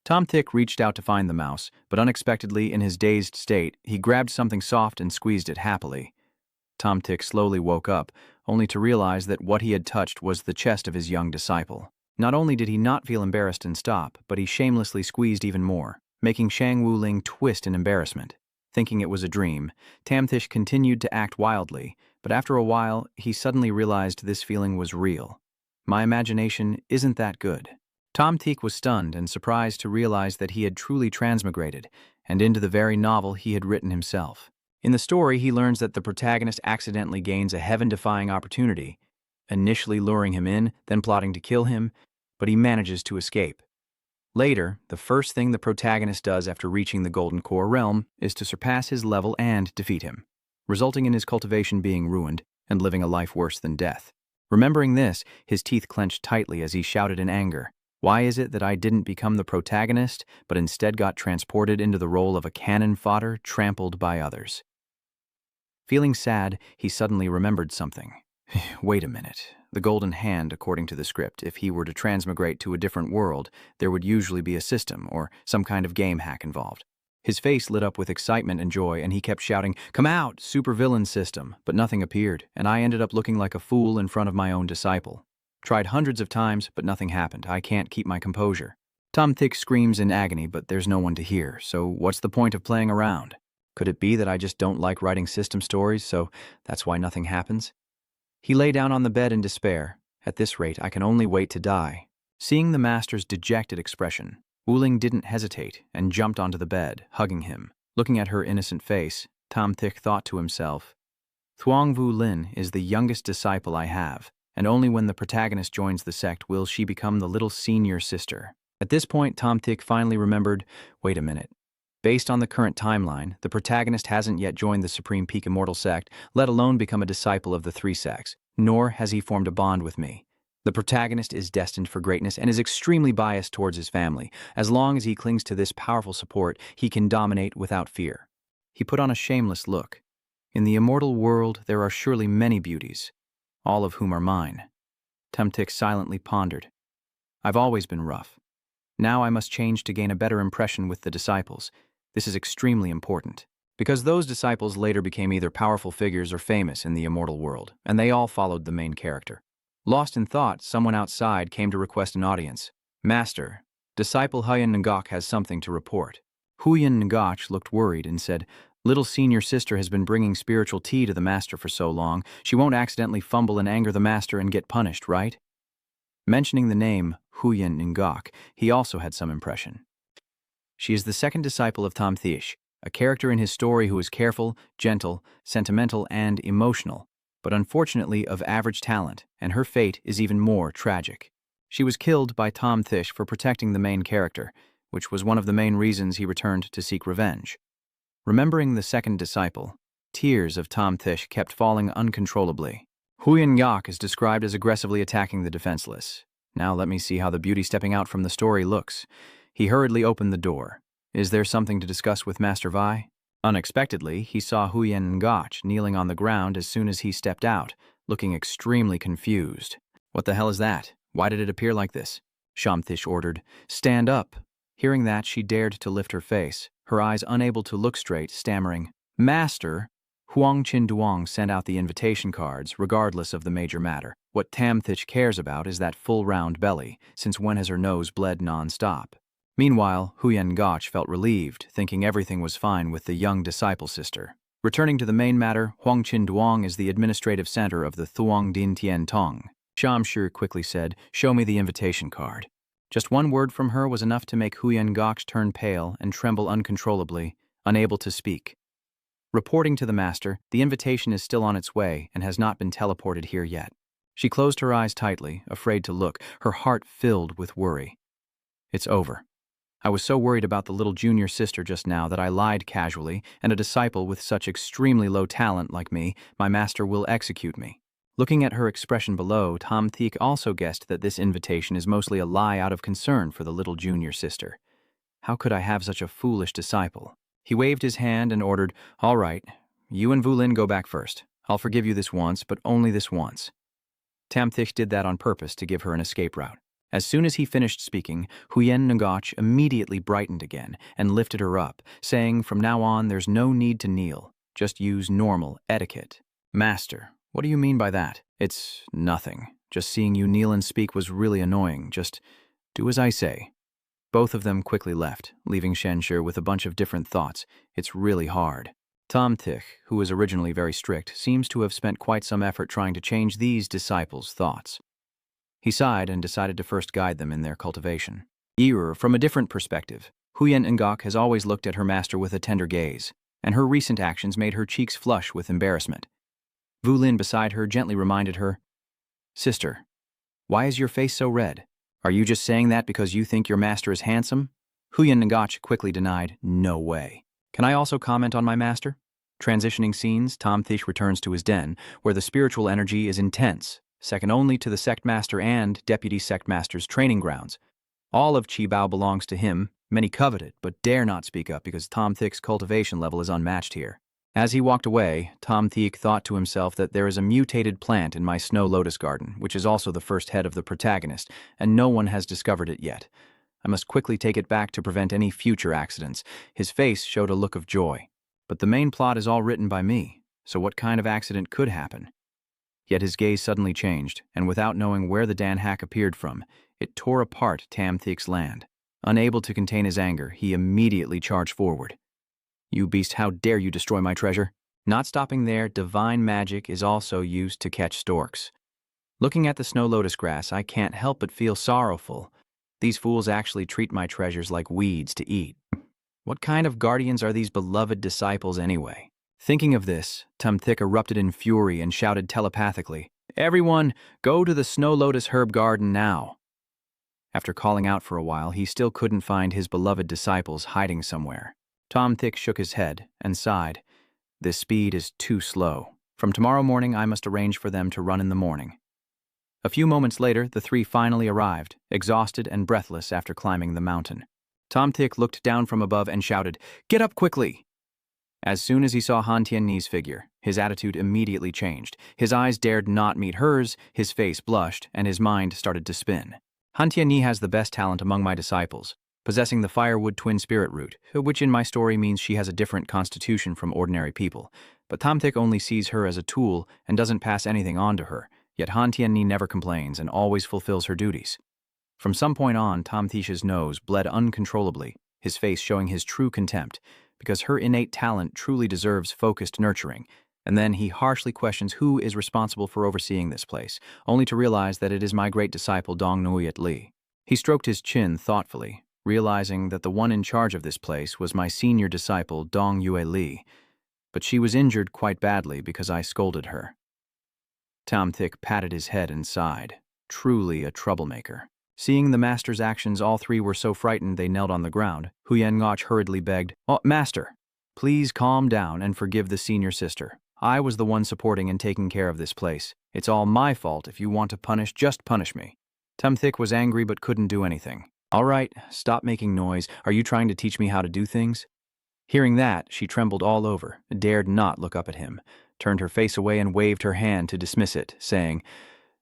Tom Thick reached out to find the mouse, but unexpectedly, in his dazed state, he grabbed something soft and squeezed it happily. Tom Thick slowly woke up, only to realize that what he had touched was the chest of his young disciple. Not only did he not feel embarrassed and stop, but he shamelessly squeezed even more, making Shang Wuling twist in embarrassment. Thinking it was a dream, Tam Thick continued to act wildly, but after a while, he suddenly realized this feeling was real. My imagination isn't that good. Tom Thick was stunned and surprised to realize that he had truly transmigrated, and into the very novel he had written himself. In the story, he learns that the protagonist accidentally gains a heaven-defying opportunity, initially luring him in, then plotting to kill him, but he manages to escape. Later, the first thing the protagonist does after reaching the Golden Core realm is to surpass his level and defeat him, resulting in his cultivation being ruined and living a life worse than death. Remembering this, his teeth clenched tightly as he shouted in anger, "Why is it that I didn't become the protagonist, but instead got transported into the role of a cannon fodder trampled by others?" Feeling sad, he suddenly remembered something. Wait a minute. The Golden Hand, according to the script, if he were to transmigrate to a different world, there would usually be a system or some kind of game hack involved. His face lit up with excitement and joy, and he kept shouting, "Come out, supervillain system!" But nothing appeared, and I ended up looking like a fool in front of my own disciple. Tried hundreds of times, but nothing happened. I can't keep my composure. Tom Thick screams in agony, but there's no one to hear, so what's the point of playing around? Could it be that I just don't like writing system stories, so that's why nothing happens? He lay down on the bed in despair. At this rate, I can only wait to die. Seeing the master's dejected expression, Wuling didn't hesitate and jumped onto the bed, hugging him. Looking at her innocent face, Tom Thick thought to himself, "Thuong Vu Lin is the youngest disciple I have, and only when the protagonist joins the sect will she become the little senior sister." At this point, Tom Thick finally remembered, wait a minute. Based on the current timeline, the protagonist hasn't yet joined the Supreme Peak Immortal Sect, let alone become a disciple of the three sects, nor has he formed a bond with me. The protagonist is destined for greatness and is extremely biased towards his family. As long as he clings to this powerful support, he can dominate without fear. He put on a shameless look. In the immortal world, there are surely many beauties, all of whom are mine. Tom Thick silently pondered. I've always been rough. Now I must change to gain a better impression with the disciples. This is extremely important, because those disciples later became either powerful figures or famous in the immortal world, and they all followed the main character. Lost in thought, someone outside came to request an audience. "Master, disciple Huyen Ngok has something to report." Huyen Ngok looked worried and said, "Little senior sister has been bringing spiritual tea to the master for so long, she won't accidentally fumble and anger the master and get punished, right?" Mentioning the name Huyen Ngok, he also had some impression. She is the second disciple of Tom Thick, a character in his story who is careful, gentle, sentimental, and emotional, but unfortunately of average talent, and her fate is even more tragic. She was killed by Tom Thick for protecting the main character, which was one of the main reasons he returned to seek revenge. Remembering the second disciple, tears of Tom Thick kept falling uncontrollably. Huyen Ngok is described as aggressively attacking the defenseless. Now let me see how the beauty stepping out from the story looks. He hurriedly opened the door. Is there something to discuss with Master Vi? Unexpectedly, he saw Huyen Ngok kneeling on the ground as soon as he stepped out, looking extremely confused. What the hell is that? Why did it appear like this? Shamthish ordered. Stand up. Hearing that, she dared to lift her face, her eyes unable to look straight, stammering, Master! Huang Chin Duong sent out the invitation cards, regardless of the major matter. What Tam Thick cares about is that full round belly, since when has her nose bled non-stop? Meanwhile, Huyen Ngok felt relieved, thinking everything was fine with the young disciple sister. Returning to the main matter, Huang Chin Duong is the administrative center of the Thuong Din Tien Tong. Sham Shi quickly said, "Show me the invitation card." Just one word from her was enough to make Huyen Ngok turn pale and tremble uncontrollably, unable to speak. Reporting to the master, the invitation is still on its way and has not been teleported here yet. She closed her eyes tightly, afraid to look, her heart filled with worry. It's over. I was so worried about the little junior sister just now that I lied casually, and a disciple with such extremely low talent like me, my master will execute me. Looking at her expression below, Tom Thick also guessed that this invitation is mostly a lie out of concern for the little junior sister. How could I have such a foolish disciple? He waved his hand and ordered, "All right, you and Vu Lin go back first. I'll forgive you this once, but only this once." Tam Thick did that on purpose to give her an escape route. As soon as he finished speaking, Huyen Nagach immediately brightened again and lifted her up, saying from now on there's no need to kneel, just use normal etiquette. Master, what do you mean by that? It's nothing. Just seeing you kneel and speak was really annoying. Just do as I say. Both of them quickly left, leaving Shenshur with a bunch of different thoughts. It's really hard. Tom Thich, who was originally very strict, seems to have spent quite some effort trying to change these disciples' thoughts. He sighed and decided to first guide them in their cultivation. From a different perspective, Huyen Ngok has always looked at her master with a tender gaze, and her recent actions made her cheeks flush with embarrassment. Vu Lin beside her gently reminded her, "Sister, why is your face so red? Are you just saying that because you think your master is handsome?" Huyen Ngach quickly denied, "No way. Can I also comment on my master?" Transitioning scenes, Tom Thich returns to his den, where the spiritual energy is intense, second only to the Sect Master and Deputy Sect Master's training grounds. All of Qibao belongs to him, many covet it, but dare not speak up because Tom Thich's cultivation level is unmatched here. As he walked away, Tom Thich thought to himself that there is a mutated plant in my snow lotus garden, which is also the first head of the protagonist, and no one has discovered it yet. I must quickly take it back to prevent any future accidents. His face showed a look of joy. But the main plot is all written by me, so what kind of accident could happen? Yet his gaze suddenly changed, and without knowing where the Dan hack appeared from, it tore apart Tam Thich's land. Unable to contain his anger, he immediately charged forward. "You beast, how dare you destroy my treasure?" Not stopping there, divine magic is also used to catch storks. Looking at the snow lotus grass, I can't help but feel sorrowful. These fools actually treat my treasures like weeds to eat. What kind of guardians are these beloved disciples anyway? Thinking of this, Tom Thich erupted in fury and shouted telepathically, "Everyone, go to the snow lotus herb garden now." After calling out for a while, he still couldn't find his beloved disciples hiding somewhere. Tom Thich shook his head and sighed. This speed is too slow. From tomorrow morning, I must arrange for them to run in the morning. A few moments later, the three finally arrived, exhausted and breathless after climbing the mountain. Tom Thich looked down from above and shouted, "Get up quickly!" As soon as he saw Han Tianni's figure, his attitude immediately changed. His eyes dared not meet hers, his face blushed, and his mind started to spin. Han Tianni has the best talent among my disciples, possessing the firewood twin spirit root, which in my story means she has a different constitution from ordinary people. But Tom Thich only sees her as a tool and doesn't pass anything on to her, yet Han Tianni never complains and always fulfills her duties. From some point on, Tom Thich's nose bled uncontrollably, his face showing his true contempt, because her innate talent truly deserves focused nurturing, and then he harshly questions who is responsible for overseeing this place, only to realize that it is my great disciple Dong Nuyet Li. He stroked his chin thoughtfully, realizing that the one in charge of this place was my senior disciple Dong Yue Li, but she was injured quite badly because I scolded her. Tom Thich patted his head and sighed. Truly a troublemaker. Seeing the master's actions, all three were so frightened they knelt on the ground. Huyen Ngach hurriedly begged, "Oh, master, please calm down and forgive the senior sister. I was the one supporting and taking care of this place. It's all my fault. If you want to punish, just punish me." Tom Thich was angry but couldn't do anything. "All right, stop making noise. Are you trying to teach me how to do things?" Hearing that, she trembled all over, dared not look up at him, turned her face away and waved her hand to dismiss it, saying,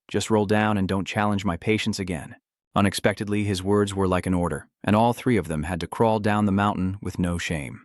"Just roll down and don't challenge my patience again." Unexpectedly, his words were like an order, and all three of them had to crawl down the mountain with no shame.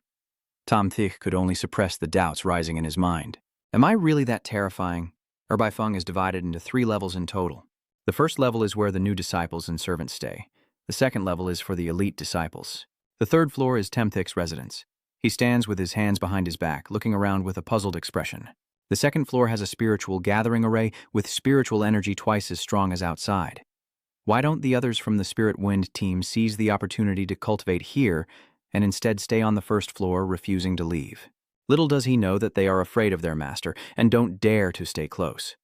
Tom Thich could only suppress the doubts rising in his mind. Am I really that terrifying? Erbaifeng is divided into 3 levels in total. The first level is where the new disciples and servants stay. The second level is for the elite disciples. The third floor is Tom Thich's residence. He stands with his hands behind his back, looking around with a puzzled expression. The second floor has a spiritual gathering array with spiritual energy twice as strong as outside. Why don't the others from the Spirit Wind team seize the opportunity to cultivate here and instead stay on the first floor, refusing to leave? Little does he know that they are afraid of their master and don't dare to stay close.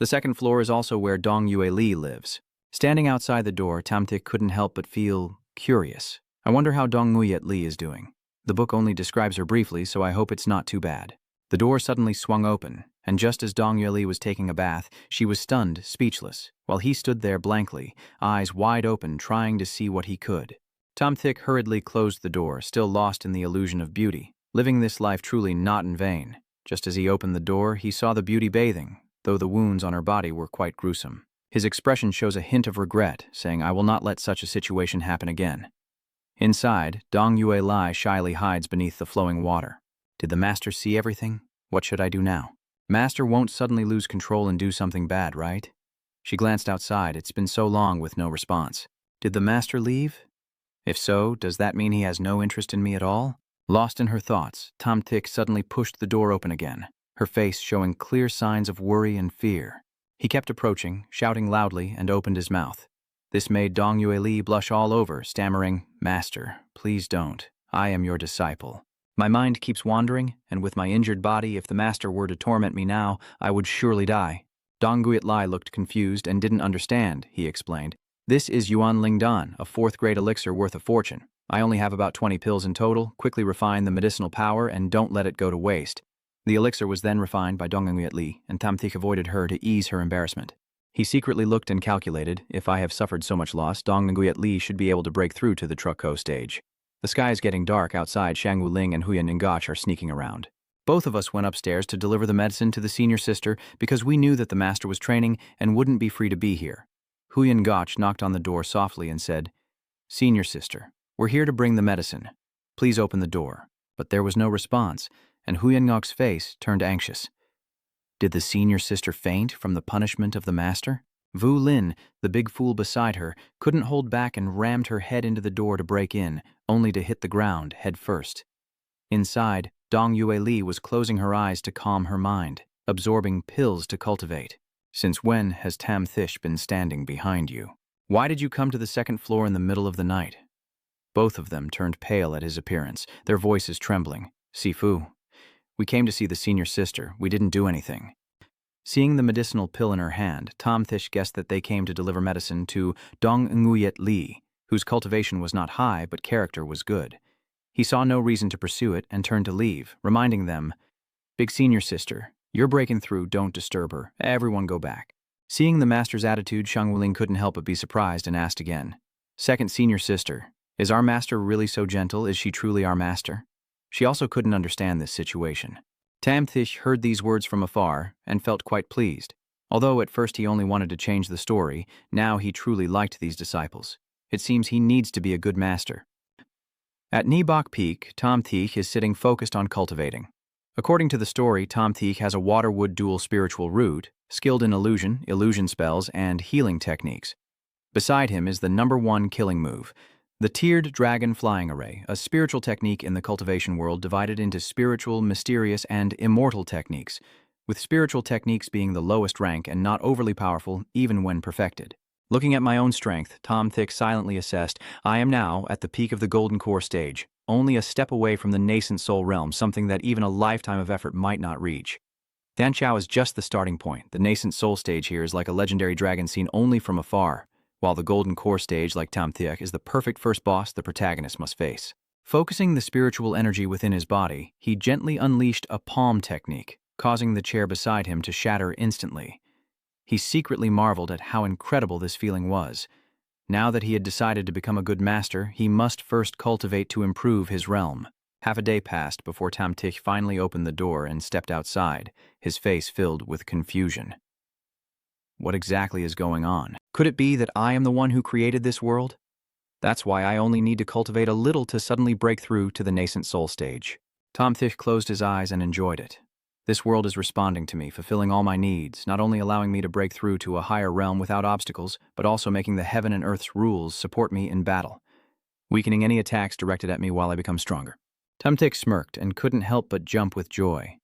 The second floor is also where Dong Yue Li lives. Standing outside the door, Tom Thich couldn't help but feel curious. I wonder how Dong Nuyet Li is doing. The book only describes her briefly, so I hope it's not too bad. The door suddenly swung open, and just as Dong Yue Li was taking a bath, she was stunned, speechless, while he stood there blankly, eyes wide open, trying to see what he could. Tom Thich hurriedly closed the door, still lost in the illusion of beauty, living this life truly not in vain. Just as he opened the door, he saw the beauty bathing, though the wounds on her body were quite gruesome. His expression shows a hint of regret, saying, "I will not let such a situation happen again." Inside, Dong Yue Lai shyly hides beneath the flowing water. Did the master see everything? What should I do now? Master won't suddenly lose control and do something bad, right? She glanced outside. It's been so long with no response. Did the master leave? If so, does that mean he has no interest in me at all? Lost in her thoughts, Tom Tick suddenly pushed the door open again, her face showing clear signs of worry and fear. He kept approaching, shouting loudly, and opened his mouth. This made Dong Yue Li blush all over, stammering, "Master, please don't. I am your disciple. My mind keeps wandering, and with my injured body, if the master were to torment me now, I would surely die." Dong Yue Li looked confused and didn't understand, he explained. "This is Yuan Lingdan, a 4th-grade elixir worth a fortune. I only have about 20 pills in total. Quickly refine the medicinal power and don't let it go to waste." The elixir was then refined by Dong Yue Li, and Tam Thich avoided her to ease her embarrassment. He secretly looked and calculated, if I have suffered so much loss, Dong Yue Li should be able to break through to the Trucco stage. The sky is getting dark outside. Shang Wuling and Huyan Ngach are sneaking around. Both of us went upstairs to deliver the medicine to the senior sister because we knew that the master was training and wouldn't be free to be here. Huyan Ngach knocked on the door softly and said, "Senior sister, we're here to bring the medicine. Please open the door." But there was no response, and Huyan Ngach's face turned anxious. Did the senior sister faint from the punishment of the master? Vu Lin, the big fool beside her, couldn't hold back and rammed her head into the door to break in, only to hit the ground head first. Inside, Dong Yue Li was closing her eyes to calm her mind, absorbing pills to cultivate. "Since when has Tam Thish been standing behind you? Why did you come to the 2nd floor in the middle of the night?" Both of them turned pale at his appearance, their voices trembling. "Sifu, we came to see the senior sister. We didn't do anything." Seeing the medicinal pill in her hand, Tom Thish guessed that they came to deliver medicine to Dong Nguyet Li, whose cultivation was not high but character was good. He saw no reason to pursue it and turned to leave, reminding them, "Big senior sister, you're breaking through, don't disturb her. Everyone go back." Seeing the master's attitude, Shang Wuling couldn't help but be surprised and asked again, "Second senior sister, is our master really so gentle? Is she truly our master?" She also couldn't understand this situation. Tam Thish heard these words from afar and felt quite pleased. Although at first he only wanted to change the story, now he truly liked these disciples. It seems he needs to be a good master. At Nibok Peak, Tam Thish is sitting focused on cultivating. According to the story, Tam Thish has a waterwood dual spiritual root, skilled in illusion spells, and healing techniques. Beside him is the #1 killing move, the tiered dragon flying array, a spiritual technique in the cultivation world divided into spiritual, mysterious, and immortal techniques, with spiritual techniques being the lowest rank and not overly powerful even when perfected. Looking at my own strength, Tom Thick silently assessed, I am now at the peak of the Golden Core stage, only a step away from the nascent soul realm, something that even a lifetime of effort might not reach. Tan Chao is just the starting point. The nascent soul stage here is like a legendary dragon seen only from afar, while the Golden Core stage, like Tam Thiek, is the perfect first boss the protagonist must face. Focusing the spiritual energy within his body, he gently unleashed a palm technique, causing the chair beside him to shatter instantly. He secretly marveled at how incredible this feeling was. Now that he had decided to become a good master, he must first cultivate to improve his realm. Half a day passed before Tam Thiek finally opened the door and stepped outside, his face filled with confusion. What exactly is going on? Could it be that I am the one who created this world? That's why I only need to cultivate a little to suddenly break through to the nascent soul stage. Tom Thick closed his eyes and enjoyed it. This world is responding to me, fulfilling all my needs, not only allowing me to break through to a higher realm without obstacles, but also making the heaven and earth's rules support me in battle, weakening any attacks directed at me while I become stronger. Tom Thick smirked and couldn't help but jump with joy.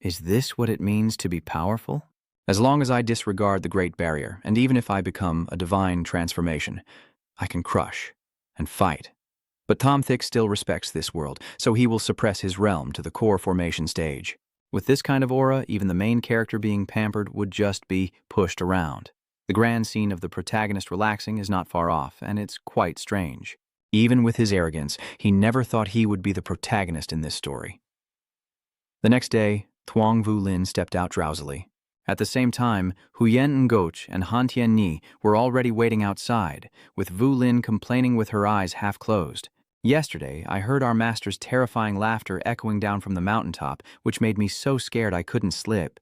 Is this what it means to be powerful? As long as I disregard the Great Barrier, and even if I become a divine transformation, I can crush and fight. But Tom Thick still respects this world, so he will suppress his realm to the core formation stage. With this kind of aura, even the main character being pampered would just be pushed around. The grand scene of the protagonist relaxing is not far off, and it's quite strange. Even with his arrogance, he never thought he would be the protagonist in this story. The next day, Thuong Vu Lin stepped out drowsily. At the same time, Huyen Ngoch and Han Tien Ni were already waiting outside, with Vu Lin complaining with her eyes half closed. Yesterday, I heard our master's terrifying laughter echoing down from the mountaintop, which made me so scared I couldn't sleep.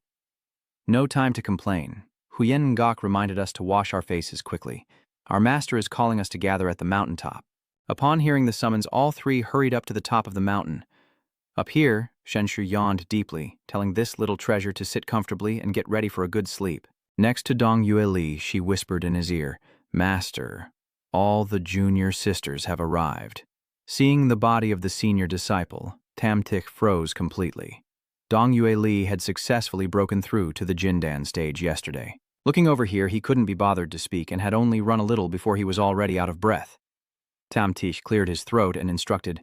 No time to complain. Huyen Ngok reminded us to wash our faces quickly. Our master is calling us to gather at the mountaintop. Upon hearing the summons, all three hurried up to the top of the mountain. Up here, Shenshu yawned deeply, telling this little treasure to sit comfortably and get ready for a good sleep. Next to Dong Yue Li, she whispered in his ear, "Master, all the junior sisters have arrived." Seeing the body of the senior disciple, Tam Tik froze completely. Dong Yue Li had successfully broken through to the Jindan stage yesterday. Looking over here, he couldn't be bothered to speak and had only run a little before he was already out of breath. Tam Tik cleared his throat and instructed,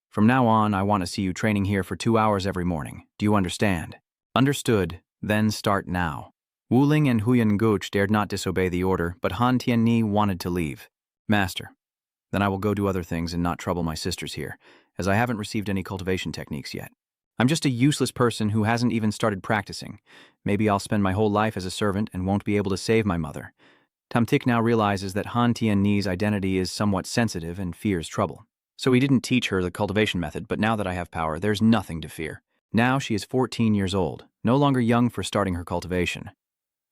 "From now on, I want to see you training here for 2 hours every morning. Do you understand?" "Understood. Then start now." Wu Ling and Huyan Guch dared not disobey the order, but Han Tianni wanted to leave. "Master, then I will go do other things and not trouble my sisters here, as I haven't received any cultivation techniques yet. I'm just a useless person who hasn't even started practicing. Maybe I'll spend my whole life as a servant and won't be able to save my mother." Tam Tik now realizes that Han Tianni's identity is somewhat sensitive and fears trouble. So he didn't teach her the cultivation method, but now that I have power, there's nothing to fear. Now she is 14 years old, no longer young for starting her cultivation.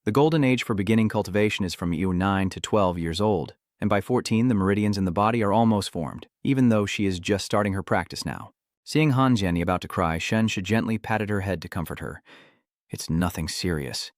The golden age for beginning cultivation is from 9 to 12 years old, and by 14 the meridians in the body are almost formed, even though she is just starting her practice now. Seeing Han Jenny about to cry, Shen gently patted her head to comfort her. "It's nothing serious.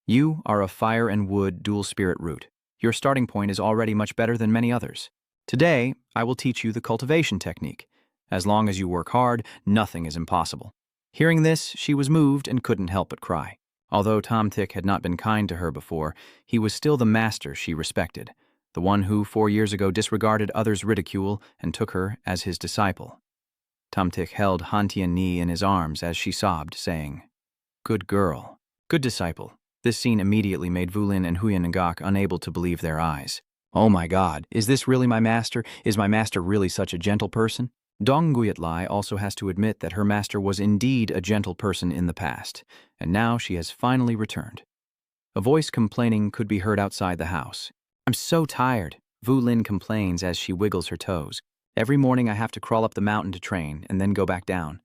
You are a fire and wood dual spirit root. Your starting point is already much better than many others. Today, I will teach you the cultivation technique. As long as you work hard, nothing is impossible." Hearing this, she was moved and couldn't help but cry. Although Tam Tik had not been kind to her before, he was still the master she respected, the one who 4 years ago disregarded others' ridicule and took her as his disciple. Tam Tik held Han Tianni in his arms as she sobbed, saying, "Good girl, good disciple." This scene immediately made Vulin and Huyan Ngok unable to believe their eyes. "Oh my God, is this really my master? Is my master really such a gentle person?" Dong Guyat Lai also has to admit that her master was indeed a gentle person in the past, and now she has finally returned. A voice complaining could be heard outside the house. "I'm so tired," Vu Lin complains as she wiggles her toes. "Every morning I have to crawl up the mountain to train and then go back down.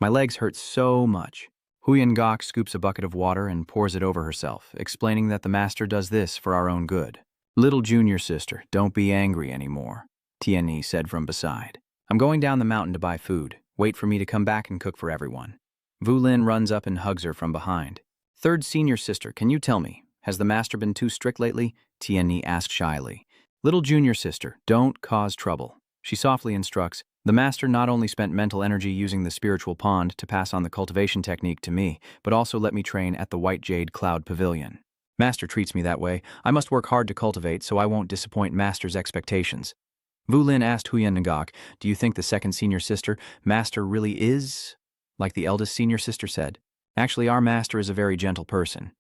My legs hurt so much." Huyan Gok scoops a bucket of water and pours it over herself, explaining that the master does this for our own good. "Little junior sister, don't be angry anymore," Tianni said from beside. "I'm going down the mountain to buy food. Wait for me to come back and cook for everyone." Vu Lin runs up and hugs her from behind. "Third senior sister, can you tell me, has the master been too strict lately?" Tianni asked shyly. "Little junior sister, don't cause trouble," she softly instructs. The master not only spent mental energy using the spiritual pond to pass on the cultivation technique to me, but also let me train at the White Jade Cloud Pavilion. Master treats me that way. I must work hard to cultivate so I won't disappoint master's expectations. Vu Lin asked Huyan Ngok, "Do you think the second senior sister, master, really is like the eldest senior sister said?" "Actually, our master is a very gentle person."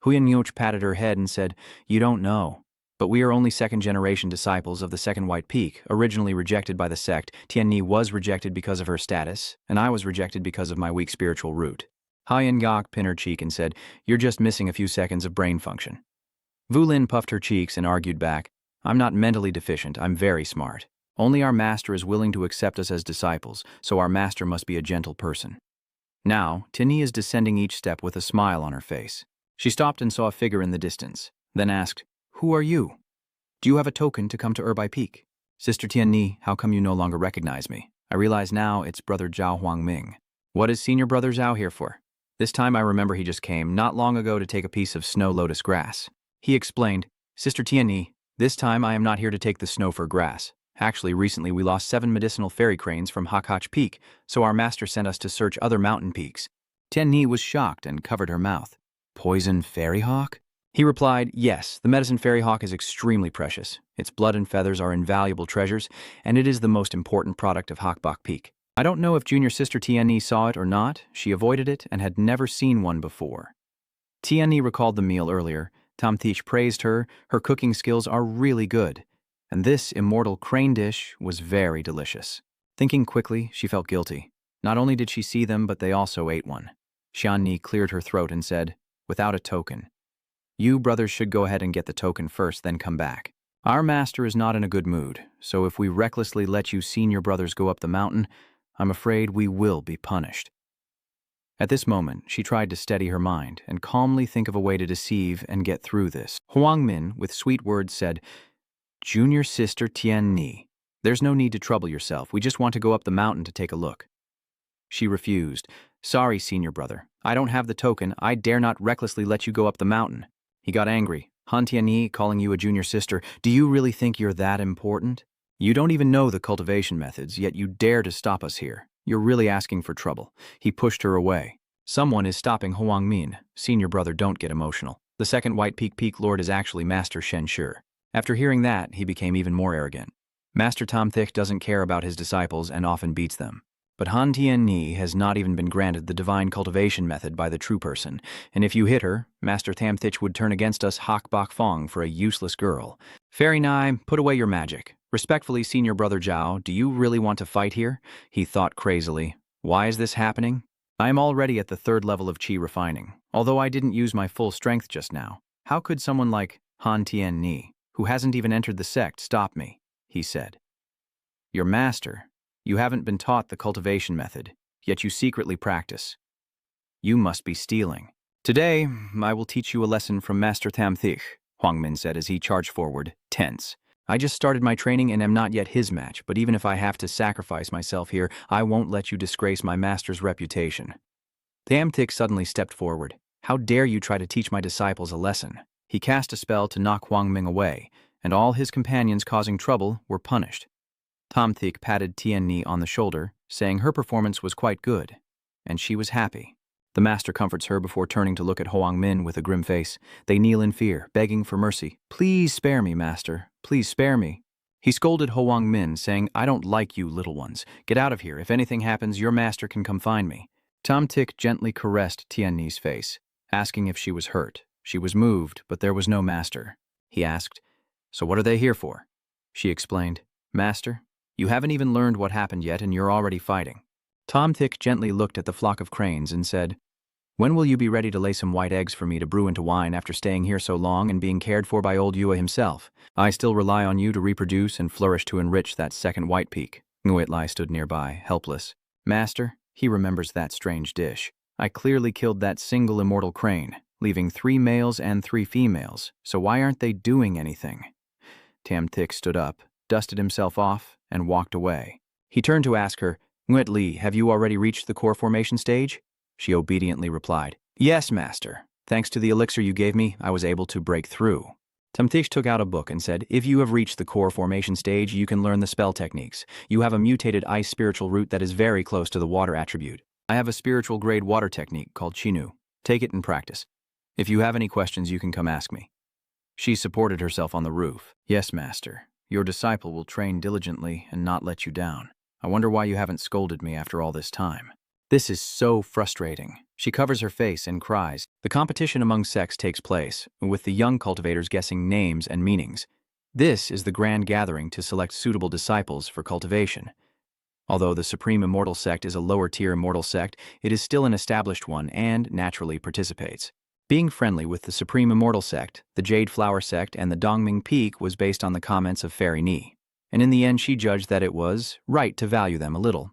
Huyan Ngok patted her head and said, "You don't know. But we are only second-generation disciples of the Second White Peak, originally rejected by the Sect. Tianni was rejected because of her status, and I was rejected because of my weak spiritual root." Huyan Ngok pinned her cheek and said, "You're just missing a few seconds of brain function." Vu Lin puffed her cheeks and argued back, "I'm not mentally deficient, I'm very smart. Only our master is willing to accept us as disciples, so our master must be a gentle person." Now, Tianni is descending each step with a smile on her face. She stopped and saw a figure in the distance, then asked, "Who are you? Do you have a token to come to Erbai Peak?" "Sister Tianni, how come you no longer recognize me? I realize now it's Brother Zhao Huangming." "What is Senior Brother Zhao here for?" This time I remember he just came not long ago to take a piece of snow lotus grass. He explained, "Sister Tianni, this time I am not here to take the snow for grass. Actually, recently we lost 7 medicinal fairy cranes from Hakach Peak, so our master sent us to search other mountain peaks." Tianni was shocked and covered her mouth. "Poison fairy hawk?" He replied, "Yes, the medicine fairy hawk is extremely precious. Its blood and feathers are invaluable treasures, and it is the most important product of Hakbach Peak. I don't know if junior sister Tianni saw it or not. She avoided it and had never seen one before." Tianni recalled the meal earlier. Tam Tik praised her. Her cooking skills are really good. And this immortal crane dish was very delicious. Thinking quickly, she felt guilty. Not only did she see them, but they also ate one. Xianni cleared her throat and said, "Without a token. You brothers should go ahead and get the token first, then come back. Our master is not in a good mood, so if we recklessly let you senior brothers go up the mountain, I'm afraid we will be punished." At this moment, she tried to steady her mind and calmly think of a way to deceive and get through this. Huang Min, with sweet words, said, "Junior sister Tian Ni, there's no need to trouble yourself. We just want to go up the mountain to take a look." She refused. "Sorry, senior brother. I don't have the token. I dare not recklessly let you go up the mountain." He got angry. "Han Tianyi, calling you a junior sister, do you really think you're that important? You don't even know the cultivation methods, yet you dare to stop us here. You're really asking for trouble." He pushed her away. "Someone is stopping Huang Min. Senior brother, don't get emotional. The second White Peak Lord is actually Master Shen Shi." After hearing that, he became even more arrogant. Master Tam Thick doesn't care about his disciples and often beats them. But Han Tian Ni has not even been granted the divine cultivation method by the true person, and if you hit her, Master Tam Thich would turn against us Hak Bak Fong for a useless girl. "Fairy Nai, put away your magic. Respectfully, senior brother Zhao, do you really want to fight here?" He thought crazily. "Why is this happening? I am already at the 3rd level of Qi refining, although I didn't use my full strength just now. How could someone like Han Tian Ni, who hasn't even entered the sect, stop me?" he said. "Your master. You haven't been taught the cultivation method, yet you secretly practice. You must be stealing. Today, I will teach you a lesson from Master Tam Thich," Huang Min said as he charged forward, tense. "I just started my training and am not yet his match, but even if I have to sacrifice myself here, I won't let you disgrace my master's reputation." Tam Thich suddenly stepped forward. "How dare you try to teach my disciples a lesson?" He cast a spell to knock Huang Ming away, and all his companions causing trouble were punished. Tam Thich patted Tian Ni on the shoulder, saying her performance was quite good, and she was happy. The master comforts her before turning to look at Huang Min with a grim face. They kneel in fear, begging for mercy. "Please spare me, master. Please spare me." He scolded Huang Min, saying, "I don't like you little ones. Get out of here. If anything happens, your master can come find me." Tam Thich gently caressed Tian Ni's face, asking if she was hurt. She was moved, but there was no master. He asked, "So what are they here for?" She explained, "Master, you haven't even learned what happened yet and you're already fighting." Tam Thich gently looked at the flock of cranes and said, "When will you be ready to lay some white eggs for me to brew into wine after staying here so long and being cared for by old Yua himself? I still rely on you to reproduce and flourish to enrich that second White Peak." Nguyen Lai stood nearby, helpless. "Master, he remembers that strange dish. I clearly killed that single immortal crane, leaving 3 males and 3 females, so why aren't they doing anything?" Tam Thich stood up, dusted himself off, and walked away. He turned to ask her, "Nguyen Li, have you already reached the core formation stage?" She obediently replied, "Yes, master. Thanks to the elixir you gave me, I was able to break through." Tam Thich took out a book and said, "If you have reached the core formation stage, you can learn the spell techniques. You have a mutated ice spiritual root that is very close to the water attribute. I have a spiritual grade water technique called Chinu. Take it and practice. If you have any questions, you can come ask me." She supported herself on the roof. "Yes, master. Your disciple will train diligently and not let you down. I wonder why you haven't scolded me after all this time. This is so frustrating." She covers her face and cries. The competition among sects takes place, with the young cultivators guessing names and meanings. This is the grand gathering to select suitable disciples for cultivation. Although the Supreme Immortal Sect is a lower-tier immortal sect, it is still an established one and naturally participates. Being friendly with the Supreme Immortal Sect, the Jade Flower Sect, and the Dongming Peak was based on the comments of Fairy Ni, and in the end she judged that it was right to value them a little.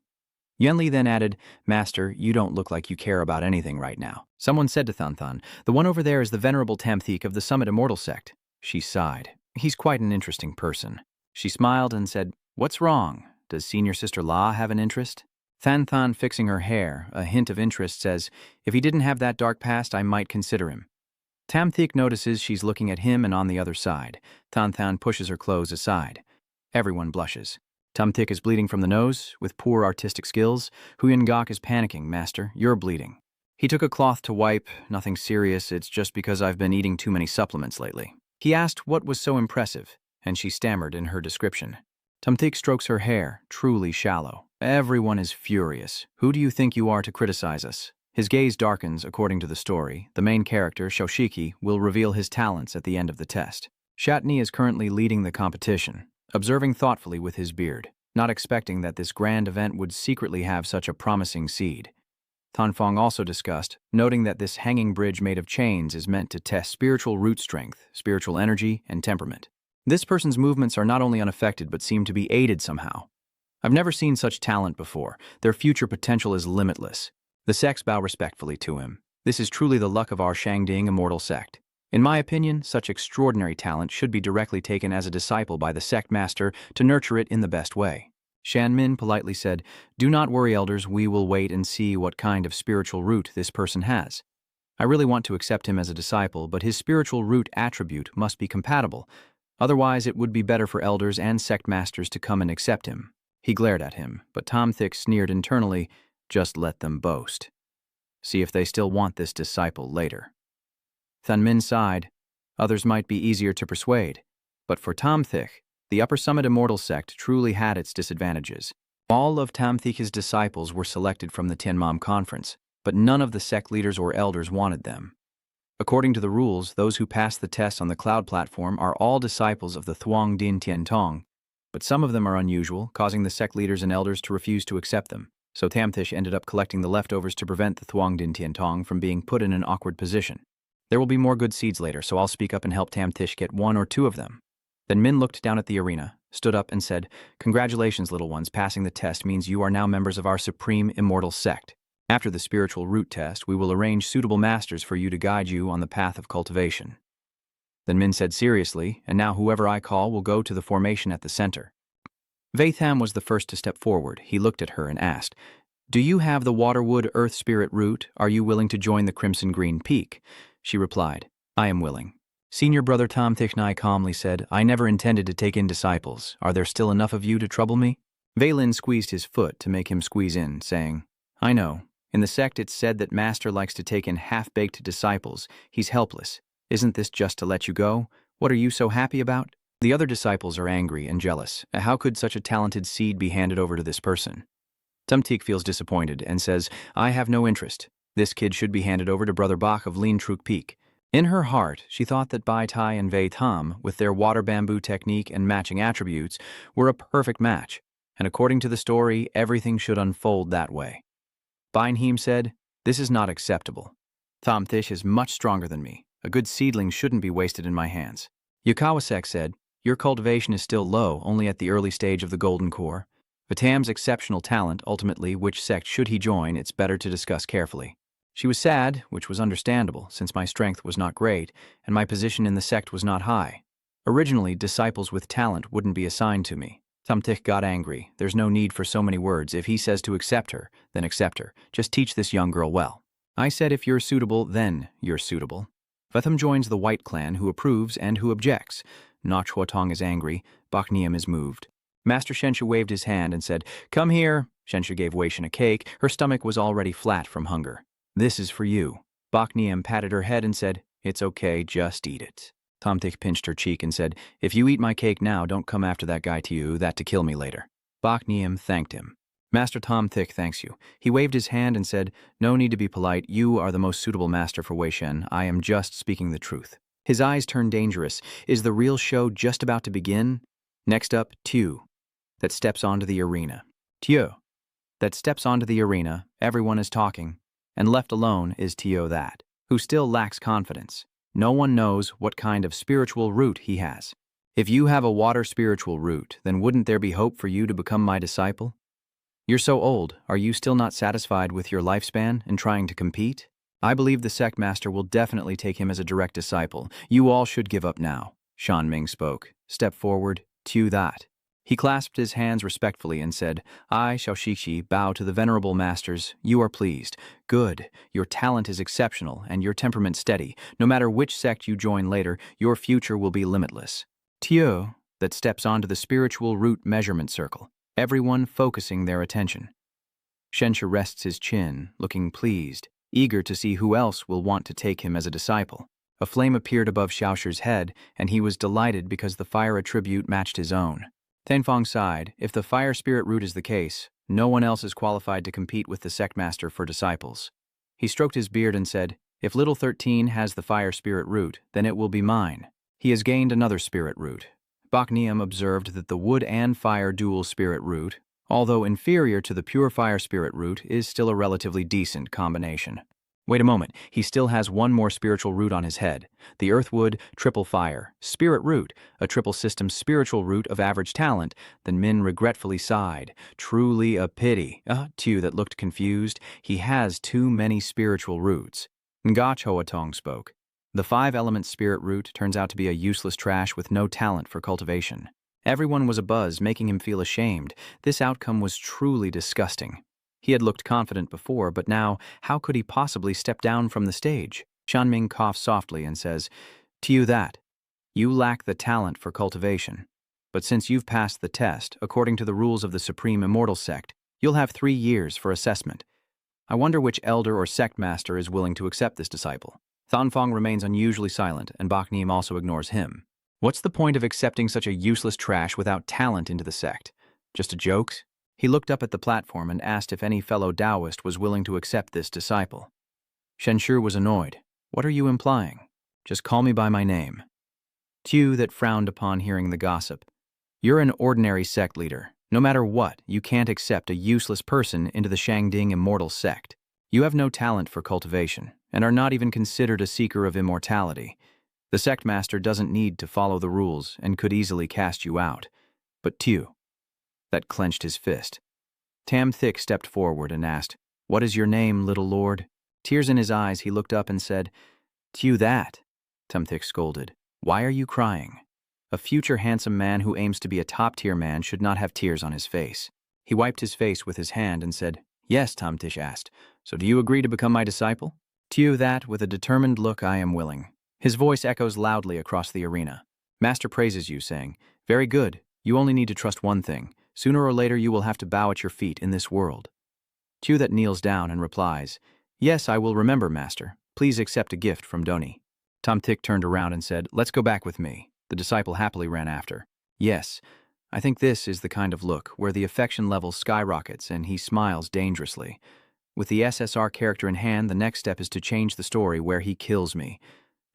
Yenli then added, "Master, you don't look like you care about anything right now." Someone said to Thanthan, "The one over there is the Venerable Tamthik of the Summit Immortal Sect." She sighed. "He's quite an interesting person." She smiled and said, "What's wrong? Does Senior Sister La have an interest?" Thanthan, fixing her hair, a hint of interest, says, "If he didn't have that dark past, I might consider him." Tamthik notices she's looking at him and on the other side. Thanthan pushes her clothes aside. Everyone blushes. Tamthik is bleeding from the nose, with poor artistic skills. Huyen Gok is panicking. "Master, you're bleeding." He took a cloth to wipe. "Nothing serious, it's just because I've been eating too many supplements lately." He asked what was so impressive, and she stammered in her description. Tamthik strokes her hair, truly shallow. "Everyone is furious. Who do you think you are to criticize us?" His gaze darkens. According to the story, the main character, Shoshiki, will reveal his talents at the end of the test. Shatni is currently leading the competition, observing thoughtfully with his beard, not expecting that this grand event would secretly have such a promising seed. Tanfong also discussed, noting that this hanging bridge made of chains is meant to test spiritual root strength, spiritual energy, and temperament. This person's movements are not only unaffected but seem to be aided somehow. I've never seen such talent before. Their future potential is limitless. The sects bow respectfully to him. This is truly the luck of our Shangding immortal sect. In my opinion, such extraordinary talent should be directly taken as a disciple by the sect master to nurture it in the best way. Shanmin politely said, "Do not worry, elders, we will wait and see what kind of spiritual root this person has. I really want to accept him as a disciple, but his spiritual root attribute must be compatible. Otherwise, it would be better for elders and sect masters to come and accept him." He glared at him, but Tom Thick sneered internally, "Just let them boast. See if they still want this disciple later." Thunmin sighed. Others might be easier to persuade, but for Tom Thick, the Upper Summit Immortal Sect truly had its disadvantages. All of Tom Thick's disciples were selected from the Tianmom Conference, but none of the sect leaders or elders wanted them. According to the rules, those who pass the test on the cloud platform are all disciples of the Thuong Din Tien Tong, but some of them are unusual, causing the sect leaders and elders to refuse to accept them. So Tamthish ended up collecting the leftovers to prevent the Thuong Din Tien Tong from being put in an awkward position. There will be more good seeds later, so I'll speak up and help Tamthish get one or two of them. Then Min looked down at the arena, stood up and said, "Congratulations, little ones. Passing the test means you are now members of our supreme immortal sect. After the spiritual root test, we will arrange suitable masters for you to guide you on the path of cultivation." Then Min said seriously, "And now whoever I call will go to the formation at the center." Vaitham was the first to step forward. He looked at her and asked, "Do you have the Waterwood Earth Spirit root? Are you willing to join the Crimson Green Peak?" She replied, "I am willing." Senior brother Tom Thichnai calmly said, "I never intended to take in disciples. Are there still enough of you to trouble me?" Vaylin squeezed his foot to make him squeeze in, saying, "I know. In the sect it's said that Master likes to take in half-baked disciples. He's helpless. Isn't this just to let you go? What are you so happy about?" The other disciples are angry and jealous. How could such a talented seed be handed over to this person? Tumtik feels disappointed and says, "I have no interest. This kid should be handed over to Brother Bach of Lean Truk Peak." In her heart, she thought that Bai Tai and Vei Tam, with their water bamboo technique and matching attributes, were a perfect match, and according to the story, everything should unfold that way. Beinheim said, "This is not acceptable. Thomthish is much stronger than me. A good seedling shouldn't be wasted in my hands." Yukawasek said, "Your cultivation is still low, only at the early stage of the golden core. Vitam's exceptional talent, ultimately, which sect should he join, it's better to discuss carefully." She was sad, which was understandable, since my strength was not great, and my position in the sect was not high. Originally, disciples with talent wouldn't be assigned to me. Tumtik got angry. There's no need for so many words. If he says to accept her, then accept her. Just teach this young girl well. I said if you're suitable, then you're suitable. Vetham joins the White Clan, who approves and who objects. Nach Huatong is angry. Bakniam is moved. Master Shensha waved his hand and said, "Come here." Shensha gave Wei Shen a cake. Her stomach was already flat from hunger. "This is for you." Bakniam patted her head and said, "It's okay, just eat it." Tomtik pinched her cheek and said, "If you eat my cake now, don't come after that guy to you, that to kill me later." Bakniam thanked him. "Master Tom Thick thanks you." He waved his hand and said, "No need to be polite. You are the most suitable master for Wei Shen. I am just speaking the truth." His eyes turned dangerous. Is the real show just about to begin? Next up, Tu, that steps onto the arena. Tu, that steps onto the arena. Everyone is talking. And left alone is Tio that, who still lacks confidence. No one knows what kind of spiritual root he has. If you have a water spiritual root, then wouldn't there be hope for you to become my disciple? You're so old, are you still not satisfied with your lifespan and trying to compete? I believe the sect master will definitely take him as a direct disciple. You all should give up now. Shan Ming spoke. Step forward, Tio that. He clasped his hands respectfully and said, "I, Xiao Shiqi, bow to the venerable masters. You are pleased. Good. Your talent is exceptional and your temperament steady. No matter which sect you join later, your future will be limitless." Tio, that steps onto the spiritual root measurement circle, everyone focusing their attention. Shensha rests his chin, looking pleased, eager to see who else will want to take him as a disciple. A flame appeared above Xiaoshi's head, and he was delighted because the fire attribute matched his own. Tenfong sighed. If the fire spirit root is the case, no one else is qualified to compete with the sect master for disciples. He stroked his beard and said, "If little 13 has the fire spirit root, then it will be mine." He has gained another spirit root. Bakniam observed that the wood and fire dual spirit root, although inferior to the pure fire spirit root, is still a relatively decent combination. Wait a moment, he still has one more spiritual root on his head. The Earthwood, triple fire, spirit root, a triple system spiritual root of average talent. Then Min regretfully sighed. Truly a pity. Tew that looked confused. He has too many spiritual roots. Ngach Hoatong spoke. The 5-element spirit root turns out to be a useless trash with no talent for cultivation. Everyone was abuzz, making him feel ashamed. This outcome was truly disgusting. He had looked confident before, but now, how could he possibly step down from the stage? Shanming coughs softly and says, "To you that. You lack the talent for cultivation. But since you've passed the test, according to the rules of the Supreme Immortal Sect, you'll have 3 years for assessment. I wonder which elder or sect master is willing to accept this disciple." Thanfong remains unusually silent, and Baknim also ignores him. What's the point of accepting such a useless trash without talent into the sect? Just a joke? He looked up at the platform and asked if any fellow Taoist was willing to accept this disciple. Shenshu was annoyed. What are you implying? Just call me by my name. Tew that frowned upon hearing the gossip. You're an ordinary sect leader. No matter what, you can't accept a useless person into the Shangding Immortal Sect. You have no talent for cultivation, and are not even considered a seeker of immortality. The sect master doesn't need to follow the rules and could easily cast you out. But Tew that clenched his fist. Tam Thick stepped forward and asked, "What is your name, little lord?" Tears in his eyes, he looked up and said, "Tew that." Tam Thick scolded. "Why are you crying? A future handsome man who aims to be a top-tier man should not have tears on his face." He wiped his face with his hand and said, "Yes," Tam Tish asked. "So do you agree to become my disciple?" Tew that, with a determined look, "I am willing." His voice echoes loudly across the arena. Master praises you, saying, "Very good. You only need to trust one thing. Sooner or later you will have to bow at your feet in this world." Tew that kneels down and replies, "Yes, I will remember, Master. Please accept a gift from Doni." Tam Thick turned around and said, "Let's go back with me." The disciple happily ran after. Yes, I think this is the kind of look where the affection level skyrockets and he smiles dangerously. With the SSR character in hand, the next step is to change the story where he kills me.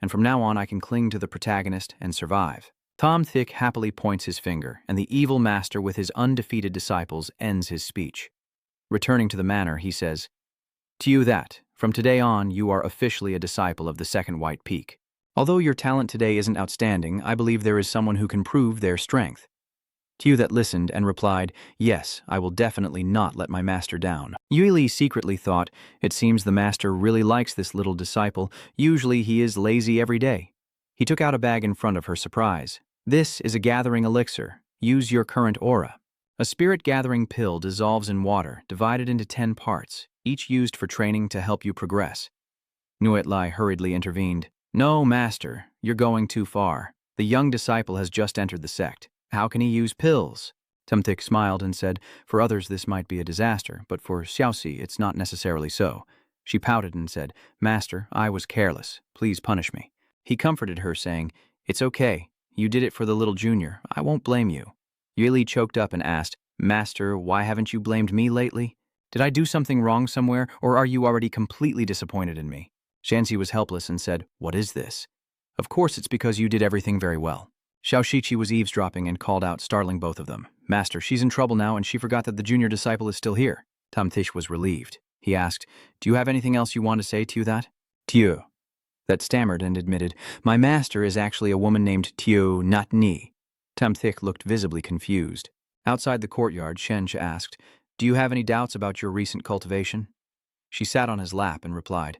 And from now on I can cling to the protagonist and survive. Tam Thick happily points his finger, and the evil master with his undefeated disciples ends his speech. Returning to the manor, he says, "To you that, from today on, you are officially a disciple of the Second White Peak. Although your talent today isn't outstanding, I believe there is someone who can prove their strength." To you that listened and replied, "Yes, I will definitely not let my master down." Yuli secretly thought, "It seems the master really likes this little disciple. Usually he is lazy every day." He took out a bag in front of her, surprise. "This is a gathering elixir. Use your current aura." A spirit gathering pill dissolves in water, divided into 10 parts, each used for training to help you progress. Nuet Lai hurriedly intervened. "No, master, you're going too far. The young disciple has just entered the sect. How can he use pills?" Tumthik smiled and said, "For others this might be a disaster, but for Xiaoxi it's not necessarily so." She pouted and said, "Master, I was careless. Please punish me." He comforted her, saying, "It's okay. You did it for the little junior. I won't blame you." Yuli choked up and asked, "Master, why haven't you blamed me lately? Did I do something wrong somewhere, or are you already completely disappointed in me?" Shanxi was helpless and said, "What is this?" "Of course it's because you did everything very well." Xiaoxiqi was eavesdropping and called out, startling both of them. "Master, she's in trouble now and she forgot that the junior disciple is still here." Tamthish was relieved. He asked, "Do you have anything else you want to say, Tiu that?" Tiu that stammered and admitted, "My master is actually a woman named Tiu, not Ni." Tamthik looked visibly confused. Outside the courtyard, Shench asked, "Do you have any doubts about your recent cultivation?" She sat on his lap and replied,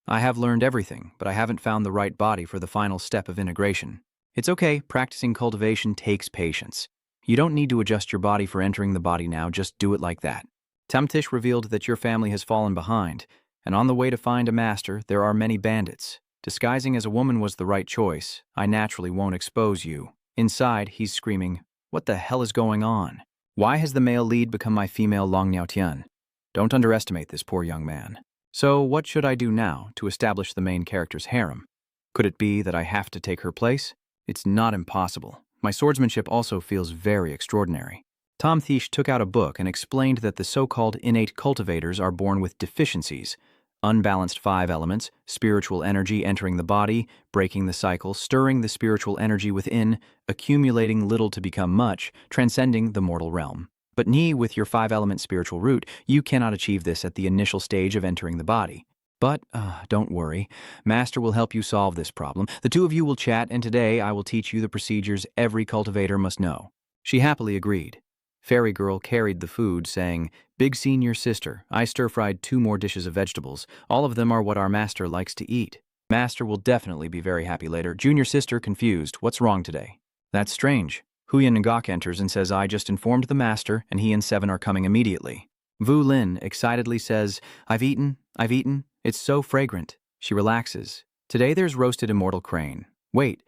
"I have learned everything, but I haven't found the right body for the final step of integration. It's okay, practicing cultivation takes patience. You don't need to adjust your body for entering the body now, just do it like that." Tamtish revealed that your family has fallen behind, and on the way to find a master, there are many bandits. Disguising as a woman was the right choice. I naturally won't expose you. Inside, he's screaming, "What the hell is going on? Why has the male lead become my female Long Niao Tian? Don't underestimate this poor young man." So what should I do now to establish the main character's harem? Could it be that I have to take her place? It's not impossible. My swordsmanship also feels very extraordinary. Tom Thish took out a book and explained that the so-called innate cultivators are born with deficiencies. Unbalanced 5 elements, spiritual energy entering the body, breaking the cycle, stirring the spiritual energy within, accumulating little to become much, transcending the mortal realm. But Ni, with your 5-element spiritual root, you cannot achieve this at the initial stage of entering the body. But, don't worry. Master will help you solve this problem. The two of you will chat, and today I will teach you the procedures every cultivator must know. She happily agreed. Fairy Girl carried the food, saying, Big senior sister, I stir-fried 2 more dishes of vegetables. All of them are what our master likes to eat. Master will definitely be very happy later. Junior sister confused. What's wrong today? That's strange. Huyan Ngok enters and says I just informed the master and he and Seven are coming immediately. Vu Lin excitedly says, I've eaten. It's so fragrant. She relaxes. Today there's roasted immortal crane. Wait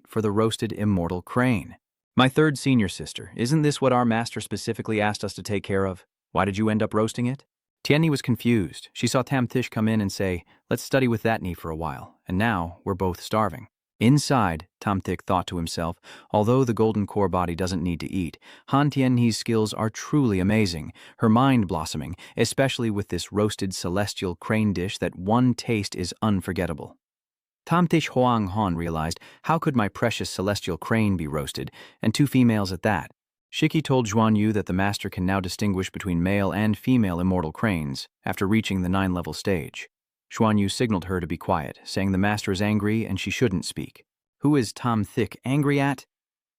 for the roasted immortal crane. My third senior sister, isn't this what our master specifically asked us to take care of? Why did you end up roasting it? Tianni was confused. She saw Tam Thish come in and say, let's study with that knee for a while, and now we're both starving. Inside, Tam Thich thought to himself, although the golden core body doesn't need to eat, Han Tianni's skills are truly amazing, her mind blossoming, especially with this roasted celestial crane dish that one taste is unforgettable. Tam Thich Hoang Han realized, how could my precious celestial crane be roasted, and 2 females at that? Shiki told Zhuan Yu that the master can now distinguish between male and female immortal cranes after reaching the 9-level stage. Zhuan Yu signaled her to be quiet, saying the master is angry and she shouldn't speak. Who is Tam Thich angry at?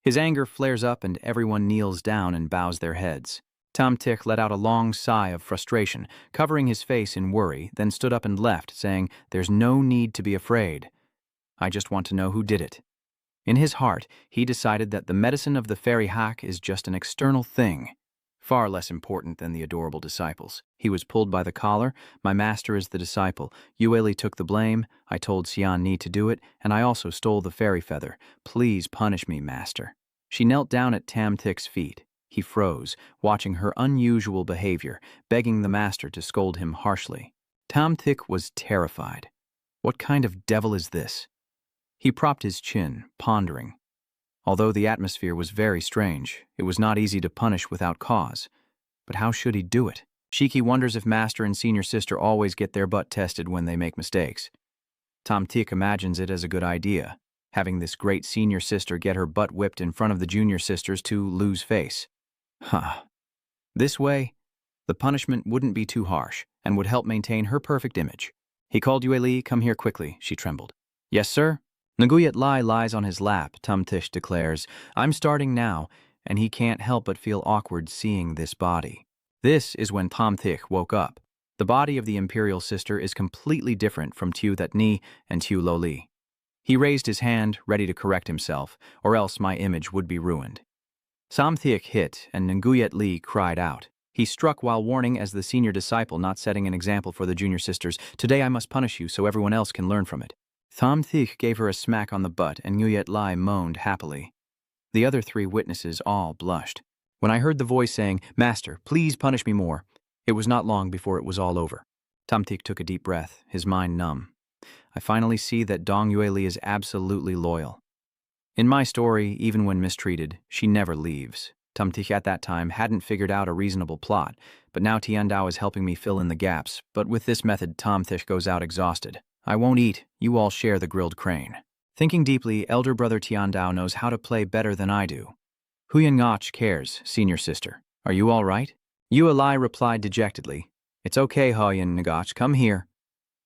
His anger flares up and everyone kneels down and bows their heads. Tam Thich let out a long sigh of frustration, covering his face in worry, then stood up and left, saying, There's no need to be afraid. I just want to know who did it. In his heart, he decided that the medicine of the fairy hack is just an external thing, far less important than the adorable disciples. He was pulled by the collar. My master is the disciple. Yueli took the blame. I told Xian Ni to do it, and I also stole the fairy feather. Please punish me, master. She knelt down at Tam Thich's feet. He froze, watching her unusual behavior, begging the master to scold him harshly. Tam Thich was terrified. What kind of devil is this? He propped his chin, pondering. Although the atmosphere was very strange, it was not easy to punish without cause. But how should he do it? Shiki wonders if master and senior sister always get their butt tested when they make mistakes. Tam Thich imagines it as a good idea, having this great senior sister get her butt whipped in front of the junior sisters to lose face. This way, the punishment wouldn't be too harsh and would help maintain her perfect image. He called Yue Li, come here quickly, she trembled. Yes, sir? Nguyet Lai lies on his lap, Tam Thish declares. I'm starting now, and he can't help but feel awkward seeing this body. This is when Tam Thich woke up. The body of the imperial sister is completely different from Tu That Ni and Tu Lo Li. He raised his hand, ready to correct himself, or else my image would be ruined. Sam Thich hit, and Nguyet Li cried out. He struck while warning as the senior disciple, not setting an example for the junior sisters. Today I must punish you so everyone else can learn from it. Tam Thich gave her a smack on the butt, and Nguyet Lai moaned happily. The other 3 witnesses all blushed. When I heard the voice saying, Master, please punish me more, it was not long before it was all over. Tam Thich took a deep breath, his mind numb. I finally see that Dong Yueli is absolutely loyal. In my story, even when mistreated, she never leaves. Tam Thich at that time hadn't figured out a reasonable plot, but now Tian Dao is helping me fill in the gaps, but with this method Tam Thich goes out exhausted. I won't eat, you all share the grilled crane. Thinking deeply, elder brother Tian Dao knows how to play better than I do. Huyan Ngach cares, senior sister. Are you all right? Yue Lai replied dejectedly. It's okay, Huyan Ngach, come here.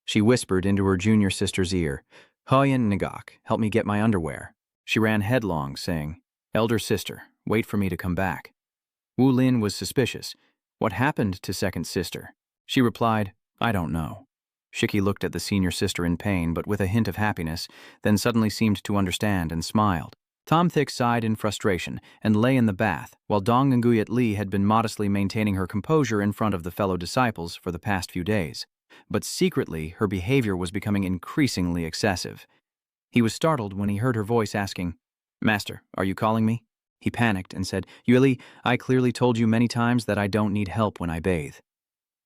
She whispered into her junior sister's ear. Huyan Ngach, help me get my underwear. She ran headlong, saying, Elder sister, wait for me to come back. Wu Lin was suspicious. What happened to second sister? She replied, I don't know. Shiki looked at the senior sister in pain, but with a hint of happiness, then suddenly seemed to understand and smiled. Tam Thich sighed in frustration and lay in the bath, while Dong Nguyet Li had been modestly maintaining her composure in front of the fellow disciples for the past few days. But secretly, her behavior was becoming increasingly excessive. He was startled when he heard her voice asking, Master, are you calling me? He panicked and said, Yue Li, I clearly told you many times that I don't need help when I bathe.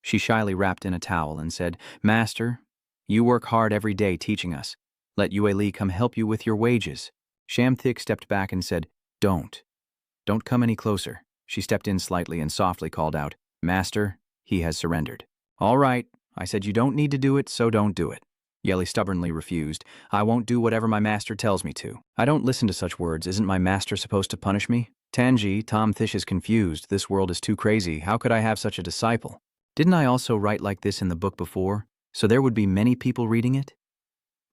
She shyly wrapped in a towel and said, Master, you work hard every day teaching us. Let Yue Li come help you with your wages. Sham Thich stepped back and said, Don't come any closer. She stepped in slightly and softly called out, Master, he has surrendered. All right, I said you don't need to do it, so don't do it. Yeli stubbornly refused. I won't do whatever my master tells me to. I don't listen to such words. Isn't my master supposed to punish me? Tanji, Tam Thish is confused. This world is too crazy. How could I have such a disciple? Didn't I also write like this in the book before? So there would be many people reading it?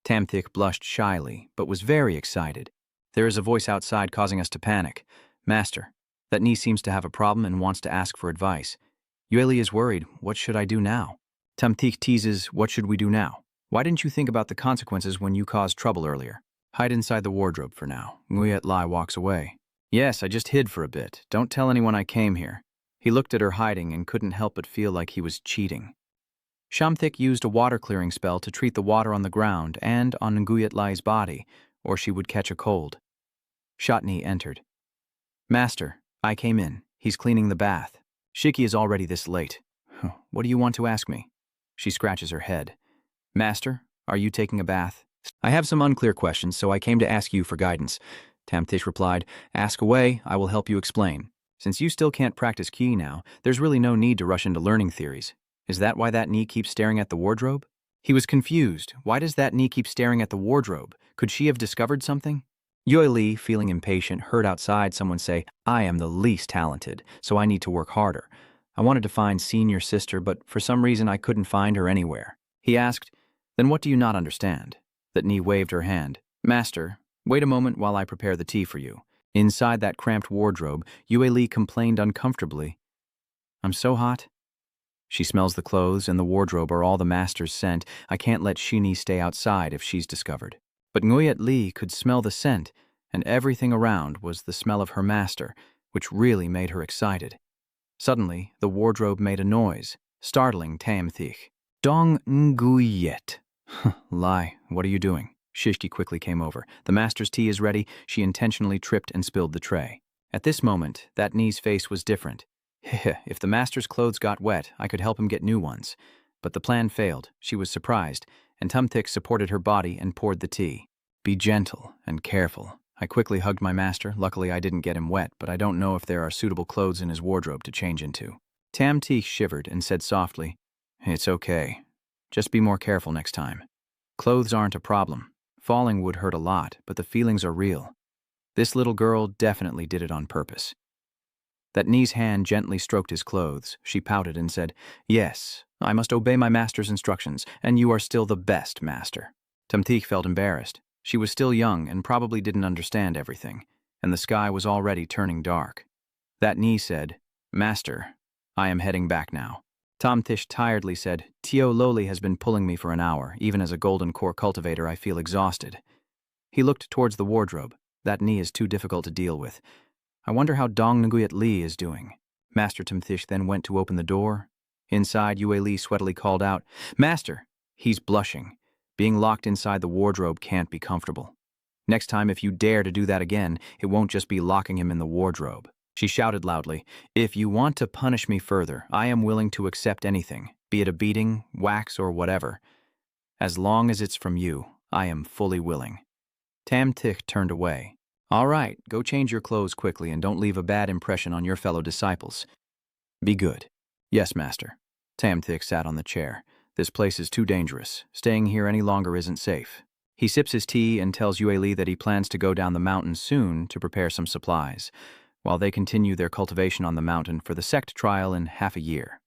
Tamthik blushed shyly, but was very excited. There is a voice outside causing us to panic. Master, that knee seems to have a problem and wants to ask for advice. Yueli is worried. What should I do now? Tamthik teases, what should we do now? Why didn't you think about the consequences when you caused trouble earlier? Hide inside the wardrobe for now. Nguyet Lai walks away. Yes, I just hid for a bit. Don't tell anyone I came here. He looked at her hiding and couldn't help but feel like he was cheating. Shamthik used a water-clearing spell to treat the water on the ground and on Nguyet Lai's body, or she would catch a cold. Shotni entered. Master, I came in. He's cleaning the bath. Shiki is already this late. What do you want to ask me? She scratches her head. Master, are you taking a bath? I have some unclear questions, so I came to ask you for guidance. Tamtish replied, Ask away, I will help you explain. Since you still can't practice ki now, there's really no need to rush into learning theories. Is that why that knee keeps staring at the wardrobe? He was confused. Why does that knee keep staring at the wardrobe? Could she have discovered something? Yui Li, feeling impatient, heard outside someone say, I am the least talented, so I need to work harder. I wanted to find senior sister, but for some reason I couldn't find her anywhere. He asked, Then what do you not understand? That knee waved her hand. Master, wait a moment while I prepare the tea for you. Inside that cramped wardrobe, Yui Li complained uncomfortably. I'm so hot. She smells the clothes and the wardrobe are all the master's scent. I can't let Shini stay outside if she's discovered. But Nguyet Li could smell the scent, and everything around was the smell of her master, which really made her excited. Suddenly, the wardrobe made a noise, startling Tamthich. Dong Nguyet. Lai, what are you doing? Shishki quickly came over. The master's tea is ready. She intentionally tripped and spilled the tray. At this moment, that knee's face was different. If the master's clothes got wet, I could help him get new ones. But the plan failed. She was surprised, and Tumthik supported her body and poured the tea. Be gentle and careful. I quickly hugged my master. Luckily, I didn't get him wet, but I don't know if there are suitable clothes in his wardrobe to change into. Tamthik shivered and said softly, It's okay. Just be more careful next time. Clothes aren't a problem. Falling would hurt a lot, but the feelings are real. This little girl definitely did it on purpose. That knee's hand gently stroked his clothes. She pouted and said, Yes, I must obey my master's instructions, and you are still the best master. Tamthik felt embarrassed. She was still young and probably didn't understand everything, and the sky was already turning dark. That knee said, Master, I am heading back now. Tamtish tiredly said, Tio Loli has been pulling me for an hour. Even as a golden core cultivator, I feel exhausted. He looked towards the wardrobe. That knee is too difficult to deal with. I wonder how Dong Nguyet Li is doing. Master Tamtish then went to open the door. Inside, Yue Li sweatily called out, Master! He's blushing. Being locked inside the wardrobe can't be comfortable. Next time, if you dare to do that again, it won't just be locking him in the wardrobe. She shouted loudly, If you want to punish me further, I am willing to accept anything, be it a beating, wax, or whatever. As long as it's from you, I am fully willing. Tamthik turned away. All right, go change your clothes quickly and don't leave a bad impression on your fellow disciples. Be good. Yes, master. Tamthik sat on the chair. This place is too dangerous. Staying here any longer isn't safe. He sips his tea and tells Yue Li that he plans to go down the mountain soon to prepare some supplies, while they continue their cultivation on the mountain for the Sect trial in half a year.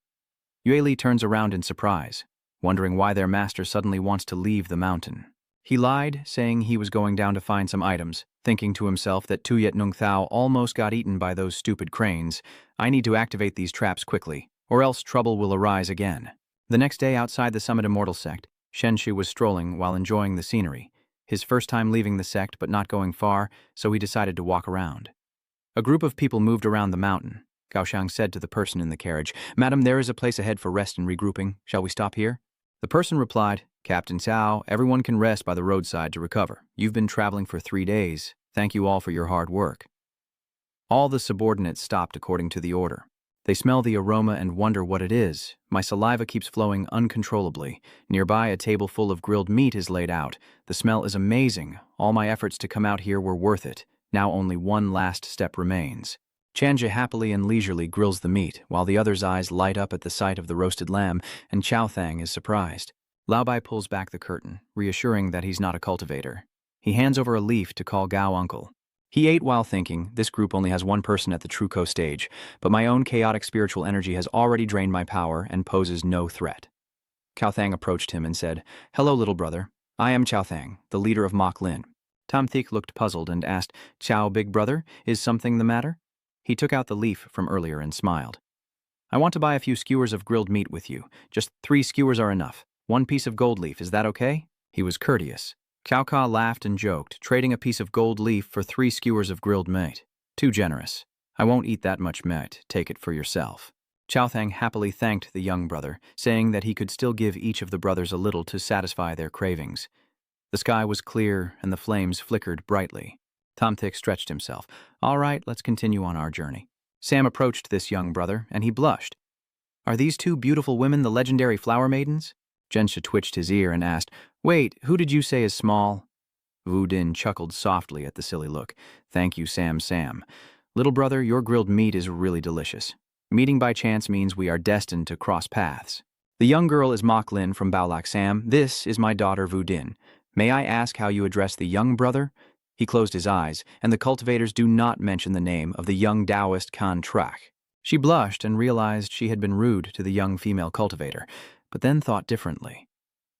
Yue Li turns around in surprise, wondering why their master suddenly wants to leave the mountain. He lied, saying he was going down to find some items, thinking to himself that Tuyet Nung Thao almost got eaten by those stupid cranes. I need to activate these traps quickly, or else trouble will arise again. The next day outside the Summit Immortal Sect, Shenshu was strolling while enjoying the scenery. His first time leaving the sect but not going far, so he decided to walk around. A group of people moved around the mountain. Gaoxiang said to the person in the carriage, Madam, there is a place ahead for rest and regrouping. Shall we stop here? The person replied, Captain Cao, everyone can rest by the roadside to recover. You've been traveling for 3 days. Thank you all for your hard work. All the subordinates stopped according to the order. They smell the aroma and wonder what it is. My saliva keeps flowing uncontrollably. Nearby, a table full of grilled meat is laid out. The smell is amazing. All my efforts to come out here were worth it. Now only one last step remains. Chanja happily and leisurely grills the meat, while the other's eyes light up at the sight of the roasted lamb, and Chao Thang is surprised. Lao Bai pulls back the curtain, reassuring that he's not a cultivator. He hands over a leaf to call Gao uncle. He ate while thinking, this group only has one person at the Truco stage, but my own chaotic spiritual energy has already drained my power and poses no threat. Cao Thang approached him and said, "Hello, little brother. I am Cao Thang, the leader of Mok Lin." Tom Thick looked puzzled and asked, "Chow, big brother, is something the matter?" He took out the leaf from earlier and smiled. "I want to buy a few skewers of grilled meat with you. Just 3 skewers are enough. 1 piece of gold leaf, is that okay?" He was courteous. Cao Ca laughed and joked, trading a piece of gold leaf for 3 skewers of grilled meat. "Too generous. I won't eat that much meat. Take it for yourself." Cao Thang happily thanked the young brother, saying that he could still give each of the brothers a little to satisfy their cravings. The sky was clear and the flames flickered brightly. Tom Thick stretched himself. "All right, let's continue on our journey." Sam approached this young brother, and he blushed. "Are these 2 beautiful women the legendary flower maidens?" Gensha twitched his ear and asked, "Wait, who did you say is small?" Wu Din chuckled softly at the silly look. "Thank you, Sam. Little brother, your grilled meat is really delicious. Meeting by chance means we are destined to cross paths. The young girl is Mok Lin from Baolak Sam. This is my daughter Wu Din. May I ask how you address the young brother?" He closed his eyes, and the cultivators do not mention the name of the young Taoist Khan Trak. She blushed and realized she had been rude to the young female cultivator, but then thought differently.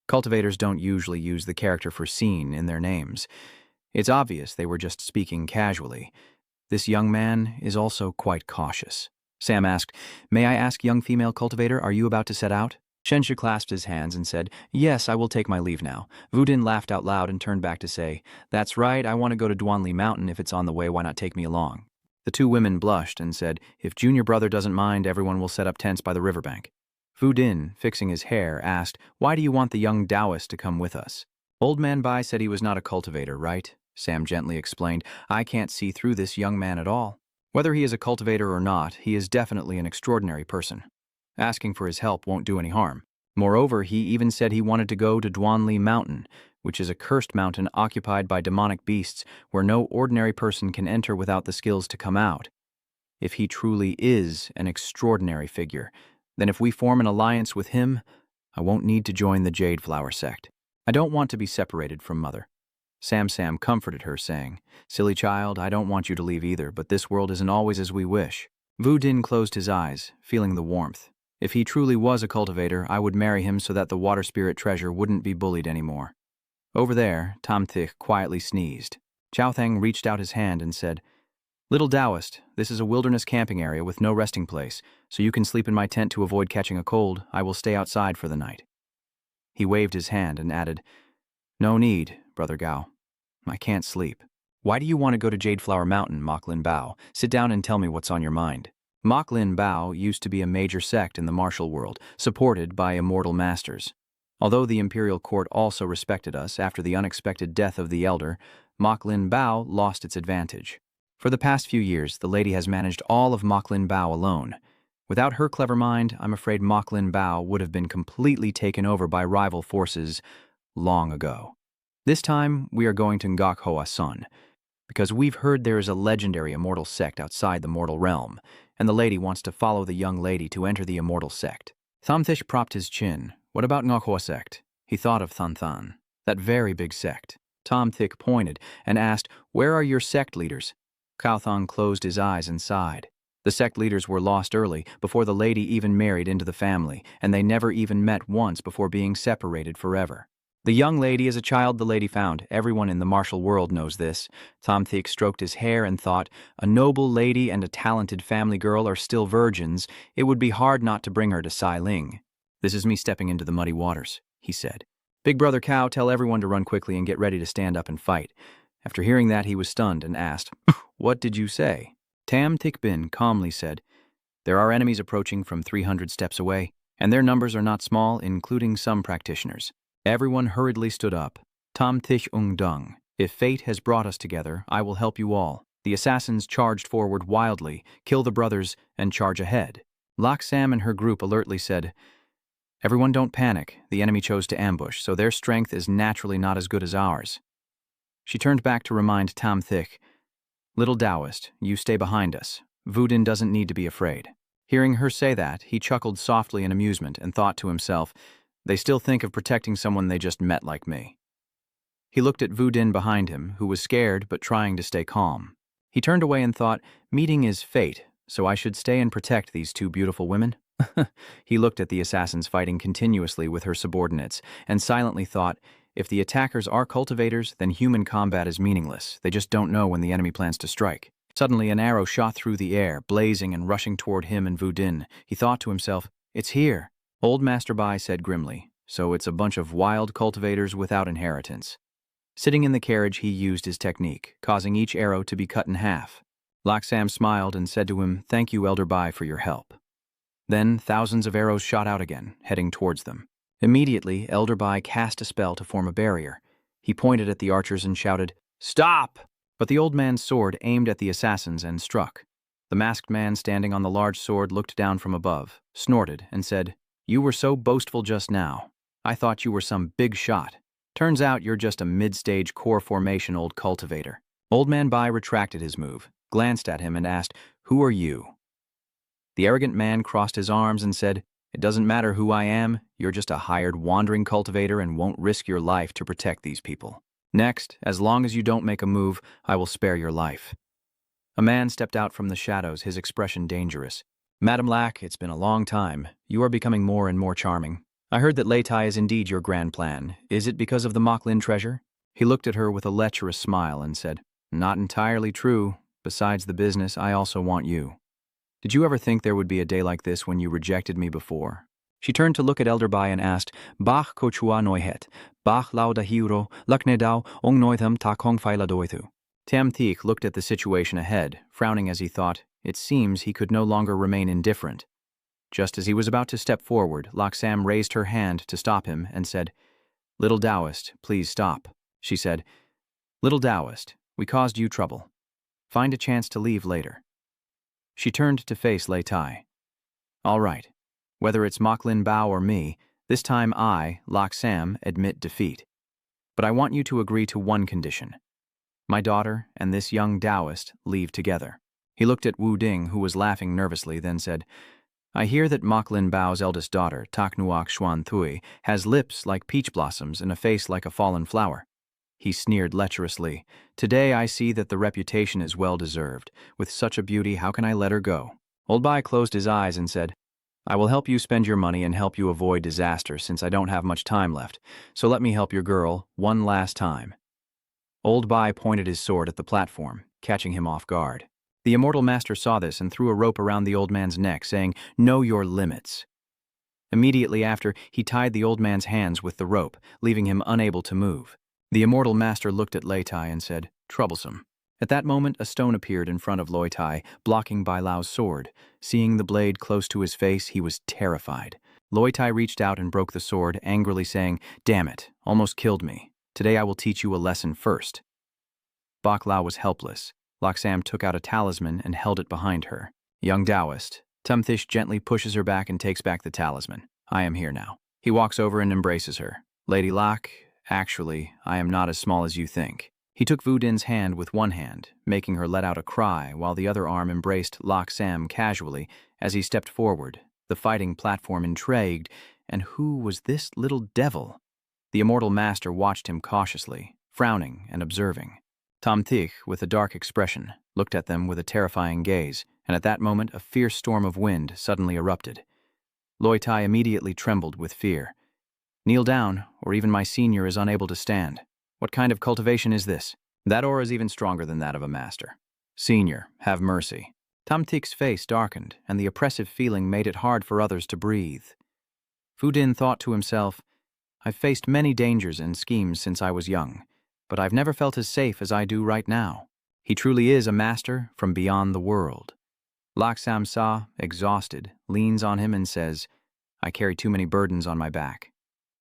Cultivators don't usually use the character for scene in their names. It's obvious they were just speaking casually. This young man is also quite cautious. Sam asked, "May I ask, young female cultivator, are you about to set out?" Shenshu clasped his hands and said, "Yes, I will take my leave now." Wu Din laughed out loud and turned back to say, "That's right, I want to go to Duanli Mountain. If it's on the way, why not take me along?" The 2 women blushed and said, "If junior brother doesn't mind, everyone will set up tents by the riverbank." Wu Din, fixing his hair, asked, "Why do you want the young Taoist to come with us?" "Old man Bai said he was not a cultivator, right?" Sam gently explained. "I can't see through this young man at all. Whether he is a cultivator or not, he is definitely an extraordinary person. Asking for his help won't do any harm. Moreover, he even said he wanted to go to Duanli Mountain, which is a cursed mountain occupied by demonic beasts where no ordinary person can enter without the skills to come out. If he truly is an extraordinary figure, then if we form an alliance with him, I won't need to join the Jade Flower Sect. I don't want to be separated from Mother." Sam comforted her, saying, "Silly child, I don't want you to leave either, but this world isn't always as we wish." Wu Din closed his eyes, feeling the warmth. If he truly was a cultivator, I would marry him so that the water spirit treasure wouldn't be bullied anymore. Over there, Tom Thick quietly sneezed. Cao Thang reached out his hand and said, "Little Taoist, this is a wilderness camping area with no resting place, so you can sleep in my tent to avoid catching a cold. I will stay outside for the night." He waved his hand and added, "No need, Brother Gao. I can't sleep." "Why do you want to go to Jade Flower Mountain, Mok Lin Bao? Sit down and tell me what's on your mind." Mok Lin Bao used to be a major sect in the martial world, supported by immortal masters. Although the imperial court also respected us after the unexpected death of the elder, Mok Lin Bao lost its advantage. For the past few years, the lady has managed all of Mok Lin Bao alone. Without her clever mind, I'm afraid Mok Lin Bao would have been completely taken over by rival forces long ago. This time, we are going to Ngok Hoa Sun, because we've heard there is a legendary immortal sect outside the mortal realm, and the lady wants to follow the young lady to enter the immortal sect. Thamthish propped his chin. What about Ngok Hoa sect? He thought of Thanthan, that very big sect. Tom Thick pointed and asked, "Where are your sect leaders?" Cao Thang closed his eyes and sighed. The sect leaders were lost early, before the lady even married into the family, and they never even met once before being separated forever. The young lady is a child the lady found. Everyone in the martial world knows this. Tom Thick stroked his hair and thought, a noble lady and a talented family girl are still virgins. It would be hard not to bring her to Sai Ling. "This is me stepping into the muddy waters," he said. "Big Brother Cow, tell everyone to run quickly and get ready to stand up and fight." After hearing that, he was stunned and asked, "What did you say?" Tam Thick Bin calmly said, "There are enemies approaching from 300 steps away, and their numbers are not small, including some practitioners." Everyone hurriedly stood up. Tam Thish Ung Dung. "If fate has brought us together, I will help you all." The assassins charged forward wildly, kill the brothers, and charge ahead. Lak Sam and her group alertly said, "Everyone don't panic. The enemy chose to ambush, so their strength is naturally not as good as ours." She turned back to remind Tam Thick, "Little Taoist, you stay behind us. Wu Din doesn't need to be afraid." Hearing her say that, he chuckled softly in amusement and thought to himself, "They still think of protecting someone they just met like me." He looked at Wu Din behind him, who was scared but trying to stay calm. He turned away and thought, "Meeting is fate, so I should stay and protect these 2 beautiful women." He looked at the assassins fighting continuously with her subordinates and silently thought, if the attackers are cultivators, then human combat is meaningless. They just don't know when the enemy plans to strike. Suddenly, an arrow shot through the air, blazing and rushing toward him and Vu Din. He thought to himself, "It's here." Old Master Bai said grimly, "So it's a bunch of wild cultivators without inheritance." Sitting in the carriage, he used his technique, causing each arrow to be cut in half. Laksam smiled and said to him, "Thank you, Elder Bai, for your help." Then thousands of arrows shot out again, heading towards them. Immediately, Elder Bai cast a spell to form a barrier. He pointed at the archers and shouted, "Stop!" But the old man's sword aimed at the assassins and struck. The masked man standing on the large sword looked down from above, snorted, and said, "You were so boastful just now. I thought you were some big shot. Turns out you're just a mid-stage core formation old cultivator." Old Man Bai retracted his move, glanced at him and asked, "Who are you?" The arrogant man crossed his arms and said, "It doesn't matter who I am, you're just a hired wandering cultivator and won't risk your life to protect these people. Next, as long as you don't make a move, I will spare your life." A man stepped out from the shadows, his expression dangerous. "Madam Lack, it's been a long time. You are becoming more and more charming. I heard that Leitai is indeed your grand plan. Is it because of the Moklin treasure?" He looked at her with a lecherous smile and said, "Not entirely true. Besides the business, I also want you. Did you ever think there would be a day like this when you rejected me before?" She turned to look at Elder Bai and asked, "Bach kochua noihet, Bach lauda hiro, laknedao ong noitham ta kong faila doithu." Tam Thiek looked at the situation ahead, frowning as he thought, it seems he could no longer remain indifferent. Just as he was about to step forward, Laksam raised her hand to stop him and said, "Little Taoist, please stop." She said, "Little Taoist, we caused you trouble. Find a chance to leave later." She turned to face Leitai. "All right. Whether it's Moklin Bao or me, this time I, Laksam, admit defeat. But I want you to agree to one condition. My daughter and this young Taoist leave together." He looked at Wu Ding, who was laughing nervously, then said, "I hear that Moklin Bao's eldest daughter, Tak Nuok Xuan Thui, has lips like peach blossoms and a face like a fallen flower." He sneered lecherously. "Today I see that the reputation is well-deserved. With such a beauty, how can I let her go?" Old Bai closed his eyes and said, "I will help you spend your money and help you avoid disaster since I don't have much time left. So let me help your girl one last time." Old Bai pointed his sword at the platform, catching him off guard. The Immortal Master saw this and threw a rope around the old man's neck, saying, "Know your limits." Immediately after, he tied the old man's hands with the rope, leaving him unable to move. The Immortal Master looked at Leitai and said, "Troublesome." At that moment, a stone appeared in front of Leitai, blocking Bai Lao's sword. Seeing the blade close to his face, he was terrified. Leitai reached out and broke the sword, angrily saying, "Damn it, almost killed me. Today I will teach you a lesson first." Bak Lao was helpless. Laksam took out a talisman and held it behind her. "Young Taoist." Tumthish gently pushes her back and takes back the talisman. "I am here now." He walks over and embraces her. "Lady Lak, actually, I am not as small as you think." He took Vu Din's hand with one hand, making her let out a cry, while the other arm embraced Laksam casually as he stepped forward, the fighting platform intrigued. And who was this little devil? The Immortal Master watched him cautiously, frowning and observing. Tam Thich, with a dark expression, looked at them with a terrifying gaze, and at that moment a fierce storm of wind suddenly erupted. Leitai immediately trembled with fear. "Kneel down, or even my senior is unable to stand. What kind of cultivation is this? That aura is even stronger than that of a master. Senior, have mercy." Tam Thich's face darkened, and the oppressive feeling made it hard for others to breathe. Fu Din thought to himself, "I've faced many dangers and schemes since I was young, but I've never felt as safe as I do right now. He truly is a master from beyond the world." Laksam Sa, exhausted, leans on him and says, "I carry too many burdens on my back.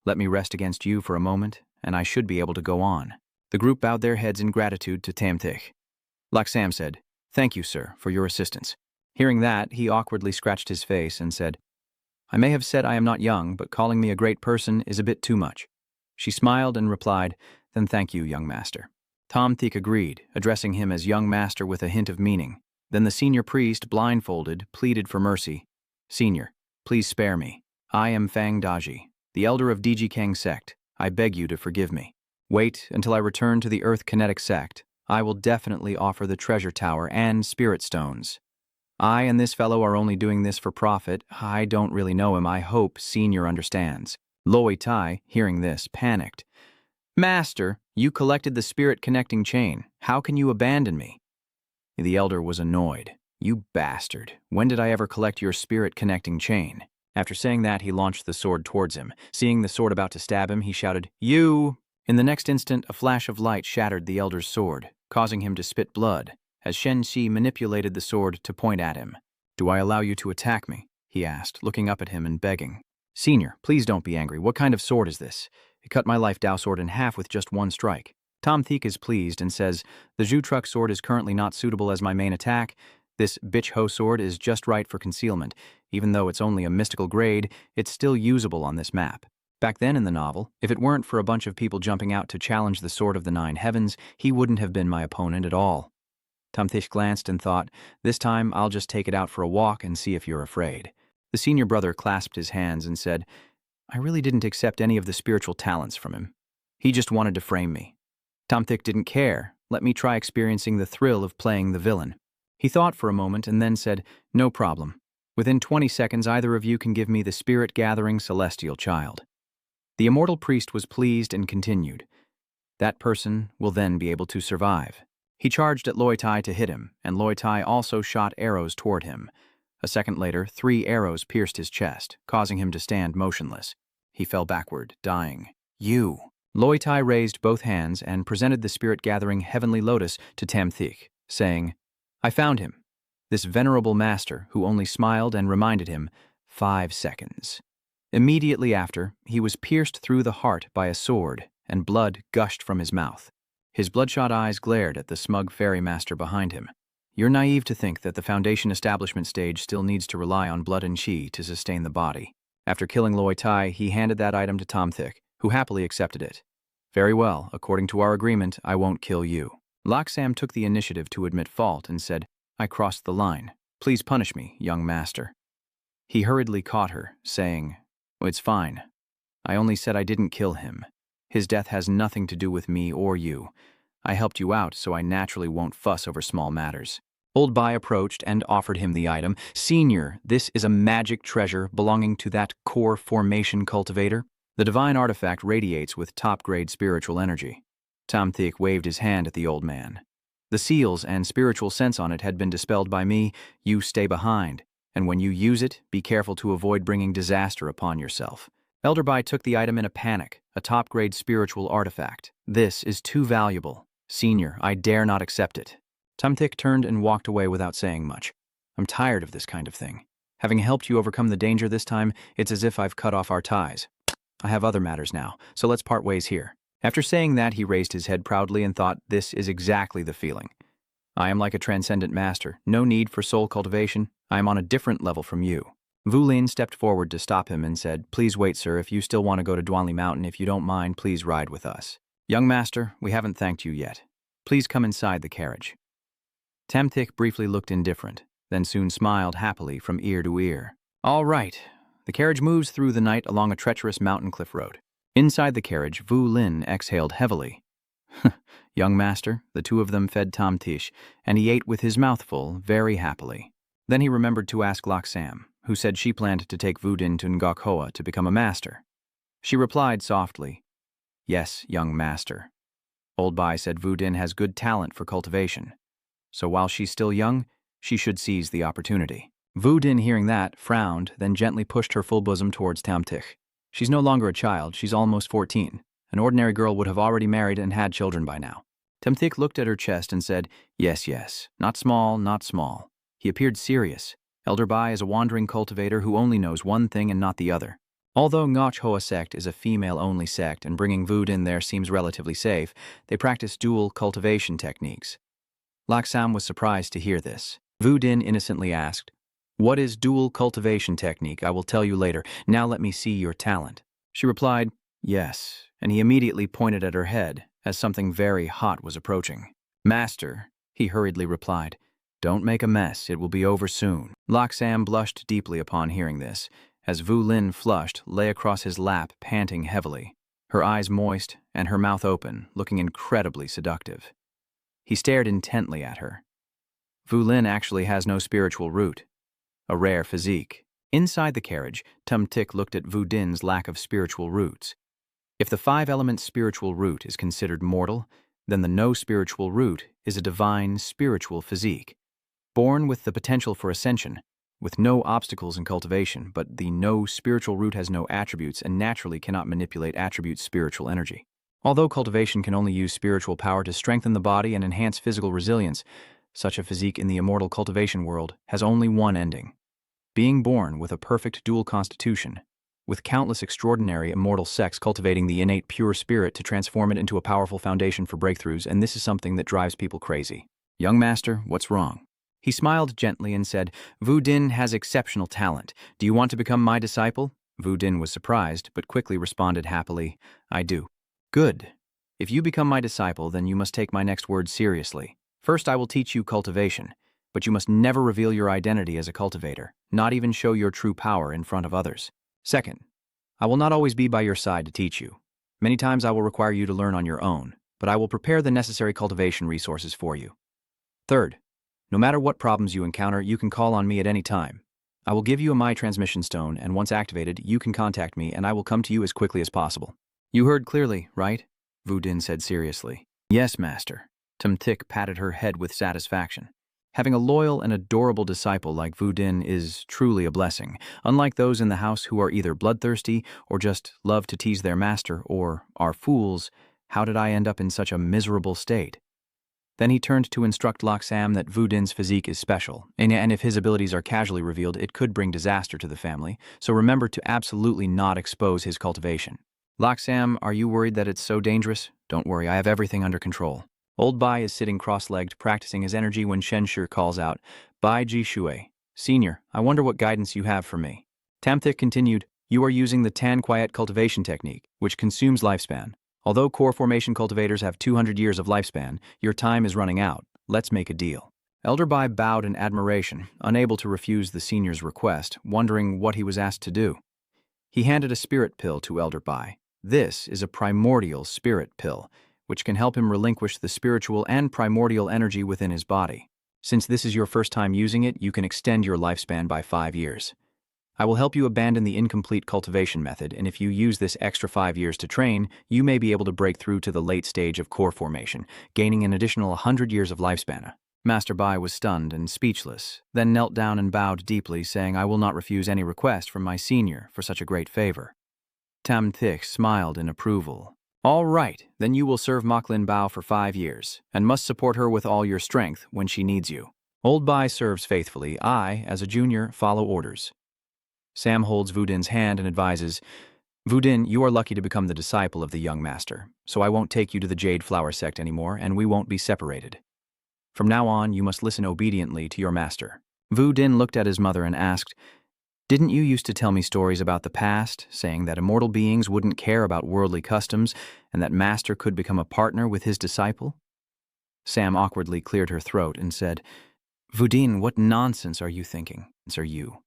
Let me rest against you for a moment, and I should be able to go on." The group bowed their heads in gratitude to Tam Thich. Laksam said, "Thank you, sir, for your assistance." Hearing that, he awkwardly scratched his face and said, "I may have said I am not young, but calling me a great person is a bit too much." She smiled and replied, "Then thank you, young master." Tam Thich agreed, addressing him as young master with a hint of meaning. Then the senior priest, blindfolded, pleaded for mercy. "Senior, please spare me. I am Fang Daji, the elder of Diji Kang Sect. I beg you to forgive me. Wait until I return to the Earth Kinetic Sect. I will definitely offer the treasure tower and spirit stones. I and this fellow are only doing this for profit. I don't really know him. I hope Senior understands. Loi Tai, hearing this, panicked. Master, you collected the spirit connecting chain. How can you abandon me? The elder was annoyed. You bastard. When did I ever collect your spirit connecting chain? After saying that, he launched the sword towards him. Seeing the sword about to stab him, he shouted, You! In the next instant, a flash of light shattered the elder's sword, causing him to spit blood, as Shen Xi manipulated the sword to point at him. Do I allow you to attack me? He asked, looking up at him and begging. Senior, please don't be angry. What kind of sword is this? It cut my life Dao sword in half with just one strike. Tom Thiek is pleased and says, The Zhu Truck sword is currently not suitable as my main attack. This bitch ho sword is just right for concealment. Even though it's only a mystical grade, it's still usable on this map. Back then in the novel, if it weren't for a bunch of people jumping out to challenge the Sword of the Nine Heavens, he wouldn't have been my opponent at all. Tom Thiek glanced and thought, This time I'll just take it out for a walk and see if you're afraid. The senior brother clasped his hands and said, I really didn't accept any of the spiritual talents from him. He just wanted to frame me. Tom Thiek didn't care. Let me try experiencing the thrill of playing the villain. He thought for a moment and then said, No problem. Within 20 seconds, either of you can give me the spirit-gathering celestial child. The immortal priest was pleased and continued. That person will then be able to survive. He charged at Loi Tai to hit him, and Loi Tai also shot arrows toward him. A second later, 3 arrows pierced his chest, causing him to stand motionless. He fell backward, dying. You! Loi Tai raised both hands and presented the spirit-gathering heavenly lotus to Tam Thiek, saying, I found him, this venerable master who only smiled and reminded him, 5 seconds. Immediately after, he was pierced through the heart by a sword, and blood gushed from his mouth. His bloodshot eyes glared at the smug fairy master behind him. You're naive to think that the Foundation establishment stage still needs to rely on blood and chi to sustain the body. After killing Loi Tai, he handed that item to Tom Thiek, who happily accepted it. Very well, according to our agreement, I won't kill you. Loksam took the initiative to admit fault and said, I crossed the line. Please punish me, young master. He hurriedly caught her, saying, It's fine. I only said I didn't kill him. His death has nothing to do with me or you. I helped you out, so I naturally won't fuss over small matters. Old Bai approached and offered him the item. Senior, this is a magic treasure belonging to that core formation cultivator. The divine artifact radiates with top-grade spiritual energy. Tom Thiek waved his hand at the old man. The seals and spiritual sense on it had been dispelled by me. You stay behind, and when you use it, be careful to avoid bringing disaster upon yourself. Elder Bai took the item in a panic, a top-grade spiritual artifact. This is too valuable. Senior, I dare not accept it. Tom Thiek turned and walked away without saying much. I'm tired of this kind of thing. Having helped you overcome the danger this time, it's as if I've cut off our ties. I have other matters now, so let's part ways here. After saying that, he raised his head proudly and thought, this is exactly the feeling. I am like a transcendent master. No need for soul cultivation. I am on a different level from you. Vu Lin stepped forward to stop him and said, Please wait, sir. If you still want to go to Duanli Mountain, if you don't mind, please ride with us. Young master, we haven't thanked you yet. Please come inside the carriage. Tam Thiek briefly looked indifferent, then soon smiled happily from ear to ear. All right. The carriage moves through the night along a treacherous mountain cliff road. Inside the carriage, Vu Lin exhaled heavily. Young master, the two of them fed Tom Thiek, and he ate with his mouth full, very happily. Then he remembered to ask Loksam, who said she planned to take Vu Din to Ngokhoa to become a master. She replied softly, Yes, young master. Old Bai said Vu Din has good talent for cultivation, so while she's still young, she should seize the opportunity. Vu Din, hearing that, frowned, then gently pushed her full bosom towards Tam Thiek. She's no longer a child, she's almost 14. An ordinary girl would have already married and had children by now. Tam Thiek looked at her chest and said, Yes, yes, not small, not small. He appeared serious. Elder Bai is a wandering cultivator who only knows one thing and not the other. Although Ngokhoa Sect is a female-only sect and bringing Vu Din there seems relatively safe, they practice dual cultivation techniques. Loksam was surprised to hear this. Vu Din innocently asked, What is dual cultivation technique? I will tell you later. Now let me see your talent. She replied, Yes, and he immediately pointed at her head as something very hot was approaching. Master, he hurriedly replied, Don't make a mess, it will be over soon. Loksam blushed deeply upon hearing this, as Vu Lin flushed, lay across his lap, panting heavily, her eyes moist and her mouth open, looking incredibly seductive. He stared intently at her. Vu Lin actually has no spiritual root. A rare physique. Inside the carriage, Tum Tik looked at Vu Din's lack of spiritual roots. If the five-element spiritual root is considered mortal, then the no spiritual root is a divine spiritual physique. Born with the potential for ascension, with no obstacles in cultivation, but the no spiritual root has no attributes and naturally cannot manipulate attributes spiritual energy. Although cultivation can only use spiritual power to strengthen the body and enhance physical resilience, such a physique in the immortal cultivation world has only one ending. Being born with a perfect dual constitution, with countless extraordinary immortal sects cultivating the innate pure spirit to transform it into a powerful foundation for breakthroughs, and this is something that drives people crazy. Young master, what's wrong? He smiled gently and said, Vu Din has exceptional talent. Do you want to become my disciple? Vu Din was surprised, but quickly responded happily, I do. Good. If you become my disciple, then you must take my next word seriously. First, I will teach you cultivation, but you must never reveal your identity as a cultivator, not even show your true power in front of others. Second, I will not always be by your side to teach you. Many times I will require you to learn on your own, but I will prepare the necessary cultivation resources for you. Third, no matter what problems you encounter, you can call on me at any time. I will give you a My Transmission Stone, and once activated, you can contact me and I will come to you as quickly as possible. You heard clearly, right? Vu Din said seriously. Yes, master. Tum Tik patted her head with satisfaction. Having a loyal and adorable disciple like Vu Din is truly a blessing, unlike those in the house who are either bloodthirsty or just love to tease their master or are fools. How did I end up in such a miserable state? Then he turned to instruct Loksam that Vu Din's physique is special, and if his abilities are casually revealed, it could bring disaster to the family, so remember to absolutely not expose his cultivation. Loksam, are you worried that it's so dangerous? Don't worry, I have everything under control. Old Bai is sitting cross-legged, practicing his energy when Shen Shi calls out, Bai Ji Shui, Senior, I wonder what guidance you have for me. Tam Thik continued, you are using the Tan Quiet cultivation technique, which consumes lifespan. Although core formation cultivators have 200 years of lifespan, your time is running out. Let's make a deal. Elder Bai bowed in admiration, unable to refuse the senior's request, wondering what he was asked to do. He handed a spirit pill to Elder Bai. This is a primordial spirit pill, which can help him relinquish the spiritual and primordial energy within his body. Since this is your first time using it, you can extend your lifespan by 5 years. I will help you abandon the incomplete cultivation method, and if you use this extra 5 years to train, you may be able to break through to the late stage of core formation, gaining an additional 100 years of lifespan. Master Bai was stunned and speechless, then knelt down and bowed deeply, saying, I will not refuse any request from my senior for such a great favor. Tam Thik smiled in approval. All right, then you will serve Moklin Bao for 5 years, and must support her with all your strength when she needs you. Old Bai serves faithfully. I, as a junior, follow orders. Sam holds Vu Din's hand and advises, Vu Din, you are lucky to become the disciple of the young master, so I won't take you to the Jade Flower Sect anymore, and we won't be separated. From now on, you must listen obediently to your master. Vu Din looked at his mother and asked, Didn't you used to tell me stories about the past, saying that immortal beings wouldn't care about worldly customs, and that master could become a partner with his disciple? Sam awkwardly cleared her throat and said, Vu Din, what nonsense are you thinking? Are you?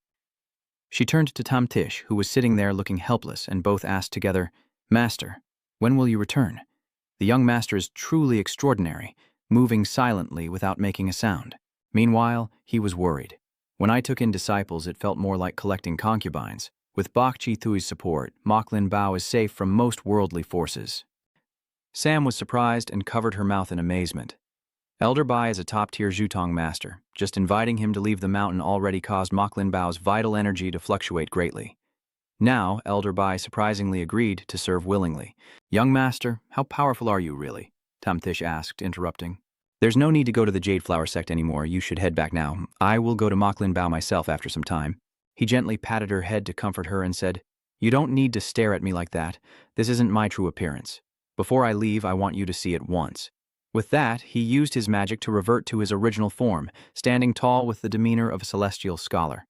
She turned to Tam Tish, who was sitting there looking helpless, and both asked together, Master, when will you return? The young master is truly extraordinary, moving silently without making a sound. Meanwhile, he was worried. When I took in disciples, it felt more like collecting concubines. With Bak Chi Thui's support, Moklin Bao is safe from most worldly forces. Sam was surprised and covered her mouth in amazement. Elder Bai is a top-tier Zhutong master. Just inviting him to leave the mountain already caused Moklin Bao's vital energy to fluctuate greatly. Now, Elder Bai surprisingly agreed to serve willingly. Young master, how powerful are you really? Tam Tish asked, interrupting. There's no need to go to the Jade Flower Sect anymore. You should head back now. I will go to Moklin Bao myself after some time. He gently patted her head to comfort her and said, You don't need to stare at me like that. This isn't my true appearance. Before I leave, I want you to see it once. With that, he used his magic to revert to his original form, standing tall with the demeanor of a celestial scholar.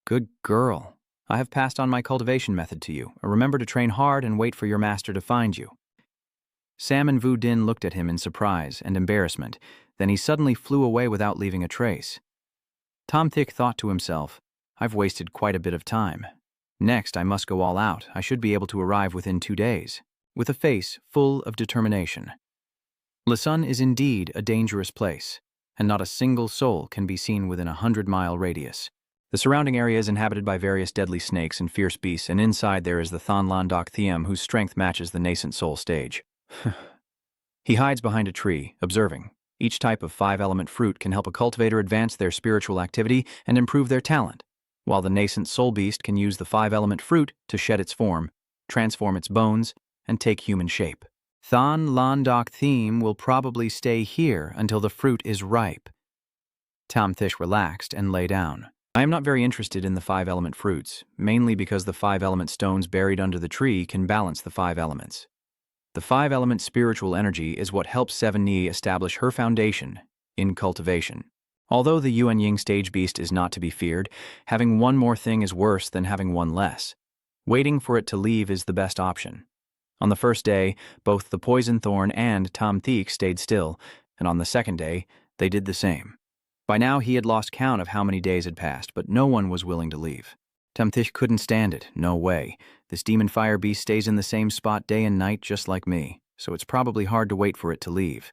Good girl. I have passed on my cultivation method to you. Remember to train hard and wait for your master to find you. Sam and Vu Din looked at him in surprise and embarrassment. Then he suddenly flew away without leaving a trace. Tam Thik thought to himself, I've wasted quite a bit of time. Next, I must go all out. I should be able to arrive within 2 days. With a face full of determination. Lisun is indeed a dangerous place. and not a single soul can be seen within a 100-mile radius. The surrounding area is inhabited by various deadly snakes and fierce beasts, and inside there is the Thonlan Dak Thiem, whose strength matches the nascent soul stage. He hides behind a tree, observing. Each type of 5-element fruit can help a cultivator advance their spiritual activity and improve their talent, while the nascent soul beast can use the 5-element fruit to shed its form, transform its bones, and take human shape. Thonlan Dak Thiem will probably stay here until the fruit is ripe. Tamthish relaxed and lay down. I am not very interested in the 5-element fruits, mainly because the 5-element stones buried under the tree can balance the 5 elements. The 5-element spiritual energy is what helps Seven Ni establish her foundation in cultivation. Although the Yuan Ying stage beast is not to be feared, having one more thing is worse than having one less. Waiting for it to leave is the best option. On the first day, both the poison thorn and Tam Thiek stayed still, and on the second day, they did the same. By now he had lost count of how many days had passed, but no one was willing to leave. Tamthish couldn't stand it, no way. This demon fire beast stays in the same spot day and night just like me, so it's probably hard to wait for it to leave.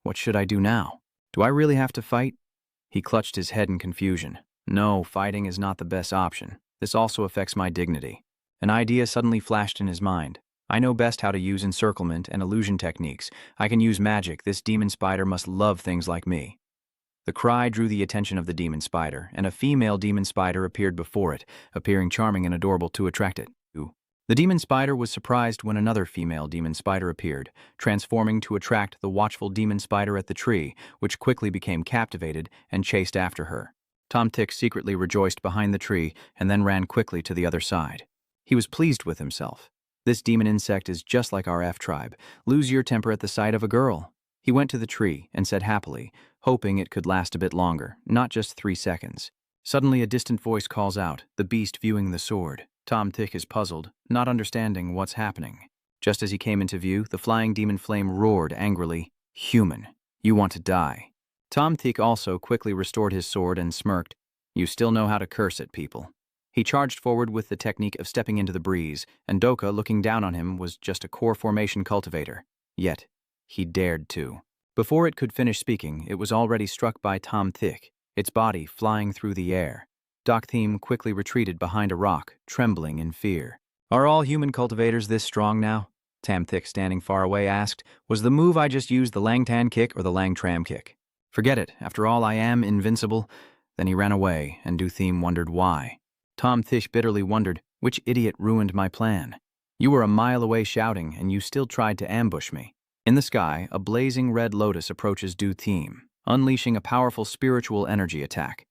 What should I do now? Do I really have to fight? He clutched his head in confusion. No, fighting is not the best option. This also affects my dignity. An idea suddenly flashed in his mind. I know best how to use encirclement and illusion techniques. I can use magic. This demon spider must love things like me. The cry drew the attention of the demon spider, and a female demon spider appeared before it, appearing charming and adorable to attract it. The demon spider was surprised when another female demon spider appeared, transforming to attract the watchful demon spider at the tree, which quickly became captivated and chased after her. Tamthiek secretly rejoiced behind the tree and then ran quickly to the other side. He was pleased with himself. This demon insect is just like our F tribe. Lose your temper at the sight of a girl. He went to the tree and said happily, hoping it could last a bit longer, not just 3 seconds. Suddenly a distant voice calls out, the beast viewing the sword. Tamthiek is puzzled, not understanding what's happening. Just as he came into view, the flying demon flame roared angrily, "Human, you want to die." Tamthiek also quickly restored his sword and smirked, "You still know how to curse at people." He charged forward with the technique of stepping into the breeze, and Doka, looking down on him, was just a core formation cultivator. Yet, he dared to. Before it could finish speaking, it was already struck by Tamthiek, its body flying through the air. Dak Thiem quickly retreated behind a rock, trembling in fear. "Are all human cultivators this strong now?" Tamthiek, standing far away, asked. "Was the move I just used the Langtan kick or the Lang Tram kick?" "Forget it. After all, I am invincible." Then he ran away, and Du Thiem wondered why. Tamthiek bitterly wondered, which idiot ruined my plan? You were a mile away shouting, and you still tried to ambush me. In the sky, a blazing red lotus approaches Du Thiem, unleashing a powerful spiritual energy attack.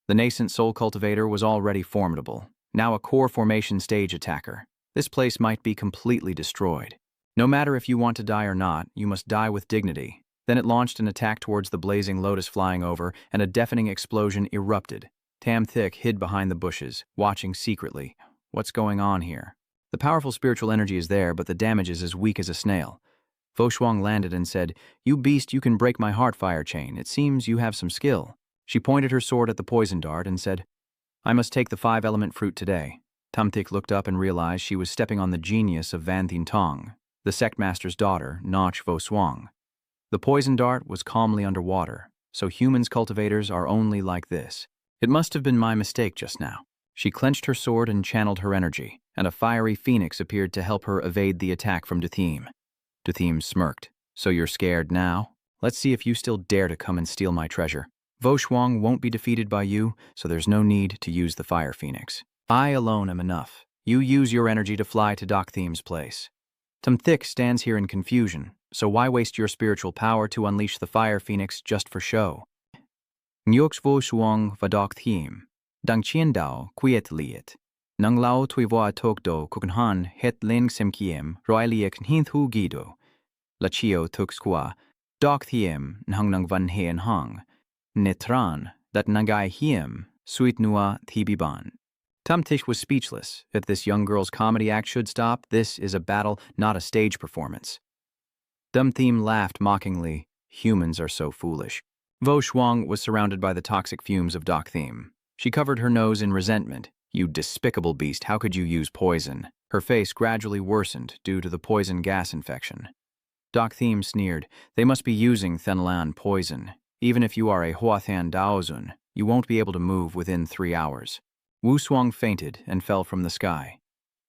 The nascent soul cultivator was already formidable, now a core formation stage attacker. This place might be completely destroyed. No matter if you want to die or not, you must die with dignity. Then it launched an attack towards the blazing lotus flying over, and a deafening explosion erupted. Tamthiek hid behind the bushes, watching secretly. What's going on here? The powerful spiritual energy is there, but the damage is as weak as a snail. Foshuang landed and said, "You beast, you can break my heart fire chain. It seems you have some skill." She pointed her sword at the poison dart and said, "I must take the 5-element fruit today." Tamthiek looked up and realized she was stepping on the genius of Van Thien Tong, the sect master's daughter, Nach Foshuang. The poison dart was calmly underwater, so humans cultivators are only like this. It must have been my mistake just now. She clenched her sword and channeled her energy, and a fiery phoenix appeared to help her evade the attack from Du Thiem. Du Thiem smirked. "So you're scared now? Let's see if you still dare to come and steal my treasure. Foshuang won't be defeated by you, so there's no need to use the fire phoenix. I alone am enough. You use your energy to fly to Dak Thiem's place." Tamthiek stands here in confusion, so why waste your spiritual power to unleash the fire phoenix just for show? Ngyoks Foshuang va Dak Thiem, dang chien dao quiet liet. Nang lao tuivoa tokdo kukenhan het ling semkiem roiliek hinthu gido. Lachio tukskwa, Dak Thiem nhang nang van heen hang. Netran, that nagai hiem, suit nua thibiban. Tamthiek was speechless. If this young girl's comedy act should stop, this is a battle, not a stage performance. Dum Thiem laughed mockingly. Humans are so foolish. Foshuang was surrounded by the toxic fumes of Dak Thiem. She covered her nose in resentment. "You despicable beast, how could you use poison?" Her face gradually worsened due to the poison gas infection. Dak Thiem sneered. "They must be using Thenlan poison. Even if you are a Huathan Daozun, you won't be able to move within 3 hours. Wu Suang fainted and fell from the sky.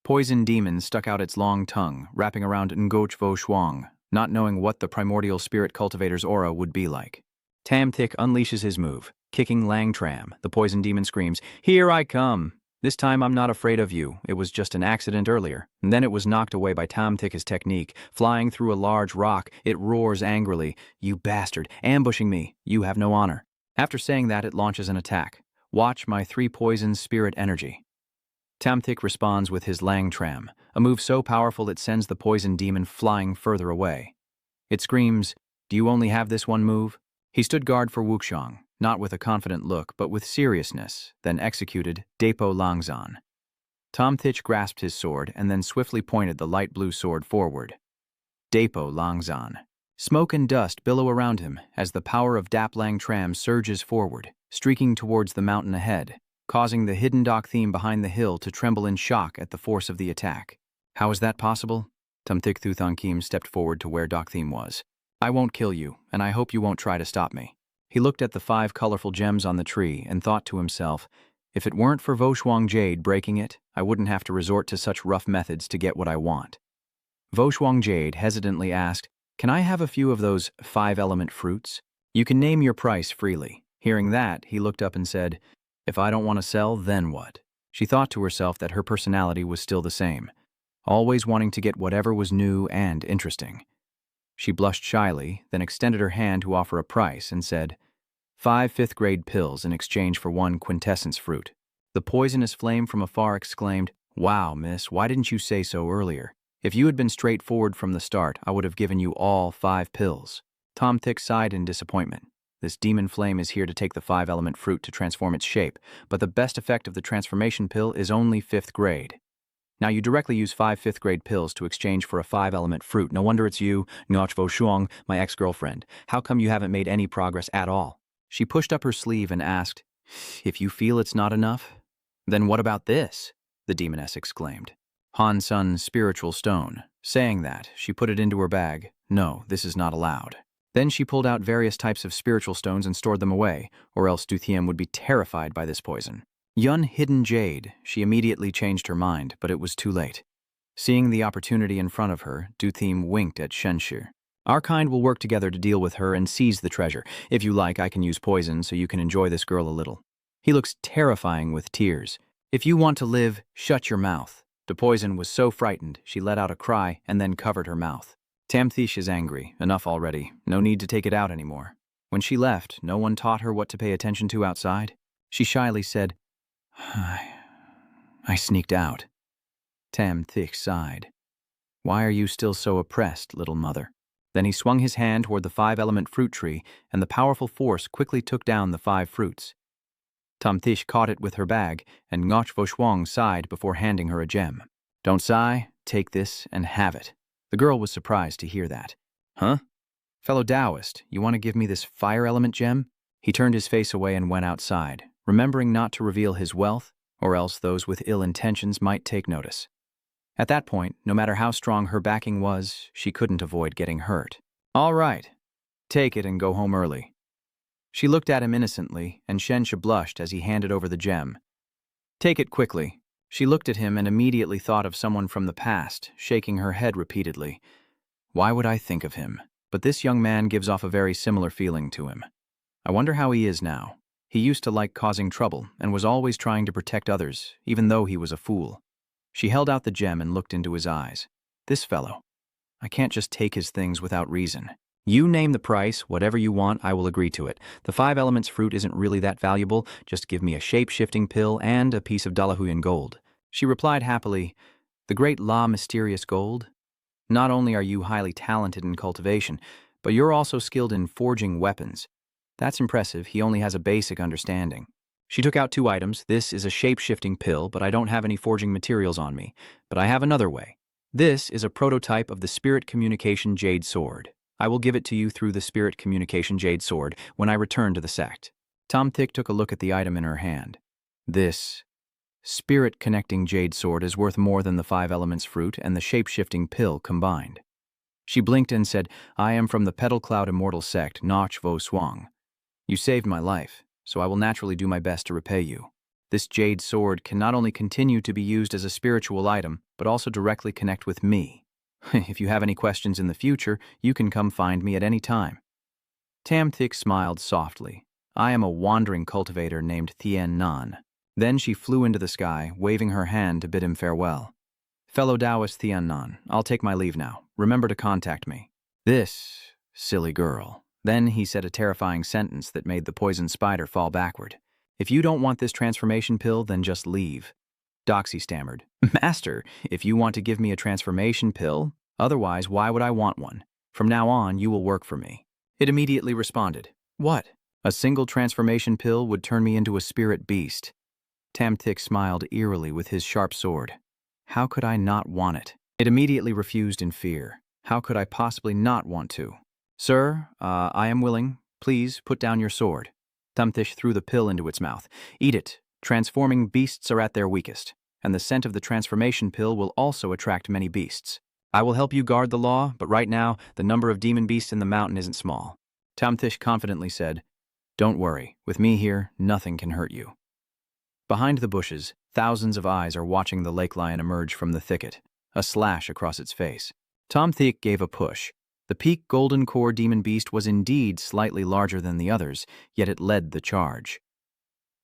Poison Demon stuck out its long tongue, wrapping around Ngoch Vo Shuang, not knowing what the primordial spirit cultivator's aura would be like. Tam Thick unleashes his move, kicking Lang Tram. The Poison Demon screams, "Here I come! This time I'm not afraid of you. It was just an accident earlier." And then it was knocked away by Tam Thick's technique. Flying through a large rock, it roars angrily, "You bastard, ambushing me. You have no honor." After saying that, it launches an attack. "Watch my 3 poison spirit energy." Tam Thick responds with his Lang Tram, a move so powerful it sends the Poison Demon flying further away. It screams, "Do you only have this one move?" He stood guard for Wuxiang, not with a confident look, but with seriousness, then executed Depo Langzan. Tom Thich grasped his sword and then swiftly pointed the light blue sword forward. Depo Langzan. Smoke and dust billow around him as the power of Dap Lang Tram surges forward, streaking towards the mountain ahead, causing the hidden dock theme behind the hill to tremble in shock at the force of the attack. How is that possible? Tumthik Thuthang Kim stepped forward to where dock theme was. "I won't kill you, and I hope you won't try to stop me." He looked at the 5 colorful gems on the tree and thought to himself, if it weren't for Voshuang Jade breaking it, I wouldn't have to resort to such rough methods to get what I want. Voshuang Jade hesitantly asked, "Can I have a few of those 5-element fruits? You can name your price freely." Hearing that, he looked up and said, "If I don't want to sell, then what?" She thought to herself that her personality was still the same, always wanting to get whatever was new and interesting. She blushed shyly, then extended her hand to offer a price and said, 5 fifth-grade pills in exchange for 1 quintessence fruit. The poisonous flame from afar exclaimed, "Wow, miss, why didn't you say so earlier? If you had been straightforward from the start, I would have given you all 5 pills." Tom Thick sighed in disappointment. This demon flame is here to take the 5-element fruit to transform its shape, but the best effect of the transformation pill is only 5th grade. Now you directly use 5 5th-grade pills to exchange for a 5-element fruit. No wonder it's you, Ngoch Vo Shuang, my ex-girlfriend. How come you haven't made any progress at all? She pushed up her sleeve and asked, "If you feel it's not enough, then what about this?" the demoness exclaimed. Han Sun's spiritual stone. Saying that, she put it into her bag. "No, this is not allowed." Then she pulled out various types of spiritual stones and stored them away, or else Duthiem would be terrified by this poison. Yun Hidden Jade. She immediately changed her mind, but it was too late. Seeing the opportunity in front of her, Duthiem winked at Shenshi. "Our kind will work together to deal with her and seize the treasure. If you like, I can use poison so you can enjoy this girl a little." He looks terrifying with tears. "If you want to live, shut your mouth." The poison was so frightened, she let out a cry and then covered her mouth. Tamthish is angry. Enough already. No need to take it out anymore. When she left, no one taught her what to pay attention to outside. She shyly said, I sneaked out." Tam Thick sighed. "Why are you still so oppressed, little mother?" Then he swung his hand toward the 5-element fruit tree, and the powerful force quickly took down the 5 fruits. Tam Thish caught it with her bag, and Ngoch Vo Shuang sighed before handing her a gem. "Don't sigh, take this and have it." The girl was surprised to hear that. "Huh? Fellow Taoist, you want to give me this fire-element gem?" He turned his face away and went outside, remembering not to reveal his wealth, or else those with ill intentions might take notice. At that point, no matter how strong her backing was, she couldn't avoid getting hurt. "All right, take it and go home early." She looked at him innocently, and Shensha blushed as he handed over the gem. "Take it quickly." She looked at him and immediately thought of someone from the past, shaking her head repeatedly. Why would I think of him? But this young man gives off a very similar feeling to him. I wonder how he is now. He used to like causing trouble and was always trying to protect others, even though he was a fool. She held out the gem and looked into his eyes. This fellow. I can't just take his things without reason. "You name the price, whatever you want, I will agree to it. The 5 elements fruit isn't really that valuable, just give me a shape-shifting pill and a piece of Dalahuyan gold." She replied happily, "The great La Mysterious Gold? Not only are you highly talented in cultivation, but you're also skilled in forging weapons. That's impressive, he only has a basic understanding." She took out 2 items. "This is a shape-shifting pill, but I don't have any forging materials on me. But I have another way. This is a prototype of the Spirit Communication Jade Sword. I will give it to you through the Spirit Communication Jade Sword when I return to the sect." Tom Thick took a look at the item in her hand. This Spirit Connecting Jade Sword is worth more than the 5 elements fruit and the shape-shifting pill combined. She blinked and said, "I am from the Petal Cloud Immortal Sect, Ngoch Vo Shuang. You saved my life, so I will naturally do my best to repay you. This jade sword can not only continue to be used as a spiritual item, but also directly connect with me. If you have any questions in the future, you can come find me at any time. Tamthik smiled softly. I am a wandering cultivator named Thien Nan. Then she flew into the sky, waving her hand to bid him farewell. Fellow Taoist Thien Nan, I'll take my leave now. Remember to contact me. This silly girl. Then he said a terrifying sentence that made the poison spider fall backward. If you don't want this transformation pill, then just leave. Doxy stammered. Master, if you want to give me a transformation pill, otherwise why would I want one? From now on, you will work for me. It immediately responded. What? A single transformation pill would turn me into a spirit beast. Tamthik smiled eerily with his sharp sword. How could I not want it? It immediately refused in fear. How could I possibly not want to? Sir, I am willing. Please put down your sword. Tamthik threw the pill into its mouth. Eat it. Transforming beasts are at their weakest, and the scent of the transformation pill will also attract many beasts. I will help you guard the law, but right now, the number of demon beasts in the mountain isn't small. Tamthik confidently said, Don't worry, with me here, nothing can hurt you. Behind the bushes, thousands of eyes are watching the lake lion emerge from the thicket, a slash across its face. Tamthik gave a push. The peak golden core demon beast was indeed slightly larger than the others, yet it led the charge.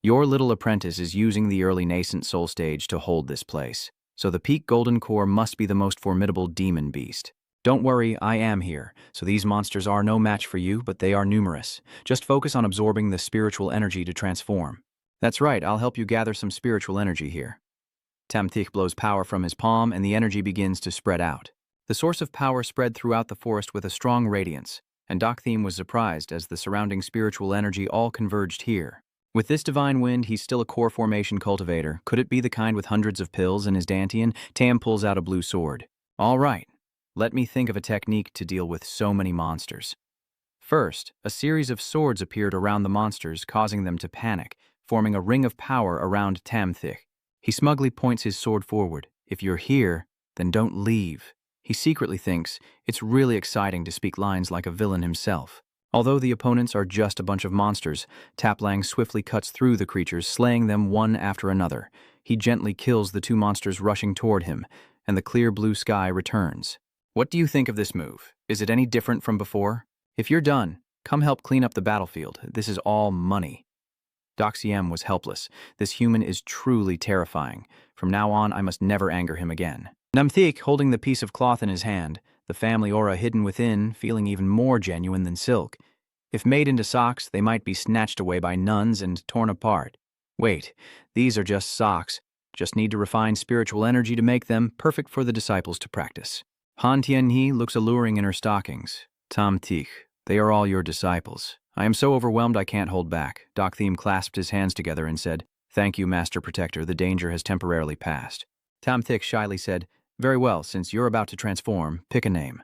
Your little apprentice is using the early nascent soul stage to hold this place, so the peak golden core must be the most formidable demon beast. Don't worry, I am here, so these monsters are no match for you, but they are numerous. Just focus on absorbing the spiritual energy to transform. That's right, I'll help you gather some spiritual energy here. Tamthik blows power from his palm and the energy begins to spread out. The source of power spread throughout the forest with a strong radiance, and Dokthim was surprised as the surrounding spiritual energy all converged here. With this divine wind, he's still a core formation cultivator. Could it be the kind with hundreds of pills in his dantian? Tam pulls out a blue sword. All right, let me think of a technique to deal with so many monsters. First, a series of swords appeared around the monsters, causing them to panic, forming a ring of power around Tamthik. He smugly points his sword forward. If you're here, then don't leave. He secretly thinks it's really exciting to speak lines like a villain himself. Although the opponents are just a bunch of monsters, Taplang swiftly cuts through the creatures, slaying them one after another. He gently kills the two monsters rushing toward him, and the clear blue sky returns. What do you think of this move? Is it any different from before? If you're done, come help clean up the battlefield. This is all money. Doxiem was helpless. This human is truly terrifying. From now on, I must never anger him again. Namthik, holding the piece of cloth in his hand, the family aura hidden within, feeling even more genuine than silk. If made into socks, they might be snatched away by nuns and torn apart. Wait, these are just socks. Just need to refine spiritual energy to make them perfect for the disciples to practice. Han Tianhe looks alluring in her stockings. Tamthik, they are all your disciples. I am so overwhelmed I can't hold back. Dokthim clasped his hands together and said, Thank you, Master Protector, the danger has temporarily passed. Tamthik shyly said, Very well, since you're about to transform, pick a name.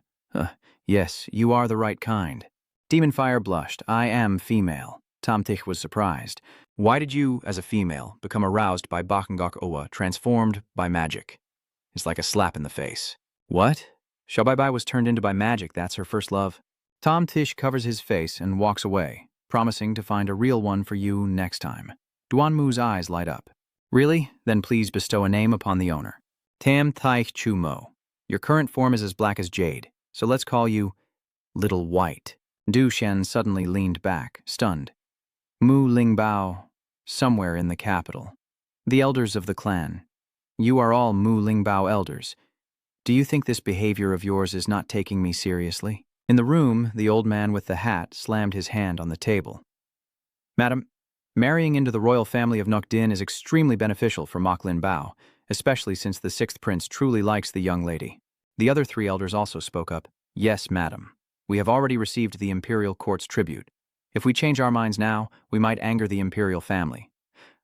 Yes, you are the right kind. Demonfire blushed. I am female. Tamthik was surprised. Why did you, as a female, become aroused by Bakangok Owa, transformed by magic? It's like a slap in the face. What? Xiaobai was turned into by magic, that's her first love. Tamthik covers his face and walks away, promising to find a real one for you next time. Duanmu's eyes light up. Really? Then please bestow a name upon the owner. Tam Thaich Chu Mo. Your current form is as black as jade, so let's call you Little White. Du Shen suddenly leaned back, stunned. Mu Lingbao, somewhere in the capital. The elders of the clan. You are all Mu Lingbao elders. Do you think this behavior of yours is not taking me seriously? In the room, the old man with the hat slammed his hand on the table. Madam, marrying into the royal family of Nukdin is extremely beneficial for Moklin Bao, especially since the sixth prince truly likes the young lady. The other three elders also spoke up. Yes, madam. We have already received the imperial court's tribute. If we change our minds now, we might anger the imperial family.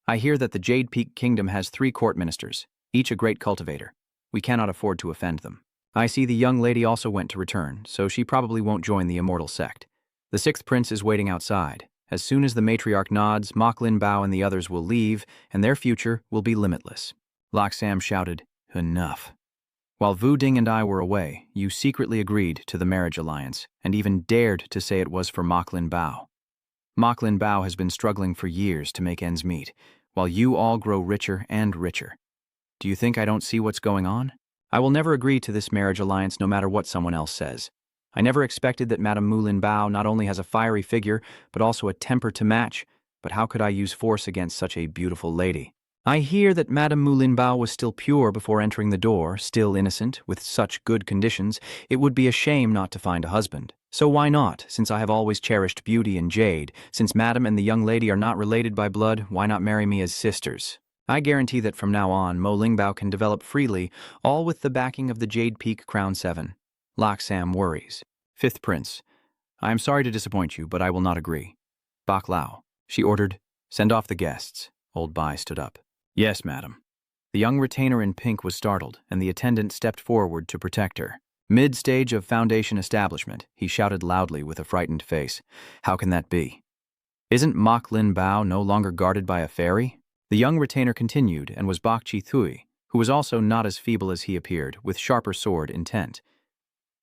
I hear that the Jade Peak Kingdom has 3 court ministers, each a great cultivator. We cannot afford to offend them. I see the young lady also went to return, so she probably won't join the immortal sect. The sixth prince is waiting outside. As soon as the matriarch nods, Moklin Bao and the others will leave, and their future will be limitless. Loksam shouted, Enough. While Vu Ding and I were away, you secretly agreed to the marriage alliance, and even dared to say it was for Moklin Bao. Lin Bao has been struggling for years to make ends meet, while you all grow richer and richer. Do you think I don't see what's going on? I will never agree to this marriage alliance no matter what someone else says. I never expected that Madame Lin Bao not only has a fiery figure, but also a temper to match. But how could I use force against such a beautiful lady? I hear that Madame Lin Bao was still pure before entering the door, still innocent, with such good conditions. It would be a shame not to find a husband. So why not, since I have always cherished beauty and jade? Since Madame and the young lady are not related by blood, why not marry me as sisters? I guarantee that from now on, Mo Lingbao can develop freely, all with the backing of the Jade Peak Crown 7. Sam worries. Fifth Prince. I am sorry to disappoint you, but I will not agree. Bak Lao. She ordered, send off the guests. Old Bai stood up. Yes, madam. The young retainer in pink was startled, and the attendant stepped forward to protect her. Mid-stage of Foundation establishment, he shouted loudly with a frightened face. How can that be? Isn't Lin Bao no longer guarded by a fairy? The young retainer continued, and was Bak Chi Thui, who was also not as feeble as he appeared, with sharper sword intent.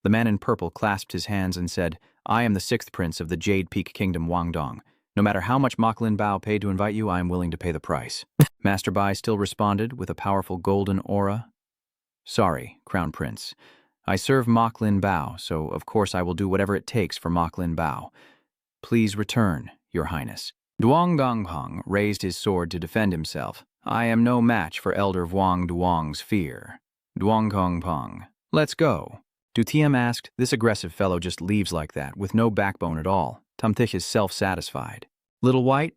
The man in purple clasped his hands and said, I am the sixth prince of the Jade Peak Kingdom Guangdong. No matter how much Lin Bao paid to invite you, I am willing to pay the price. Master Bai still responded with a powerful golden aura. Sorry, Crown Prince. I serve Lin Bao, so of course I will do whatever it takes for Lin Bao. Please return, Your Highness. Duong Donghong raised his sword to defend himself. I am no match for Elder Vuong Duong's fear. Duong Kong Pong. Let's go. Du Tiam asked, this aggressive fellow just leaves like that, with no backbone at all. Tumthich is self-satisfied. Little White,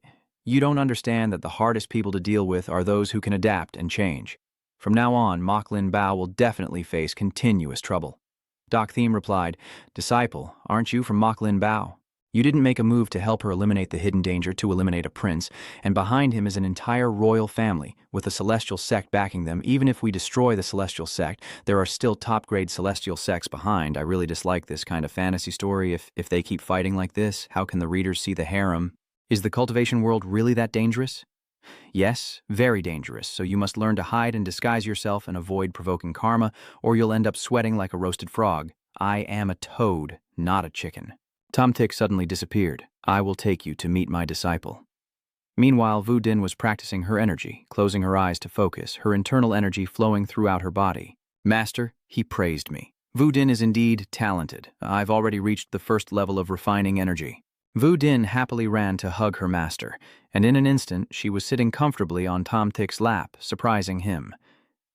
you don't understand that the hardest people to deal with are those who can adapt and change. From now on, Lin Bao will definitely face continuous trouble. Doc Thiem replied, Disciple, aren't you from Lin Bao? You didn't make a move to help her eliminate the hidden danger to eliminate a prince, and behind him is an entire royal family, with the Celestial Sect backing them. Even if we destroy the Celestial Sect, there are still top-grade Celestial Sects behind. I really dislike this kind of fantasy story. If they keep fighting like this, how can the readers see the harem? Is the cultivation world really that dangerous? Yes, very dangerous, so you must learn to hide and disguise yourself and avoid provoking karma, or you'll end up sweating like a roasted frog. I am a toad, not a chicken. Tumthich suddenly disappeared. I will take you to meet my disciple. Meanwhile, Vu Din was practicing her energy, closing her eyes to focus, her internal energy flowing throughout her body. Master, he praised me. Vu Din is indeed talented. I've already reached the first level of refining energy. Vu Din happily ran to hug her master, and in an instant she was sitting comfortably on Tumthich's lap, surprising him.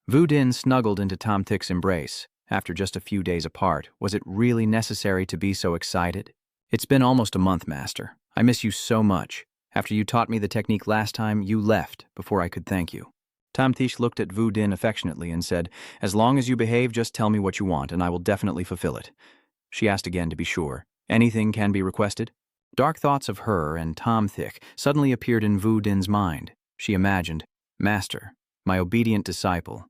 Vu Din snuggled into Tumthich's embrace. After just a few days apart, was it really necessary to be so excited? It's been almost a month, Master. I miss you so much. After you taught me the technique last time, you left before I could thank you. Tumthich looked at Vu Din affectionately and said, As long as you behave, just tell me what you want, and I will definitely fulfill it. She asked again to be sure. Anything can be requested? Dark thoughts of her and Tumthich suddenly appeared in Vu Din's mind. She imagined, Master, my obedient disciple,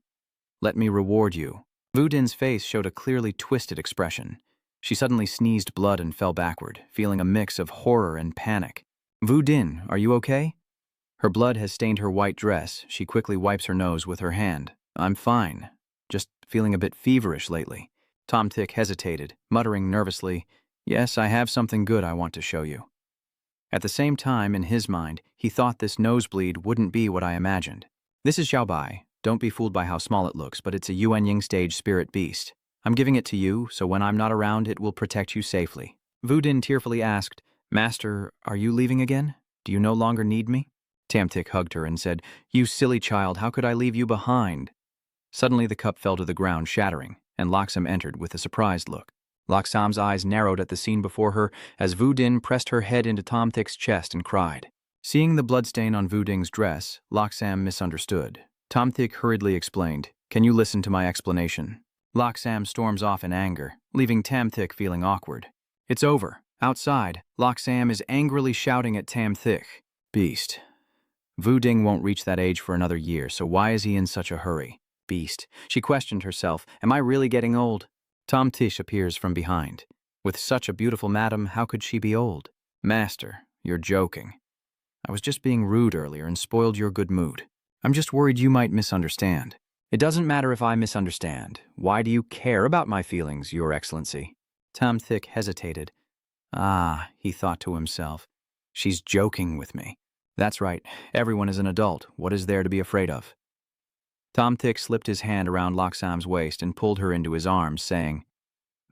let me reward you. Vu Din's face showed a clearly twisted expression. She suddenly sneezed blood and fell backward, feeling a mix of horror and panic. Vu Din, are you okay? Her blood has stained her white dress. She quickly wipes her nose with her hand. I'm fine. Just feeling a bit feverish lately. Tumthich hesitated, muttering nervously, Yes, I have something good I want to show you. At the same time, in his mind, he thought this nosebleed wouldn't be what I imagined. This is Xiaobai. Don't be fooled by how small it looks, but it's a Yuanying stage spirit beast. I'm giving it to you, so when I'm not around, it will protect you safely. Vu Din tearfully asked, Master, are you leaving again? Do you no longer need me? Tumthich hugged her and said, You silly child, how could I leave you behind? Suddenly the cup fell to the ground, shattering, and Laksam entered with a surprised look. Laksam's eyes narrowed at the scene before her as Vu Din pressed her head into Tumthich's chest and cried. Seeing the bloodstain on Vu Din's dress, Laksam misunderstood. Tumthich hurriedly explained, Can you listen to my explanation? Laksam storms off in anger, leaving Tumthich feeling awkward. It's over. Outside, Laksam is angrily shouting at Tumthich. Beast. Vu Din won't reach that age for another year, so why is he in such a hurry? Beast. She questioned herself, Am I really getting old? Tumthich appears from behind. With such a beautiful madam, how could she be old? Master, you're joking. I was just being rude earlier and spoiled your good mood. I'm just worried you might misunderstand. It doesn't matter if I misunderstand. Why do you care about my feelings, Your Excellency? Tumthich hesitated. Ah, he thought to himself. She's joking with me. That's right, everyone is an adult. What is there to be afraid of? Tom Thick slipped his hand around Loksam's waist and pulled her into his arms, saying,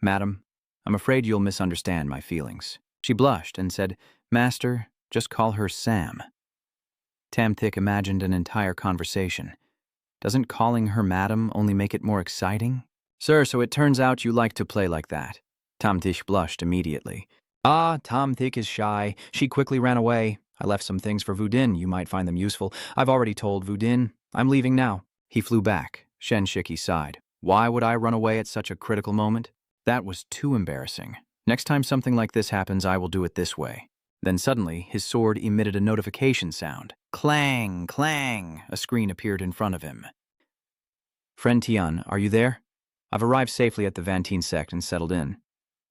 Madam, I'm afraid you'll misunderstand my feelings. She blushed and said, Master, just call her Sam. Tam Thick imagined an entire conversation. Doesn't calling her Madam only make it more exciting? Sir, so it turns out you like to play like that. Tom Thick blushed immediately. Ah, Tom Thick is shy. She quickly ran away. I left some things for Vudin. You might find them useful. I've already told Vudin. I'm leaving now. He flew back. Shen Shiki sighed. Why would I run away at such a critical moment? That was too embarrassing. Next time something like this happens, I will do it this way. Then suddenly, his sword emitted a notification sound. Clang, clang, a screen appeared in front of him. Friend Tian, are you there? I've arrived safely at the Vantine Sect and settled in.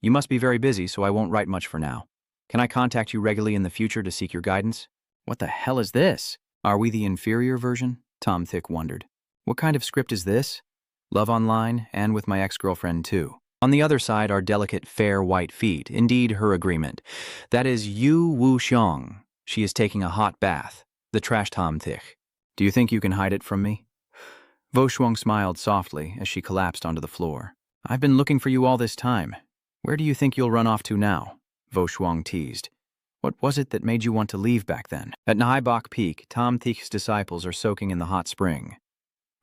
You must be very busy, so I won't write much for now. Can I contact you regularly in the future to seek your guidance? What the hell is this? Are we the inferior version? Tom Thick wondered. What kind of script is this? Love online, and with my ex-girlfriend too. On the other side are delicate, fair white feet, indeed her agreement. That is Yu Wu Xiong. She is taking a hot bath. The trash Tom Thick. Do you think you can hide it from me? Vo Shuang smiled softly as she collapsed onto the floor. I've been looking for you all this time. Where do you think you'll run off to now? Vo Shuang teased. What was it that made you want to leave back then? At Nhaibok Peak, Tom Thick's disciples are soaking in the hot spring.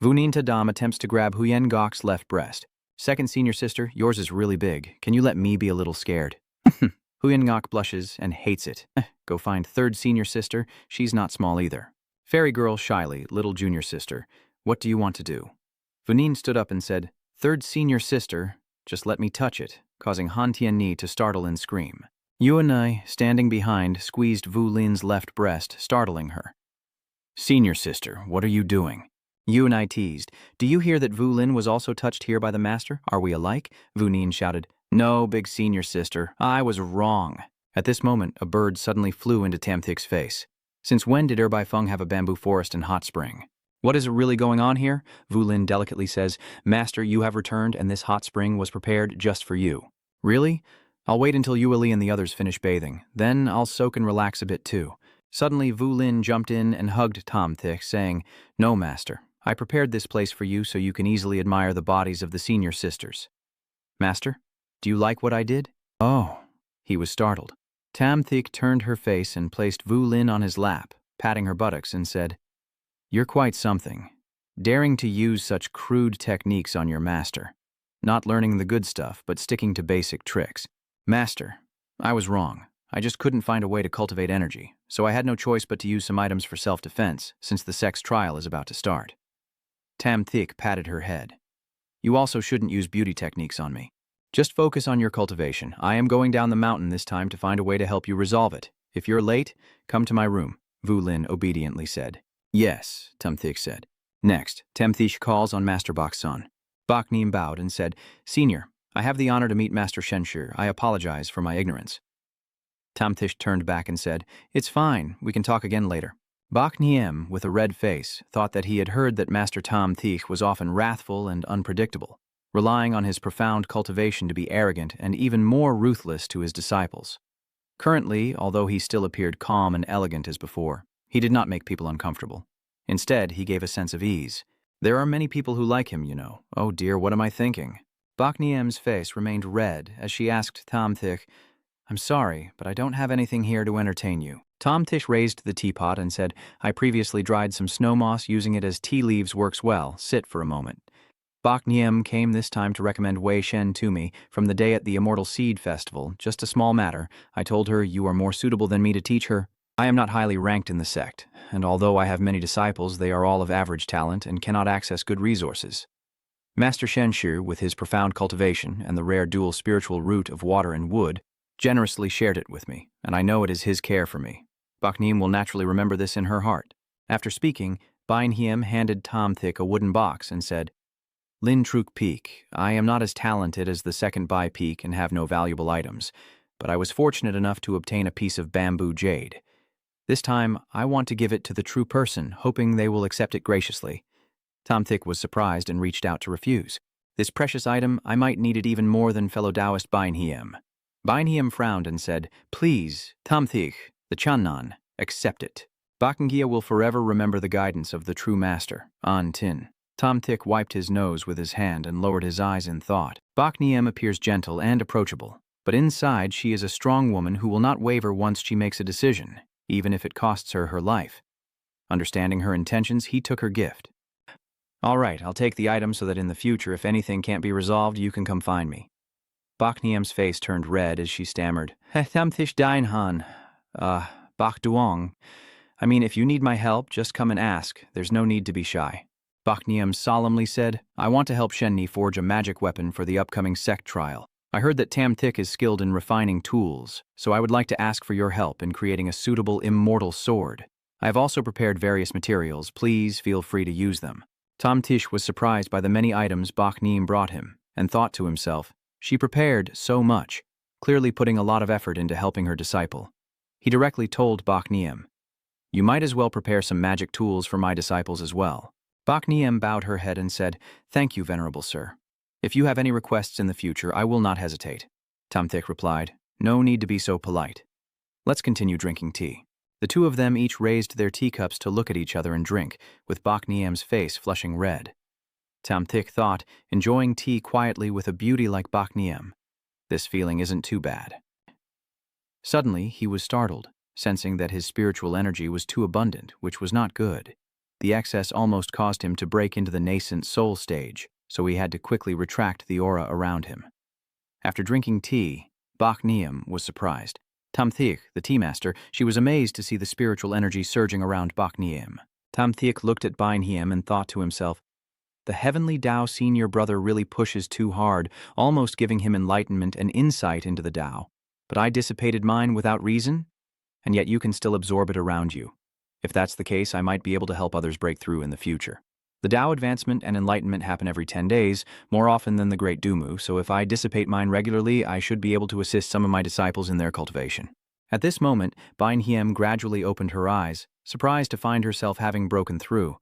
Vunin Tadam attempts to grab Huyen Gok's left breast. Second senior sister, yours is really big. Can you let me be a little scared? Huyen Gok blushes and hates it. Go find third senior sister. She's not small either. Fairy girl shyly, little junior sister. What do you want to do? Vunin stood up and said, Third senior sister, just let me touch it, causing Han Tianni to startle and scream. Yu and I, standing behind, squeezed Vu Lin's left breast, startling her. Senior sister, what are you doing? Yu and I teased. Do you hear that Vu Lin was also touched here by the master? Are we alike? Vu Nin shouted. No, big senior sister. I was wrong. At this moment, a bird suddenly flew into Tam Thick's face. Since when did Bai Feng have a bamboo forest and hot spring? What is really going on here? Vu Lin delicately says, Master, you have returned and this hot spring was prepared just for you. Really? I'll wait until Yu Li and the others finish bathing. Then I'll soak and relax a bit too. Suddenly, Vu Lin jumped in and hugged Tom Thick, saying, No, Master. I prepared this place for you so you can easily admire the bodies of the senior sisters. Master, do you like what I did? Oh, he was startled. Tam Thick turned her face and placed Vu Lin on his lap, patting her buttocks and said, You're quite something. Daring to use such crude techniques on your master. Not learning the good stuff, but sticking to basic tricks. Master, I was wrong. I just couldn't find a way to cultivate energy, so I had no choice but to use some items for self-defense, since the Sect's trial is about to start. Tam Thick patted her head. You also shouldn't use beauty techniques on me. Just focus on your cultivation. I am going down the mountain this time to find a way to help you resolve it. If you're late, come to my room, Vu Lin obediently said. Yes, Tam Thick said. Next, Tam Thick calls on Master Bak's son. Bak Nim bowed and said, Senior, I have the honor to meet Master Shenshi. I apologize for my ignorance. Tam Thick turned back and said, It's fine, we can talk again later. Bak Niem, with a red face, thought that he had heard that Master Tam Thick was often wrathful and unpredictable, relying on his profound cultivation to be arrogant and even more ruthless to his disciples. Currently, although he still appeared calm and elegant as before, he did not make people uncomfortable. Instead, he gave a sense of ease. There are many people who like him, you know. Oh dear, what am I thinking? Bak Niem's face remained red as she asked Tam Thick, I'm sorry, but I don't have anything here to entertain you. Tom Thick raised the teapot and said, I previously dried some snow moss using it as tea leaves works well. Sit for a moment. Bak Niem came this time to recommend Wei Shen to me from the day at the Immortal Seed Festival. Just a small matter. I told her you are more suitable than me to teach her. I am not highly ranked in the sect, and although I have many disciples, they are all of average talent and cannot access good resources. Master Shenshi, with his profound cultivation and the rare dual spiritual root of water and wood, generously shared it with me, and I know it is his care for me. Bak Nim will naturally remember this in her heart. After speaking, Bain Hiem handed Tom Thick a wooden box and said, Lin Truk Peak, I am not as talented as the second Bai Peak and have no valuable items, but I was fortunate enough to obtain a piece of bamboo jade. This time, I want to give it to the true person, hoping they will accept it graciously. Tom Thick was surprised and reached out to refuse. This precious item, I might need it even more than fellow Taoist Bain Hiem. Bain Hiem frowned and said, Please, Tom Thick, The Channan, accept it. Bakengia will forever remember the guidance of the true master, An Tin. Tom Thick wiped his nose with his hand and lowered his eyes in thought. Bakniem appears gentle and approachable, but inside she is a strong woman who will not waver once she makes a decision, even if it costs her her life. Understanding her intentions, he took her gift. All right, I'll take the item so that in the future, if anything can't be resolved, you can come find me. Bakniem's face turned red as she stammered, Thamthish Dainhan, Bak Duong. I mean, if you need my help, just come and ask. There's no need to be shy. Bakniem solemnly said, I want to help Shenni forge a magic weapon for the upcoming Sect trial. I heard that Tam Thick is skilled in refining tools, so I would like to ask for your help in creating a suitable immortal sword. I have also prepared various materials. Please feel free to use them. Tom Tish was surprised by the many items Bakniem brought him, and thought to himself, she prepared so much, clearly putting a lot of effort into helping her disciple. He directly told Bakniem, you might as well prepare some magic tools for my disciples as well. Bakniem bowed her head and said, thank you, venerable sir. If you have any requests in the future, I will not hesitate. Tamthik replied, no need to be so polite. Let's continue drinking tea. The two of them each raised their teacups to look at each other and drink, with Bakniem's face flushing red. Tamthik thought, enjoying tea quietly with a beauty like Bakniem. This feeling isn't too bad. Suddenly, he was startled, sensing that his spiritual energy was too abundant, which was not good. The excess almost caused him to break into the nascent soul stage, so he had to quickly retract the aura around him. After drinking tea, Bakniem was surprised. Tamthik, the tea master, she was amazed to see the spiritual energy surging around Bakniem. Tamthik looked at Bynhiem and thought to himself, the heavenly Tao senior brother really pushes too hard, almost giving him enlightenment and insight into the Tao. But I dissipated mine without reason, and yet you can still absorb it around you. If that's the case, I might be able to help others break through in the future. The Tao advancement and enlightenment happen every 10 days, more often than the Great Dumu, so if I dissipate mine regularly, I should be able to assist some of my disciples in their cultivation. At this moment, Bynhiem gradually opened her eyes, surprised to find herself having broken through.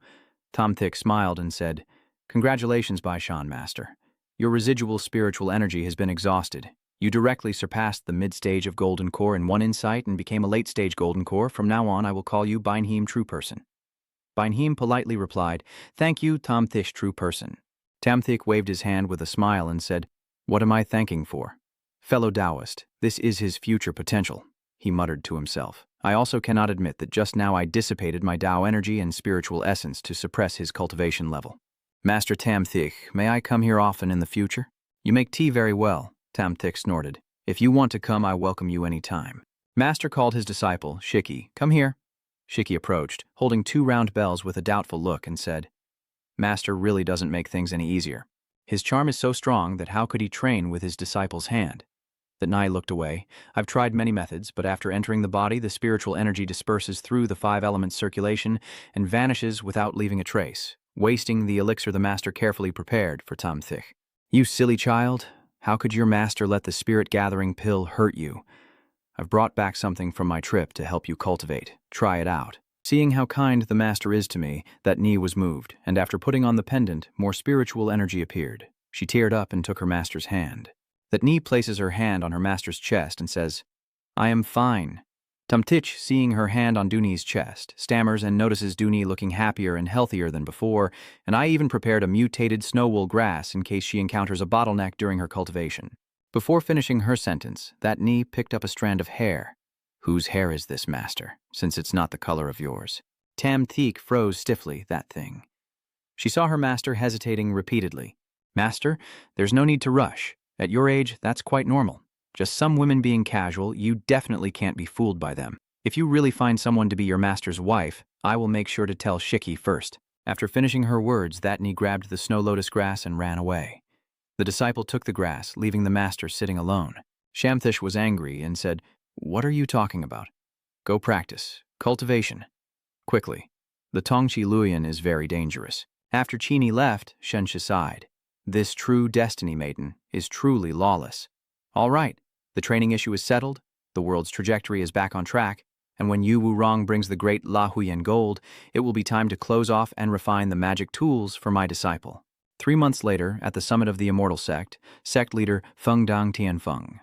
Tamthik smiled and said, congratulations, Baishan Master. Your residual spiritual energy has been exhausted. You directly surpassed the mid-stage of Golden Core in one insight and became a late-stage Golden Core. From now on, I will call you Bynhiem True Person. Bynhiem politely replied, thank you, Tamthish True Person. Tamthik waved his hand with a smile and said, what am I thanking for? Fellow Taoist, this is his future potential, he muttered to himself. I also cannot admit that just now I dissipated my Tao energy and spiritual essence to suppress his cultivation level. Master Tamthik, may I come here often in the future? You make tea very well, Tamthik snorted. If you want to come, I welcome you any time. Master called his disciple, Shiki, come here. Shiki approached, holding 2 round bells with a doubtful look, and said, Master really doesn't make things any easier. His charm is so strong that how could he train with his disciple's hand? The Nai looked away. I've tried many methods, but after entering the body, the spiritual energy disperses through the 5 elements circulation and vanishes without leaving a trace, wasting the elixir the master carefully prepared for Tamthik. You silly child, how could your master let the spirit-gathering pill hurt you? I've brought back something from my trip to help you cultivate. Try it out. Seeing how kind the master is to me, that knee was moved, and after putting on the pendant, more spiritual energy appeared. She teared up and took her master's hand. That knee places her hand on her master's chest and says, I am fine. Tumtich, seeing her hand on Duni's chest, stammers and notices Duni looking happier and healthier than before, and I even prepared a mutated snow wool grass in case she encounters a bottleneck during her cultivation. Before finishing her sentence, that knee picked up a strand of hair. Whose hair is this, master, since it's not the color of yours? Tamthik froze stiffly, that thing. She saw her master hesitating repeatedly. Master, there's no need to rush. At your age, that's quite normal. Just some women being casual, you definitely can't be fooled by them. If you really find someone to be your master's wife, I will make sure to tell Shiki first. After finishing her words, that knee grabbed the snow lotus grass and ran away. The disciple took the grass, leaving the master sitting alone. Shamthish was angry and said, What are you talking about? Go practice. Cultivation. Quickly. The Tongchi Luyan is very dangerous. After Chini left, Shenshi sighed. This true destiny maiden is truly lawless. All right, the training issue is settled, the world's trajectory is back on track, and when Yu Wurong brings the great La Huyan gold, it will be time to close off and refine the magic tools for my disciple. 3 months later, at the summit of the Immortal Sect, sect leader Feng Dang Tianfeng.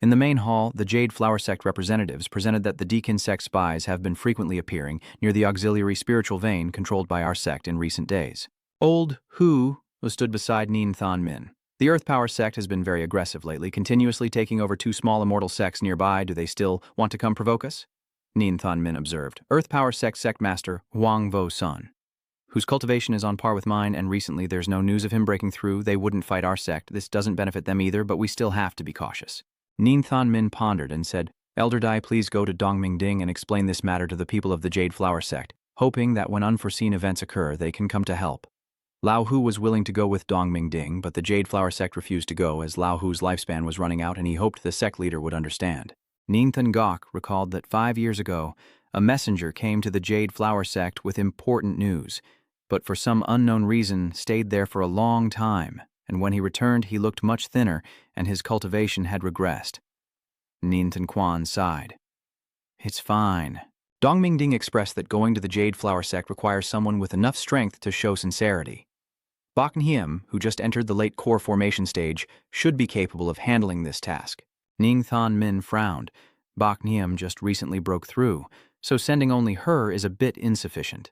In the main hall, the Jade Flower Sect representatives presented that the Deacon Sect spies have been frequently appearing near the auxiliary spiritual vein controlled by our sect in recent days. Old Hu stood beside Nin Than Min. The Earth Power Sect has been very aggressive lately, continuously taking over two small immortal sects nearby. Do they still want to come provoke us? Nin Than Min observed. Earth Power Sect Master Huang Vo Sun, whose cultivation is on par with mine, and recently there's no news of him breaking through. They wouldn't fight our sect. This doesn't benefit them either, but we still have to be cautious. Nin Than Min pondered and said, Elder Dai, please go to Dongming Ding and explain this matter to the people of the Jade Flower Sect, hoping that when unforeseen events occur, they can come to help. Lao Hu was willing to go with Dongming Ding, but the Jade Flower Sect refused to go as Lao Hu's lifespan was running out and he hoped the sect leader would understand. Nin Than Gok recalled that 5 years ago, a messenger came to the Jade Flower Sect with important news, but for some unknown reason stayed there for a long time, and when he returned he looked much thinner and his cultivation had regressed. Nin Than Quan sighed. It's fine. Dongming Ding expressed that going to the Jade Flower Sect requires someone with enough strength to show sincerity. Bak Nhiem, who just entered the late core formation stage, should be capable of handling this task. Ning Than Min frowned. Bak Nhiem just recently broke through, so sending only her is a bit insufficient.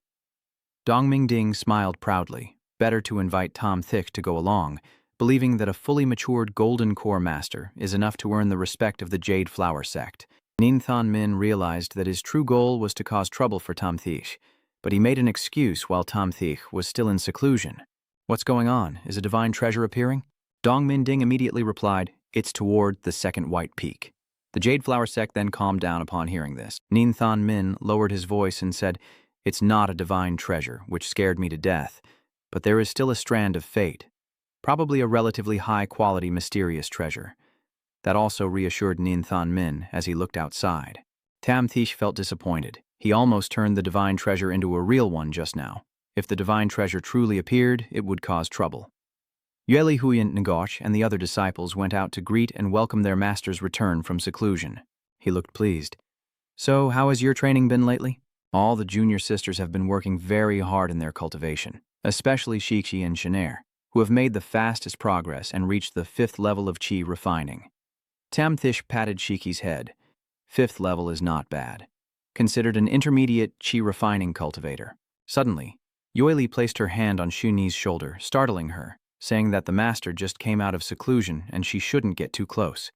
Dongming Ding smiled proudly. Better to invite Tom Thick to go along, believing that a fully matured Golden Core Master is enough to earn the respect of the Jade Flower Sect. Nin Than Min realized that his true goal was to cause trouble for Tom Thick, but he made an excuse while Tom Thick was still in seclusion. What's going on? Is a divine treasure appearing? Dongming Ding immediately replied, it's toward the second white peak. The Jade Flower Sect then calmed down upon hearing this. Nin Than Min lowered his voice and said, it's not a divine treasure, which scared me to death, but there is still a strand of fate, probably a relatively high-quality mysterious treasure. That also reassured Nin Than Min as he looked outside. Tam Thish felt disappointed. He almost turned the divine treasure into a real one just now. If the divine treasure truly appeared, it would cause trouble. Yueli Huyen Ngoch and the other disciples went out to greet and welcome their master's return from seclusion. He looked pleased. So, how has your training been lately? All the junior sisters have been working very hard in their cultivation, especially Shixi and Shanair, who have made the fastest progress and reached the 5th level of Qi refining. Tam Thish patted Shiki's head. 5th level is not bad. Considered an intermediate Qi refining cultivator. Suddenly, Yueli placed her hand on Shuni's shoulder, startling her, saying that the master just came out of seclusion and she shouldn't get too close.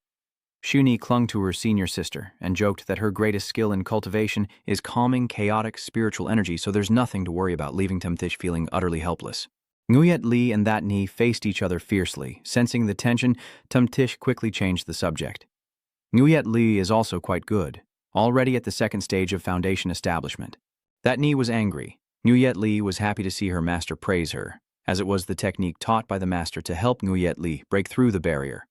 Shuni clung to her senior sister and joked that her greatest skill in cultivation is calming chaotic spiritual energy, so there's nothing to worry about, leaving Tamtish feeling utterly helpless. Nguyet Li and that Ni faced each other fiercely. Sensing the tension, Tamtish quickly changed the subject. Nguyet Li is also quite good, already at the 2nd stage of foundation establishment. That Ni was angry. Nguyet Li was happy to see her master praise her, as it was the technique taught by the master to help Nguyet Li break through the barrier.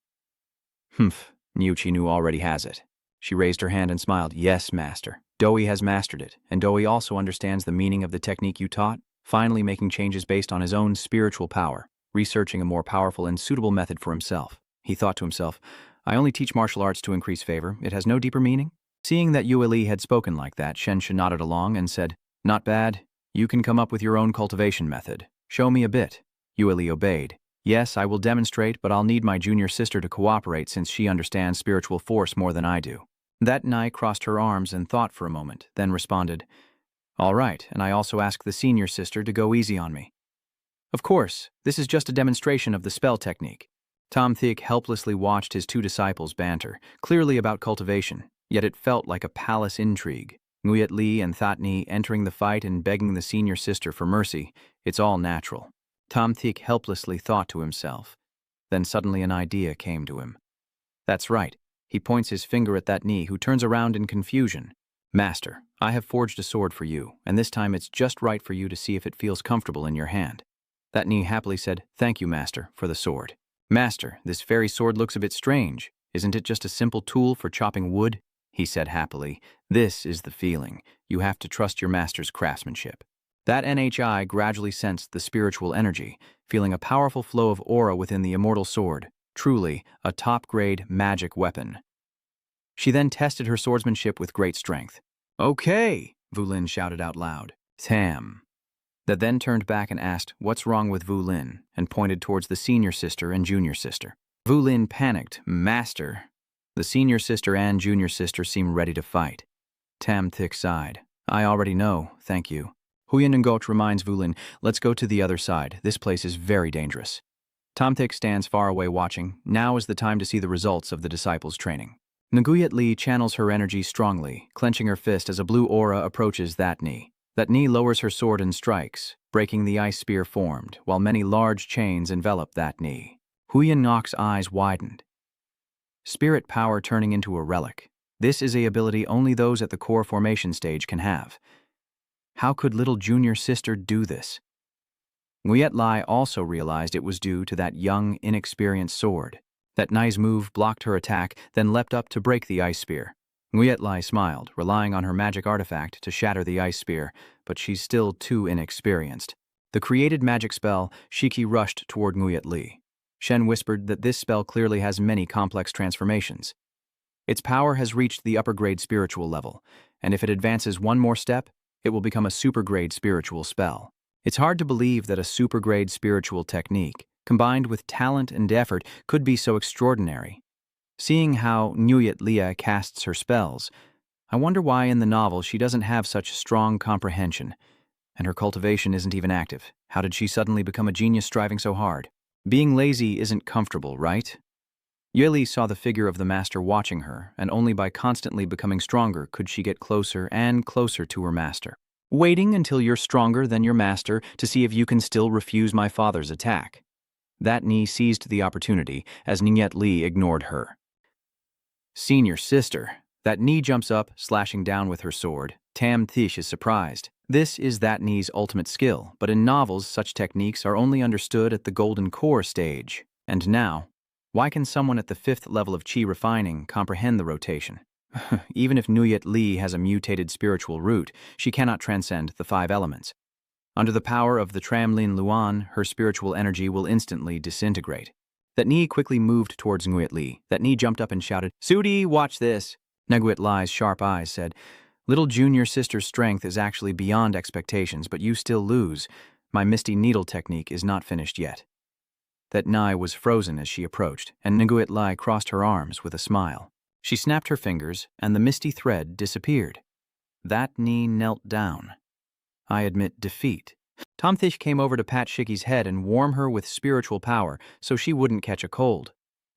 Humph, Niu Qinu already has it. She raised her hand and smiled. Yes, master. Doi has mastered it, and Doi also understands the meaning of the technique you taught, finally making changes based on his own spiritual power, researching a more powerful and suitable method for himself. He thought to himself, I only teach martial arts to increase favor. It has no deeper meaning. Seeing that Yueli had spoken like that, Shensha nodded along and said, not bad. You can come up with your own cultivation method. Show me a bit. Yueli obeyed. Yes, I will demonstrate, but I'll need my junior sister to cooperate since she understands spiritual force more than I do. That Nai crossed her arms and thought for a moment, then responded, all right, and I also ask the senior sister to go easy on me. Of course, this is just a demonstration of the spell technique. Tom Thick helplessly watched his 2 disciples banter, clearly about cultivation, yet it felt like a palace intrigue. Nguyet Li and Thatni entering the fight and begging the senior sister for mercy. It's all natural. Tom Thick helplessly thought to himself. Then suddenly an idea came to him. That's right. He points his finger at that Ni, who turns around in confusion. Master, I have forged a sword for you, and this time it's just right for you to see if it feels comfortable in your hand. That Ni happily said, thank you, master, for the sword. Master, this fairy sword looks a bit strange. Isn't it just a simple tool for chopping wood? He said happily. This is the feeling. You have to trust your master's craftsmanship. That NHI gradually sensed the spiritual energy, feeling a powerful flow of aura within the immortal sword, truly a top-grade magic weapon. She then tested her swordsmanship with great strength. Okay, Vu Lin shouted out loud. Tam. That then turned back and asked, what's wrong with Vu Lin, and pointed towards the senior sister and junior sister. Vu Lin panicked. Master. The senior sister and junior sister seem ready to fight. Tam Thick sighed. I already know, thank you. Huyen Ngoch reminds Vulin, let's go to the other side. This place is very dangerous. Tam Thick stands far away watching. Now is the time to see the results of the disciples' training. Nguyet Li channels her energy strongly, clenching her fist as a blue aura approaches That Ni. That Ni lowers her sword and strikes, breaking the ice spear formed, while many large chains envelop That Ni. Huyen Ngok's eyes widened. Spirit power turning into a relic. This is a ability only those at the core formation stage can have. How could little junior sister do this? Nguyet Lai also realized it was due to that young, inexperienced sword. That Ni's move blocked her attack, then leapt up to break the ice spear. Nguyet Lai smiled, relying on her magic artifact to shatter the ice spear, but she's still too inexperienced. The created magic spell, Shiki rushed toward Nguyet Li. Shen whispered that this spell clearly has many complex transformations. Its power has reached the upper-grade spiritual level, and if it advances one more step, it will become a super-grade spiritual spell. It's hard to believe that a super-grade spiritual technique, combined with talent and effort, could be so extraordinary. Seeing how Nguyet Lia casts her spells, I wonder why in the novel she doesn't have such strong comprehension, and her cultivation isn't even active. How did she suddenly become a genius striving so hard? Being lazy isn't comfortable, right? Yeli saw the figure of the master watching her, and only by constantly becoming stronger could she get closer and closer to her master. Waiting until you're stronger than your master to see if you can still refuse my father's attack. That Ni seized the opportunity as Nguyet Li ignored her. Senior sister. That Ni jumps up, slashing down with her sword. Tam Thish is surprised. This is That Ni's ultimate skill, but in novels such techniques are only understood at the golden core stage. And now, why can someone at the 5th level of Qi refining comprehend the rotation? Even if Nguyet Li has a mutated spiritual root, she cannot transcend the 5 elements. Under the power of the Tramlin Luan, her spiritual energy will instantly disintegrate. That Ni quickly moved towards Nguyet Li. That Ni jumped up and shouted, Sudi, watch this! Nguyet Li's sharp eyes said, little junior sister's strength is actually beyond expectations, but you still lose. My Misty Needle technique is not finished yet. That Ni was frozen as she approached, and Nguyet Li crossed her arms with a smile. She snapped her fingers, and the misty thread disappeared. That Ni knelt down. I admit defeat. Tom Thish came over to pat Shiki's head and warm her with spiritual power so she wouldn't catch a cold.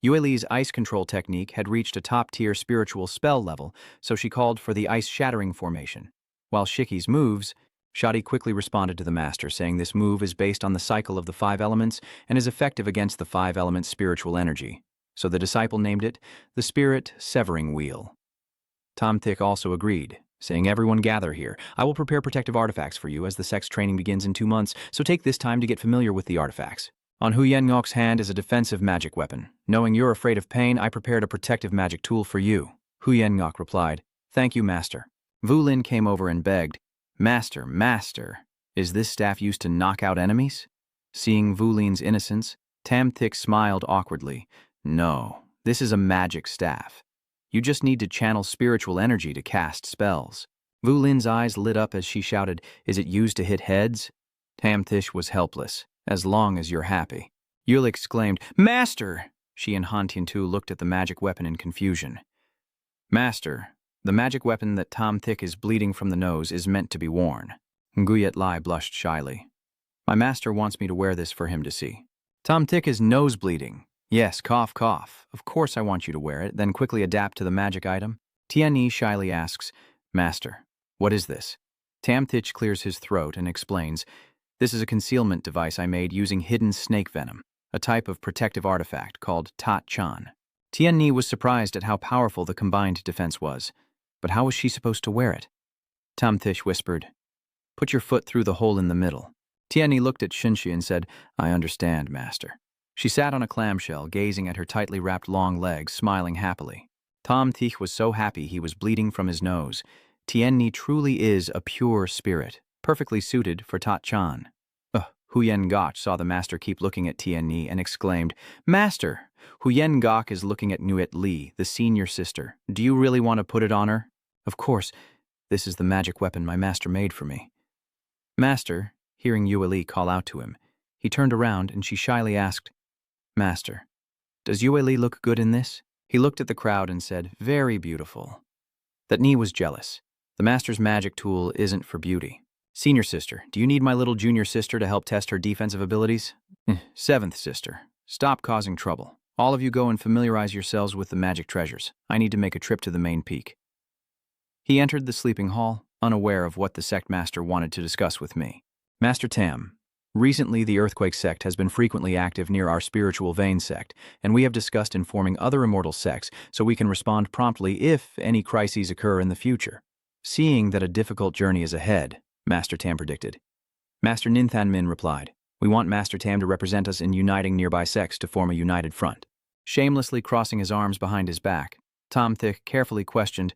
Yueli's ice control technique had reached a top-tier spiritual spell level, so she called for the ice-shattering formation. While Shiki's moves, Shadi quickly responded to the master, saying this move is based on the cycle of the 5 elements and is effective against the 5 elements spiritual energy. So the disciple named it the Spirit Severing Wheel. Tom Thick also agreed, saying everyone gather here. I will prepare protective artifacts for you as the Sect's training begins in 2 months, so take this time to get familiar with the artifacts. On Huyen Ngok's hand is a defensive magic weapon. Knowing you're afraid of pain, I prepared a protective magic tool for you. Huyen Ngok replied, Thank you, Master. Vu Lin came over and begged, Master, is this staff used to knock out enemies? Seeing Vu Lin's innocence, Tam Thick smiled awkwardly. No, this is a magic staff. You just need to channel spiritual energy to cast spells. Vu Lin's eyes lit up as she shouted, Is it used to hit heads? Tam Thish was helpless. As long as you're happy. Yul exclaimed, Master! She and Han Tiantu looked at the magic weapon in confusion. Master, the magic weapon that Tom Thick is bleeding from the nose is meant to be worn. Nguyet Lai blushed shyly. My master wants me to wear this for him to see. Tom Thick is nose bleeding. Yes, cough, cough. Of course I want you to wear it, then quickly adapt to the magic item. Tian Yi shyly asks, Master, what is this? Tam Thich clears his throat and explains, This is a concealment device I made using hidden snake venom, a type of protective artifact called Tat Chan. Tian Ni was surprised at how powerful the combined defense was, but how was she supposed to wear it? Tam Thish whispered, Put your foot through the hole in the middle. Tian Ni looked at Shinshi and said, I understand, Master. She sat on a clamshell, gazing at her tightly wrapped long legs, smiling happily. Tom Thich was so happy he was bleeding from his nose. Tian Ni truly is a pure spirit, perfectly suited for Tat Chan. Huyen Gok saw the master keep looking at Tian Ni and exclaimed, Master, Huyen Gok is looking at Nguyet Li, the senior sister. Do you really want to put it on her? Of course. This is the magic weapon my master made for me. Master, hearing Yue Li call out to him, he turned around and she shyly asked, Master, does Yue Li look good in this? He looked at the crowd and said, "Very beautiful." That Ni was jealous. The master's magic tool isn't for beauty. Senior sister, do you need my little junior sister to help test her defensive abilities? Seventh sister, stop causing trouble. All of you go and familiarize yourselves with the magic treasures. I need to make a trip to the main peak. He entered the sleeping hall, unaware of what the sect master wanted to discuss with me. Master Tam, recently the earthquake sect has been frequently active near our spiritual vein sect, and we have discussed informing other immortal sects so we can respond promptly if any crises occur in the future. Seeing that a difficult journey is ahead, Master Tam predicted. Master Ninthan Min replied, "We want Master Tam to represent us in uniting nearby sects to form a united front." Shamelessly crossing his arms behind his back, Tom Thick carefully questioned,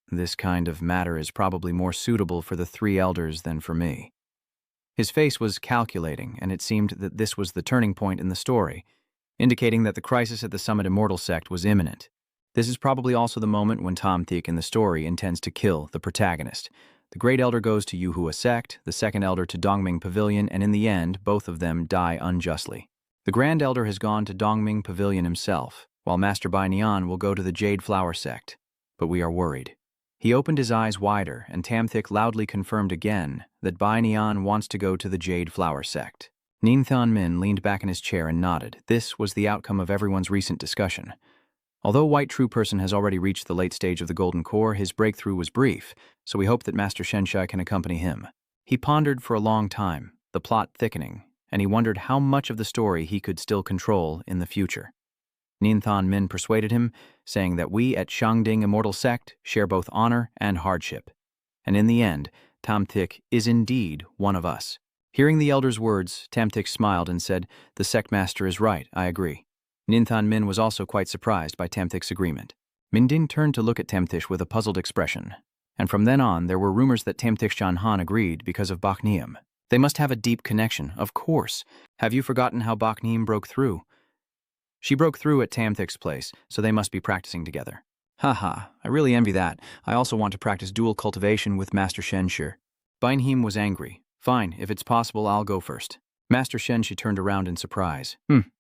"This kind of matter is probably more suitable for the three elders than for me." His face was calculating, and it seemed that this was the turning point in the story, indicating that the crisis at the Summit Immortal Sect was imminent. This is probably also the moment when Tom Thick in the story intends to kill the protagonist. The Great Elder goes to Yuhua Sect, the Second Elder to Dongming Pavilion, and in the end, both of them die unjustly. The Grand Elder has gone to Dongming Pavilion himself, while Master Bai Nian will go to the Jade Flower Sect. But we are worried. He opened his eyes wider, and Tam Thick loudly confirmed again that Bai Nian wants to go to the Jade Flower Sect. Ninthan Min leaned back in his chair and nodded. This was the outcome of everyone's recent discussion. Although White True Person has already reached the late stage of the Golden Core, his breakthrough was brief, so we hope that Master Shenshai can accompany him. He pondered for a long time, the plot thickening, and he wondered how much of the story he could still control in the future. Ninthan Min persuaded him, saying that we at Shangding Immortal Sect share both honor and hardship. And in the end, Tam Thick is indeed one of us. Hearing the elder's words, Tam Thick smiled and said, "The sect master is right, I agree." Ninthan Min was also quite surprised by Tam Thick's agreement. Mindin turned to look at Tam Thick with a puzzled expression. And from then on, there were rumors that Tam Thick Shan Han agreed because of Bakneum. They must have a deep connection, of course. Have you forgotten how Bakneum broke through? She broke through at Tam Thick's place, so they must be practicing together. Haha, I really envy that. I also want to practice dual cultivation with Master Shenshi. Beinheim was angry. Fine, if it's possible, I'll go first. Master Shenshi turned around in surprise.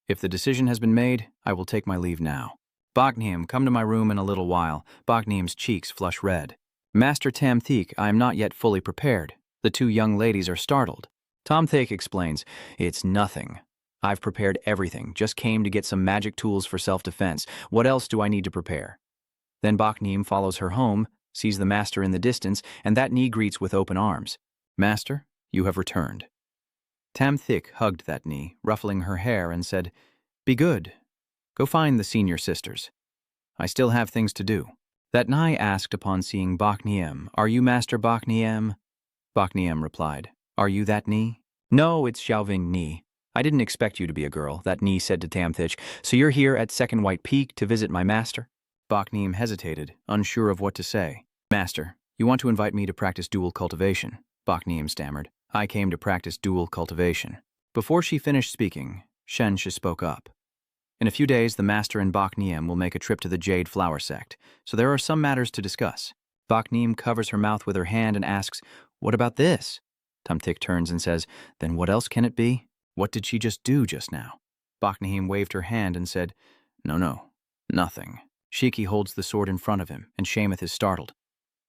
If the decision has been made, I will take my leave now. Bakneum, come to my room in a little while. Bakneum's cheeks flush red. Master Tam Thick, I am not yet fully prepared. The two young ladies are startled. Tom Thick explains, "It's nothing. I've prepared everything, just came to get some magic tools for self-defense. What else do I need to prepare?" Then Bakneum follows her home, sees the master in the distance, and that knee greets with open arms. "Master, you have returned." Tam Thick hugged that knee, ruffling her hair, and said, "Be good. Go find the senior sisters. I still have things to do." That Nai asked upon seeing Bakneum, "Are you Master Bakneum?" Bakneum replied, "Are you that knee?" "No, it's Xiaoving Ni. I didn't expect you to be a girl," that Ni said to Tam Thick. "So you're here at Second White Peak to visit my master?" Bakneum hesitated, unsure of what to say. "Master, you want to invite me to practice dual cultivation?" Bakneum stammered. "I came to practice dual cultivation." Before she finished speaking, Shenshi spoke up. "In a few days, the master and Bakneum will make a trip to the Jade Flower Sect, so there are some matters to discuss." Bakneum covers her mouth with her hand and asks, "What about this?" Tam Thick turns and says, "Then what else can it be? What did she just do just now?" Bakneum waved her hand and said, No, nothing." Shiki holds the sword in front of him, and Shameth is startled.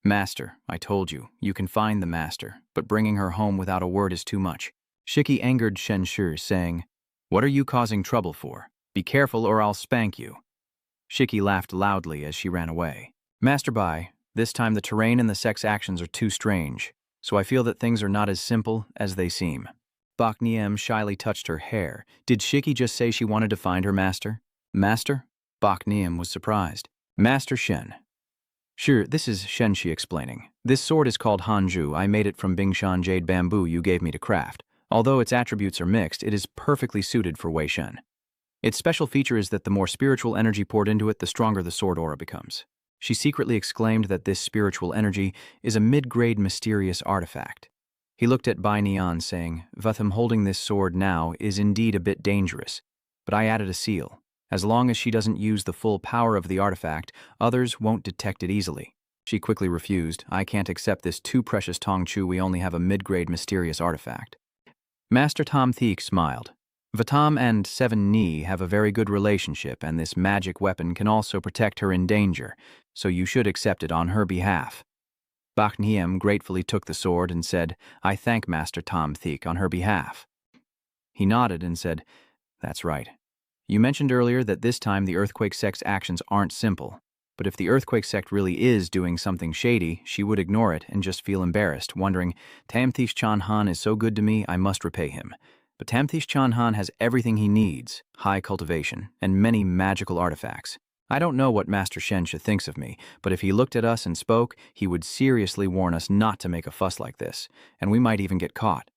"Master, I told you, you can find the master, but bringing her home without a word is too much." Shiki angered Shenshi, saying, "What are you causing trouble for? Be careful or I'll spank you." Shiki laughed loudly as she ran away. "Master Bai, this time the terrain and the sect's actions are too strange, so I feel that things are not as simple as they seem." Bakneum shyly touched her hair. Did Shiki just say she wanted to find her master? "Master?" Bakneum was surprised. "Master Shen." "Sure, this is Shenshi explaining. This sword is called Hanju. I made it from Bingshan jade bamboo you gave me to craft. Although its attributes are mixed, it is perfectly suited for Wei Shen. Its special feature is that the more spiritual energy poured into it, the stronger the sword aura becomes." She secretly exclaimed that this spiritual energy is a mid-grade mysterious artifact. He looked at Bai Nian, saying, "Vatham holding this sword now is indeed a bit dangerous, but I added a seal. As long as she doesn't use the full power of the artifact, others won't detect it easily." She quickly refused. "I can't accept this too precious Tongchu. We only have a mid-grade mysterious artifact." Master Tom Thick smiled. Vatam and Seven Ni have a very good relationship, and this magic weapon can also protect her in danger, so you should accept it on her behalf. Bakhniem gratefully took the sword and said, I thank Master Tom Thiek on her behalf. He nodded and said, That's right. You mentioned earlier that this time the Earthquake Sect's actions aren't simple, but if the Earthquake Sect really is doing something shady, she would ignore it and just feel embarrassed, wondering, Tamthish Chanhan is so good to me, I must repay him. But Tamthish Chanhan has everything he needs, high cultivation, and many magical artifacts. I don't know what Master Shensha thinks of me, but if he looked at us and spoke, he would seriously warn us not to make a fuss like this, and we might even get caught.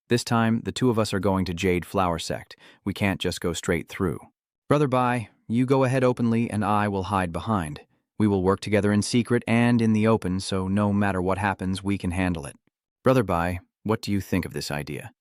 This time, the two of us are going to Jade Flower Sect. We can't just go straight through. Brother Bai, you go ahead openly and I will hide behind. We will work together in secret and in the open, so no matter what happens, we can handle it. Brother Bai, what do you think of this idea?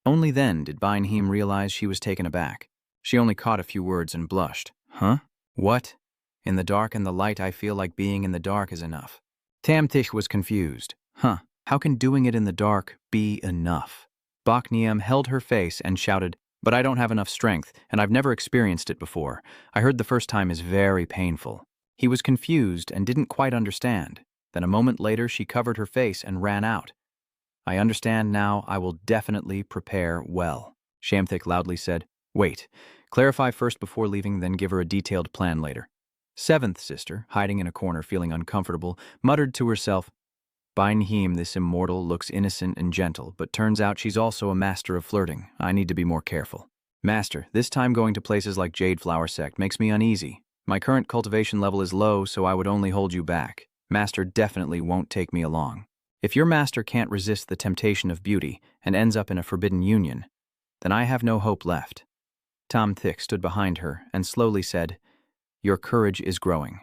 Only then did Bainheem realize she was taken aback. She only caught a few words and blushed. Huh? What? In the dark and the light, I feel like being in the dark is enough. Tamtish was confused. Huh, how can doing it in the dark be enough? Bakhniem held her face and shouted, But I don't have enough strength, and I've never experienced it before. I heard the first time is very painful. He was confused and didn't quite understand. Then a moment later, she covered her face and ran out. I understand now. I will definitely prepare well. Shamthik loudly said, Wait, clarify first before leaving, then give her a detailed plan later. Seventh sister, hiding in a corner feeling uncomfortable, muttered to herself, Bainheem, this immortal, looks innocent and gentle, but turns out she's also a master of flirting. I need to be more careful. Master, this time going to places like Jade Flower Sect makes me uneasy. My current cultivation level is low, so I would only hold you back. Master definitely won't take me along. If your master can't resist the temptation of beauty and ends up in a forbidden union, then I have no hope left. Tom Thick stood behind her and slowly said, Your courage is growing.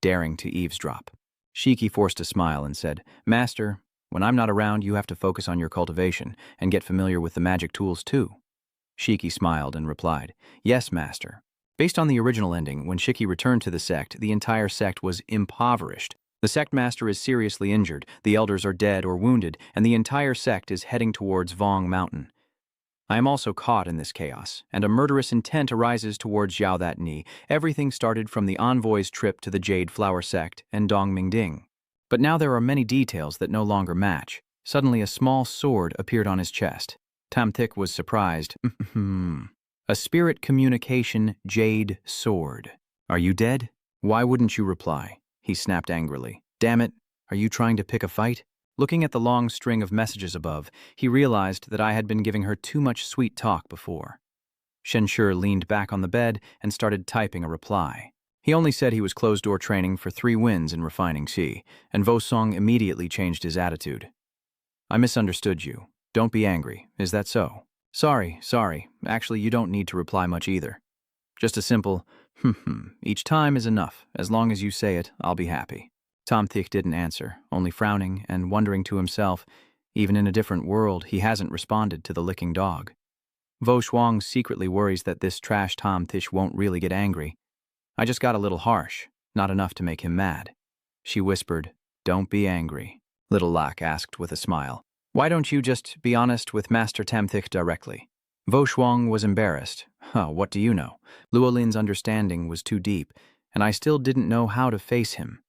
Daring to eavesdrop. Shiki forced a smile and said, Master, when I'm not around, you have to focus on your cultivation and get familiar with the magic tools too. Shiki smiled and replied, Yes, Master. Based on the original ending, when Shiki returned to the sect, the entire sect was impoverished. The sect master is seriously injured, the elders are dead or wounded, and the entire sect is heading towards Vong Mountain. I am also caught in this chaos, and a murderous intent arises towards Xiao That Ni. Everything started from the envoy's trip to the Jade Flower Sect and Dong Mingding. But now there are many details that no longer match. Suddenly a small sword appeared on his chest. Tam Thick was surprised. A spirit communication jade sword. Are you dead? Why wouldn't you reply? He snapped angrily. Damn it, are you trying to pick a fight? Looking at the long string of messages above, he realized that I had been giving her too much sweet talk before. Shenshur leaned back on the bed and started typing a reply. He only said he was closed-door training for 3 wins in refining qi, and Vosong immediately changed his attitude. I misunderstood you. Don't be angry. Is that so? Sorry. Actually, you don't need to reply much either. Just a simple, each time is enough. As long as you say it, I'll be happy. Tom Thick didn't answer, only frowning and wondering to himself, even in a different world, he hasn't responded to the licking dog. Vo Shuang secretly worries that this trash Tom Thish won't really get angry. I just got a little harsh, not enough to make him mad. She whispered, Don't be angry. Little Lak asked with a smile. Why don't you just be honest with Master Tamthik directly? Vo Shuang was embarrassed. What do you know? Luolin's understanding was too deep, and I still didn't know how to face him.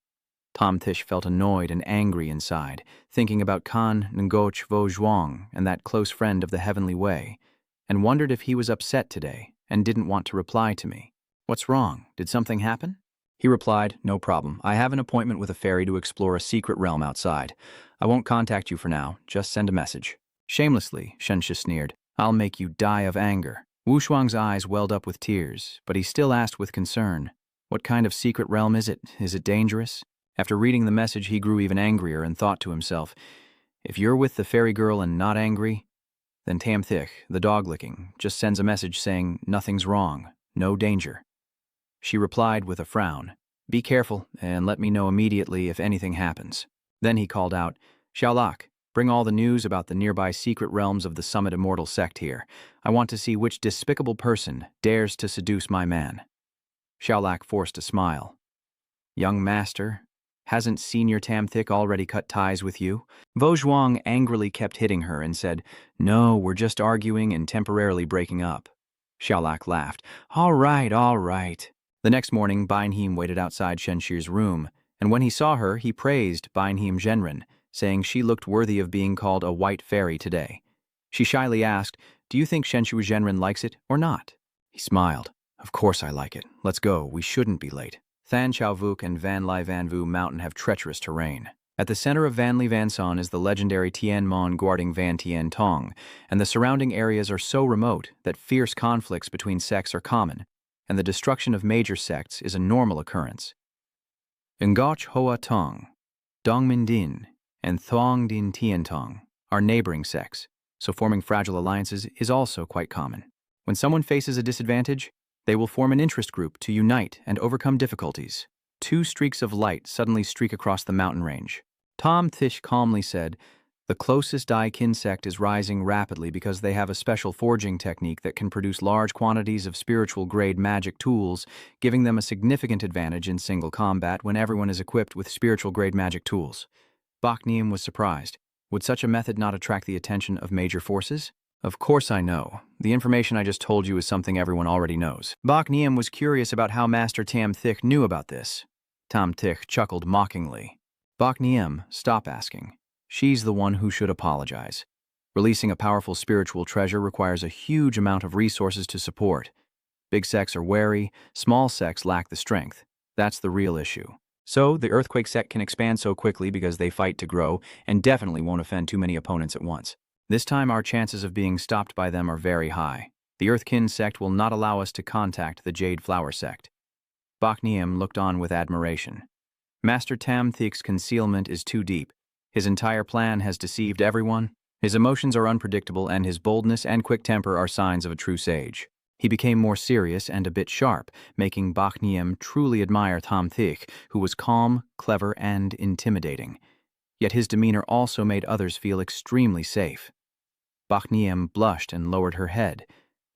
Tom Thish felt annoyed and angry inside, thinking about Khan Ngoch Vo Zhuang and that close friend of the Heavenly Way, and wondered if he was upset today and didn't want to reply to me. What's wrong? Did something happen? He replied, No problem. I have an appointment with a fairy to explore a secret realm outside. I won't contact you for now. Just send a message. Shamelessly, Shensha sneered. I'll make you die of anger. Wu Shuang's eyes welled up with tears, but he still asked with concern, What kind of secret realm is it? Is it dangerous? After reading the message, he grew even angrier and thought to himself, If you're with the fairy girl and not angry, then Tam Thick, the dog-licking, just sends a message saying nothing's wrong, no danger. She replied with a frown, Be careful and let me know immediately if anything happens. Then he called out, Xiaolak, bring all the news about the nearby secret realms of the Summit Immortal Sect here. I want to see which despicable person dares to seduce my man. Xiaolak forced a smile. Young master, Hasn't Senior Tamthik already cut ties with you? Vo Zhuang angrily kept hitting her and said, "No, we're just arguing and temporarily breaking up." Xiaolak laughed. All right, all right." The next morning, Beinheim waited outside Shenshir's room, and when he saw her, he praised Beinheim Zhenren, saying she looked worthy of being called a white fairy today. She shyly asked, "Do you think Shenshir Zhenren likes it or not?" He smiled. "Of course I like it. Let's go, we shouldn't be late." Than Chaovuk and Van Lai Van Vu Mountain have treacherous terrain. At the center of Van Li Van Son is the legendary Tian Mon guarding Van Tien Tong, and the surrounding areas are so remote that fierce conflicts between sects are common, and the destruction of major sects is a normal occurrence. Ngoch Hoa Tong, Dongmin Din, and Thuong Din Tien Tong are neighboring sects, so forming fragile alliances is also quite common. When someone faces a disadvantage, they will form an interest group to unite and overcome difficulties. 2 streaks of light suddenly streak across the mountain range. Tom Thish calmly said, "The closest Dai Kin sect is rising rapidly because they have a special forging technique that can produce large quantities of spiritual-grade magic tools, giving them a significant advantage in single combat when everyone is equipped with spiritual-grade magic tools." Bak Niem was surprised. Would such a method not attract the attention of major forces? Of course I know. The information I just told you is something everyone already knows. Bak Niem was curious about how Master Tam Thich knew about this. Tam Thich chuckled mockingly. Bak Niem, stop asking. She's the one who should apologize. Releasing a powerful spiritual treasure requires a huge amount of resources to support. Big sects are wary, small sects lack the strength. That's the real issue. So, the Earthquake sect can expand so quickly because they fight to grow and definitely won't offend too many opponents at once. This time our chances of being stopped by them are very high. The Earthkin sect will not allow us to contact the Jade Flower sect. Bak Niem looked on with admiration. Master Tam Thich's concealment is too deep. His entire plan has deceived everyone. His emotions are unpredictable and his boldness and quick temper are signs of a true sage. He became more serious and a bit sharp, making Bak Niem truly admire Tam Thich, who was calm, clever, and intimidating. Yet his demeanor also made others feel extremely safe. Bak Niem blushed and lowered her head.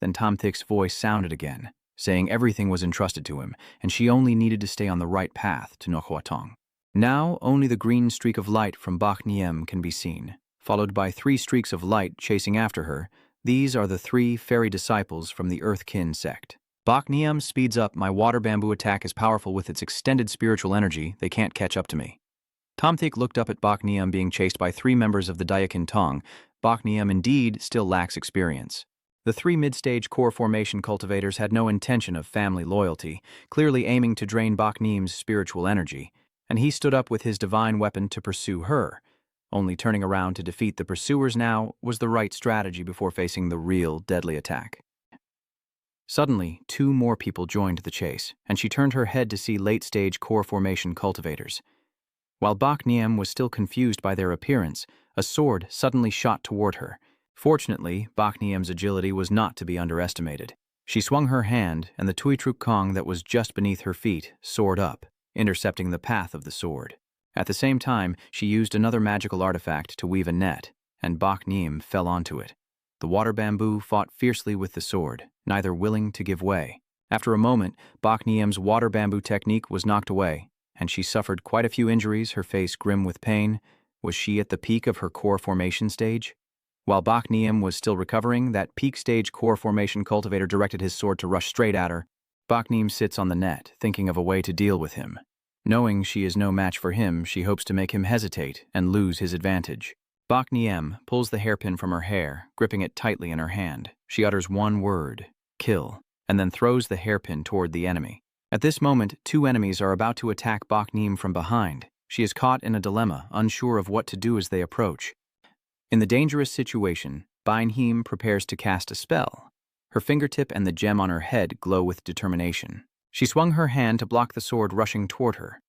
Then Tam Thich's voice sounded again, saying everything was entrusted to him, and she only needed to stay on the right path to Nohuatong. Now only the green streak of light from Bak Niem can be seen, followed by 3 streaks of light chasing after her. These are the 3 fairy disciples from the Earthkin sect. Bak Niem speeds up. My water bamboo attack is powerful with its extended spiritual energy. They can't catch up to me. Tam Thich looked up at Bak Niem being chased by 3 members of the Dayakin Tong. Bak Niem indeed still lacks experience. The 3 mid-stage core formation cultivators had no intention of family loyalty, clearly aiming to drain Bak Niem's spiritual energy, and he stood up with his divine weapon to pursue her. Only turning around to defeat the pursuers now was the right strategy before facing the real deadly attack. Suddenly, 2 more people joined the chase, and she turned her head to see late-stage core formation cultivators. While Bak Niem was still confused by their appearance, a sword suddenly shot toward her. Fortunately, Bak Niem's agility was not to be underestimated. She swung her hand, and the Tui Truk Kong that was just beneath her feet soared up, intercepting the path of the sword. At the same time, she used another magical artifact to weave a net, and Bak Niem fell onto it. The water bamboo fought fiercely with the sword, neither willing to give way. After a moment, Bak Niem's water bamboo technique was knocked away, and she suffered quite a few injuries, her face grim with pain. Was she at the peak of her core formation stage? While Bak Niem was still recovering, that peak stage core formation cultivator directed his sword to rush straight at her. Bak Niem sits on the net, thinking of a way to deal with him. Knowing she is no match for him, she hopes to make him hesitate and lose his advantage. Bak Niem pulls the hairpin from her hair, gripping it tightly in her hand. She utters one word, "Kill," and then throws the hairpin toward the enemy. At this moment, 2 enemies are about to attack Bak Niem from behind. She is caught in a dilemma, unsure of what to do as they approach. In the dangerous situation, Beinheim prepares to cast a spell. Her fingertip and the gem on her head glow with determination. She swung her hand to block the sword rushing toward her.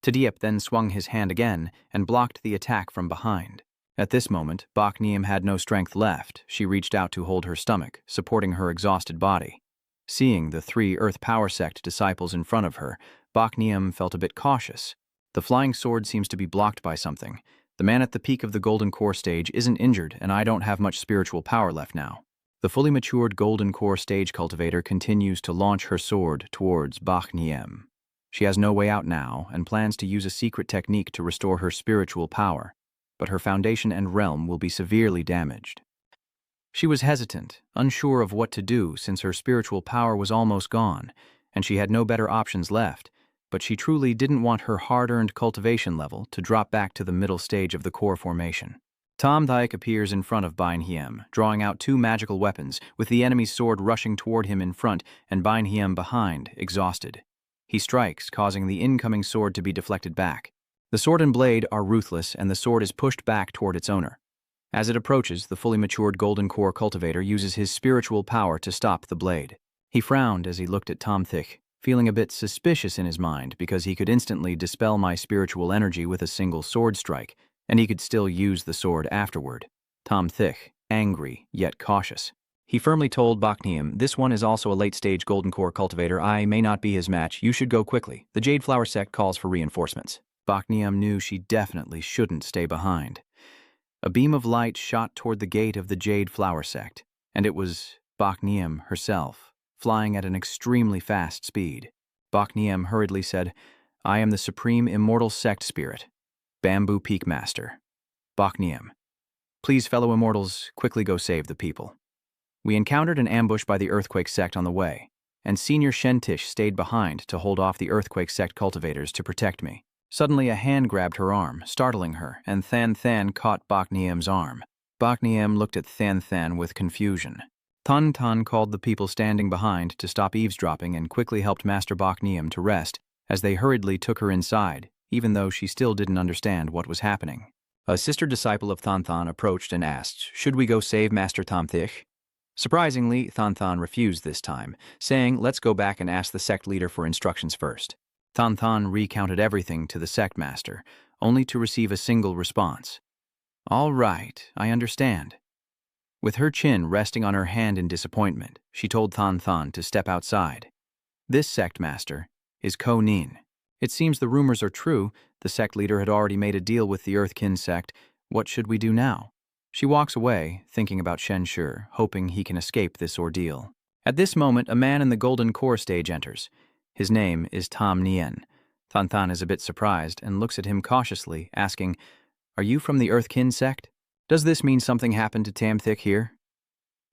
Tadiep then swung his hand again and blocked the attack from behind. At this moment, Bak Niem had no strength left. She reached out to hold her stomach, supporting her exhausted body. Seeing the 3 Earth Power Sect disciples in front of her, Bak Niem felt a bit cautious. The flying sword seems to be blocked by something. The man at the peak of the Golden Core stage isn't injured, and I don't have much spiritual power left now. The fully matured Golden Core stage cultivator continues to launch her sword towards Bak Niem. She has no way out now and plans to use a secret technique to restore her spiritual power, but her foundation and realm will be severely damaged. She was hesitant, unsure of what to do since her spiritual power was almost gone, and she had no better options left, but she truly didn't want her hard-earned cultivation level to drop back to the middle stage of the core formation. Tom Thyke appears in front of Bain Hiem, drawing out two magical weapons, with the enemy's sword rushing toward him in front and Bain Hiem behind, exhausted. He strikes, causing the incoming sword to be deflected back. The sword and blade are ruthless, and the sword is pushed back toward its owner. As it approaches, the fully matured Golden Core cultivator uses his spiritual power to stop the blade. He frowned as he looked at Tom Thyke, feeling a bit suspicious in his mind because he could instantly dispel my spiritual energy with a single sword strike, and he could still use the sword afterward. Tom Thyke, angry yet cautious. He firmly told Bakhnium, "This one is also a late-stage Golden Core cultivator. I may not be his match. You should go quickly. The Jade Flower Sect calls for reinforcements." Bakhnium knew she definitely shouldn't stay behind. A beam of light shot toward the gate of the Jade Flower Sect, and it was Bakhnium herself, flying at an extremely fast speed. Bakhnium hurriedly said, "I am the Supreme Immortal Sect Spirit, Bamboo Peak Master. Bakhnium, please, fellow immortals, quickly go save the people." We encountered an ambush by the Earthquake Sect on the way, and Senior Shentish stayed behind to hold off the Earthquake Sect cultivators to protect me. Suddenly a hand grabbed her arm, startling her, and Than Than caught Bakhnium's arm. Bakhnium looked at Than Than with confusion. Tan Tan called the people standing behind to stop eavesdropping and quickly helped Master Bakhnium to rest as they hurriedly took her inside, even though she still didn't understand what was happening. A sister disciple of Than Than approached and asked, "Should we go save Master Tam Thich?" Surprisingly, Than Than refused this time, saying, "Let's go back and ask the sect leader for instructions first." Than Than recounted everything to the sect master, only to receive a single response. "All right, I understand." With her chin resting on her hand in disappointment, she told Than Than to step outside. "This sect master is Ko Nin. It seems the rumors are true. The sect leader had already made a deal with the Earthkin sect. What should we do now?" She walks away, thinking about Shen Shi, hoping he can escape this ordeal. At this moment, a man in the Golden Core stage enters. His name is Tam Nien. Than Than is a bit surprised and looks at him cautiously, asking, "Are you from the Earthkin sect? Does this mean something happened to Tam Thich here?"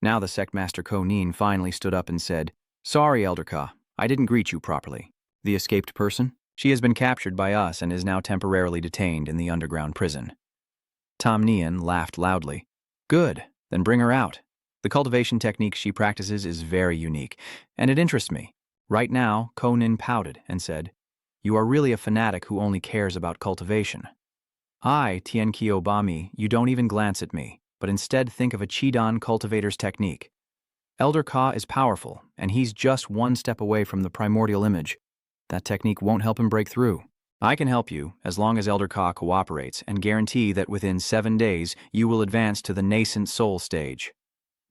Now the sect master Ko Nin finally stood up and said, "Sorry, Elder Ka, I didn't greet you properly. The escaped person? She has been captured by us and is now temporarily detained in the underground prison." Tam Nien laughed loudly. "Good, then bring her out. The cultivation technique she practices is very unique, and it interests me." Right now, Ko Nin pouted and said, "You are really a fanatic who only cares about cultivation. I, Tien Kyo Bami, you don't even glance at me, but instead think of a Chidan cultivator's technique. Elder Ka is powerful, and he's just one step away from the primordial image. That technique won't help him break through. I can help you, as long as Elder Ka cooperates, and guarantee that within 7 days you will advance to the nascent soul stage."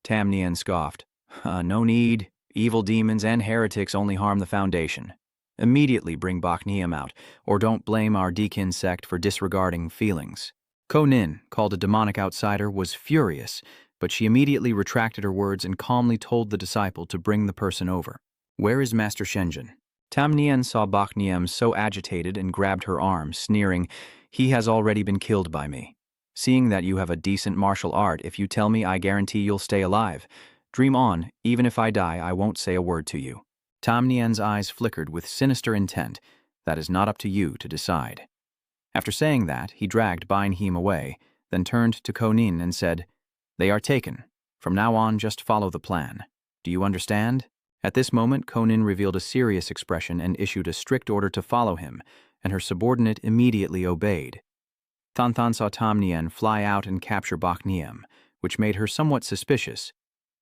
Tam Nien scoffed. "No need. Evil demons and heretics only harm the foundation. Immediately bring Bakhnium out, or don't blame our Deakin sect for disregarding feelings." Ko Nin, called a demonic outsider, was furious, but she immediately retracted her words and calmly told the disciple to bring the person over. "Where is Master Shenjin?" Tam Nien saw Bakhnium so agitated and grabbed her arm, sneering, "He has already been killed by me. Seeing that you have a decent martial art, if you tell me, I guarantee you'll stay alive. Dream on, even if I die, I won't say a word to you." Tam Nien's eyes flickered with sinister intent. "That is not up to you to decide." After saying that, he dragged Bain Hiem away, then turned to Ko Nin and said, "They are taken. From now on, just follow the plan. Do you understand?" At this moment, Ko Nin revealed a serious expression and issued a strict order to follow him, and her subordinate immediately obeyed. Than Than saw Tam Nien fly out and capture Bakhnium, which made her somewhat suspicious,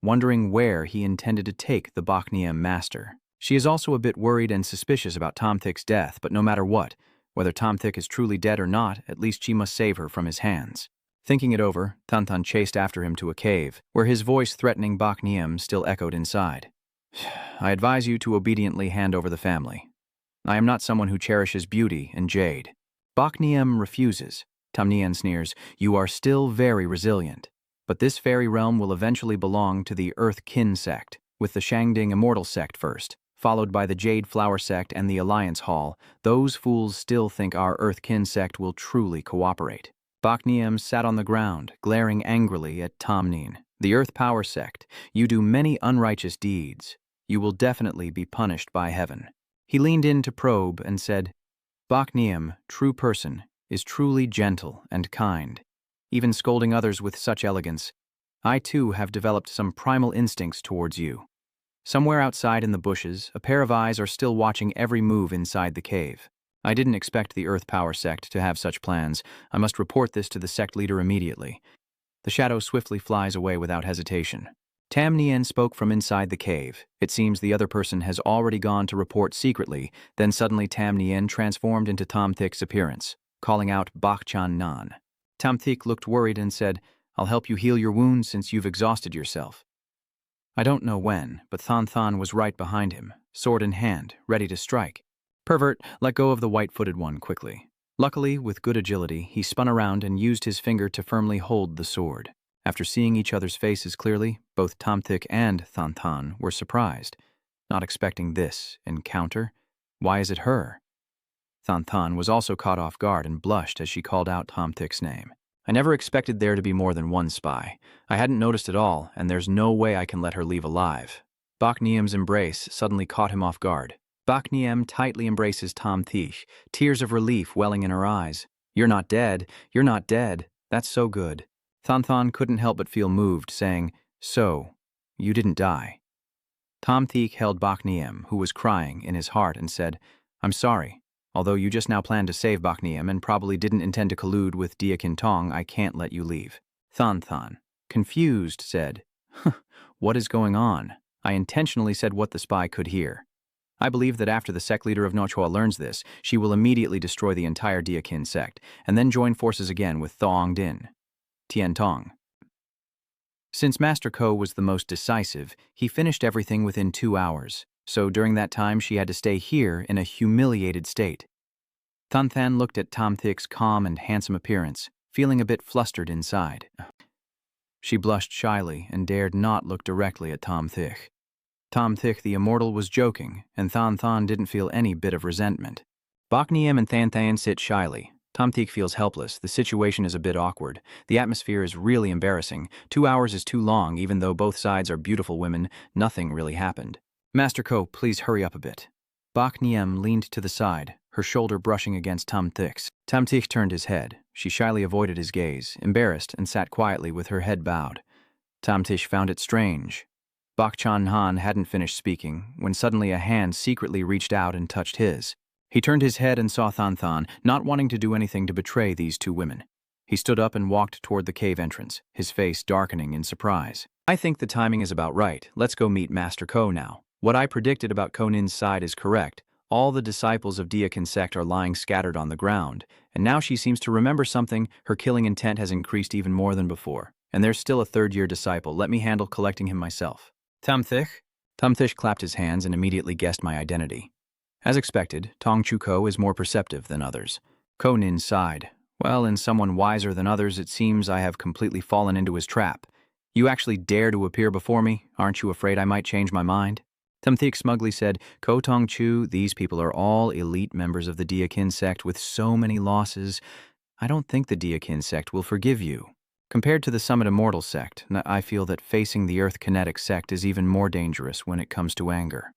wondering where he intended to take the Bakhnium master. She is also a bit worried and suspicious about Tam Thich's death, but no matter what, whether Tam Thich is truly dead or not, at least she must save her from his hands. Thinking it over, Than Than chased after him to a cave, where his voice threatening Bakhnium still echoed inside. "I advise you to obediently hand over the family. I am not someone who cherishes beauty and jade." Bakhnium refuses. Tam Nien sneers, "You are still very resilient. But this fairy realm will eventually belong to the Earth Kin sect, with the Shangding Immortal sect first. followed by the Jade Flower Sect and the Alliance Hall. Those fools still think our Earthkin sect will truly cooperate. Bakniem sat on the ground, glaring angrily at Tomnin. The Earth Power Sect, you do many unrighteous deeds. You will definitely be punished by heaven. He leaned in to probe and said, Bakniem, true person, is truly gentle and kind, even scolding others with such elegance. I too have developed some primal instincts towards you. Somewhere outside in the bushes, a pair of eyes are still watching every move inside the cave. I didn't expect the Earth Power Sect to have such plans. I must report this to the sect leader immediately. The shadow swiftly flies away without hesitation. Tam Nien spoke from inside the cave. It seems the other person has already gone to report secretly, then suddenly Tam Nien transformed into Tom Thick's appearance, calling out Bak Chan Nan. Tam Thick looked worried and said, I'll help you heal your wounds since you've exhausted yourself. I don't know when, but Than Than was right behind him, sword in hand, ready to strike. Pervert let go of the white-footed one quickly. Luckily, with good agility, he spun around and used his finger to firmly hold the sword. After seeing each other's faces clearly, both Tom Thick and Than Than were surprised, not expecting this encounter. Why is it her? Than Than was also caught off guard and blushed as she called out Tom Thick's name. I never expected there to be more than one spy. I hadn't noticed at all, and there's no way I can let her leave alive. Bak Niem's embrace suddenly caught him off guard. Bak Niem tightly embraces Tom Thick, tears of relief welling in her eyes. You're not dead. You're not dead. That's so good. Than Than couldn't help but feel moved, saying, So, you didn't die. Tom Thick held Bak Niem, who was crying, in his heart and said, I'm sorry. Although you just now planned to save Bak Niem and probably didn't intend to collude with Diakin Tong, I can't let you leave. Than Than, confused, said, What is going on? I intentionally said what the spy could hear. I believe that after the sect leader of Nochua learns this, she will immediately destroy the entire Diakin sect, and then join forces again with Thong Din. Tien Tong. Since Master Ko was the most decisive, he finished everything within 2 hours, so during that time she had to stay here in a humiliated state. Than Than looked at Tom Thick's calm and handsome appearance, feeling a bit flustered inside. She blushed shyly and dared not look directly at Tom Thick. Tom Thick the Immortal was joking, and Than Than didn't feel any bit of resentment. Bak Niem and Than Than sit shyly. Tom Thick feels helpless. The situation is a bit awkward. The atmosphere is really embarrassing. 2 hours is too long, even though both sides are beautiful women. Nothing really happened. Master Ko, please hurry up a bit. Bak Niem leaned to the side, her shoulder brushing against Tom Thick's. Tom Thick turned his head. She shyly avoided his gaze, embarrassed, and sat quietly with her head bowed. Tom Thick found it strange. Bak Chan Han hadn't finished speaking when suddenly a hand secretly reached out and touched his. He turned his head and saw Than Than, not wanting to do anything to betray these two women. He stood up and walked toward the cave entrance, his face darkening in surprise. I think the timing is about right. Let's go meet Master Ko now. What I predicted about Konin's side is correct. All the disciples of Diakin sect are lying scattered on the ground, and now she seems to remember something. Her killing intent has increased even more than before. And there's still a third-year disciple. Let me handle collecting him myself. Tom Thick? Tom Thick clapped his hands and immediately guessed my identity. As expected, Tong Chu Ko is more perceptive than others. Ko Nin sighed. Well, in someone wiser than others, it seems I have completely fallen into his trap. You actually dare to appear before me? Aren't you afraid I might change my mind? Tom Thick smugly said, Ko Tong Chu, these people are all elite members of the Diakin sect with so many losses. I don't think the Diakin sect will forgive you. Compared to the Summit Immortal sect, I feel that facing the Earth Kinetic sect is even more dangerous when it comes to anger.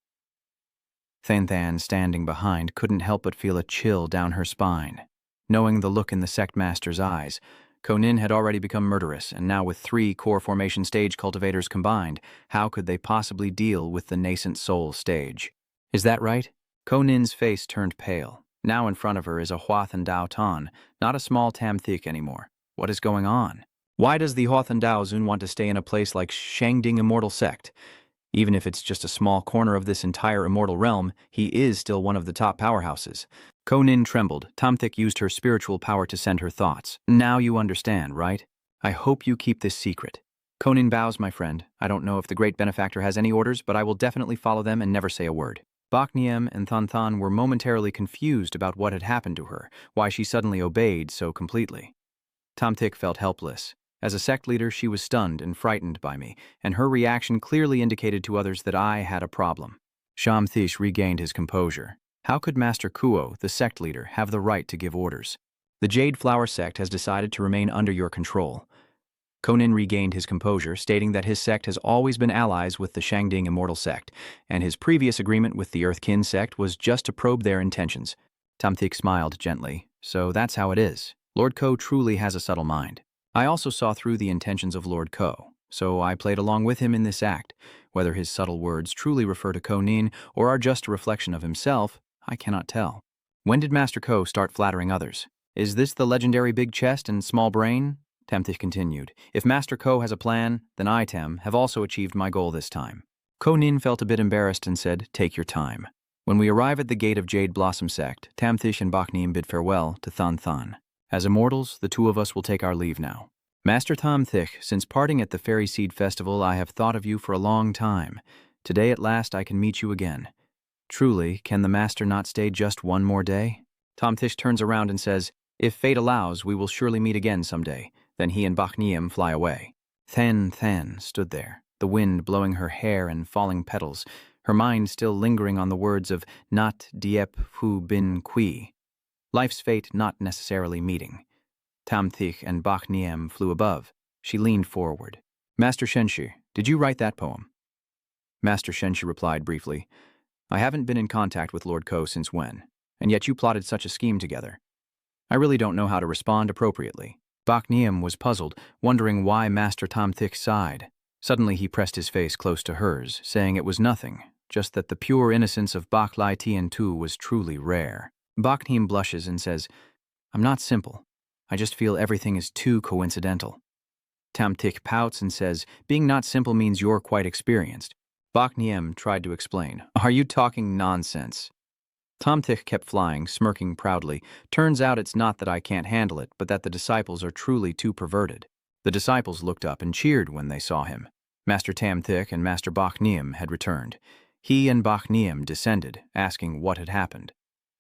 Than Than, standing behind, couldn't help but feel a chill down her spine. Knowing the look in the sect master's eyes, Ko Nin had already become murderous, and now with 3 core formation stage cultivators combined, how could they possibly deal with the nascent soul stage? Is that right? Ko Nin's face turned pale. Now in front of her is a Huathan Dao Tan, not a small Tam Thick anymore. What is going on? Why does the Huathan Dao Zun want to stay in a place like Shangding Immortal Sect? Even if it's just a small corner of this entire immortal realm, he is still one of the top powerhouses. Ko Nin trembled. Tom Thick used her spiritual power to send her thoughts. Now you understand, right? I hope you keep this secret. Ko Nin bows, my friend. I don't know if the great benefactor has any orders, but I will definitely follow them and never say a word. Bak Niem and Than Than were momentarily confused about what had happened to her, why she suddenly obeyed so completely. Tom Thick felt helpless. As a sect leader, she was stunned and frightened by me, and her reaction clearly indicated to others that I had a problem. Shamthish regained his composure. How could Master Kuo, the sect leader, have the right to give orders? The Jade Flower sect has decided to remain under your control. Konin regained his composure, stating that his sect has always been allies with the Shangding Immortal sect, and his previous agreement with the Earthkin sect was just to probe their intentions. Tamthik smiled gently. So that's how it is. Lord Ko truly has a subtle mind. I also saw through the intentions of Lord Ko, so I played along with him in this act. Whether his subtle words truly refer to Konin or are just a reflection of himself, I cannot tell. When did Master Ko start flattering others? Is this the legendary big chest and small brain? Tamthik continued. If Master Ko has a plan, then I, Tem, have also achieved my goal this time. Konin felt a bit embarrassed and said, take your time. When we arrive at the gate of Jade Blossom Sect, Tamthish and Bakhnim bid farewell to Than Than. As immortals, the two of us will take our leave now. Master Tamthich, since parting at the Fairy Seed Festival, I have thought of you for a long time. Today at last I can meet you again. Truly, can the Master not stay just one more day? Tamthish turns around and says, if fate allows, we will surely meet again someday. Then he and Bakhniam fly away. Than stood there, the wind blowing her hair and falling petals, her mind still lingering on the words of Nat Diep Hu Bin Kui. Life's fate not necessarily meeting. Tamthich and Bakhniam flew above. She leaned forward. Master Shenshi, did you write that poem? Master Shenshi replied briefly, I haven't been in contact with Lord Ko since when, and yet you plotted such a scheme together. I really don't know how to respond appropriately. Bakhniam was puzzled, wondering why Master Tamthich sighed. Suddenly he pressed his face close to hers, saying it was nothing, just that the pure innocence of Bakhlai Tian Tu was truly rare. Bakhnim blushes and says, I'm not simple. I just feel everything is too coincidental. Tamthich pouts and says, being not simple means you're quite experienced. Bakhnim tried to explain, are you talking nonsense? Tamthich kept flying, smirking proudly. Turns out it's not that I can't handle it, but that the disciples are truly too perverted. The disciples looked up and cheered when they saw him. Master Tamthich and Master Bakhnim had returned. He and Bakhnim descended, asking what had happened.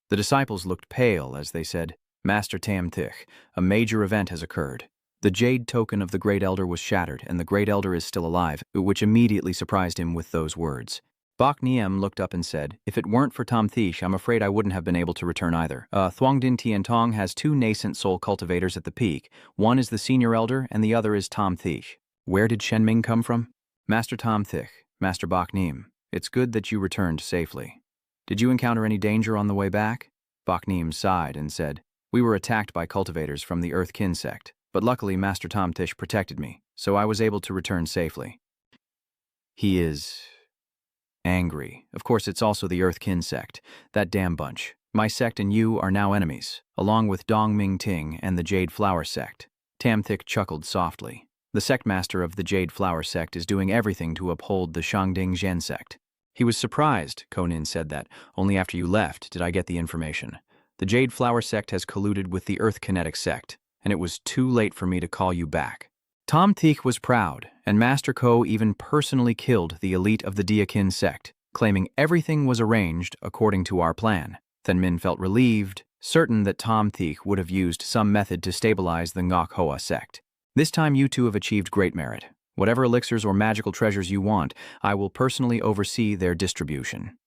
The disciples looked pale as they said, Master Tamthich, a major event has occurred. The jade token of the Great Elder was shattered, and the Great Elder is still alive, which immediately surprised him with those words. Bakhniam looked up and said, if it weren't for Tamthish, I'm afraid I wouldn't have been able to return either. Thuongdin Tiantong has two nascent soul cultivators at the peak. One is the senior elder, and the other is Tamthish. Where did Shenming come from? Master Tamthich, Master Bakhnim, it's good that you returned safely. Did you encounter any danger on the way back? Bakhnim sighed and said, we were attacked by cultivators from the Earthkin sect, but luckily Master Tamthish protected me, so I was able to return safely. He is angry. Of course, it's also the Earthkin sect. That damn bunch. My sect and you are now enemies, along with Dong Ming Ting and the Jade Flower sect. Tamthich chuckled softly. The sect master of the Jade Flower sect is doing everything to uphold the Shangding Zhen sect. He was surprised, Konin said that. Only after you left did I get the information. The Jade Flower sect has colluded with the Earth Kinetic sect, and it was too late for me to call you back. Tamthich was proud, and Master Ko even personally killed the elite of the Diakin sect, claiming everything was arranged according to our plan. Thenmin felt relieved, certain that Tamthich would have used some method to stabilize the Ngok Hoa sect. This time you two have achieved great merit. Whatever elixirs or magical treasures you want, I will personally oversee their distribution.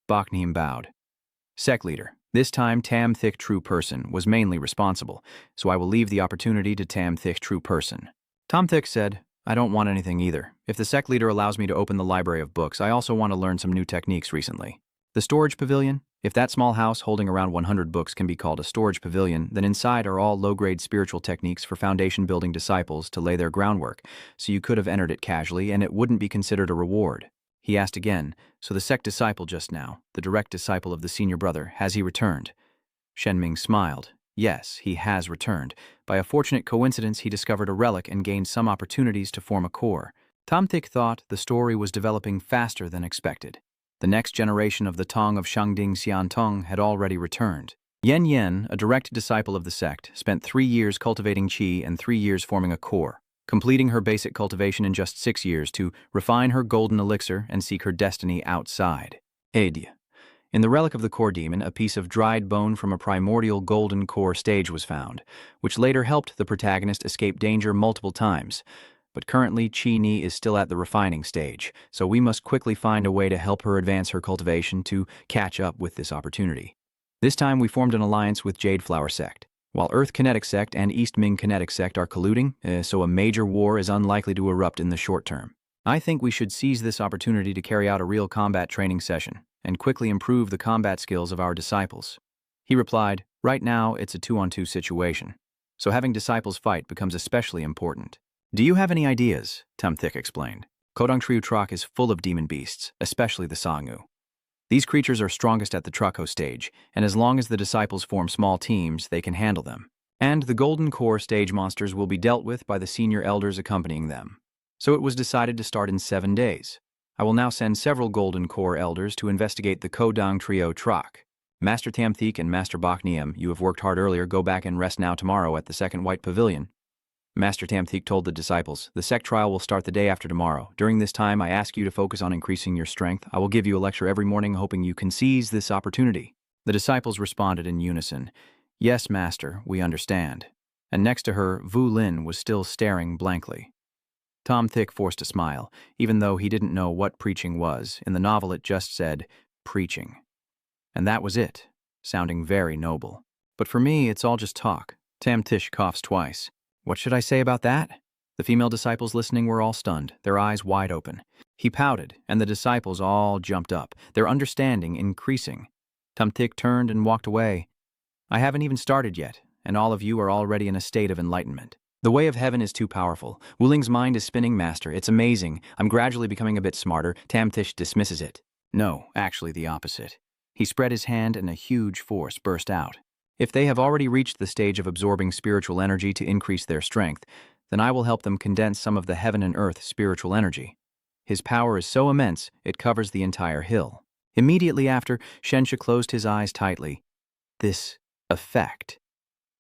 Bakhnim bowed. Sect leader, this time Tamthich True Person was mainly responsible, so I will leave the opportunity to Tamthich True Person. Tamthich said, I don't want anything either. If the sect leader allows me to open the library of books, I also want to learn some new techniques recently. The storage pavilion? If that small house holding around 100 books can be called a storage pavilion, then inside are all low-grade spiritual techniques for foundation-building disciples to lay their groundwork, so you could have entered it casually and it wouldn't be considered a reward. He asked again, so the sect disciple just now, the direct disciple of the senior brother, has he returned? Shenming smiled. Yes, he has returned. By a fortunate coincidence, he discovered a relic and gained some opportunities to form a core. Tamthich thought the story was developing faster than expected. The next generation of the Tong of Shangding Xiantong had already returned. Yen Yen, a direct disciple of the sect, spent 3 years cultivating qi and 3 years forming a core, completing her basic cultivation in just 6 years to refine her golden elixir and seek her destiny outside. Adia. In the relic of the core demon, a piece of dried bone from a primordial golden core stage was found, which later helped the protagonist escape danger multiple times. but currently Chi-Ni is still at the refining stage, so we must quickly find a way to help her advance her cultivation to catch up with this opportunity. This time we formed an alliance with Jade Flower Sect. While Earth Kinetic Sect and East Ming Kinetic Sect are colluding, so a major war is unlikely to erupt in the short term. I think we should seize this opportunity to carry out a real combat training session and quickly improve the combat skills of our disciples. He replied, right now it's a 2-on-2 situation, so having disciples fight becomes especially important. Do you have any ideas? Tamthik explained. Kodong Triu Trok is full of demon beasts, especially the Sangu. These creatures are strongest at the Trucko stage, and as long as the disciples form small teams, they can handle them. And the Golden Core stage monsters will be dealt with by the senior elders accompanying them. So it was decided to start in 7 days. I will now send several Golden Core elders to investigate the Kodong Trio Trok. Master Tamthik and Master Bokniam, you have worked hard earlier, go back and rest now tomorrow at the second White Pavilion. Master Tamthik told the disciples, the Sect trial will start the day after tomorrow. During this time, I ask you to focus on increasing your strength. I will give you a lecture every morning, hoping you can seize this opportunity. The disciples responded in unison. Yes, Master, we understand. And next to her, Vu Lin was still staring blankly. Tamthik forced a smile, even though he didn't know what preaching was. In the novel it just said, preaching. And that was it, sounding very noble. But for me, it's all just talk. Tamtish coughs twice. What should I say about that? The female disciples listening were all stunned, their eyes wide open. He pouted, and the disciples all jumped up, their understanding increasing. Tamthik turned and walked away. I haven't even started yet, and all of you are already in a state of enlightenment. The way of heaven is too powerful. Wuling's mind is spinning, Master. It's amazing. I'm gradually becoming a bit smarter. Tamtish dismisses it. No, actually the opposite. He spread his hand and a huge force burst out. If they have already reached the stage of absorbing spiritual energy to increase their strength, then I will help them condense some of the heaven and earth spiritual energy. His power is so immense, it covers the entire hill. Immediately after, Shensha closed his eyes tightly. This effect.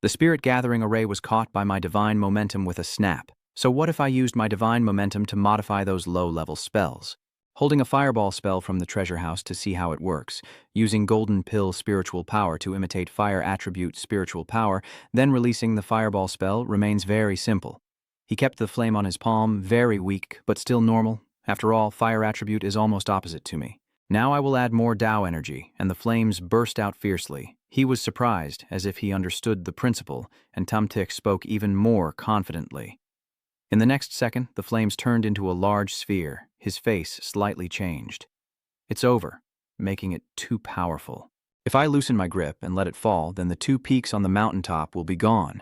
The spirit gathering array was caught by my divine momentum with a snap. So what if I used my divine momentum to modify those low-level spells? Holding a fireball spell from the treasure house to see how it works, using golden pill spiritual power to imitate fire attribute spiritual power, then releasing the fireball spell remains very simple. He kept the flame on his palm, very weak, but still normal. After all, fire attribute is almost opposite to me. Now I will add more Tao energy, and the flames burst out fiercely. He was surprised, as if he understood the principle, and Tamthik spoke even more confidently. In the next second, the flames turned into a large sphere. His face slightly changed. It's over, making it too powerful. If I loosen my grip and let it fall, then the 2 peaks on the mountaintop will be gone.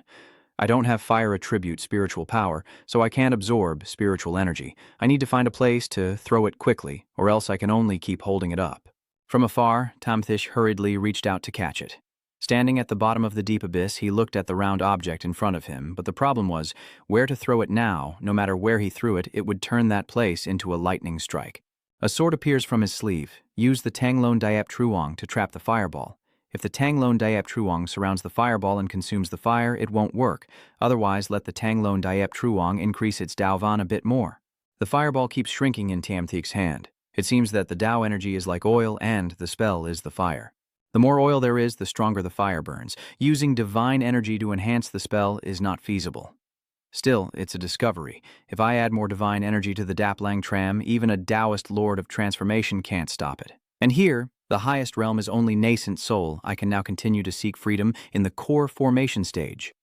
I don't have fire attribute spiritual power, so I can't absorb spiritual energy. I need to find a place to throw it quickly, or else I can only keep holding it up. From afar, Tamthish hurriedly reached out to catch it. Standing at the bottom of the deep abyss, he looked at the round object in front of him, but the problem was, where to throw it now. No matter where he threw it, it would turn that place into a lightning strike. A sword appears from his sleeve. Use the Tanglone Diep Truong to trap the fireball. If the Tanglone Diep Truong surrounds the fireball and consumes the fire, it won't work. Otherwise, let the Tanglone Diep Truong increase its Daovan a bit more. The fireball keeps shrinking in Tamthik's hand. It seems that the Dao energy is like oil and the spell is the fire. The more oil there is, the stronger the fire burns. Using divine energy to enhance the spell is not feasible. Still, it's a discovery. If I add more divine energy to the Daplang Tram, even a Taoist Lord of Transformation can't stop it. And here, the highest realm is only nascent soul. I can now continue to seek freedom in the core formation stage.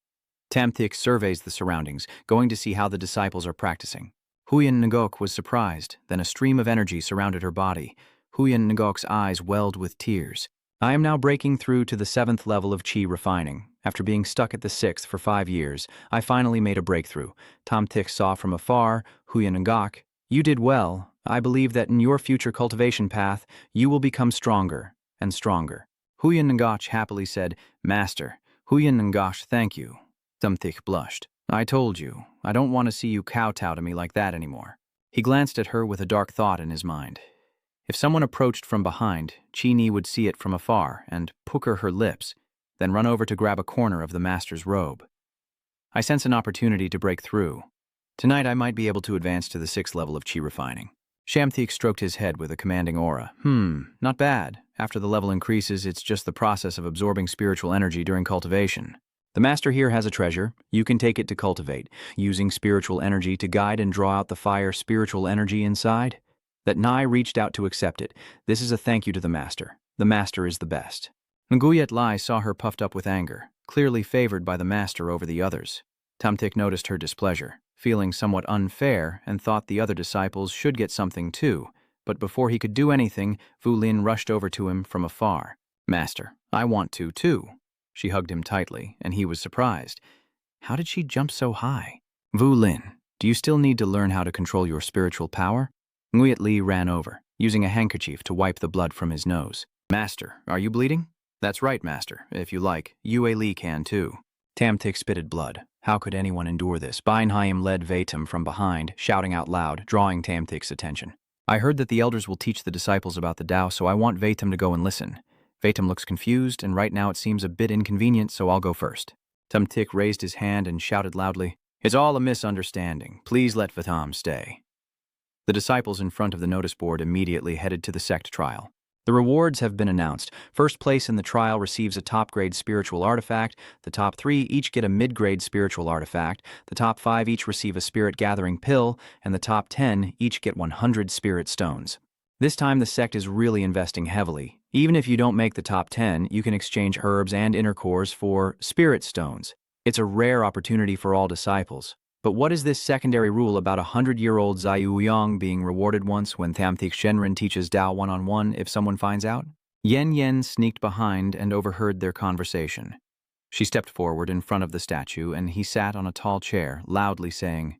Tamthik surveys the surroundings, going to see how the disciples are practicing. Huyen Ngok was surprised. Then a stream of energy surrounded her body. Huyen Ngok's eyes welled with tears. I am now breaking through to the 7th level of Qi refining. After being stuck at the 6th for 5 years, I finally made a breakthrough. Tamthik saw from afar, Huyen Ngok, you did well. I believe that in your future cultivation path, you will become stronger and stronger. Huyen Ngok happily said, Master, Huyen Ngok, thank you. Tamthik blushed. I told you, I don't want to see you kowtow to me like that anymore. He glanced at her with a dark thought in his mind. If someone approached from behind, Chi-Ni would see it from afar and pucker her lips, then run over to grab a corner of the master's robe. I sense an opportunity to break through. Tonight I might be able to advance to the 6th level of Qi refining. Shamthik stroked his head with a commanding aura. Not bad. After the level increases, it's just the process of absorbing spiritual energy during cultivation. The master here has a treasure. You can take it to cultivate, using spiritual energy to guide and draw out the fire spiritual energy inside. That Nai reached out to accept it. This is a thank you to the master. The master is the best. Nguyet Lai saw her puffed up with anger, clearly favored by the master over the others. Tamtik noticed her displeasure, feeling somewhat unfair, and thought the other disciples should get something too. But before he could do anything, Fu Lin rushed over to him from afar. Master, I want to too. She hugged him tightly, and he was surprised. How did she jump so high? Fu Lin, do you still need to learn how to control your spiritual power? Nguyet Li ran over, using a handkerchief to wipe the blood from his nose. Master, are you bleeding? That's right, Master. If you like, Yue Li can too. Tamtik spitted blood. How could anyone endure this? Beinheim led Vatum from behind, shouting out loud, drawing Tamtik's attention. I heard that the elders will teach the disciples about the Tao, so I want Vatum to go and listen. Vatum looks confused, and right now it seems a bit inconvenient, so I'll go first. Tamtik raised his hand and shouted loudly, It's all a misunderstanding. Please let Vatum stay. The disciples in front of the notice board immediately headed to the Sect trial. The rewards have been announced. First place in the trial receives a top-grade spiritual artifact. The top 3 each get a mid-grade spiritual artifact. The top 5 each receive a spirit-gathering pill, and the top 10 each get 100 spirit stones. This time the Sect is really investing heavily. Even if you don't make the top 10, you can exchange herbs and inner cores for spirit stones. It's a rare opportunity for all disciples. But what is this secondary rule about 100-year-old Zai Yang being rewarded once when Thamthik Shenren teaches Tao one-on-one if someone finds out? Yen Yen sneaked behind and overheard their conversation. She stepped forward in front of the statue, and he sat on a tall chair, loudly saying,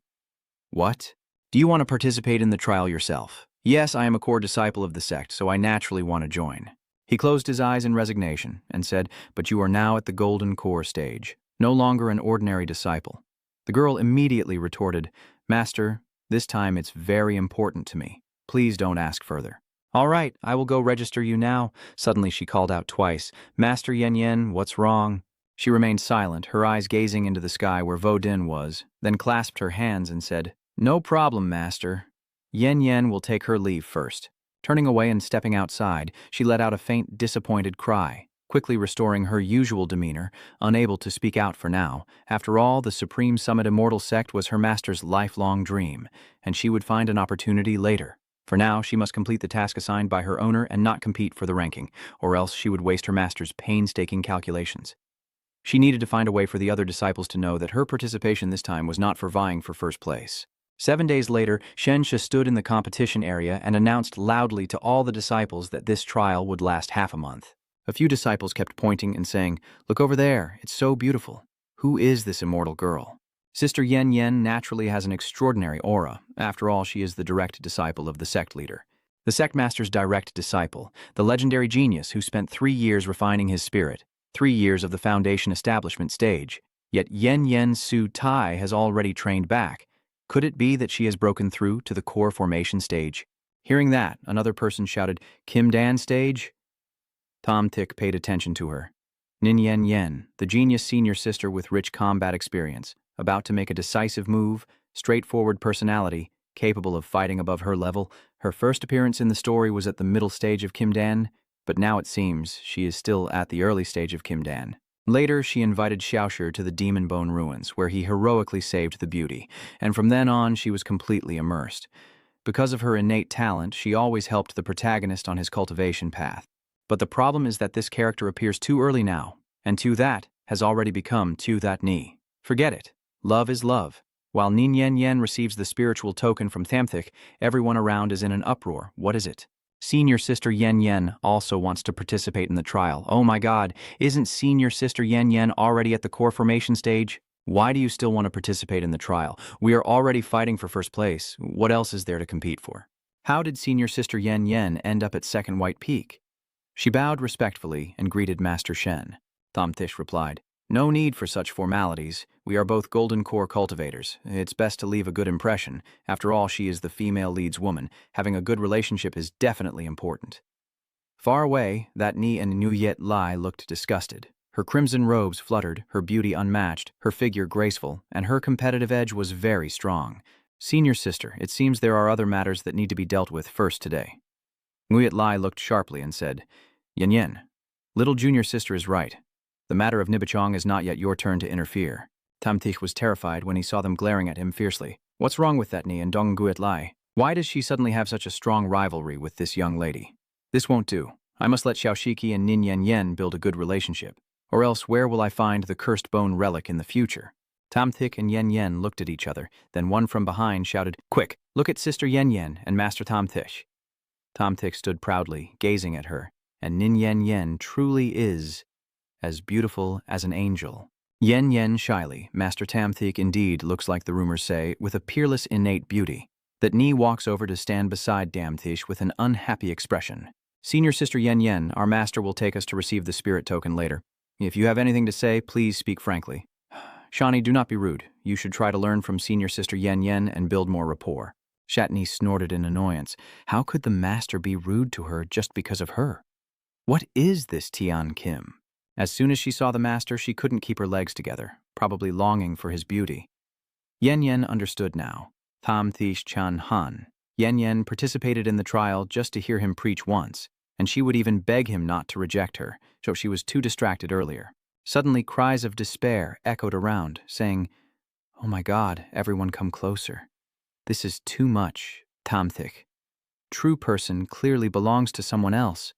What? Do you want to participate in the trial yourself? Yes, I am a core disciple of the Sect, so I naturally want to join. He closed his eyes in resignation and said, But you are now at the golden core stage, no longer an ordinary disciple. The girl immediately retorted, Master, this time it's very important to me. Please don't ask further. All right, I will go register you now. Suddenly she called out twice, Master Yen Yen, what's wrong? She remained silent, her eyes gazing into the sky where Vo Din was, then clasped her hands and said, No problem, Master. Yen Yen will take her leave first. Turning away and stepping outside, she let out a faint, disappointed cry, quickly restoring her usual demeanor, unable to speak out for now. After all, the Supreme Summit Immortal Sect was her master's lifelong dream, and she would find an opportunity later. For now, she must complete the task assigned by her owner and not compete for the ranking, or else she would waste her master's painstaking calculations. She needed to find a way for the other disciples to know that her participation this time was not for vying for first place. 7 days later, Shensha stood in the competition area and announced loudly to all the disciples that this trial would last half a month. A few disciples kept pointing and saying, Look over there, it's so beautiful. Who is this immortal girl? Sister Yen Yen naturally has an extraordinary aura. After all, she is the direct disciple of the Sect leader. The Sect master's direct disciple, the legendary genius who spent 3 years refining his spirit, 3 years of the Foundation establishment stage. Yet Yen Yen Su Tai has already trained back. Could it be that she has broken through to the core formation stage? Hearing that, another person shouted, Kim Dan stage? Tom Tick paid attention to her. Nin Yen Yen, the genius senior sister with rich combat experience, about to make a decisive move, straightforward personality, capable of fighting above her level. Her first appearance in the story was at the middle stage of Kim Dan, but now it seems she is still at the early stage of Kim Dan. Later, she invited Xiaoshi to the Demon Bone Ruins, where he heroically saved the beauty, and from then on she was completely immersed. Because of her innate talent, she always helped the protagonist on his cultivation path. But the problem is that this character appears too early now, and to that has already become to that ni. Forget it. Love is love. While Nin Yen Yen receives the spiritual token from Thamthik, everyone around is in an uproar. What is it? Senior Sister Yen Yen also wants to participate in the trial. Oh my God, isn't Senior Sister Yen Yen already at the core formation stage? Why do you still want to participate in the trial? We are already fighting for first place. What else is there to compete for? How did Senior Sister Yen Yen end up at Second White Peak? She bowed respectfully and greeted Master Shen. Thamtish replied, No need for such formalities. We are both Golden Core cultivators. It's best to leave a good impression. After all, she is the female lead's woman. Having a good relationship is definitely important. Far away, that Ni and Nguyet Lai looked disgusted. Her crimson robes fluttered, her beauty unmatched, her figure graceful, and her competitive edge was very strong. Senior sister, it seems there are other matters that need to be dealt with first today. Nguyet Lai looked sharply and said, Yen Yen, little junior sister is right. The matter of Nibichong is not yet your turn to interfere. Tamthich was terrified when he saw them glaring at him fiercely. What's wrong with that Ni and Dong Guet Lai? Why does she suddenly have such a strong rivalry with this young lady? This won't do. I must let Xiaoshiki and Nin Yen Yen build a good relationship. Or else where will I find the cursed bone relic in the future? Tamthich and Yen Yen looked at each other, then one from behind shouted, "Quick, look at Sister Yen Yen and Master Tamthich." Tamthich stood proudly, gazing at her, and Nin Yen Yen truly is as beautiful as an angel. Yen Yen shyly, Master Tamthich indeed looks like the rumors say, with a peerless innate beauty. That Ni walks over to stand beside Tamthich with an unhappy expression. Senior Sister Yen Yen, our master will take us to receive the spirit token later. If you have anything to say, please speak frankly. Shani, do not be rude. You should try to learn from Senior Sister Yen Yen and build more rapport. Shatney snorted in annoyance. How could the master be rude to her just because of her? What is this Tian Kim? As soon as she saw the master, she couldn't keep her legs together, probably longing for his beauty. Yen Yen understood now. Tam Thish Chan Han. Yen Yen participated in the trial just to hear him preach once, and she would even beg him not to reject her, so she was too distracted earlier. Suddenly, cries of despair echoed around, saying, "Oh my God, everyone come closer. This is too much, Tamthich. True person clearly belongs to someone else.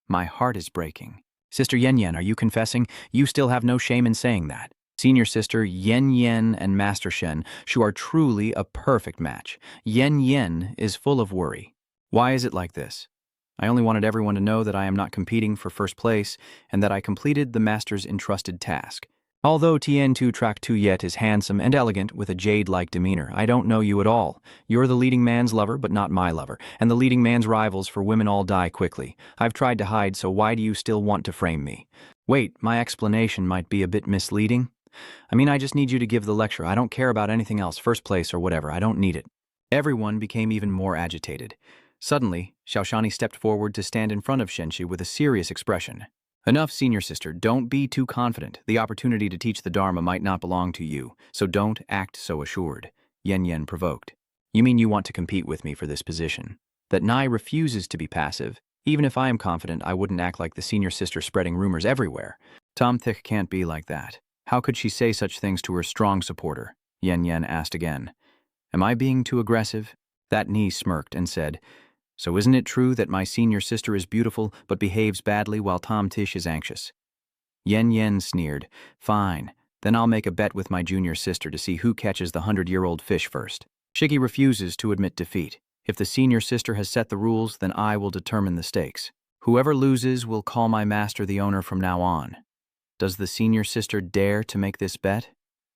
My heart is breaking." Sister Yen Yen, are you confessing? You still have no shame in saying that. Senior Sister Yen Yen and Master Shen, you are truly a perfect match. Yen Yen is full of worry. Why is it like this? I only wanted everyone to know that I am not competing for first place and that I completed the master's entrusted task. Although Tien-Tu Track Tu Yet is handsome and elegant with a jade-like demeanor, I don't know you at all. You're the leading man's lover, but not my lover, and the leading man's rivals for women all die quickly. I've tried to hide, so why do you still want to frame me? Wait, my explanation might be a bit misleading. I mean, I just need you to give the lecture. I don't care about anything else, first place or whatever. I don't need it. Everyone became even more agitated. Suddenly, Xiaoshani stepped forward to stand in front of Shenshi with a serious expression. Enough, Senior Sister. Don't be too confident. The opportunity to teach the Dharma might not belong to you, so don't act so assured. Yen Yen provoked. You mean you want to compete with me for this position? That Nai refuses to be passive. Even if I am confident, I wouldn't act like the Senior Sister spreading rumors everywhere. Tamthich can't be like that. How could she say such things to her strong supporter? Yen Yen asked again. Am I being too aggressive? That Ni smirked and said, So isn't it true that my senior sister is beautiful but behaves badly while Tamthich is anxious? Yen Yen sneered. Fine, then I'll make a bet with my junior sister to see who catches the 100-year-old fish first. Shiki refuses to admit defeat. If the senior sister has set the rules, then I will determine the stakes. Whoever loses will call my master the owner from now on. Does the senior sister dare to make this bet?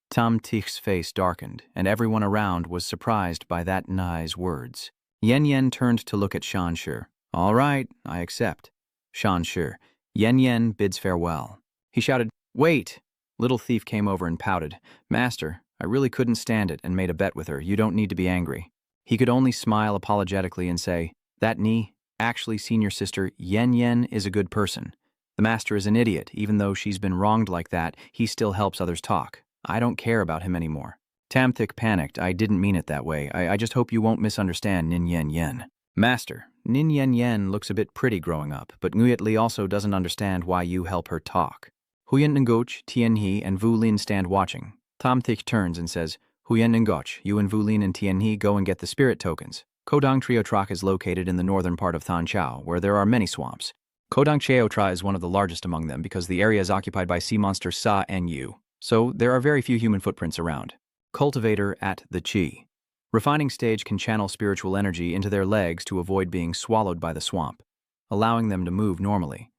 Tamthich's face darkened, and everyone around was surprised by that Nai's words. Yen Yen turned to look at Shanshi. All right, I accept. Shanshi. Yen Yen bids farewell. He shouted, Wait! Little Thief came over and pouted. Master, I really couldn't stand it and made a bet with her. You don't need to be angry. He could only smile apologetically and say, That Ni, actually senior sister, Yen Yen is a good person. The master is an idiot. Even though she's been wronged like that, he still helps others talk. I don't care about him anymore. Tamthich panicked. I didn't mean it that way. I just hope you won't misunderstand Nin Yen Yen. Master, Nin Yen Yen looks a bit pretty growing up, but Nguyet Li also doesn't understand why you help her talk. Huyen Ngoch, Tien He, and Vu Lin stand watching. Tamthich turns and says, Huyen Ngoch, you and Vu Lin and Tien He go and get the spirit tokens. Kodang Triotra is located in the northern part of Thanchao, where there are many swamps. Kodang Cheotra is one of the largest among them because the area is occupied by sea monster Sa Nu, so there are very few human footprints around. Cultivator at the Chi. Refining stage can channel spiritual energy into their legs to avoid being swallowed by the swamp, allowing them to move normally.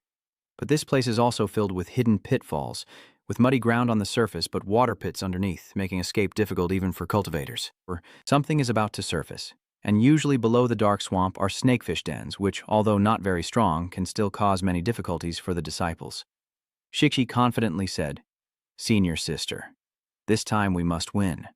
But this place is also filled with hidden pitfalls, with muddy ground on the surface but water pits underneath, making escape difficult even for cultivators. Something is about to surface, and usually below the dark swamp are snakefish dens, which, although not very strong, can still cause many difficulties for the disciples. Shikshi confidently said, Senior sister, this time we must win.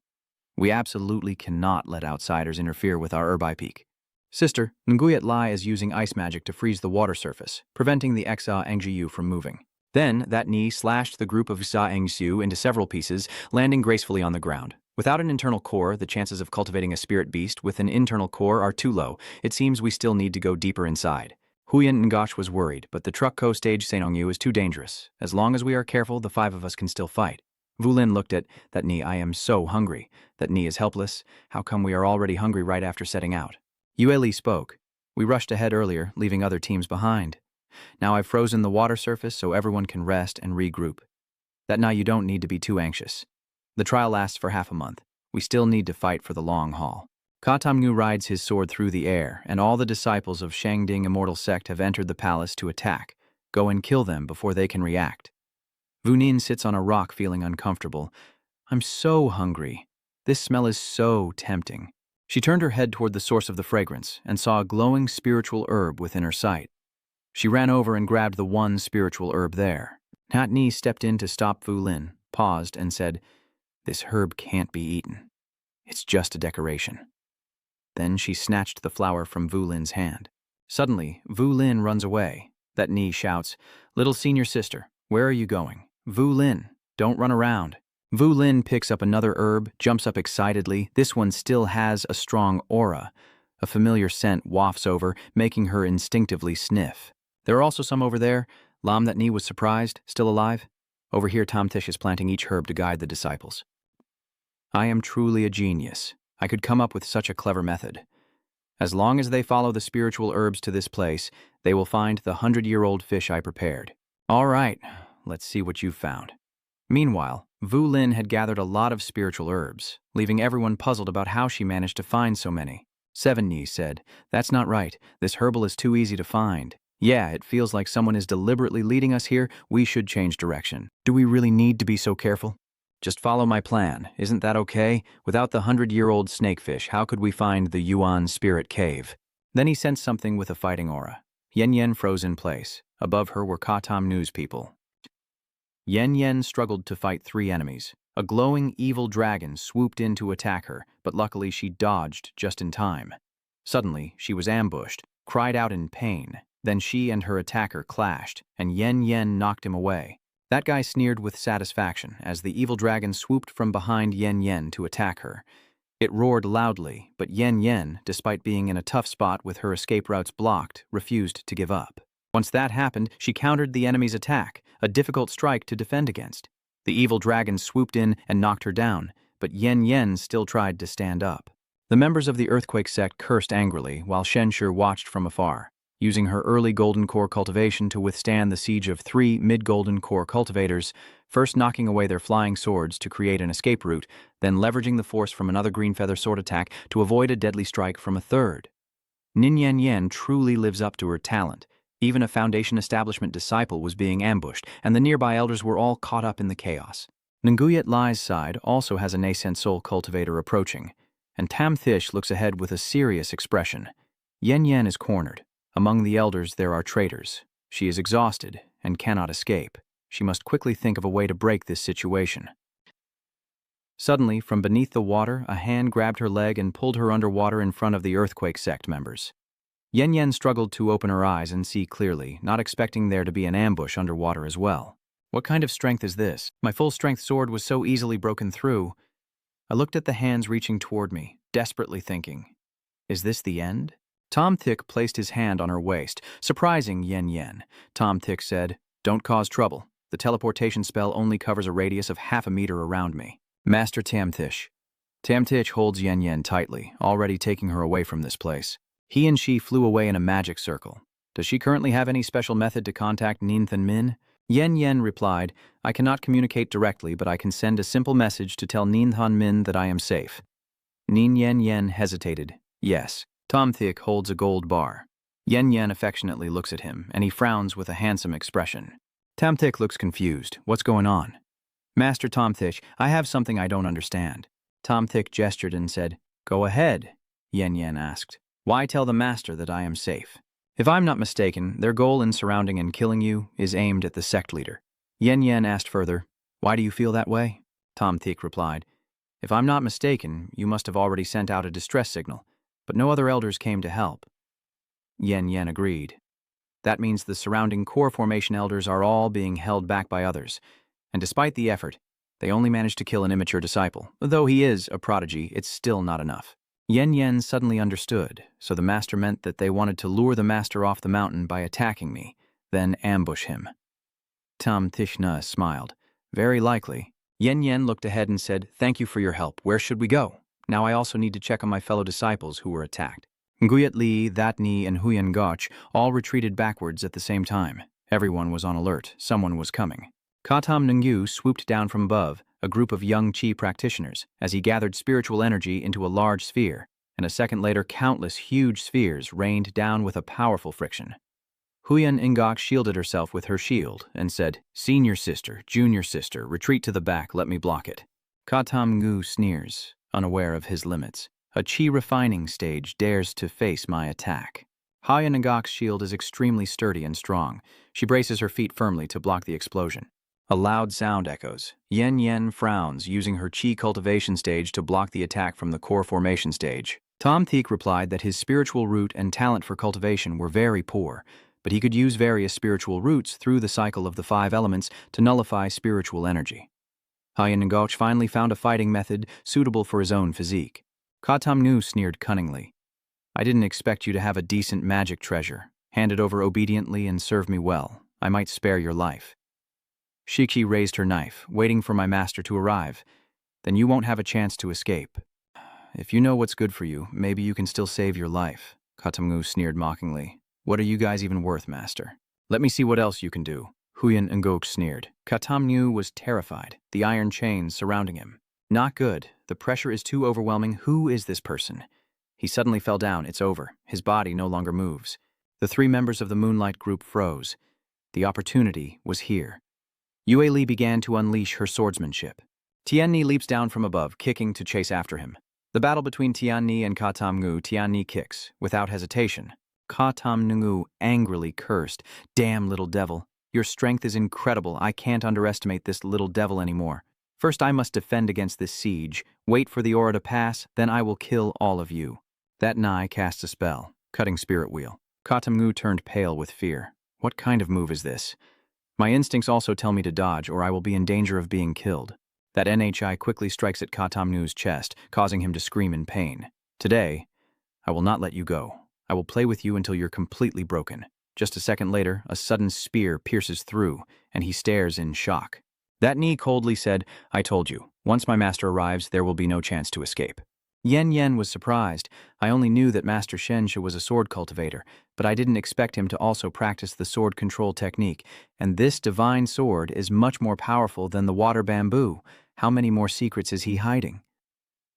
We absolutely cannot let outsiders interfere with our Urbai Peak. Sister, Nguyet Lai is using ice magic to freeze the water surface, preventing the Xa Engjiu from moving. Then, that Ni slashed the group of Xa Engjiu into several pieces, landing gracefully on the ground. Without an internal core, the chances of cultivating a spirit beast with an internal core are too low. It seems we still need to go deeper inside. Huyen Ngosh was worried, but the truck co-stage Senongyu is too dangerous. As long as we are careful, the 5 of us can still fight. Vulin looked at that knee. I am so hungry. That knee is helpless. How come we are already hungry right after setting out? Yue Li spoke. We rushed ahead earlier, leaving other teams behind. Now I've frozen the water surface so everyone can rest and regroup. That now you don't need to be too anxious. The trial lasts for half a month. We still need to fight for the long haul. Katamnu rides his sword through the air, and all the disciples of Shangding Immortal Sect have entered the palace to attack. Go and kill them before they can react. Vunin sits on a rock feeling uncomfortable. I'm so hungry. This smell is so tempting. She turned her head toward the source of the fragrance and saw a glowing spiritual herb within her sight. She ran over and grabbed the one spiritual herb there. Nat Ni stepped in to stop Vulin, paused, and said, "This herb can't be eaten. It's just a decoration." Then she snatched the flower from Vulin's hand. Suddenly, Vulin runs away. That Ni shouts, "Little senior sister, where are you going? Vulin, don't run around." Vulin picks up another herb, jumps up excitedly. This one still has a strong aura. A familiar scent wafts over, making her instinctively sniff. There are also some over there. Lam That Ni was surprised, still alive. Over here, Tom Tish is planting each herb to guide the disciples. I am truly a genius. I could come up with such a clever method. As long as they follow the spiritual herbs to this place, they will find the 100-year-old fish I prepared. All right, let's see what you've found. Meanwhile, Vulin had gathered a lot of spiritual herbs, leaving everyone puzzled about how she managed to find so many. Seven Ni said, "That's not right. This herbal is too easy to find. Yeah, it feels like someone is deliberately leading us here. We should change direction. Do we really need to be so careful? Just follow my plan. Isn't that okay? Without the 100-year-old snakefish, how could we find the Yuan Spirit Cave?" Then he sensed something with a fighting aura. Yen Yen froze in place. Above her were Katam News people. Yen Yen struggled to fight 3 enemies. A glowing, evil dragon swooped in to attack her, but luckily she dodged just in time. Suddenly, she was ambushed, cried out in pain. Then she and her attacker clashed, and Yen Yen knocked him away. That guy sneered with satisfaction as the evil dragon swooped from behind Yen Yen to attack her. It roared loudly, but Yen Yen, despite being in a tough spot with her escape routes blocked, refused to give up. Once that happened, she countered the enemy's attack, a difficult strike to defend against. The evil dragon swooped in and knocked her down, but Yen Yen still tried to stand up. The members of the Earthquake Sect cursed angrily while Shenshi watched from afar, using her early Golden Core cultivation to withstand the siege of 3 mid-Golden Core cultivators, first knocking away their flying swords to create an escape route, then leveraging the force from another green feather sword attack to avoid a deadly strike from a third. Nin Yen Yen truly lives up to her talent. Even a Foundation establishment disciple was being ambushed, and the nearby elders were all caught up in the chaos. Nguyet Lai's side also has a nascent soul cultivator approaching, and Tam Thish looks ahead with a serious expression. Yen Yen is cornered. Among the elders there are traitors. She is exhausted and cannot escape. She must quickly think of a way to break this situation. Suddenly, from beneath the water, a hand grabbed her leg and pulled her underwater in front of the Earthquake Sect members. Yen Yen struggled to open her eyes and see clearly, not expecting there to be an ambush underwater as well. What kind of strength is this? My full-strength sword was so easily broken through. I looked at the hands reaching toward me, desperately thinking, is this the end? Tom Thick placed his hand on her waist, surprising Yen Yen. Tom Thick said, "Don't cause trouble. The teleportation spell only covers a radius of half a meter around me." Master Tamthish. Tamthish holds Yen Yen tightly, already taking her away from this place. He and she flew away in a magic circle. Does she currently have any special method to contact Ninthan Min? Yen Yen replied, "I cannot communicate directly, but I can send a simple message to tell Ninthan Min that I am safe." Nin Yen Yen hesitated. Yes. Tom Thick holds a gold bar. Yen Yen affectionately looks at him, and he frowns with a handsome expression. Tam Thick looks confused. What's going on? Master Tom Thick, I have something I don't understand. Tom Thick gestured and said, "Go ahead," Yen Yen asked. "Why tell the master that I am safe?" If I'm not mistaken, their goal in surrounding and killing you is aimed at the sect leader. Yen Yen asked further, "Why do you feel that way?" Tom Thick replied, "If I'm not mistaken, you must have already sent out a distress signal, but no other elders came to help." Yen Yen agreed. That means the surrounding core formation elders are all being held back by others, and despite the effort, they only managed to kill an immature disciple. Though he is a prodigy, it's still not enough. Yen Yen suddenly understood, so the master meant that they wanted to lure the master off the mountain by attacking me, then ambush him. Tam Tishna smiled. Very likely. Yen Yen looked ahead and said, "Thank you for your help. Where should we go? Now I also need to check on my fellow disciples who were attacked." Nguyat Li, Thatni, and Huyan Gotch all retreated backwards at the same time. Everyone was on alert. Someone was coming. Katam Nungyu swooped down from above, a group of young Qi practitioners, as he gathered spiritual energy into a large sphere, and a second later countless huge spheres rained down with a powerful friction. Huyan Ingok shielded herself with her shield and said, "Senior sister, junior sister, retreat to the back, let me block it." Katam Ngu sneers, unaware of his limits. A Qi refining stage dares to face my attack. Huyan Ingok's shield is extremely sturdy and strong. She braces her feet firmly to block the explosion. A loud sound echoes. Yen Yen frowns, using her Qi cultivation stage to block the attack from the core formation stage. Tom Theek replied that his spiritual root and talent for cultivation were very poor, but he could use various spiritual roots through the cycle of the 5 elements to nullify spiritual energy. Huyan Ngoch finally found a fighting method suitable for his own physique. Katam Nu sneered cunningly. "I didn't expect you to have a decent magic treasure. Hand it over obediently and serve me well. I might spare your life." Shiki raised her knife, waiting for my master to arrive. "Then you won't have a chance to escape. If you know what's good for you, maybe you can still save your life." Katamngu sneered mockingly. "What are you guys even worth, master? Let me see what else you can do." Huyan Ngok sneered. Katamngu was terrified, the iron chains surrounding him. "Not good. The pressure is too overwhelming. Who is this person?" He suddenly fell down. It's over. His body no longer moves. The 3 members of the Moonlight group froze. The opportunity was here. Yue Li began to unleash her swordsmanship. Tianni leaps down from above, kicking to chase after him. The battle between Tianni and Katamngu, Tianni kicks, without hesitation. Katamngu angrily cursed, "Damn little devil. Your strength is incredible. I can't underestimate this little devil anymore. First I must defend against this siege, wait for the aura to pass, then I will kill all of you." That Nai cast a spell, cutting spirit wheel. Katamngu turned pale with fear. What kind of move is this? My instincts also tell me to dodge, or I will be in danger of being killed. That NHI quickly strikes at Katamnu's chest, causing him to scream in pain. "Today, I will not let you go. I will play with you until you're completely broken." Just a second later, a sudden spear pierces through, and he stares in shock. That Ni coldly said, "I told you, once my master arrives, there will be no chance to escape." Yen Yen was surprised. I only knew that Master Shensha was a sword cultivator, but I didn't expect him to also practice the sword control technique, and this divine sword is much more powerful than the water bamboo. How many more secrets is he hiding?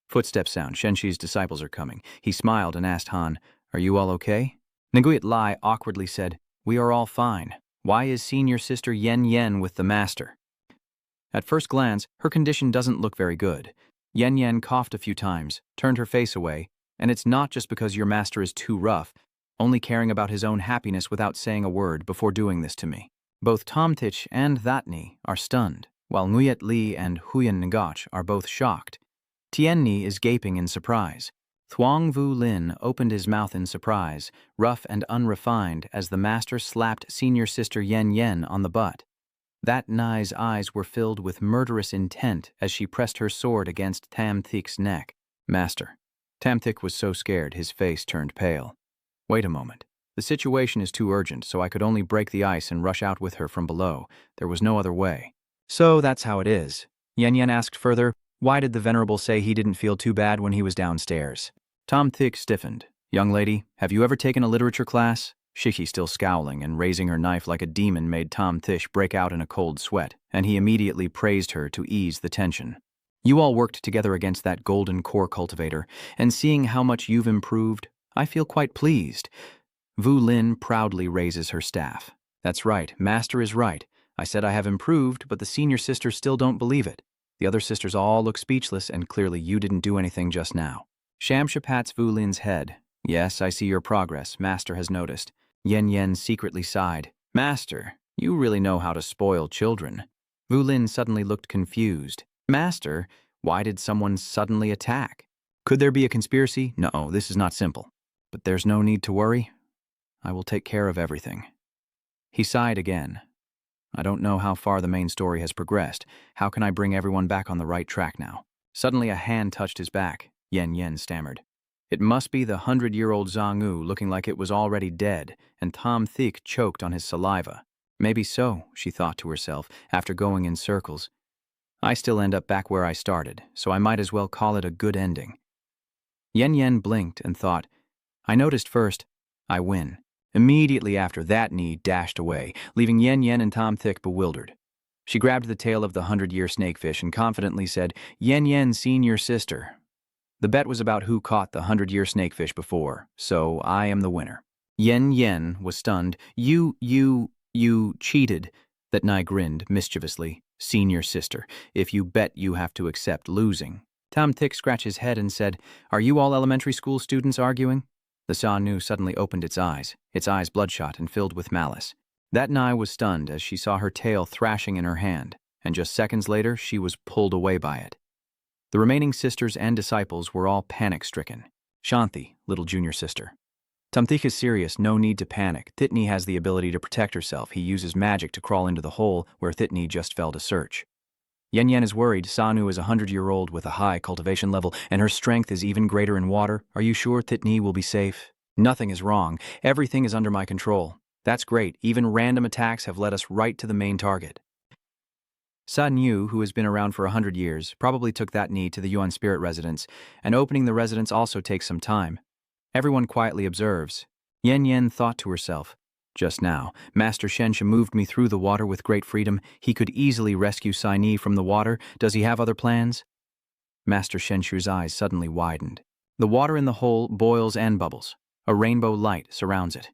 Footsteps sound. Shenshi's disciples are coming. He smiled and asked Han, "Are you all okay?" Nguyat Lai awkwardly said, "We are all fine. Why is senior sister Yen Yen with the master?" At first glance, her condition doesn't look very good. Yen Yen coughed a few times, turned her face away, and it's not just because your master is too rough, only caring about his own happiness without saying a word before doing this to me. Both Tomtich and Thatni are stunned, while Nguyat Li and Huyan Ngach are both shocked. Tianni is gaping in surprise. Thuong Vu Lin opened his mouth in surprise, rough and unrefined, as the master slapped senior sister Yen Yen on the butt. That Nai's eyes were filled with murderous intent as she pressed her sword against Tam Thik's neck. "Master." Tam Thik was so scared his face turned pale. "Wait a moment. The situation is too urgent, so I could only break the ice and rush out with her from below. There was no other way." "So that's how it is." Yen Yen asked further, "Why did the Venerable say he didn't feel too bad when he was downstairs?" Tom Thik stiffened. "Young lady, have you ever taken a literature class?" Shiki, still scowling and raising her knife like a demon, made Tom Thish break out in a cold sweat, and he immediately praised her to ease the tension. "You all worked together against that golden core cultivator, and seeing how much you've improved, I feel quite pleased." Vu Lin proudly raises her staff. "That's right, Master is right. I said I have improved, but the senior sisters still don't believe it. The other sisters all look speechless, and clearly you didn't do anything just now." Shamsha pats Vu Lin's head. "Yes, I see your progress. Master has noticed." Yen Yen secretly sighed. "Master, you really know how to spoil children." Vu Lin suddenly looked confused. "Master, why did someone suddenly attack? Could there be a conspiracy? No, this is not simple. But there's no need to worry. I will take care of everything." He sighed again. "I don't know how far the main story has progressed. How can I bring everyone back on the right track now?" Suddenly a hand touched his back. Yen Yen stammered. It must be the 100-year-old Zhang looking like it was already dead, and Tom Thick choked on his saliva. Maybe so, she thought to herself, after going in circles. I still end up back where I started, so I might as well call it a good ending. Yen Yen blinked and thought, I noticed first, I win. Immediately after, that knee dashed away, leaving Yen Yen and Tom Thick bewildered. She grabbed the tail of the 100-year snakefish and confidently said, Yen Yen seen your sister. The bet was about who caught the 100-year snakefish before, so I am the winner. Yen Yen was stunned. You cheated. That Nai grinned mischievously. Senior sister, if you bet you have to accept losing. Tom Thick scratched his head and said, Are you all elementary school students arguing? The Sa Nu suddenly opened its eyes bloodshot and filled with malice. That Nai was stunned as she saw her tail thrashing in her hand, and just seconds later she was pulled away by it. The remaining sisters and disciples were all panic-stricken. Shanti, little junior sister. Tamthik is serious, no need to panic. Thitni has the ability to protect herself. He uses magic to crawl into the hole where Thitni just fell to search. Yen Yen is worried. Sanu is a 100-year-old with a high cultivation level, and her strength is even greater in water. Are you sure Thitni will be safe? Nothing is wrong. Everything is under my control. That's great. Even random attacks have led us right to the main target. Sun Yu, who has been around for 100 years, probably took that knee to the Yuan spirit residence, and opening the residence also takes some time. Everyone quietly observes. Yen Yen thought to herself, just now, Master Shensha moved me through the water with great freedom. He could easily rescue Sai Ni from the water. Does he have other plans? Master Shenshu's eyes suddenly widened. The water in the hole boils and bubbles. A rainbow light surrounds it.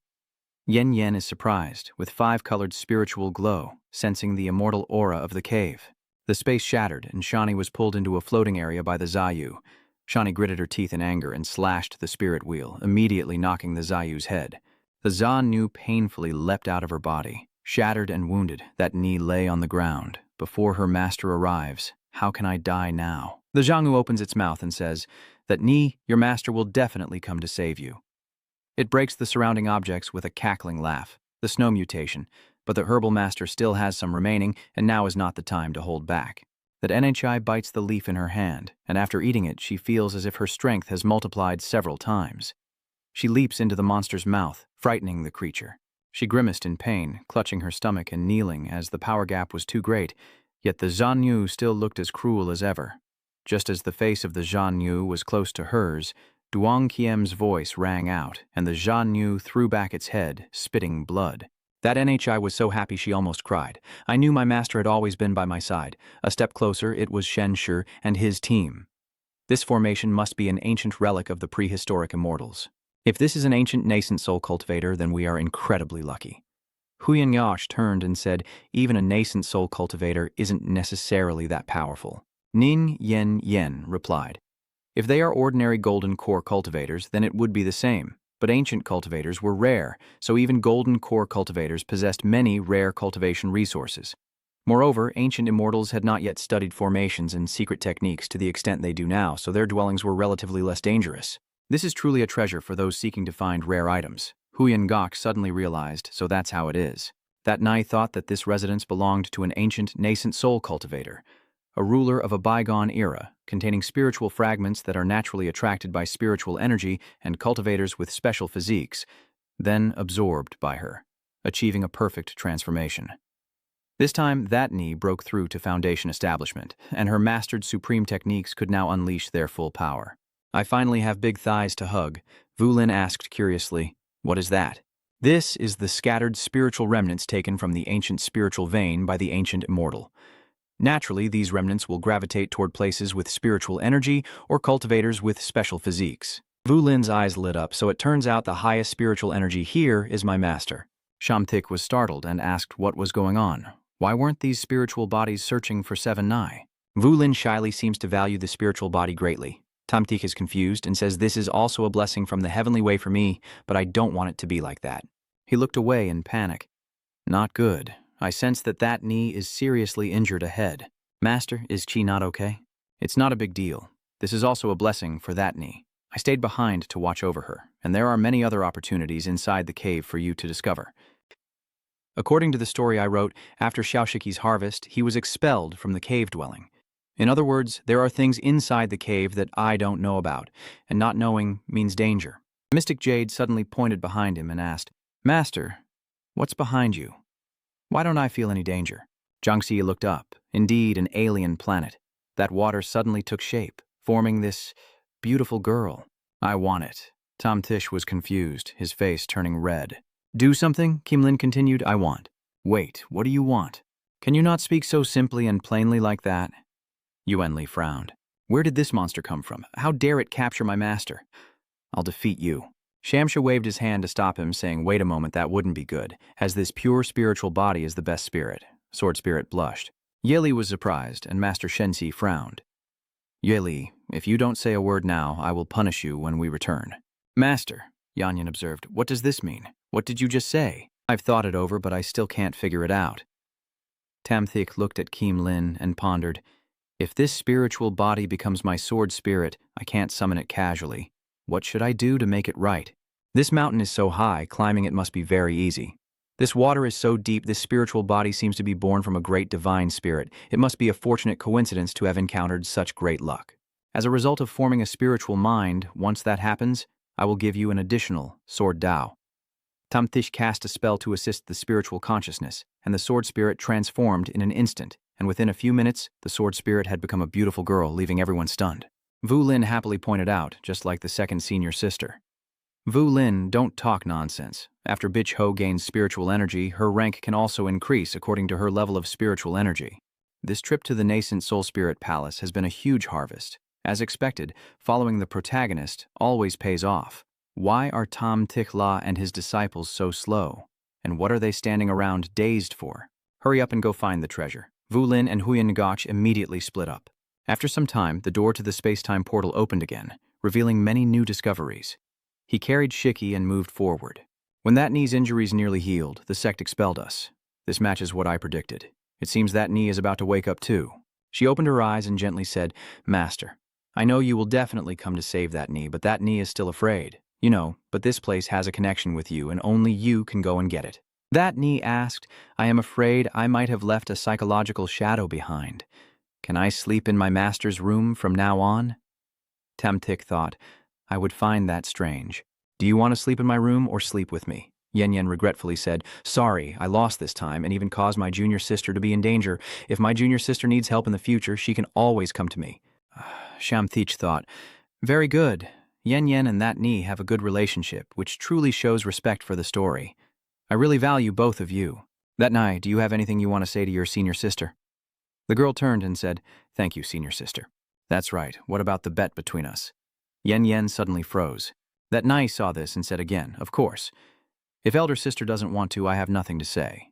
Yen Yen is surprised, with 5-colored spiritual glow, sensing the immortal aura of the cave. The space shattered, and Shani was pulled into a floating area by the Zayu. Shani gritted her teeth in anger and slashed the spirit wheel, immediately knocking the Zayu's head. The Za-Nu painfully leapt out of her body. Shattered and wounded, that knee lay on the ground. Before her master arrives, how can I die now? The Zhangyu opens its mouth and says, that knee, your master will definitely come to save you. It breaks the surrounding objects with a cackling laugh. The snow mutation, but the herbal master still has some remaining, and now is not the time to hold back. That NHI bites the leaf in her hand, and after eating it, she feels as if her strength has multiplied several times. She leaps into the monster's mouth, frightening the creature. She grimaced in pain, clutching her stomach and kneeling as the power gap was too great, yet the Zhanyu still looked as cruel as ever. Just as the face of the Zhanyu was close to hers, Duong Kiem's voice rang out, and the Zhanyu threw back its head, spitting blood. That NHI was so happy she almost cried. I knew my master had always been by my side. A step closer, it was Shen Shi and his team. This formation must be an ancient relic of the prehistoric immortals. If this is an ancient nascent soul cultivator, then we are incredibly lucky. Huyan Yash turned and said, even a nascent soul cultivator isn't necessarily that powerful. Ning Yen Yen replied, if they are ordinary golden core cultivators, then it would be the same. But ancient cultivators were rare, so even golden core cultivators possessed many rare cultivation resources. Moreover, ancient immortals had not yet studied formations and secret techniques to the extent they do now, so their dwellings were relatively less dangerous. This is truly a treasure for those seeking to find rare items. Huyan Gok suddenly realized, so that's how it is. That Nai thought that this residence belonged to an ancient nascent soul cultivator, a ruler of a bygone era, containing spiritual fragments that are naturally attracted by spiritual energy and cultivators with special physiques, then absorbed by her, achieving a perfect transformation. This time, that knee broke through to Foundation establishment, and her mastered supreme techniques could now unleash their full power. I finally have big thighs to hug, Vu Lin asked curiously. What is that? This is the scattered spiritual remnants taken from the ancient spiritual vein by the ancient immortal. Naturally, these remnants will gravitate toward places with spiritual energy or cultivators with special physiques. Vu Lin's eyes lit up, so it turns out the highest spiritual energy here is my master. Shamthik was startled and asked what was going on. Why weren't these spiritual bodies searching for 7 Nai? Vu Lin shyly seems to value the spiritual body greatly. Tamtik is confused and says this is also a blessing from the heavenly way for me, but I don't want it to be like that. He looked away in panic. Not good. I sense that knee is seriously injured ahead. Master, is Chi not okay? It's not a big deal. This is also a blessing for that knee. I stayed behind to watch over her, and there are many other opportunities inside the cave for you to discover. According to the story I wrote, after Xiaoshiqi's harvest, he was expelled from the cave dwelling. In other words, there are things inside the cave that I don't know about, and not knowing means danger. Mystic Jade suddenly pointed behind him and asked, Master, what's behind you? Why don't I feel any danger? Jiangxi looked up. Indeed, an alien planet. That water suddenly took shape, forming this beautiful girl. I want it. Tom Tish was confused, his face turning red. Do something? Kim Lin continued. I want. Wait, what do you want? Can you not speak so simply and plainly like that? Yuan Li frowned. Where did this monster come from? How dare it capture my master? I'll defeat you. Shamsha waved his hand to stop him, saying, wait a moment, that wouldn't be good, as this pure spiritual body is the best spirit. Sword Spirit blushed. Ye Li was surprised, and Master Shenxi frowned. Ye Li, if you don't say a word now, I will punish you when we return. Master, Yanyan observed, what does this mean? What did you just say? I've thought it over, but I still can't figure it out. Tamthik looked at Kim Lin and pondered, if this spiritual body becomes my sword spirit, I can't summon it casually. What should I do to make it right? This mountain is so high, climbing it must be very easy. This water is so deep, this spiritual body seems to be born from a great divine spirit. It must be a fortunate coincidence to have encountered such great luck. As a result of forming a spiritual mind, once that happens, I will give you an additional sword Dao. Tamthish cast a spell to assist the spiritual consciousness, and the sword spirit transformed in an instant, and within a few minutes, the sword spirit had become a beautiful girl, leaving everyone stunned. Vu Lin happily pointed out, just like the second senior sister. Vu Lin, don't talk nonsense. After Bitch Ho gains spiritual energy, her rank can also increase according to her level of spiritual energy. This trip to the nascent Soul Spirit Palace has been a huge harvest. As expected, following the protagonist always pays off. Why are Tam Tikhla and his disciples so slow? And what are they standing around dazed for? Hurry up and go find the treasure. Vu Lin and Huyan Gotch immediately split up. After some time, the door to the space-time portal opened again, revealing many new discoveries. He carried Shiki and moved forward. When that knee's injuries nearly healed, the sect expelled us. This matches what I predicted. It seems that knee is about to wake up too. She opened her eyes and gently said, Master, I know you will definitely come to save that knee, but that knee is still afraid. You know, but this place has a connection with you and only you can go and get it. That knee asked, I am afraid I might have left a psychological shadow behind. Can I sleep in my master's room from now on? Tamtik thought, I would find that strange. Do you want to sleep in my room or sleep with me? Yen Yen regretfully said, sorry, I lost this time and even caused my junior sister to be in danger. If my junior sister needs help in the future, she can always come to me. Shamthich thought, very good. Yen Yen and that knee have a good relationship, which truly shows respect for the story. I really value both of you. That night, do you have anything you want to say to your senior sister? The girl turned and said, thank you, senior sister. That's right, what about the bet between us? Yen Yen suddenly froze. That Nai saw this and said again, of course. If elder sister doesn't want to, I have nothing to say.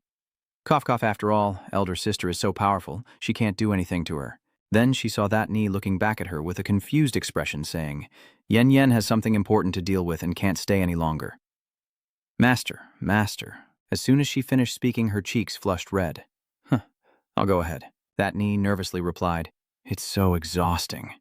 Cough cough, after all, elder sister is so powerful, she can't do anything to her. Then she saw that knee looking back at her with a confused expression saying, Yen Yen has something important to deal with and can't stay any longer. Master, master. As soon as she finished speaking, her cheeks flushed red. I'll go ahead. That knee nervously replied, it's so exhausting.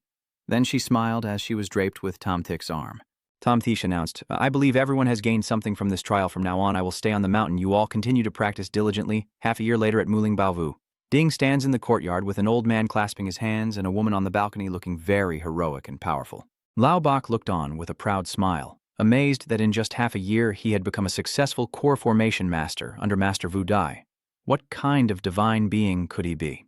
Then she smiled as she was draped with Tomthik's arm. Tomthish announced, I believe everyone has gained something from this trial. From now on, I will stay on the mountain. You all continue to practice diligently. Half a year later at Muling Baovu. Ding stands in the courtyard with an old man clasping his hands and a woman on the balcony looking very heroic and powerful. Lao Bak looked on with a proud smile, amazed that in just half a year he had become a successful core formation master under Master Wu Dai. What kind of divine being could he be?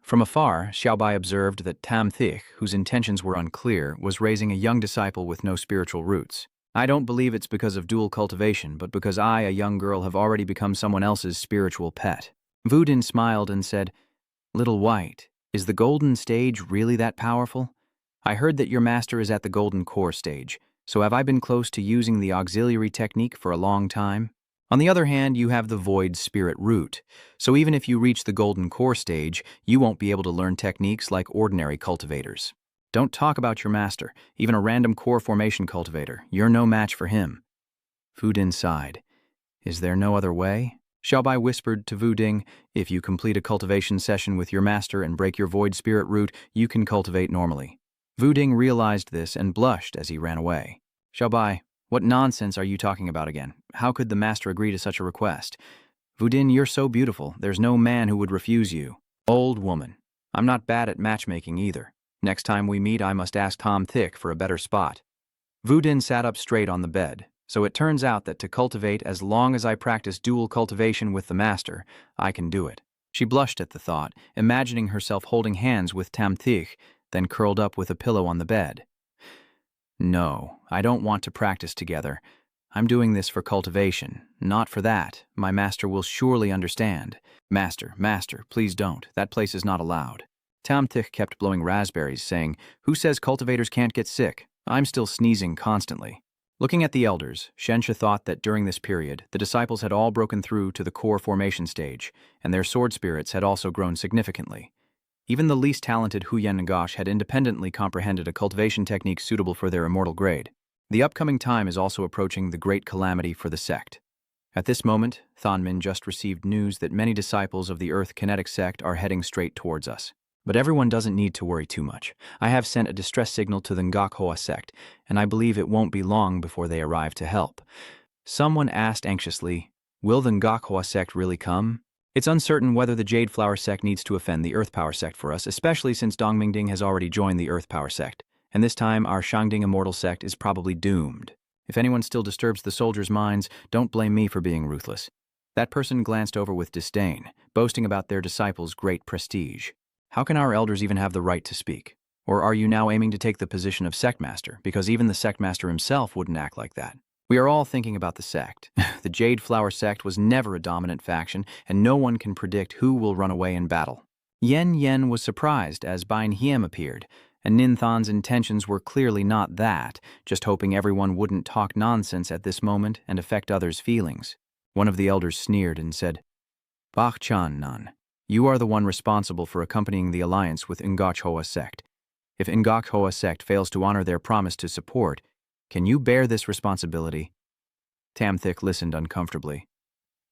From afar, Xiaobai observed that Tam Thich, whose intentions were unclear, was raising a young disciple with no spiritual roots. I don't believe it's because of dual cultivation, but because I, a young girl, have already become someone else's spiritual pet. Vu Din smiled and said, Little White, is the golden stage really that powerful? I heard that your master is at the golden core stage, so have I been close to using the auxiliary technique for a long time? On the other hand, you have the void spirit root, so even if you reach the golden core stage, you won't be able to learn techniques like ordinary cultivators. Don't talk about your master, even a random core formation cultivator. You're no match for him. Fu Din sighed. Is there no other way? Xiaobai whispered to Vu Ding, if you complete a cultivation session with your master and break your void spirit root, you can cultivate normally. Vu Ding realized this and blushed as he ran away. Xiaobai, what nonsense are you talking about again? How could the master agree to such a request? Vu Din, you're so beautiful, there's no man who would refuse you. Old woman. I'm not bad at matchmaking either. Next time we meet, I must ask Tom Thick for a better spot. Vu-Din sat up straight on the bed. So it turns out that to cultivate, as long as I practice dual cultivation with the master, I can do it. She blushed at the thought, imagining herself holding hands with Tam Thich, then curled up with a pillow on the bed. No, I don't want to practice together. I'm doing this for cultivation, not for that. My master will surely understand. Master, please don't. That place is not allowed. Tam Thich kept blowing raspberries, saying, "Who says cultivators can't get sick? I'm still sneezing constantly." Looking at the elders, Shensha thought that during this period, the disciples had all broken through to the core formation stage, and their sword spirits had also grown significantly. Even the least talented Huyen Nagash had independently comprehended a cultivation technique suitable for their immortal grade. The upcoming time is also approaching the great calamity for the sect. At this moment, Thonmin just received news that many disciples of the Earth Kinetic Sect are heading straight towards us. But everyone doesn't need to worry too much. I have sent a distress signal to the Ngakhoa sect, and I believe it won't be long before they arrive to help. Someone asked anxiously, will the Ngakhoa sect really come? It's uncertain whether the Jade Flower sect needs to offend the Earth Power sect for us, especially since Dongmingding has already joined the Earth Power sect, and this time our Shangding Immortal sect is probably doomed. If anyone still disturbs the soldiers' minds, don't blame me for being ruthless. That person glanced over with disdain, boasting about their disciples' great prestige. How can our elders even have the right to speak? Or are you now aiming to take the position of sect master, because even the sect master himself wouldn't act like that? We are all thinking about the sect. The Jade Flower sect was never a dominant faction, and no one can predict who will run away in battle. Yen Yen was surprised as Bain Hiem appeared, and Ninthan's intentions were clearly not that, just hoping everyone wouldn't talk nonsense at this moment and affect others' feelings. One of the elders sneered and said, Bach Chan Nan, you are the one responsible for accompanying the alliance with Ngakhoa sect. If Ngakhoa sect fails to honor their promise to support, can you bear this responsibility? Tam Thich listened uncomfortably.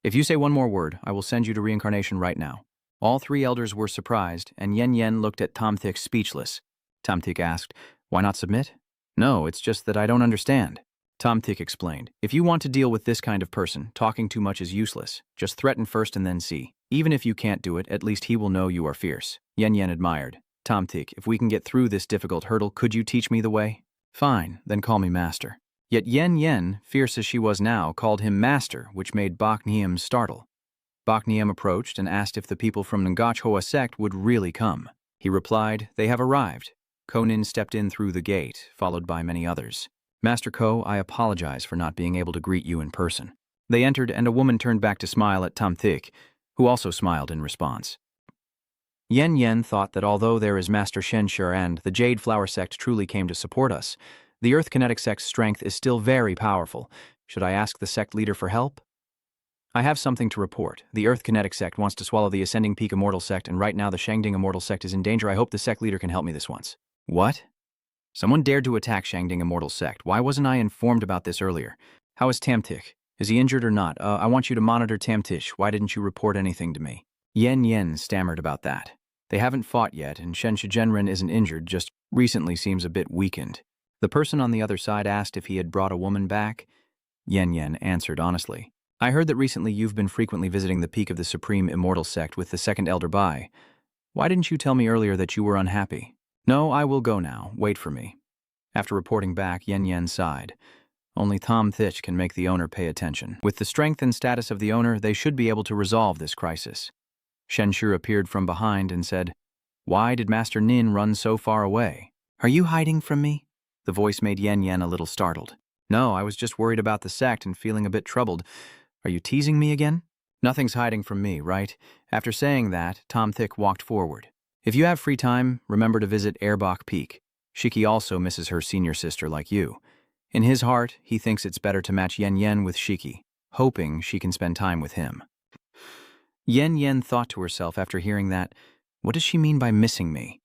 If you say one more word, I will send you to reincarnation right now. All three elders were surprised, and Yen Yen looked at Tam Thich speechless. Tam Thich asked, why not submit? No, it's just that I don't understand. Tam Thich explained, if you want to deal with this kind of person, talking too much is useless. Just threaten first and then see. Even if you can't do it, at least he will know you are fierce. Yen Yen admired. Tam Thich, if we can get through this difficult hurdle, could you teach me the way? Fine, then call me master. Yet Yen Yen, fierce as she was now, called him master, which made Bak Niem startle. Bak Niem approached and asked if the people from Ngakhoa sect would really come. He replied, they have arrived. Konin stepped in through the gate, followed by many others. Master Ko, I apologize for not being able to greet you in person. They entered, and a woman turned back to smile at Tam Thich, who also smiled in response. Yen Yen thought that although there is Master Shenshur and the Jade Flower sect truly came to support us, the Earth Kinetic sect's strength is still very powerful. Should I ask the sect leader for help? I have something to report. The Earth Kinetic sect wants to swallow the Ascending Peak Immortal sect, and right now the Shangding Immortal sect is in danger. I hope the sect leader can help me this once. What? Someone dared to attack Shangding Immortal sect. Why wasn't I informed about this earlier? How is Tam Thich? Is he injured or not? I want you to monitor Tam Thich. Why didn't you report anything to me? Yen Yen stammered about that. They haven't fought yet, and Shen Shigenren isn't injured, just recently seems a bit weakened. The person on the other side asked if he had brought a woman back. Yen Yen answered honestly. I heard that recently you've been frequently visiting the peak of the Supreme Immortal sect with the second Elder Bai. Why didn't you tell me earlier that you were unhappy? No, I will go now. Wait for me. After reporting back, Yen Yen sighed. Only Tam Thich can make the owner pay attention. With the strength and status of the owner, they should be able to resolve this crisis. Shenshur appeared from behind and said, why did Master Nin run so far away? Are you hiding from me? The voice made Yen Yen a little startled. No, I was just worried about the sect and feeling a bit troubled. Are you teasing me again? Nothing's hiding from me, right? After saying that, Tam Thich walked forward. If you have free time, remember to visit Airbach Peak. Shiki also misses her senior sister like you. In his heart, he thinks it's better to match Yen Yen with Shiki, hoping she can spend time with him. Yen Yen thought to herself after hearing that, what does she mean by missing me?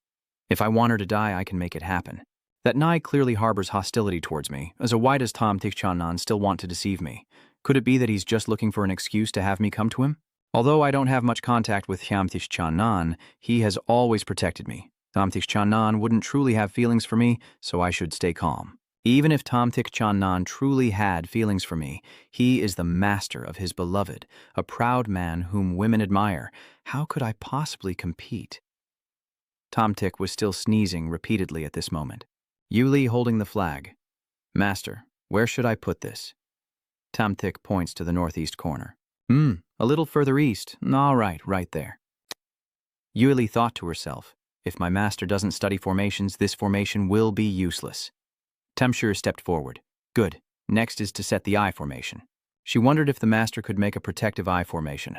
If I want her to die, I can make it happen. That Nai clearly harbors hostility towards me, as why does Tam Thich Chanan still want to deceive me? Could it be that he's just looking for an excuse to have me come to him? Although I don't have much contact with Tam Thich Chanan, he has always protected me. Tam Thich Chanan wouldn't truly have feelings for me, so I should stay calm. Even if Tam Thich Chanan truly had feelings for me, he is the master of his beloved, a proud man whom women admire. How could I possibly compete? Tom Tick was still sneezing repeatedly at this moment. Yuli holding the flag. Master, where should I put this? Tom Tick points to the northeast corner. A little further east. All right, right there. Yuli thought to herself, if my master doesn't study formations, this formation will be useless. Temshur stepped forward. Good. Next is to set the eye formation. She wondered if the master could make a protective eye formation.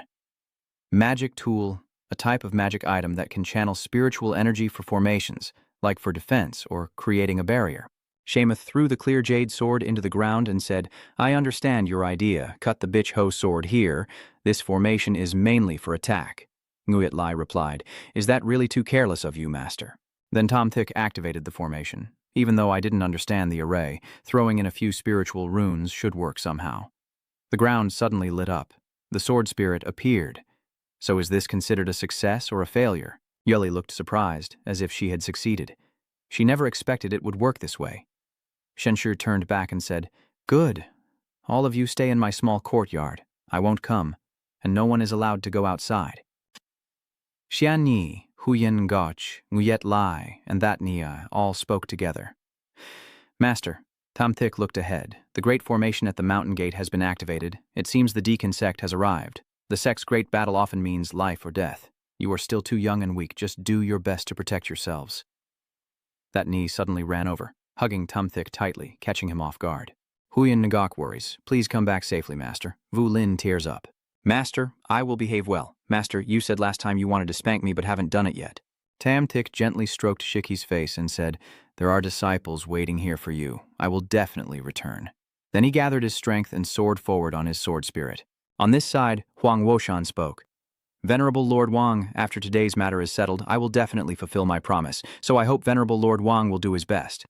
Magic tool, a type of magic item that can channel spiritual energy for formations, like for defense or creating a barrier. Shameless threw the clear jade sword into the ground and said, I understand your idea. Cut the bitch hoe sword here. This formation is mainly for attack. Nguyat Lai replied, Is that really too careless of you, master? Then Tom Thick activated the formation. Even though I didn't understand the array, throwing in a few spiritual runes should work somehow. The ground suddenly lit up. The sword spirit appeared. So is this considered a success or a failure? Yuli looked surprised, as if she had succeeded. She never expected it would work this way. Shenshur turned back and said, Good. All of you stay in my small courtyard. I won't come, and no one is allowed to go outside. Xian Yi, Huyen Gotch, Nguyet Lai, and that Nia all spoke together. Master, Tom Thick looked ahead. The great formation at the mountain gate has been activated. It seems the Deacon Sect has arrived. The Sect's great battle often means life or death. You are still too young and weak. Just do your best to protect yourselves. That Ni suddenly ran over, hugging Tom Thick tightly, catching him off guard. Huyen Ngok worries. Please come back safely, Master. Vu Lin tears up. Master, I will behave well. Master, you said last time you wanted to spank me but haven't done it yet. Tam Thick gently stroked Shiki's face and said, There are disciples waiting here for you. I will definitely return. Then he gathered his strength and soared forward on his sword spirit. On this side, Huang Woshan spoke. Venerable Lord Wang, after today's matter is settled, I will definitely fulfill my promise, so I hope Venerable Lord Wang will do his best.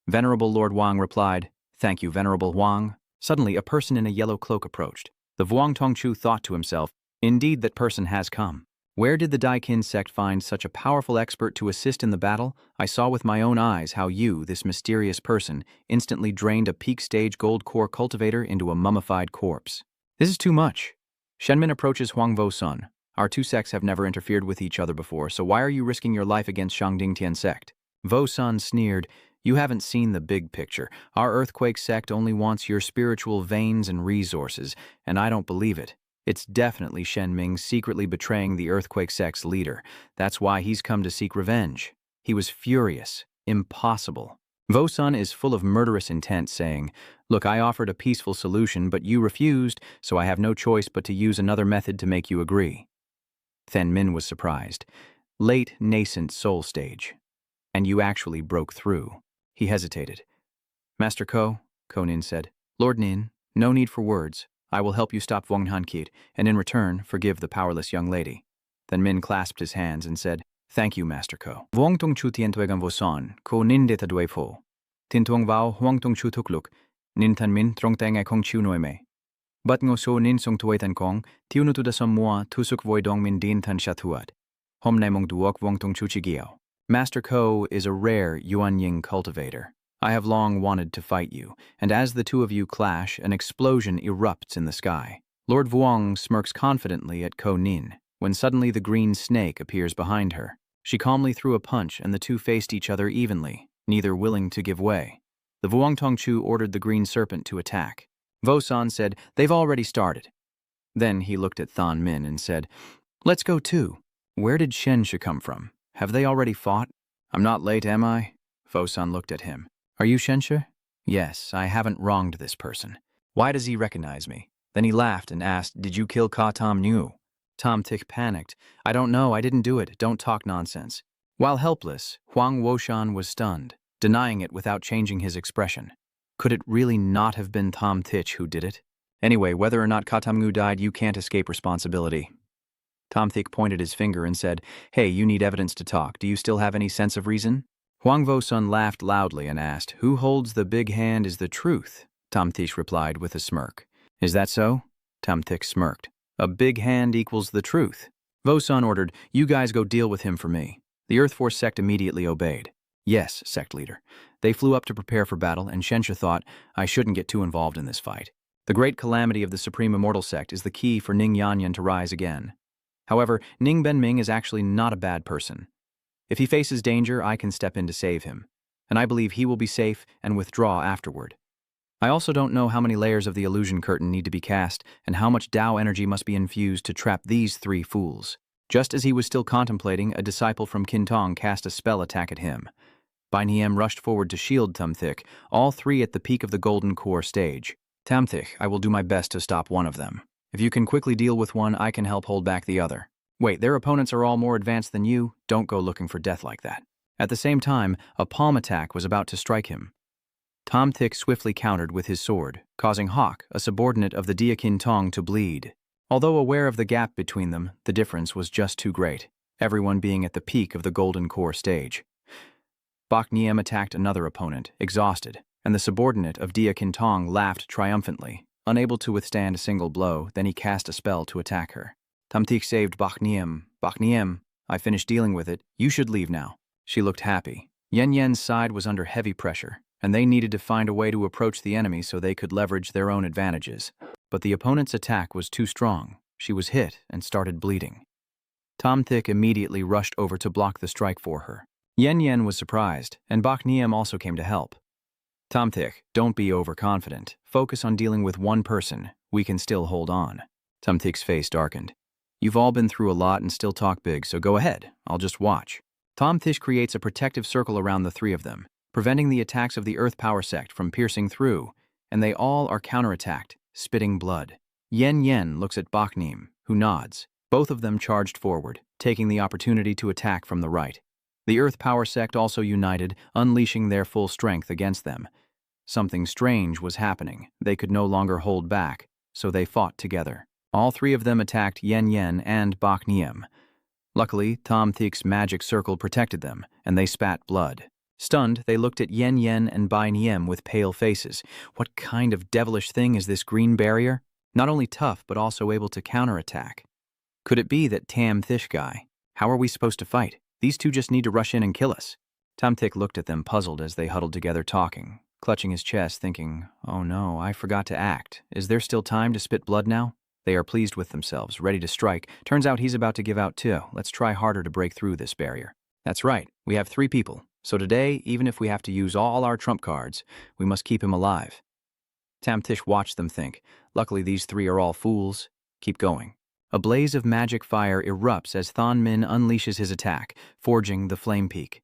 Venerable Lord Wang replied, Thank you, Venerable Wang. Suddenly, a person in a yellow cloak approached. The Vuong Tongchu thought to himself, Indeed, that person has come. Where did the Daikin sect find such a powerful expert to assist in the battle? I saw with my own eyes how you, this mysterious person, instantly drained a peak-stage gold core cultivator into a mummified corpse. This is too much. Shenmin approaches Huang Vo-sun. Our two sects have never interfered with each other before, so why are you risking your life against Shangding Tian sect? Vo-sun sneered, You haven't seen the big picture. Our earthquake sect only wants your spiritual veins and resources, and I don't believe it. It's definitely Shen Ming secretly betraying the earthquake sect's leader. That's why he's come to seek revenge. He was furious. Impossible. Vo-sun is full of murderous intent, saying, Look, I offered a peaceful solution, but you refused, so I have no choice but to use another method to make you agree. Then Min was surprised. Late, nascent soul stage. And you actually broke through. He hesitated. Master Ko, Ko Nin said, Lord Nin, no need for words. I will help you stop Wong Hankit, and in return, forgive the powerless young lady. Then Min clasped his hands and said, Thank you, Master Ko. Wong Tong Chu Tien Tuegan Voson, Ko Nin de Tadue Po. Tin Tong Vao Huang Tong Chu Tukluk, Nin Tan Min Trong Tang I Kong Chu Noime. But Ngo So Nin Song Tuay Tan Kong, Tiunu Tu Da Som Mua, Tusuk Voi Dong Min Din Tan Shatuat. Hom Nai Mong Duok Wong Tong Chu Chigiao. Master Ko is a rare Yuan Ying cultivator. I have long wanted to fight you, and as the two of you clash, an explosion erupts in the sky. Lord Vuong smirks confidently at Ko Nin, when suddenly the green snake appears behind her. She calmly threw a punch, and the two faced each other evenly, neither willing to give way. The Vuong Tongchu ordered the green serpent to attack. Vo-san said, They've already started. Then he looked at Than Min and said, Let's go too. Where did Shensha come from? Have they already fought? I'm not late, am I? Vo-san looked at him. Are you Shensha? Yes, I haven't wronged this person. Why does he recognize me? Then he laughed and asked, Did you kill Ka Tom Nhu? Tom Tick panicked. I don't know, I didn't do it. Don't talk nonsense. While helpless, Huang Woshan was stunned, denying it without changing his expression. Could it really not have been Tom Titch who did it? Anyway, whether or not Ka Tom Nhu died, you can't escape responsibility. Tom Thick pointed his finger and said, Hey, you need evidence to talk. Do you still have any sense of reason? Huang Vo-sun laughed loudly and asked, Who holds the big hand is the truth? Tom Thick replied with a smirk. Is that so? Tom Thick smirked. A big hand equals the truth. Vo-sun ordered, You guys go deal with him for me. The Earth Force sect immediately obeyed. Yes, sect leader. They flew up to prepare for battle, and Shensha thought, I shouldn't get too involved in this fight. The great calamity of the Supreme Immortal Sect is the key for Ning Yanyan to rise again. However, Ning Benming is actually not a bad person. If he faces danger, I can step in to save him. And I believe he will be safe and withdraw afterward. I also don't know how many layers of the illusion curtain need to be cast and how much Tao energy must be infused to trap these three fools. Just as he was still contemplating, a disciple from Kintong cast a spell attack at him. Bai Niem rushed forward to shield Tamthik, all three at the peak of the golden core stage. Tamthik, I will do my best to stop one of them. If you can quickly deal with one, I can help hold back the other. Wait, their opponents are all more advanced than you? Don't go looking for death like that. At the same time, a palm attack was about to strike him. Tamthik swiftly countered with his sword, causing Hawk, a subordinate of the Dia Kintong, to bleed. Although aware of the gap between them, the difference was just too great, everyone being at the peak of the golden core stage. Bak Niem attacked another opponent, exhausted, and the subordinate of Dia Kintong laughed triumphantly. Unable to withstand a single blow, then he cast a spell to attack her. Tamthik saved Bak Niem. Bak Niem, I finished dealing with it. You should leave now. She looked happy. Yen Yen's side was under heavy pressure, and they needed to find a way to approach the enemy so they could leverage their own advantages. But the opponent's attack was too strong. She was hit and started bleeding. Tamthik immediately rushed over to block the strike for her. Yen Yen was surprised, and Bak Niem also came to help. Tamthik, don't be overconfident. Focus on dealing with one person. We can still hold on. Tamthik's face darkened. You've all been through a lot and still talk big, so go ahead. I'll just watch. Tamthik creates a protective circle around the three of them, preventing the attacks of the Earth Power Sect from piercing through, and they all are counterattacked, spitting blood. Yen Yen looks at Bak Niem, who nods. Both of them charged forward, taking the opportunity to attack from the right. The Earth Power Sect also united, unleashing their full strength against them. Something strange was happening. They could no longer hold back, so they fought together. All three of them attacked Yen Yen and Bak Niem. Luckily, Tamthik's magic circle protected them, and they spat blood. Stunned, they looked at Yen Yen and Bai Niem with pale faces. What kind of devilish thing is this green barrier? Not only tough, but also able to counterattack. Could it be that Tamthik guy? How are we supposed to fight? These two just need to rush in and kill us. Tamthik looked at them puzzled as they huddled together talking, clutching his chest, thinking, oh no, I forgot to act. Is there still time to spit blood now? They are pleased with themselves, ready to strike. Turns out he's about to give out too. Let's try harder to break through this barrier. That's right, we have 3 people. So today, even if we have to use all our trump cards, we must keep him alive. Tamthik watched them think. Luckily these 3 are all fools. Keep going. A blaze of magic fire erupts as Thon Min unleashes his attack, forging the flame peak.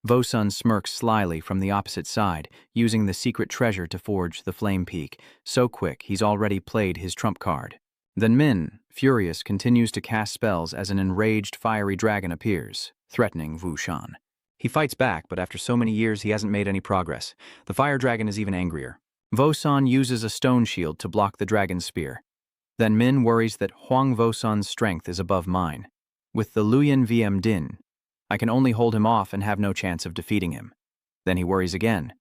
Vosun smirks slyly from the opposite side, using the secret treasure to forge the flame peak. So quick, he's already played his trump card. Then Min, furious, continues to cast spells as an enraged fiery dragon appears, threatening Wu Shan. He fights back, but after so many years he hasn't made any progress. The fire dragon is even angrier. Vosun uses a stone shield to block the dragon's spear. Then Min worries that Huang Vosun's strength is above mine. With the Luyan VM Din, I can only hold him off and have no chance of defeating him. Then he worries again.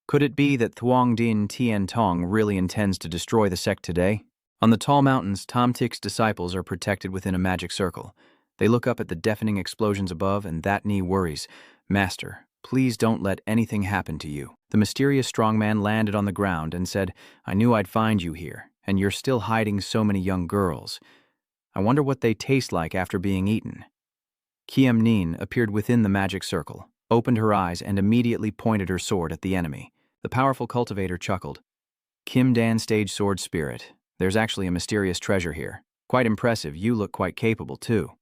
Could it be that Thuong Din Tien Tong really intends to destroy the sect today? On the tall mountains, Tamthik's disciples are protected within a magic circle. They look up at the deafening explosions above, and that knee worries. Master, please don't let anything happen to you. The mysterious strong man landed on the ground and said, I knew I'd find you here, and you're still hiding so many young girls. I wonder what they taste like after being eaten. Kiem Nin appeared within the magic circle, opened her eyes, and immediately pointed her sword at the enemy. The powerful cultivator chuckled. Kim Dan stage sword spirit. There's actually a mysterious treasure here. Quite impressive, you look quite capable too.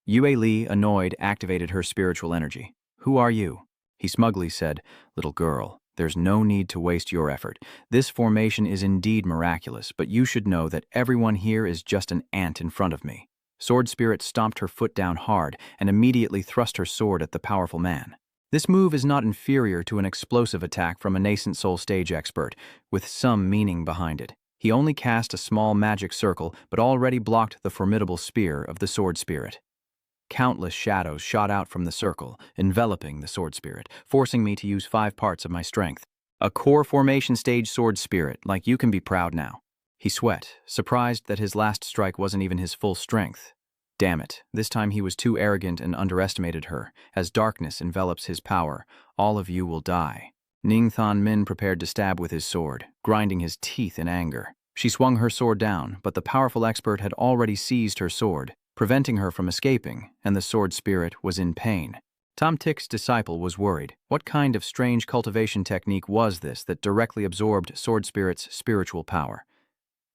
Yue Li, annoyed, activated her spiritual energy. Who are you? He smugly said, Little girl, there's no need to waste your effort. This formation is indeed miraculous, but you should know that everyone here is just an ant in front of me. Sword Spirit stomped her foot down hard and immediately thrust her sword at the powerful man. This move is not inferior to an explosive attack from a nascent soul stage expert, with some meaning behind it. He only cast a small magic circle, but already blocked the formidable spear of the Sword Spirit. Countless shadows shot out from the circle, enveloping the Sword Spirit, forcing me to use 5 parts of my strength. A core formation stage Sword Spirit, like you can be proud now. He sweat, surprised that his last strike wasn't even his full strength. Damn it, this time he was too arrogant and underestimated her. As darkness envelops his power, all of you will die. Ning Thon Min prepared to stab with his sword, grinding his teeth in anger. She swung her sword down, but the powerful expert had already seized her sword, preventing her from escaping, and the Sword Spirit was in pain. Tom Tick's disciple was worried. What kind of strange cultivation technique was this that directly absorbed Sword Spirit's spiritual power?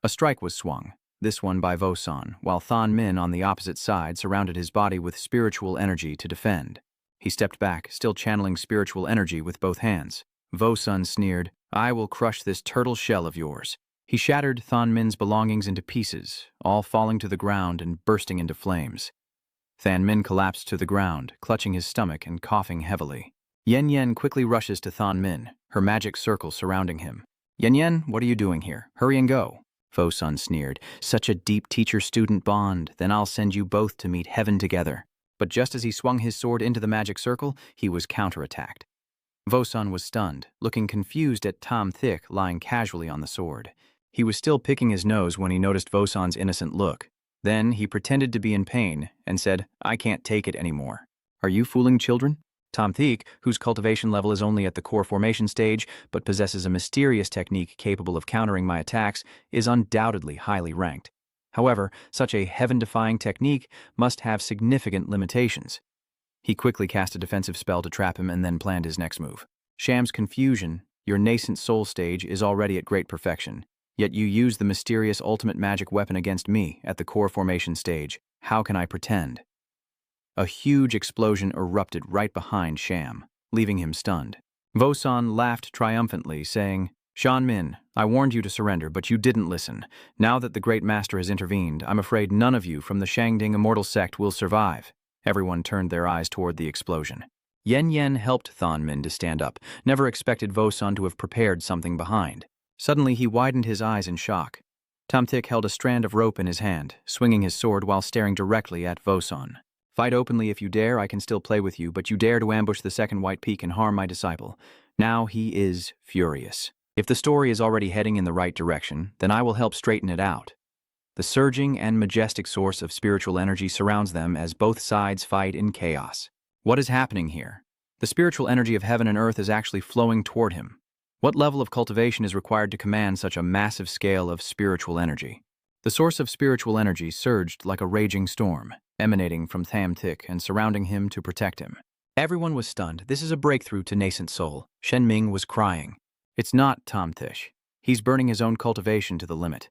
A strike was swung, this one by Vosan, while Thon Min on the opposite side surrounded his body with spiritual energy to defend. He stepped back, still channeling spiritual energy with both hands. Vosan sneered, "I will crush this turtle shell of yours." He shattered Thon Min's belongings into pieces, all falling to the ground and bursting into flames. Thon Min collapsed to the ground, clutching his stomach and coughing heavily. Yen Yen quickly rushes to Thon Min, her magic circle surrounding him. "Yen Yen, what are you doing here? Hurry and go." Vosan sneered, "Such a deep teacher-student bond, then I'll send you both to meet heaven together." But just as he swung his sword into the magic circle, he was counterattacked. Vosan was stunned, looking confused at Tom Thick lying casually on the sword. He was still picking his nose when he noticed Vosan's innocent look. Then he pretended to be in pain and said, "I can't take it anymore." "Are you fooling children?" Tom Thick, whose cultivation level is only at the core formation stage but possesses a mysterious technique capable of countering my attacks, is undoubtedly highly ranked. However, such a heaven-defying technique must have significant limitations. He quickly cast a defensive spell to trap him and then planned his next move. "Sham's confusion, your nascent soul stage is already at great perfection. Yet you use the mysterious ultimate magic weapon against me at the core formation stage. How can I pretend?" A huge explosion erupted right behind Sham, leaving him stunned. Vosan laughed triumphantly, saying, "Shan Min, I warned you to surrender, but you didn't listen. Now that the Great Master has intervened, I'm afraid none of you from the Shangding Immortal Sect will survive." Everyone turned their eyes toward the explosion. Yen Yen helped Thon Min to stand up, never expected Vosan to have prepared something behind. Suddenly he widened his eyes in shock. Tom Thick held a strand of rope in his hand, swinging his sword while staring directly at Vosan. "Fight openly if you dare, I can still play with you, but you dare to ambush the second White Peak and harm my disciple." Now he is furious. If the story is already heading in the right direction, then I will help straighten it out. The surging and majestic source of spiritual energy surrounds them as both sides fight in chaos. What is happening here? The spiritual energy of heaven and earth is actually flowing toward him. What level of cultivation is required to command such a massive scale of spiritual energy? The source of spiritual energy surged like a raging storm, emanating from Tham Thick and surrounding him to protect him. Everyone was stunned. This is a breakthrough to nascent soul. Shen Ming was crying. "It's not Tom Thick. He's burning his own cultivation to the limit.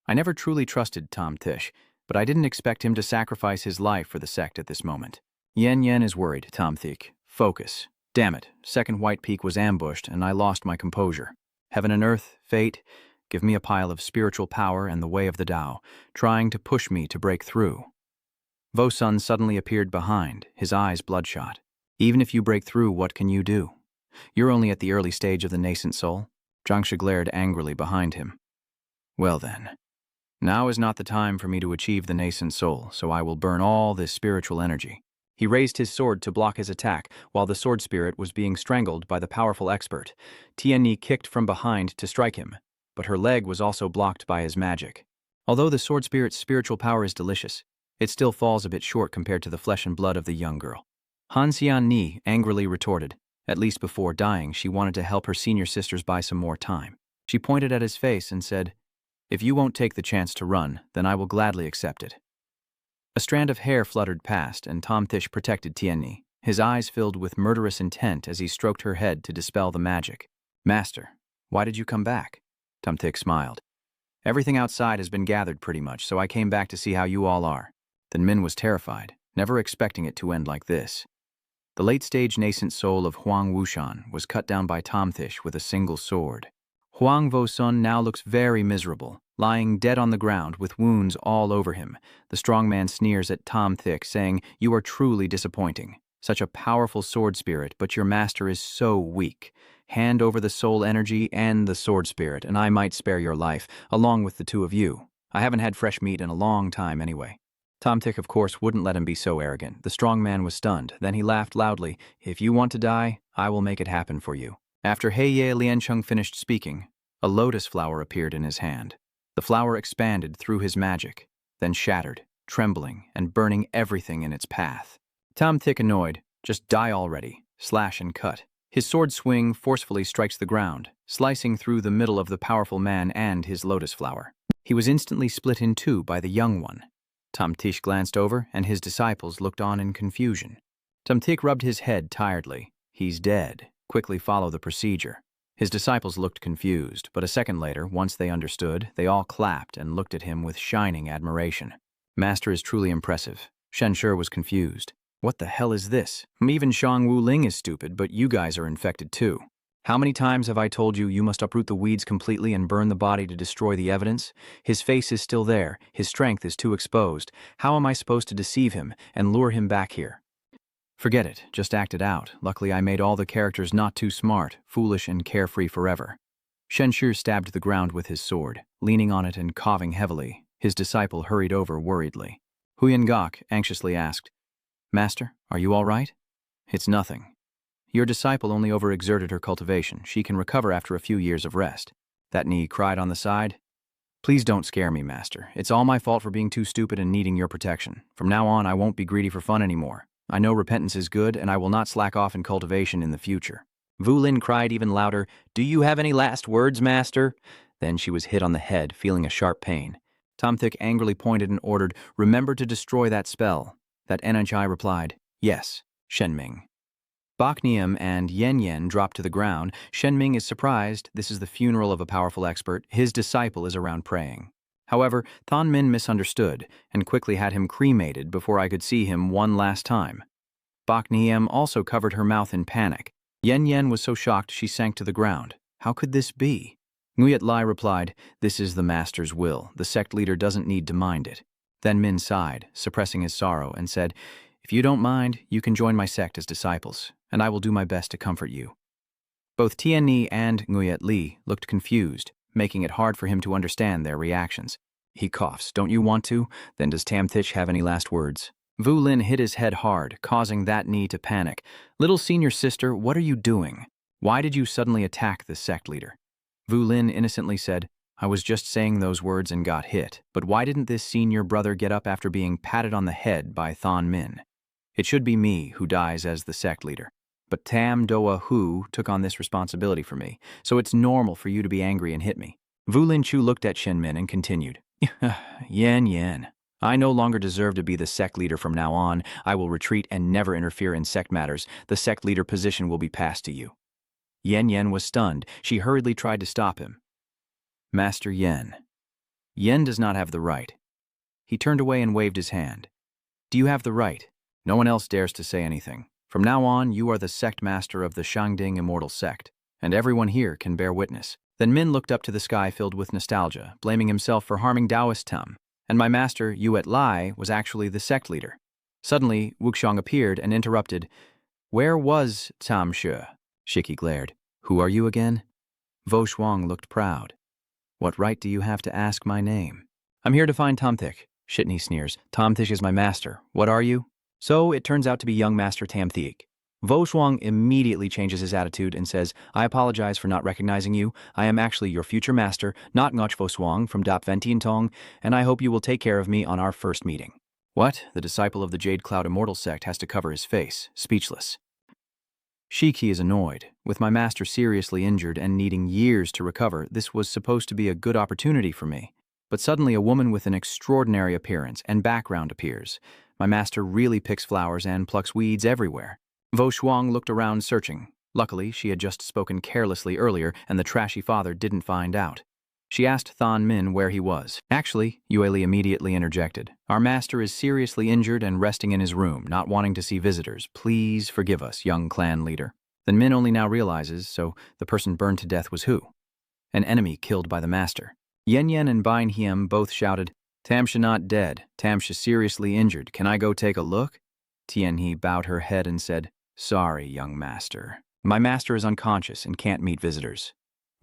I never truly trusted Tom Thick, but I didn't expect him to sacrifice his life for the sect at this moment." "Yen Yen is worried, Tom Thick. Focus. Damn it, second White Peak was ambushed and I lost my composure. Heaven and earth, fate, give me a pile of spiritual power and the way of the Tao, trying to push me to break through." Vosan suddenly appeared behind, his eyes bloodshot. "Even if you break through, what can you do? You're only at the early stage of the nascent soul." Zhangsha glared angrily behind him. "Well then, now is not the time for me to achieve the nascent soul, so I will burn all this spiritual energy." He raised his sword to block his attack, while the sword spirit was being strangled by the powerful expert. Tianyi kicked from behind to strike him, but her leg was also blocked by his magic. Although the sword spirit's spiritual power is delicious, it still falls a bit short compared to the flesh and blood of the young girl. Han Xian Ni angrily retorted. At least before dying, she wanted to help her senior sisters buy some more time. She pointed at his face and said, "If you won't take the chance to run, then I will gladly accept it." A strand of hair fluttered past, and Tom Thick protected Tianyi, his eyes filled with murderous intent as he stroked her head to dispel the magic. "Master, why did you come back?" Tom Thick smiled. "Everything outside has been gathered pretty much, so I came back to see how you all are." Then Min was terrified, never expecting it to end like this. The late-stage nascent soul of Huang Wushan was cut down by Tom Thick with a single sword. Huang Vosun now looks very miserable, lying dead on the ground with wounds all over him. The strong man sneers at Tom Thick, saying, "You are truly disappointing. Such a powerful sword spirit, but your master is so weak. Hand over the soul energy and the sword spirit, and I might spare your life, along with the two of you. I haven't had fresh meat in a long time anyway." Tom Thick, of course, wouldn't let him be so arrogant. The strong man was stunned. Then he laughed loudly. "If you want to die, I will make it happen for you." After Heye Liancheng finished speaking, a lotus flower appeared in his hand. The flower expanded through his magic, then shattered, trembling and burning everything in its path. Tom Thick, annoyed, "Just die already. Slash and cut." His sword swing forcefully strikes the ground, slicing through the middle of the powerful man and his lotus flower. He was instantly split in two by the young one. Tom Thick glanced over, and his disciples looked on in confusion. Tamtik rubbed his head tiredly. He's dead. Quickly follow the procedure. His disciples looked confused, but a second later, once they understood, they all clapped and looked at him with shining admiration. Master is truly impressive. Shen Shi was confused. What the hell is this? Even Shang Wu Ling is stupid, but you guys are infected too. How many times have I told you must uproot the weeds completely and burn the body to destroy the evidence? His face is still there. His strength is too exposed. How am I supposed to deceive him and lure him back here? Forget it. Just act it out. Luckily, I made all the characters not too smart, foolish, and carefree forever. Shen Shi stabbed the ground with his sword, leaning on it and coughing heavily. His disciple hurried over worriedly. Huyan Gok anxiously asked, Master, are you all right? It's nothing. Your disciple only overexerted her cultivation. She can recover after a few years of rest. That knee cried on the side. Please don't scare me, Master. It's all my fault for being too stupid and needing your protection. From now on, I won't be greedy for fun anymore. I know repentance is good, and I will not slack off in cultivation in the future. Vu Lin cried even louder, Do you have any last words, Master? Then she was hit on the head, feeling a sharp pain. Tamtik angrily pointed and ordered, Remember to destroy that spell. That NHI replied, Yes, Shenming. Bak Niem and Yen Yen dropped to the ground. Shenming is surprised. This is the funeral of a powerful expert. His disciple is around praying. However, Thon Min misunderstood and quickly had him cremated before I could see him one last time. Bak Niem also covered her mouth in panic. Yen Yen was so shocked she sank to the ground. How could this be? Nguyet Lai replied, This is the Master's will. The sect leader doesn't need to mind it. Then Min sighed, suppressing his sorrow, and said, If you don't mind, you can join my sect as disciples, and I will do my best to comfort you. Both Tian Ni and Nguyet Li looked confused, making it hard for him to understand their reactions. He coughs. Don't you want to? Then does Tamthich have any last words? Vu Lin hit his head hard, causing that knee to panic. Little senior sister, what are you doing? Why did you suddenly attack the sect leader? Vu Lin innocently said, I was just saying those words and got hit. But why didn't this senior brother get up after being patted on the head by Thon Min? It should be me who dies as the sect leader. But Tam Doa Hu took on this responsibility for me, so it's normal for you to be angry and hit me. Vu Lin Chu looked at Shen Min and continued, Yen. I no longer deserve to be the sect leader from now on. I will retreat and never interfere in sect matters. The sect leader position will be passed to you. Yen was stunned. She hurriedly tried to stop him. Master Yen. Yen does not have the right. He turned away and waved his hand. Do you have the right? No one else dares to say anything. From now on, you are the sect master of the Shangding Immortal Sect, and everyone here can bear witness. Then Min looked up to the sky filled with nostalgia, blaming himself for harming Taoist Tam, and my master, Yuet Lai, was actually the sect leader. Suddenly, Wuxiang appeared and interrupted. Where was Tam Shi? Shiki glared. Who are you again? Vo Shuang looked proud. What right do you have to ask my name? I'm here to find Tamthich. Shitney sneers. Tamthich is my master. What are you? So it turns out to be young master Tamthich. Vo Shuang immediately changes his attitude and says, I apologize for not recognizing you. I am actually your future master, not Ngoch Vo Shuang from Dap Ventian Tong, and I hope you will take care of me on our first meeting. What? The disciple of the Jade Cloud Immortal Sect has to cover his face, speechless. Shiki is annoyed. With my master seriously injured and needing years to recover, this was supposed to be a good opportunity for me. But suddenly a woman with an extraordinary appearance and background appears. My master really picks flowers and plucks weeds everywhere. Vo Shuang looked around searching. Luckily, she had just spoken carelessly earlier and the trashy father didn't find out. She asked Thon Min where he was. Actually, Yue Li immediately interjected. Our master is seriously injured and resting in his room, not wanting to see visitors. Please forgive us, young clan leader. Then Min only now realizes, so the person burned to death was who? An enemy killed by the master. Yen Yen and Bain Hiem both shouted, Tamsha not dead. Tamsha seriously injured. Can I go take a look? Tian He bowed her head and said, Sorry, young master. My master is unconscious and can't meet visitors.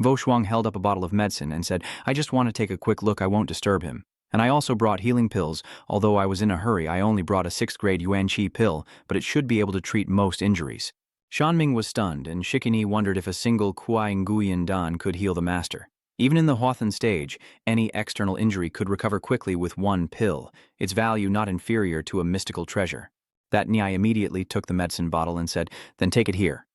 Vo Shuang held up a bottle of medicine and said, I just want to take a quick look. I won't disturb him. And I also brought healing pills. Although I was in a hurry, I only brought a 6th grade Yuan Qi pill, but it should be able to treat most injuries. Shanming was stunned, and Shikini wondered if a single Kuai Nguyen Dan could heal the master. Even in the Hwathan stage, any external injury could recover quickly with one pill, its value not inferior to a mystical treasure. That Niai immediately took the medicine bottle and said, Then take it here.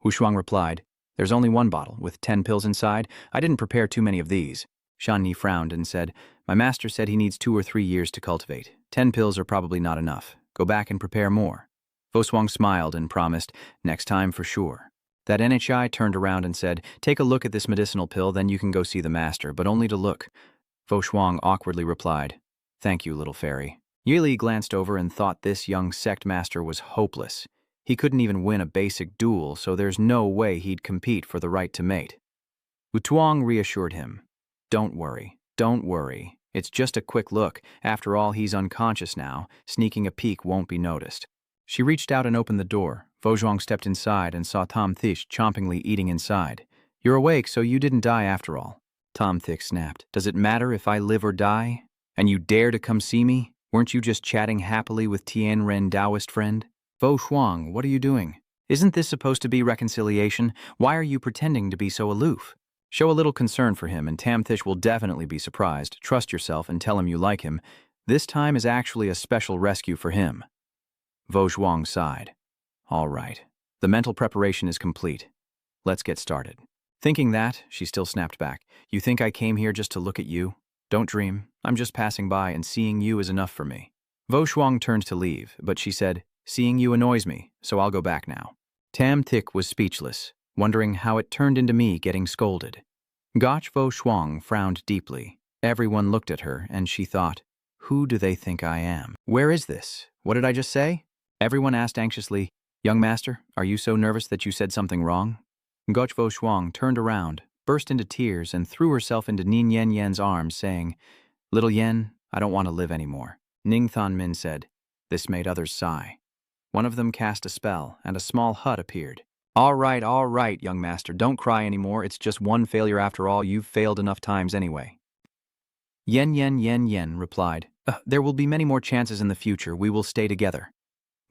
Wu Shuang replied, There's only one bottle, with 10 pills inside. I didn't prepare too many of these. Shan Ni frowned and said, My master said he needs 2 or 3 years to cultivate. 10 pills are probably not enough. Go back and prepare more. Voswang smiled and promised, next time for sure. That NHI turned around and said, take a look at this medicinal pill, then you can go see the master, but only to look. Voswang awkwardly replied, thank you, little fairy. Yili glanced over and thought this young sect master was hopeless. He couldn't even win a basic duel, so there's no way he'd compete for the right to mate. Wutuang reassured him, don't worry, don't worry. It's just a quick look. After all, he's unconscious now. Sneaking a peek won't be noticed. She reached out and opened the door. Voswang stepped inside and saw Tom Thish chompingly eating inside. You're awake, so you didn't die after all. Tom Thick snapped. Does it matter if I live or die? And you dare to come see me? Weren't you just chatting happily with Tian Ren Taoist friend? Voswang, what are you doing? Isn't this supposed to be reconciliation? Why are you pretending to be so aloof? Show a little concern for him and Tam Thish will definitely be surprised. Trust yourself and tell him you like him. This time is actually a special rescue for him. Voswang sighed. All right. The mental preparation is complete. Let's get started. Thinking that, she still snapped back. You think I came here just to look at you? Don't dream. I'm just passing by and seeing you is enough for me. Voswang turned to leave, but she said, seeing you annoys me, so I'll go back now. Tam Thick was speechless, wondering how it turned into me getting scolded. Gotch Voswang frowned deeply. Everyone looked at her, and she thought, who do they think I am? Where is this? What did I just say? Everyone asked anxiously, young master, are you so nervous that you said something wrong? Gotch Voswang turned around, burst into tears, and threw herself into Ning Yen Yen's arms, saying, little Yen, I don't want to live anymore. Ning Thon Min said. This made others sigh. One of them cast a spell, and a small hut appeared. All right, young master, don't cry anymore. It's just one failure after all. You've failed enough times anyway. Yen replied, there will be many more chances in the future. We will stay together.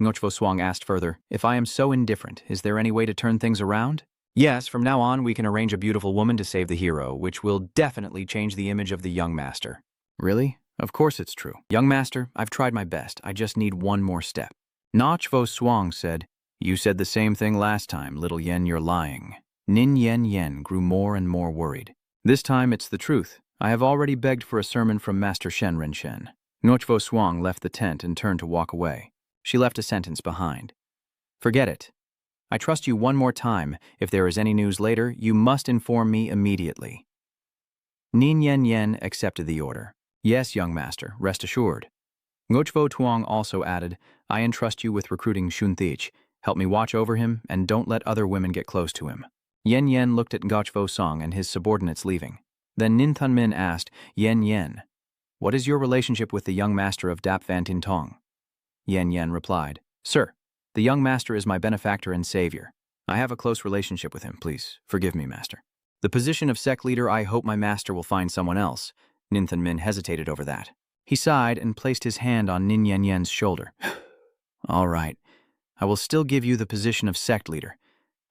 Ngoch Voswang asked further, if I am so indifferent, is there any way to turn things around? Yes, from now on we can arrange a beautiful woman to save the hero, which will definitely change the image of the young master. Really? Of course it's true. Young master, I've tried my best. I just need one more step. Ngoch Voswang said, you said the same thing last time, little Yen, you're lying. Nin Yen Yen grew more and more worried. This time it's the truth. I have already begged for a sermon from Master Shen Ren-shen. Ngoch Voswang left the tent and turned to walk away. She left a sentence behind. Forget it. I trust you one more time. If there is any news later, you must inform me immediately. Nin Yen Yen accepted the order. Yes, young master, rest assured. Ngoch Voswang also added, I entrust you with recruiting Shun Thich. Help me watch over him, and don't let other women get close to him. Yen Yen looked at Ngoch Voswang and his subordinates leaving. Then Nin Thun Min asked, Yen Yen, what is your relationship with the young master of Dap Van Tin Tong? Yen Yen replied, Sir, the young master is my benefactor and savior. I have a close relationship with him, please. Forgive me, master. The position of sect leader, I hope my master will find someone else. Nin Thun Min hesitated over that. He sighed and placed his hand on Nin Yen Yen's shoulder. All right. I will still give you the position of sect leader.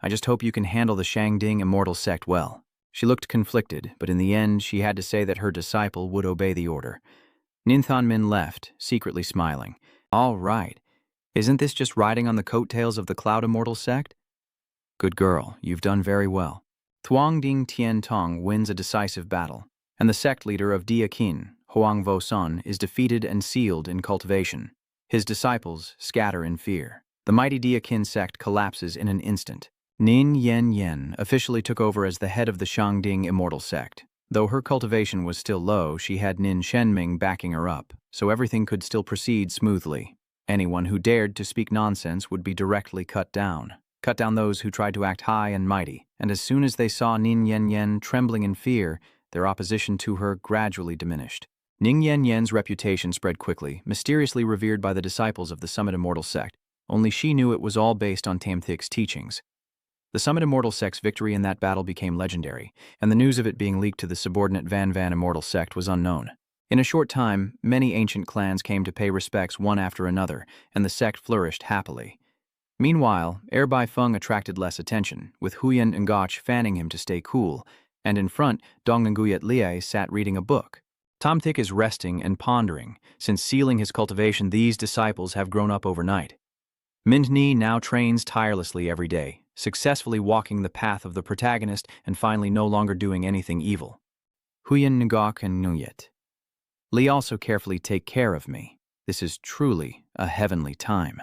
I just hope you can handle the Shangding immortal sect well. She looked conflicted, but in the end she had to say that her disciple would obey the order. Nin Thon Min left, secretly smiling. All right. Isn't this just riding on the coattails of the Cloud Immortal sect? Good girl, you've done very well. Thuong Ding Tien Tong wins a decisive battle, and the sect leader of Dia Qin, Hoang Vo Sun, is defeated and sealed in Cultivation. His disciples scatter in fear. The mighty Dia Qin sect collapses in an instant. Nin Yen Yen officially took over as the head of the Shangding Immortal sect. Though her cultivation was still low, she had Nin Shenming backing her up, so everything could still proceed smoothly. Anyone who dared to speak nonsense would be directly cut down. Cut down those who tried to act high and mighty, and as soon as they saw Nin Yen Yen trembling in fear, their opposition to her gradually diminished. Ning Yen Yen's reputation spread quickly, mysteriously revered by the disciples of the Summit Immortal sect. Only she knew it was all based on Tam Thic's teachings. The Summit Immortal sect's victory in that battle became legendary, and the news of it being leaked to the subordinate Van Immortal sect was unknown. In a short time, many ancient clans came to pay respects one after another, and the sect flourished happily. Meanwhile, Bai Feng attracted less attention, with Huyan and Gotch fanning him to stay cool, and in front, Dong Nguyet Liai sat reading a book. Tom Thick is resting and pondering. Since sealing his cultivation, these disciples have grown up overnight. Minh Ni now trains tirelessly every day, successfully walking the path of the protagonist and finally no longer doing anything evil. Huyan Ngok and Nguyet. Li also carefully take care of me. This is truly a heavenly time.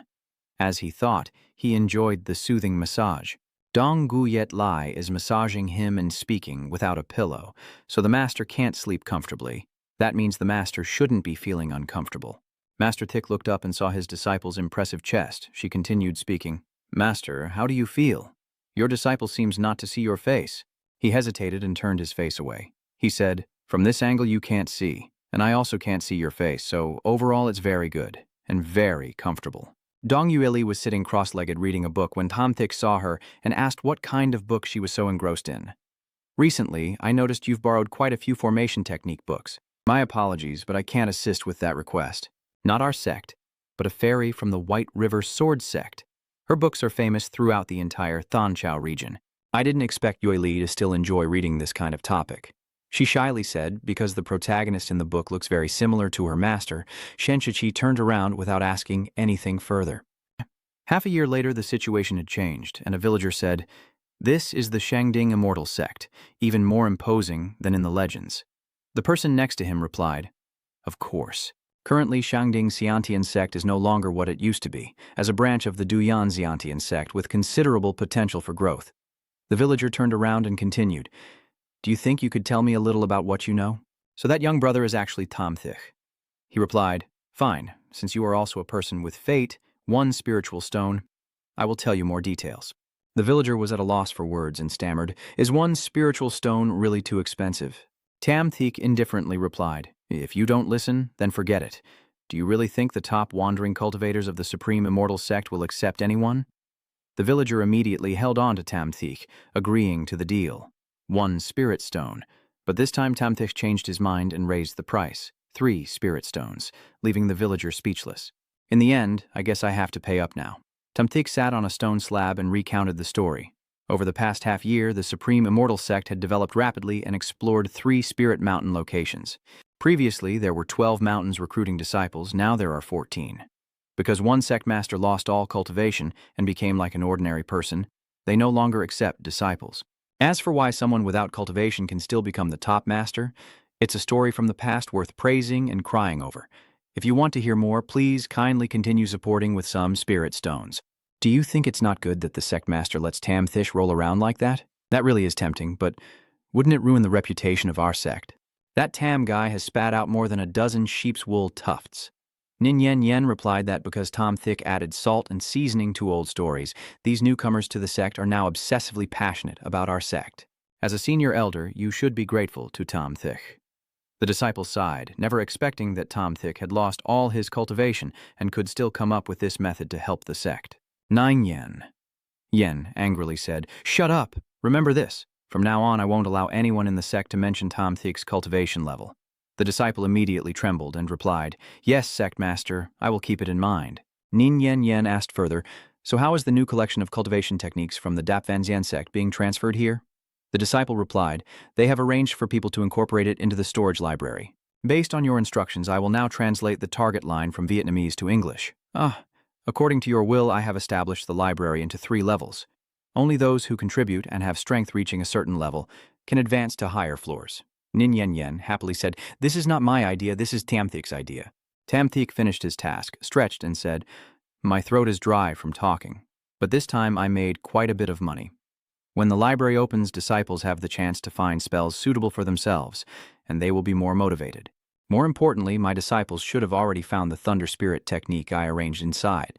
As he thought, he enjoyed the soothing massage. Dong Guyet Lai is massaging him and speaking without a pillow, so the master can't sleep comfortably. That means the master shouldn't be feeling uncomfortable. Master Thick looked up and saw his disciple's impressive chest. She continued speaking. Master, how do you feel? Your disciple seems not to see your face. He hesitated and turned his face away. He said, from this angle you can't see, and I also can't see your face, so overall it's very good and very comfortable. Dong Yueli was sitting cross-legged reading a book when Tom Thick saw her and asked what kind of book she was so engrossed in. Recently, I noticed you've borrowed quite a few formation technique books. My apologies, but I can't assist with that request. Not our sect, but a fairy from the White River Sword Sect. Her books are famous throughout the entire Thanchao region. I didn't expect Yui Li to still enjoy reading this kind of topic. She shyly said, because the protagonist in the book looks very similar to her master. Shen Shiqi turned around without asking anything further. Half a year later, the situation had changed, and a villager said, this is the Shangding Immortal Sect, even more imposing than in the legends. The person next to him replied, of course. Currently, Shangding Xiantian Sect is no longer what it used to be, as a branch of the Duyan Xiantian Sect with considerable potential for growth. The villager turned around and continued, do you think you could tell me a little about what you know? So that young brother is actually Tom Thick. He replied, fine, since you are also a person with fate, one spiritual stone, I will tell you more details. The villager was at a loss for words and stammered, is one spiritual stone really too expensive? Tam Thick indifferently replied, if you don't listen, then forget it. Do you really think the top wandering cultivators of the Supreme Immortal Sect will accept anyone? The villager immediately held on to Tam Thick, agreeing to the deal. 1 spirit stone, but this time Tam Thick changed his mind and raised the price. 3 spirit stones, leaving the villager speechless. In the end, I guess I have to pay up now. Tam Thick sat on a stone slab and recounted the story. Over the past half year, the Supreme Immortal Sect had developed rapidly and explored 3 spirit mountain locations. Previously, there were 12 mountains recruiting disciples, now there are 14. Because one sect master lost all cultivation and became like an ordinary person, they no longer accept disciples. As for why someone without cultivation can still become the top master, it's a story from the past worth praising and crying over. If you want to hear more, please kindly continue supporting with some spirit stones. Do you think it's not good that the sect master lets Tam Thick roll around like that? That really is tempting, but wouldn't it ruin the reputation of our sect? That Tam guy has spat out more than a dozen sheep's wool tufts. Nin Yen Yen replied that because Tom Thick added salt and seasoning to old stories, these newcomers to the sect are now obsessively passionate about our sect. As a senior elder, you should be grateful to Tom Thick. The disciple sighed, never expecting that Tom Thick had lost all his cultivation and could still come up with this method to help the sect. 9 yen. Yen angrily said, shut up! Remember this. From now on, I won't allow anyone in the sect to mention Tom Thick's cultivation level. The disciple immediately trembled and replied, yes, sect master, I will keep it in mind. Nin Yen Yen asked further, so how is the new collection of cultivation techniques from the Dapvanzian sect being transferred here? The disciple replied, they have arranged for people to incorporate it into the storage library. Based on your instructions, I will now translate the target line from Vietnamese to English. According to your will, I have established the library into 3 levels. Only those who contribute and have strength reaching a certain level can advance to higher floors. Nin Yen Yen happily said, this is not my idea, this is Tam Thick's idea. Tam Thick finished his task, stretched, and said, my throat is dry from talking, but this time I made quite a bit of money. When the library opens, disciples have the chance to find spells suitable for themselves, and they will be more motivated. More importantly, my disciples should have already found the Thunder Spirit technique I arranged inside.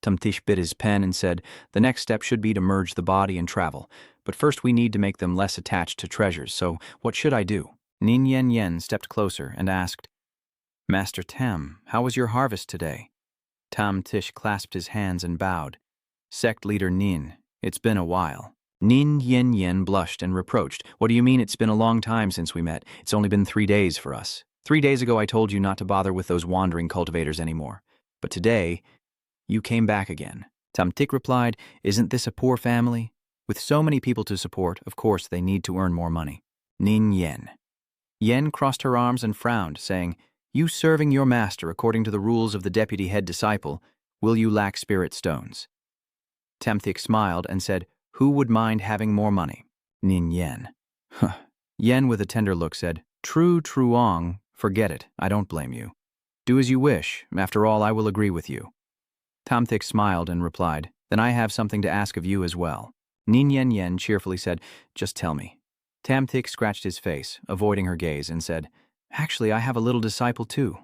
Tam Thick bit his pen and said, the next step should be to merge the body and travel, but first we need to make them less attached to treasures, so what should I do? Nin Yen Yen stepped closer and asked, Master Tam, how was your harvest today? Tam Thick clasped his hands and bowed. Sect leader Nin, it's been a while. Nin Yen Yen blushed and reproached, what do you mean it's been a long time since we met? It's only been 3 days for us. 3 days ago I told you not to bother with those wandering cultivators anymore. But today, you came back again. Tam Thick replied, isn't this a poor family? With so many people to support, of course they need to earn more money. Nin Yen. Yen crossed her arms and frowned, saying, you serving your master according to the rules of the deputy head disciple, will you lack spirit stones? Tam Thick smiled and said, who would mind having more money? Nin Yen. Yen with a tender look said, true Truong, forget it, I don't blame you. Do as you wish, after all I will agree with you. Tom Thick smiled and replied, "Then I have something to ask of you as well." Nin Yen Yen cheerfully said, "Just tell me." Tam Thick scratched his face, avoiding her gaze, and said, "Actually, I have a little disciple too.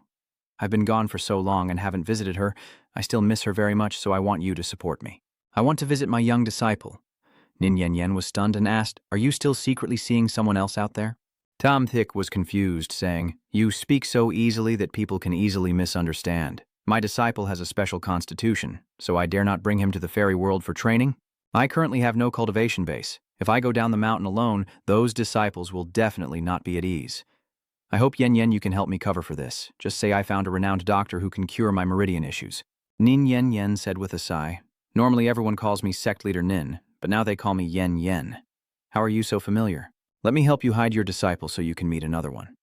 I've been gone for so long and haven't visited her. I still miss her very much, so I want you to support me. I want to visit my young disciple." Nin Yen Yen was stunned and asked, "Are you still secretly seeing someone else out there?" Tom Thick was confused, saying, "You speak so easily that people can easily misunderstand. My disciple has a special constitution, so I dare not bring him to the fairy world for training. I currently have no cultivation base. If I go down the mountain alone, those disciples will definitely not be at ease. I hope Yen Yen you can help me cover for this. Just say I found a renowned doctor who can cure my meridian issues." Nin Yen Yen said with a sigh, "Normally everyone calls me sect leader Nin, but now they call me Yen Yen. How are you so familiar? Let me help you hide your disciple so you can meet another one."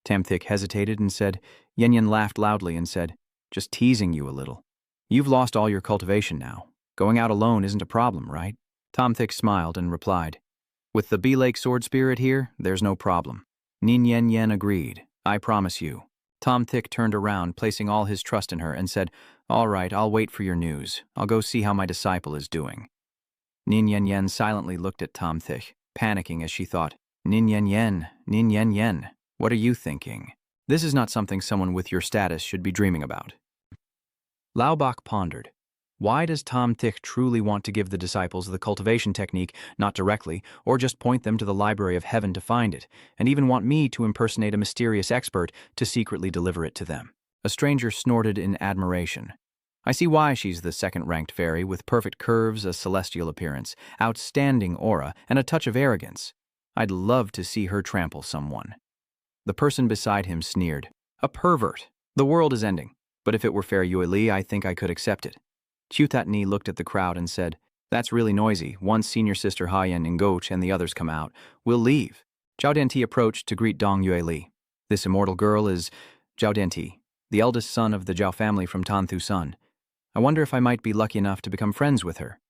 Tam Thick hesitated and said, Yen Yen laughed loudly and said, "Just teasing you a little. You've lost all your cultivation now. Going out alone isn't a problem, right?" Tom Thick smiled and replied, "With the Bee Lake sword spirit here, there's no problem." Nin Yen Yen agreed, "I promise you." Tom Thick turned around, placing all his trust in her, and said, "All right, I'll wait for your news. I'll go see how my disciple is doing." Nin Yen Yen silently looked at Tom Thick, panicking as she thought, Nin Yen Yen, what are you thinking? This is not something someone with your status should be dreaming about." Laubach pondered. Why does Tom Thick truly want to give the disciples the cultivation technique, not directly, or just point them to the library of heaven to find it, and even want me to impersonate a mysterious expert to secretly deliver it to them? A stranger snorted in admiration. "I see why she's the second-ranked fairy, with perfect curves, a celestial appearance, outstanding aura, and a touch of arrogance. I'd love to see her trample someone." The person beside him sneered, "A pervert. The world is ending. But if it were Fairy Yue Li, I think I could accept it." Chutat Ni looked at the crowd and said, "That's really noisy. Once senior sister Haiyan and Goch and the others come out, we'll leave." Zhao Dianti approached to greet Dong Yue Li. "This immortal girl is Zhao Dianti, the eldest son of the Zhao family from Tanthu Sun. I wonder if I might be lucky enough to become friends with her."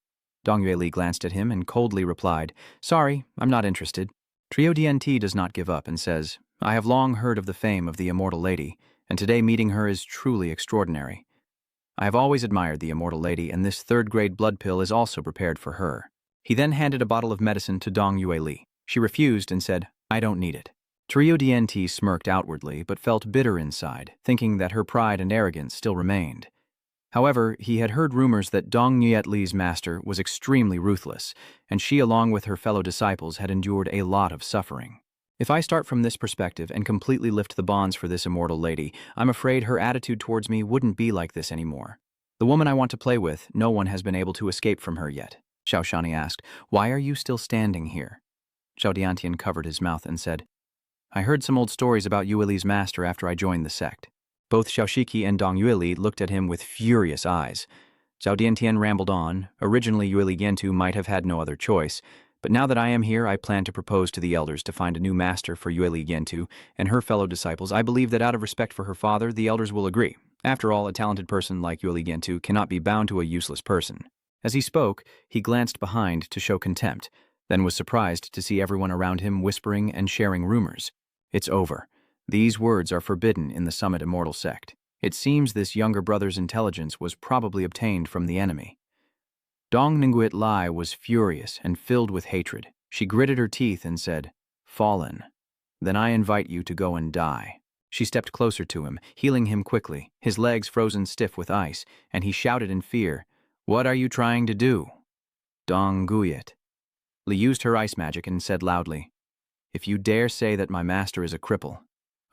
Dong Yue Li glanced at him and coldly replied, "Sorry, I'm not interested." Trio Dianti does not give up and says, "I have long heard of the fame of the immortal lady, and today meeting her is truly extraordinary. I have always admired the immortal lady, and this third-grade blood pill is also prepared for her." He then handed a bottle of medicine to Dong Yue Li. She refused and said, "I don't need it." Trio Dianti smirked outwardly, but felt bitter inside, thinking that her pride and arrogance still remained. However, he had heard rumors that Dong Nyet Li's master was extremely ruthless, and she, along with her fellow disciples, had endured a lot of suffering. If I start from this perspective and completely lift the bonds for this immortal lady, I'm afraid her attitude towards me wouldn't be like this anymore. The woman I want to play with, no one has been able to escape from her yet. Xiao Shani asked, "Why are you still standing here?" Zhao Diantian covered his mouth and said, "I heard some old stories about Yue Li's master after I joined the sect." Both Xiaoshiki and Dong Yue Li looked at him with furious eyes. Zhao Diantian rambled on. Originally, Yue Li Yentu might have had no other choice, but now that I am here, I plan to propose to the elders to find a new master for Yue Li Yentu and her fellow disciples. I believe that out of respect for her father, the elders will agree. After all, a talented person like Yue Li Yentu cannot be bound to a useless person. As he spoke, he glanced behind to show contempt, then was surprised to see everyone around him whispering and sharing rumors. It's over. These words are forbidden in the Summit Immortal Sect. It seems this younger brother's intelligence was probably obtained from the enemy. Dong Nguyen Lai was furious and filled with hatred. She gritted her teeth and said, "Fallen. Then I invite you to go and die." She stepped closer to him, healing him quickly, his legs frozen stiff with ice, and he shouted in fear, "What are you trying to do?" Dong Guyet. Li used her ice magic and said loudly, "If you dare say that my master is a cripple,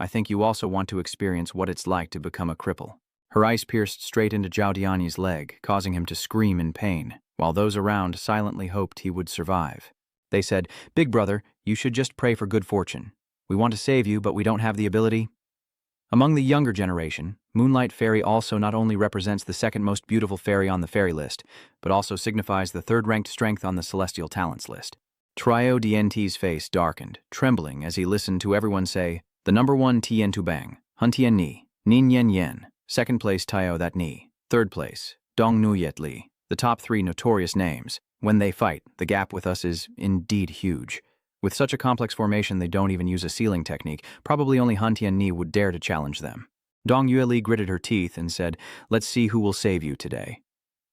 I think you also want to experience what it's like to become a cripple." Her ice pierced straight into Zhao Dianyi's leg, causing him to scream in pain, while those around silently hoped he would survive. They said, "Big brother, you should just pray for good fortune. We want to save you, but we don't have the ability." Among the younger generation, Moonlight Fairy also not only represents the second most beautiful fairy on the fairy list, but also signifies the third-ranked strength on the celestial talents list. Trio Dianti's face darkened, trembling as he listened to everyone say, "The number one Tien Tu Bang, Hun Tien Ni, Nin Yen Yen, second place Taio That Ni, third place Dong Nu Yet Li, the top three notorious names. When they fight, the gap with us is indeed huge. With such a complex formation, they don't even use a sealing technique. Probably only Han Tien Ni would dare to challenge them." Dong Yue Li gritted her teeth and said, "Let's see who will save you today."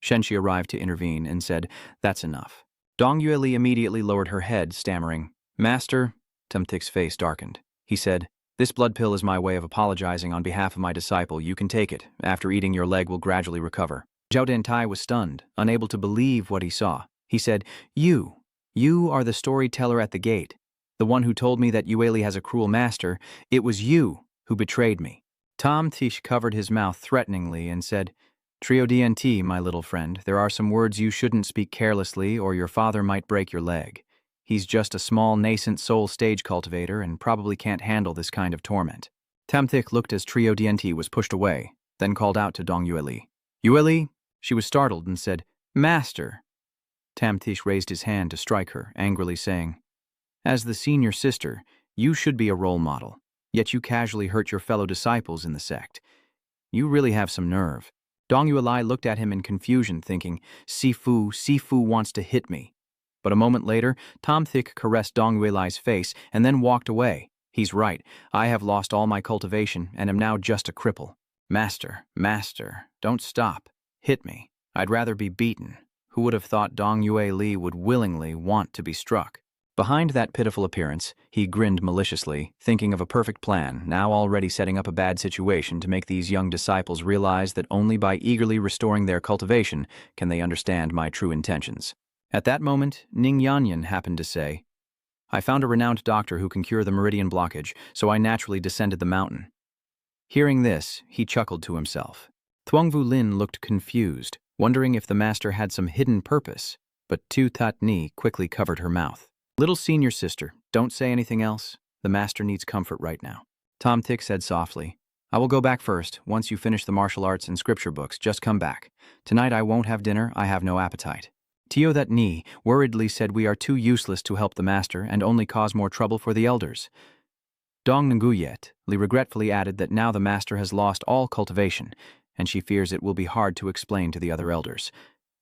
Shenxi arrived to intervene and said, "That's enough." Dong Yueli immediately lowered her head, stammering, "Master," Tumtik's face darkened. He said, "This blood pill is my way of apologizing on behalf of my disciple. You can take it. After eating, your leg will gradually recover." Zhao Dantai was stunned, unable to believe what he saw. He said, You are the storyteller at the gate. The one who told me that Yueli has a cruel master. It was you who betrayed me." Tom Tish covered his mouth threateningly and said, "Trio DNT, my little friend, there are some words you shouldn't speak carelessly or your father might break your leg. He's just a small, nascent soul stage cultivator and probably can't handle this kind of torment." Tamthik looked as Trio DNT was pushed away, then called out to Dong Yueli. "Yueli?" She was startled and said, "Master." Tamtish raised his hand to strike her, angrily saying, "As the senior sister, you should be a role model, yet you casually hurt your fellow disciples in the sect. You really have some nerve." Dong Yueli looked at him in confusion, thinking, Sifu wants to hit me. But a moment later, Tom Thick caressed Dong Yueli's face and then walked away. "He's right. I have lost all my cultivation and am now just a cripple. Master, don't stop. Hit me. I'd rather be beaten." Who would have thought Dong Yueli would willingly want to be struck? Behind that pitiful appearance, he grinned maliciously, thinking of a perfect plan, now already setting up a bad situation to make these young disciples realize that only by eagerly restoring their cultivation can they understand my true intentions. At that moment, Ning Yanyan happened to say, "I found a renowned doctor who can cure the meridian blockage, so I naturally descended the mountain." Hearing this, he chuckled to himself. Thuongvu Lin looked confused, wondering if the master had some hidden purpose, but Tu Tat Ni quickly covered her mouth. "Little senior sister, don't say anything else. The master needs comfort right now." Tom Tick said softly, "I will go back first. Once you finish the martial arts and scripture books, just come back. Tonight I won't have dinner. I have no appetite." Tio That Ni worriedly said, "We are too useless to help the master and only cause more trouble for the elders." Dong Nguyet regretfully added that now the master has lost all cultivation, and she fears it will be hard to explain to the other elders.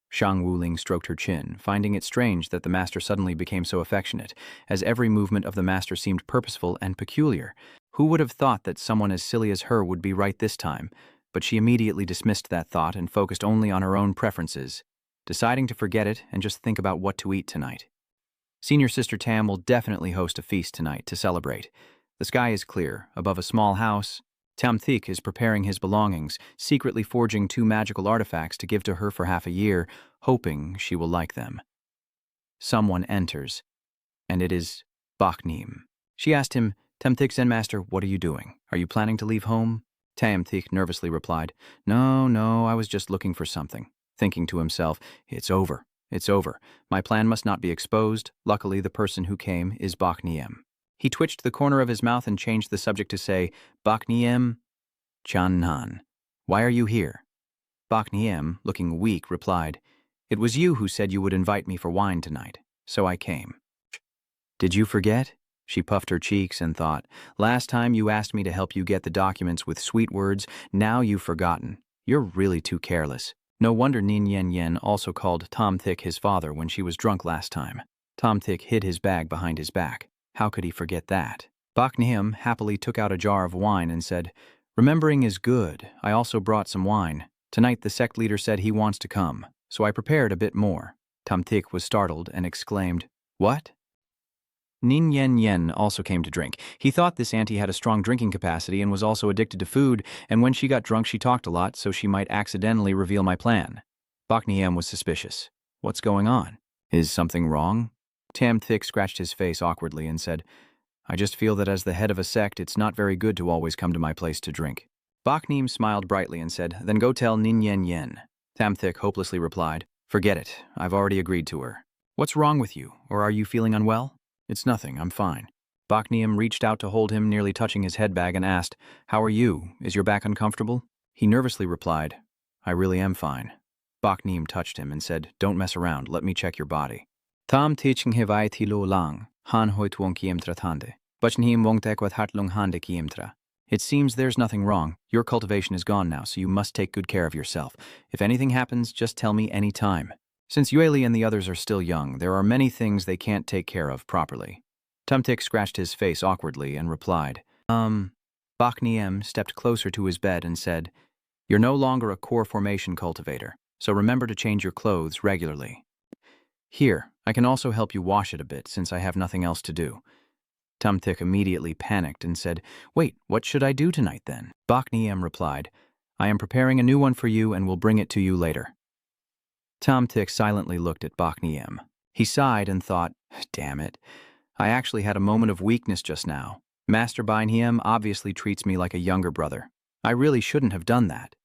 Shang Wuling stroked her chin, finding it strange that the master suddenly became so affectionate, as every movement of the master seemed purposeful and peculiar. Who would have thought that someone as silly as her would be right this time? But she immediately dismissed that thought and focused only on her own preferences, deciding to forget it and just think about what to eat tonight. Senior Sister Tam will definitely host a feast tonight to celebrate. The sky is clear, above a small house. Tam Thik is preparing his belongings, secretly forging 2 magical artifacts to give to her for half a year, hoping she will like them. Someone enters, and it is Baknim. She asked him, "Tam Thik Zen Master, what are you doing? Are you planning to leave home?" Tam Thik nervously replied, No, I was just looking for something," thinking to himself, It's over. My plan must not be exposed. Luckily, the person who came is Bakniem." He twitched the corner of his mouth and changed the subject to say, "Bakniem Chanhan, why are you here?" Bakniem, looking weak, replied, "It was you who said you would invite me for wine tonight, so I came." "Did you forget?" She puffed her cheeks and thought, "Last time you asked me to help you get the documents with sweet words, now you've forgotten. You're really too careless." No wonder Nin Yen Yen also called Tom Thick his father when she was drunk last time. Tom Thick hid his bag behind his back. How could he forget that? Bakniem happily took out a jar of wine and said, "Remembering is good. I also brought some wine. Tonight the sect leader said he wants to come, so I prepared a bit more." Tam Thik was startled and exclaimed, "What?" Nin Yen Yen also came to drink. He thought this auntie had a strong drinking capacity and was also addicted to food, and when she got drunk she talked a lot, so she might accidentally reveal my plan. Bakniem was suspicious. "What's going on? Is something wrong?" Tam Thik scratched his face awkwardly and said, "I just feel that as the head of a sect, it's not very good to always come to my place to drink." Baknim smiled brightly and said, "Then go tell Nin Yen Yen." Tam Thik hopelessly replied, "Forget it. I've already agreed to her." "What's wrong with you? Or are you feeling unwell?" "It's nothing. I'm fine." Baknim reached out to hold him, nearly touching his head bag, and asked, "How are you? Is your back uncomfortable?" He nervously replied, "I really am fine." Baknim touched him and said, "Don't mess around. Let me check your body." Tam teaching hevai tilo lang, han hoit wong kiemtra tande. Bachnhim wong tekwat hartlung hande kiemtra. "It seems there's nothing wrong. Your cultivation is gone now, so you must take good care of yourself. If anything happens, just tell me any time. Since Yueli and the others are still young, there are many things they can't take care of properly." Tumtik scratched his face awkwardly and replied, Bakniem stepped closer to his bed and said, "You're no longer a core formation cultivator, so remember to change your clothes regularly. Here, I can also help you wash it a bit since I have nothing else to do. Tumthik immediately panicked and said, Wait, what should I do tonight then? Bakniem replied, I am preparing a new one for you and will bring it to you later. Tumthik silently looked at Bakniem. He sighed and thought, Damn it, I actually had a moment of weakness just now. Master Bynhiem obviously treats me like a younger brother. I really shouldn't have done that.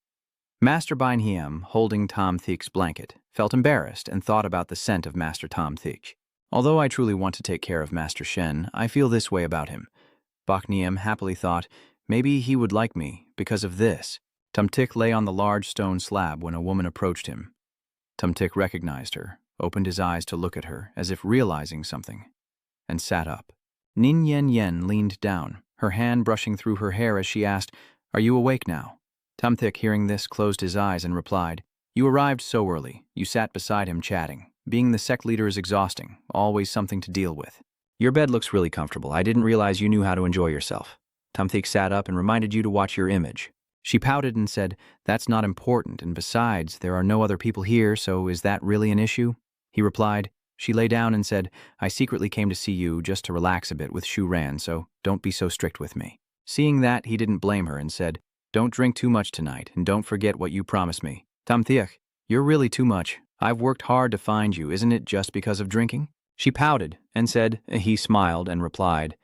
Master Bynhiem, holding Tumthik's blanket, felt embarrassed and thought about the scent of Master Tumthik. Although I truly want to take care of Master Shen, I feel this way about him. Bakniem happily thought, maybe he would like me because of this. Tumthik lay on the large stone slab when a woman approached him. Tumthik recognized her, opened his eyes to look at her, as if realizing something, and sat up. Nin Yen Yen leaned down, her hand brushing through her hair as she asked, Are you awake now? Tumthik, hearing this, closed his eyes and replied, You arrived so early. You sat beside him chatting. Being the sect leader is exhausting, always something to deal with. Your bed looks really comfortable. I didn't realize you knew how to enjoy yourself. Tumthik sat up and reminded you to watch your image. She pouted and said, That's not important, and besides, there are no other people here, so is that really an issue? He replied, She lay down and said, I secretly came to see you just to relax a bit with Shu Ran, so don't be so strict with me. Seeing that, he didn't blame her and said, Don't drink too much tonight, and don't forget what you promised me. Tumthik, you're really too much. I've worked hard to find you, isn't it just because of drinking? She pouted and said, He smiled and replied,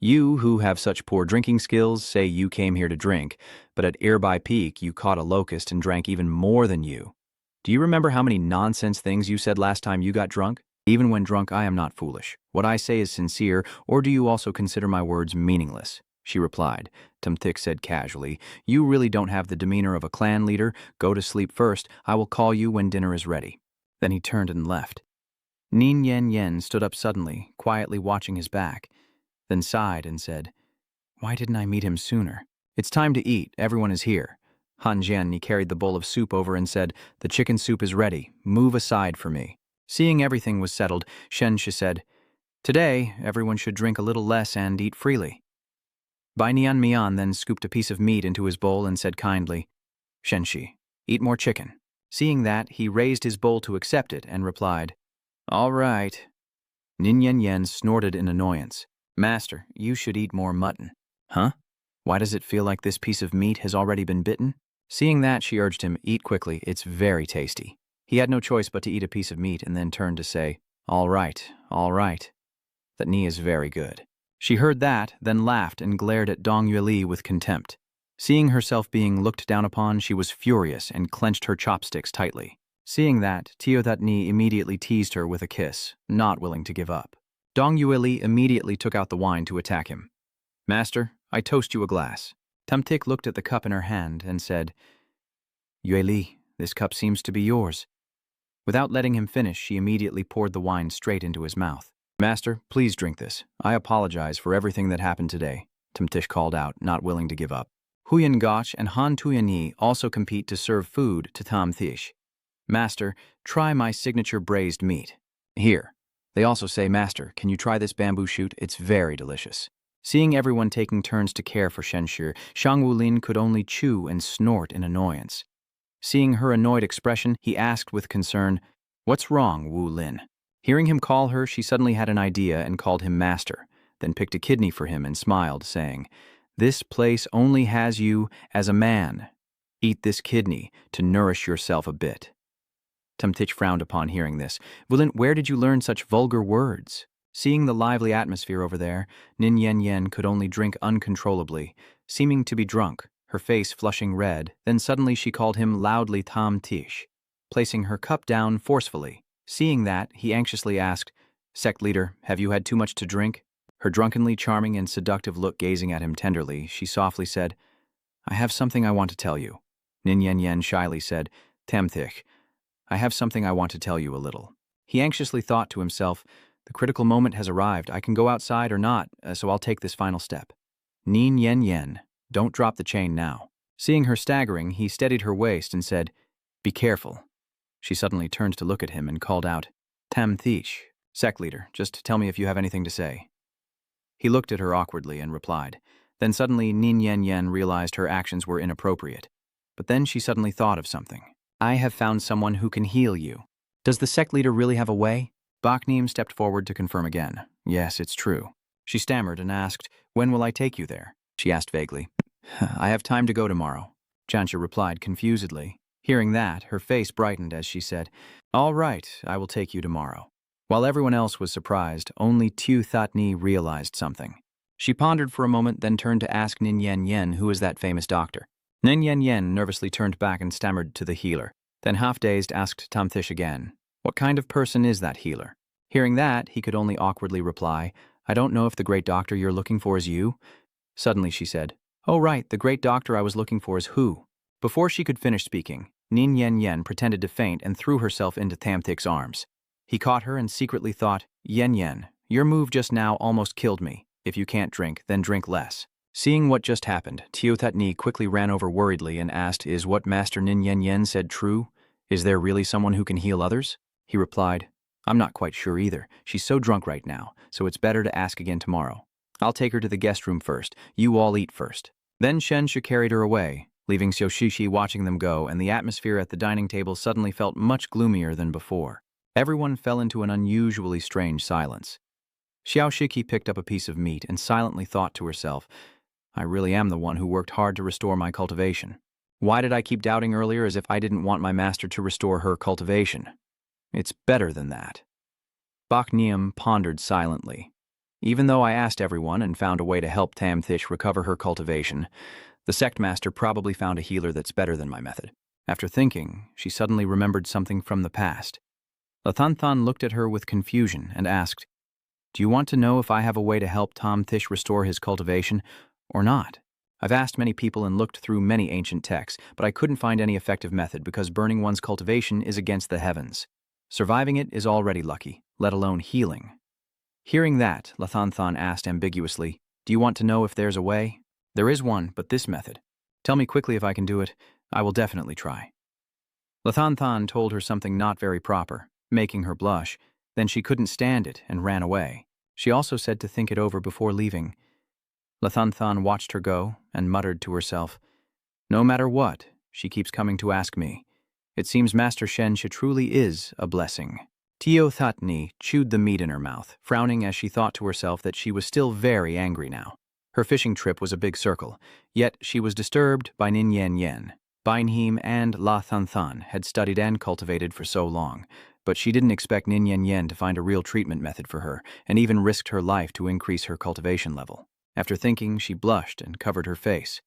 You who have such poor drinking skills say you came here to drink, but at Irbai Peak you caught a locust and drank even more than you. Do you remember how many nonsense things you said last time you got drunk? Even when drunk, I am not foolish. What I say is sincere, or do you also consider my words meaningless? She replied. Tumthik said casually, You really don't have the demeanor of a clan leader. Go to sleep first. I will call you when dinner is ready. Then he turned and left. Nin Yen Yen stood up suddenly, quietly watching his back, then sighed and said, Why didn't I meet him sooner? It's time to eat. Everyone is here. Han Jian carried the bowl of soup over and said, The chicken soup is ready. Move aside for me. Seeing everything was settled, Shen Shi said, Today, everyone should drink a little less and eat freely. Bai Nian Mian then scooped a piece of meat into his bowl and said kindly, Shenshi, eat more chicken. Seeing that, he raised his bowl to accept it and replied, All right. Nin Yen Yen snorted in annoyance. Master, you should eat more mutton. Huh? Why does it feel like this piece of meat has already been bitten? Seeing that, she urged him, Eat quickly, it's very tasty. He had no choice but to eat a piece of meat and then turned to say, All right. That knee is very good. She heard that, then laughed and glared at Dong Yueli with contempt. Seeing herself being looked down upon, she was furious and clenched her chopsticks tightly. Seeing that, Teodatni immediately teased her with a kiss, not willing to give up. Dong Yueli immediately took out the wine to attack him. Master, I toast you a glass. Tumthik looked at the cup in her hand and said, Yueli, this cup seems to be yours. Without letting him finish, she immediately poured the wine straight into his mouth. Master, please drink this. I apologize for everything that happened today, Tumthik called out, not willing to give up. Huyan Gach and Han Tuyani also compete to serve food to Tumthik. Master, try my signature braised meat. Here. They also say, Master, can you try this bamboo shoot? It's very delicious. Seeing everyone taking turns to care for Shenshi, Shang Wulin could only chew and snort in annoyance. Seeing her annoyed expression, he asked with concern, What's wrong, Wu Lin? Hearing him call her, she suddenly had an idea and called him master, then picked a kidney for him and smiled, saying, This place only has you as a man. Eat this kidney to nourish yourself a bit. Tumthik frowned upon hearing this. Wulin, where did you learn such vulgar words? Seeing the lively atmosphere over there, Nin Yen Yen could only drink uncontrollably, seeming to be drunk, her face flushing red. Then suddenly she called him loudly Tumthik, placing her cup down forcefully. Seeing that, he anxiously asked, Sect leader, have you had too much to drink? Her drunkenly charming and seductive look gazing at him tenderly, she softly said, I have something I want to tell you. Nin Yen Yen shyly said, Tumthik, I have something I want to tell you a little. He anxiously thought to himself, The critical moment has arrived. I can go outside or not, so I'll take this final step. Nin Yen Yen, don't drop the chain now. Seeing her staggering, he steadied her waist and said, Be careful. She suddenly turned to look at him and called out, Tumthik, Sect leader, just tell me if you have anything to say. He looked at her awkwardly and replied. Then suddenly Nin Yen Yen realized her actions were inappropriate. But then she suddenly thought of something. I have found someone who can heal you. Does the sect leader really have a way? Bakneem stepped forward to confirm again. Yes, it's true. She stammered and asked, when will I take you there? She asked vaguely. I have time to go tomorrow. Jansha replied confusedly. Hearing that, her face brightened as she said, all right, I will take you tomorrow. While everyone else was surprised, only Tu Thatni realized something. She pondered for a moment, then turned to ask Nin Yen Yen who is that famous doctor. Nin Yen Yen nervously turned back and stammered to the healer, then half-dazed asked Tamthish again, what kind of person is that healer? Hearing that, he could only awkwardly reply, I don't know if the great doctor you're looking for is you. Suddenly she said, oh right, the great doctor I was looking for is who? Before she could finish speaking, Nin Yen Yen pretended to faint and threw herself into Tamthik's arms. He caught her and secretly thought, Yen Yen, your move just now almost killed me. If you can't drink, then drink less. Seeing what just happened, Teothatni quickly ran over worriedly and asked, is what Master Nin Yen Yen said true? Is there really someone who can heal others? He replied, I'm not quite sure either. She's so drunk right now, so it's better to ask again tomorrow. I'll take her to the guest room first. You all eat first. Then Shenshu carried her away, leaving Xiaoshishi watching them go, and the atmosphere at the dining table suddenly felt much gloomier than before. Everyone fell into an unusually strange silence. Xiaoshiki picked up a piece of meat and silently thought to herself, I really am the one who worked hard to restore my cultivation. Why did I keep doubting earlier as if I didn't want my master to restore her cultivation? It's better than that. Bakneem pondered silently. Even though I asked everyone and found a way to help Tamthish recover her cultivation, the sect master probably found a healer that's better than my method. After thinking, she suddenly remembered something from the past. Lathanthan looked at her with confusion and asked, do you want to know if I have a way to help Tamthish restore his cultivation or not? I've asked many people and looked through many ancient texts, but I couldn't find any effective method because burning one's cultivation is against the heavens. Surviving it is already lucky, let alone healing. Hearing that, Lathanthan asked ambiguously, do you want to know if there's a way? There is one, but this method. Tell me quickly if I can do it. I will definitely try. Lathanthan told her something not very proper, making her blush. Then she couldn't stand it and ran away. She also said to think it over before leaving. Lathanthan watched her go and muttered to herself, no matter what, she keeps coming to ask me. It seems Master Shenshu truly is a blessing. Teothatni chewed the meat in her mouth, frowning as she thought to herself that she was still very angry now. Her fishing trip was a big circle, yet she was disturbed by Nin Yen Yen. Beinheim and Lathanthan had studied and cultivated for so long, but she didn't expect Nin Yen Yen to find a real treatment method for her, and even risked her life to increase her cultivation level. After thinking, she blushed and covered her face.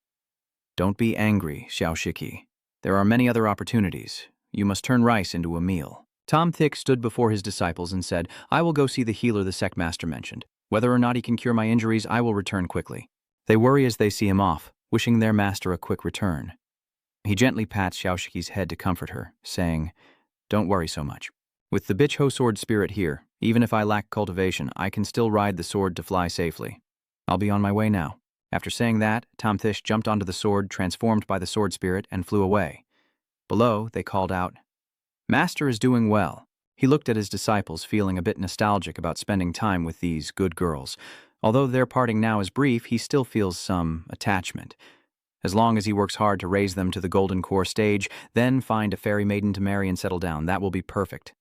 Don't be angry, Xiaoshiki. There are many other opportunities. You must turn rice into a meal. Tom Thick stood before his disciples and said, I will go see the healer the sect master mentioned. Whether or not he can cure my injuries, I will return quickly. They worry as they see him off, wishing their master a quick return. He gently pats Xiaoshiki's head to comfort her, saying, don't worry so much. With the bitch-ho sword spirit here, even if I lack cultivation, I can still ride the sword to fly safely. I'll be on my way now. After saying that, Tamthish jumped onto the sword, transformed by the sword spirit, and flew away. Below, they called out, Master is doing well. He looked at his disciples, feeling a bit nostalgic about spending time with these good girls. Although their parting now is brief, he still feels some attachment. As long as he works hard to raise them to the golden core stage, then find a fairy maiden to marry and settle down, that will be perfect.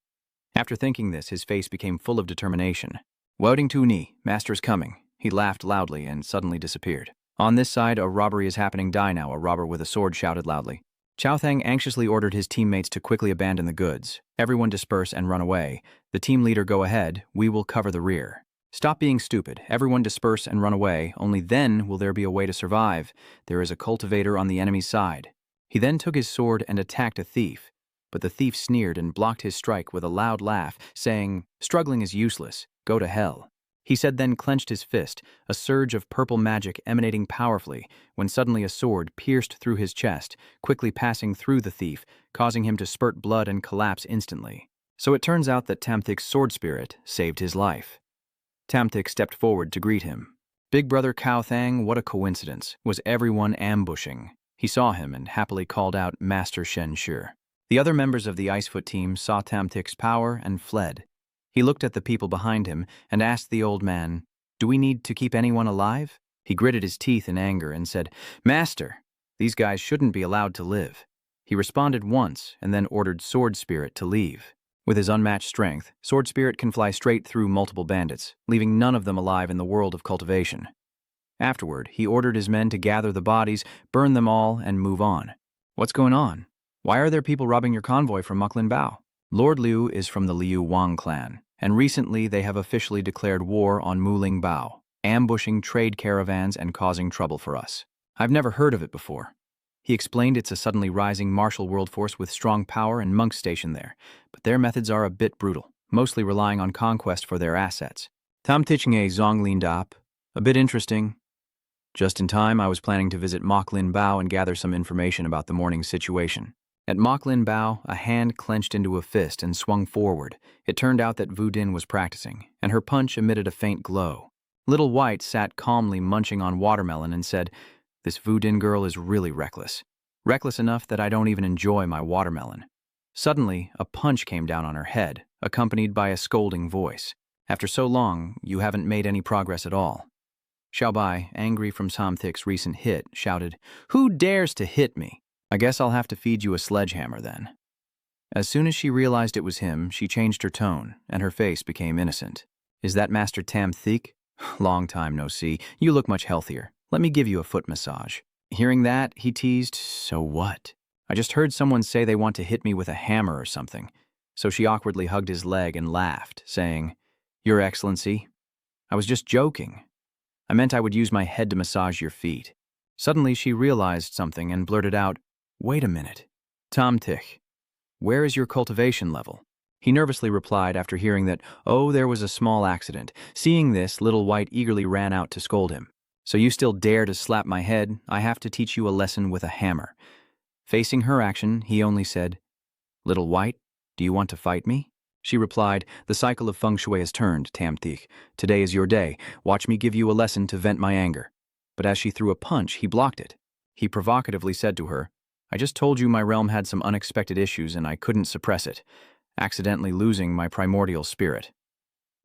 After thinking this, his face became full of determination. Woding tu ni, Master's coming. He laughed loudly and suddenly disappeared. On this side, a robbery is happening. Die now, a robber with a sword shouted loudly. Chowthang anxiously ordered his teammates to quickly abandon the goods. Everyone disperse and run away. The team leader go ahead, we will cover the rear. Stop being stupid. Everyone disperse and run away. Only then will there be a way to survive. There is a cultivator on the enemy's side. He then took his sword and attacked a thief. But the thief sneered and blocked his strike with a loud laugh, saying, struggling is useless. Go to hell. He said then clenched his fist, a surge of purple magic emanating powerfully, when suddenly a sword pierced through his chest, quickly passing through the thief, causing him to spurt blood and collapse instantly. So it turns out that Tamthik's sword spirit saved his life. Tamthik stepped forward to greet him. Big brother Chowthang, what a coincidence. Was everyone ambushing? He saw him and happily called out Master Shenshu. The other members of the Icefoot team saw Tamthik's power and fled. He looked at the people behind him and asked the old man, do we need to keep anyone alive? He gritted his teeth in anger and said, Master, these guys shouldn't be allowed to live. He responded once and then ordered Sword Spirit to leave. With his unmatched strength, Sword Spirit can fly straight through multiple bandits, leaving none of them alive in the world of cultivation. Afterward, he ordered his men to gather the bodies, burn them all, and move on. What's going on? Why are there people robbing your convoy from Muklin Bao? Lord Liu is from the Liu Wang clan, and recently they have officially declared war on Muling Bao, ambushing trade caravans and causing trouble for us. I've never heard of it before. He explained it's a suddenly rising martial world force with strong power and monks stationed there, but their methods are a bit brutal, mostly relying on conquest for their assets. Tam Tichenge Zonglin Dap, a bit interesting. Just in time, I was planning to visit Moklin Bao and gather some information about the morning's situation. At Moklin Bao, a hand clenched into a fist and swung forward. It turned out that Vu Din was practicing, and her punch emitted a faint glow. Little White sat calmly munching on watermelon and said, "This Vu Din girl is really reckless. Reckless enough that I don't even enjoy my watermelon." Suddenly, a punch came down on her head, accompanied by a scolding voice. "After so long, you haven't made any progress at all." Xiaobai, angry from Samthik's recent hit, shouted, "Who dares to hit me? I guess I'll have to feed you a sledgehammer then." As soon as she realized it was him, she changed her tone, and her face became innocent. "Is that Master Tam Thik? Long time no see. You look much healthier. Let me give you a foot massage." Hearing that, he teased, "So what? I just heard someone say they want to hit me with a hammer or something." So she awkwardly hugged his leg and laughed, saying, "Your Excellency, I was just joking. I meant I would use my head to massage your feet." Suddenly she realized something and blurted out, "Wait a minute. Tom Tich, where is your cultivation level?" He nervously replied after hearing that, "Oh, there was a small accident." Seeing this, Little White eagerly ran out to scold him. "So you still dare to slap my head? I have to teach you a lesson with a hammer." Facing her action, he only said, "Little White, do you want to fight me?" She replied, "The cycle of feng shui has turned, Tam Thich. Today is your day. Watch me give you a lesson to vent my anger." But as she threw a punch, he blocked it. He provocatively said to her, "I just told you my realm had some unexpected issues and I couldn't suppress it, accidentally losing my primordial spirit."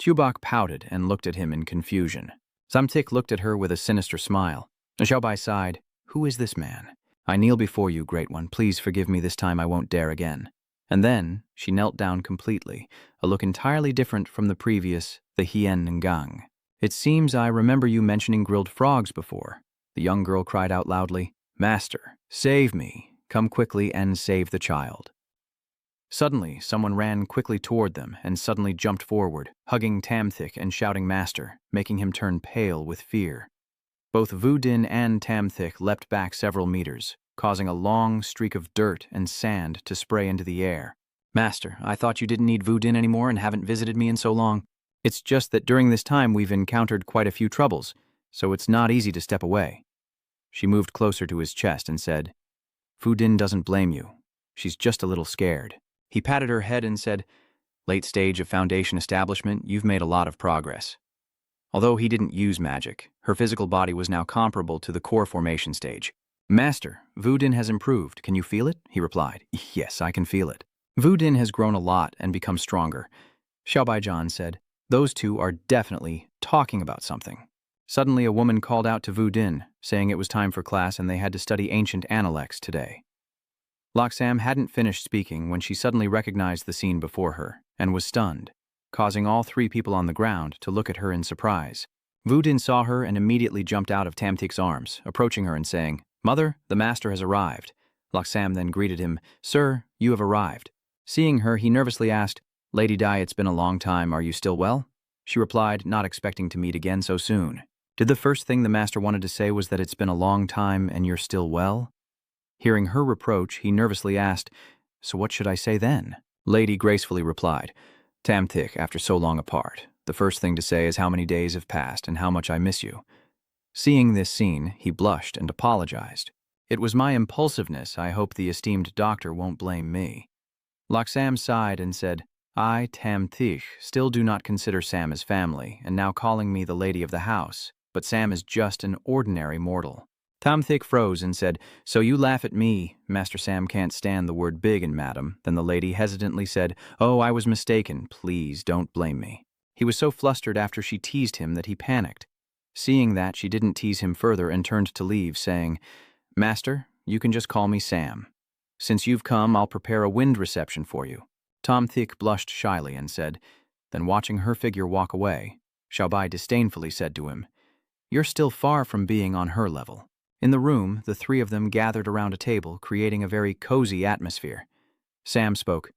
Tubok pouted and looked at him in confusion. Samtik looked at her with a sinister smile. Xiaobai sighed, "Who is this man? I kneel before you, Great One. Please forgive me, this time I won't dare again." And then she knelt down completely, a look entirely different from the previous, the Hien Ngang. "It seems I remember you mentioning grilled frogs before." The young girl cried out loudly, "Master, save me. Come quickly and save the child." Suddenly, someone ran quickly toward them and suddenly jumped forward, hugging Tamthik and shouting "Master," making him turn pale with fear. Both Vu Din and Tamthik leapt back several meters, causing a long streak of dirt and sand to spray into the air. "Master, I thought you didn't need Vu Din anymore and haven't visited me in so long. It's just that during this time we've encountered quite a few troubles, so it's not easy to step away." She moved closer to his chest and said, "Vu Din doesn't blame you. She's just a little scared." He patted her head and said, "Late stage of Foundation establishment, you've made a lot of progress." Although he didn't use magic, her physical body was now comparable to the core formation stage. "Master, Vu Din has improved. Can you feel it?" he replied. "Yes, I can feel it." Vu Din has grown a lot and become stronger. Xiaobaijian said, "Those two are definitely talking about something." Suddenly a woman called out to Vu Din, saying it was time for class and they had to study ancient Analects today. Loxam hadn't finished speaking when she suddenly recognized the scene before her and was stunned, causing all three people on the ground to look at her in surprise. Vu Din saw her and immediately jumped out of Tamtik's arms, approaching her and saying, "Mother, the master has arrived." Loxam then greeted him, "Sir, you have arrived." Seeing her, he nervously asked, "Lady Dai, it's been a long time. Are you still well?" She replied, not expecting to meet again so soon. Did the first thing the master wanted to say was that it's been a long time and you're still well? Hearing her reproach, he nervously asked, "So what should I say then?" Lady gracefully replied, "Tamthik, after so long apart, the first thing to say is how many days have passed and how much I miss you." Seeing this scene, he blushed and apologized. "It was my impulsiveness. I hope the esteemed doctor won't blame me." Loxam sighed and said, "I, Tamthik, still do not consider Sam as family, and now calling me the lady of the house, but Sam is just an ordinary mortal." Tamthik froze and said, "So you laugh at me. Master Sam can't stand the word big in madam." Then the lady hesitantly said, "Oh, I was mistaken. Please don't blame me." He was so flustered after she teased him that he panicked. Seeing that, she didn't tease him further and turned to leave, saying, "Master, you can just call me Sam." Since you've come, I'll prepare a wind reception for you. Tom Thick blushed shyly and said, then watching her figure walk away, Xiaobai disdainfully said to him, you're still far from being on her level. In the room, the three of them gathered around a table, creating a very cozy atmosphere. Sam spoke,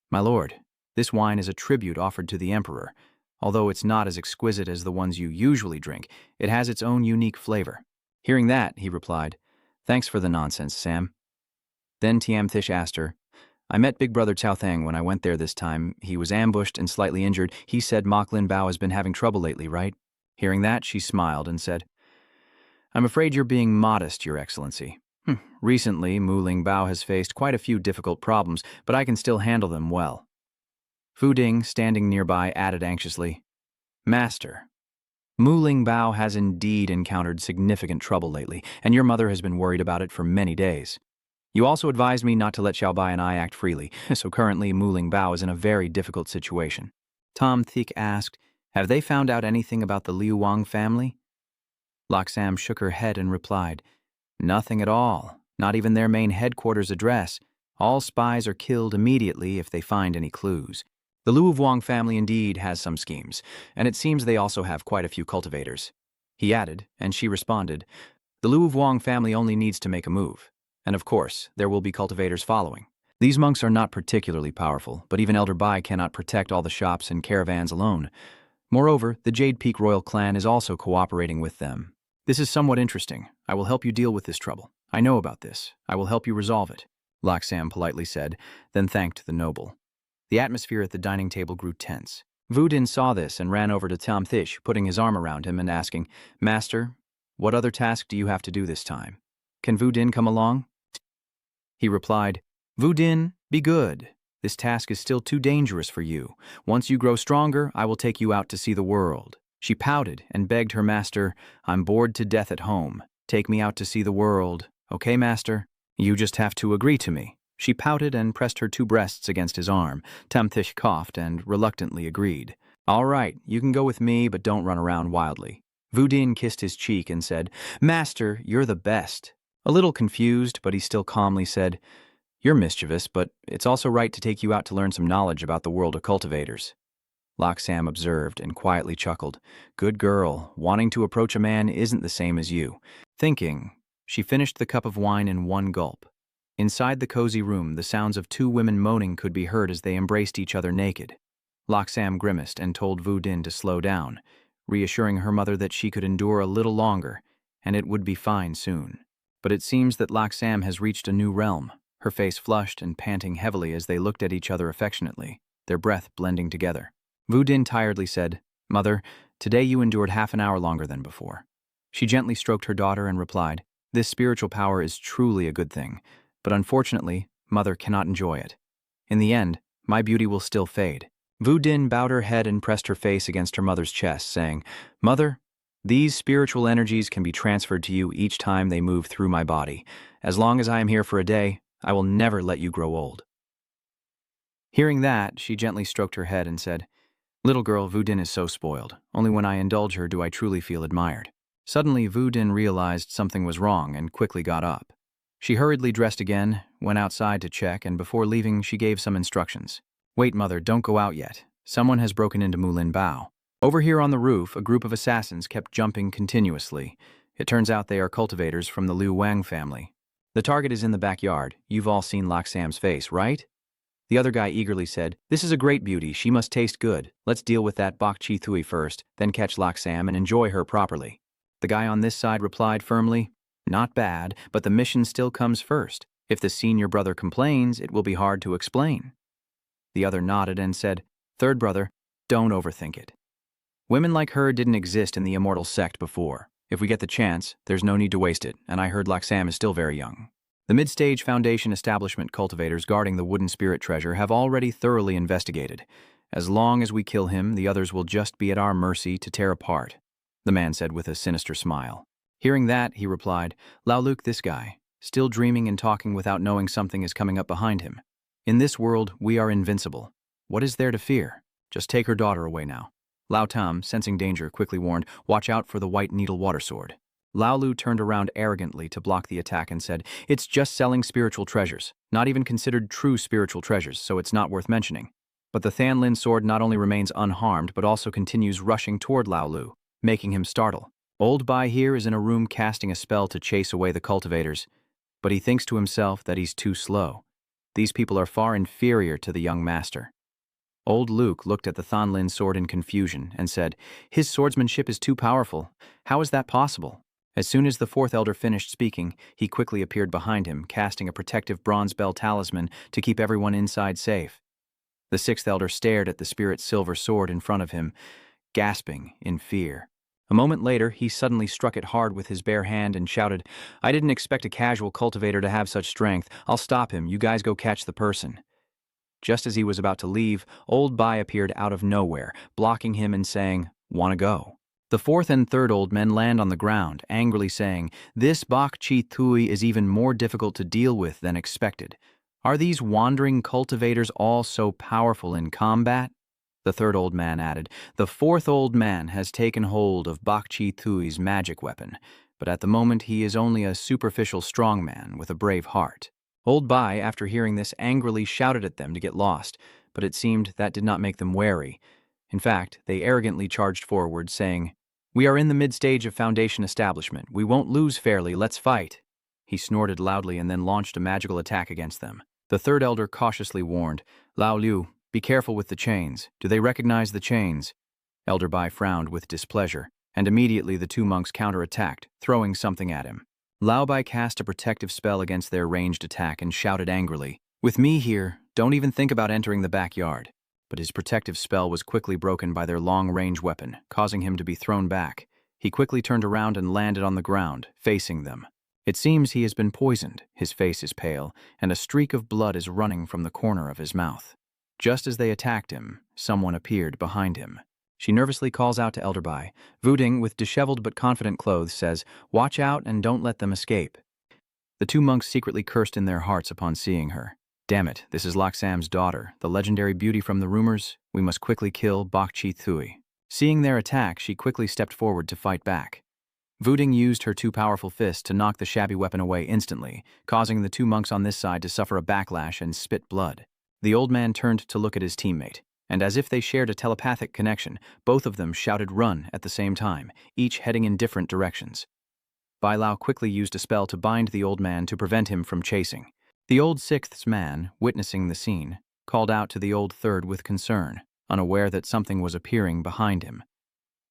my lord, this wine is a tribute offered to the emperor. Although it's not as exquisite as the ones you usually drink, it has its own unique flavor. Hearing that, he replied, thanks for the nonsense, Sam. Then Tiamthish asked her, I met Big Brother Cao Thang when I went there this time. He was ambushed and slightly injured. He said Mok Lin Bao has been having trouble lately, right? Hearing that, she smiled and said, I'm afraid you're being modest, Your Excellency. Recently, Mu Ling Bao has faced quite a few difficult problems, but I can still handle them well. Fu Ding, standing nearby, added anxiously, Master, Mu Ling Bao has indeed encountered significant trouble lately, and your mother has been worried about it for many days. You also advised me not to let Xiaobai and I act freely, so currently Mu Ling Bao is in a very difficult situation. Tom Thick asked, have they found out anything about the Liu Wang family? Loxam shook her head and replied, nothing at all, not even their main headquarters address. All spies are killed immediately if they find any clues. The Liu Wang family indeed has some schemes, and it seems they also have quite a few cultivators. He added, and she responded, the Liu Wang family only needs to make a move. And of course, there will be cultivators following. These monks are not particularly powerful, but even Elder Bai cannot protect all the shops and caravans alone. Moreover, the Jade Peak Royal Clan is also cooperating with them. This is somewhat interesting. I will help you deal with this trouble. I know about this. I will help you resolve it, Loxam politely said, then thanked the noble. The atmosphere at the dining table grew tense. Vu Din saw this and ran over to Tom Thish, putting his arm around him and asking, Master, what other task do you have to do this time? Can Vu Din come along? He replied, Vu Din, be good. This task is still too dangerous for you. Once you grow stronger, I will take you out to see the world. She pouted and begged her master, I'm bored to death at home. Take me out to see the world. Okay, master? You just have to agree to me. She pouted and pressed her two breasts against his arm. Tamthish coughed and reluctantly agreed. All right, you can go with me, but don't run around wildly. Vu Din kissed his cheek and said, Master, you're the best. A little confused, but he still calmly said, You're mischievous, but it's also right to take you out to learn some knowledge about the world of cultivators. Loxam observed and quietly chuckled. Good girl, wanting to approach a man isn't the same as you. Thinking, she finished the cup of wine in one gulp. Inside the cozy room, the sounds of two women moaning could be heard as they embraced each other naked. Loxam grimaced and told Vu Din to slow down, reassuring her mother that she could endure a little longer, and it would be fine soon. But it seems that Loxam has reached a new realm, her face flushed and panting heavily as they looked at each other affectionately, their breath blending together. Vu Din tiredly said, Mother, today you endured half an hour longer than before. She gently stroked her daughter and replied, This spiritual power is truly a good thing, but unfortunately, Mother cannot enjoy it. In the end, my beauty will still fade. Vu Din bowed her head and pressed her face against her mother's chest, saying, Mother, these spiritual energies can be transferred to you each time they move through my body. As long as I am here for a day, I will never let you grow old. Hearing that, she gently stroked her head and said, Little girl, Vu Din is so spoiled. Only when I indulge her do I truly feel admired. Suddenly, Vu Din realized something was wrong and quickly got up. She hurriedly dressed again, went outside to check, and before leaving, she gave some instructions. Wait, Mother, don't go out yet. Someone has broken into Mu Lin Bao. Over here on the roof, a group of assassins kept jumping continuously. It turns out they are cultivators from the Liu Wang family. The target is in the backyard. You've all seen Loxam's face, right? The other guy eagerly said, This is a great beauty. She must taste good. Let's deal with that Bok Chi Thui first, then catch Loxam and enjoy her properly. The guy on this side replied firmly, Not bad, but the mission still comes first. If the senior brother complains, it will be hard to explain. The other nodded and said, Third brother, don't overthink it. Women like her didn't exist in the immortal sect before. If we get the chance, there's no need to waste it, and I heard Loxam is still very young. The Mid-Stage Foundation establishment cultivators guarding the wooden spirit treasure have already thoroughly investigated. As long as we kill him, the others will just be at our mercy to tear apart, the man said with a sinister smile. Hearing that, he replied, Lao Luke, this guy, still dreaming and talking without knowing something is coming up behind him. In this world, we are invincible. What is there to fear? Just take her daughter away now. Lao Tam, sensing danger, quickly warned, Watch out for the white needle water sword. Lao Lu turned around arrogantly to block the attack and said, "It's just selling spiritual treasures, not even considered true spiritual treasures, so it's not worth mentioning." But the Thanlin sword not only remains unharmed but also continues rushing toward Lao Lu, making him startle. Old Bai here is in a room casting a spell to chase away the cultivators, but he thinks to himself that he's too slow. These people are far inferior to the young master. Old Luke looked at the Thanlin sword in confusion and said, "His swordsmanship is too powerful. How is that possible?" As soon as the fourth elder finished speaking, he quickly appeared behind him, casting a protective bronze bell talisman to keep everyone inside safe. The sixth elder stared at the spirit's silver sword in front of him, gasping in fear. A moment later, he suddenly struck it hard with his bare hand and shouted, "I didn't expect a casual cultivator to have such strength. I'll stop him. You guys go catch the person." Just as he was about to leave, Old Bai appeared out of nowhere, blocking him and saying, "Wanna go?" The fourth and third old men land on the ground, angrily saying, "This Bak Chi Thui is even more difficult to deal with than expected. Are these wandering cultivators all so powerful in combat?" The third old man added, "The fourth old man has taken hold of Bak Chi Thui's magic weapon, but at the moment he is only a superficial strongman with a brave heart." Old Bai, after hearing this, angrily shouted at them to get lost, but it seemed that did not make them wary. In fact, they arrogantly charged forward, saying, "We are in the mid-stage of Foundation establishment. We won't lose fairly. Let's fight." He snorted loudly and then launched a magical attack against them. The third elder cautiously warned, "Lao Liu, be careful with the chains. Do they recognize the chains?" Elder Bai frowned with displeasure, and immediately the two monks counterattacked, throwing something at him. Lao Bai cast a protective spell against their ranged attack and shouted angrily, "With me here, don't even think about entering the backyard." But his protective spell was quickly broken by their long-range weapon, causing him to be thrown back. He quickly turned around and landed on the ground, facing them. It seems he has been poisoned, his face is pale, and a streak of blood is running from the corner of his mouth. Just as they attacked him, someone appeared behind him. She nervously calls out to Elder Bai. Vuding, with disheveled but confident clothes, says, "Watch out and don't let them escape." The two monks secretly cursed in their hearts upon seeing her. "Damn it, this is Laksam's daughter, the legendary beauty from the rumors. We must quickly kill Bak Chi Thui." Seeing their attack, she quickly stepped forward to fight back. Vuding used her two powerful fists to knock the shabby weapon away instantly, causing the two monks on this side to suffer a backlash and spit blood. The old man turned to look at his teammate, and as if they shared a telepathic connection, both of them shouted "run" at the same time, each heading in different directions. Bai Lao quickly used a spell to bind the old man to prevent him from chasing. The old sixth man, witnessing the scene, called out to the old third with concern, unaware that something was appearing behind him.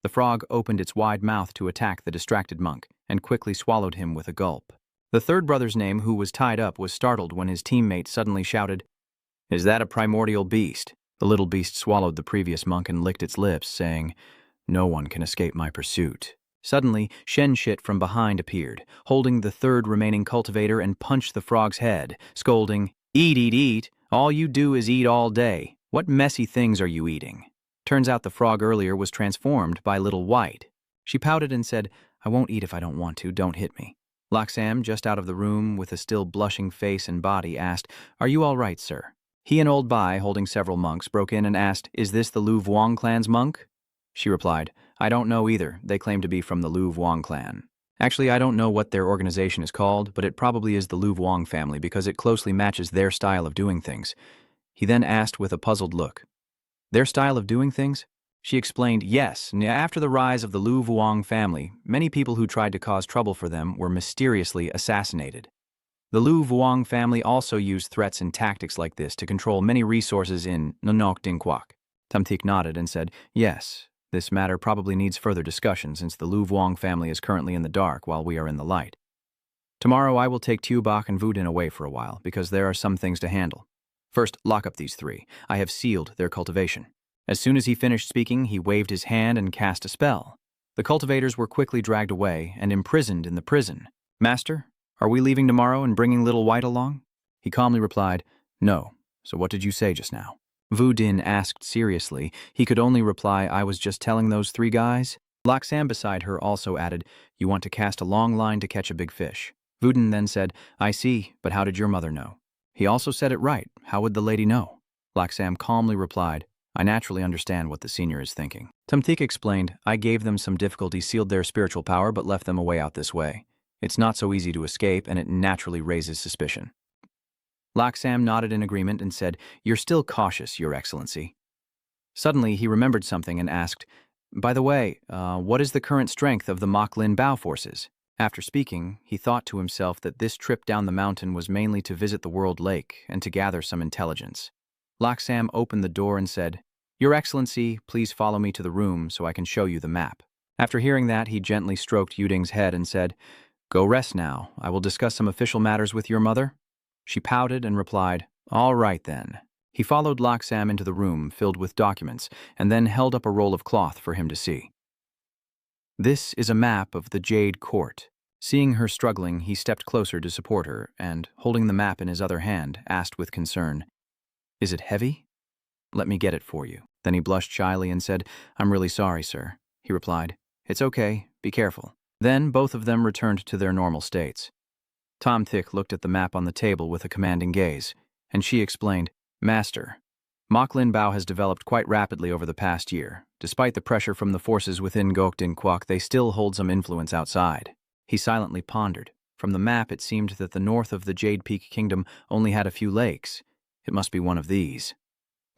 The frog opened its wide mouth to attack the distracted monk, and quickly swallowed him with a gulp. The third brother's name, who was tied up, was startled when his teammate suddenly shouted, "Is that a primordial beast?" The little beast swallowed the previous monk and licked its lips, saying, "No one can escape my pursuit." Suddenly, Shen Shit from behind appeared, holding the third remaining cultivator, and punched the frog's head, scolding, "Eat, eat, eat! All you do is eat all day. What messy things are you eating?" Turns out the frog earlier was transformed by Little White. She pouted and said, "I won't eat if I don't want to, don't hit me." Laksam, just out of the room with a still blushing face and body, asked, "Are you all right, sir?" He and Old Bai, holding several monks, broke in and asked, "Is this the Lu Vuong clan's monk?" She replied, "I don't know either. They claim to be from the Lu Vuong clan. Actually, I don't know what their organization is called, but it probably is the Lu Vuong family because it closely matches their style of doing things." He then asked with a puzzled look, "Their style of doing things?" She explained, "Yes, after the rise of the Lu Vuong family, many people who tried to cause trouble for them were mysteriously assassinated. The Lu Vuong family also used threats and tactics like this to control many resources in Nonok Dingquak." Tamtik nodded and said, "Yes, this matter probably needs further discussion since the Lu Vuong family is currently in the dark while we are in the light. Tomorrow I will take Tuebach and Vudin away for a while because there are some things to handle. First, lock up these three. I have sealed their cultivation." As soon as he finished speaking, he waved his hand and cast a spell. The cultivators were quickly dragged away and imprisoned in the prison. "Master, are we leaving tomorrow and bringing Little White along?" He calmly replied, "No. So what did you say just now?" Vu Din asked seriously. He could only reply, "I was just telling those three guys." Laksam beside her also added, "You want to cast a long line to catch a big fish." Vu Din then said, "I see, but how did your mother know?" He also said it right. How would the lady know? Laksam calmly replied, I naturally understand what the senior is thinking. Tamthik explained, I gave them some difficulty, sealed their spiritual power, but left them a way out this way. It's not so easy to escape, and it naturally raises suspicion. Laksam nodded in agreement and said, You're still cautious, Your Excellency. Suddenly, he remembered something and asked, By the way, what is the current strength of the Moklin Bao forces? After speaking, he thought to himself that this trip down the mountain was mainly to visit the World Lake and to gather some intelligence. Laksam opened the door and said, Your Excellency, please follow me to the room so I can show you the map. After hearing that, he gently stroked Yuding's head and said, Go rest now. I will discuss some official matters with your mother. She pouted and replied, All right then. He followed Laksam into the room filled with documents and then held up a roll of cloth for him to see. This is a map of the Jade Court. Seeing her struggling, he stepped closer to support her and, holding the map in his other hand, asked with concern, Is it heavy? Let me get it for you. Then he blushed shyly and said, I'm really sorry, sir. He replied, It's okay, be careful. Then both of them returned to their normal states. Tamthik looked at the map on the table with a commanding gaze, and she explained, Master, Moklin Bao has developed quite rapidly over the past year. Despite the pressure from the forces within Gokdin Kwak, they still hold some influence outside. He silently pondered. From the map, it seemed that the north of the Jade Peak Kingdom only had a few lakes. It must be one of these.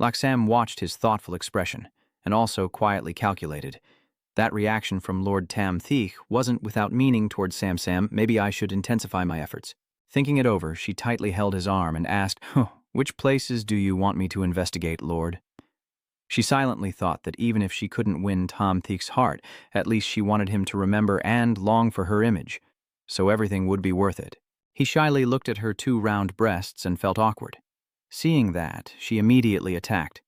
Laksam watched his thoughtful expression, and also quietly calculated. That reaction from Lord Tamthik wasn't without meaning towards Sam. Maybe I should intensify my efforts. Thinking it over, she tightly held his arm and asked, Which places do you want me to investigate, Lord? She silently thought that even if she couldn't win Tamthik's heart, at least she wanted him to remember and long for her image, so everything would be worth it. He shyly looked at her 2 round breasts and felt awkward. Seeing that, she immediately attacked.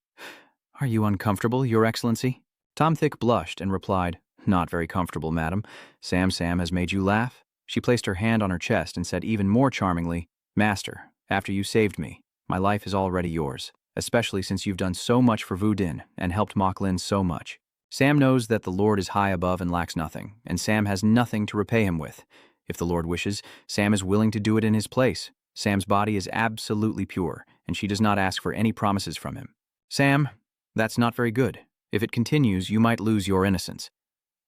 Are you uncomfortable, Your Excellency? Tamthik blushed and replied, Not very comfortable, madam. Sam has made you laugh? She placed her hand on her chest and said even more charmingly, Master, after you saved me, my life is already yours, especially since you've done so much for Vudin and helped Moklin so much. Sam knows that the Lord is high above and lacks nothing, and Sam has nothing to repay him with. If the Lord wishes, Sam is willing to do it in his place. Sam's body is absolutely pure, and she does not ask for any promises from him. Sam, that's not very good. If it continues, you might lose your innocence.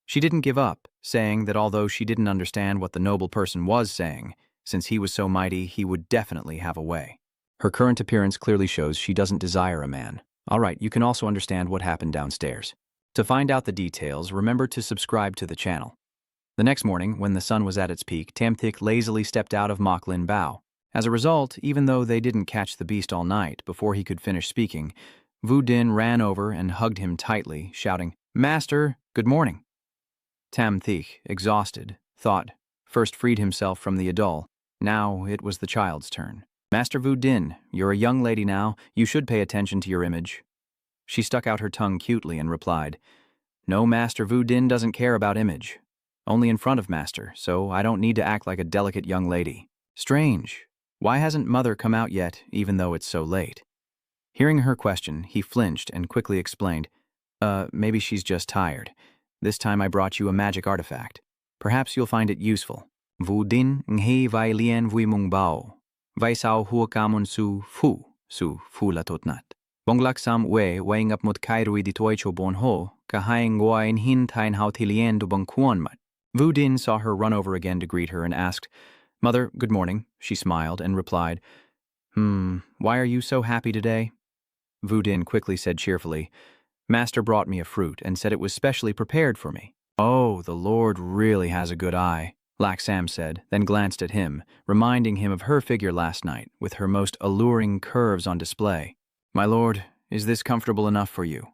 She didn't give up, saying that although she didn't understand what the noble person was saying, since he was so mighty, he would definitely have a way. Her current appearance clearly shows she doesn't desire a man. All right, you can also understand what happened downstairs. To find out the details, remember to subscribe to the channel. The next morning, when the sun was at its peak, Tamthik lazily stepped out of Moklin Bao. As a result, even though they didn't catch the beast all night before he could finish speaking, Vudin ran over and hugged him tightly, shouting, Master, good morning. Tamthik, exhausted, first freed himself from the adult. Now it was the child's turn. Master Vudin, you're a young lady now. You should pay attention to your image. She stuck out her tongue cutely and replied, No, Master Vudin doesn't care about image. Only in front of Master, so I don't need to act like a delicate young lady. Strange. Why hasn't Mother come out yet, even though it's so late? Hearing her question, he flinched and quickly explained, maybe she's just tired. This time I brought you a magic artifact. Perhaps you'll find it useful. Vudin nghi vai lien vui mung bao. Vai sao hua kamun su la totnat. Bonglak sam weighing up mut kairui di toicho bon ho, kahaing goain hin tain hao tilien du bong kuon mat. Vudin saw her run over again to greet her and asked, Mother, good morning. She smiled and replied, Why are you so happy today? Vudin quickly said cheerfully, Master brought me a fruit and said it was specially prepared for me. Oh, the Lord really has a good eye, Laksam said, then glanced at him, reminding him of her figure last night, with her most alluring curves on display. My lord, is this comfortable enough for you?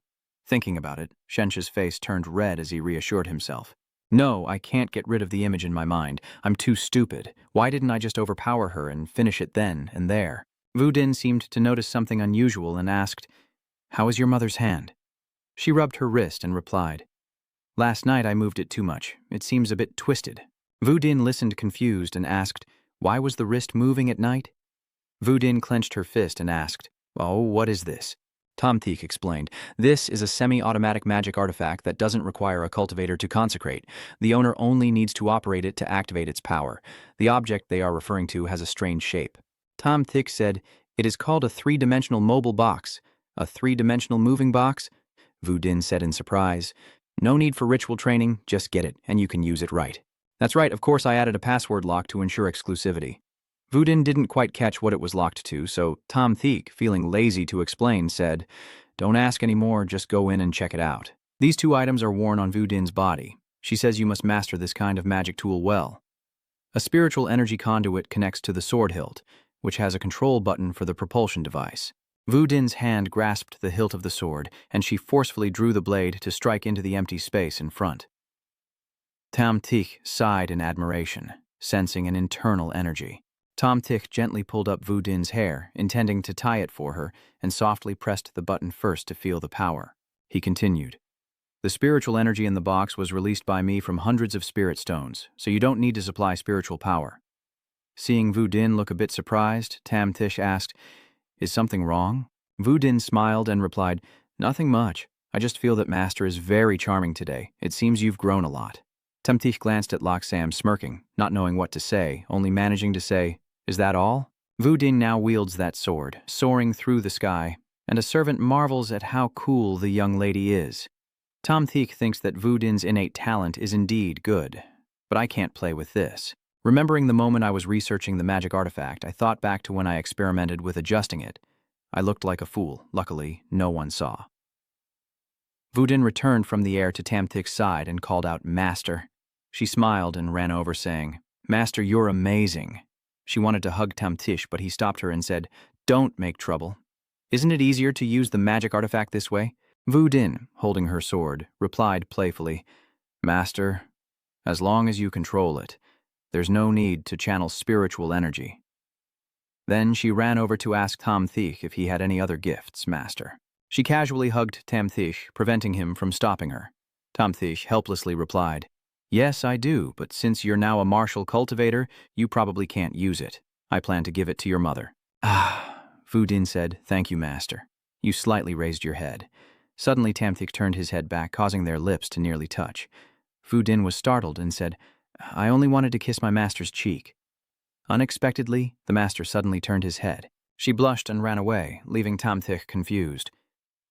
Thinking about it, Shensha's face turned red as he reassured himself. No, I can't get rid of the image in my mind. I'm too stupid. Why didn't I just overpower her and finish it then and there? Vudin seemed to notice something unusual and asked, How is your mother's hand? She rubbed her wrist and replied, Last night I moved it too much. It seems a bit twisted. Vudin listened confused and asked, Why was the wrist moving at night? Vudin clenched her fist and asked, Oh, what is this? Tamthik explained, This is a semi-automatic magic artifact that doesn't require a cultivator to consecrate. The owner only needs to operate it to activate its power. The object they are referring to has a strange shape. Tamthik said, It is called a 3-dimensional mobile box. A three-dimensional moving box? Vu Din said in surprise. No need for ritual training, just get it, and you can use it right. That's right, of course I added a password lock to ensure exclusivity. Vu Din didn't quite catch what it was locked to, so Tom Theek, feeling lazy to explain, said, Don't ask any more, just go in and check it out. These two items are worn on Vu Din's body. She says you must master this kind of magic tool well. A spiritual energy conduit connects to the sword hilt, which has a control button for the propulsion device. Vu Din's hand grasped the hilt of the sword, and she forcefully drew the blade to strike into the empty space in front. Tom Theek sighed in admiration, sensing an internal energy. Tom Theek gently pulled up Vu Din's hair, intending to tie it for her, and softly pressed the button first to feel the power. He continued, The spiritual energy in the box was released by me from hundreds of spirit stones, so you don't need to supply spiritual power. Seeing Vu Din look a bit surprised, Tam Tish asked, Is something wrong? Vu Din smiled and replied, Nothing much. I just feel that Master is very charming today. It seems you've grown a lot. Tam Tish glanced at Lok Sam, smirking, not knowing what to say, only managing to say, Is that all? Vu Din now wields that sword, soaring through the sky, and a servant marvels at how cool the young lady is. Tom Theek thinks that Vu Din's innate talent is indeed good, but I can't play with this. Remembering the moment I was researching the magic artifact, I thought back to when I experimented with adjusting it. I looked like a fool. Luckily, no one saw. Vu Din returned from the air to Tam Theek's side and called out, Master. She smiled and ran over, saying, Master, you're amazing. She wanted to hug Tam Tish, but he stopped her and said, Don't make trouble. Isn't it easier to use the magic artifact this way? Vu Din, holding her sword, replied playfully, Master, as long as you control it, there's no need to channel spiritual energy. Then she ran over to ask Tom Theek if he had any other gifts, Master. She casually hugged Tam Theek, preventing him from stopping her. Tom Theek helplessly replied, Yes, I do, but since you're now a martial cultivator, you probably can't use it. I plan to give it to your mother. Vu Din said, Thank you, Master. You slightly raised your head. Suddenly, Tam Theek turned his head back, causing their lips to nearly touch. Vu Din was startled and said, I only wanted to kiss my master's cheek. Unexpectedly, the master suddenly turned his head. She blushed and ran away, leaving Tom Theek confused.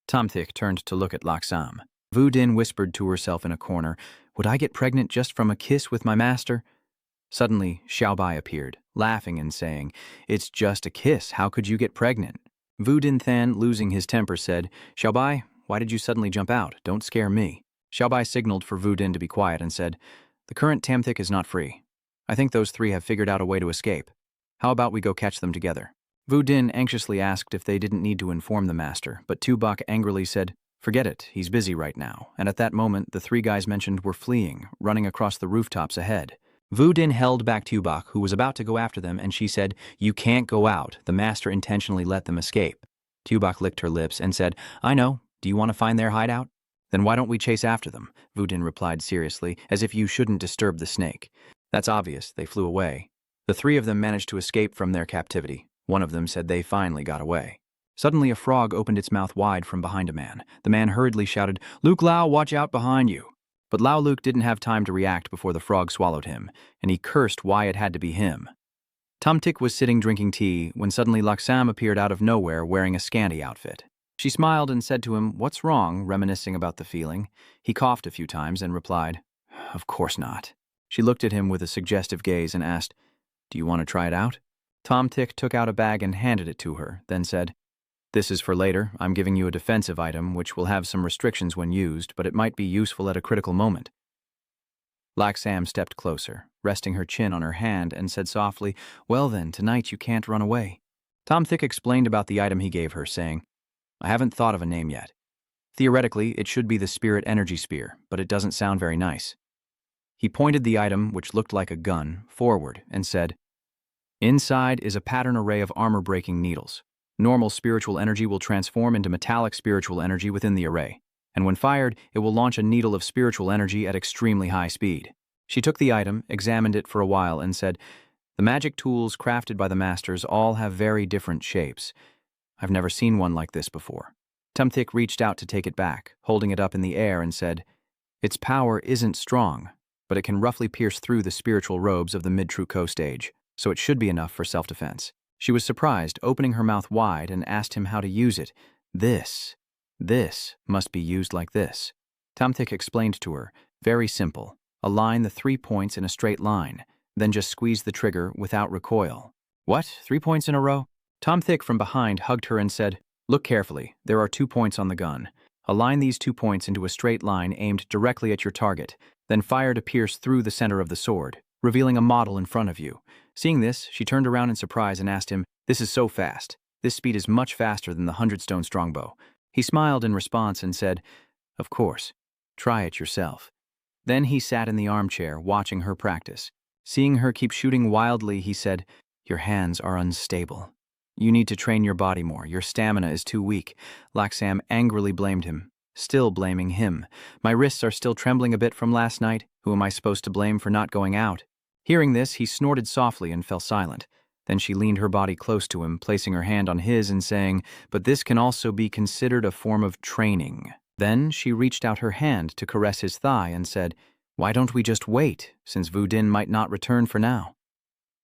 Tom Theek turned to look at Lok Sam. Vu Din whispered to herself in a corner, Would I get pregnant just from a kiss with my master? Suddenly, Xiao Bai appeared, laughing and saying, It's just a kiss, how could you get pregnant? Vu Din Than, losing his temper, said, Xiao Bai, why did you suddenly jump out? Don't scare me. Xiao Bai signaled for Vu Din to be quiet and said, The current Tam Theek is not free. I think those three have figured out a way to escape. How about we go catch them together? Vu Din anxiously asked if they didn't need to inform the master, but Tubok angrily said, Forget it, he's busy right now. And at that moment, the three guys mentioned were fleeing, running across the rooftops ahead. Vu Din held back Tubok, who was about to go after them, and she said, You can't go out. The master intentionally let them escape. Tubok licked her lips and said, I know. Do you want to find their hideout? Then why don't we chase after them? Vu Din replied seriously, as if you shouldn't disturb the snake. That's obvious, they flew away. The three of them managed to escape from their captivity. One of them said they finally got away. Suddenly a frog opened its mouth wide from behind a man. The man hurriedly shouted, Luke Lao, watch out behind you. But Lao Luke didn't have time to react before the frog swallowed him, and he cursed why it had to be him. Tom Tik was sitting drinking tea when suddenly Lok Sam appeared out of nowhere wearing a scanty outfit. She smiled and said to him, What's wrong, reminiscing about the feeling. He coughed a few times and replied, Of course not. She looked at him with a suggestive gaze and asked, Do you want to try it out? Tom Tik took out a bag and handed it to her, then said, This is for later. I'm giving you a defensive item which will have some restrictions when used, but it might be useful at a critical moment. Lok Sam stepped closer, resting her chin on her hand, and said softly, Well then, tonight you can't run away. Tom Tik explained about the item he gave her, saying, I haven't thought of a name yet. Theoretically, it should be the Spirit Energy Spear, but it doesn't sound very nice. He pointed the item, which looked like a gun, forward and said, Inside is a pattern array of armor-breaking needles. Normal spiritual energy will transform into metallic spiritual energy within the array, and when fired, it will launch a needle of spiritual energy at extremely high speed. She took the item, examined it for a while, and said, The magic tools crafted by the masters all have very different shapes. I've never seen one like this before. Tumthik reached out to take it back, holding it up in the air, and said, Its power isn't strong, but it can roughly pierce through the spiritual robes of the mid-true co-stage, so it should be enough for self-defense. She was surprised, opening her mouth wide, and asked him how to use it, This must be used like this. Tamthik explained to her. Very simple. Align the 3 points in a straight line, then just squeeze the trigger without recoil. What? 3 points in a row? Tamthik from behind hugged her and said, look carefully. There are 2 points on the gun. Align these 2 points into a straight line aimed directly at your target, then fire to pierce through the center of the sword, revealing a model in front of you. Seeing this, she turned around in surprise and asked him, this is so fast. This speed is much faster than the 100-stone strongbow. He smiled in response and said, of course. Try it yourself. Then he sat in the armchair, watching her practice. Seeing her keep shooting wildly, he said, your hands are unstable. You need to train your body more. Your stamina is too weak. Laksam angrily blamed him. Still blaming him. My wrists are still trembling a bit from last night. Who am I supposed to blame for not going out? Hearing this, he snorted softly and fell silent. Then she leaned her body close to him, placing her hand on his and saying, but this can also be considered a form of training. Then she reached out her hand to caress his thigh and said, why don't we just wait, since Wudin might not return for now?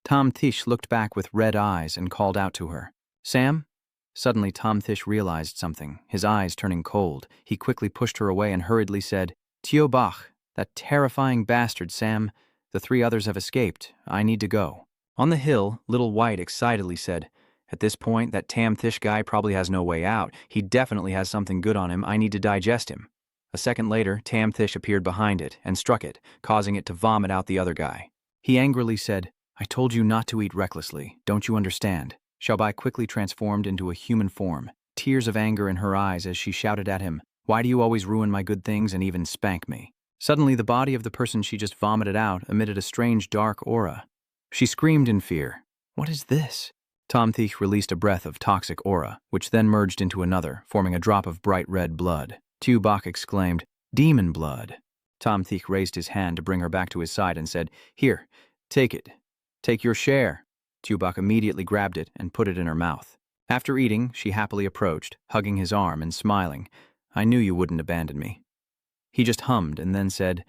Tamthish looked back with red eyes and called out to her, Sam? Suddenly Tamthish realized something, his eyes turning cold. He quickly pushed her away and hurriedly said, Tio Bach, that terrifying bastard, Sam. The 3 others have escaped. I need to go. On the hill, Little White excitedly said, at this point, that Tamthish guy probably has no way out. He definitely has something good on him. I need to digest him. A second later, Tamthish appeared behind it and struck it, causing it to vomit out the other guy. He angrily said, I told you not to eat recklessly. Don't you understand? Xiaobai quickly transformed into a human form, tears of anger in her eyes as she shouted at him, why do you always ruin my good things and even spank me? Suddenly, the body of the person she just vomited out emitted a strange dark aura. She screamed in fear. What is this? Tamthich released a breath of toxic aura, which then merged into another, forming a drop of bright red blood. Tubok exclaimed, demon blood. Tamthich raised his hand to bring her back to his side and said, here, take it. Take your share. Tubok immediately grabbed it and put it in her mouth. After eating, she happily approached, hugging his arm and smiling. I knew you wouldn't abandon me. He just hummed and then said,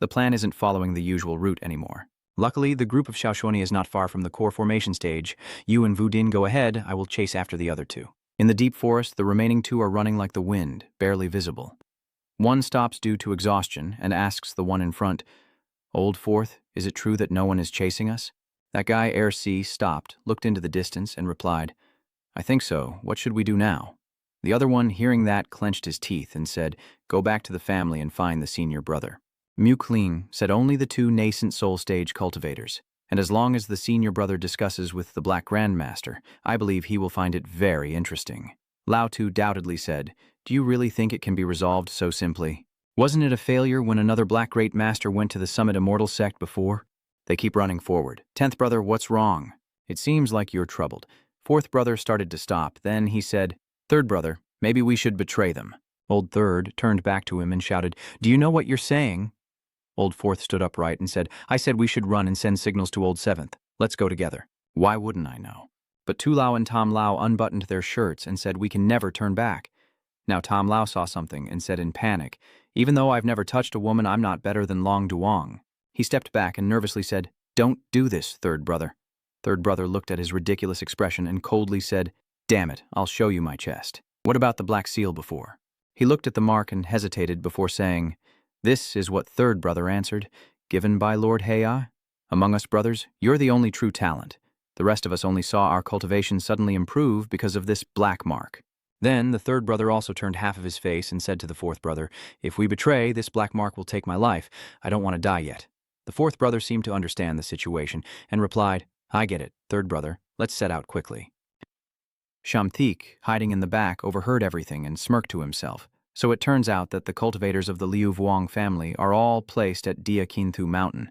the plan isn't following the usual route anymore. Luckily, the group of Xiaoshuani is not far from the core formation stage. You and Wudin go ahead, I will chase after the other 2. In the deep forest, the remaining 2 are running like the wind, barely visible. One stops due to exhaustion and asks the one in front, Old Fourth, is it true that no one is chasing us? That guy, Air C, stopped, looked into the distance, and replied, I think so. What should we do now? The other one, hearing that, clenched his teeth and said, go back to the family and find the senior brother. Mukling said only the 2 nascent soul stage cultivators, and as long as the senior brother discusses with the Black Grandmaster, I believe he will find it very interesting. Lao Tu doubtedly said, do you really think it can be resolved so simply? Wasn't it a failure when another Black Great Master went to the Summit Immortal Sect before? They keep running forward. 10th brother, what's wrong? It seems like you're troubled. 4th brother started to stop. Then he said, 3rd brother, maybe we should betray them. Old 3rd turned back to him and shouted, do you know what you're saying? Old 4th stood upright and said, I said we should run and send signals to Old 7th. Let's go together. Why wouldn't I know? But Tu Lao and Tom Lao unbuttoned their shirts and said we can never turn back. Now Tom Lao saw something and said in panic, even though I've never touched a woman, I'm not better than Long Duong. He stepped back and nervously said, don't do this, 3rd brother. 3rd brother looked at his ridiculous expression and coldly said, damn it, I'll show you my chest. What about the black seal before? He looked at the mark and hesitated before saying, this is what 3rd brother answered, given by Lord Hei. Among us brothers, you're the only true talent. The rest of us only saw our cultivation suddenly improve because of this black mark. Then the 3rd brother also turned half of his face and said to the 4th brother, if we betray, this black mark will take my life. I don't want to die yet. The 4th brother seemed to understand the situation and replied, I get it, 3rd brother. Let's set out quickly. Shamthik, hiding in the back, overheard everything and smirked to himself. So it turns out that the cultivators of the Liu Vuong family are all placed at Dia Qinthu Mountain,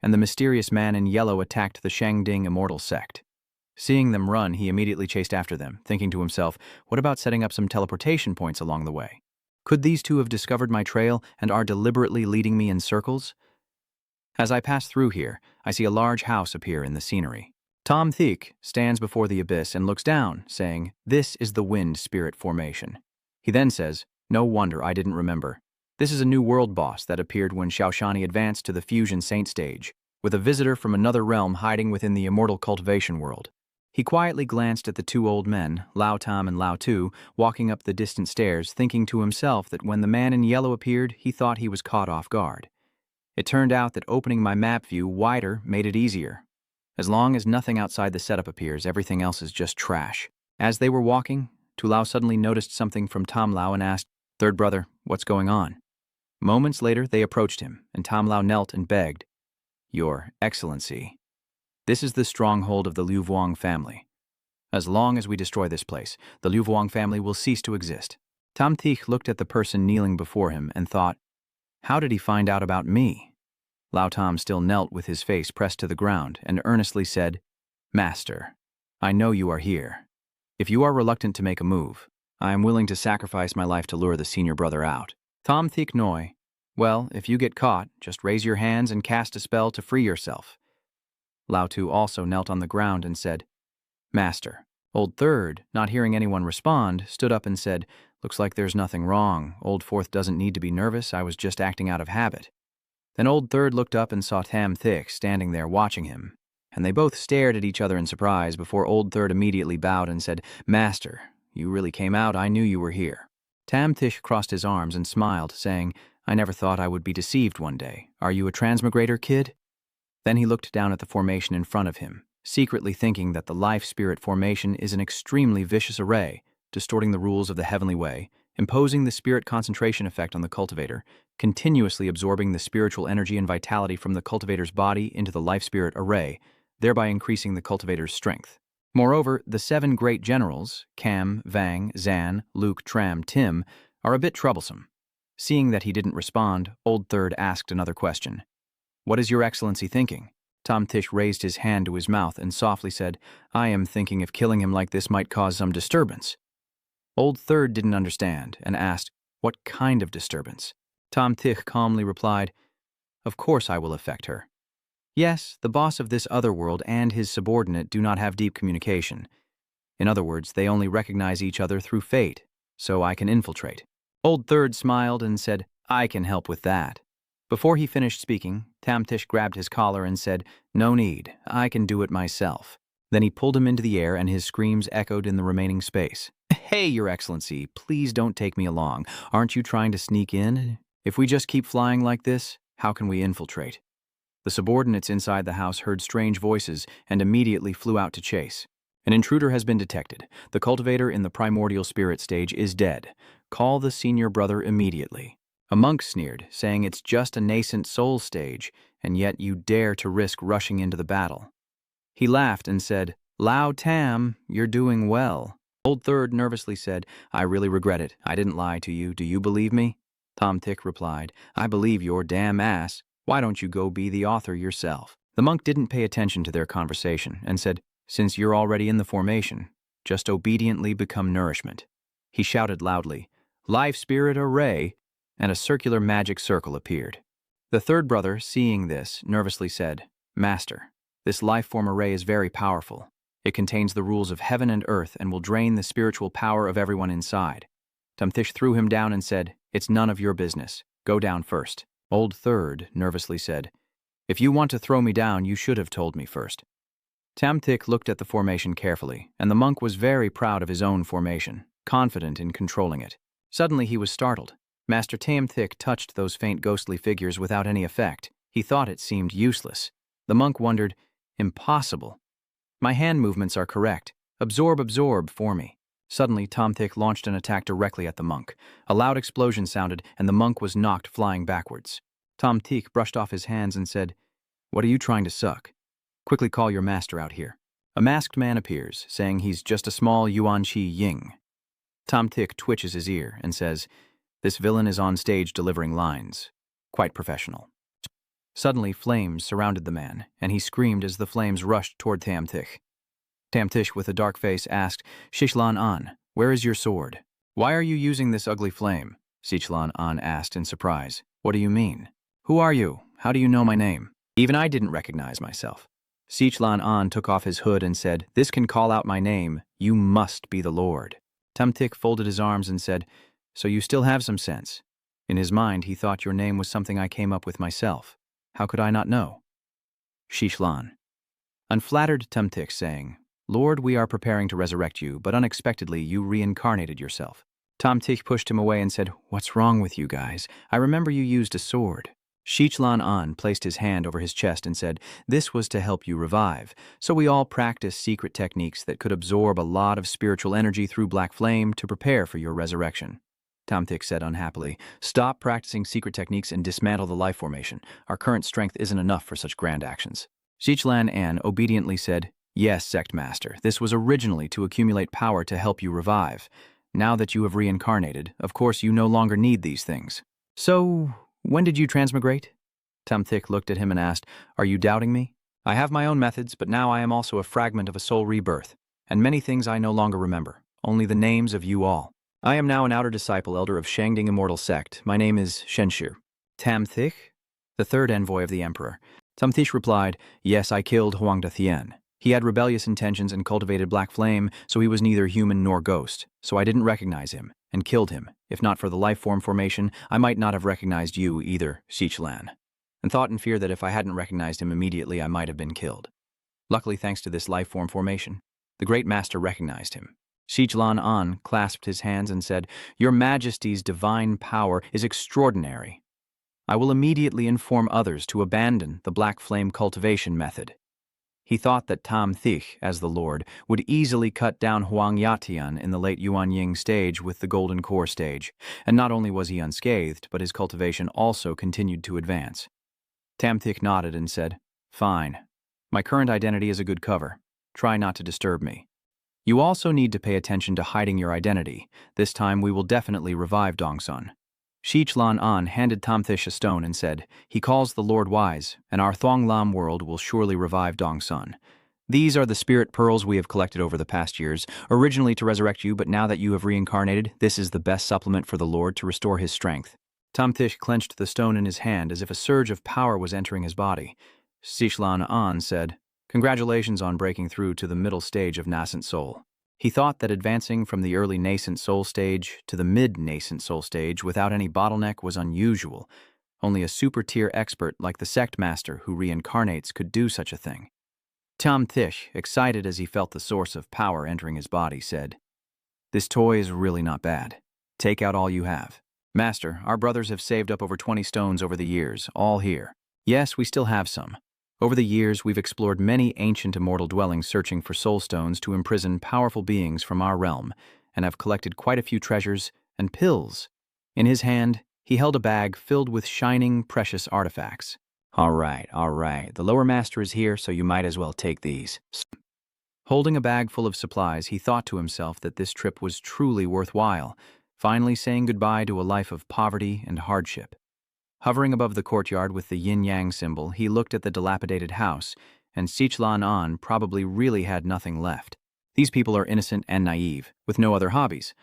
and the mysterious man in yellow attacked the Shangding Immortal Sect. Seeing them run, he immediately chased after them, thinking to himself, what about setting up some teleportation points along the way? Could these 2 have discovered my trail and are deliberately leading me in circles? As I pass through here, I see a large house appear in the scenery. Tom Thik stands before the abyss and looks down, saying, this is the wind spirit formation. He then says, no wonder I didn't remember. This is a new world boss that appeared when Xiaoshuani advanced to the Fusion Saint stage, with a visitor from another realm hiding within the immortal cultivation world. He quietly glanced at the two old men, Lao Tam and Lao Tu, walking up the distant stairs, thinking to himself that when the man in yellow appeared, he thought he was caught off guard. It turned out that opening my map view wider made it easier. As long as nothing outside the setup appears, everything else is just trash. As they were walking, Tu Lao suddenly noticed something from Tam Lao and asked, "Third brother, what's going on?" Moments later, they approached him, and Tam Lao knelt and begged, "Your Excellency, this is the stronghold of the Liu Vuong family. As long as we destroy this place, the Liu Vuong family will cease to exist." Tam Thich looked at the person kneeling before him and thought, "How did he find out about me?" Lao Tam still knelt with his face pressed to the ground and earnestly said, "Master, I know you are here. If you are reluctant to make a move, I am willing to sacrifice my life to lure the senior brother out." Tam Thich Noi, "Well, if you get caught, just raise your hands and cast a spell to free yourself." Lao Tu also knelt on the ground and said, "Master." Old Third, not hearing anyone respond, stood up and said, "Looks like there's nothing wrong. Old Fourth doesn't need to be nervous. I was just acting out of habit." Then Old Third looked up and saw Tam Thich standing there watching him, and they both stared at each other in surprise before Old Third immediately bowed and said, "Master, you really came out. I knew you were here." Tam Thich crossed his arms and smiled, saying, "I never thought I would be deceived one day. Are you a transmigrator, kid?" Then he looked down at the formation in front of him, secretly thinking that the life-spirit formation is an extremely vicious array, distorting the rules of the heavenly way, imposing the spirit concentration effect on the cultivator, continuously absorbing the spiritual energy and vitality from the cultivator's body into the life-spirit array, thereby increasing the cultivator's strength. Moreover, the 7 great generals, Cam, Vang, Zan, Luke, Tram, Tim, are a bit troublesome. Seeing that he didn't respond, Old Third asked another question. "What is your Excellency thinking?" Tam Thich raised his hand to his mouth and softly said, "I am thinking if killing him like this might cause some disturbance." Old Third didn't understand and asked, "What kind of disturbance?" Tam Thich calmly replied, "Of course I will affect her. Yes, the boss of this other world and his subordinate do not have deep communication. In other words, they only recognize each other through fate, so I can infiltrate." Old Third smiled and said, "I can help with that." Before he finished speaking, Tam Thich grabbed his collar and said, "No need, I can do it myself." Then he pulled him into the air and his screams echoed in the remaining space. "Hey, Your Excellency, please don't take me along. Aren't you trying to sneak in? If we just keep flying like this, how can we infiltrate?" The subordinates inside the house heard strange voices and immediately flew out to chase. "An intruder has been detected. The cultivator in the primordial spirit stage is dead. Call the senior brother immediately." A monk sneered, saying it's just a nascent soul stage, and yet you dare to risk rushing into the battle. He laughed and said, "Lao Tam, you're doing well." Old Third nervously said, "I really regret it. I didn't lie to you. Do you believe me?" Tam Thich replied, "I believe your damn ass. Why don't you go be the author yourself?" The monk didn't pay attention to their conversation and said, "Since you're already in the formation, just obediently become nourishment." He shouted loudly, "Life Spirit Array," and a circular magic circle appeared. The third brother, seeing this, nervously said, "Master, this life form array is very powerful. It contains the rules of heaven and earth and will drain the spiritual power of everyone inside." Tam Thich threw him down and said, "It's none of your business. Go down first." Old Third nervously said, "If you want to throw me down, you should have told me first." Tam Thich looked at the formation carefully, and the monk was very proud of his own formation, confident in controlling it. Suddenly he was startled. Master Tam Thich touched those faint ghostly figures without any effect. He thought it seemed useless. The monk wondered, "Impossible. My hand movements are correct. Absorb for me." Suddenly, Tam Thich launched an attack directly at the monk. A loud explosion sounded, and the monk was knocked flying backwards. Tam Thich brushed off his hands and said, "What are you trying to suck? Quickly call your master out here." A masked man appears, saying he's just a small Yuan Chi Ying. Tam Thich twitches his ear and says, "This villain is on stage delivering lines. Quite professional." Suddenly, flames surrounded the man, and he screamed as the flames rushed toward Tam Thich. Tam Thich, with a dark face, asked, "Shishlan An, where is your sword?" "Why are you using this ugly flame?" Shishlan An asked in surprise. "What do you mean? Who are you? How do you know my name?" Even I didn't recognize myself. Shishlan An took off his hood and said, "This can call out my name. You must be the Lord." Tam Thich folded his arms and said, "So you still have some sense." In his mind, he thought your name was something I came up with myself. How could I not know? Shishlan. Unflattered, Tam Thich saying, Lord, we are preparing to resurrect you, but unexpectedly you reincarnated yourself. Tom Tich pushed him away and said, What's wrong with you guys? I remember you used a sword. Shichlan An placed his hand over his chest and said, This was to help you revive, so we all practiced secret techniques that could absorb a lot of spiritual energy through black flame to prepare for your resurrection. Tom Tich said unhappily, Stop practicing secret techniques and dismantle the life formation. Our current strength isn't enough for such grand actions. Shichlan An obediently said, Yes, Sect Master, this was originally to accumulate power to help you revive. Now that you have reincarnated, of course you no longer need these things. So, when did you transmigrate? Tom Tich looked at him and asked, Are you doubting me? I have my own methods, but now I am also a fragment of a soul rebirth, and many things I no longer remember, only the names of you all. I am now an outer disciple elder of Shangding Immortal Sect. My name is Shenshir. Tam Thich? The third envoy of the Emperor. Tam Thich replied, Yes, I killed Huang Thien. He had rebellious intentions and cultivated black flame, so he was neither human nor ghost, so I didn't recognize him, and killed him. If not for the life form formation, I might not have recognized you either, Shichlan, and thought in fear that if I hadn't recognized him immediately, I might have been killed. Luckily, thanks to this life form formation, the great master recognized him. Shichlan An clasped his hands and said, Your Majesty's divine power is extraordinary. I will immediately inform others to abandon the black flame cultivation method. He thought that Tam Thich, as the Lord, would easily cut down Huang Yatian in the late Yuan Ying stage with the Golden Core stage, and not only was he unscathed, but his cultivation also continued to advance. Tam Thich nodded and said, Fine. My current identity is a good cover. Try not to disturb me. You also need to pay attention to hiding your identity. This time we will definitely revive Dongsun. Shichlan An handed Tam Thich a stone and said, He calls the Lord wise, and our Thuong Lam world will surely revive Dongsun. These are the spirit pearls we have collected over the past years, originally to resurrect you, but now that you have reincarnated, this is the best supplement for the Lord to restore his strength. Tam Thich clenched the stone in his hand as if a surge of power was entering his body. Shichlan An said, Congratulations on breaking through to the middle stage of nascent soul. He thought that advancing from the early nascent soul stage to the mid-nascent soul stage without any bottleneck was unusual. Only a super-tier expert like the Sect Master who reincarnates could do such a thing. Tam Thich, excited as he felt the source of power entering his body, said, This toy is really not bad. Take out all you have. Master, our brothers have saved up over 20 stones over the years, all here. Yes, we still have some. Over the years, we've explored many ancient immortal dwellings searching for soul stones to imprison powerful beings from our realm, and have collected quite a few treasures and pills. In his hand, he held a bag filled with shining, precious artifacts. All right. The lower master is here, so you might as well take these. Holding a bag full of supplies, he thought to himself that this trip was truly worthwhile, finally saying goodbye to a life of poverty and hardship. Hovering above the courtyard with the yin-yang symbol, he looked at the dilapidated house, and Shichlan An probably really had nothing left. These people are innocent and naive, with no other hobbies.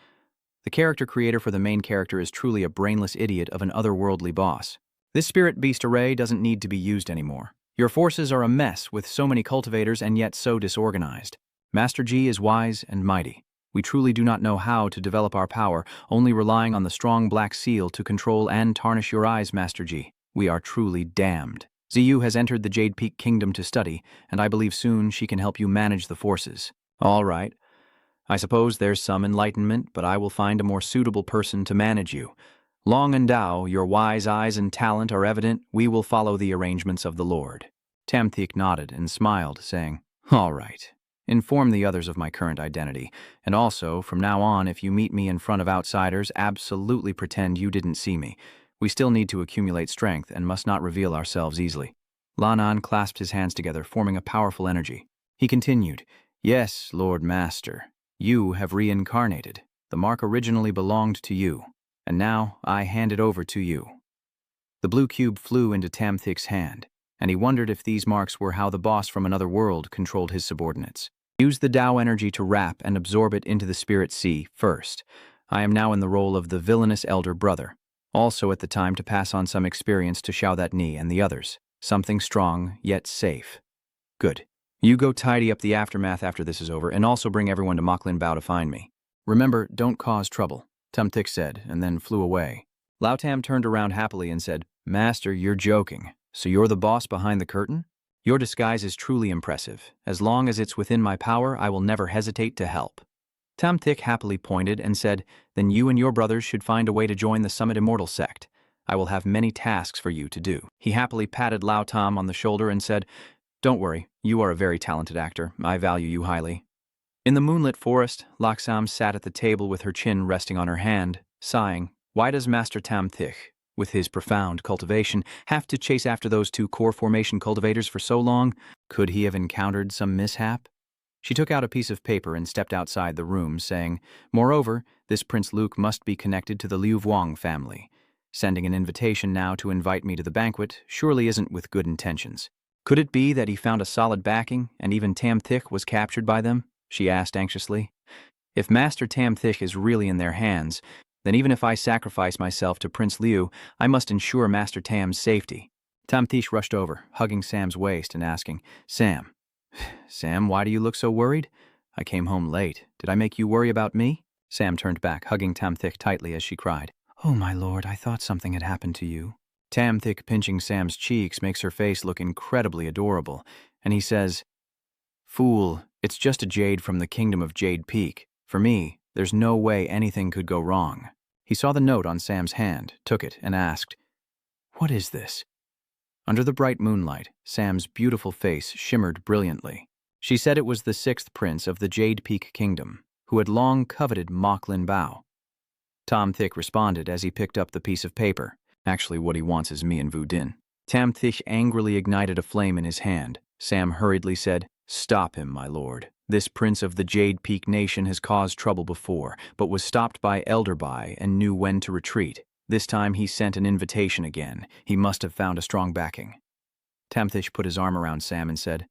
The character creator for the main character is truly a brainless idiot of an otherworldly boss. This spirit beast array doesn't need to be used anymore. Your forces are a mess with so many cultivators and yet so disorganized. Master Ji is wise and mighty. We truly do not know how to develop our power, only relying on the strong black seal to control and tarnish your eyes, Master Ji. We are truly damned. Ziyu has entered the Jade Peak Kingdom to study, and I believe soon she can help you manage the forces. All right. I suppose there's some enlightenment, but I will find a more suitable person to manage you. Long and Dao, your wise eyes and talent are evident. We will follow the arrangements of the Lord. Tam Thich nodded and smiled, saying, All right. Inform the others of my current identity, and also, from now on, if you meet me in front of outsiders, absolutely pretend you didn't see me. We still need to accumulate strength and must not reveal ourselves easily. Lanan clasped his hands together, forming a powerful energy. He continued, Yes, Lord Master, you have reincarnated. The mark originally belonged to you, and now I hand it over to you. The blue cube flew into Tam Thich's hand, and he wondered if these marks were how the boss from another world controlled his subordinates. Use the Tao energy to wrap and absorb it into the spirit sea first. I am now in the role of the villainous elder brother, also at the time to pass on some experience to Xiao That Ni and the others. Something strong, yet safe. Good. You go tidy up the aftermath after this is over, and also bring everyone to Moklin Bao to find me. Remember, don't cause trouble, Tam Thich said, and then flew away. Lao Tam turned around happily and said, Master, you're joking. So you're the boss behind the curtain? Your disguise is truly impressive. As long as it's within my power, I will never hesitate to help. Tam Thick happily pointed and said, Then you and your brothers should find a way to join the Summit Immortal Sect. I will have many tasks for you to do. He happily patted Lao Tam on the shoulder and said, Don't worry, you are a very talented actor. I value you highly. In the moonlit forest, Laksam sat at the table with her chin resting on her hand, sighing. Why does Master Tam Thick, with his profound cultivation, have to chase after those two core formation cultivators for so long? Could he have encountered some mishap? She took out a piece of paper and stepped outside the room, saying, Moreover, this Prince Luke must be connected to the Liu Vuong family. Sending an invitation now to invite me to the banquet surely isn't with good intentions. Could it be that he found a solid backing, and even Tam Thick was captured by them? She asked anxiously. If Master Tam Thick is really in their hands, then even if I sacrifice myself to Prince Liu, I must ensure Master Tam's safety. Tam Thick rushed over, hugging Sam's waist and asking, Sam, why do you look so worried? I came home late. Did I make you worry about me? Sam turned back, hugging Tam Thick tightly as she cried. Oh, my lord, I thought something had happened to you. Tam Thick pinching Sam's cheeks makes her face look incredibly adorable, and he says, Fool, it's just a jade from the kingdom of Jade Peak. For me, there's no way anything could go wrong. He saw the note on Sam's hand, took it, and asked, What is this? Under the bright moonlight, Sam's beautiful face shimmered brilliantly. She said it was the sixth prince of the Jade Peak Kingdom, who had long coveted Mok Lin Bao. Tam Thick responded as he picked up the piece of paper. Actually, what he wants is me and Vu Din. Tam Thick angrily ignited a flame in his hand. Sam hurriedly said, Stop him, my lord. This prince of the Jade Peak Nation has caused trouble before, but was stopped by Elder Bai and knew when to retreat. This time he sent an invitation again. He must have found a strong backing. Tam Thick put his arm around Sam and said,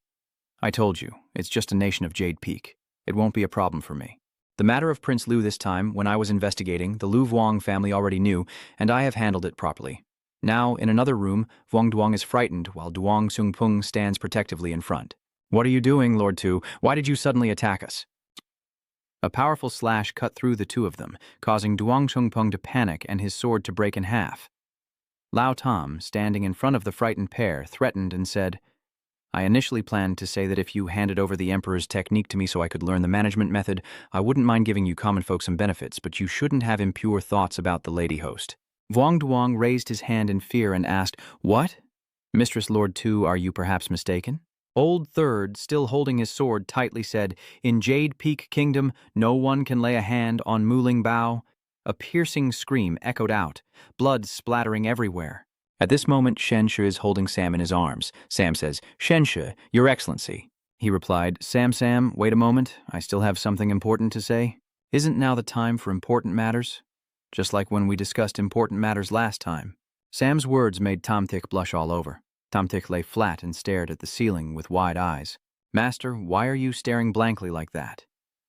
I told you, it's just a nation of Jade Peak. It won't be a problem for me. The matter of Prince Liu this time, when I was investigating, the Liu Vuong family already knew, and I have handled it properly. Now, in another room, Vuong Duong is frightened while Duong Sungpung stands protectively in front. What are you doing, Lord Tu? Why did you suddenly attack us? A powerful slash cut through the two of them, causing Duong Sungpung to panic and his sword to break in half. Lao Tam, standing in front of the frightened pair, threatened and said, I initially planned to say that if you handed over the Emperor's technique to me so I could learn the management method, I wouldn't mind giving you common folk some benefits, but you shouldn't have impure thoughts about the lady host. Vuong Duong raised his hand in fear and asked, What? Mistress Lord Tu, are you perhaps mistaken? Old Third, still holding his sword, tightly said, In Jade Peak Kingdom, no one can lay a hand on Muling Bao. A piercing scream echoed out, blood splattering everywhere. At this moment, Shenshe is holding Sam in his arms. Sam says, Shenshe, Your Excellency. He replied, Sam, wait a moment. I still have something important to say. Isn't now the time for important matters? Just like when we discussed important matters last time. Sam's words made Tam Thick blush all over. Tam Thick lay flat and stared at the ceiling with wide eyes. Master, why are you staring blankly like that?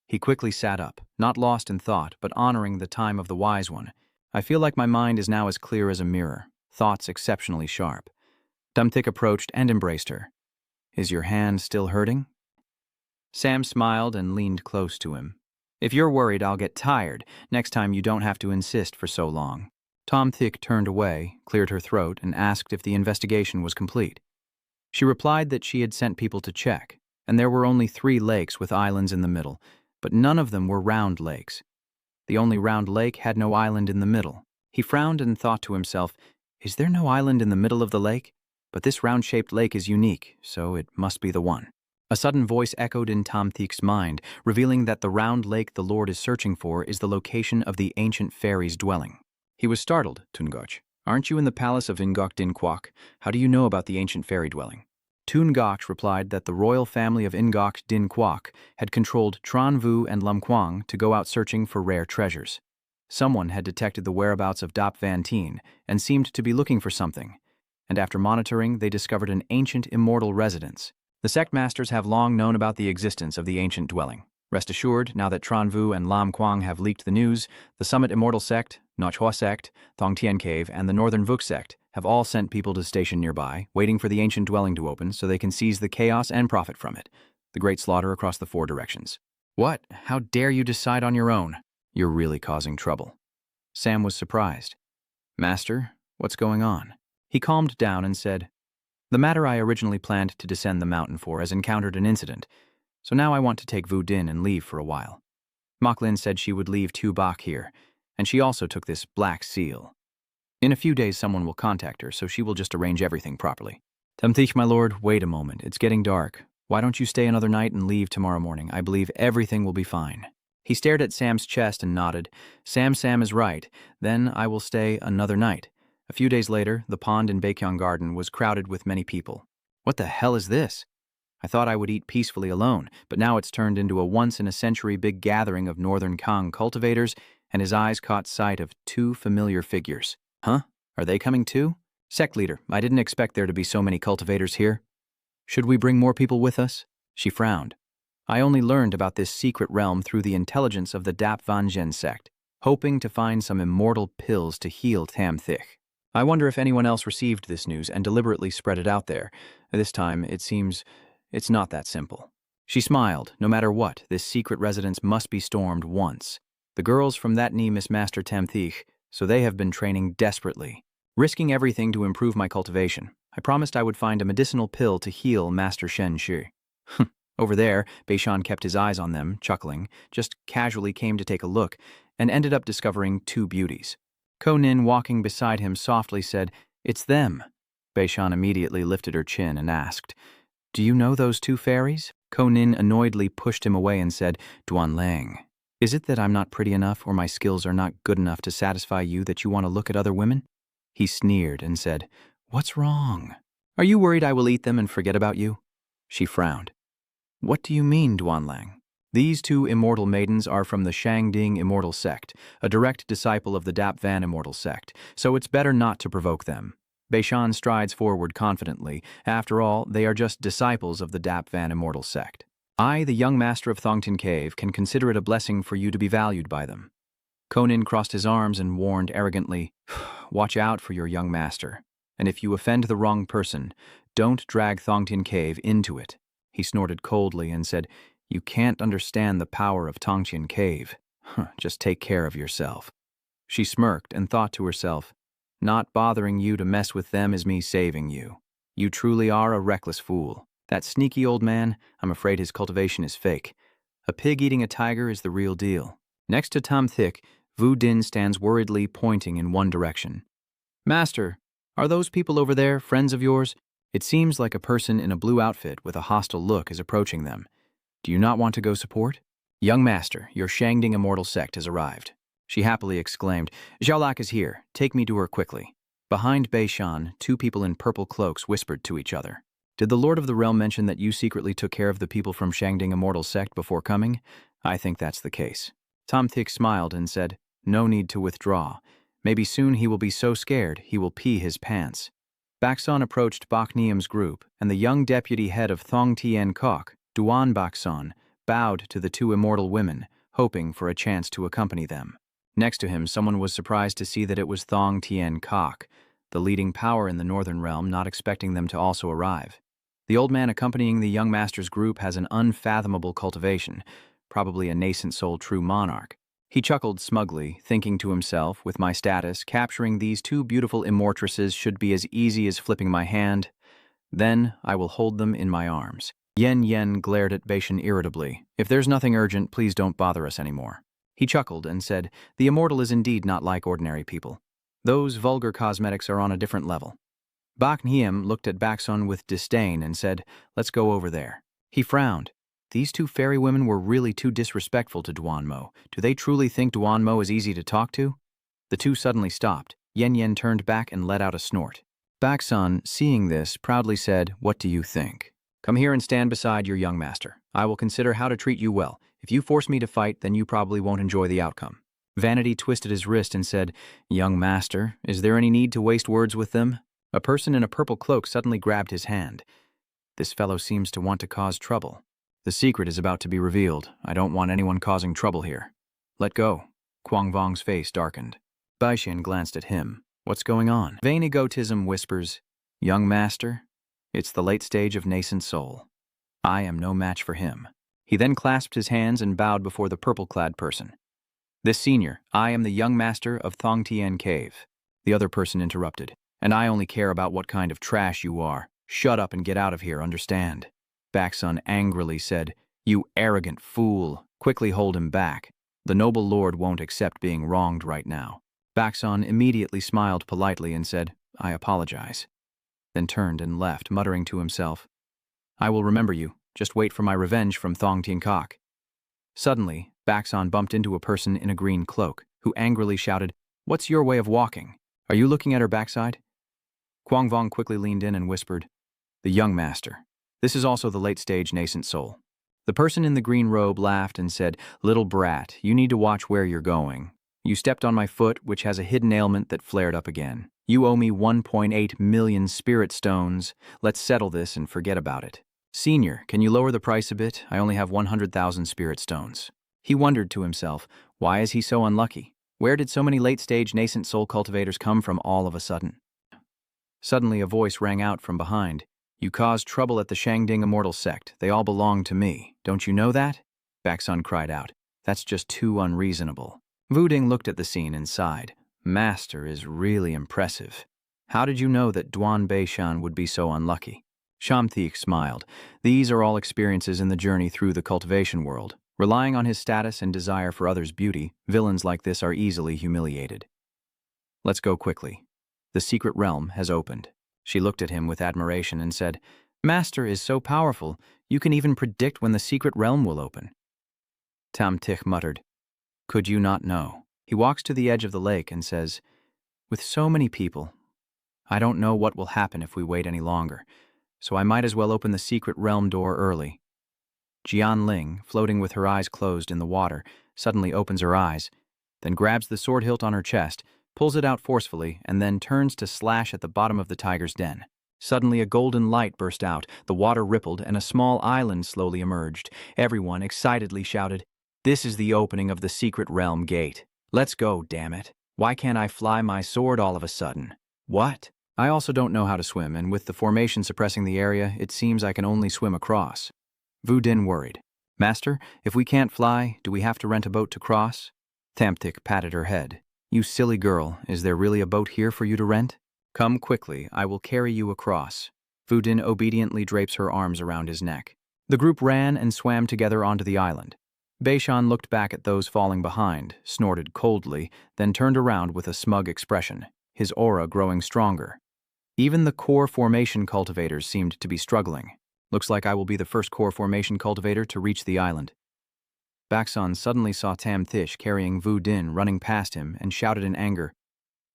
He quickly sat up, not lost in thought, but honoring the time of the wise one. I feel like my mind is now as clear as a mirror, thoughts exceptionally sharp. Tam Thick approached and embraced her. Is your hand still hurting? Sam smiled and leaned close to him. If you're worried I'll get tired, next time you don't have to insist for so long. Tam Thick turned away, cleared her throat, and asked if the investigation was complete. She replied that she had sent people to check, and there were only 3 lakes with islands in the middle, but none of them were round lakes. The only round lake had no island in the middle. He frowned and thought to himself, Is there no island in the middle of the lake? But this round-shaped lake is unique, so it must be the one. A sudden voice echoed in Tam Thick's mind, revealing that the round lake the Lord is searching for is the location of the ancient fairy's dwelling. He was startled. Tungoch, aren't you in the palace of Ingok Din Kwok? How do you know about the ancient fairy dwelling? Tungoch replied that the royal family of Ingok Din Kwok had controlled Tran Vu and Lam Quang to go out searching for rare treasures. Someone had detected the whereabouts of Dap Van Tien and seemed to be looking for something, and after monitoring, they discovered an ancient immortal residence. The sect masters have long known about the existence of the ancient dwelling. Rest assured, now that Tran Vu and Lam Quang have leaked the news, the Summit Immortal Sect, Nochua Sect, Thong Tien Cave, and the Northern Vuk Sect have all sent people to station nearby, waiting for the ancient dwelling to open so they can seize the chaos and profit from it. The great slaughter across the 4 directions. What? How dare you decide on your own? You're really causing trouble. Sam was surprised. Master, what's going on? He calmed down and said, The matter I originally planned to descend the mountain for has encountered an incident, so now I want to take Vu Din and leave for a while. Moklin said she would leave Tu Bak here, and she also took this black seal. In a few days someone will contact her, so she will just arrange everything properly. Tamthich, my lord, wait a moment. It's getting dark. Why don't you stay another night and leave tomorrow morning? I believe everything will be fine. He stared at Sam's chest and nodded. Sam is right. Then I will stay another night. A few days later, the pond in Baekhyang Garden was crowded with many people. What the hell is this? I thought I would eat peacefully alone, but now it's turned into a once-in-a-century big gathering of Northern Kang cultivators, and his eyes caught sight of two familiar figures. Huh? Are they coming too? Sect leader, I didn't expect there to be so many cultivators here. Should we bring more people with us? She frowned. I only learned about this secret realm through the intelligence of the Dap Vanjen sect, hoping to find some immortal pills to heal Tam Thich. I wonder if anyone else received this news and deliberately spread it out there. This time, it seems it's not that simple. She smiled. No matter what, this secret residence must be stormed once. The girls from that knee miss Master Tam Thich, so they have been training desperately, risking everything to improve my cultivation. I promised I would find a medicinal pill to heal Master Shen Shi. Over there, Beishan kept his eyes on them, chuckling, just casually came to take a look, and ended up discovering two beauties. Ko Nin, walking beside him, softly said, "It's them." Beishan immediately lifted her chin and asked, "Do you know those two fairies?" Ko Nin annoyedly pushed him away and said, "Duan Lang, is it that I'm not pretty enough or my skills are not good enough to satisfy you that you want to look at other women?" He sneered and said, "What's wrong? Are you worried I will eat them and forget about you?" She frowned. "What do you mean, Duan Lang?" "These two immortal maidens are from the Shangding Immortal Sect, a direct disciple of the Dap Van Immortal Sect, so it's better not to provoke them." Beishan strides forward confidently. After all, they are just disciples of the Dap Van Immortal Sect. I, the young master of Thongtin Cave, can consider it a blessing for you to be valued by them. Conan crossed his arms and warned arrogantly, "Watch out for your young master, and if you offend the wrong person, don't drag Thongtin Cave into it." He snorted coldly and said, "You can't understand the power of Tongtian Cave. Just take care of yourself." She smirked and thought to herself, "Not bothering you to mess with them is me saving you. You truly are a reckless fool. That sneaky old man, I'm afraid his cultivation is fake. A pig eating a tiger is the real deal." Next to Tam Thich, Vu Din stands worriedly pointing in one direction. "Master, are those people over there friends of yours? It seems like a person in a blue outfit with a hostile look is approaching them. Do you not want to go support?" "Young master, your Shangding Immortal Sect has arrived." She happily exclaimed, "Xiaolak is here. Take me to her quickly." Behind Beishan, two people in purple cloaks whispered to each other. "Did the Lord of the Realm mention that you secretly took care of the people from Shangding Immortal Sect before coming? I think that's the case." Tam Thich smiled and said, "No need to withdraw. Maybe soon he will be so scared he will pee his pants." Bakson approached Bak Niam's group, and the young deputy head of Thong Tien Kok, Duan Bakson, bowed to the two immortal women, hoping for a chance to accompany them. Next to him, someone was surprised to see that it was Thong Tien Kok, the leading power in the Northern Realm, not expecting them to also arrive. The old man accompanying the young master's group has an unfathomable cultivation, probably a nascent-souled true monarch. He chuckled smugly, thinking to himself, with my status, capturing these two beautiful immortresses should be as easy as flipping my hand. Then I will hold them in my arms. Yen Yen glared at Beishan irritably. "If there's nothing urgent, please don't bother us anymore." He chuckled and said, "The immortal is indeed not like ordinary people. Those vulgar cosmetics are on a different level." Bak Niem looked at Bakson with disdain and said, "Let's go over there." He frowned. These two fairy women were really too disrespectful to Duanmo. Do they truly think Duanmo is easy to talk to? The two suddenly stopped. Yen Yen turned back and let out a snort. Bakson, seeing this, proudly said, "What do you think? Come here and stand beside your young master. I will consider how to treat you well. If you force me to fight, then you probably won't enjoy the outcome." Vanity twisted his wrist and said, "Young master, is there any need to waste words with them?" A person in a purple cloak suddenly grabbed his hand. "This fellow seems to want to cause trouble. The secret is about to be revealed. I don't want anyone causing trouble here. Let go." Quang Vong's face darkened. Baishan glanced at him. "What's going on?" Vain egotism whispers, "Young master, it's the late stage of nascent soul. I am no match for him." He then clasped his hands and bowed before the purple-clad person. "This senior, I am the young master of Thong Tien Cave." The other person interrupted. "And I only care about what kind of trash you are. Shut up and get out of here, understand? Baksun angrily said, You arrogant fool. Quickly hold him back. The noble lord won't accept being wronged right now. Baksun immediately smiled politely and said, I apologize. Then turned and left, muttering to himself, I will remember you. Just wait for my revenge from Thong Tien Kok. Suddenly, Baksun bumped into a person in a green cloak, who angrily shouted, What's your way of walking? Are you looking at her backside? Quang Vong quickly leaned in and whispered, The young master. This is also the late-stage nascent soul. The person in the green robe laughed and said, Little brat, you need to watch where you're going. You stepped on my foot, which has a hidden ailment that flared up again. You owe me 1.8 million spirit stones. Let's settle this and forget about it. Senior, can you lower the price a bit? I only have 100,000 spirit stones. He wondered to himself, why is he so unlucky? Where did so many late-stage nascent soul cultivators come from all of a sudden? Suddenly a voice rang out from behind. You caused trouble at the Shangding Immortal Sect. They all belong to me. Don't you know that? Baksun cried out. That's just too unreasonable. Wuding looked at the scene and sighed. Master is really impressive. How did you know that Duan Beishan would be so unlucky? Shamthik smiled. These are all experiences in the journey through the cultivation world. Relying on his status and desire for others' beauty, villains like this are easily humiliated. Let's go quickly. The secret realm has opened. She looked at him with admiration and said, Master is so powerful, you can even predict when the secret realm will open. Tam Tich muttered, Could you not know? He walks to the edge of the lake and says, With so many people, I don't know what will happen if we wait any longer, so I might as well open the secret realm door early. Jian Ling, floating with her eyes closed in the water, suddenly opens her eyes, then grabs the sword hilt on her chest, pulls it out forcefully, and then turns to slash at the bottom of the tiger's den. Suddenly a golden light burst out, the water rippled, and a small island slowly emerged. Everyone excitedly shouted, This is the opening of the secret realm gate. Let's go, damn it. Why can't I fly my sword all of a sudden? What? I also don't know how to swim, and with the formation suppressing the area, it seems I can only swim across. Wudin worried. Master, if we can't fly, do we have to rent a boat to cross? Thamtik patted her head. You silly girl, is there really a boat here for you to rent? Come quickly, I will carry you across. Wudin obediently drapes her arms around his neck. The group ran and swam together onto the island. Beishan looked back at those falling behind, snorted coldly, then turned around with a smug expression, his aura growing stronger. Even the core formation cultivators seemed to be struggling. Looks like I will be the first core formation cultivator to reach the island. Baksun suddenly saw Tam Thish carrying Wudin running past him and shouted in anger,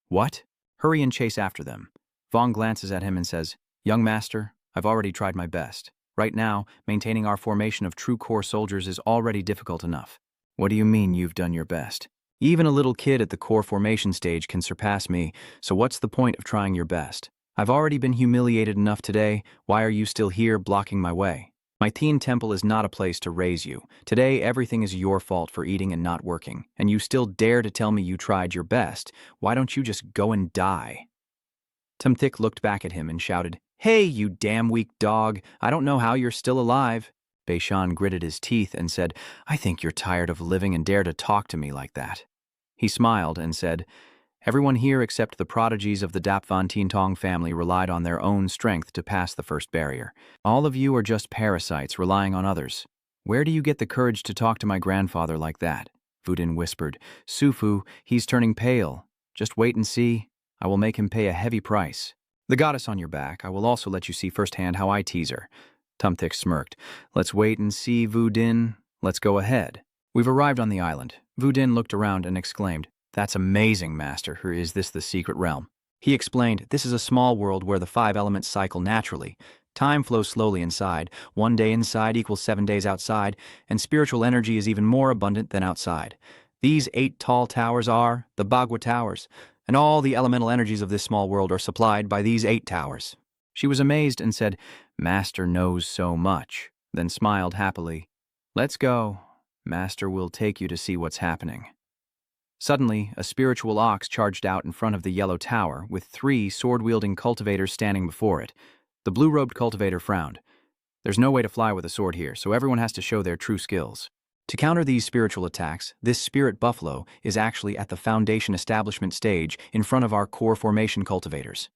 What? Hurry and chase after them. Vong glances at him and says, Young master, I've already tried my best. Right now, maintaining our formation of true core soldiers is already difficult enough. What do you mean you've done your best? Even a little kid at the core formation stage can surpass me, so what's the point of trying your best? I've already been humiliated enough today. Why are you still here blocking my way? My teen temple is not a place to raise you. Today, everything is your fault for eating and not working, and you still dare to tell me you tried your best. Why don't you just go and die? Tumthik looked back at him and shouted, Hey, you damn weak dog. I don't know how you're still alive. Beishan gritted his teeth and said, I think you're tired of living and dare to talk to me like that. He smiled and said, Everyone here except the prodigies of the Dapvan Tintong family relied on their own strength to pass the first barrier. All of you are just parasites relying on others. Where do you get the courage to talk to my grandfather like that? Wudin whispered. Sufu, he's turning pale. Just wait and see. I will make him pay a heavy price. The goddess on your back, I will also let you see firsthand how I tease her. Tumthik smirked. Let's wait and see, Wudin. Let's go ahead. We've arrived on the island. Wudin looked around and exclaimed, That's amazing, master. Or is this the secret realm? He explained, This is a small world where the 5 elements cycle naturally. Time flows slowly inside. 1 day inside equals 7 days outside, and spiritual energy is even more abundant than outside. These 8 tall towers are the Bagua Towers, and all the elemental energies of this small world are supplied by these 8 towers. She was amazed and said, Master knows so much, then smiled happily. Let's go. Master will take you to see what's happening. Suddenly, a spiritual ox charged out in front of the yellow tower, with 3 sword-wielding cultivators standing before it. The blue-robed cultivator frowned. There's no way to fly with a sword here, so everyone has to show their true skills. To counter these spiritual attacks, this spirit buffalo is actually at the foundation establishment stage in front of our core formation cultivators.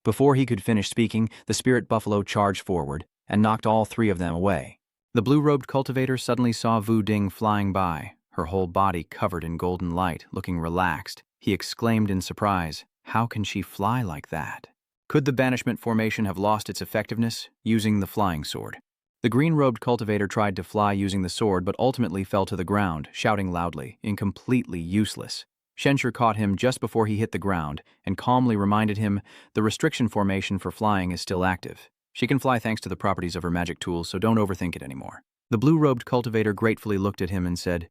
Before he could finish speaking, the spirit buffalo charged forward and knocked all three of them away. The blue-robed cultivator suddenly saw Vu Ding flying by, her whole body covered in golden light, looking relaxed. He exclaimed in surprise, "How can she fly like that?" Could the banishment formation have lost its effectiveness, using the flying sword? The green-robed cultivator tried to fly using the sword but ultimately fell to the ground, shouting loudly, incompletely useless. Shenshur caught him just before he hit the ground and calmly reminded him the restriction formation for flying is still active. She can fly thanks to the properties of her magic tools, so don't overthink it anymore. The blue-robed cultivator gratefully looked at him and said,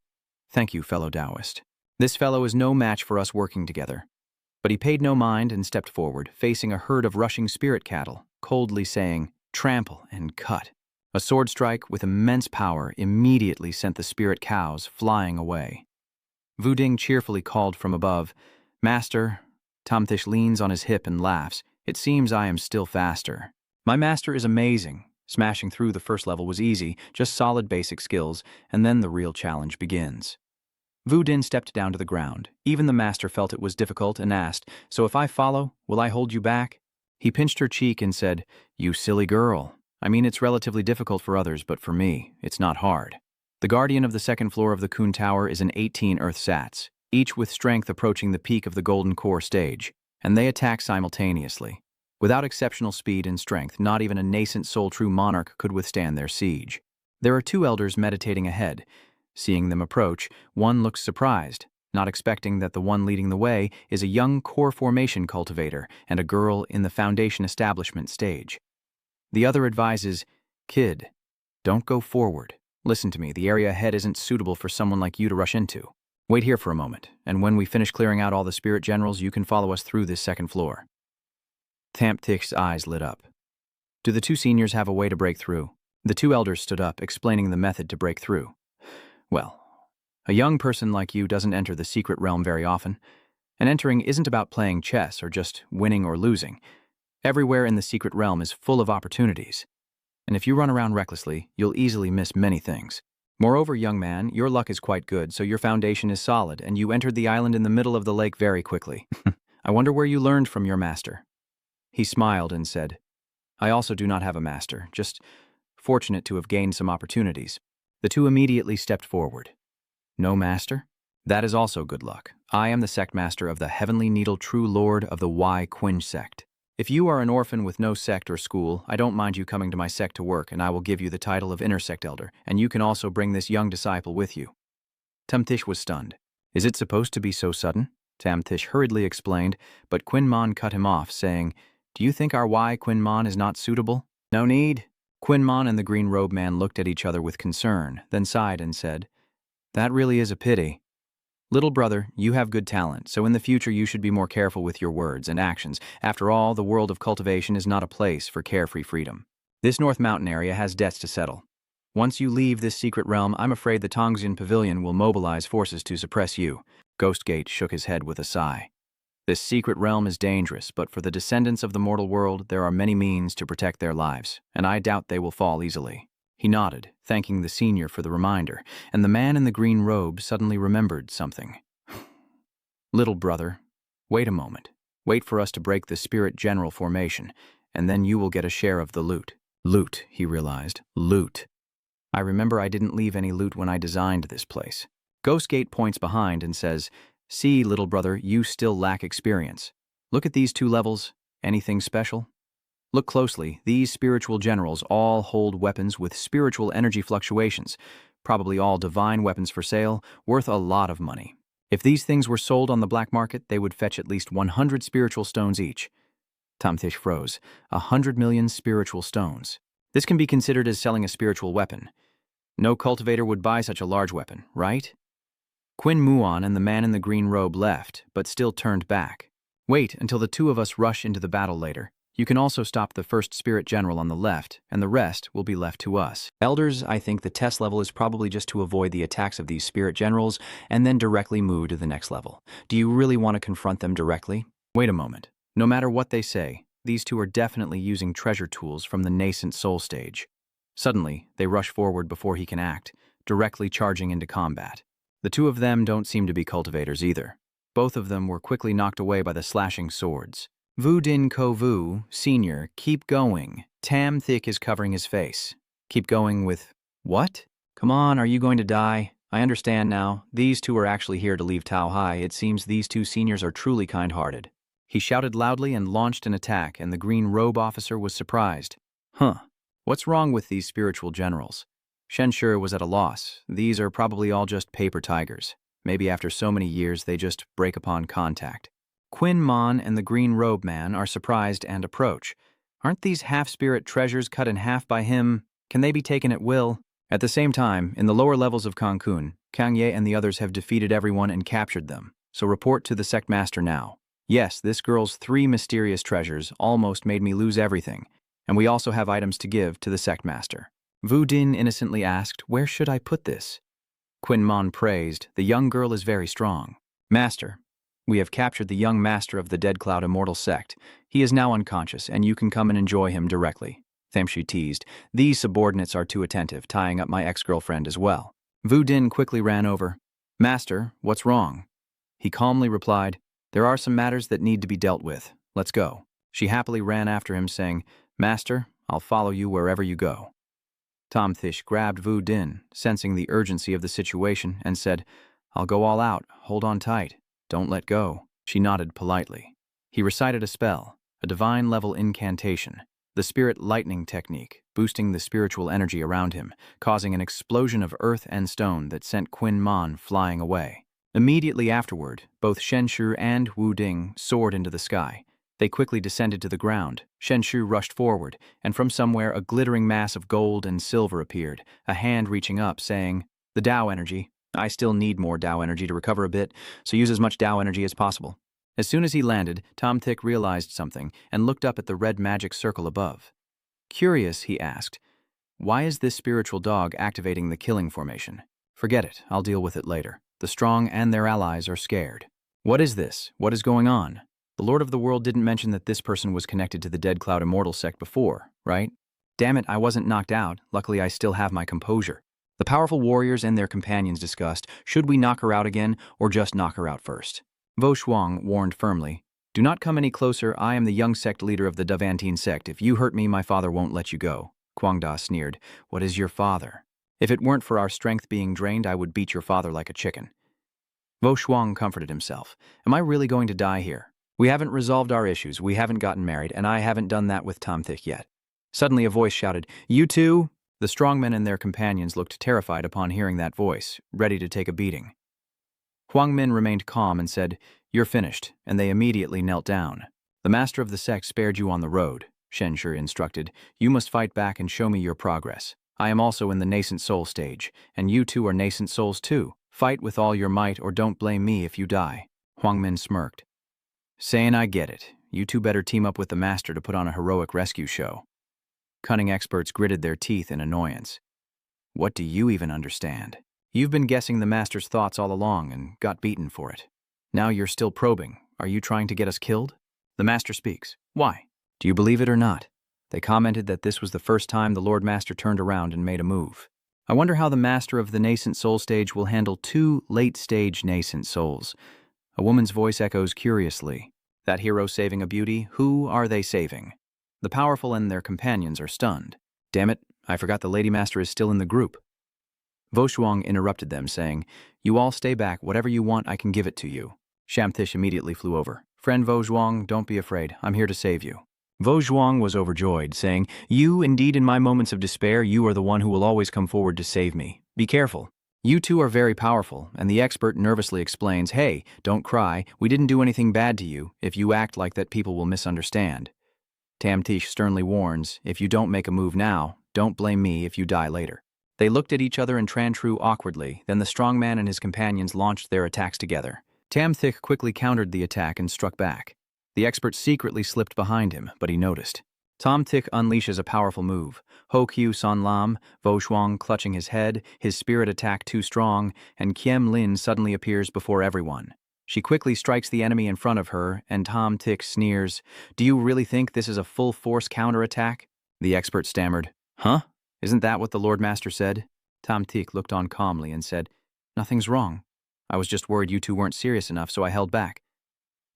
"Thank you, fellow Taoist. This fellow is no match for us working together." But he paid no mind and stepped forward, facing a herd of rushing spirit cattle, coldly saying, "Trample and cut." A sword strike with immense power immediately sent the spirit cows flying away. Vu Ding cheerfully called from above, "Master." Tamtish leans on his hip and laughs. "It seems I am still faster. My master is amazing." Smashing through the first level was easy, just solid basic skills, and then the real challenge begins. Vu Din stepped down to the ground. Even the master felt it was difficult and asked, "So if I follow, will I hold you back?" He pinched her cheek and said, "You silly girl. I mean, it's relatively difficult for others, but for me, it's not hard." The guardian of the second floor of the Kun Tower is an 18 Earth Sats, each with strength approaching the peak of the Golden Core stage, and they attack simultaneously. Without exceptional speed and strength, not even a nascent Soul True Monarch could withstand their siege. There are two elders meditating ahead. Seeing them approach, one looks surprised, not expecting that the one leading the way is a young core formation cultivator and a girl in the foundation establishment stage. The other advises, "Kid, don't go forward. Listen to me, the area ahead isn't suitable for someone like you to rush into. Wait here for a moment, and when we finish clearing out all the spirit generals, you can follow us through this second floor." Tamtich's eyes lit up. "Do the two seniors have a way to break through?" The two elders stood up, explaining the method to break through. "Well, a young person like you doesn't enter the secret realm very often, and entering isn't about playing chess or just winning or losing. Everywhere in the secret realm is full of opportunities, and if you run around recklessly, you'll easily miss many things. Moreover, young man, your luck is quite good, so your foundation is solid, and you entered the island in the middle of the lake very quickly. I wonder where you learned from your master." He smiled and said, "I also do not have a master, just fortunate to have gained some opportunities." The two immediately stepped forward. "No master? That is also good luck. I am the sect master of the Heavenly Needle True Lord of the Y Quinge sect. If you are an orphan with no sect or school, I don't mind you coming to my sect to work, and I will give you the title of Intersect Elder, and you can also bring this young disciple with you." Tamtish was stunned. "Is it supposed to be so sudden?" Tamtish hurriedly explained, but Quinmon cut him off, saying, "Do you think our Y Quinmon is not suitable?" "No need." Quinmon and the green robe man looked at each other with concern, then sighed and said, "That really is a pity. Little brother, you have good talent, so in the future you should be more careful with your words and actions. After all, the world of cultivation is not a place for carefree freedom. This North Mountain area has debts to settle. Once you leave this secret realm, I'm afraid the Tongxian Pavilion will mobilize forces to suppress you." Ghostgate shook his head with a sigh. "This secret realm is dangerous, but for the descendants of the mortal world, there are many means to protect their lives, and I doubt they will fall easily." He nodded, thanking the senior for the reminder, and the man in the green robe suddenly remembered something. "Little brother, wait a moment. Wait for us to break the spirit general formation, and then you will get a share of the loot." Loot, he realized. Loot. "I remember I didn't leave any loot when I designed this place." Ghostgate points behind and says, "See, little brother, you still lack experience. Look at these two levels. Anything special? Look closely. These spiritual generals all hold weapons with spiritual energy fluctuations, probably all divine weapons for sale, worth a lot of money. If these things were sold on the black market, they would fetch at least 100 spiritual stones each." Tamtish froze. 100 million spiritual stones. This can be considered as selling a spiritual weapon. No cultivator would buy such a large weapon, right? Quinn Muon and the man in the green robe left, but still turned back. "Wait until the two of us rush into the battle later. You can also stop the first spirit general on the left, and the rest will be left to us. Elders, I think the test level is probably just to avoid the attacks of these spirit generals and then directly move to the next level. Do you really want to confront them directly?" Wait a moment. No matter what they say, these two are definitely using treasure tools from the nascent soul stage. Suddenly, they rush forward before he can act, directly charging into combat. The two of them don't seem to be cultivators either. Both of them were quickly knocked away by the slashing swords. Vu Din Ko Vu, Senior, keep going. Tam Thick is covering his face. Keep going with, what? Come on, are you going to die? I understand now. These two are actually here to leave Tao Hai. It seems these two seniors are truly kind-hearted. He shouted loudly and launched an attack, and the green robe officer was surprised. Huh. What's wrong with these spiritual generals? Shen Shi was at a loss. These are probably all just paper tigers. Maybe after so many years they just break upon contact. Quinn Mon and the green robe man are surprised and approach. Aren't these half-spirit treasures cut in half by him? Can they be taken at will? At the same time, in the lower levels of Cancun, Kang Ye and the others have defeated everyone and captured them. So report to the Sect Master now. Yes, this girl's 3 mysterious treasures almost made me lose everything, and we also have items to give to the Sect Master. Vu Din innocently asked, where should I put this? Quinn Mon praised, the young girl is very strong. Master, we have captured the young master of the Dead Cloud Immortal Sect. He is now unconscious, and you can come and enjoy him directly. Thamshi teased, these subordinates are too attentive, tying up my ex-girlfriend as well. Vu Din quickly ran over. Master, what's wrong? He calmly replied, there are some matters that need to be dealt with. Let's go. She happily ran after him, saying, Master, I'll follow you wherever you go. Tom Thish grabbed Vu Din, sensing the urgency of the situation, and said, I'll go all out. Hold on tight. Don't let go. She nodded politely. He recited a spell, a divine-level incantation, the spirit lightning technique, boosting the spiritual energy around him, causing an explosion of earth and stone that sent Quinn Mon flying away. Immediately afterward, both Shen Shi and Wu Ding soared into the sky. They quickly descended to the ground. Shen Shi rushed forward, and from somewhere a glittering mass of gold and silver appeared, a hand reaching up, saying, the Tao energy. I still need more Tao energy to recover a bit, so use as much Tao energy as possible. As soon as he landed, Tom Thick realized something and looked up at the red magic circle above. Curious, he asked, why is this spiritual dog activating the killing formation? Forget it, I'll deal with it later. The strong and their allies are scared. What is this? What is going on? The Lord of the World didn't mention that this person was connected to the Dead Cloud Immortal Sect before, right? Damn it, I wasn't knocked out. Luckily, I still have my composure. The powerful warriors and their companions discussed, should we knock her out again, or just knock her out first? Vo Shuang warned firmly, do not come any closer, I am the young sect leader of the Davantine sect. If you hurt me, my father won't let you go. Quang Da sneered, what is your father? If it weren't for our strength being drained, I would beat your father like a chicken. Vo Shuang comforted himself, am I really going to die here? We haven't resolved our issues, we haven't gotten married, and I haven't done that with Tom Thick yet. Suddenly a voice shouted, you too? The strongmen and their companions looked terrified upon hearing that voice, ready to take a beating. Huang Min remained calm and said, you're finished, and they immediately knelt down. The master of the sect spared you on the road, Shen Shi instructed. You must fight back and show me your progress. I am also in the nascent soul stage, and you two are nascent souls too. Fight with all your might or don't blame me if you die. Huang Min smirked. Saying I get it. You two better team up with the master to put on a heroic rescue show. Cunning experts gritted their teeth in annoyance. What do you even understand? You've been guessing the master's thoughts all along and got beaten for it. Now you're still probing. Are you trying to get us killed? The master speaks. Why? Do you believe it or not? They commented that this was the first time the Lord Master turned around and made a move. I wonder how the master of the nascent soul stage will handle 2 late-stage nascent souls. A woman's voice echoes curiously. That hero saving a beauty, who are they saving? The powerful and their companions are stunned. Damn it, I forgot the Lady Master is still in the group. Vo Shuang interrupted them, saying, you all stay back, whatever you want I can give it to you. Shamthish immediately flew over. Friend Vo Shuang, don't be afraid, I'm here to save you. Vo Shuang was overjoyed, saying, you, indeed in my moments of despair, you are the one who will always come forward to save me. Be careful. You two are very powerful, and the expert nervously explains, hey, don't cry, we didn't do anything bad to you. If you act like that, people will misunderstand. Tamtish sternly warns, if you don't make a move now, don't blame me if you die later. They looked at each other and Trantru awkwardly, then the strong man and his companions launched their attacks together. Tamthik quickly countered the attack and struck back. The expert secretly slipped behind him, but he noticed. Tom Thick unleashes a powerful move. Ho Q San Lam, Vo Shuang clutching his head, his spirit attack too strong, and Kiem Lin suddenly appears before everyone. She quickly strikes the enemy in front of her, and Tom Thick sneers, do you really think this is a full-force counterattack? The expert stammered, huh? Isn't that what the Lord Master said? Tom Thick looked on calmly and said, nothing's wrong. I was just worried you two weren't serious enough, so I held back.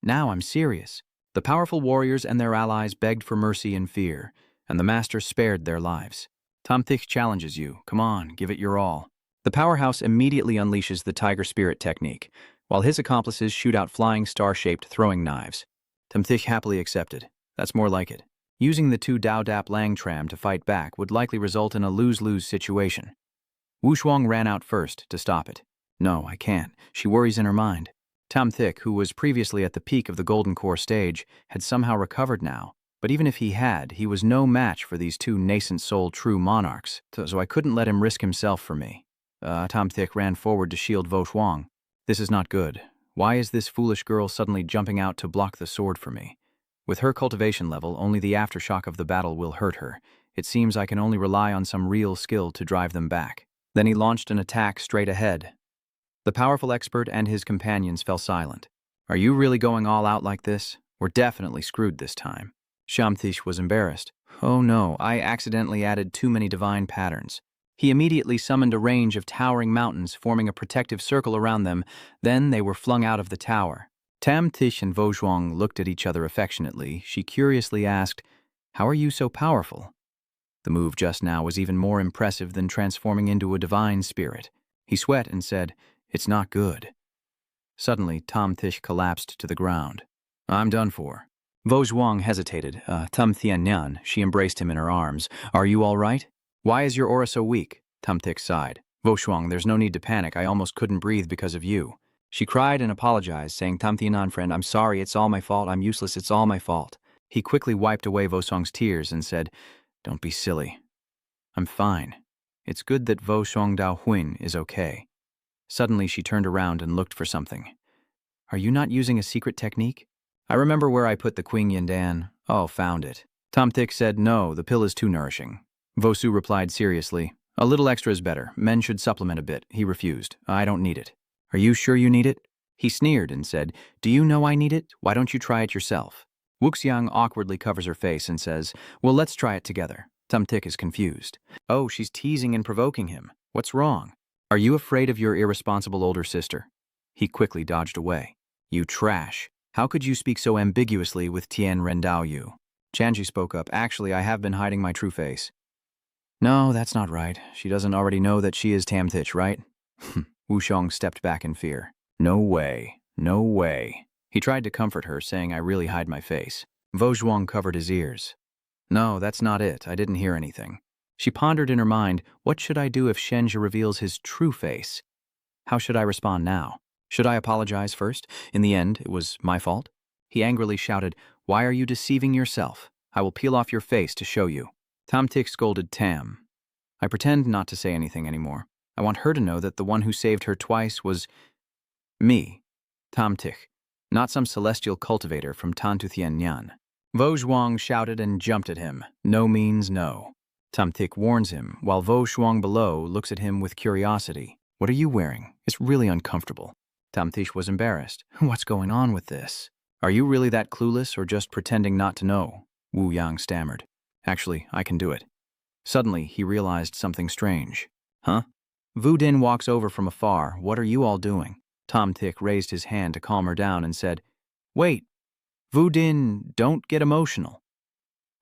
Now I'm serious. The powerful warriors and their allies begged for mercy and fear, and the master spared their lives. Tom Thich challenges you. Come on, give it your all. The powerhouse immediately unleashes the tiger spirit technique, while his accomplices shoot out flying star-shaped throwing knives. Tom Thich happily accepted. That's more like it. Using the two Dao Dap Lang Tram to fight back would likely result in a lose-lose situation. Wu Shuang ran out first to stop it. No, I can't. She worries in her mind. Tom Thich, who was previously at the peak of the Golden Core stage, had somehow recovered now. But even if he had, he was no match for these two nascent-souled true monarchs, so I couldn't let him risk himself for me. Tom Thich ran forward to shield Wu Shuang. This is not good. Why is this foolish girl suddenly jumping out to block the sword for me? With her cultivation level, only the aftershock of the battle will hurt her. It seems I can only rely on some real skill to drive them back. Then he launched an attack straight ahead. The powerful expert and his companions fell silent. Are you really going all out like this? We're definitely screwed this time. Shamtish was embarrassed. Oh no, I accidentally added too many divine patterns. He immediately summoned a range of towering mountains, forming a protective circle around them. Then they were flung out of the tower. Tam Tish and Wu Shuang looked at each other affectionately. She curiously asked, "How are you so powerful?" The move just now was even more impressive than transforming into a divine spirit. He sweat and said, "It's not good." Suddenly, Tom Tish collapsed to the ground. "I'm done for." Wu Shuang hesitated. Tum Thien Nyan, she embraced him in her arms. "Are you all right? Why is your aura so weak?" Tum Thich sighed. "Wu Shuang, there's no need to panic. I almost couldn't breathe because of you." She cried and apologized, saying, "Tum Thien Nyan, friend, I'm sorry. It's all my fault. I'm useless. It's all my fault." He quickly wiped away Wu Shuang's tears and said, "Don't be silly. I'm fine. It's good that Wu Shuang Dao Huin is okay." Suddenly, she turned around and looked for something. "Are you not using a secret technique?" "I remember where I put the Qing Yin Dan. Oh, found it." Tom Thich said, "No, the pill is too nourishing." Wu Su replied seriously, "A little extra is better. Men should supplement a bit." He refused. "I don't need it." "Are you sure you need it?" He sneered and said, "Do you know I need it? Why don't you try it yourself?" Wuxiang awkwardly covers her face and says, "Well, let's try it together." Tum Thich is confused. Oh, she's teasing and provoking him. What's wrong? "Are you afraid of your irresponsible older sister?" He quickly dodged away. "You trash. How could you speak so ambiguously with Tian Rendao Yu?" Chanji spoke up. "Actually, I have been hiding my true face." "No, that's not right. She doesn't already know that she is Tam Thich, right?" Wu Shuang stepped back in fear. "No way. No way." He tried to comfort her, saying, "I really hide my face." Wu Shuang covered his ears. "No, that's not it. I didn't hear anything." She pondered in her mind, what should I do if Shenji reveals his true face? How should I respond now? Should I apologize first? In the end, it was my fault. He angrily shouted, "Why are you deceiving yourself? I will peel off your face to show you." Tom Thich scolded Tam. "I pretend not to say anything anymore. I want her to know that the one who saved her twice was me, Tom Thich, not some celestial cultivator from Tantu Thien Nyan." Wu Shuang shouted and jumped at him. No means no. Tom Thich warns him, while Wu Shuang below looks at him with curiosity. "What are you wearing? It's really uncomfortable." Tom Thich was embarrassed. "What's going on with this?" "Are you really that clueless or just pretending not to know?" Wu Yang stammered. "Actually, I can do it." Suddenly, he realized something strange. "Huh?" Vu Din walks over from afar. "What are you all doing?" Tom Thich raised his hand to calm her down and said, "Wait, Vu Din, don't get emotional."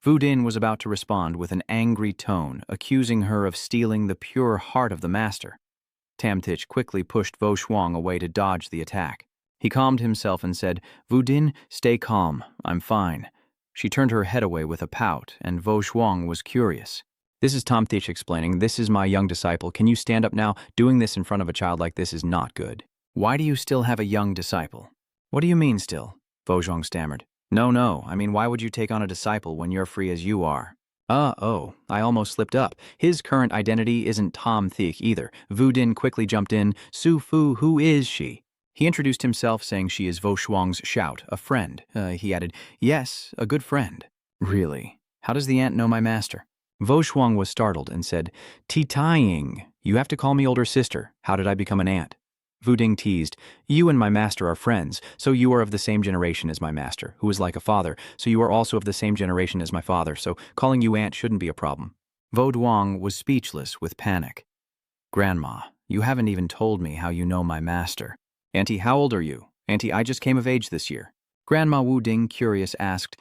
Vu Din was about to respond with an angry tone, accusing her of stealing the pure heart of the master. Tam Thich quickly pushed Wu Shuang away to dodge the attack. He calmed himself and said, "Vu Din, stay calm. I'm fine." She turned her head away with a pout, and Wu Shuang was curious. "This is Tom Thich explaining. This is my young disciple. Can you stand up now? Doing this in front of a child like this is not good." "Why do you still have a young disciple?" "What do you mean still?" Wu Shuang stammered. No, I mean, why would you take on a disciple when you're free as you are?" Oh, I almost slipped up. His current identity isn't Tom Thich either." Vu Din quickly jumped in. "Su Fu, who is she?" He introduced himself, saying she is Wu Shuang's shout, a friend. He added, "Yes, a good friend." "Really? How does the aunt know my master?" Wu Shuang was startled and said, "Ti-tying. You have to call me older sister. How did I become an aunt?" Vu Ding teased, "You and my master are friends, so you are of the same generation as my master, who is like a father, so you are also of the same generation as my father, so calling you aunt shouldn't be a problem." Vo Duong was speechless with panic. "Grandma, you haven't even told me how you know my master." "Auntie, how old are you?" "Auntie, I just came of age this year." Grandma Wu Ding, curious, asked,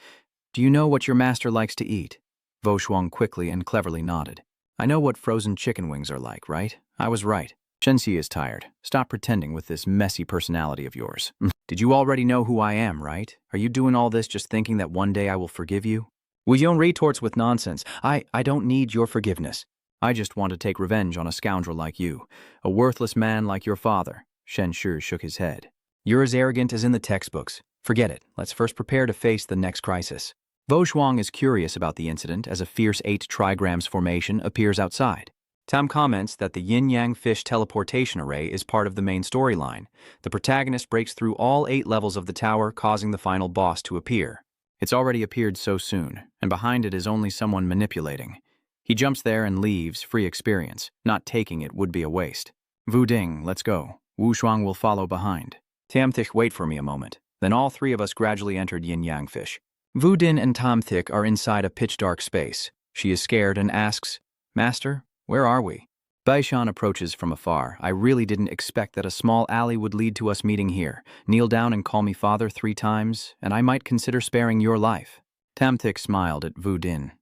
"Do you know what your master likes to eat?" Vo Shuang quickly and cleverly nodded. "I know what frozen chicken wings are like, right? I was right. Shenxi is tired. Stop pretending with this messy personality of yours. Did you already know who I am, right? Are you doing all this just thinking that one day I will forgive you?" Wu Yong retorts with nonsense. I don't need your forgiveness. I just want to take revenge on a scoundrel like you, a worthless man like your father. Shen Shi shook his head. You're as arrogant as in the textbooks. Forget it. Let's first prepare to face the next crisis. Vo Shuang is curious about the incident as a fierce 8 trigrams formation appears outside. Tam comments that the yin-yang fish teleportation array is part of the main storyline. The protagonist breaks through all 8 levels of the tower, causing the final boss to appear. It's already appeared so soon, and behind it is only someone manipulating. He jumps there and leaves, free experience. Not taking it would be a waste. Wu Ding, let's go. Wu Shuang will follow behind. Tamthich, wait for me a moment. Then all 3 of us gradually entered yin-yang fish. Wu Din and Tamthich are inside a pitch-dark space. She is scared and asks, "Master, where are we?" Baishan approaches from afar. "I really didn't expect that a small alley would lead to us meeting here. Kneel down and call me father 3 times, and I might consider sparing your life." Tamthich smiled at Wu Din.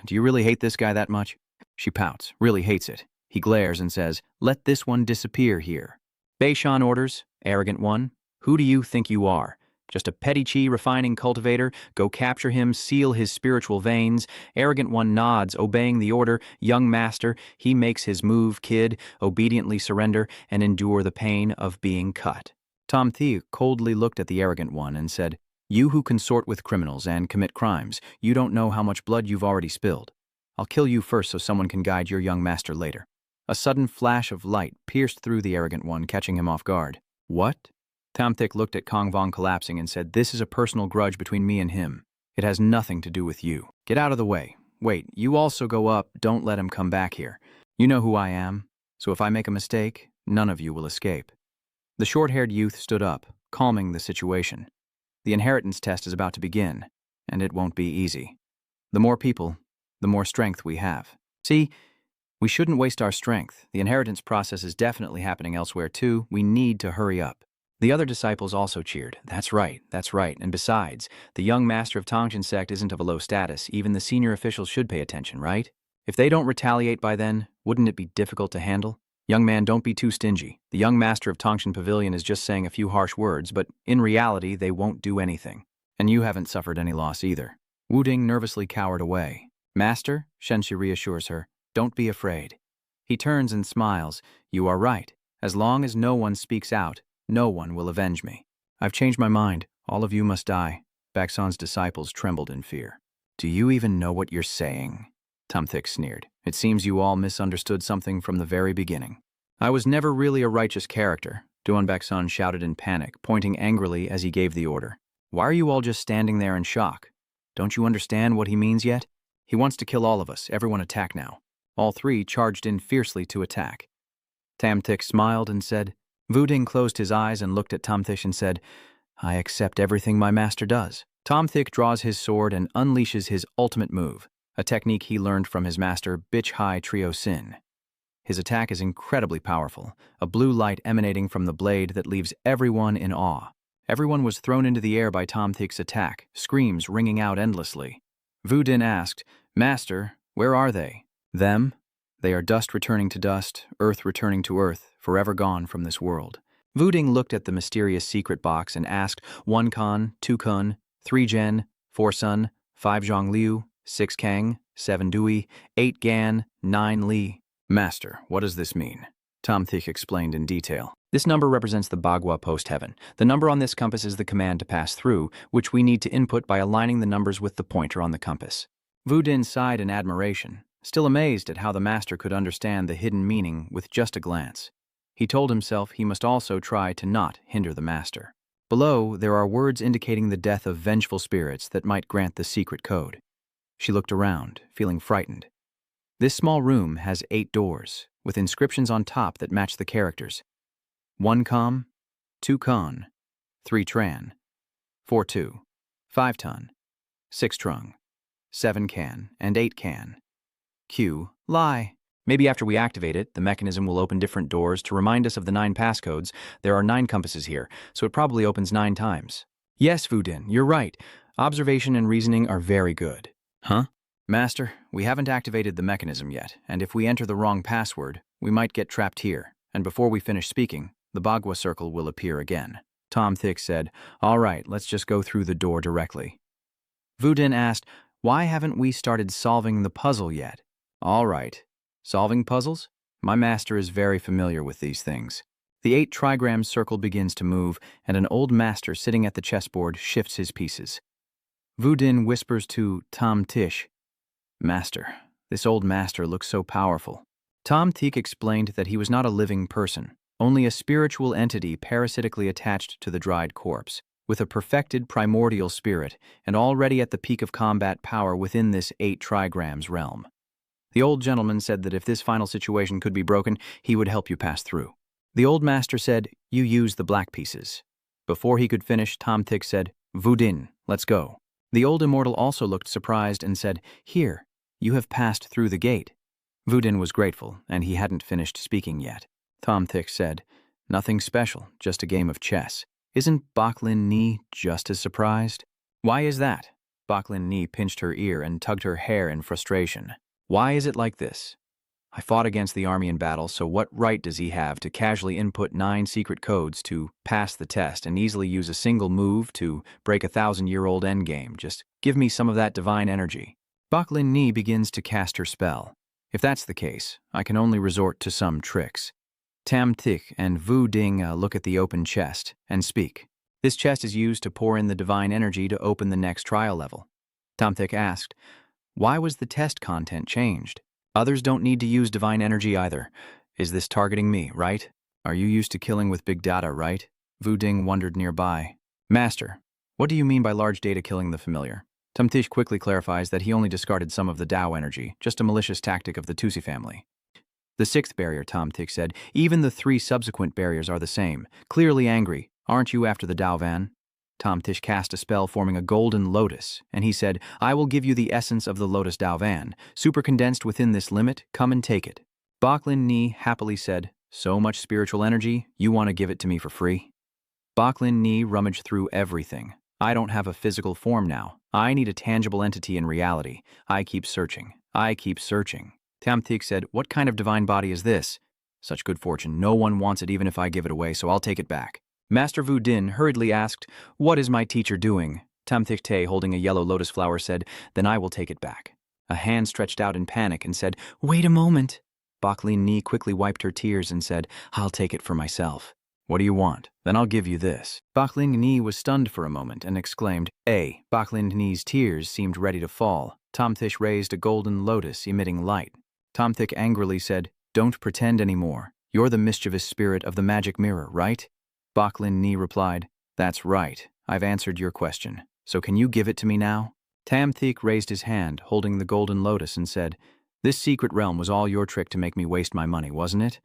"Do you really hate this guy that much?" She pouts, really hates it. He glares and says, "Let this one disappear here." Baishan orders, "Arrogant one, who do you think you are? Just a petty chi refining cultivator? Go capture him, seal his spiritual veins." Arrogant one nods, obeying the order. "Young master, he makes his move, kid. Obediently surrender and endure the pain of being cut." Tom Thi coldly looked at the arrogant one and said, "You who consort with criminals and commit crimes, you don't know how much blood you've already spilled. I'll kill you first so someone can guide your young master later." A sudden flash of light pierced through the arrogant one, catching him off guard. "What?" Tamthich looked at Kong Vong collapsing and said, "This is a personal grudge between me and him. It has nothing to do with you. Get out of the way. Wait, you also go up. Don't let him come back here. You know who I am, so if I make a mistake, none of you will escape." The short-haired youth stood up, calming the situation. The inheritance test is about to begin, and it won't be easy. The more people, the more strength we have. See, we shouldn't waste our strength. The inheritance process is definitely happening elsewhere too. We need to hurry up. The other disciples also cheered. That's right. And besides, the young master of Tongshan Sect isn't of a low status. Even the senior officials should pay attention, right? If they don't retaliate by then, wouldn't it be difficult to handle? Young man, don't be too stingy. The young master of Tongshan Pavilion is just saying a few harsh words, but in reality, they won't do anything. And you haven't suffered any loss either. Wu Ding nervously cowered away. "Master," Shenxi reassures her, "don't be afraid." He turns and smiles. "You are right. As long as no one speaks out, no one will avenge me." "I've changed my mind. All of you must die." Baksan's disciples trembled in fear. "Do you even know what you're saying?" Tamthich sneered. "It seems you all misunderstood something from the very beginning." "I was never really a righteous character," Duan Baksan shouted in panic, pointing angrily as he gave the order. "Why are you all just standing there in shock? Don't you understand what he means yet? He wants to kill all of us. Everyone attack now." All 3 charged in fiercely to attack. Tamthich smiled and said, Wu Ding closed his eyes and looked at Tamthich and said, "I accept everything my master does." Tamthich draws his sword and unleashes his ultimate move, a technique he learned from his master Bitch Hai Trio Sin. His attack is incredibly powerful, a blue light emanating from the blade that leaves everyone in awe. Everyone was thrown into the air by Tamthich's attack, screams ringing out endlessly. Wu Din asked, "Master, where are they?" "Them? They are dust returning to dust, earth returning to earth, forever gone from this world." Wu Ding looked at the mysterious secret box and asked, 1 Kan, 2 Kun, 3 Zhen, 4 Sun, 5 Zhang Liu, 6 Kang, 7 Dui, 8 Gan, 9 Li. "Master, what does this mean?" Tamthich explained in detail. "This number represents the Bagua post-heaven. The number on this compass is the command to pass through, which we need to input by aligning the numbers with the pointer on the compass." Wu Din sighed in admiration, still amazed at how the master could understand the hidden meaning with just a glance. He told himself he must also try to not hinder the master. Below, there are words indicating the death of vengeful spirits that might grant the secret code. She looked around, feeling frightened. This small room has 8 doors, with inscriptions on top that match the characters. 1 Com, 2 Con, 3 Tran, 4 Tu, 5 Tun, 6 Trung, 7 Can, and 8 Can. Q, Lie. Maybe after we activate it, the mechanism will open different doors to remind us of the 9 passcodes. There are 9 compasses here, so it probably opens 9 times. Yes, Wudin, you're right. Observation and reasoning are very good. Huh? Master, we haven't activated the mechanism yet, and if we enter the wrong password, we might get trapped here, and before we finish speaking, the Bagua circle will appear again. Tom Thick said, All right, let's just go through the door directly. Wudin asked, Why haven't we started solving the puzzle yet? All right. Solving puzzles? My master is very familiar with these things. The 8 trigram circle begins to move, and an old master sitting at the chessboard shifts his pieces. Wudin whispers to Tom Tish, Master, this old master looks so powerful. Tom Thick explained that he was not a living person, only a spiritual entity parasitically attached to the dried corpse, with a perfected primordial spirit and already at the peak of combat power within this 8 trigrams realm. The old gentleman said that if this final situation could be broken, he would help you pass through. The old master said, You use the black pieces. Before he could finish, Tom Thick said, Wudin, let's go. The old immortal also looked surprised and said, Here, you have passed through the gate. Wudin was grateful, and he hadn't finished speaking yet. Tom Thick said, Nothing special, just a game of chess. Isn't Baklin Ni just as surprised? Why is that? Baklin Ni pinched her ear and tugged her hair in frustration. Why is it like this? I fought against the army in battle, so what right does he have to casually input 9 secret codes to pass the test and easily use a single move to break a 1,000-year-old endgame? Just give me some of that divine energy. Baklin Ni begins to cast her spell. If that's the case, I can only resort to some tricks. Tam Thick and Wudin look at the open chest and speak. This chest is used to pour in the divine energy to open the next trial level. Tam Thick asked, Why was the test content changed? Others don't need to use divine energy either. Is this targeting me, right? Are you used to killing with big data, right? Wudin wondered nearby. Master, what do you mean by large data killing the familiar? Tam Thick quickly clarifies that he only discarded some of the Tao energy, just a malicious tactic of the Tusi family. The 6th barrier, Tom Thick said, even the 3 subsequent barriers are the same. Clearly angry. Aren't you after the Tao Van? Tom Thick cast a spell forming a golden lotus, and he said, I will give you the essence of the lotus Tao Van, super condensed within this limit, come and take it. Baklin Ni happily said, So much spiritual energy, you want to give it to me for free? Baklin Ni rummaged through everything. I don't have a physical form now. I need a tangible entity in reality. I keep searching. I keep searching. Tam Thick said, What kind of divine body is this? Such good fortune. No one wants it even if I give it away, so I'll take it back. Master Wudin hurriedly asked, What is my teacher doing? Tam Thick Tay, holding a yellow lotus flower, said, Then I will take it back. A hand stretched out in panic and said, Wait a moment. Baklin Ni quickly wiped her tears and said, I'll take it for myself. What do you want? Then I'll give you this. Baklin Ni was stunned for a moment and exclaimed, Baklin Ni's tears seemed ready to fall. Tom Thick raised a golden lotus emitting light. Tom Thick angrily said, Don't pretend anymore. You're the mischievous spirit of the magic mirror, right? Baklin Ni replied, That's right. I've answered your question. So can you give it to me now? Tam Thick raised his hand, holding the golden lotus, and said, This secret realm was all your trick to make me waste my money, wasn't it?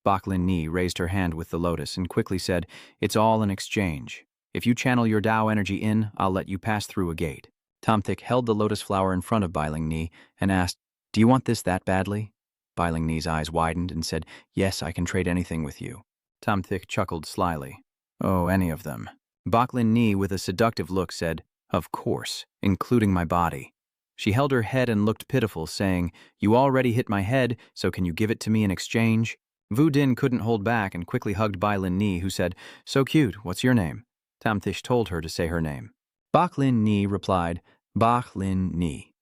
Baklin Ni raised her hand with the lotus and quickly said, It's all an exchange. If you channel your Tao energy in, I'll let you pass through a gate. Tom Thick held the lotus flower in front of Baklin Ni and asked, Do you want this that badly? Baklin Ni's eyes widened and said, Yes, I can trade anything with you. Tom Thick chuckled slyly. Oh, any of them. Baklin Ni, with a seductive look, said, Of course, including my body. She held her head and looked pitiful, saying, You already hit my head, so can you give it to me in exchange? Wudin couldn't hold back and quickly hugged Baklin Ni, who said, So cute, what's your name? Tam Thick told her to say her name. Baklin Ni replied, Baklin Ni.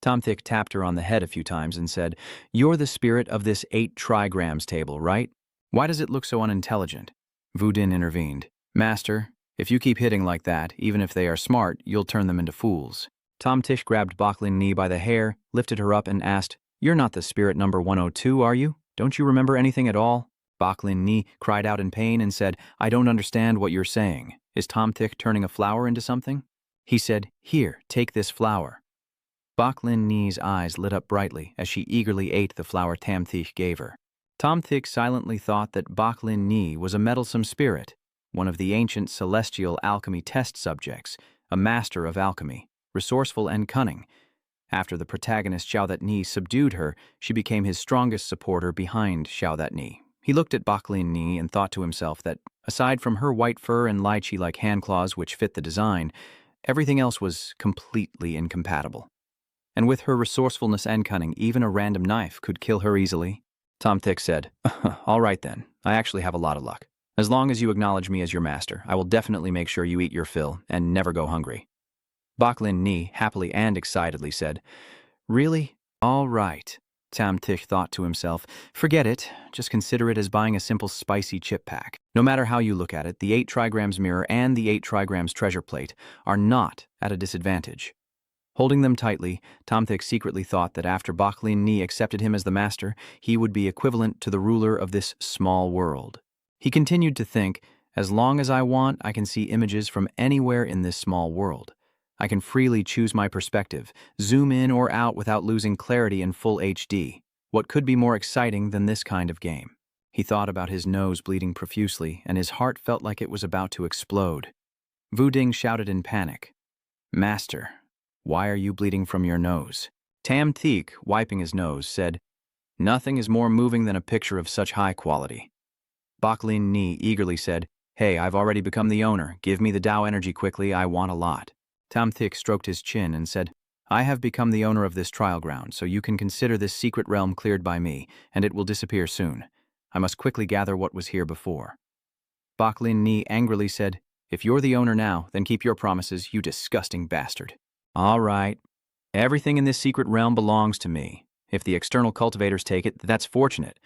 Tom Thick tapped her on the head a few times and said, You're the spirit of this 8 trigrams table, right? Why does it look so unintelligent? Wudin intervened. Master, if you keep hitting like that, even if they are smart, you'll turn them into fools. Tom Thick grabbed Baklin Ni by the hair, lifted her up and asked, You're not the spirit number 102, are you? Don't you remember anything at all? Baklin Ni cried out in pain and said, I don't understand what you're saying. Is Tom Thick turning a flower into something? He said, Here, take this flower. Baklin Ni's eyes lit up brightly as she eagerly ate the flower Tam Thick gave her. Tom Thick silently thought that Baklin Ni was a meddlesome spirit, one of the ancient celestial alchemy test subjects, a master of alchemy, resourceful and cunning. After the protagonist Xiao That Ni subdued her, she became his strongest supporter behind Xiao That Ni. He looked at Baklin Ni and thought to himself that Aside from her white fur and lychee-like hand claws which fit the design, everything else was completely incompatible. And with her resourcefulness and cunning, even a random knife could kill her easily. Tom Thick said, "All right then, I actually have a lot of luck. As long as you acknowledge me as your master, I will definitely make sure you eat your fill and never go hungry." Baklin Ni happily and excitedly said, "Really? All right." Tam Thick thought to himself, "Forget it. Just consider it as buying a simple spicy chip pack. No matter how you look at it, the 8 trigrams mirror and the 8 trigrams treasure plate are not at a disadvantage." Holding them tightly, Tom Thick secretly thought that after Baklin Ni accepted him as the master, he would be equivalent to the ruler of this small world. He continued to think, as long as I want, I can see images from anywhere in this small world. I can freely choose my perspective, zoom in or out without losing clarity in full HD. What could be more exciting than this kind of game? He thought about his nose bleeding profusely, and his heart felt like it was about to explode. Vu Ding shouted in panic, "Master, why are you bleeding from your nose?" Tam Thick, wiping his nose, said, "Nothing is more moving than a picture of such high quality." Baklin Ni eagerly said, "Hey, I've already become the owner. Give me the Tao energy quickly, I want a lot." Tam Thick stroked his chin and said, "I have become the owner of this trial ground, so you can consider this secret realm cleared by me, and it will disappear soon. I must quickly gather what was here before." Baklin Ni angrily said, "If you're the owner now, then keep your promises, you disgusting bastard." "All right. Everything in this secret realm belongs to me. If the external cultivators take it, that's fortunate.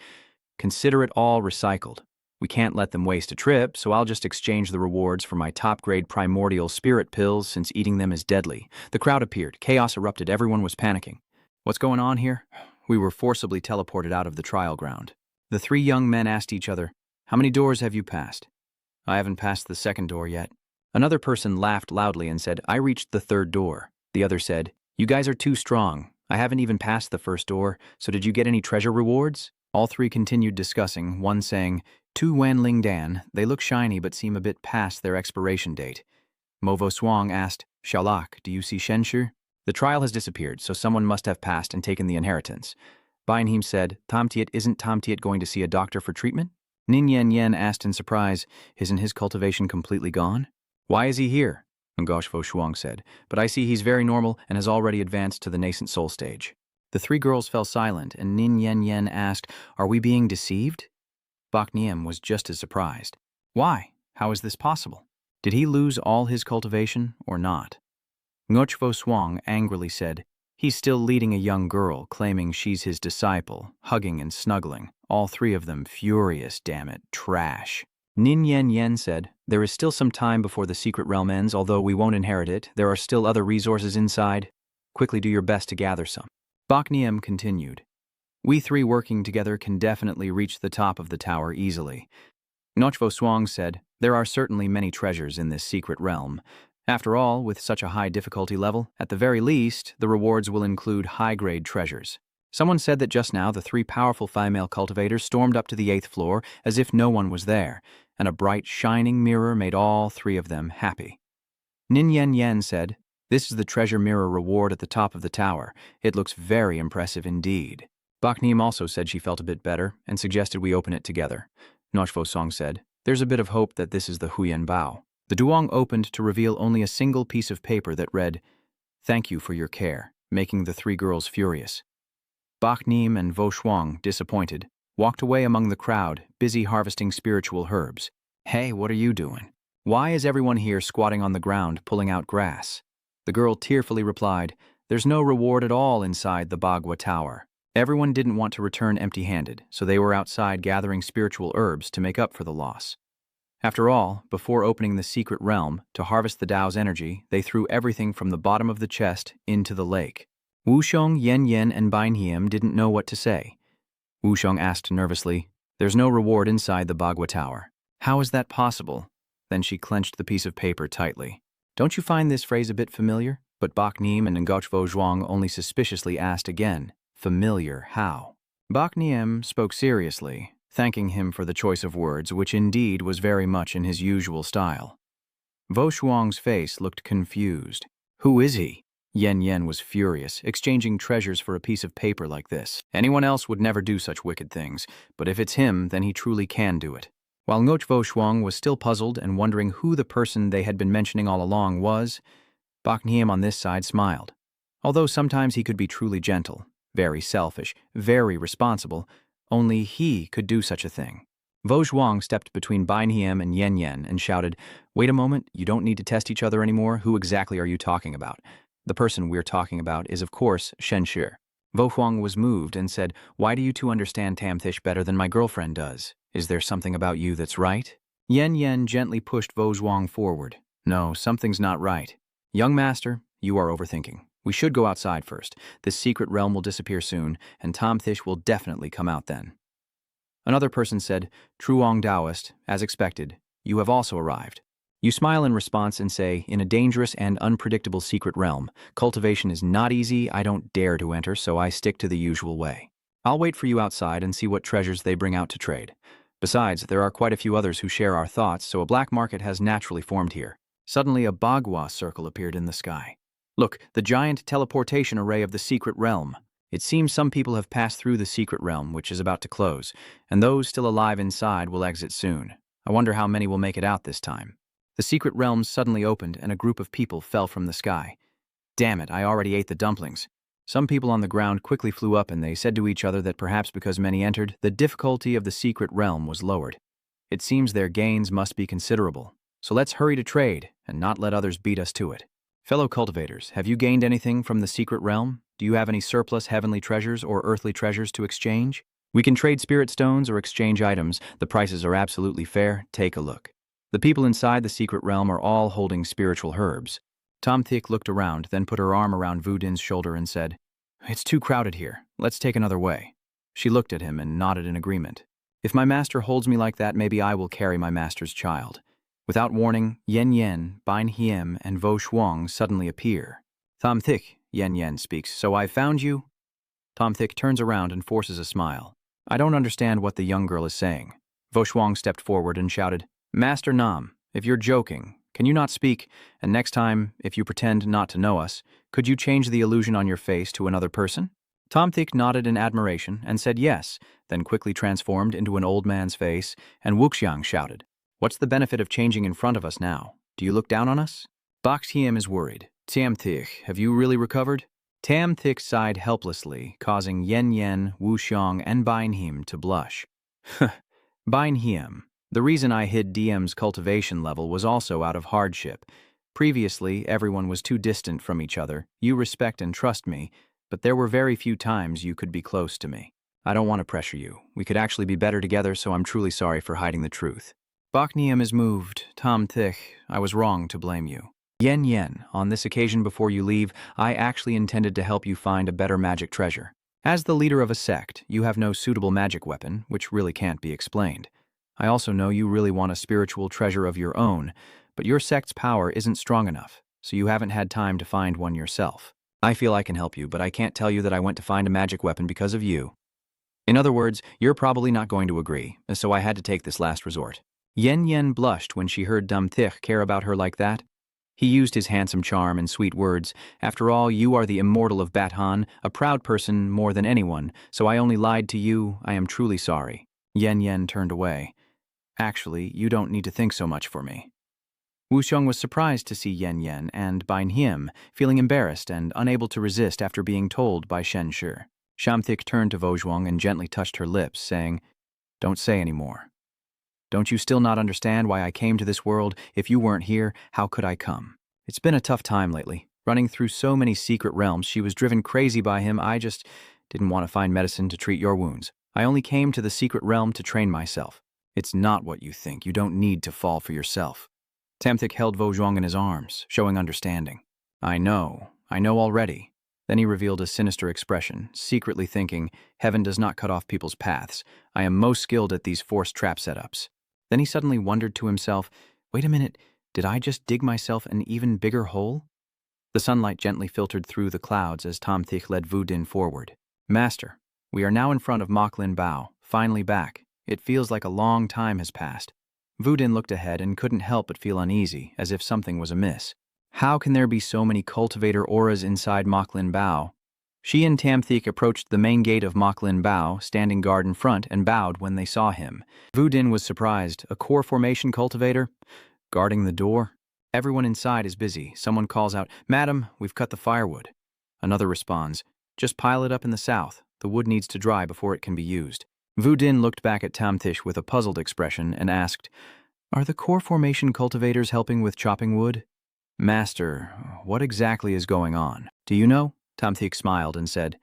Consider it all recycled. We can't let them waste a trip, so I'll just exchange the rewards for my top-grade primordial spirit pills since eating them is deadly." The crowd appeared. Chaos erupted. Everyone was panicking. "What's going on here?" We were forcibly teleported out of the trial ground. The 3 young men asked each other, "How many doors have you passed?" "I haven't passed the 2nd door yet." Another person laughed loudly and said, "I reached the 3rd door." The other said, "You guys are too strong. I haven't even passed the 1st door, so did you get any treasure rewards?" All 3 continued discussing, one saying, "Tu Wan Ling Dan, they look shiny but seem a bit past their expiration date." Movo Swang asked, "Xiaolak, do you see Shenshu?" "The trial has disappeared, so someone must have passed and taken the inheritance." Bainheim said, Isn't Tomtiet going to see a doctor for treatment?" Nin Yen Yen asked in surprise, "Isn't his cultivation completely gone?" "Why is he here?" Ngoshvo Shuang said, "But I see he's very normal and has already advanced to the nascent soul stage." The 3 girls fell silent, and Nin Yen Yen asked, "Are we being deceived?" Bak Niem was just as surprised. "Why? How is this possible? Did he lose all his cultivation or not?" Ngochvo Swang angrily said, "He's still leading a young girl, claiming she's his disciple, hugging and snuggling. All 3 of them furious, damn it, trash." Nin Yen Yen said, "There is still some time before the secret realm ends, although we won't inherit it. There are still other resources inside. Quickly do your best to gather some." Bak Niem continued, "We 3 working together can definitely reach the top of the tower easily." Ngochvo Swang said, "There are certainly many treasures in this secret realm. After all, with such a high difficulty level, at the very least, the rewards will include high-grade treasures." Someone said that just now the 3 powerful female cultivators stormed up to the 8th floor as if no one was there, and a bright, shining mirror made all 3 of them happy. Nin Yen Yen said, "This is the treasure mirror reward at the top of the tower. It looks very impressive indeed." Bak Niem also said she felt a bit better and suggested we open it together. Noshvo Song said, "There's a bit of hope that this is the Huyen Bao." The Duong opened to reveal only a single piece of paper that read, "Thank you for your care," making the 3 girls furious. Bak Niem and Vo Shuang, disappointed, walked away among the crowd, busy harvesting spiritual herbs. "Hey, what are you doing? Why is everyone here squatting on the ground, pulling out grass?" The girl tearfully replied, "There's no reward at all inside the Bagua Tower." Everyone didn't want to return empty-handed, so they were outside gathering spiritual herbs to make up for the loss. After all, before opening the secret realm to harvest the Tao's energy, they threw everything from the bottom of the chest into the lake. Wushong, Yen Yen, and Bainhiem didn't know what to say. Wushong asked nervously, "There's no reward inside the Bagua Tower. How is that possible?" Then she clenched the piece of paper tightly. "Don't you find this phrase a bit familiar?" But Bak Niem and Ngochvo Zhuang only suspiciously asked again, "Familiar how?" Bak Niem spoke seriously, thanking him for the choice of words, which indeed was very much in his usual style. Vo Shuang's face looked confused. "Who is he?" Yen Yen was furious, exchanging treasures for a piece of paper like this. Anyone else would never do such wicked things, but if it's him, then he truly can do it. While Ngoch Vo Shuang was still puzzled and wondering who the person they had been mentioning all along was, Bak Niem on this side smiled. Although sometimes he could be truly gentle, very selfish, very responsible, only he could do such a thing. Vo Zhuang stepped between Bai Niem and Yen Yen and shouted, "Wait a moment, you don't need to test each other anymore. Who exactly are you talking about?" "The person we're talking about is, of course, Shen Shi." Vo Huang was moved and said, "Why do you two understand Tamthish better than my girlfriend does? Is there something about you that's right?" Yen Yen gently pushed Vo Zhuang forward. "No, something's not right. Young master, you are overthinking. We should go outside first. This secret realm will disappear soon, and Tamthish will definitely come out then." Another person said, "Truong Taoist, as expected, you have also arrived." You smile in response and say, "In a dangerous and unpredictable secret realm, cultivation is not easy. I don't dare to enter, so I stick to the usual way. I'll wait for you outside and see what treasures they bring out to trade. Besides, there are quite a few others who share our thoughts, so a black market has naturally formed here." Suddenly, a Bagua circle appeared in the sky. "Look, the giant teleportation array of the secret realm. It seems some people have passed through the secret realm, which is about to close, and those still alive inside will exit soon. I wonder how many will make it out this time." The secret realm suddenly opened and a group of people fell from the sky. "Damn it, I already ate the dumplings." Some people on the ground quickly flew up and they said to each other that perhaps because many entered, the difficulty of the secret realm was lowered. It seems their gains must be considerable. So let's hurry to trade and not let others beat us to it. Fellow cultivators, have you gained anything from the secret realm? Do you have any surplus heavenly treasures or earthly treasures to exchange? We can trade spirit stones or exchange items. The prices are absolutely fair. Take a look. The people inside the secret realm are all holding spiritual herbs. Tom Thick looked around, then put her arm around Vu Din's shoulder and said, "It's too crowded here. Let's take another way." She looked at him and nodded in agreement. "If my master holds me like that, maybe I will carry my master's child." Without warning, Yen Yen, Bain Hiem, and Vo Shuang suddenly appear. "Tom Thick," Yen Yen speaks, "so I found you?" Tom Thick turns around and forces a smile. I don't understand what the young girl is saying. Vo Shuang stepped forward and shouted, "Master Nam, if you're joking, can you not speak? And next time, if you pretend not to know us, could you change the illusion on your face to another person?" Tom Thick nodded in admiration and said yes, then quickly transformed into an old man's face, and Wuxiang shouted, "What's the benefit of changing in front of us now? Do you look down on us?" Bak Tiem is worried. "Tam Thick, have you really recovered?" Tam Thick sighed helplessly, causing Yen Yen, Wuxiang, and Bain Hiem to blush. Bain Hiem. The reason I hid DM's cultivation level was also out of hardship. Previously, everyone was too distant from each other. You respect and trust me, but there were very few times you could be close to me. I don't want to pressure you. We could actually be better together, so I'm truly sorry for hiding the truth. Baknium is moved. Tom Thick, I was wrong to blame you. Yen Yen, on this occasion before you leave, I actually intended to help you find a better magic treasure. As the leader of a sect, you have no suitable magic weapon, which really can't be explained. I also know you really want a spiritual treasure of your own, but your sect's power isn't strong enough, so you haven't had time to find one yourself. I feel I can help you, but I can't tell you that I went to find a magic weapon because of you. In other words, you're probably not going to agree, so I had to take this last resort." Yen Yen blushed when she heard Dum Thich care about her like that. He used his handsome charm and sweet words. "After all, you are the immortal of Bat Han, a proud person more than anyone, so I only lied to you. I am truly sorry." Yen Yen turned away. "Actually, you don't need to think so much for me." Wu Xiong was surprised to see Yen Yen and Bain Hiem, feeling embarrassed and unable to resist after being told by Shen Shi. Shamthik turned to Vo Zhuang and gently touched her lips, saying, "Don't say any more. Don't you still not understand why I came to this world? If you weren't here, how could I come? It's been a tough time lately. Running through so many secret realms, she was driven crazy by him. I just didn't want to find medicine to treat your wounds. I only came to the secret realm to train myself. It's not what you think. You don't need to fall for yourself." Tamthik held Vo Zhuang in his arms, showing understanding. I know already." Then he revealed a sinister expression, secretly thinking, "Heaven does not cut off people's paths. I am most skilled at these forced trap setups." Then he suddenly wondered to himself, "Wait a minute, did I just dig myself an even bigger hole?" The sunlight gently filtered through the clouds as Tom Thich led Vu Din forward. "Master, we are now in front of Moklin Bao, finally back. It feels like a long time has passed." Vu Din looked ahead and couldn't help but feel uneasy, as if something was amiss. How can there be so many cultivator auras inside Moklin Bao? She and Tamthik approached the main gate of Moklin Bao, standing guard in front, and bowed when they saw him. Vu Din was surprised. A core formation cultivator? Guarding the door? Everyone inside is busy. Someone calls out, "Madam, we've cut the firewood." Another responds, "Just pile it up in the south. The wood needs to dry before it can be used." Vu Din looked back at Tamtish with a puzzled expression and asked, "Are the core formation cultivators helping with chopping wood?" "Master, what exactly is going on? Do you know?" Tamthik smiled and said,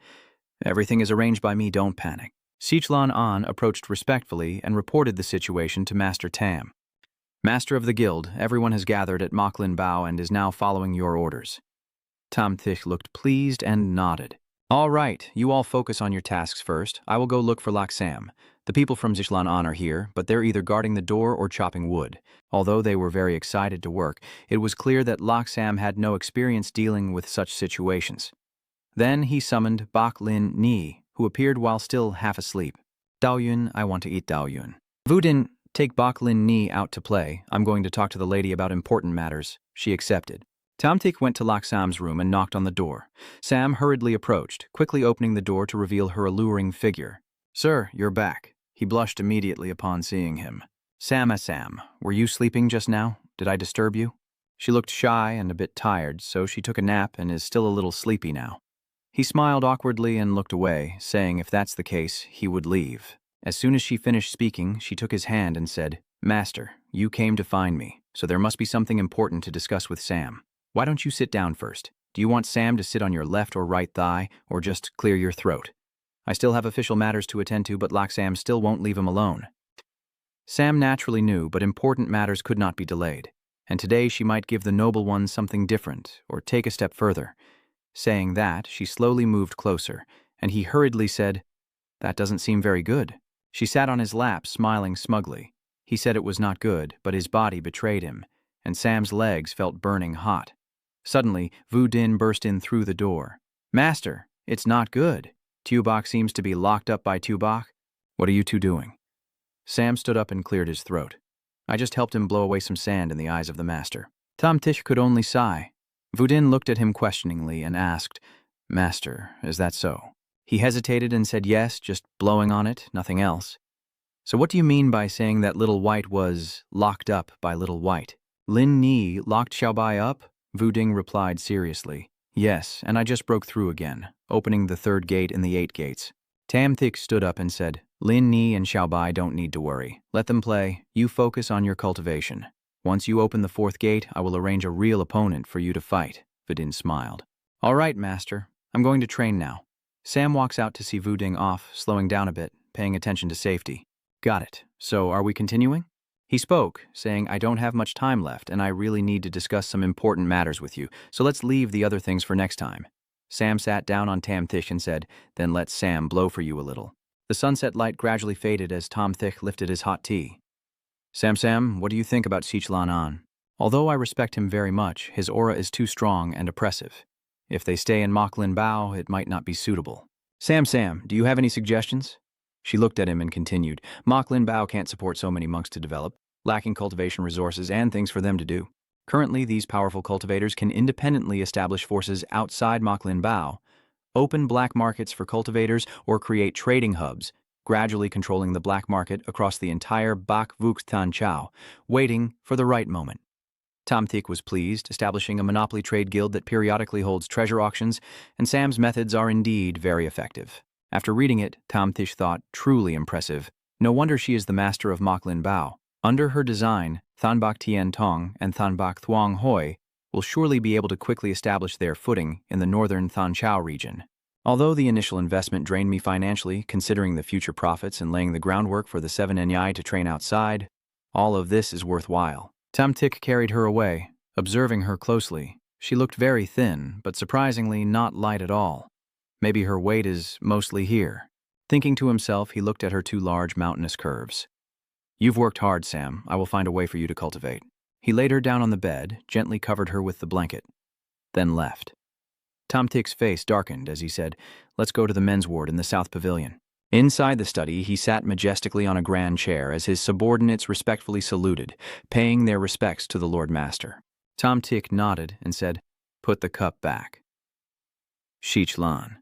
"Everything is arranged by me, don't panic." Sichlan An approached respectfully and reported the situation to Master Tam. "Master of the guild, everyone has gathered at Moklin Bao and is now following your orders." Tamthik looked pleased and nodded. "All right, you all focus on your tasks first. I will go look for Laksam. The people from Sichlan An are here, but they're either guarding the door or chopping wood." Although they were very excited to work, it was clear that Laksam had no experience dealing with such situations. Then he summoned Bak Lin Ni, who appeared while still half asleep. "Daoyun, I want to eat Daoyun." "Vu Din, take Bak Lin Ni out to play. I'm going to talk to the lady about important matters." She accepted. Tamtik went to Laksam's room and knocked on the door. Sam hurriedly approached, quickly opening the door to reveal her alluring figure. "Sir, you're back." He blushed immediately upon seeing him. Sam, were you sleeping just now? Did I disturb you?" She looked shy and a bit tired, so she took a nap and is still a little sleepy now. He smiled awkwardly and looked away, saying if that's the case, he would leave. As soon as she finished speaking, she took his hand and said, "Master, you came to find me, so there must be something important to discuss with Sam. Why don't you sit down first? Do you want Sam to sit on your left or right thigh, or just clear your throat? I still have official matters to attend to, but Laksam still won't leave him alone." Sam naturally knew, but important matters could not be delayed, and today she might give the noble one something different, or take a step further. Saying that, she slowly moved closer, and he hurriedly said, "That doesn't seem very good." She sat on his lap, smiling smugly. He said it was not good, but his body betrayed him, and Sam's legs felt burning hot. Suddenly, Vu Din burst in through the door. "Master, it's not good. Tubok seems to be locked up by Tubok. What are you two doing?" Sam stood up and cleared his throat. "I just helped him blow away some sand in the eyes of the master." Tamtish could only sigh. Vu Din looked at him questioningly and asked, "Master, is that so?" He hesitated and said yes, just blowing on it, nothing else. "So what do you mean by saying that Little White was locked up by Little White?" "Lin Ni locked Xiaobai up?" Vu Ding replied seriously. "Yes, and I just broke through again, opening the third gate in the 8 gates. Tamthik stood up and said, "Lin Ni and Xiaobai don't need to worry. Let them play. You focus on your cultivation. Once you open the 4th gate, I will arrange a real opponent for you to fight." Vu Din smiled. "All right, master. I'm going to train now." Sam walks out to see Vu Ding off, slowing down a bit, paying attention to safety. "Got it. So are we continuing?" He spoke, saying, "I don't have much time left, and I really need to discuss some important matters with you, so let's leave the other things for next time." Sam sat down on Tamthik and said, "Then let Sam blow for you a little." The sunset light gradually faded as Tamthik lifted his hot tea. Sam, what do you think about Sichlan An? Although I respect him very much, his aura is too strong and oppressive. If they stay in Moklin Bao, it might not be suitable." Sam, do you have any suggestions?" She looked at him and continued, "Moklin Bao can't support so many monks to develop, lacking cultivation resources and things for them to do. Currently, these powerful cultivators can independently establish forces outside Moklin Bao, open black markets for cultivators, or create trading hubs, gradually controlling the black market across the entire Bak Vuk Tan Chao, waiting for the right moment." Tamthik was pleased, establishing a monopoly trade guild that periodically holds treasure auctions, and Sam's methods are indeed very effective. After reading it, Tamthik thought, truly impressive. No wonder she is the master of Moklin Bao. Under her design, Thanbak Tien Tong and Thanbak Thuong Hoi will surely be able to quickly establish their footing in the northern Than Chao region. Although the initial investment drained me financially, considering the future profits and laying the groundwork for the 7 Nyai to train outside, all of this is worthwhile. Tamthik carried her away, observing her closely. She looked very thin, but surprisingly not light at all. Maybe her weight is mostly here. Thinking to himself, he looked at her 2 large mountainous curves. "You've worked hard, Sam. I will find a way for you to cultivate." He laid her down on the bed, gently covered her with the blanket, then left. Tamthik's face darkened as he said, "Let's go to the men's ward in the South Pavilion." Inside the study, he sat majestically on a grand chair as his subordinates respectfully saluted, paying their respects to the Lord Master. Tamthik nodded and said, "Put the cup back." Sichlan.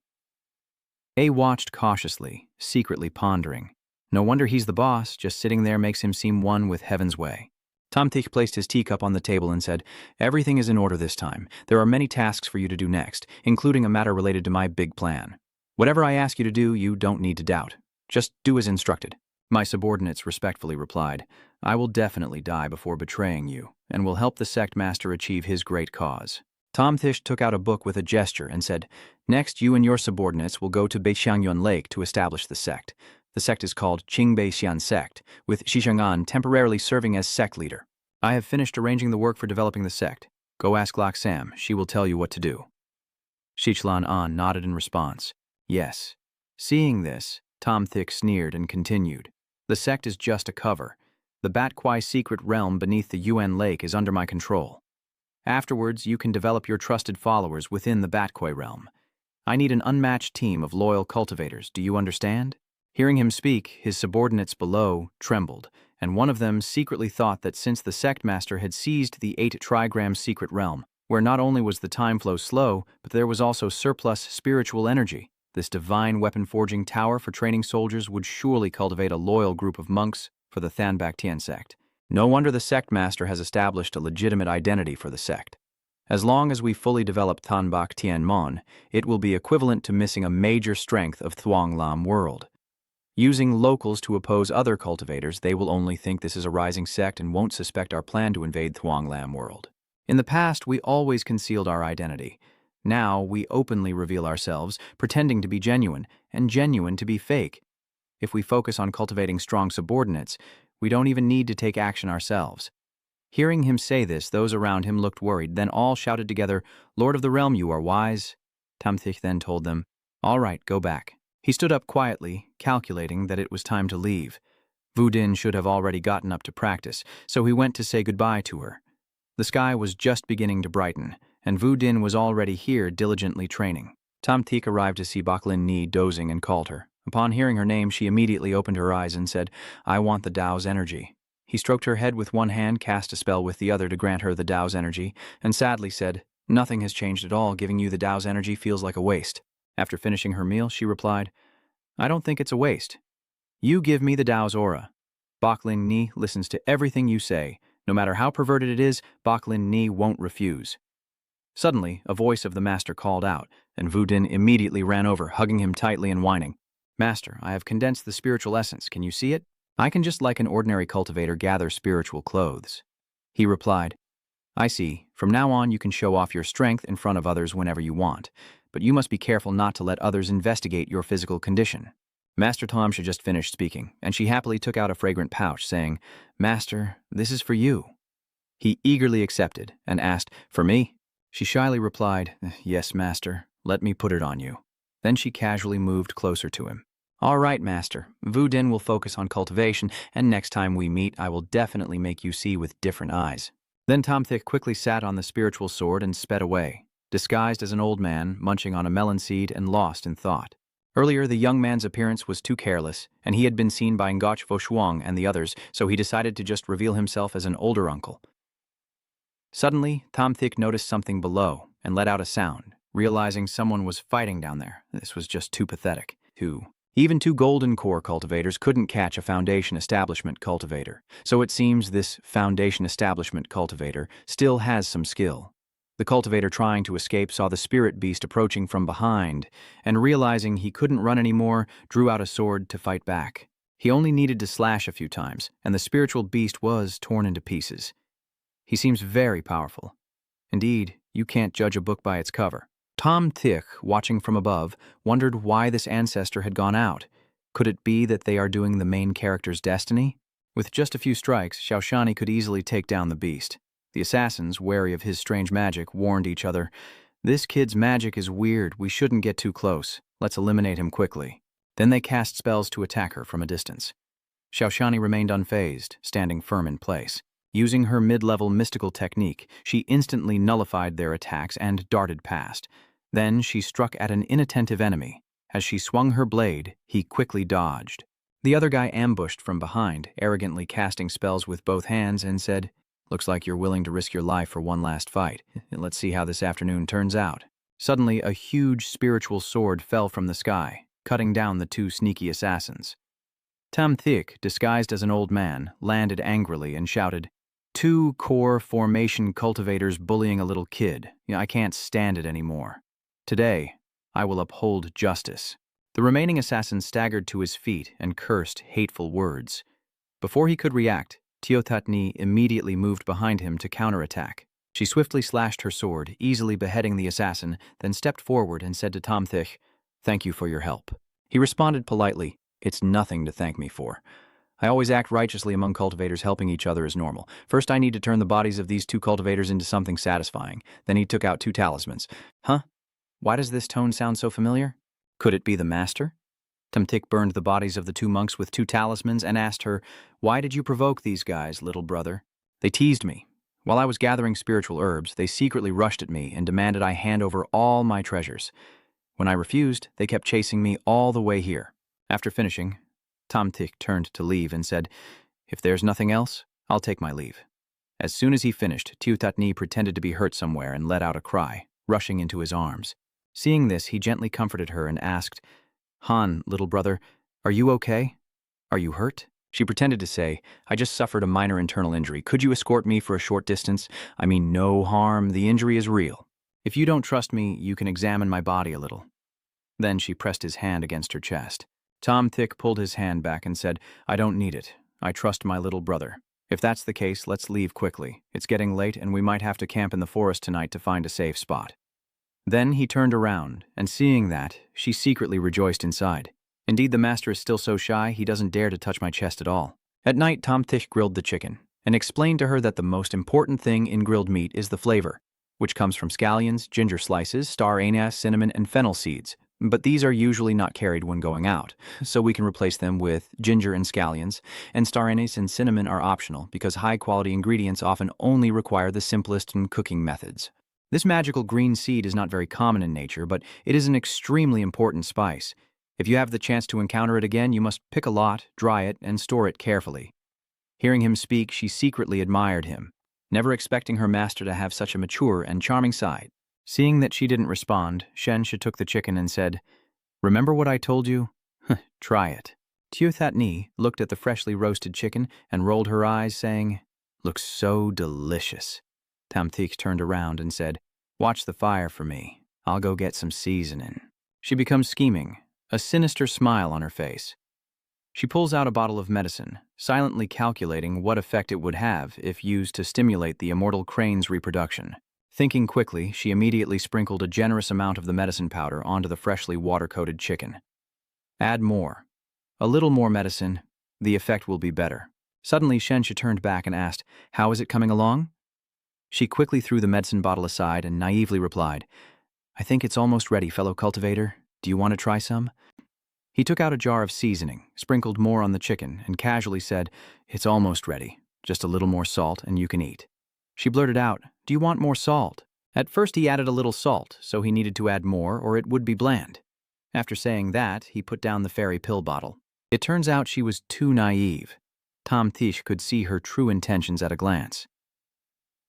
A watched cautiously, secretly pondering. No wonder he's the boss, just sitting there makes him seem one with heaven's way. Tomtik placed his teacup on the table and said, "Everything is in order this time. There are many tasks for you to do next, including a matter related to my big plan. Whatever I ask you to do, you don't need to doubt. Just do as instructed." My subordinates respectfully replied, "I will definitely die before betraying you, and will help the sect master achieve his great cause." Tom Thish took out a book with a gesture and said, "Next, you and your subordinates will go to Beixiangyuan Lake to establish the sect. The sect is called Qingbeixian Sect, with Xishangan temporarily serving as sect leader. I have finished arranging the work for developing the sect. Go ask Lak Sam, she will tell you what to do." Shichlan An nodded in response. "Yes." Seeing this, Tom Thick sneered and continued, "The sect is just a cover. The Bat Kwai secret realm beneath the UN lake is under my control. Afterwards, you can develop your trusted followers within the Bat Kwai realm. I need an unmatched team of loyal cultivators, do you understand?" Hearing him speak, his subordinates below trembled, and one of them secretly thought that since the sect master had seized the 8 trigram secret realm, where not only was the time flow slow, but there was also surplus spiritual energy, this divine weapon-forging tower for training soldiers would surely cultivate a loyal group of monks for the Thanbak Tien sect. No wonder the sect master has established a legitimate identity for the sect. As long as we fully develop Thanbak Tien Mon, it will be equivalent to missing a major strength of Thuong Lam world. Using locals to oppose other cultivators, they will only think this is a rising sect and won't suspect our plan to invade Thuong Lam world. In the past, we always concealed our identity. Now, we openly reveal ourselves, pretending to be genuine, and genuine to be fake. If we focus on cultivating strong subordinates, we don't even need to take action ourselves. Hearing him say this, those around him looked worried, then all shouted together, "Lord of the realm, you are wise." Tamthich then told them, "All right, go back." He stood up quietly, calculating that it was time to leave. Vu Din should have already gotten up to practice, so he went to say goodbye to her. The sky was just beginning to brighten, and Vu Din was already here diligently training. Tam Tik arrived to see Bak Lin Ni dozing and called her. Upon hearing her name, she immediately opened her eyes and said, "I want the Tao's energy." He stroked her head with one hand, cast a spell with the other to grant her the Tao's energy, and sadly said, "Nothing has changed at all. Giving you the Tao's energy feels like a waste." After finishing her meal, she replied, "I don't think it's a waste. You give me the Tao's aura. Bak Lin Ni listens to everything you say. No matter how perverted it is, Bak Lin Ni won't refuse." Suddenly, a voice of the master called out, and Vu Din immediately ran over, hugging him tightly and whining, "Master, I have condensed the spiritual essence. Can you see it? I can just like an ordinary cultivator gather spiritual clothes." He replied, "I see. From now on, you can show off your strength in front of others whenever you want, but you must be careful not to let others investigate your physical condition." Master Tom had just finished speaking, and she happily took out a fragrant pouch, saying, "Master, this is for you." He eagerly accepted and asked, "For me?" She shyly replied, "Yes, master. Let me put it on you." Then she casually moved closer to him. "All right, master. Vu Din will focus on cultivation, and next time we meet, I will definitely make you see with different eyes." Then Tom Thick quickly sat on the spiritual sword and sped away, disguised as an old man, munching on a melon seed and lost in thought. Earlier, the young man's appearance was too careless, and he had been seen by Ngoch Voshuang and the others, so he decided to just reveal himself as an older uncle. Suddenly, Tom Thick noticed something below and let out a sound, realizing someone was fighting down there. This was just too pathetic. Even two golden core cultivators couldn't catch a Foundation Establishment cultivator, so it seems this Foundation Establishment cultivator still has some skill. The cultivator trying to escape saw the spirit beast approaching from behind, and realizing he couldn't run anymore, drew out a sword to fight back. He only needed to slash a few times, and the spiritual beast was torn into pieces. He seems very powerful. Indeed, you can't judge a book by its cover. Tom Thick, watching from above, wondered why this ancestor had gone out. Could it be that they are doing the main character's destiny? With just a few strikes, Xiaoshani could easily take down the beast. The assassins, wary of his strange magic, warned each other, "This kid's magic is weird. We shouldn't get too close. Let's eliminate him quickly." Then they cast spells to attack her from a distance. Xiaoshani remained unfazed, standing firm in place. Using her mid-level mystical technique, she instantly nullified their attacks and darted past. Then she struck at an inattentive enemy. As she swung her blade, he quickly dodged. The other guy ambushed from behind, arrogantly casting spells with both hands, and said, "Looks like you're willing to risk your life for one last fight. Let's see how this afternoon turns out." Suddenly, a huge spiritual sword fell from the sky. cutting down the two sneaky assassins. Tam Thick, disguised as an old man, landed angrily and shouted, "Two core formation cultivators bullying a little kid. I can't stand it anymore. Today, I will uphold justice." The remaining assassin staggered to his feet and cursed hateful words. Before he could react, Teotatni immediately moved behind him to counterattack. She swiftly slashed her sword, easily beheading the assassin, then stepped forward and said to Tam Thick, "Thank you for your help." He responded politely, "It's nothing to thank me for. I always act righteously among cultivators. Helping each other is normal. First, I need to turn the bodies of these two cultivators into something satisfying." Then he took out two talismans. Huh? Why does this tone sound so familiar? Could it be the master? Tamtik burned the bodies of the two monks with two talismans and asked her, "Why did you provoke these guys, little brother?" "They teased me. While I was gathering spiritual herbs, they secretly rushed at me and demanded I hand over all my treasures. When I refused, they kept chasing me all the way here." After finishing, Tamtik turned to leave and said, "If there's nothing else, I'll take my leave." As soon as he finished, Teotatni pretended to be hurt somewhere and let out a cry, rushing into his arms. Seeing this, he gently comforted her and asked, "Han, little brother, are you okay? Are you hurt?" She pretended to say, "I just suffered a minor internal injury. Could you escort me for a short distance? I mean, no harm. The injury is real. If you don't trust me, you can examine my body a little." Then she pressed his hand against her chest. Tom Thick pulled his hand back and said, "I don't need it. I trust my little brother. If that's the case, let's leave quickly. It's getting late and we might have to camp in the forest tonight to find a safe spot." Then he turned around, and seeing that, she secretly rejoiced inside. Indeed, the master is still so shy, he doesn't dare to touch my chest at all. At night, Tom Thick grilled the chicken, and explained to her that the most important thing in grilled meat is the flavor, which comes from scallions, ginger slices, star anise, cinnamon, and fennel seeds. But these are usually not carried when going out, so we can replace them with ginger and scallions, and star anise and cinnamon are optional because high-quality ingredients often only require the simplest cooking methods. This magical green seed is not very common in nature, but it is an extremely important spice. If you have the chance to encounter it again, you must pick a lot, dry it, and store it carefully. Hearing him speak, she secretly admired him, never expecting her master to have such a mature and charming side. Seeing that she didn't respond, Shensha took the chicken and said, "Remember what I told you? Try it." Teotatni looked at the freshly roasted chicken and rolled her eyes, saying, "Looks so delicious." Tamtik turned around and said, "Watch the fire for me. I'll go get some seasoning." She becomes scheming, a sinister smile on her face. She pulls out a bottle of medicine, silently calculating what effect it would have if used to stimulate the immortal crane's reproduction. Thinking quickly, she immediately sprinkled a generous amount of the medicine powder onto the freshly water-coated chicken. Add more. A little more medicine. The effect will be better. Suddenly, Shensha turned back and asked, "How is it coming along?" She quickly threw the medicine bottle aside and naively replied, "I think it's almost ready, fellow cultivator. Do you want to try some?" He took out a jar of seasoning, sprinkled more on the chicken, and casually said, "It's almost ready. Just a little more salt and you can eat." She blurted out, "Do you want more salt?" At first he added a little salt, so he needed to add more or it would be bland. After saying that, he put down the fairy pill bottle. It turns out she was too naive. Tom Thish could see her true intentions at a glance.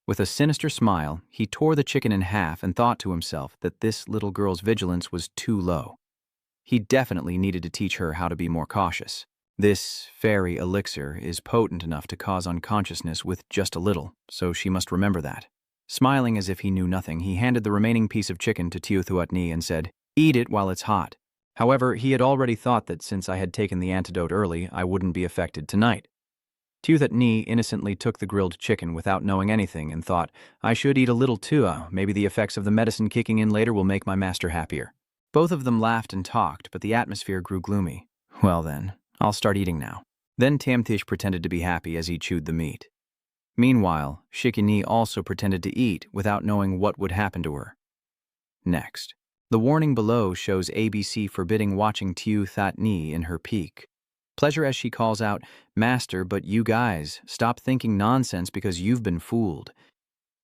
With a sinister smile, he tore the chicken in half and thought to himself that this little girl's vigilance was too low. He definitely needed to teach her how to be more cautious. This fairy elixir is potent enough to cause unconsciousness with just a little, so she must remember that. Smiling as if he knew nothing, he handed the remaining piece of chicken to Teotatni and said, "Eat it while it's hot." However, he had already thought that since I had taken the antidote early, I wouldn't be affected tonight. Teotatni innocently took the grilled chicken without knowing anything and thought, "I should eat a little too. Maybe the effects of the medicine kicking in later will make my master happier." Both of them laughed and talked, but the atmosphere grew gloomy. "Well then, I'll start eating now." Then Tamtish pretended to be happy as he chewed the meat. Meanwhile, Shikini also pretended to eat without knowing what would happen to her. Next. The warning below shows ABC forbidding watching Teotatni in her peak. Pleasure as she calls out, "Master, but you guys, stop thinking nonsense because you've been fooled.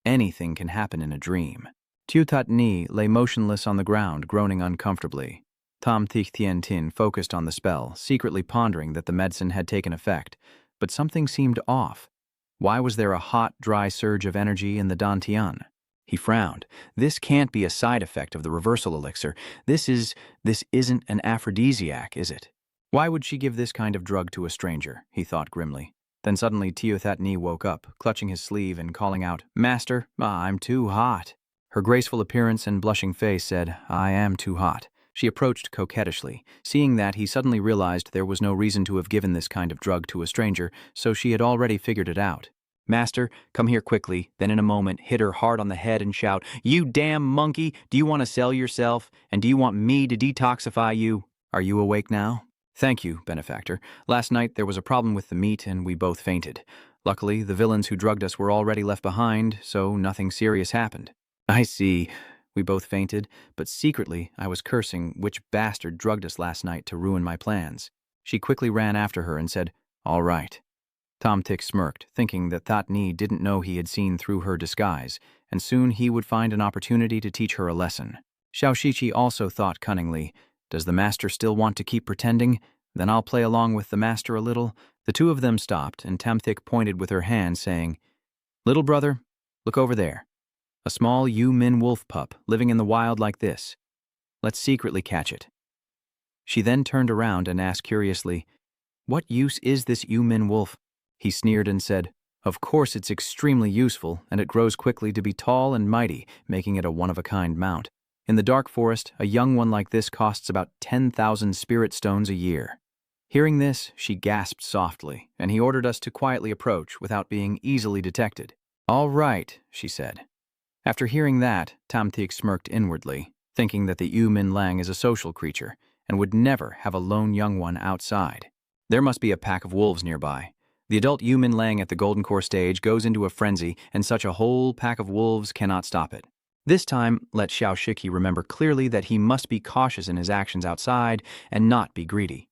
Anything can happen in a dream." Teotatni lay motionless on the ground, groaning uncomfortably. Tam Thich Tien Tin focused on the spell, secretly pondering that the medicine had taken effect, but something seemed off. Why was there a hot, dry surge of energy in the Dantian? He frowned. This can't be a side effect of the reversal elixir. This isn't an aphrodisiac, is it? Why would she give this kind of drug to a stranger? He thought grimly. Then suddenly Teothatni woke up, clutching his sleeve and calling out, "Master, I'm too hot." Her graceful appearance and blushing face said, "I am too hot." She approached coquettishly. Seeing that, he suddenly realized there was no reason to have given this kind of drug to a stranger, so she had already figured it out. "Master, come here quickly," then in a moment hit her hard on the head and shout, "You damn monkey! Do you want to sell yourself? And do you want me to detoxify you? Are you awake now?" "Thank you, benefactor. Last night there was a problem with the meat and we both fainted. Luckily, the villains who drugged us were already left behind, so nothing serious happened." "I see. We both fainted, but secretly I was cursing which bastard drugged us last night to ruin my plans." She quickly ran after her and said, "All right." Tomtik smirked, thinking that Thatni didn't know he had seen through her disguise, and soon he would find an opportunity to teach her a lesson. Xiaoshiqi also thought cunningly, "Does the master still want to keep pretending? Then I'll play along with the master a little." The two of them stopped, and Tamthik pointed with her hand, saying, "Little brother, look over there. A small Yu-Min wolf pup living in the wild like this. Let's secretly catch it." She then turned around and asked curiously, "What use is this Yu-Min wolf?" He sneered and said, "Of course it's extremely useful, and it grows quickly to be tall and mighty, making it a one-of-a-kind mount. In the dark forest, a young one like this costs about 10,000 spirit stones a year." Hearing this, she gasped softly, and he ordered us to quietly approach without being easily detected. "All right," she said. After hearing that, Tamtik smirked inwardly, thinking that the Yu-Min Lang is a social creature and would never have a lone young one outside. There must be a pack of wolves nearby. The adult Yu-Min Lang at the Golden Core stage goes into a frenzy, and such a whole pack of wolves cannot stop it. This time, let Xiaoshiqi remember clearly that he must be cautious in his actions outside and not be greedy.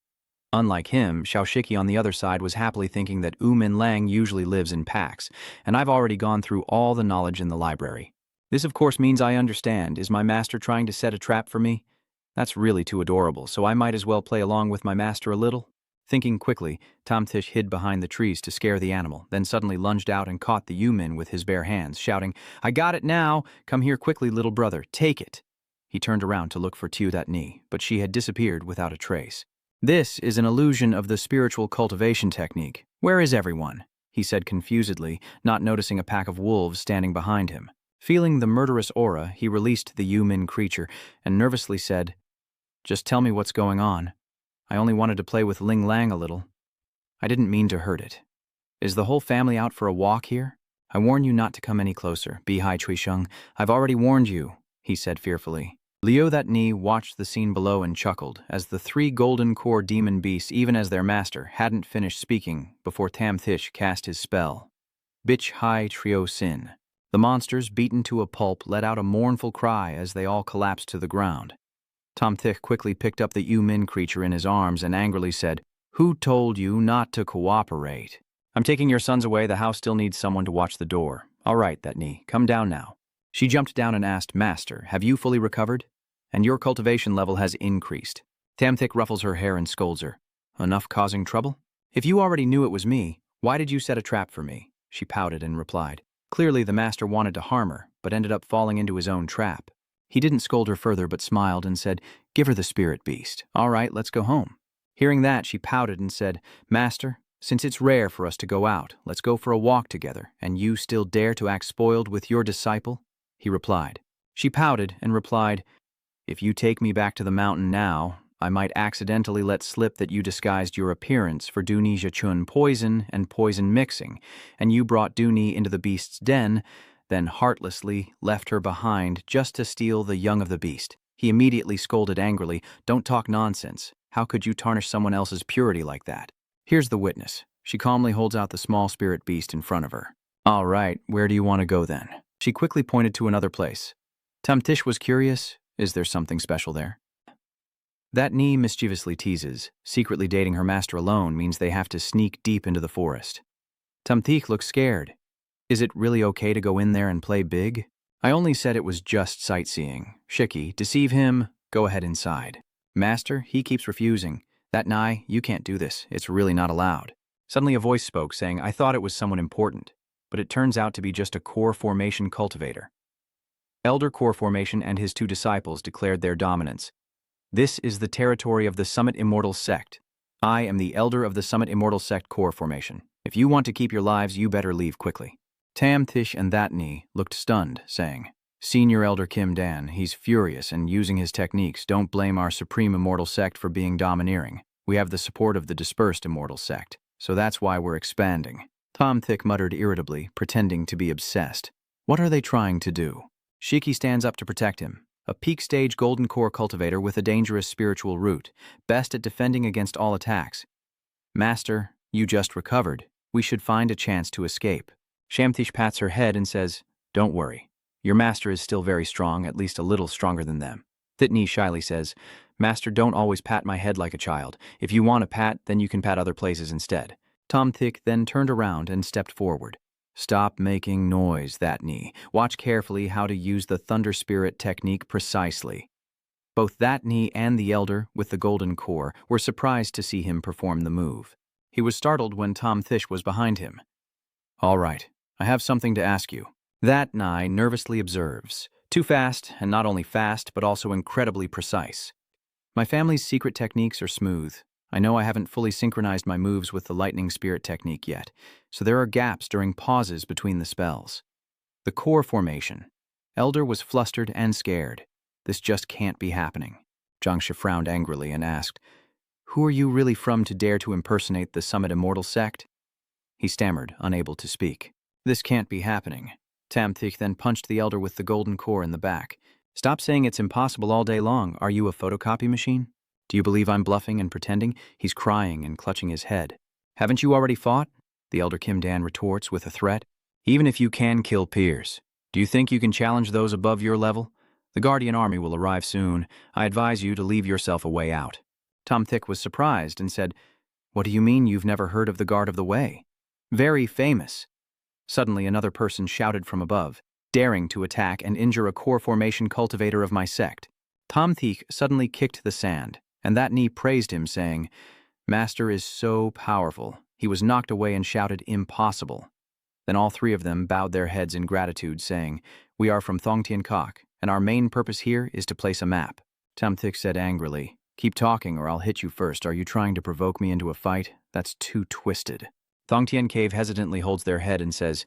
Unlike him, Xiaoshiqi on the other side was happily thinking that Yu-Min Lang usually lives in packs, and I've already gone through all the knowledge in the library. This of course means I understand. Is my master trying to set a trap for me? That's really too adorable, so I might as well play along with my master a little. Thinking quickly, Tomtish hid behind the trees to scare the animal, then suddenly lunged out and caught the Yu-Min with his bare hands, shouting, "I got it now! Come here quickly, little brother, take it!" He turned around to look for Teothatni, but she had disappeared without a trace. "This is an illusion of the spiritual cultivation technique. Where is everyone?" he said confusedly, not noticing a pack of wolves standing behind him. Feeling the murderous aura, he released the Yu-Min creature and nervously said, "Just tell me what's going on. I only wanted to play with Ling Lang a little. I didn't mean to hurt it. Is the whole family out for a walk here? I warn you not to come any closer, Bihai Chuisheng. I've already warned you," he said fearfully. Liu Thatni watched the scene below and chuckled, as the three golden core demon beasts, even as their master, hadn't finished speaking before Tamthish cast his spell. Bich Hai Trio Sin. The monsters, beaten to a pulp, let out a mournful cry as they all collapsed to the ground. Tamthik quickly picked up the Yu-Min creature in his arms and angrily said, "Who told you not to cooperate? I'm taking your sons away. The house still needs someone to watch the door. All right, Thatni, come down now." She jumped down and asked, "Master, have you fully recovered? And your cultivation level has increased." Tamthik ruffles her hair and scolds her. "Enough causing trouble? If you already knew it was me, why did you set a trap for me?" She pouted and replied. Clearly, the master wanted to harm her, but ended up falling into his own trap. He didn't scold her further, but smiled and said, "Give her the spirit beast. All right, let's go home." Hearing that, she pouted and said, "Master, since it's rare for us to go out, let's go for a walk together, and you still dare to act spoiled with your disciple?" He replied. She pouted and replied, "If you take me back to the mountain now, I might accidentally let slip that you disguised your appearance for Duni Jachun poison and poison mixing, and you brought Duni into the beast's den, then heartlessly left her behind just to steal the young of the beast." He immediately scolded angrily, "Don't talk nonsense. How could you tarnish someone else's purity like that? Here's the witness." She calmly holds out the small spirit beast in front of her. "All right, where do you want to go then?" She quickly pointed to another place. Tamtish was curious. Is there something special there? Thatni mischievously teases. Secretly dating her master alone means they have to sneak deep into the forest. Tamthik looks scared. Is it really okay to go in there and play big? I only said it was just sightseeing. Shiki, deceive him, go ahead inside. Master, he keeps refusing. Thatni, you can't do this. It's really not allowed. Suddenly a voice spoke saying, I thought it was someone important, but it turns out to be just a core formation cultivator. Elder Core Formation and his two disciples declared their dominance. This is the territory of the Summit Immortal Sect. I am the Elder of the Summit Immortal Sect Core Formation. If you want to keep your lives, you better leave quickly. Tam, Thish, and That Knee looked stunned, saying, Senior Elder Kim Dan, he's furious and using his techniques. Don't blame our Supreme Immortal Sect for being domineering. We have the support of the dispersed Immortal Sect, so that's why we're expanding. Tom Thick muttered irritably, pretending to be obsessed. What are they trying to do? Shiki stands up to protect him. A peak stage golden core cultivator with a dangerous spiritual root, best at defending against all attacks. Master, you just recovered. We should find a chance to escape. Shamtish pats her head and says, Don't worry. Your master is still very strong, at least a little stronger than them. Thitni shyly says, Master, don't always pat my head like a child. If you want a pat, then you can pat other places instead. Tom Thick then turned around and stepped forward. Stop making noise, That Knee. Watch carefully how to use the Thunder Spirit technique precisely. Both That Knee and the Elder, with the golden core, were surprised to see him perform the move. He was startled when Tom Thish was behind him. All right, I have something to ask you. That Knee nervously observes. Too fast, and not only fast, but also incredibly precise. My family's secret techniques are smooth. I know I haven't fully synchronized my moves with the lightning spirit technique yet, so there are gaps during pauses between the spells. The core formation. Elder was flustered and scared. This just can't be happening. Jiangshi frowned angrily and asked, Who are you really from to dare to impersonate the Summit Immortal Sect? He stammered, unable to speak. This can't be happening. Tam Thick then punched the Elder with the golden core in the back. Stop saying it's impossible all day long. Are you a photocopy machine? Do you believe I'm bluffing and pretending? He's crying and clutching his head. Haven't you already fought? The Elder Kim Dan retorts with a threat. Even if you can kill peers, do you think you can challenge those above your level? The Guardian Army will arrive soon. I advise you to leave yourself a way out. Tom Thick was surprised and said, What do you mean you've never heard of the Guard of the Way? Very famous. Suddenly another person shouted from above, daring to attack and injure a core formation cultivator of my sect. Tom Thick suddenly kicked the sand, and That Knee praised him, saying, Master is so powerful. He was knocked away and shouted, Impossible. Then all three of them bowed their heads in gratitude, saying, We are from Thongtian Kok, and our main purpose here is to place a map. Tom Thick said angrily, Keep talking or I'll hit you first. Are you trying to provoke me into a fight? That's too twisted. Thongtian Cave hesitantly holds their head and says,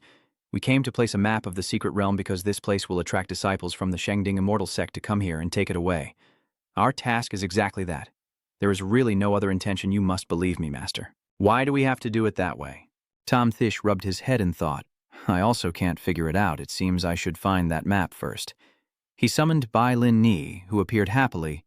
We came to place a map of the secret realm because this place will attract disciples from the Shengding Immortal Sect to come here and take it away. Our task is exactly that. There is really no other intention, you must believe me, Master. Why do we have to do it that way? Tom Thish rubbed his head and thought, I also can't figure it out. It seems I should find that map first. He summoned Bai Lin Ni, who appeared happily.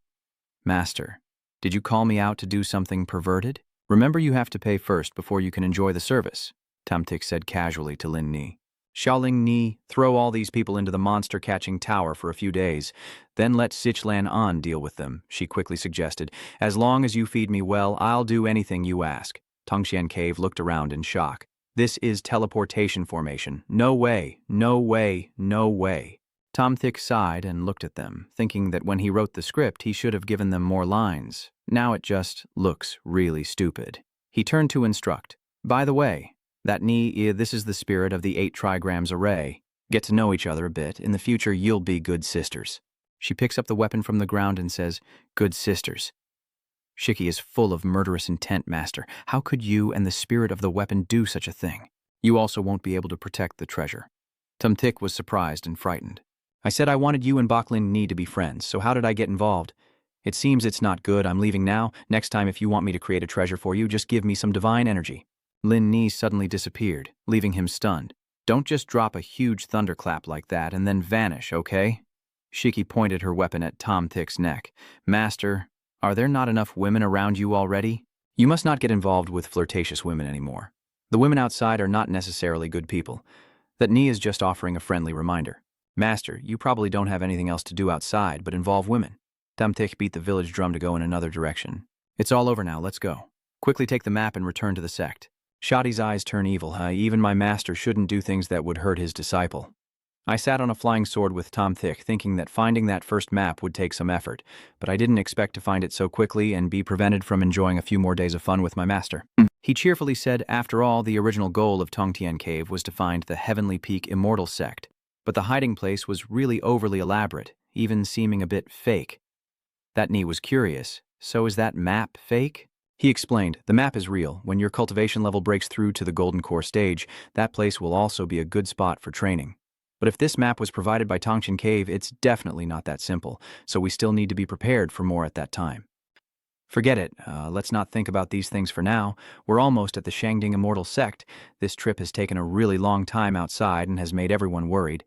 Master, did you call me out to do something perverted? Remember, you have to pay first before you can enjoy the service, Tam Thick said casually to Lin Ni. Xiaoling Ni, throw all these people into the monster-catching tower for a few days. Then let Sichlan An deal with them, she quickly suggested. As long as you feed me well, I'll do anything you ask. Tongxian Cave looked around in shock. This is teleportation formation. No way, no way, no way. Tom Thick sighed and looked at them, thinking that when he wrote the script, he should have given them more lines. Now it just looks really stupid. He turned to instruct. By the way, That Knee, this is the spirit of the 8 trigrams array. Get to know each other a bit. In the future, you'll be good sisters. She picks up the weapon from the ground and says, Good sisters. Shiki is full of murderous intent, Master. How could you and the spirit of the weapon do such a thing? You also won't be able to protect the treasure. Tam Thick was surprised and frightened. I said I wanted you and Baklin Ni to be friends, so how did I get involved? It seems it's not good. I'm leaving now. Next time, if you want me to create a treasure for you, just give me some divine energy. Lin Ni suddenly disappeared, leaving him stunned. Don't just drop a huge thunderclap like that and then vanish, okay? Shiki pointed her weapon at Tom Thick's neck. Master, are there not enough women around you already? You must not get involved with flirtatious women anymore. The women outside are not necessarily good people. That Ni is just offering a friendly reminder. Master, you probably don't have anything else to do outside but involve women. Tam Thick beat the village drum to go in another direction. It's all over now, let's go. Quickly take the map and return to the sect. Shadi's eyes turn evil. Even my master shouldn't do things that would hurt his disciple. I sat on a flying sword with Tom Thick, thinking that finding that first map would take some effort, but I didn't expect to find it so quickly and be prevented from enjoying a few more days of fun with my master. He cheerfully said, after all, the original goal of Tongtian Cave was to find the Heavenly Peak Immortal Sect. but the hiding place was really overly elaborate, even seeming a bit fake. That knee was curious. So is that map fake? He explained, the map is real. When your cultivation level breaks through to the Golden Core stage, that place will also be a good spot for training. But if this map was provided by Tongchen Cave, it's definitely not that simple, so we still need to be prepared for more at that time. Forget it. Let's not think about these things for now. We're almost at the Shangding Immortal Sect. This trip has taken a really long time outside and has made everyone worried.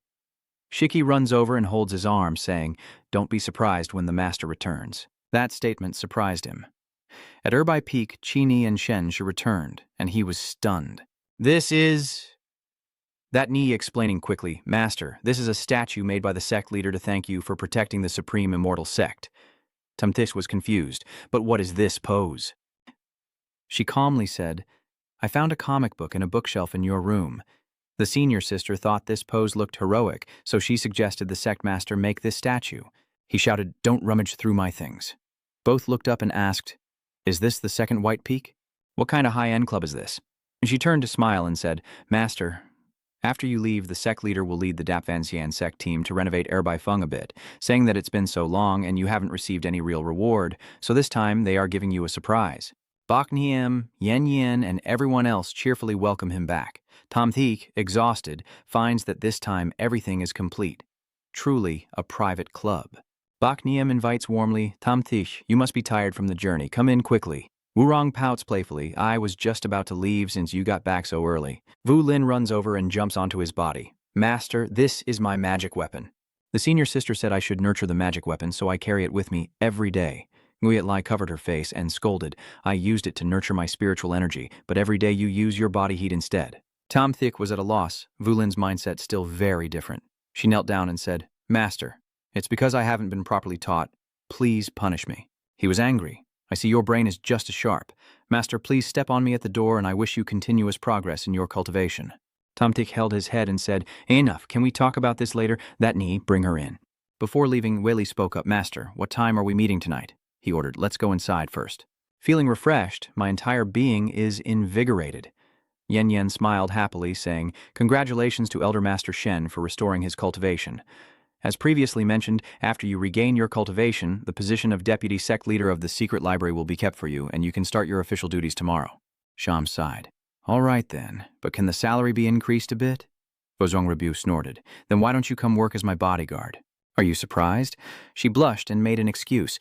Shiki runs over and holds his arm, saying, "Don't be surprised when the master returns." That statement surprised him. At Erbai Peak, Qini and Shensha returned, and he was stunned. This is... That Ni explaining quickly, "Master, this is a statue made by the sect leader to thank you for protecting the supreme immortal sect." Tumtish was confused. "But what is this pose?" She calmly said, "I found a comic book in a bookshelf in your room. The senior sister thought this pose looked heroic, so she suggested the sect master make this statue." He shouted, "Don't rummage through my things." Both looked up and asked, "Is this the second White Peak? What kind of high-end club is this?" She turned to smile and said, "Master, after you leave, the sect leader will lead the Dapvanxian sect team to renovate Erbai Feng a bit, saying that it's been so long and you haven't received any real reward, so this time they are giving you a surprise." Bak Niem, Yen Yen, and everyone else cheerfully welcome him back. Tom Thiek, exhausted, finds that this time everything is complete. Truly a private club. Bak Niem invites warmly, "Tom Thiek, you must be tired from the journey. Come in quickly." Wurong pouts playfully, "I was just about to leave since you got back so early." Wu Lin runs over and jumps onto his body. "Master, this is my magic weapon." The senior sister said I should nurture the magic weapon, so I carry it with me every day. Nguyat Lai covered her face and scolded, "I used it to nurture my spiritual energy, but every day you use your body heat instead." Tom Thick was at a loss, Wu Lin's mindset still very different. She knelt down and said, "Master, it's because I haven't been properly taught. Please punish me." He was angry. "I see your brain is just as sharp. Master, please step on me at the door and I wish you continuous progress in your cultivation." Tom Thick held his head and said, "Enough, can we talk about this later? That knee, bring her in." Before leaving, Wei Li spoke up, "Master, what time are we meeting tonight?" He ordered, "Let's go inside first." Feeling refreshed, my entire being is invigorated. Yen Yen smiled happily, saying, "Congratulations to Elder Master Shen for restoring his cultivation. As previously mentioned, after you regain your cultivation, the position of Deputy Sect Leader of the Secret Library will be kept for you, and you can start your official duties tomorrow." Sham sighed. "All right then, but can the salary be increased a bit?" Bozong Rebu snorted. "Then why don't you come work as my bodyguard?" "Are you surprised?" She blushed and made an excuse.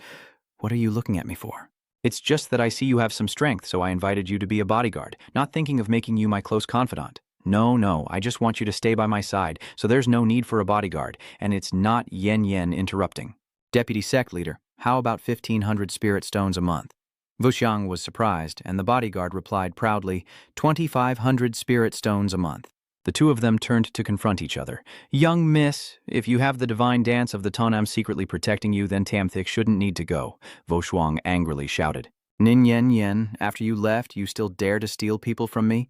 "What are you looking at me for?" "It's just that I see you have some strength, so I invited you to be a bodyguard, not thinking of making you my close confidant." No, I just want you to stay by my side, so there's no need for a bodyguard, and it's not Yen Yen interrupting." "Deputy Sect Leader, how about 1,500 spirit stones a month?" Vuxiang was surprised, and the bodyguard replied proudly, 2,500 spirit stones a month. The two of them turned to confront each other. "Young miss, if you have the divine dance of the Tonam secretly protecting you, then Tamthik shouldn't need to go," Vuxiang angrily shouted. "Nin Yen Yen, after you left, you still dare to steal people from me?"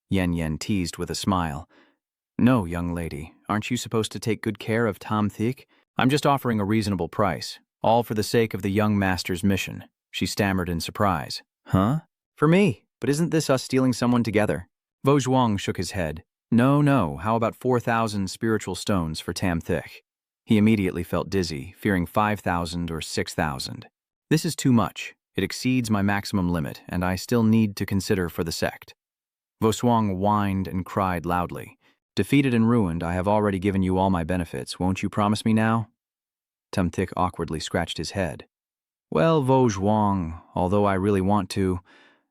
Yen Yen teased with a smile. "No, young lady, aren't you supposed to take good care of Tom Thiek? I'm just offering a reasonable price, all for the sake of the young master's mission." She stammered in surprise. "Huh? For me? But isn't this us stealing someone together?" Vo Zhuang shook his head. No, how about 4,000 spiritual stones for Tam Thick? He immediately felt dizzy, fearing 5,000 or 6,000. "This is too much. It exceeds my maximum limit, and I still need to consider for the sect." Voswang whined and cried loudly. "Defeated and ruined, I have already given you all my benefits. Won't you promise me now?" Tumthik awkwardly scratched his head. "Well, Voswang, although I really want to,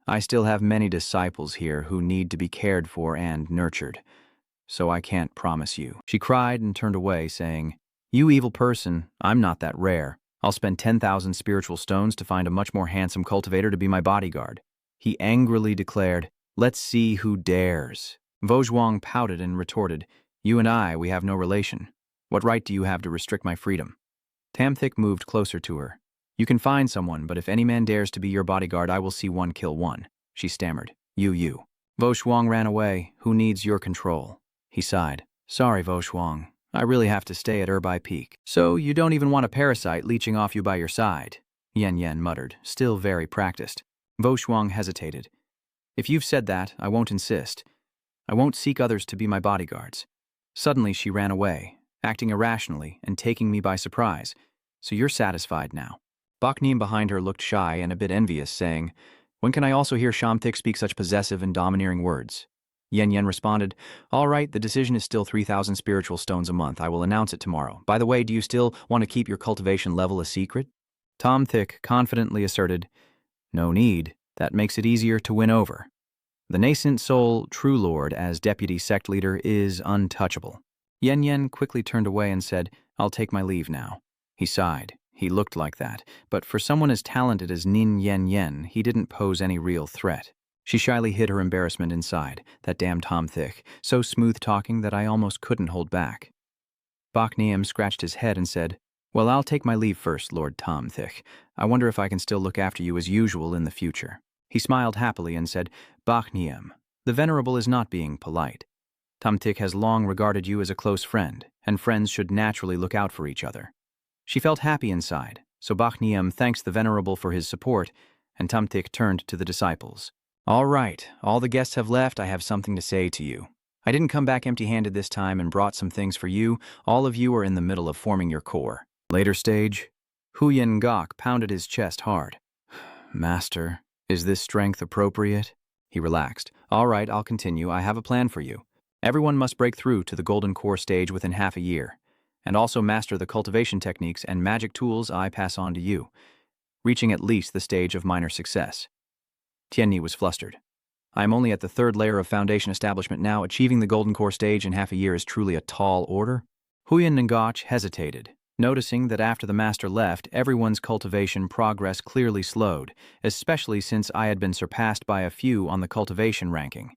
I still have many disciples here who need to be cared for and nurtured, so I can't promise you." She cried and turned away, saying, "You evil person, I'm not that rare. I'll spend 10,000 spiritual stones to find a much more handsome cultivator to be my bodyguard." He angrily declared, "Let's see who dares." Voswang pouted and retorted, "You and I, we have no relation. What right do you have to restrict my freedom?" Tamthik moved closer to her. "You can find someone, but if any man dares to be your bodyguard, I will see one kill one," she stammered. You. Voshuang ran away. "Who needs your control?" He sighed. "Sorry, Voshuang. I really have to stay at Erbai Peak." "So you don't even want a parasite leeching off you by your side?" Yen Yen muttered, still very practiced. Voshuang hesitated. "If you've said that, I won't insist. I won't seek others to be my bodyguards. Suddenly she ran away, acting irrationally and taking me by surprise. So you're satisfied now. Baknim behind her looked shy and a bit envious, saying, "When can I also hear Shamthik speak such possessive and domineering words?" Yen Yen responded, "All right, the decision is still 3,000 spiritual stones a month. I will announce it tomorrow. By the way, do you still want to keep your cultivation level a secret?" Shamthik confidently asserted, "No need. That makes it easier to win over. The nascent soul True Lord as deputy sect leader is untouchable." Yen Yen quickly turned away and said, "I'll take my leave now." He sighed. He looked like that, but for someone as talented as Nin Yen Yen, he didn't pose any real threat. She shyly hid her embarrassment inside, that damn Shamthik, so smooth-talking that I almost couldn't hold back. Bakniam scratched his head and said, "Well, I'll take my leave first, Lord Shamthik. I wonder if I can still look after you as usual in the future." He smiled happily and said, "Bakniam, the Venerable is not being polite. Shamthik has long regarded you as a close friend, and friends should naturally look out for each other." She felt happy inside, so Bakniam thanks the Venerable for his support, and Shamthik turned to the disciples. "All right, all the guests have left. I have something to say to you. I didn't come back empty-handed this time and brought some things for you. All of you are in the middle of forming your core." Later stage, Huyen Gok pounded his chest hard. "Master, is this strength appropriate?" He relaxed. "All right, I'll continue. I have a plan for you. Everyone must break through to the golden core stage within half a year, and also master the cultivation techniques and magic tools I pass on to you, reaching at least the stage of minor success." Tianyi was flustered. "I am only at the third layer of foundation establishment now. Achieving the golden core stage in half a year is truly a tall order." Huyen Ngoch hesitated, noticing that after the master left, everyone's cultivation progress clearly slowed, especially since I had been surpassed by a few on the cultivation ranking.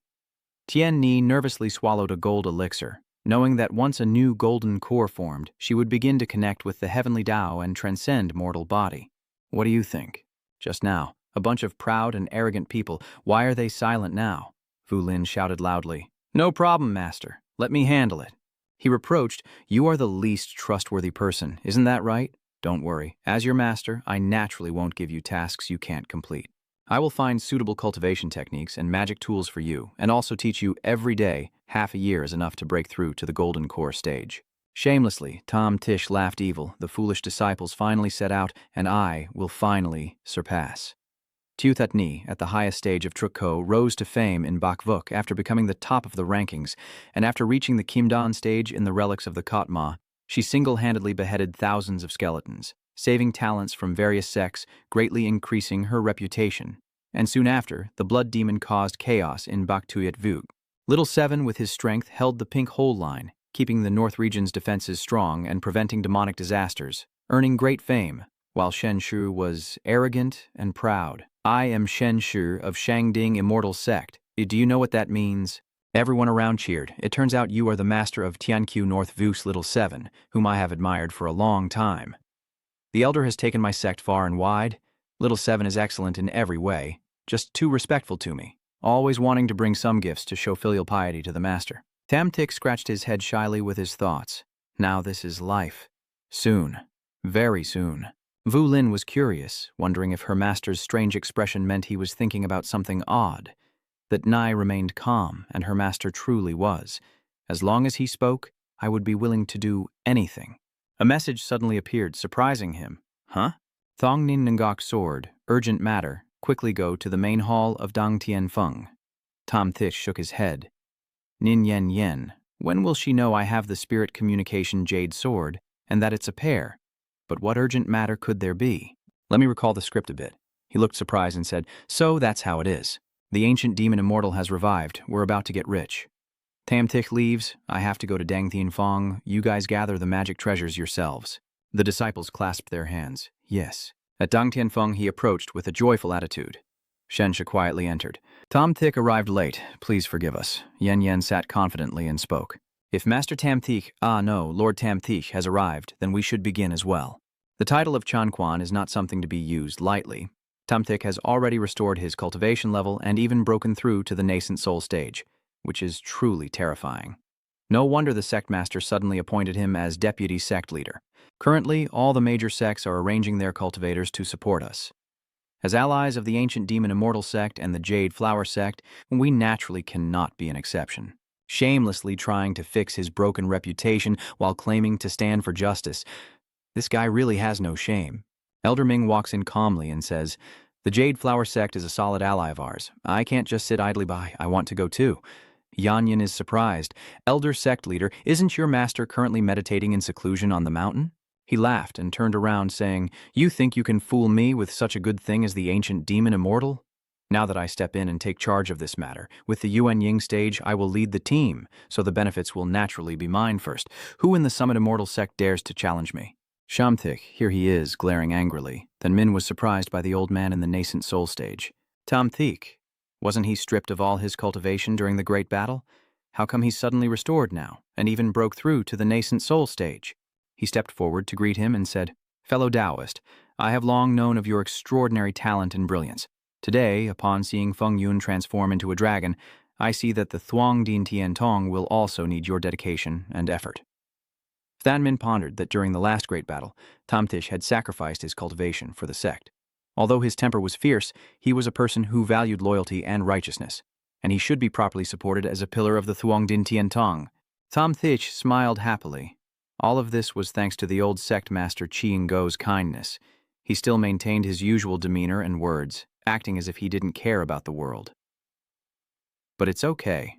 Tian Ni nervously swallowed a gold elixir, knowing that once a new golden core formed, she would begin to connect with the heavenly Tao and transcend mortal body. "What do you think?" "Just now, a bunch of proud and arrogant people. Why are they silent now?" Fu Lin shouted loudly. "No problem, Master. Let me handle it." He reproached, "You are the least trustworthy person, isn't that right? Don't worry. As your master, I naturally won't give you tasks you can't complete. I will find suitable cultivation techniques and magic tools for you, and also teach you every day. Half a year is enough to break through to the golden core stage." Shamelessly, Tom Tish laughed evil. The foolish disciples finally set out, and I will finally surpass. Tu That Ni, at the highest stage of Trukko, rose to fame in Bakvuk after becoming the top of the rankings, and after reaching the Kimdan stage in the relics of the Kotma, she single-handedly beheaded thousands of skeletons, saving talents from various sects, greatly increasing her reputation. And soon after, the blood demon caused chaos in Baktuyet Vuk. Little Seven, with his strength, held the pink hole line, keeping the North region's defenses strong and preventing demonic disasters, earning great fame, while Shen Shu was arrogant and proud. "I am Shen Shu of Shangding Immortal Sect. Do you know what that means?" Everyone around cheered. "It turns out you are the master of Tianqiu North Vuk's Little Seven, whom I have admired for a long time. The elder has taken my sect far and wide. Little Seven is excellent in every way, just too respectful to me, always wanting to bring some gifts to show filial piety to the master." Tamtik scratched his head shyly with his thoughts. Now this is life. Soon. Very soon. Vu Lin was curious, wondering if her master's strange expression meant he was thinking about something odd. That Nai remained calm, and her master truly was. As long as he spoke, I would be willing to do anything. A message suddenly appeared, surprising him. "Huh?" "Thong Nin Ngok's sword, urgent matter, quickly go to the main hall of Dang Tien Feng." Tom Thish shook his head. "Nin Yen Yen, when will she know I have the spirit communication jade sword, and that it's a pair? But what urgent matter could there be?" Let me recall the script a bit. He looked surprised and said, "So that's how it is. The ancient demon immortal has revived. We're about to get rich. Tam Tich leaves. I have to go to Dang Thien Fong. You guys gather the magic treasures yourselves." The disciples clasped their hands. Yes. At Dang Tien Fong he approached with a joyful attitude. Shensha quietly entered. "Tam Thich arrived late. Please forgive us." Yen Yen sat confidently and spoke. "If Master Tam Thich, Lord Tam Thich has arrived, then we should begin as well. The title of Chan Quan is not something to be used lightly. Tam Thich has already restored his cultivation level and even broken through to the nascent soul stage, which is truly terrifying. No wonder the sect master suddenly appointed him as deputy sect leader. Currently, all the major sects are arranging their cultivators to support us. As allies of the ancient demon immortal sect and the Jade Flower sect, we naturally cannot be an exception." shamelessly trying to fix his broken reputation while claiming to stand for justice. This guy really has no shame. Elder Ming walks in calmly and says, "The Jade Flower Sect is a solid ally of ours. I can't just sit idly by. I want to go too." Yanyan is surprised. "Elder Sect leader, isn't your master currently meditating in seclusion on the mountain?" He laughed and turned around, saying, "You think you can fool me with such a good thing as the ancient demon immortal? Now that I step in and take charge of this matter, with the Yuan Ying stage, I will lead the team, so the benefits will naturally be mine first. Who in the Summit Immortal Sect dares to challenge me?" Shamthik, here he is, glaring angrily. Then Min was surprised by the old man in the nascent soul stage. Tamthik, wasn't he stripped of all his cultivation during the great battle? How come he's suddenly restored now, and even broke through to the nascent soul stage? He stepped forward to greet him and said, "Fellow Taoist, I have long known of your extraordinary talent and brilliance. Today, upon seeing Feng Yun transform into a dragon, I see that the Thuong Din Tien Tong will also need your dedication and effort." Than Min pondered that during the last great battle, Tamtish had sacrificed his cultivation for the sect. Although his temper was fierce, he was a person who valued loyalty and righteousness, and he should be properly supported as a pillar of the Thuong Din Tien Tong. Tamtish smiled happily. All of this was thanks to the old sect master Qi Ngo's kindness. He still maintained his usual demeanor and words, acting as if he didn't care about the world. "But it's okay.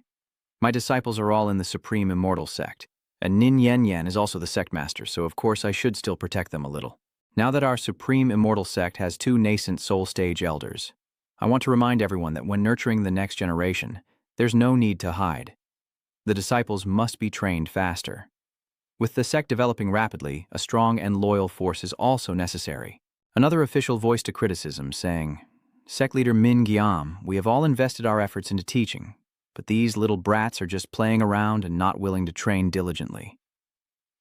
My disciples are all in the Supreme Immortal Sect, and Nin Yen Yen is also the sect master, so of course I should still protect them a little. Now that our Supreme Immortal Sect has 2 nascent soul stage elders, I want to remind everyone that when nurturing the next generation, there's no need to hide. The disciples must be trained faster. With the sect developing rapidly, a strong and loyal force is also necessary." Another official voiced a criticism, saying, "Sect leader Min Giam, we have all invested our efforts into teaching, but these little brats are just playing around and not willing to train diligently."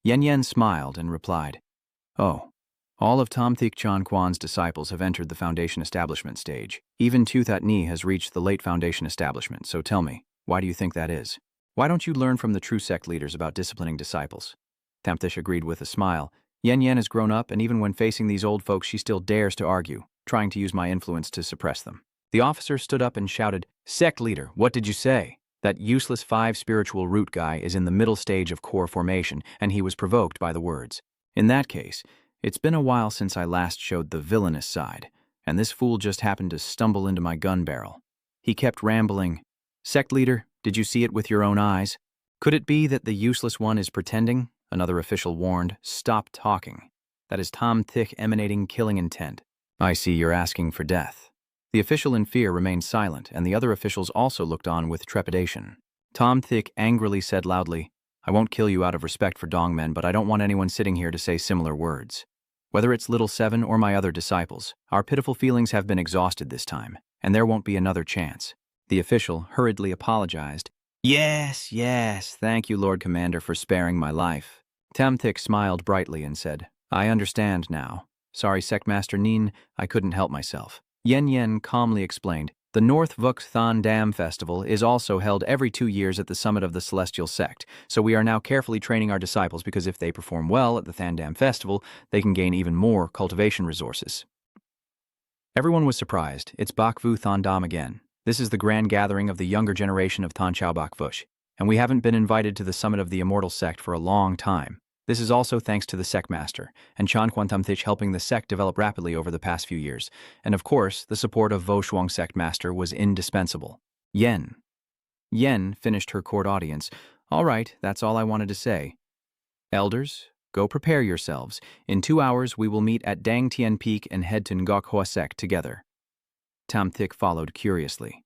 Yen Yen smiled and replied, "Oh, all of Tamthik Chan Kwan's disciples have entered the foundation establishment stage. Even Tu That Ni has reached the late foundation establishment, so tell me, why do you think that is? Why don't you learn from the true sect leaders about disciplining disciples?" Tamtish agreed with a smile. Yen Yen has grown up, and even when facing these old folks, she still dares to argue, trying to use my influence to suppress them. The officer stood up and shouted, "Sect leader, what did you say? That useless 5 spiritual root guy is in the middle stage of core formation, and he was provoked by the words. In that case, it's been a while since I last showed the villainous side, and this fool just happened to stumble into my gun barrel." He kept rambling, "Sect leader, did you see it with your own eyes? Could it be that the useless one is pretending?" Another official warned, "Stop talking. That is Tom Thick emanating killing intent. I see you're asking for death." The official in fear remained silent, and the other officials also looked on with trepidation. Tom Thick angrily said loudly, "I won't kill you out of respect for Dongmen, but I don't want anyone sitting here to say similar words. Whether it's Little Seven or my other disciples, our pitiful feelings have been exhausted this time, and there won't be another chance." The official hurriedly apologized. Yes, thank you, Lord Commander, for sparing my life." Tamthik smiled brightly and said, "I understand now. Sorry, Sectmaster Nin, I couldn't help myself." Yen Yen calmly explained, "The North Vuk Than Dam Festival is also held every 2 years at the summit of the Celestial Sect, so we are now carefully training our disciples because if they perform well at the Than Dam Festival, they can gain even more cultivation resources." Everyone was surprised. It's Bakvu Than Dam again. This is the grand gathering of the younger generation of Tan Chao Bak Vush, and we haven't been invited to the summit of the Immortal Sect for a long time. This is also thanks to the Sect Master, and Chan Quan Tamthich helping the sect develop rapidly over the past few years. And of course, the support of Vo Shuang Sect Master was indispensable. Yen finished her court audience. "All right, that's all I wanted to say. Elders, go prepare yourselves. In 2 hours, we will meet at Dang Tien Peak and head to Ngok Hoa Sect together." Tamthik followed curiously.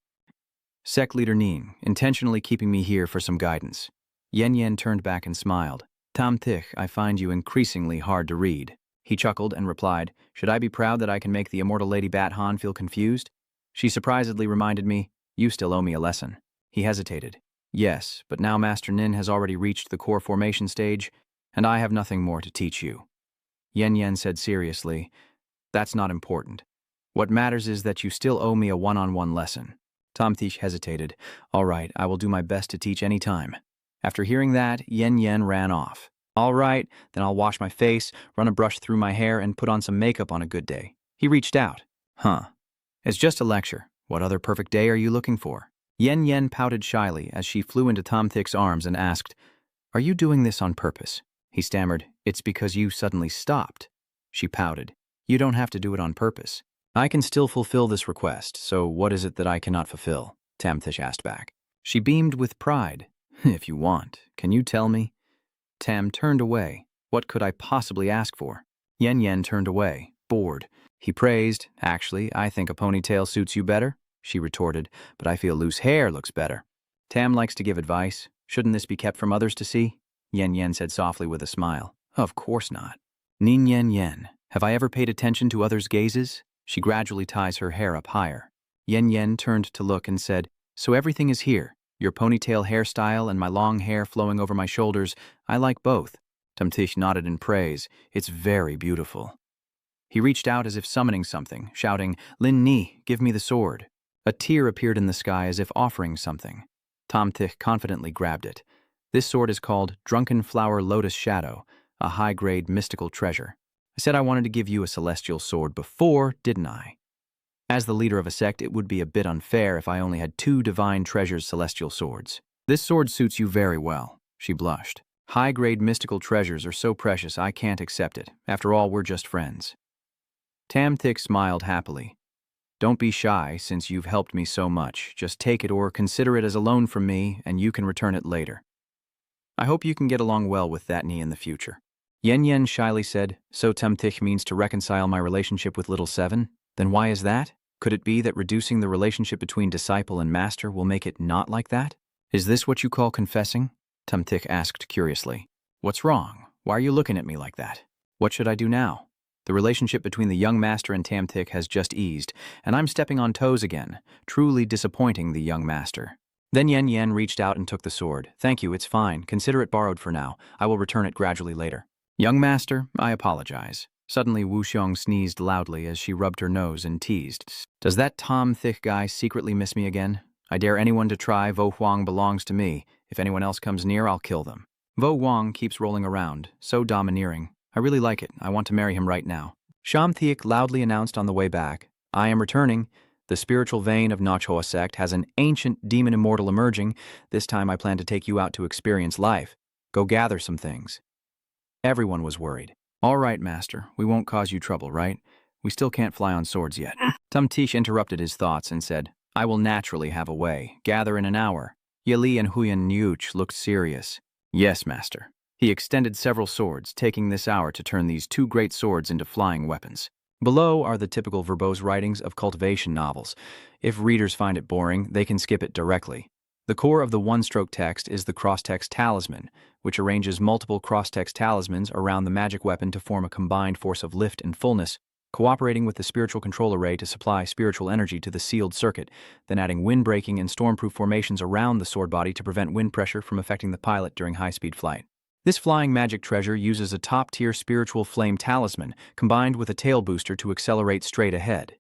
"Sect leader Nin, intentionally keeping me here for some guidance." Yen turned back and smiled. "Tamthik, I find you increasingly hard to read." He chuckled and replied, "Should I be proud that I can make the immortal Lady Bat Han feel confused?" She surprisedly reminded me, "You still owe me a lesson." He hesitated. "Yes, but now Master Nin has already reached the core formation stage, and I have nothing more to teach you." Yen said seriously, "That's not important. What matters is that you still owe me a one-on-one lesson." Tamthich hesitated. "All right, I will do my best to teach any time." After hearing that, Yen ran off. "All right, then I'll wash my face, run a brush through my hair, and put on some makeup on a good day." He reached out. "Huh. It's just a lecture. What other perfect day are you looking for?" Yen Yen pouted shyly as she flew into Tom Thick's arms and asked, "Are you doing this on purpose?" He stammered, "It's because you suddenly stopped." She pouted, "You don't have to do it on purpose. I can still fulfill this request, so what is it that I cannot fulfill?" Tamthish asked back. She beamed with pride. "If you want, can you tell me?" Tam turned away. What could I possibly ask for? Yen Yen turned away, bored. He praised, "Actually, I think a ponytail suits you better," she retorted, "but I feel loose hair looks better." Tam likes to give advice. "Shouldn't this be kept from others to see?" Yen Yen said softly with a smile. "Of course not." "Nin Yen Yen, have I ever paid attention to others' gazes?" She gradually ties her hair up higher. Yen Yen turned to look and said, "So everything is here. Your ponytail hairstyle and my long hair flowing over my shoulders. I like both." Tamtish nodded in praise. "It's very beautiful." He reached out as if summoning something, shouting, "Lin Ni, give me the sword." A tear appeared in the sky as if offering something. Tamtich confidently grabbed it. "This sword is called Drunken Flower Lotus Shadow, a high-grade mystical treasure. I said I wanted to give you a celestial sword before, didn't I? As the leader of a sect, it would be a bit unfair if I only had 2 divine treasures celestial swords. This sword suits you very well." She blushed. "High-grade mystical treasures are so precious I can't accept it. After all, we're just friends." Tamthik smiled happily. "Don't be shy, since you've helped me so much. Just take it or consider it as a loan from me, and you can return it later. I hope you can get along well with that knee in the future." Yen Yen shyly said, "So Tamthik means to reconcile my relationship with Little Seven? Then why is that? Could it be that reducing the relationship between disciple and master will make it not like that? Is this what you call confessing?" Tamthik asked curiously. "What's wrong? Why are you looking at me like that? What should I do now? The relationship between the young master and Tamthik has just eased, and I'm stepping on toes again, truly disappointing the young master." Then Yen Yen reached out and took the sword. "Thank you, it's fine. Consider it borrowed for now. I will return it gradually later." "Young master, I apologize." Suddenly Wu Xiong sneezed loudly as she rubbed her nose and teased, "Does that Tom Thick guy secretly miss me again? I dare anyone to try. Vo Huang belongs to me. If anyone else comes near, I'll kill them." Vo Huang keeps rolling around, so domineering. I really like it. I want to marry him right now. Sham Thiek loudly announced on the way back, "I am returning. The spiritual vein of Nachhoa Sect has an ancient demon immortal emerging. This time I plan to take you out to experience life. Go gather some things." Everyone was worried. "All right, master. We won't cause you trouble, right? We still can't fly on swords yet." Tumtish interrupted his thoughts and said, "I will naturally have a way. Gather in an hour." Yali and Huyan Nyuch looked serious. "Yes, master." He extended several swords, taking this hour to turn these 2 great swords into flying weapons. Below are the typical verbose writings of Cultivation novels. If readers find it boring, they can skip it directly. The core of the one-stroke text is the cross-text talisman, which arranges multiple cross-text talismans around the magic weapon to form a combined force of lift and fullness, cooperating with the spiritual control array to supply spiritual energy to the sealed circuit, then adding wind-breaking and stormproof formations around the sword body to prevent wind pressure from affecting the pilot during high-speed flight. This flying magic treasure uses a top-tier spiritual flame talisman combined with a tail booster to accelerate straight ahead.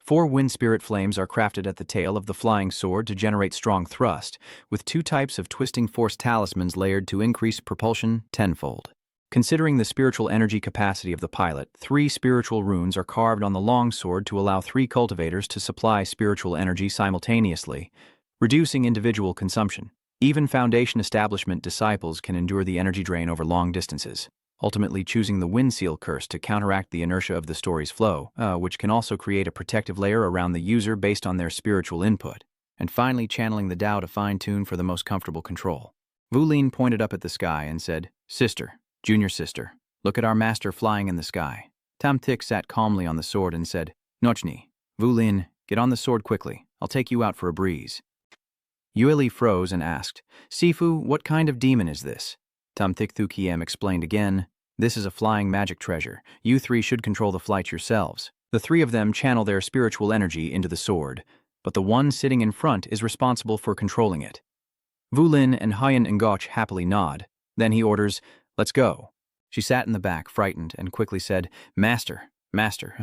4 wind spirit flames are crafted at the tail of the flying sword to generate strong thrust, with 2 types of twisting force talismans layered to increase propulsion tenfold. Considering the spiritual energy capacity of the pilot, 3 spiritual runes are carved on the long sword to allow 3 cultivators to supply spiritual energy simultaneously, reducing individual consumption. Even Foundation establishment disciples can endure the energy drain over long distances, ultimately choosing the wind seal curse to counteract the inertia of the story's flow, which can also create a protective layer around the user based on their spiritual input, and finally channeling the Tao to fine-tune for the most comfortable control. Vulin pointed up at the sky and said, "Sister, junior sister, look at our master flying in the sky." Tamtik sat calmly on the sword and said, "Nochni, Vulin, get on the sword quickly. I'll take you out for a breeze." Yueli froze and asked, "Sifu, what kind of demon is this?" Tamtik Thukiem explained again, "This is a flying magic treasure. You 3 should control the flight yourselves. The 3 of them channel their spiritual energy into the sword, but the one sitting in front is responsible for controlling it." Vulin and Hyen Ngoch happily nod. Then he orders, "Let's go." She sat in the back, frightened, and quickly said, Master,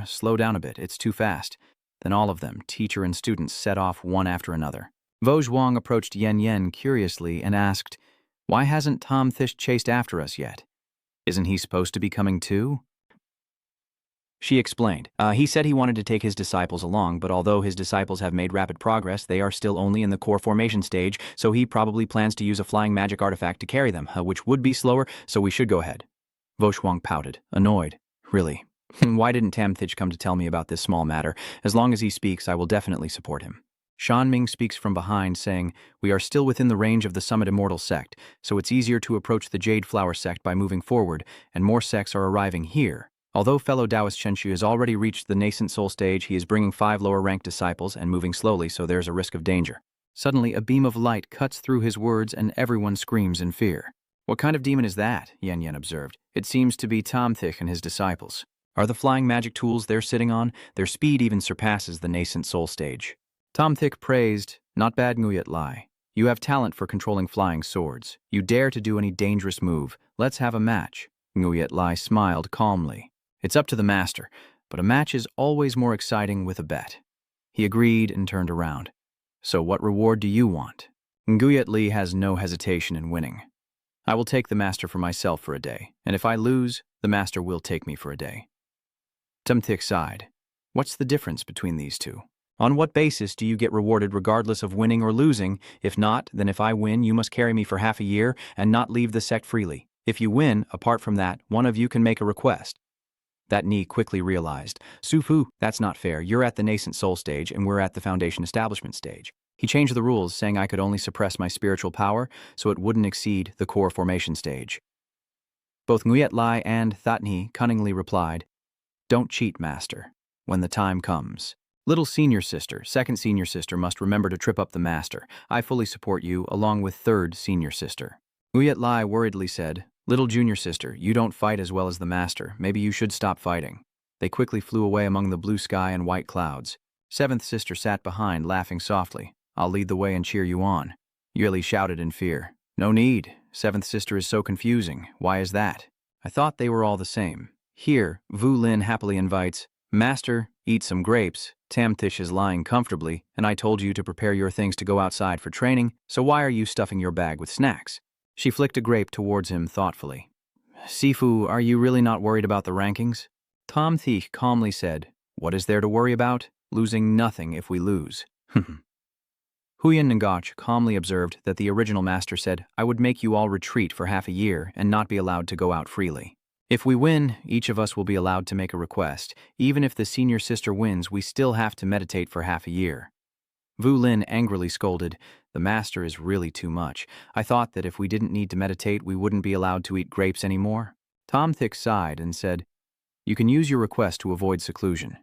slow down a bit, it's too fast." Then all of them, teacher and students, set off one after another. Vo Zhuang approached Yen Yen curiously and asked, "Why hasn't Tom Thish chased after us yet? Isn't he supposed to be coming too?" She explained. He said he wanted to take his disciples along, but although his disciples have made rapid progress, they are still only in the core formation stage, so he probably plans to use a flying magic artifact to carry them, which would be slower, so we should go ahead. Voshwang pouted, annoyed. Really? Why didn't Tamthich come to tell me about this small matter? As long as he speaks, I will definitely support him. Shanming speaks from behind, saying, we are still within the range of the Summit Immortal Sect, so it's easier to approach the Jade Flower Sect by moving forward, and more sects are arriving here. Although fellow Taoist Shenshu has already reached the nascent soul stage, he is bringing 5 lower-ranked disciples and moving slowly, so there's a risk of danger. Suddenly, a beam of light cuts through his words and everyone screams in fear. What kind of demon is that? Yen Yen observed. It seems to be Tamthich and his disciples. Are the flying magic tools they're sitting on? Their speed even surpasses the nascent soul stage. Tamthich praised, not bad Nguyat Lai. You have talent for controlling flying swords. You dare to do any dangerous move. Let's have a match. Nguyat Lai smiled calmly. It's up to the master, but a match is always more exciting with a bet. He agreed and turned around. So what reward do you want? Nguyat Li has no hesitation in winning. I will take the master for myself for a day, and if I lose, the master will take me for a day. Tamthich sighed. What's the difference between these two? On what basis do you get rewarded regardless of winning or losing? If not, then if I win, you must carry me for half a year and not leave the sect freely. If you win, apart from that, one of you can make a request. That Ni quickly realized. Sufu, that's not fair. You're at the nascent soul stage and we're at the foundation establishment stage. He changed the rules, saying I could only suppress my spiritual power, so it wouldn't exceed the core formation stage. Both Nguyat Lai and Thatni cunningly replied, Don't cheat, master. When the time comes. Little senior sister, second senior sister must remember to trip up the master. I fully support you, along with third senior sister. Nguyat Lai worriedly said, Little junior sister, you don't fight as well as the master. Maybe you should stop fighting. They quickly flew away among the blue sky and white clouds. Seventh sister sat behind, laughing softly. I'll lead the way and cheer you on. Yuli shouted in fear. No need. Seventh sister is so confusing. Why is that? I thought they were all the same. Here, Vu Lin happily invites, Master, eat some grapes. Tamthich is lying comfortably, and I told you to prepare your things to go outside for training, so why are you stuffing your bag with snacks? She flicked a grape towards him thoughtfully. Sifu, are you really not worried about the rankings? Tamthich calmly said, What is there to worry about? Losing nothing if we lose. Huyan Ngach calmly observed that the original master said, I would make you all retreat for half a year and not be allowed to go out freely. If we win, each of us will be allowed to make a request. Even if the senior sister wins, we still have to meditate for half a year. Vu Lin angrily scolded, The master is really too much. I thought that if we didn't need to meditate, we wouldn't be allowed to eat grapes anymore. Tamthich sighed and said, You can use your request to avoid seclusion.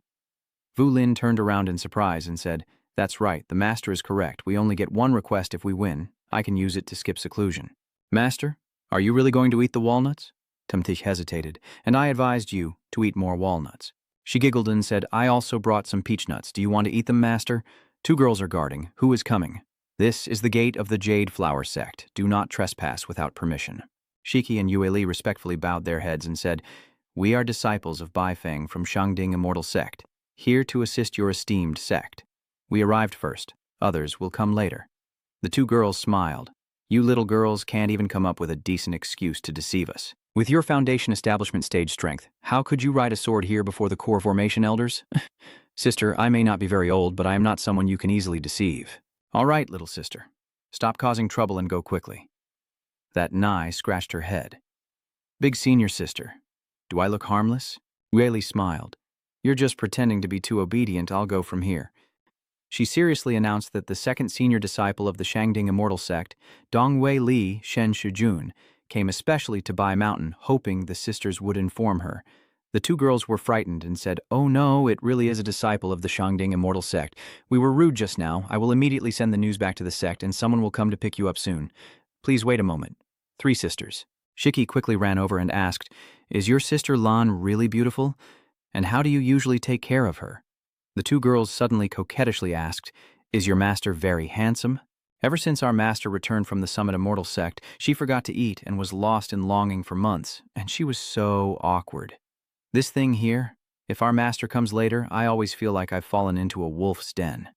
Vu Lin turned around in surprise and said, That's right, the master is correct. We only get one request if we win. I can use it to skip seclusion. Master, are you really going to eat the walnuts? Tamthich hesitated, and I advised you to eat more walnuts. She giggled and said, I also brought some peach nuts. Do you want to eat them, master? 2 girls are guarding. Who is coming? This is the gate of the Jade Flower Sect. Do not trespass without permission. Shiki and Yue Li respectfully bowed their heads and said, We are disciples of Bai Feng from Shangding Immortal Sect, here to assist your esteemed sect. We arrived first. Others will come later. The 2 girls smiled. You little girls can't even come up with a decent excuse to deceive us. With your foundation establishment stage strength, how could you ride a sword here before the core formation elders? Sister, I may not be very old, but I am not someone you can easily deceive. All right, little sister. Stop causing trouble and go quickly. That Nai scratched her head. Big senior sister. Do I look harmless? Wei smiled. You're just pretending to be too obedient. I'll go from here. She seriously announced that the second senior disciple of the Shangding Immortal Sect, Dongwei Li Shen Shujun, came especially to Bai Mountain, hoping the sisters would inform her. The 2 girls were frightened and said, Oh no, it really is a disciple of the Shangding Immortal Sect. We were rude just now. I will immediately send the news back to the sect and someone will come to pick you up soon. Please wait a moment. 3 sisters. Shiki quickly ran over and asked, Is your sister Lan really beautiful? And how do you usually take care of her? The 2 girls suddenly coquettishly asked, Is your master very handsome? Ever since our master returned from the Summit Immortal Sect, she forgot to eat and was lost in longing for months, and she was so awkward. This thing here, if our master comes later, I always feel like I've fallen into a wolf's den.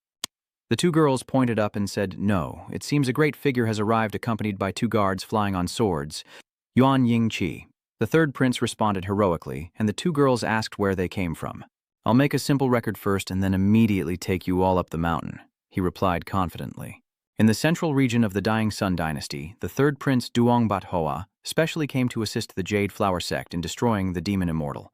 The 2 girls pointed up and said, No, it seems a great figure has arrived accompanied by 2 guards flying on swords. Yuan Yingqi. The third prince responded heroically, and the two girls asked where they came from. I'll make a simple record first and then immediately take you all up the mountain, he replied confidently. In the central region of the Dying Sun dynasty, the third prince Duong Bat Hoa specially came to assist the Jade Flower sect in destroying the demon immortal.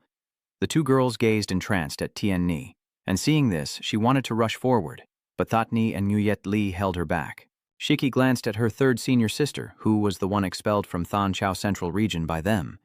The two girls gazed entranced at Tien Ni, and seeing this, she wanted to rush forward, but That Ni and Nguyet Li held her back. Shiki glanced at her third senior sister, who was the one expelled from Than Chao Central region by them.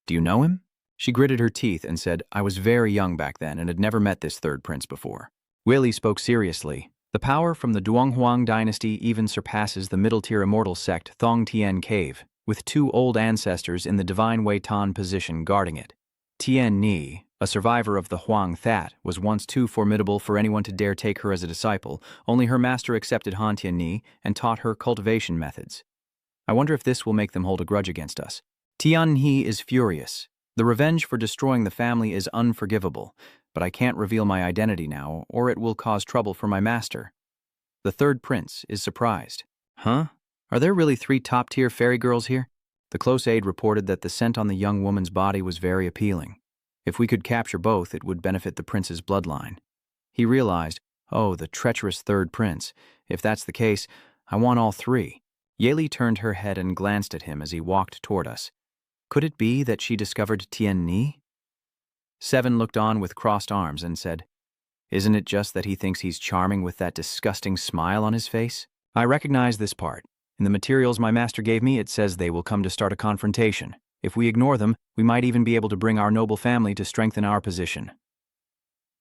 Do you know him? She gritted her teeth and said, I was very young back then and had never met this third prince before. Willie spoke seriously. The power from the Duonghuang dynasty even surpasses the middle-tier immortal sect Thong Tien Cave, with two old ancestors in the divine Wei Tan position guarding it. Tien Ni, a survivor of the Huang That, was once too formidable for anyone to dare take her as a disciple. Only her master accepted Han Tien Ni and taught her cultivation methods. I wonder if this will make them hold a grudge against us. Tian Ni is furious. The revenge for destroying the family is unforgivable, but I can't reveal my identity now, or it will cause trouble for my master. The third prince is surprised. Huh? Are there really 3 top-tier fairy girls here? The close aide reported that the scent on the young woman's body was very appealing. If we could capture both, it would benefit the prince's bloodline. He realized, oh, the treacherous third prince. If that's the case, I want all 3. Yeli turned her head and glanced at him as he walked toward us. Could it be that she discovered Tien Ni? Seven looked on with crossed arms and said, Isn't it just that he thinks he's charming with that disgusting smile on his face? I recognize this part. In the materials my master gave me, it says they will come to start a confrontation. If we ignore them, we might even be able to bring our noble family to strengthen our position.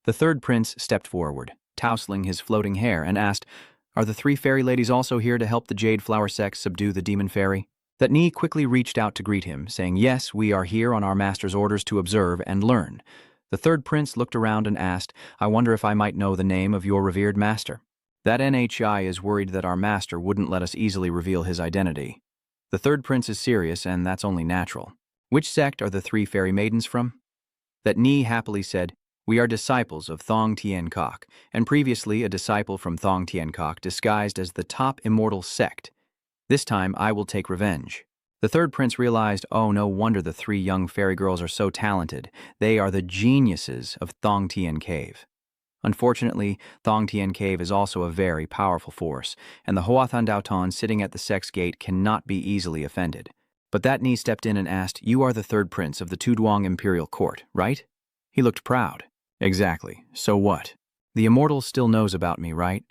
The third prince stepped forward, tousling his floating hair, and asked, Are the 3 fairy ladies also here to help the Jade Flower sect subdue the demon fairy? That Ni quickly reached out to greet him, saying, Yes, we are here on our master's orders to observe and learn. The third prince looked around and asked, I wonder if I might know the name of your revered master. That NHI is worried that our master wouldn't let us easily reveal his identity. The third prince is serious, and that's only natural. Which sect are the 3 fairy maidens from? That Ni happily said, We are disciples of Thong Tien Kok, and previously a disciple from Thong Tien Kok disguised as the top immortal sect. This time, I will take revenge. The third prince realized, oh, no wonder the 3 young fairy girls are so talented. They are the geniuses of Thong Tien Cave. Unfortunately, Thong Tien Cave is also a very powerful force, and the Hoathan Daotan sitting at the sect's gate cannot be easily offended. But that Ni stepped in and asked, You are the third prince of the Tuduang Imperial Court, right? He looked proud. Exactly. So what? The immortal still knows about me, right?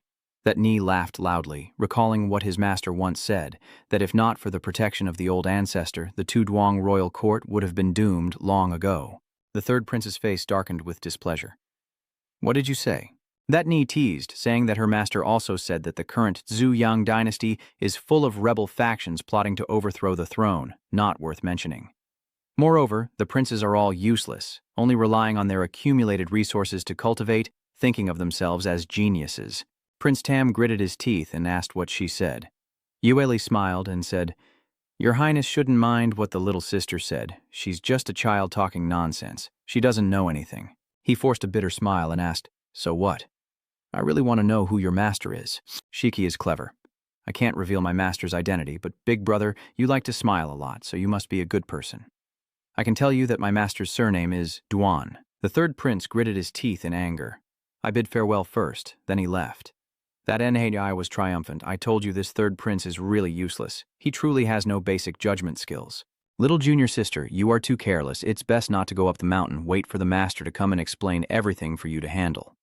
That Ni laughed loudly, recalling what his master once said, that if not for the protection of the old ancestor, the Tuduang royal court would have been doomed long ago. The third prince's face darkened with displeasure. What did you say? That Ni teased, saying that her master also said that the current Zhu Yang dynasty is full of rebel factions plotting to overthrow the throne, not worth mentioning. Moreover, the princes are all useless, only relying on their accumulated resources to cultivate, thinking of themselves as geniuses. Prince Tam gritted his teeth and asked what she said. Yueli smiled and said, Your Highness shouldn't mind what the little sister said. She's just a child talking nonsense. She doesn't know anything. He forced a bitter smile and asked, So what? I really want to know who your master is. Shiki is clever. I can't reveal my master's identity, but big brother, you like to smile a lot, so you must be a good person. I can tell you that my master's surname is Duan. The third prince gritted his teeth in anger. I bid farewell first, then he left. That NHI was triumphant. I told you this third prince is really useless. He truly has no basic judgment skills. Little junior sister, you are too careless. It's best not to go up the mountain. Wait for the master to come and explain everything for you to handle.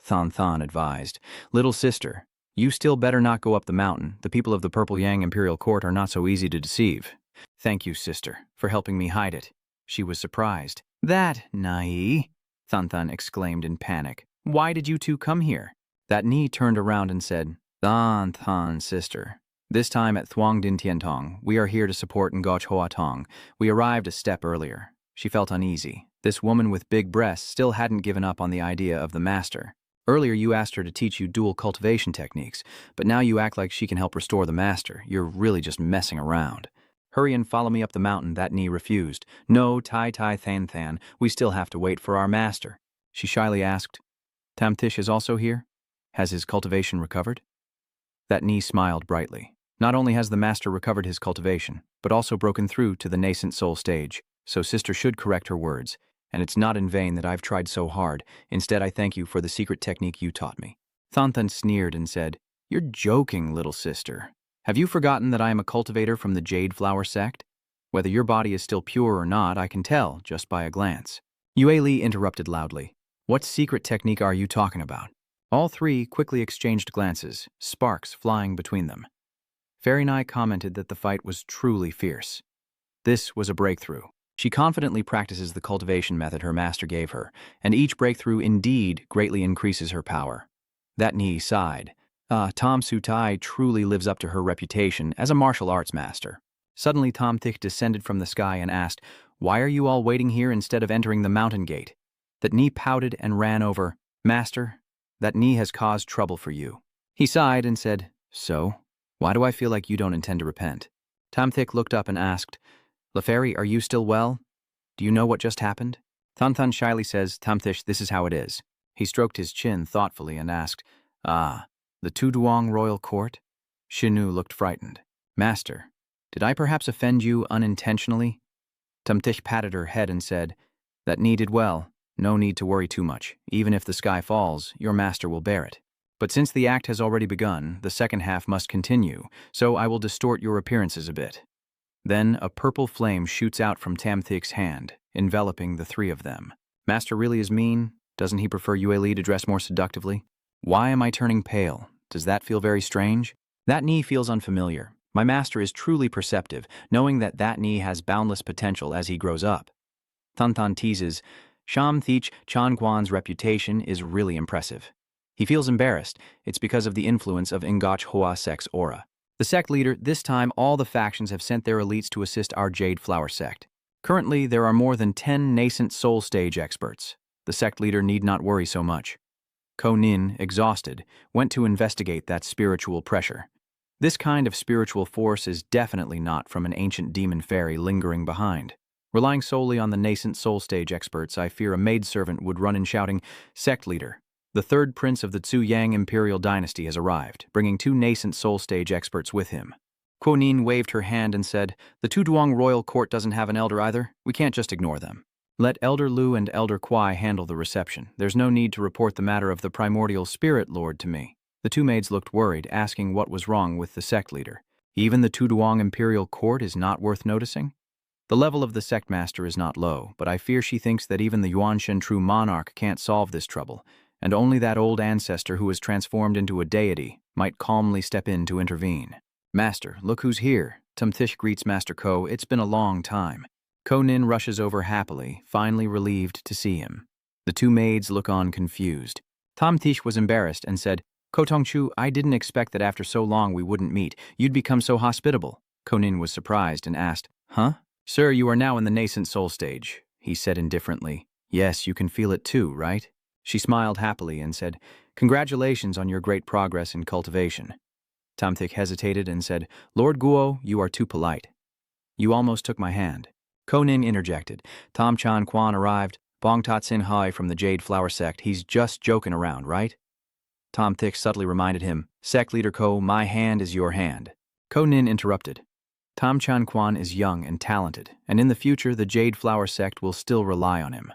Than Than advised. Little sister, you still better not go up the mountain. The people of the Purple Yang Imperial Court are not so easy to deceive. Thank you, sister, for helping me hide it. She was surprised. That, Nai, Than Than exclaimed in panic. Why did you two come here? That Ni turned around and said, Than Than, sister. This time at Thuong Din Tien Tong, we are here to support Ngoch Hoa Tong. We arrived a step earlier. She felt uneasy. This woman with big breasts still hadn't given up on the idea of the master. Earlier you asked her to teach you dual cultivation techniques, but now you act like she can help restore the master. You're really just messing around. Hurry and follow me up the mountain, that Ni refused. No, Tai Tai Than Than, we still have to wait for our master. She shyly asked, Tam Tish is also here? Has his cultivation recovered? That Ni smiled brightly. Not only has the master recovered his cultivation, but also broken through to the nascent soul stage. so sister should correct her words, and it's not in vain that I've tried so hard. Instead, I thank you for the secret technique you taught me. Thanthan sneered and said, You're joking, little sister. Have you forgotten that I am a cultivator from the Jade Flower Sect? Whether your body is still pure or not, I can tell just by a glance. Yue Li interrupted loudly. What secret technique are you talking about? All three quickly exchanged glances, sparks flying between them. Fairy Nai commented that the fight was truly fierce. This was a breakthrough. She confidently practices the cultivation method her master gave her, and each breakthrough indeed greatly increases her power. That Ni sighed. Tom Sutai truly lives up to her reputation as a martial arts master. Suddenly Tom Thich descended from the sky and asked, Why are you all waiting here instead of entering the mountain gate? That Ni pouted and ran over. Master, that Ni has caused trouble for you. He sighed and said, So? Why do I feel like you don't intend to repent? Tom Thich looked up and asked, Lefairy, are you still well? Do you know what just happened? Thanthan shyly says, Tamthish, this is how it is. He stroked his chin thoughtfully and asked, the Tuduang royal court? Shinu looked frightened. Master, did I perhaps offend you unintentionally? Tamthish patted her head and said, That Ni did well. No need to worry too much. Even if the sky falls, your master will bear it. But since the act has already begun, the second half must continue, so I will distort your appearances a bit. Then a purple flame shoots out from Tamthik's hand, enveloping the three of them. Master really is mean? Doesn't he prefer Yue Li to dress more seductively? Why am I turning pale? Does that feel very strange? That Ni feels unfamiliar. My master is truly perceptive, knowing that Ni has boundless potential as he grows up. Thanthan teases, Sham Thich Chanquan's reputation is really impressive. He feels embarrassed. It's because of the influence of Ngach Hoa Sect's aura. The sect leader, this time all the factions have sent their elites to assist our Jade Flower Sect. Currently, there are more than 10 nascent soul stage experts. The sect leader need not worry so much. Ko Nin, exhausted, went to investigate that spiritual pressure. This kind of spiritual force is definitely not from an ancient demon fairy lingering behind. Relying solely on the nascent soul stage experts, I fear a maidservant would run in shouting, Sect leader. The third prince of the Tzu Yang imperial dynasty has arrived, bringing 2 nascent soul stage experts with him. Kuo Nin waved her hand and said, The Tuduang royal court doesn't have an elder either. We can't just ignore them. Let Elder Lu and Elder Kwai handle the reception. There's no need to report the matter of the primordial spirit lord to me. The 2 maids looked worried, asking what was wrong with the sect leader. Even the Tuduang imperial court is not worth noticing? The level of the sect master is not low, but I fear she thinks that even the Yuanshan true monarch can't solve this trouble, and only that old ancestor who is transformed into a deity might calmly step in to intervene. Master, look who's here. Tamthish greets Master Ko. It's been a long time. Ko Nin rushes over happily, finally relieved to see him. The 2 maids look on confused. Tamthish was embarrassed and said, Ko Tongchu, I didn't expect that after so long we wouldn't meet. You'd become so hospitable. Ko Nin was surprised and asked, Huh? Sir, you are now in the nascent soul stage, he said indifferently. Yes, you can feel it too, right? She smiled happily and said, Congratulations on your great progress in cultivation. Tamthik hesitated and said, Lord Guo, you are too polite. You almost took my hand. Ko Nin interjected. Tom Chan Quan arrived. Bong Tat Sin Hai from the Jade Flower Sect. He's just joking around, right? Tom Thich subtly reminded him, Sect leader Ko, my hand is your hand. Ko Nin interrupted. Tom Chan Quan is young and talented, and in the future the Jade Flower Sect will still rely on him.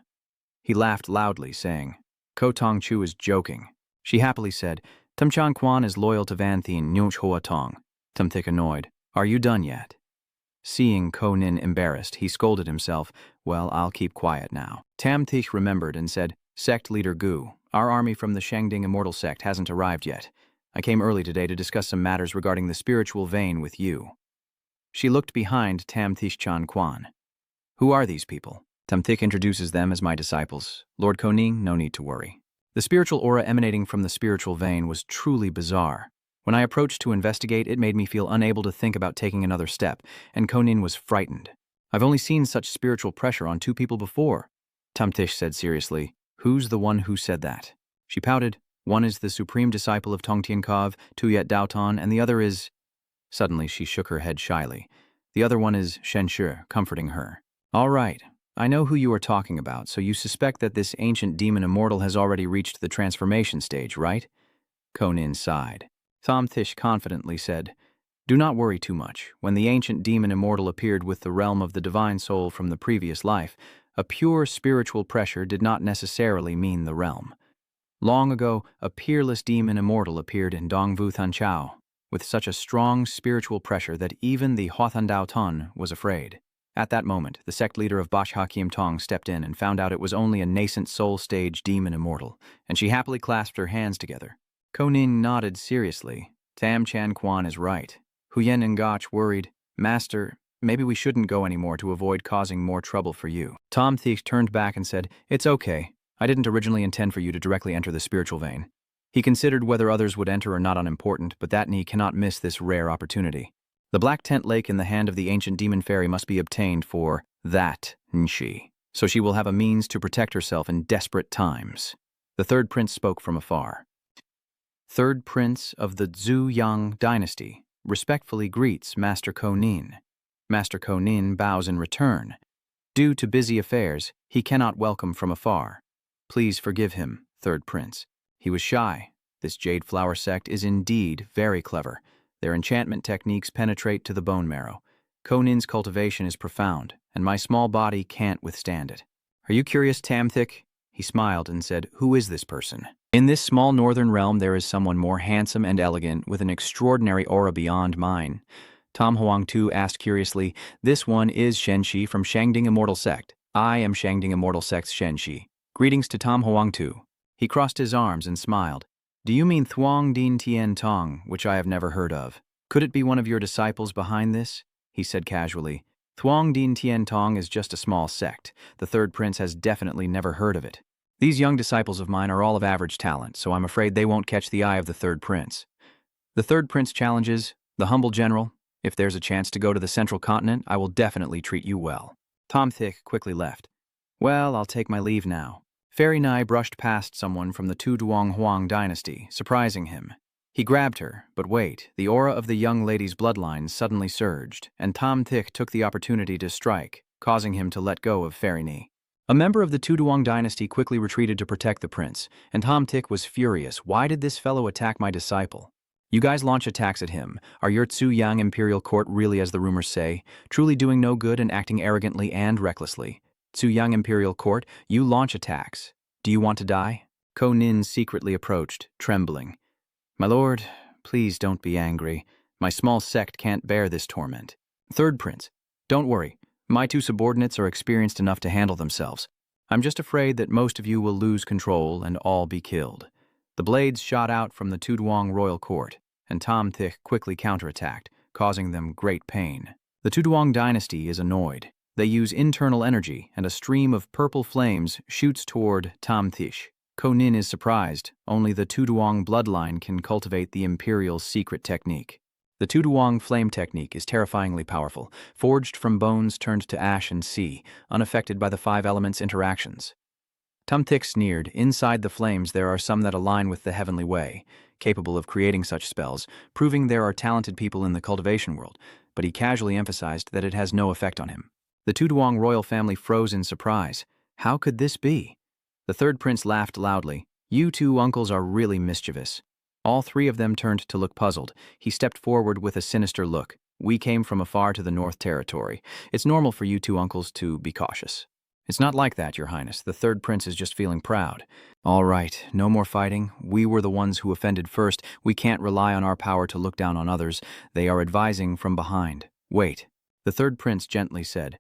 He laughed loudly, saying, Ko Tong Chu is joking. She happily said, Tam Chan Quan is loyal to Van Thien Nyuch Hoa Tong. Tam Thich annoyed. Are you done yet? Seeing Ko Nin embarrassed, he scolded himself, Well, I'll keep quiet now. Tam Thich remembered and said, Sect leader Gu, our army from the Shangding Immortal Sect hasn't arrived yet. I came early today to discuss some matters regarding the spiritual vein with you. She looked behind Tam Thich Chan Quan. Who are these people? Tam Thich introduces them as my disciples. Lord Ko Ning, no need to worry. The spiritual aura emanating from the spiritual vein was truly bizarre. When I approached to investigate, it made me feel unable to think about taking another step, and Ko Nin was frightened. I've only seen such spiritual pressure on 2 people before. Tamtish said seriously, Who's the one who said that? She pouted. One is the supreme disciple of Tongtian Kav, Tuyet Daotan, and the other is... Suddenly she shook her head shyly. The other one is Shen Shi, comforting her. All right. I know who you are talking about, so you suspect that this ancient demon immortal has already reached the transformation stage, right? Ko Nin sighed. Thom Thish confidently said, Do not worry too much. When the ancient demon immortal appeared with the realm of the divine soul from the previous life, a pure spiritual pressure did not necessarily mean the realm. Long ago, a peerless demon immortal appeared in Dongvu Thanchao, with such a strong spiritual pressure that even the Hothandao Tun was afraid. At that moment, the sect leader of Bash Hakim Tong stepped in and found out it was only a nascent soul stage demon immortal, and she happily clasped her hands together. Konin nodded seriously. Tam Chan Quan is right. Huyen and Gotch worried, Master, maybe we shouldn't go anymore to avoid causing more trouble for you. Tom Thiek turned back and said, It's okay. I didn't originally intend for you to directly enter the spiritual vein. He considered whether others would enter or not unimportant, but that knee cannot miss this rare opportunity. The black tent lake in the hand of the ancient demon fairy must be obtained for that Nshi, so she will have a means to protect herself in desperate times. The third prince spoke from afar. Third prince of the Zhu Yang dynasty respectfully greets Master Konin. Master Konin bows in return. Due to busy affairs, he cannot welcome from afar. Please forgive him, third prince. He was shy. This Jade Flower sect is indeed very clever. Their enchantment techniques penetrate to the bone marrow. Konin's cultivation is profound, and my small body can't withstand it. Are you curious, Tamthik? He smiled and said, Who is this person? In this small northern realm there is someone more handsome and elegant with an extraordinary aura beyond mine. Tom Huang Tu asked curiously, This one is Shenxi from Shangding Immortal Sect. I am Shangding Immortal Sect's Shenxi. Greetings to Tom Huang Tu. He crossed his arms and smiled. Do you mean Thuong Din Tien Tong, which I have never heard of? Could it be one of your disciples behind this? He said casually. Thuong Din Tien Tong is just a small sect. The third prince has definitely never heard of it. These young disciples of mine are all of average talent, so I'm afraid they won't catch the eye of the third prince. The third prince challenges, the humble general, if there's a chance to go to the central continent, I will definitely treat you well. Tom Thick quickly left. Well, I'll take my leave now. Fairy Nai brushed past someone from the Tu Duong Huang dynasty, surprising him. He grabbed her, but wait, the aura of the young lady's bloodline suddenly surged, and Tom Thick took the opportunity to strike, causing him to let go of Fairy Nai. A member of the Tu Duong dynasty quickly retreated to protect the prince, and Tom Thick was furious. Why did this fellow attack my disciple? You guys launch attacks at him. Are your Tsu Yang Imperial Court really as the rumors say, truly doing no good and acting arrogantly and recklessly? Tsu Yang Imperial Court, you launch attacks. Do you want to die? Ko Nin secretly approached, trembling. My lord, please don't be angry. My small sect can't bear this torment. Third prince, don't worry. My two subordinates are experienced enough to handle themselves. I'm just afraid that most of you will lose control and all be killed. The blades shot out from the Tu Duong royal court, and Tom Thick quickly counterattacked, causing them great pain. The Tu Duong dynasty is annoyed. They use internal energy, and a stream of purple flames shoots toward Tom Thick. Ko Nin is surprised. Only the Tu Duong bloodline can cultivate the Imperial's secret technique. The Tu Duong flame technique is terrifyingly powerful, forged from bones turned to ash and sea, unaffected by the five elements' interactions. Tom Thick sneered. Inside the flames there are some that align with the heavenly way, capable of creating such spells, proving there are talented people in the cultivation world, but he casually emphasized that it has no effect on him. The Tu Duong royal family froze in surprise. How could this be? The third prince laughed loudly. You two uncles are really mischievous. All three of them turned to look puzzled. He stepped forward with a sinister look. We came from afar to the North Territory. It's normal for you two uncles to be cautious. It's not like that, Your Highness. The third prince is just feeling proud. All right, no more fighting. We were the ones who offended first. We can't rely on our power to look down on others. They are advising from behind. Wait. The third prince gently said,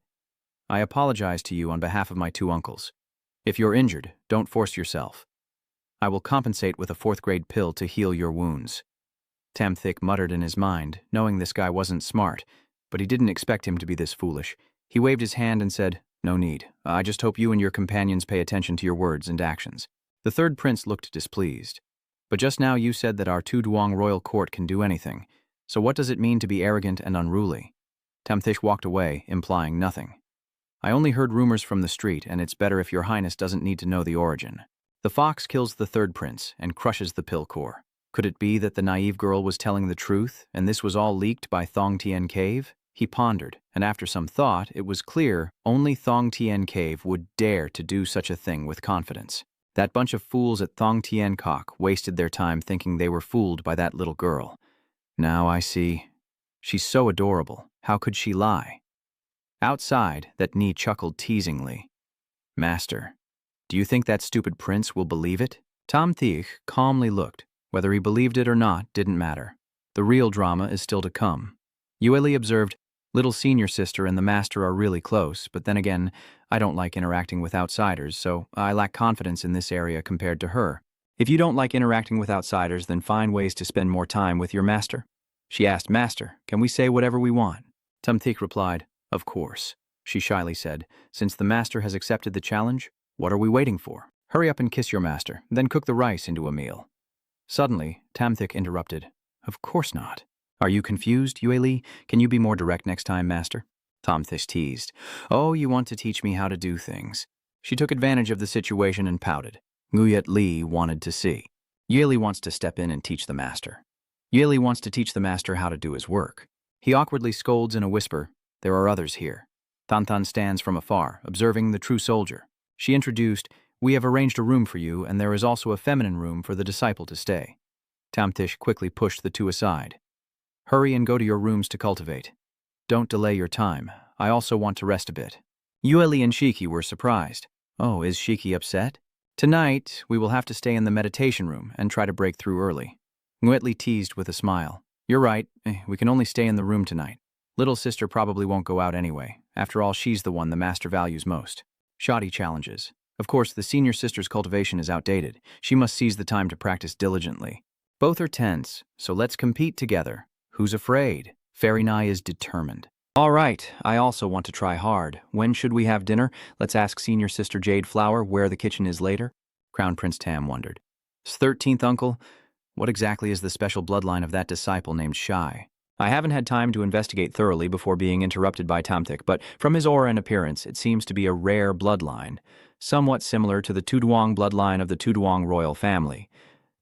I apologize to you on behalf of my two uncles. If you're injured, don't force yourself. I will compensate with a fourth-grade pill to heal your wounds. Tam Thick muttered in his mind, knowing this guy wasn't smart, but he didn't expect him to be this foolish. He waved his hand and said, No need. I just hope you and your companions pay attention to your words and actions. The third prince looked displeased. But just now you said that our Tu Duong royal court can do anything. So what does it mean to be arrogant and unruly? Tam Thick walked away, implying nothing. I only heard rumors from the street, and it's better if Your Highness doesn't need to know the origin. The fox kills the third prince and crushes the pill core. Could it be that the naive girl was telling the truth, and this was all leaked by Thong Tien Cave? He pondered, and after some thought, it was clear only Thong Tien Cave would dare to do such a thing with confidence. That bunch of fools at Thong Tien Kok wasted their time thinking they were fooled by that little girl. Now I see. She's so adorable. How could she lie? Outside, that knee chuckled teasingly. Master, do you think that stupid prince will believe it? Tom Thiech calmly looked. Whether he believed it or not didn't matter. The real drama is still to come. Yueli observed, little senior sister and the master are really close, but then again, I don't like interacting with outsiders, so I lack confidence in this area compared to her. If you don't like interacting with outsiders, then find ways to spend more time with your master. She asked, Master, can we say whatever we want? Tom Thiech replied, Of course. She shyly said, Since the master has accepted the challenge, what are we waiting for? Hurry up and kiss your master, then cook the rice into a meal. Suddenly, Tam Thiech interrupted. Of course not. Are you confused, Yueli? Can you be more direct next time, master? Tom Thiech teased. Oh, you want to teach me how to do things. She took advantage of the situation and pouted. Nguyet Li wanted to see. Yueli wants to step in and teach the master. Yueli wants to teach the master how to do his work. He awkwardly scolds in a whisper, There are others here. Tantan stands from afar, observing the true soldier. She introduced, We have arranged a room for you, and there is also a feminine room for the disciple to stay. Tam Thiech quickly pushed the two aside. Hurry and go to your rooms to cultivate. Don't delay your time. I also want to rest a bit. Yueli and Shiki were surprised. Oh, is Shiki upset? Tonight, we will have to stay in the meditation room and try to break through early. Nguetli teased with a smile. You're right, we can only stay in the room tonight. Little sister probably won't go out anyway. After all, she's the one the master values most. Shoddy challenges. Of course, the senior sister's cultivation is outdated. She must seize the time to practice diligently. Both are tense, so let's compete together. Who's afraid? Fairy Nai is determined. All right, I also want to try hard. When should we have dinner? Let's ask senior sister Jade Flower where the kitchen is later. Crown Prince Tam wondered. His 13th uncle? What exactly is the special bloodline of that disciple named Shai? I haven't had time to investigate thoroughly before being interrupted by Tam Thiech, but from his aura and appearance, it seems to be a rare bloodline, somewhat similar to the Tuduang bloodline of the Tuduang royal family.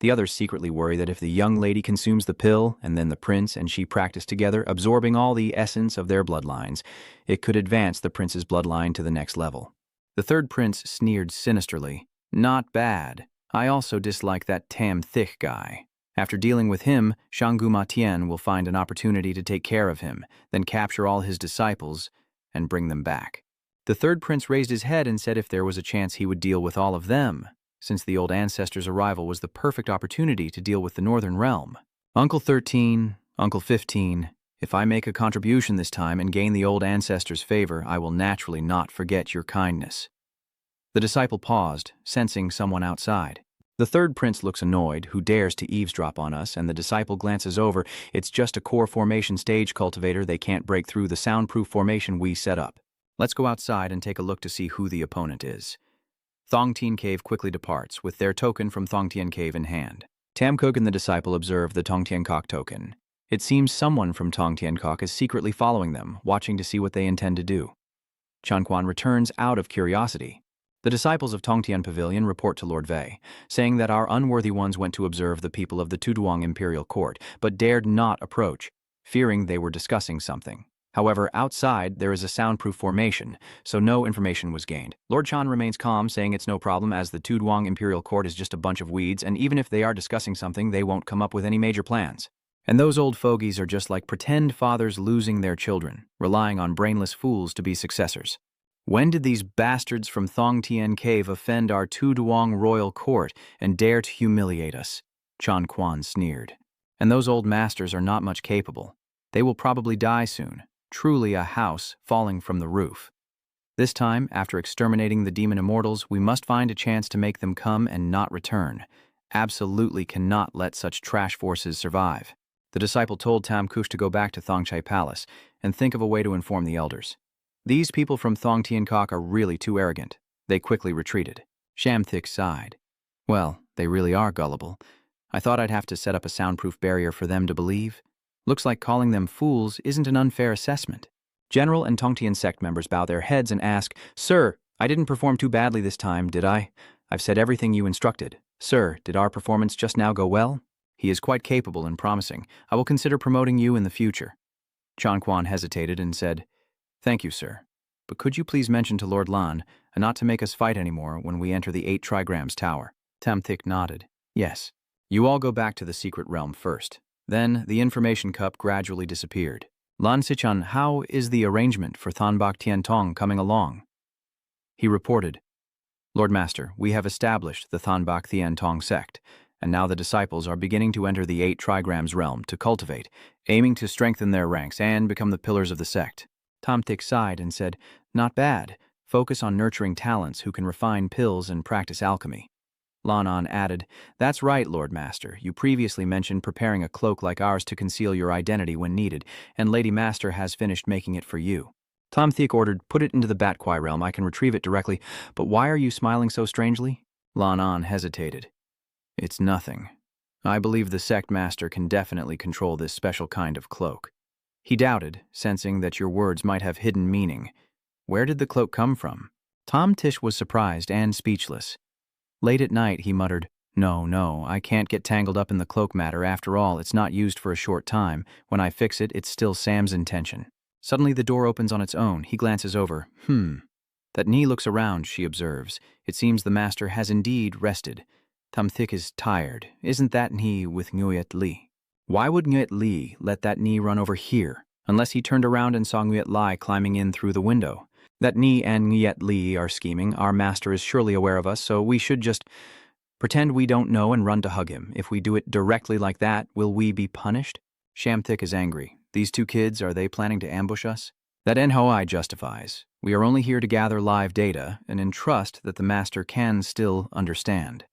The others secretly worry that if the young lady consumes the pill, and then the prince and she practice together, absorbing all the essence of their bloodlines, it could advance the prince's bloodline to the next level. The third prince sneered sinisterly. Not bad. I also dislike that Tam Thiech guy. After dealing with him, Shanggu Matien will find an opportunity to take care of him, then capture all his disciples and bring them back. The third prince raised his head and said if there was a chance he would deal with all of them, since the old ancestor's arrival was the perfect opportunity to deal with the Northern Realm. Uncle 13, Uncle 15, if I make a contribution this time and gain the old ancestor's favor, I will naturally not forget your kindness. The disciple paused, sensing someone outside. The third prince looks annoyed, who dares to eavesdrop on us, and the disciple glances over. It's just a core formation stage cultivator. They can't break through the soundproof formation we set up. Let's go outside and take a look to see who the opponent is. Thongtian Cave quickly departs, with their token from Thongtian Cave in hand. Tam Cook and the disciple observe the Tongtian Kok token. It seems someone from Tongtian Kok is secretly following them, watching to see what they intend to do. Chanquan returns out of curiosity. The disciples of Tongtian Pavilion report to Lord Wei, saying that our unworthy ones went to observe the people of the Tuduang Imperial Court, but dared not approach, fearing they were discussing something. However, outside there is a soundproof formation, so no information was gained. Lord Chan remains calm, saying it's no problem as the Tuduang Imperial Court is just a bunch of weeds, and even if they are discussing something, they won't come up with any major plans. And those old fogies are just like pretend fathers losing their children, relying on brainless fools to be successors. When did these bastards from Thongtian Cave offend our Tuduang royal court and dare to humiliate us? Chan Quan sneered. And those old masters are not much capable. They will probably die soon, truly a house falling from the roof. This time, after exterminating the demon immortals, we must find a chance to make them come and not return. Absolutely cannot let such trash forces survive. The disciple told Tam Kush to go back to Thongchai Palace and think of a way to inform the elders. These people from Thongtian Kok are really too arrogant. They quickly retreated. Sham Thiech sighed. Well, they really are gullible. I thought I'd have to set up a soundproof barrier for them to believe. Looks like calling them fools isn't an unfair assessment. General and Tongtian sect members bow their heads and ask, Sir, I didn't perform too badly this time, did I? I've said everything you instructed. Sir, did our performance just now go well? He is quite capable and promising. I will consider promoting you in the future. Chanquan hesitated and said, Thank you, sir. But could you please mention to Lord Lan not to make us fight anymore when we enter the 8 trigrams tower? Tam Thiech nodded. Yes. You all go back to the secret realm first. Then the information cup gradually disappeared. Lan Sichan, how is the arrangement for Thonbok Tiantong coming along? He reported, Lord Master, we have established the Thonbok Tiantong sect, and now the disciples are beginning to enter the 8 trigrams realm to cultivate, aiming to strengthen their ranks and become the pillars of the sect. Tomtik sighed and said, Not bad. Focus on nurturing talents who can refine pills and practice alchemy. Lanan added, That's right, Lord Master. You previously mentioned preparing a cloak like ours to conceal your identity when needed, and Lady Master has finished making it for you. Tomtik ordered, Put it into the Batquai realm. I can retrieve it directly, but why are you smiling so strangely? Lanan hesitated. It's nothing. I believe the sect master can definitely control this special kind of cloak. He doubted, sensing that your words might have hidden meaning. Where did the cloak come from? Tom Tish was surprised and speechless. Late at night, he muttered, No, I can't get tangled up in the cloak matter. After all, it's not used for a short time. When I fix it, it's still Sam's intention. Suddenly, the door opens on its own. He glances over. That knee looks around, she observes. It seems the master has indeed rested. Tamthik is tired. Isn't that knee with Nguyet Li? Why would Nguyet Li let that knee run over here, unless he turned around and saw Nguyet Li climbing in through the window? That Ni and Nguyet Li are scheming. Our master is surely aware of us, so we should just pretend we don't know and run to hug him. If we do it directly like that, will we be punished? Shamthik is angry. These 2 kids, are they planning to ambush us? That NHOI justifies. We are only here to gather live data and entrust that the master can still understand.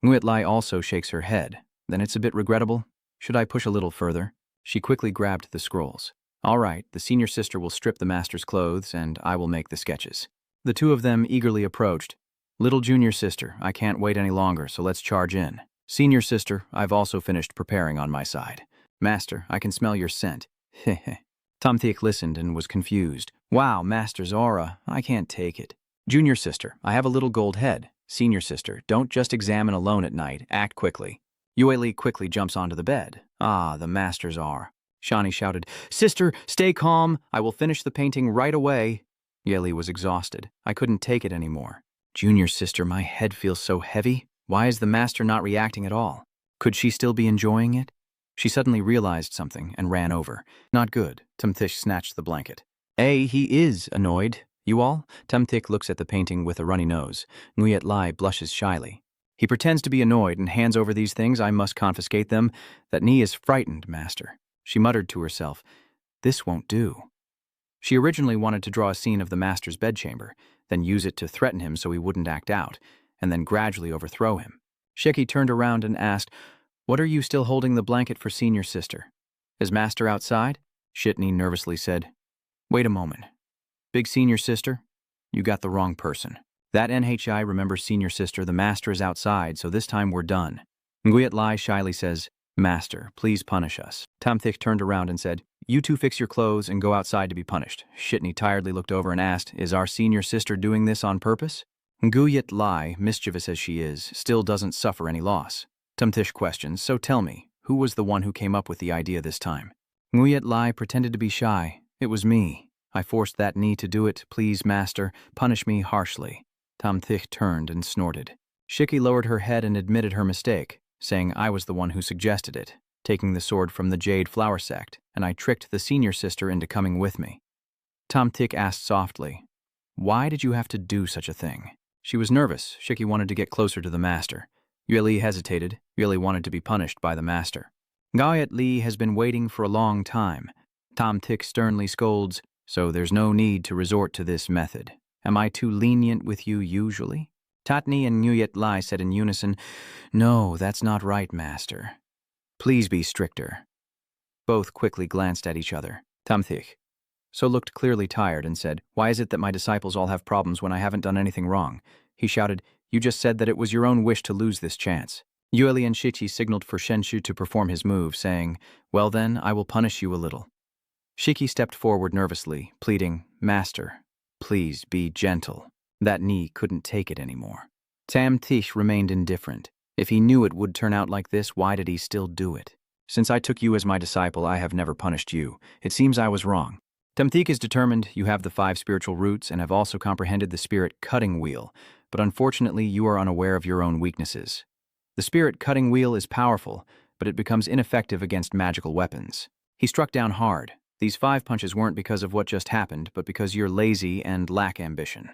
Nguyet Li also shakes her head. Then it's a bit regrettable. Should I push a little further? She quickly grabbed the scrolls. All right, the senior sister will strip the master's clothes, and I will make the sketches. The 2 of them eagerly approached. Little junior sister, I can't wait any longer, so let's charge in. Senior sister, I've also finished preparing on my side. Master, I can smell your scent. Heh. Tomthik listened and was confused. Wow, master's aura, I can't take it. Junior sister, I have a little gold head. Senior sister, don't just examine alone at night, act quickly. Yue Li quickly jumps onto the bed. Ah, the master's aura. Shani shouted, Sister, stay calm. I will finish the painting right away. Yeli was exhausted. I couldn't take it anymore. Junior sister, my head feels so heavy. Why is the master not reacting at all? Could she still be enjoying it? She suddenly realized something and ran over. Not good. Tumthish snatched the blanket. He is annoyed. You all? Tumthik looks at the painting with a runny nose. Nguyet Lai blushes shyly. He pretends to be annoyed and hands over these things. I must confiscate them. That knee is frightened, master. She muttered to herself, This won't do. She originally wanted to draw a scene of the master's bedchamber, then use it to threaten him so he wouldn't act out, and then gradually overthrow him. Sheki turned around and asked, What are you still holding the blanket for, senior sister? Is master outside? Shitney nervously said, Wait a moment. Big senior sister? You got the wrong person. That NHI remembers senior sister, the master is outside, so this time we're done. Nguyet Lai shyly says, Master, please punish us. Tamthik turned around and said, You 2 fix your clothes and go outside to be punished. Shitney tiredly looked over and asked, Is our senior sister doing this on purpose? Nguyet Lai, mischievous as she is, still doesn't suffer any loss. Tumtish questions, So tell me, who was the one who came up with the idea this time? Nguyet Lai pretended to be shy. It was me. I forced that knee to do it. Please, master, punish me harshly. Tamthik turned and snorted. Shiki lowered her head and admitted her mistake, saying I was the one who suggested it, taking the sword from the Jade Flower Sect, and I tricked the senior sister into coming with me. Tamthik asked softly, Why did you have to do such a thing? She was nervous. Shiki wanted to get closer to the master. Yueli hesitated. Yueli wanted to be punished by the master. Gayat Li has been waiting for a long time. Tamthik sternly scolds, So there's no need to resort to this method. Am I too lenient with you usually? Tatni and Nguyet Lai said in unison, No, that's not right, master. Please be stricter. Both quickly glanced at each other. Tamthik so looked clearly tired and said, Why is it that my disciples all have problems when I haven't done anything wrong? He shouted, You just said that it was your own wish to lose this chance. Yueli and Shichi signaled for Shenshu to perform his move, saying, Well then, I will punish you a little. Shiki stepped forward nervously, pleading, Master, please be gentle. That knee couldn't take it anymore. Tamthik remained indifferent. If he knew it would turn out like this, why did he still do it? Since I took you as my disciple, I have never punished you. It seems I was wrong. Tamthik is determined. You have the 5 spiritual roots and have also comprehended the spirit cutting wheel, but unfortunately you are unaware of your own weaknesses. The spirit cutting wheel is powerful, but it becomes ineffective against magical weapons. He struck down hard. These 5 punches weren't because of what just happened, but because you're lazy and lack ambition.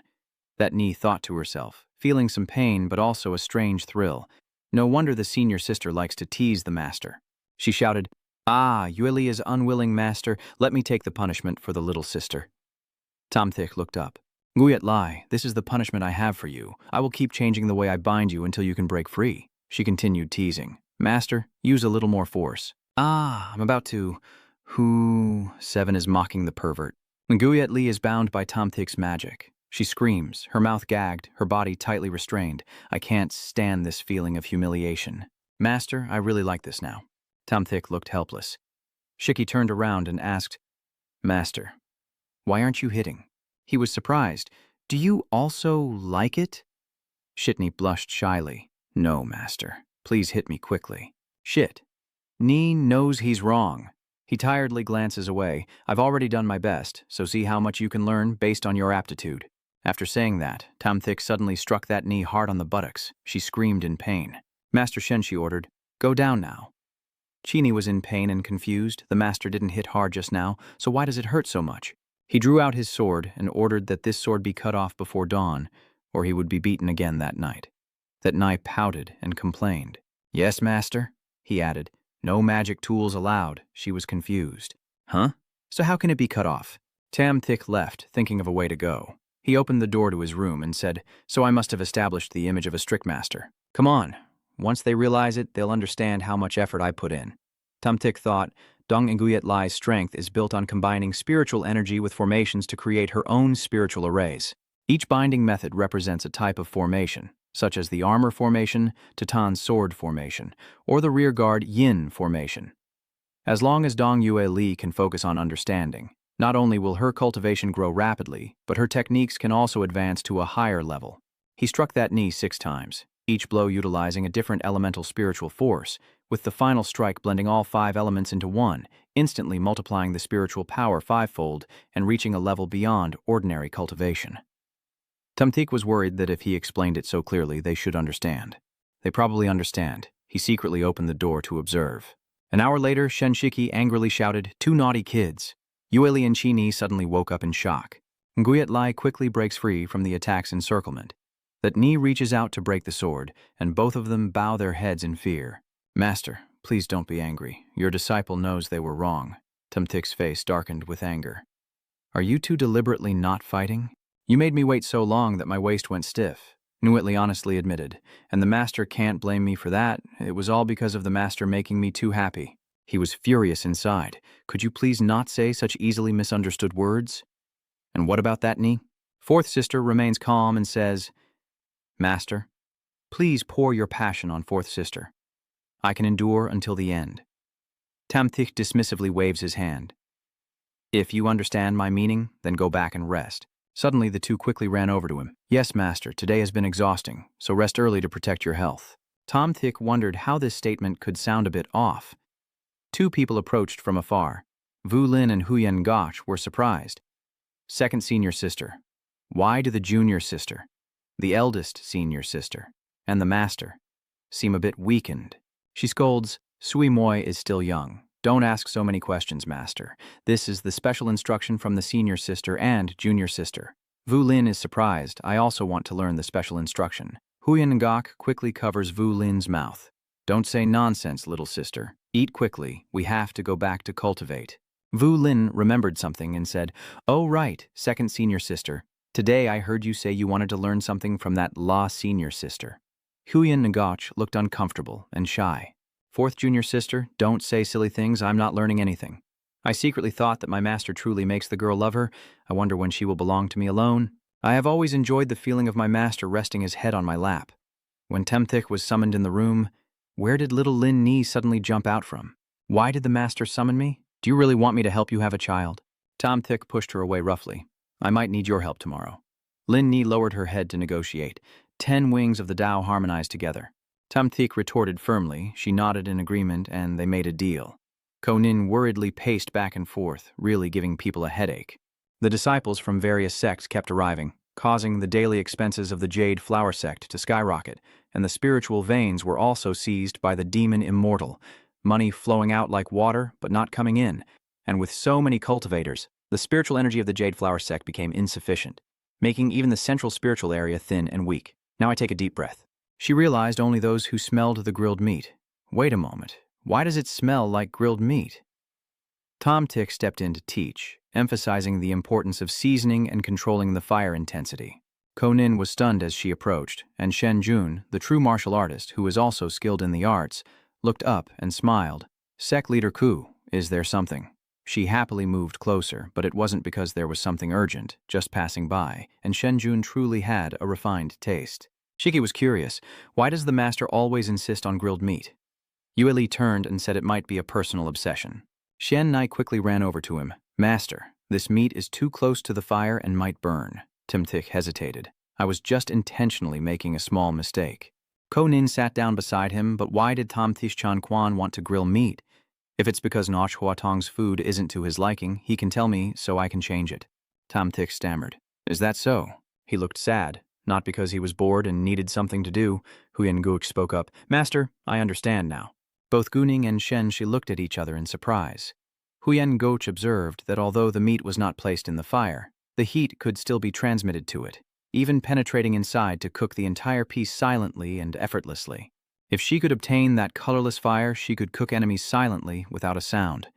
That knee thought to herself, feeling some pain but also a strange thrill. No wonder the senior sister likes to tease the master. She shouted, "Ah, Yueli is unwilling, master. Let me take the punishment for the little sister." Tamthik looked up. "Nguyet Lai, this is the punishment I have for you. I will keep changing the way I bind you until you can break free." She continued teasing. "Master, use a little more force." "Ah, I'm about to. Who?" Seven is mocking the pervert. Nguyet Li is bound by Tamthik's magic. She screams, her mouth gagged, her body tightly restrained. "I can't stand this feeling of humiliation. Master, I really like this now." Tamthik looked helpless. Shiki turned around and asked, "Master, why aren't you hitting?" He was surprised. "Do you also like it?" Shitney blushed shyly. "No, master. Please hit me quickly." "Shit." Nee knows he's wrong. He tiredly glances away. "I've already done my best, so see how much you can learn based on your aptitude." After saying that, Tamthik suddenly struck that knee hard on the buttocks. She screamed in pain. Master Shenshi ordered, "Go down now." Chini was in pain and confused. The master didn't hit hard just now, so why does it hurt so much? He drew out his sword and ordered that this sword be cut off before dawn, or he would be beaten again that night. That Nai pouted and complained. "Yes, master," he added. "No magic tools allowed." She was confused. "Huh? So how can it be cut off?" Tamthik left, thinking of a way to go. He opened the door to his room and said, "So I must have established the image of a strict master. Come on. Once they realize it, they'll understand how much effort I put in." Tamthik thought, Dong Nguyet Lai's strength is built on combining spiritual energy with formations to create her own spiritual arrays. Each binding method represents a type of formation, such as the armor formation, Titan's sword formation, or the rearguard yin formation. As long as Dong Yue Li can focus on understanding, not only will her cultivation grow rapidly, but her techniques can also advance to a higher level. He struck that knee 6 times, each blow utilizing a different elemental spiritual force, with the final strike blending all 5 elements into one, instantly multiplying the spiritual power 5-fold and reaching a level beyond ordinary cultivation. Tamthik was worried that if he explained it so clearly, they should understand. They probably understand. He secretly opened the door to observe. An hour later, Shenshiki angrily shouted, "Two naughty kids!" Yueli and Chini suddenly woke up in shock. Nguyet Lai quickly breaks free from the attack's encirclement. That Ni reaches out to break the sword, and both of them bow their heads in fear. "Master, please don't be angry. Your disciple knows they were wrong." Tamthik's face darkened with anger. "Are you two deliberately not fighting? You made me wait so long that my waist went stiff," Nguyet Li honestly admitted, "and the master can't blame me for that. It was all because of the master making me too happy." He was furious inside. "Could you please not say such easily misunderstood words?" "And what about that knee?" Fourth sister remains calm and says, "Master, please pour your passion on fourth sister. I can endure until the end." Tamthik dismissively waves his hand. "If you understand my meaning, then go back and rest." Suddenly, the two quickly ran over to him. "Yes, master, today has been exhausting, so rest early to protect your health." Tamthik wondered how this statement could sound a bit off. 2 people approached from afar. Vu Lin and Huyen Gach were surprised. Second senior sister. Why do the junior sister, the eldest senior sister, and the master seem a bit weakened? She scolds, "Sui Moi is still young. Don't ask so many questions, master. This is the special instruction from the senior sister and junior sister." Vu Lin is surprised. "I also want to learn the special instruction." Huyen Gach quickly covers Vu Lin's mouth. "Don't say nonsense, little sister. Eat quickly. We have to go back to cultivate." Vu Lin remembered something and said, "Oh right, second senior sister. Today I heard you say you wanted to learn something from that La senior sister." Huyen Gach looked uncomfortable and shy. "Fourth junior sister, don't say silly things. I'm not learning anything. I secretly thought that my master truly makes the girl love her. I wonder when she will belong to me alone. I have always enjoyed the feeling of my master resting his head on my lap." When Tamthik was summoned in the room, where did little Lin Ni suddenly jump out from? "Why did the master summon me? Do you really want me to help you have a child?" Tamthik pushed her away roughly. "I might need your help tomorrow." Lin Ni lowered her head to negotiate. 10 wings of the Tao harmonized together. Tamthik retorted firmly. She nodded in agreement, and they made a deal. Konin worriedly paced back and forth, really giving people a headache. The disciples from various sects kept arriving, causing the daily expenses of the Jade Flower Sect to skyrocket, and the spiritual veins were also seized by the demon Immortal, money flowing out like water but not coming in, And with so many cultivators, the spiritual energy of the Jade Flower Sect became insufficient, making even the central spiritual area thin and weak. Now I take a deep breath. She realized only those who smelled the grilled meat. Wait a moment. Why does it smell like grilled meat? Tom Tick stepped in to teach, emphasizing the importance of seasoning and controlling the fire intensity. Ko Nin was stunned as she approached, and Shen Jun, the true martial artist who was also skilled in the arts, looked up and smiled. Sect Leader Ku, is there something? She happily moved closer, but it wasn't because there was something urgent, just passing by, and Shen Jun truly had a refined taste. Shiki was curious, why does the master always insist on grilled meat? Yue Li turned and said it might be a personal obsession. Shen Nai quickly ran over to him. Master, this meat is too close to the fire and might burn. Tim Tick hesitated. I was just intentionally making a small mistake. Ko Nin sat down beside him, but why did Tom Tish Chan Quan want to grill meat? If it's because Noch Hua Tong's food isn't to his liking, he can tell me so I can change it. Tom Tick stammered. Is that so? He looked sad, not because he was bored and needed something to do. Huyen Guch spoke up. Master, I understand now. Both Guning and Shen Shi looked at each other in surprise. Huyen Guch observed that although the meat was not placed in the fire, the heat could still be transmitted to it, even penetrating inside to cook the entire piece silently and effortlessly. If she could obtain that colorless fire, she could cook enemies silently without a sound.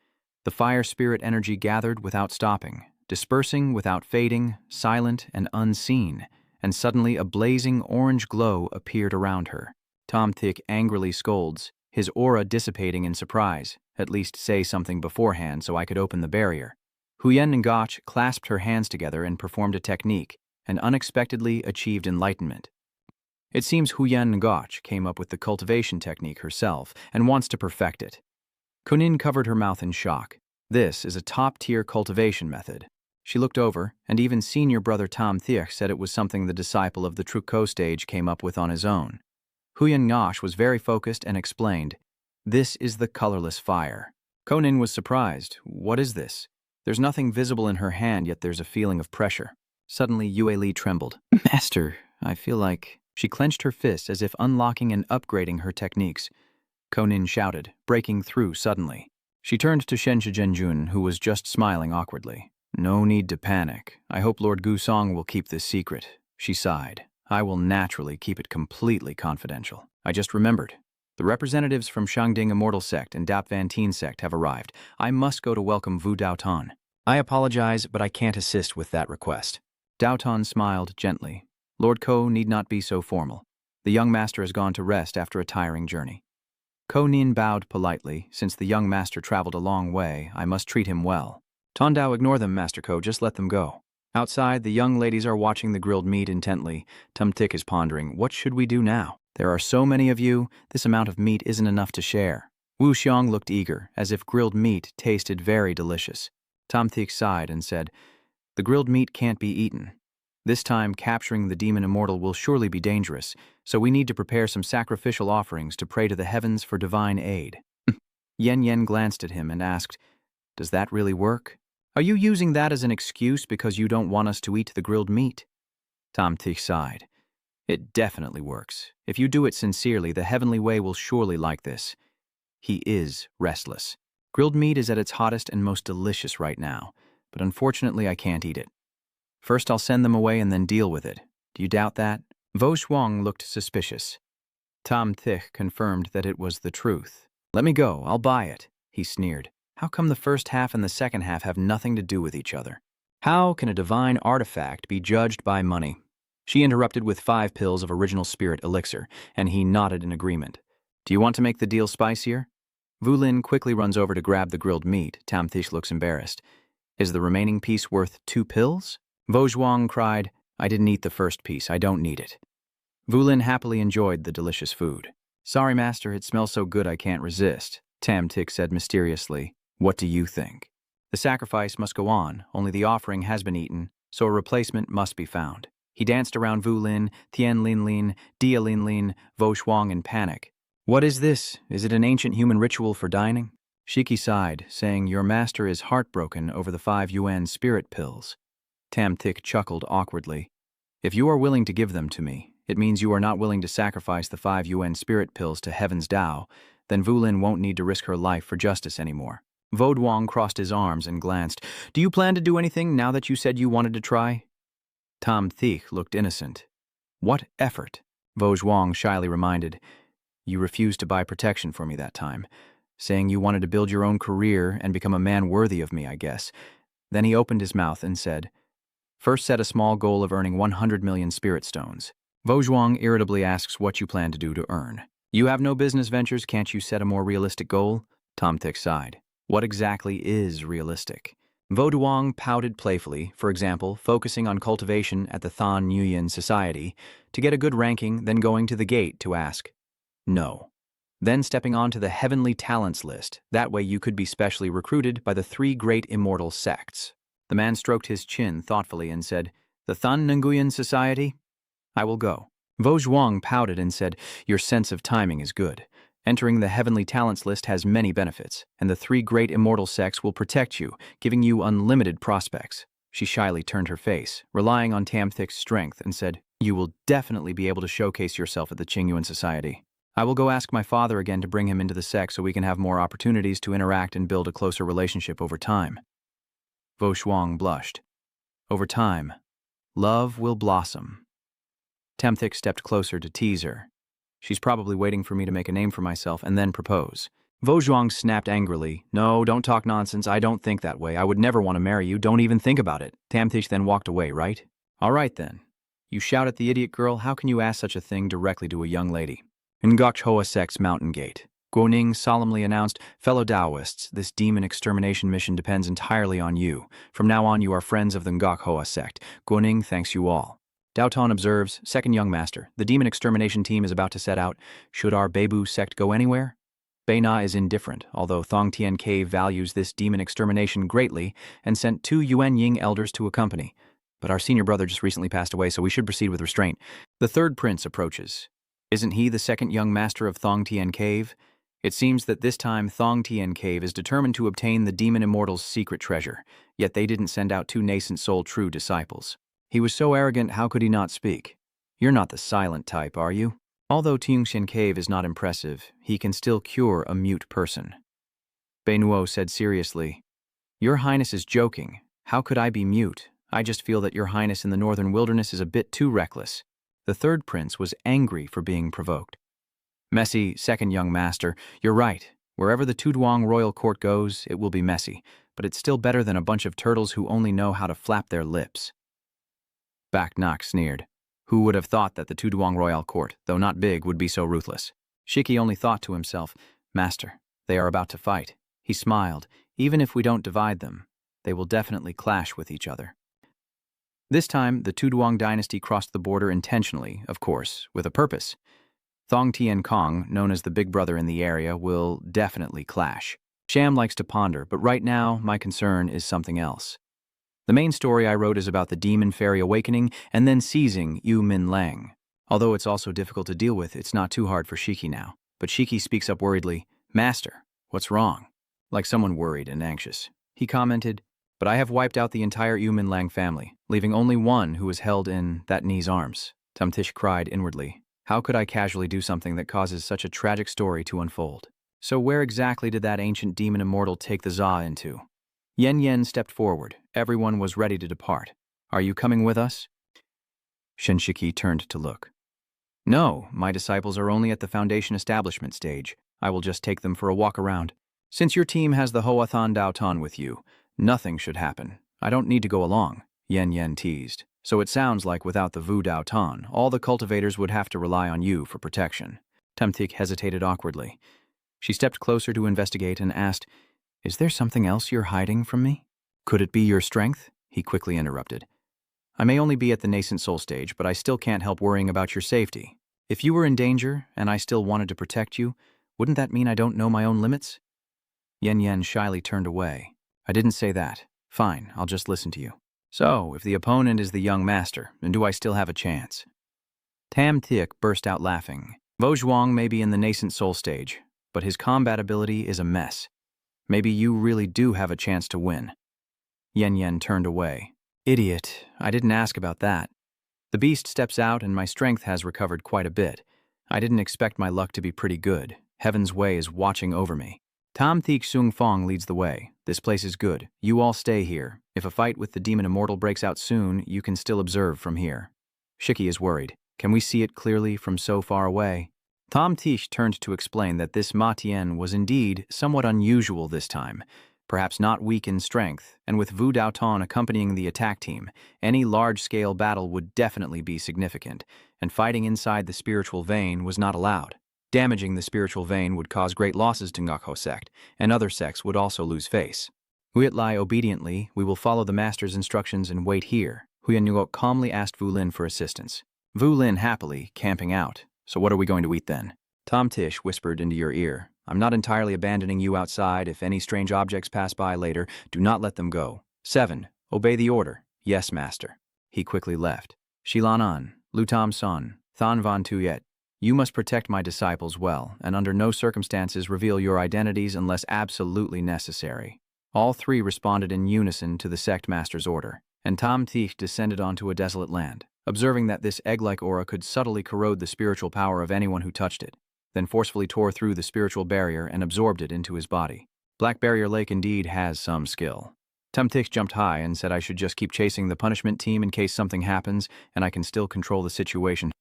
The fire spirit energy gathered without stopping, dispersing without fading, silent and unseen, and suddenly a blazing orange glow appeared around her. Tom Tick angrily scolds, his aura dissipating in surprise. At least say something beforehand so I could open the barrier. Huyen Ngach clasped her hands together and performed a technique, and unexpectedly achieved enlightenment. It seems Huyen Ngach came up with the cultivation technique herself and wants to perfect it. Kunin covered her mouth in shock. This is a top-tier cultivation method. She looked over, and even senior brother Tom Thiech said it was something the disciple of the Truco stage came up with on his own. Huyen Ngach was very focused and explained, this is the colorless fire. Konin was surprised. What is this? There's nothing visible in her hand, yet there's a feeling of pressure. Suddenly, Yue Li trembled. Master, I feel like... She clenched her fists as if unlocking and upgrading her techniques. Konin shouted, breaking through suddenly. She turned to Shen Zhenjun, who was just smiling awkwardly. No need to panic. I hope Lord Gusong will keep this secret. She sighed. I will naturally keep it completely confidential. I just remembered. The representatives from Shangding Immortal Sect and Dap Van Teen Sect have arrived. I must go to welcome Vu Daotan. I apologize, but I can't assist with that request. Daotan smiled gently. Lord Ko need not be so formal. The young master has gone to rest after a tiring journey. Ko Nin bowed politely. Since the young master traveled a long way, I must treat him well. Tondao, ignore them, Master Ko, just let them go. Outside, the young ladies are watching the grilled meat intently. Tum Tik is pondering, what should we do now? There are so many of you, this amount of meat isn't enough to share. Wu Xiong looked eager, as if grilled meat tasted very delicious. Tom Tik sighed and said, the grilled meat can't be eaten. This time, capturing the demon immortal will surely be dangerous, so we need to prepare some sacrificial offerings to pray to the heavens for divine aid. Yen Yen glanced at him and asked, does that really work? Are you using that as an excuse because you don't want us to eat the grilled meat? Tom Tik sighed. It definitely works. If you do it sincerely, the heavenly way will surely like this. He is restless. Grilled meat is at its hottest and most delicious right now, but unfortunately I can't eat it. First I'll send them away and then deal with it. Do you doubt that? Vo Shuang looked suspicious. Tom Thich confirmed that it was the truth. Let me go, I'll buy it, he sneered. How come the first half and the second half have nothing to do with each other? How can a divine artifact be judged by money? She interrupted with 5 pills of original spirit elixir, and he nodded in agreement. Do you want to make the deal spicier? Vu Lin quickly runs over to grab the grilled meat. Tam Thish looks embarrassed. Is the remaining piece worth 2 pills? Vo Zhuang cried, I didn't eat the first piece, I don't need it. Vu Lin happily enjoyed the delicious food. Sorry, master, it smells so good I can't resist, Tam Tik said mysteriously. What do you think? The sacrifice must go on, only the offering has been eaten, so a replacement must be found. He danced around Vu Lin, Tian Lin Lin, Dia Lin Lin, Vo Shuang in panic. What is this? Is it an ancient human ritual for dining? Shiki sighed, saying, your master is heartbroken over the 5 yuan spirit pills. Tam Tik chuckled awkwardly. If you are willing to give them to me, it means you are not willing to sacrifice the 5 yuan spirit pills to Heaven's Tao, then Vu Lin won't need to risk her life for justice anymore. Vodwang crossed his arms and glanced. Do you plan to do anything now that you said you wanted to try? Tom Thich looked innocent. What effort? Vojwang shyly reminded. You refused to buy protection for me that time, saying you wanted to build your own career and become a man worthy of me, I guess. Then he opened his mouth and said, First set a small goal of earning 100 million spirit stones. Vojwang irritably asks what you plan to do to earn. You have no business ventures, can't you set a more realistic goal? Tom Thich sighed. What exactly is realistic? Vojwang pouted playfully, for example, focusing on cultivation at the Thon Nguyen Society, to get a good ranking, then going to the gate to ask, no. Then stepping onto the Heavenly Talents list, that way you could be specially recruited by the 3 great immortal sects. The man stroked his chin thoughtfully and said, The Thon Nguyen Society? I will go. Vojwang pouted and said, Your sense of timing is good. Entering the Heavenly Talents list has many benefits, and the 3 great immortal sects will protect you, giving you unlimited prospects. She shyly turned her face, relying on Tam Thick's strength, and said, You will definitely be able to showcase yourself at the Qingyuan Society. I will go ask my father again to bring him into the sect so we can have more opportunities to interact and build a closer relationship over time. Vo Shuang blushed. Over time, love will blossom. Tam Thick stepped closer to tease her. She's probably waiting for me to make a name for myself and then propose. Vo Zhuang snapped angrily. No, don't talk nonsense. I don't think that way. I would never want to marry you. Don't even think about it. Tam Thick then walked away, right? All right then. You shout at the idiot girl. How can you ask such a thing directly to a young lady? In Gokchoa Sect's mountain gate, Guoning solemnly announced, Fellow Taoists, this demon extermination mission depends entirely on you. From now on, you are friends of the Ngokchoa Sect. Guoning thanks you all. Daotan observes, Second Young Master, the demon extermination team is about to set out. Should our Beibu sect go anywhere? Beina is indifferent, although Thong Tien Cave values this demon extermination greatly and sent 2 Yuan Ying elders to accompany. But our senior brother just recently passed away, so we should proceed with restraint. The third prince approaches. Isn't he the second young master of Thong Tien Cave? It seems that this time Thong Tien Cave is determined to obtain the demon immortal's secret treasure, yet they didn't send out 2 nascent soul true disciples. He was so arrogant, how could he not speak? You're not the silent type, are you? Although Tingshan Cave is not impressive, he can still cure a mute person. Beinuo said seriously, Your Highness is joking. How could I be mute? I just feel that Your Highness in the northern wilderness is a bit too reckless. The third prince was angry for being provoked. Messy, second young master, you're right. Wherever the Tuduang royal court goes, it will be messy, but it's still better than a bunch of turtles who only know how to flap their lips. Back Nok sneered. Who would have thought that the Tuduang royal court, though not big, would be so ruthless? Shiki only thought to himself, Master, they are about to fight. He smiled. Even if we don't divide them, they will definitely clash with each other. This time, the Tuduang dynasty crossed the border intentionally, of course, with a purpose. Thong Tien Kong, known as the big brother in the area, will definitely clash. Sham likes to ponder, but right now, my concern is something else. The main story I wrote is about the demon fairy awakening and then seizing Yu Min Lang. Although it's also difficult to deal with, it's not too hard for Shiki now. But Shiki speaks up worriedly, Master, what's wrong? Like someone worried and anxious. He commented, But I have wiped out the entire Yu Min Lang family, leaving only one who was held in that Ni's arms. Tumtish cried inwardly. How could I casually do something that causes such a tragic story to unfold? So where exactly did that ancient demon immortal take the Za into? Yen Yen stepped forward. Everyone was ready to depart. Are you coming with us? Shinshiki turned to look. No, my disciples are only at the foundation establishment stage. I will just take them for a walk around. Since your team has the Hoathan Daotan with you, nothing should happen. I don't need to go along, Yen Yen teased. So it sounds like without the Vu Daotan, all the cultivators would have to rely on you for protection. Temthik hesitated awkwardly. She stepped closer to investigate and asked, Is there something else you're hiding from me? Could it be your strength? He quickly interrupted. I may only be at the nascent soul stage, but I still can't help worrying about your safety. If you were in danger, and I still wanted to protect you, wouldn't that mean I don't know my own limits? Yen Yen shyly turned away. I didn't say that. Fine, I'll just listen to you. So, if the opponent is the young master, then do I still have a chance? Tam Thiek burst out laughing. Vo Zhuang may be in the nascent soul stage, but his combat ability is a mess. Maybe you really do have a chance to win. Yen Yen turned away. Idiot, I didn't ask about that. The beast steps out and my strength has recovered quite a bit. I didn't expect my luck to be pretty good. Heaven's way is watching over me. Tam Thiek Sung Fong leads the way. This place is good. You all stay here. If a fight with the demon immortal breaks out soon, you can still observe from here. Shiki is worried. Can we see it clearly from so far away? Tam Tish turned to explain that this Ma Tian was indeed somewhat unusual this time, perhaps not weak in strength, and with Vu Dao Ton accompanying the attack team, any large-scale battle would definitely be significant, and fighting inside the spiritual vein was not allowed. Damaging the spiritual vein would cause great losses to Ngakho sect, and other sects would also lose face. Huiet Lai obediently, we will follow the master's instructions and wait here. Huyan Nuok calmly asked Vu Lin for assistance. Vu Lin happily, camping out. So what are we going to eat then? Tom Tish whispered into your ear. I'm not entirely abandoning you outside. If any strange objects pass by later, do not let them go. 7. Obey the order. Yes, master. He quickly left. Shilanan, Lutam Son, Than Van Tuyet. You must protect my disciples well, and under no circumstances reveal your identities unless absolutely necessary. All three responded in unison to the sect master's order, and Tam Tish descended onto a desolate land, observing that this egg-like aura could subtly corrode the spiritual power of anyone who touched it, then forcefully tore through the spiritual barrier and absorbed it into his body. Black Barrier Lake indeed has some skill. Tam Tish jumped high and said I should just keep chasing the punishment team in case something happens, and I can still control the situation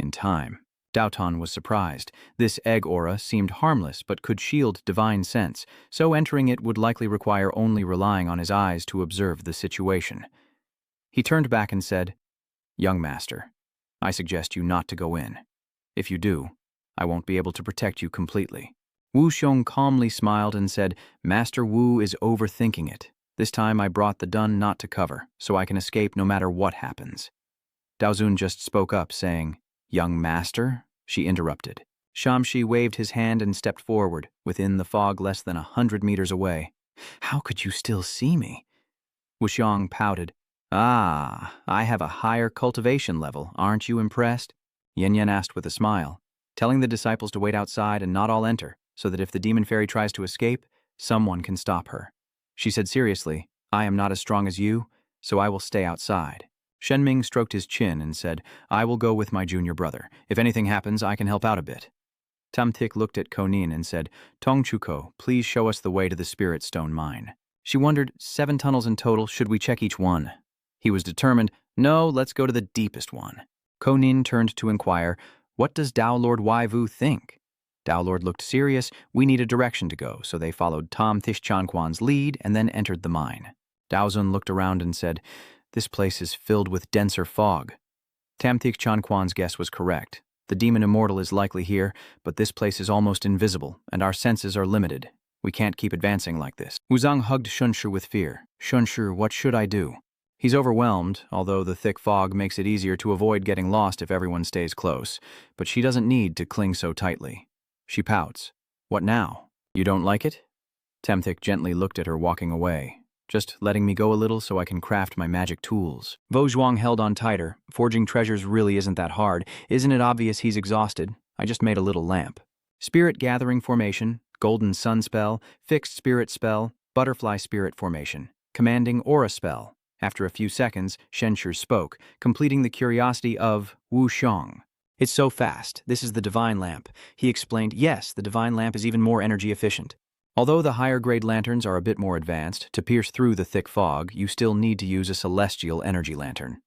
in time. Daoton was surprised. This egg aura seemed harmless but could shield divine sense, so entering it would likely require only relying on his eyes to observe the situation. He turned back and said, Young master, I suggest you not to go in. If you do, I won't be able to protect you completely. Wu Xiong calmly smiled and said, Master Wu is overthinking it. This time I brought the dun not to cover, so I can escape no matter what happens. Daozun just spoke up, saying, Young master? She interrupted. Shamshi waved his hand and stepped forward, within the fog less than 100 meters away. How could you still see me? Wuxiang pouted. Ah, I have a higher cultivation level. Aren't you impressed? Yen Yen asked with a smile, telling the disciples to wait outside and not all enter, so that if the demon fairy tries to escape, someone can stop her. She said seriously, I am not as strong as you, so I will stay outside. Shenming stroked his chin and said, I will go with my junior brother. If anything happens, I can help out a bit. Tam Tik looked at Konin and said, Tong Chuko, please show us the way to the Spirit Stone mine. She wondered, 7 tunnels in total, should we check each one? He was determined, no, let's go to the deepest one. Konin turned to inquire, what does Dao Lord Wai Vu think? Dao Lord looked serious, we need a direction to go, so they followed Tom Thish Chanquan's lead and then entered the mine. Daozun looked around and said, this place is filled with denser fog. Tamthik Chanquan's guess was correct. The demon immortal is likely here, but this place is almost invisible, and our senses are limited. We can't keep advancing like this. Wuzang hugged Shunshu with fear. Shunshu, what should I do? He's overwhelmed, although the thick fog makes it easier to avoid getting lost if everyone stays close, but she doesn't need to cling so tightly. She pouts. What now? You don't like it? Tamthik gently looked at her walking away. Just letting me go a little so I can craft my magic tools. Vo Zhuang held on tighter. Forging treasures really isn't that hard. Isn't it obvious he's exhausted? I just made a little lamp. Spirit gathering formation, golden sun spell, fixed spirit spell, butterfly spirit formation, commanding aura spell. After a few seconds, Shenshur spoke, completing the curiosity of Wu Xiong. It's so fast. This is the divine lamp. He explained, yes, the divine lamp is even more energy efficient. Although the higher-grade lanterns are a bit more advanced, to pierce through the thick fog, you still need to use a celestial energy lantern.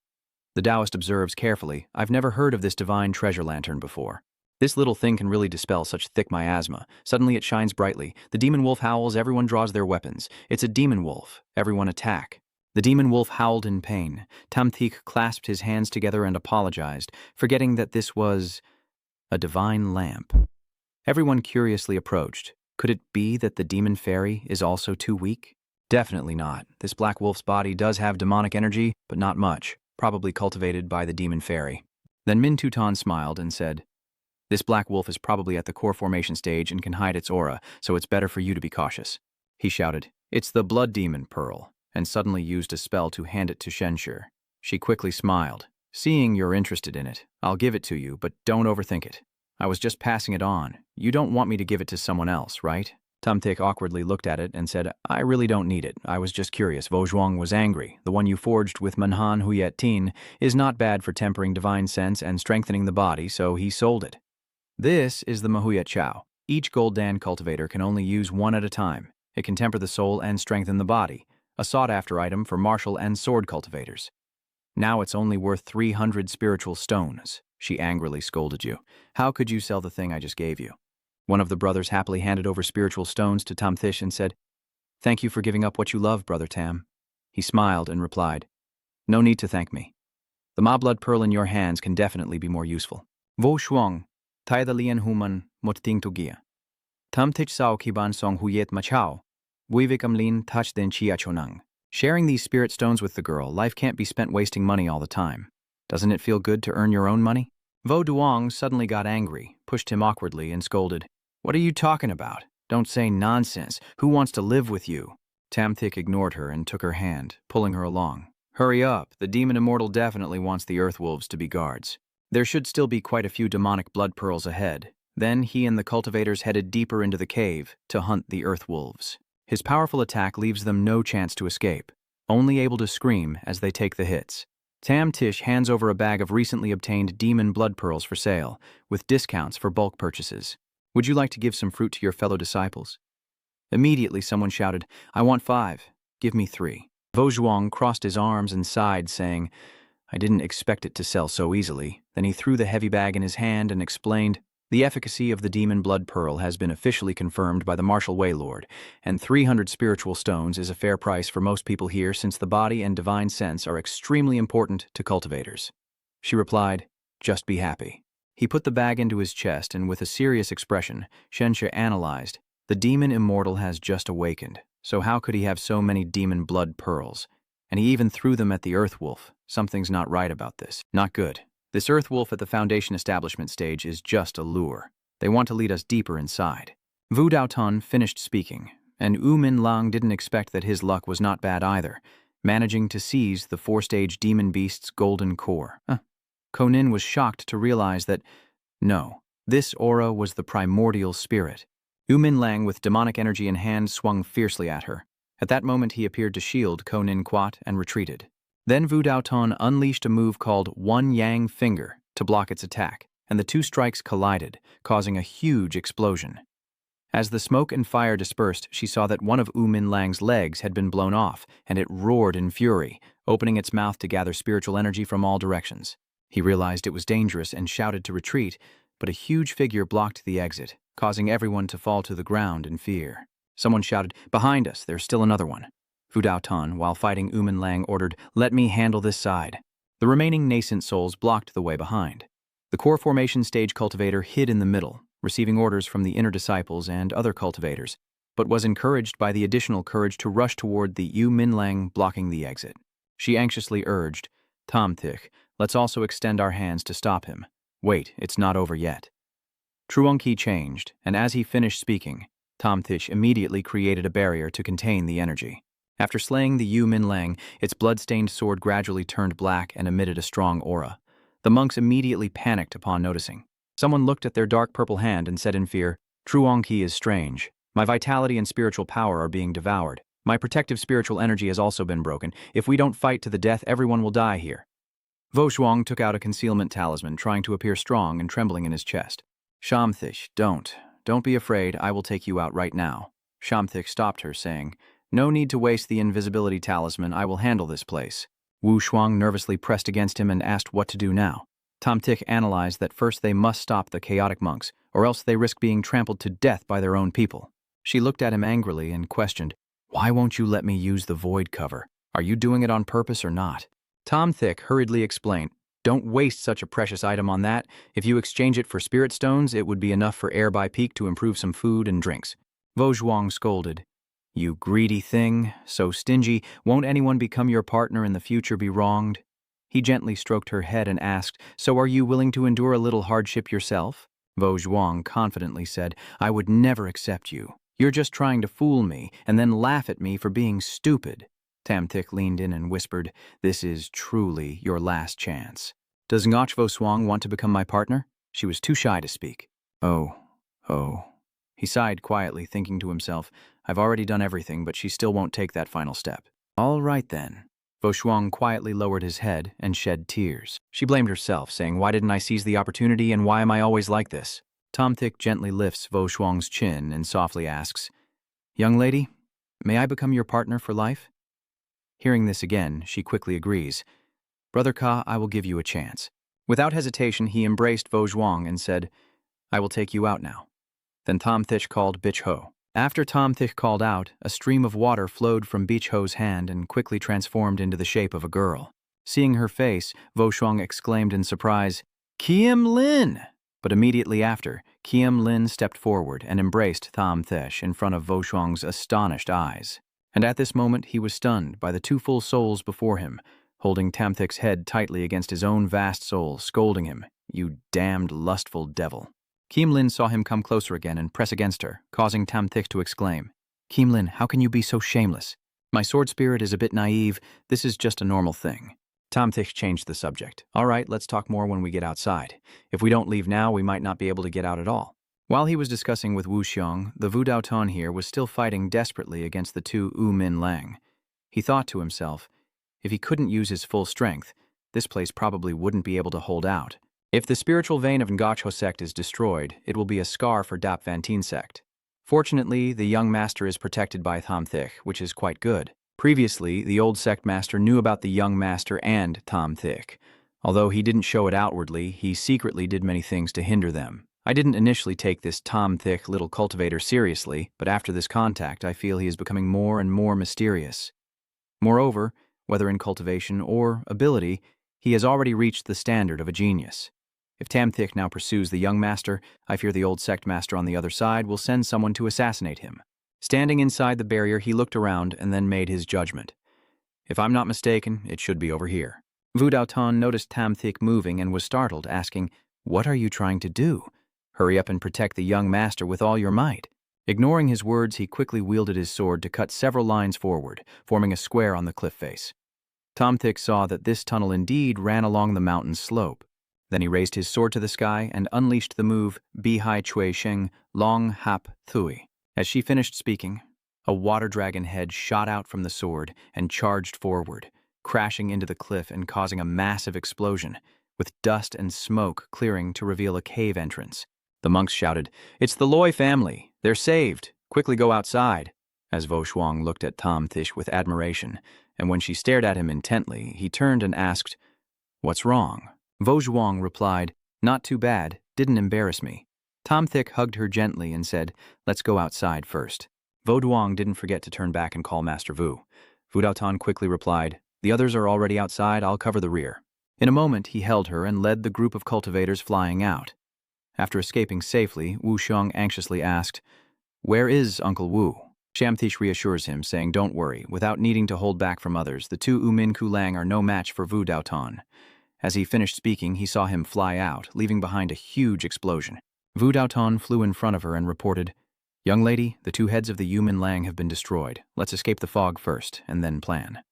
The Taoist observes carefully, I've never heard of this divine treasure lantern before. This little thing can really dispel such thick miasma. Suddenly it shines brightly. The demon wolf howls, everyone draws their weapons. It's a demon wolf. Everyone attack. The demon wolf howled in pain. Tamthik clasped his hands together and apologized, forgetting that this was a divine lamp. Everyone curiously approached. Could it be that the demon fairy is also too weak? Definitely not. This black wolf's body does have demonic energy, but not much, probably cultivated by the demon fairy. Then Min Tutan smiled and said, this black wolf is probably at the core formation stage and can hide its aura, so it's better for you to be cautious. He shouted, it's the blood demon pearl, and suddenly used a spell to hand it to Shenshur. She quickly smiled. Seeing you're interested in it, I'll give it to you, but don't overthink it. I was just passing it on. You don't want me to give it to someone else, right? Tumtik awkwardly looked at it and said, I really don't need it. I was just curious. Vo Zhuang was angry. The one you forged with Manhan Huyet Tin is not bad for tempering divine sense and strengthening the body, so he sold it. This is the Mahuyet Chao. Each Goldan cultivator can only use one at a time. It can temper the soul and strengthen the body, a sought-after item for martial and sword cultivators. Now it's only worth 300 spiritual stones, she angrily scolded you. How could you sell the thing I just gave you? One of the brothers happily handed over spiritual stones to Tam Thish and said, Thank you for giving up what you love, Brother Tam. He smiled and replied, No need to thank me. The Ma blood pearl in your hands can definitely be more useful. Vo shuang, tai the lian human, mot ting to gia. Tam Thish sao kiban song huyet machao, buivik lin touch den chia chonang. Sharing these spirit stones with the girl, life can't be spent wasting money all the time. Doesn't it feel good to earn your own money? Vo Duong suddenly got angry, pushed him awkwardly, and scolded, What are you talking about? Don't say nonsense. Who wants to live with you? Tam Thish ignored her and took her hand, pulling her along. Hurry up, the demon immortal definitely wants the earth wolves to be guards. There should still be quite a few demonic blood pearls ahead. Then he and the cultivators headed deeper into the cave to hunt the earth wolves. His powerful attack leaves them no chance to escape, only able to scream as they take the hits. Tam Thish hands over a bag of recently obtained demon blood pearls for sale, with discounts for bulk purchases. Would you like to give some fruit to your fellow disciples? Immediately someone shouted, I want 5. Give me 3. Vo Zhuang crossed his arms and sighed, saying, I didn't expect it to sell so easily. Then he threw the heavy bag in his hand and explained, The efficacy of the demon blood pearl has been officially confirmed by the martial waylord, and 300 spiritual stones is a fair price for most people here since the body and divine sense are extremely important to cultivators. She replied, Just be happy. He put the bag into his chest and with a serious expression, Shensha analyzed, The demon immortal has just awakened, so how could he have so many demon blood pearls? And he even threw them at the earth wolf. Something's not right about this. Not good. This earth wolf at the Foundation establishment stage is just a lure. They want to lead us deeper inside. Vu Daotan finished speaking, and Wu Min Lang didn't expect that his luck was not bad either, managing to seize the 4-stage demon beast's golden core. Konin was shocked to realize that, no, this aura was the primordial spirit. Wu Min Lang, with demonic energy in hand, swung fiercely at her. At that moment, he appeared to shield Konin Quat and retreated. Then Vu Daotan unleashed a move called One Yang Finger to block its attack, and the 2 strikes collided, causing a huge explosion. As the smoke and fire dispersed, she saw that one of Wu Min Lang's legs had been blown off, and it roared in fury, opening its mouth to gather spiritual energy from all directions. He realized it was dangerous and shouted to retreat, but a huge figure blocked the exit, causing everyone to fall to the ground in fear. Someone shouted, Behind us, there's still another one. Vu Daotan, while fighting Wu Min Lang, ordered, Let me handle this side. The remaining nascent souls blocked the way behind. The core formation stage cultivator hid in the middle, receiving orders from the inner disciples and other cultivators, but was encouraged by the additional courage to rush toward the Wu Min Lang blocking the exit. She anxiously urged, Tam Thish, let's also extend our hands to stop him. Wait, it's not over yet. Truongki changed, and as he finished speaking, Tam Thish immediately created a barrier to contain the energy. After slaying the Wu Min Lang, its blood-stained sword gradually turned black and emitted a strong aura. The monks immediately panicked upon noticing. Someone looked at their dark purple hand and said in fear, Truongki is strange. My vitality and spiritual power are being devoured. My protective spiritual energy has also been broken. If we don't fight to the death, everyone will die here. Vo Shuang took out a concealment talisman, trying to appear strong and trembling in his chest. Shamthish, don't be afraid, I will take you out right now. Shamthish stopped her, saying, No need to waste the invisibility talisman, I will handle this place. Wu Shuang nervously pressed against him and asked what to do now. Tam Thish analyzed that first they must stop the chaotic monks, or else they risk being trampled to death by their own people. She looked at him angrily and questioned, Why won't you let me use the void cover? Are you doing it on purpose or not? Tam Thish hurriedly explained, Don't waste such a precious item on that. If you exchange it for spirit stones, it would be enough for Air by Peak to improve some food and drinks. Vo Zhuang scolded, You greedy thing, so stingy, won't anyone become your partner in the future be wronged? He gently stroked her head and asked, So are you willing to endure a little hardship yourself? Vo Zhuang confidently said, I would never accept you. You're just trying to fool me and then laugh at me for being stupid. Tam Thish leaned in and whispered, This is truly your last chance. Does Ngoch Vo Zhuang want to become my partner? She was too shy to speak. Oh. He sighed quietly, thinking to himself, I've already done everything, but she still won't take that final step. All right then. Vo Shuang quietly lowered his head and shed tears. She blamed herself, saying, Why didn't I seize the opportunity and why am I always like this? Tom Thick gently lifts Vo Shuang's chin and softly asks, "Young lady, may I become your partner for life?" Hearing this again, she quickly agrees. "Brother Ka, I will give you a chance." Without hesitation, he embraced Vo Zhuang and said, "I will take you out now." Then Tom Thick called Bitch Ho. After Tom Thick called out, a stream of water flowed from Bitch Ho's hand and quickly transformed into the shape of a girl. Seeing her face, Vo Shuang exclaimed in surprise, "Kiem Lin!" But immediately after, Kiem Lin stepped forward and embraced Tom Thick in front of Vo Shuang's astonished eyes. And at this moment, he was stunned by the two full souls before him, holding Tam Thick's head tightly against his own vast soul, scolding him, "You damned lustful devil." Kiem Lin saw him come closer again and press against her, causing Tam Thick to exclaim, "Kiem Lin, how can you be so shameless? My sword spirit is a bit naive. This is just a normal thing." Tom Thick changed the subject. "All right, let's talk more when we get outside. If we don't leave now, we might not be able to get out at all." While he was discussing with Wu Xiong, the Wu Dao Tan here was still fighting desperately against the two Wu Min Lang. He thought to himself, if he couldn't use his full strength, this place probably wouldn't be able to hold out. If the spiritual vein of Ngacho Sect is destroyed, it will be a scar for Dap Van Tien Sect. Fortunately, the young master is protected by Tom Thick, which is quite good. Previously, the old sect master knew about the young master and Tom Thick. Although he didn't show it outwardly, he secretly did many things to hinder them. I didn't initially take this Tom Thick little cultivator seriously, but after this contact, I feel he is becoming more and more mysterious. Moreover, whether in cultivation or ability, he has already reached the standard of a genius. If Tam Thick now pursues the young master, I fear the old sect master on the other side will send someone to assassinate him. Standing inside the barrier, he looked around and then made his judgment. If I'm not mistaken, it should be over here. Wu Dao Tan noticed Tam Thick moving and was startled, asking, "What are you trying to do? Hurry up and protect the young master with all your might." Ignoring his words, he quickly wielded his sword to cut several lines forward, forming a square on the cliff face. Tom Thick saw that this tunnel indeed ran along the mountain slope. Then he raised his sword to the sky and unleashed the move Bi Hai Chui Sheng Long Hap Thui. As she finished speaking, a water dragon head shot out from the sword and charged forward, crashing into the cliff and causing a massive explosion, with dust and smoke clearing to reveal a cave entrance. The monks shouted, "It's the Loy family! They're saved! Quickly go outside!" As Vo Shuang looked at Tom Thick with admiration, and when she stared at him intently, he turned and asked, "What's wrong?" Vo Zhuang replied, "Not too bad, didn't embarrass me." Tom Thick hugged her gently and said, "Let's go outside first." Vo Duong didn't forget to turn back and call Master Wu. Wu Dao Tan quickly replied, "The others are already outside, I'll cover the rear." In a moment, he held her and led the group of cultivators flying out. After escaping safely, Wu Xiong anxiously asked, "Where is Uncle Wu?" Shamtish reassures him, saying, "Don't worry, without needing to hold back from others, the two Umin Kulang are no match for Wu Dao Tan." As he finished speaking, he saw him fly out, leaving behind a huge explosion. Wu Dao Tan flew in front of her and reported, "Young lady, the two heads of the Yumin Lang have been destroyed. Let's escape the fog first, and then plan."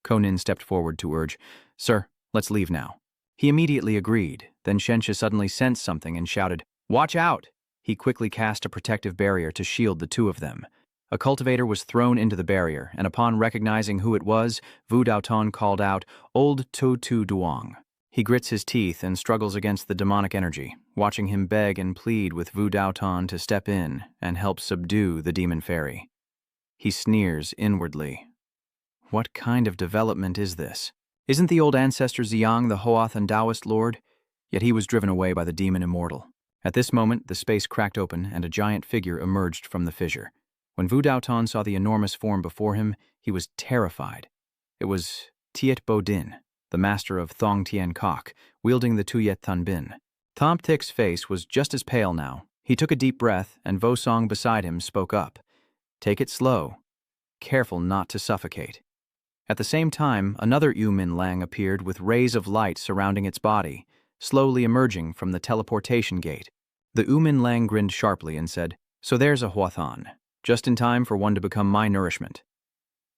Konin stepped forward to urge, "Sir, let's leave now." He immediately agreed. Then Shensha suddenly sensed something and shouted, "Watch out!" He quickly cast a protective barrier to shield the two of them. A cultivator was thrown into the barrier, and upon recognizing who it was, Wu Dao Tan called out, "Old Tu Tu Duong." He grits his teeth and struggles against the demonic energy, watching him beg and plead with Wu Dao Tan to step in and help subdue the demon fairy. He sneers inwardly. What kind of development is this? Isn't the old ancestor Ziyang the Hoath and Taoist lord? Yet he was driven away by the demon immortal. At this moment, the space cracked open and a giant figure emerged from the fissure. When Wu Dao Tan saw the enormous form before him, he was terrified. It was Tiet Bo Din, the master of Thong Tien Kok, wielding the Tuyet Thun Bin. Tom Thick's face was just as pale now. He took a deep breath, and Vo Song beside him spoke up. "Take it slow. Careful not to suffocate." At the same time, another Yu Min Lang appeared with rays of light surrounding its body, slowly emerging from the teleportation gate. The U Min Lang grinned sharply and said, "So there's a Huathan. Just in time for one to become my nourishment."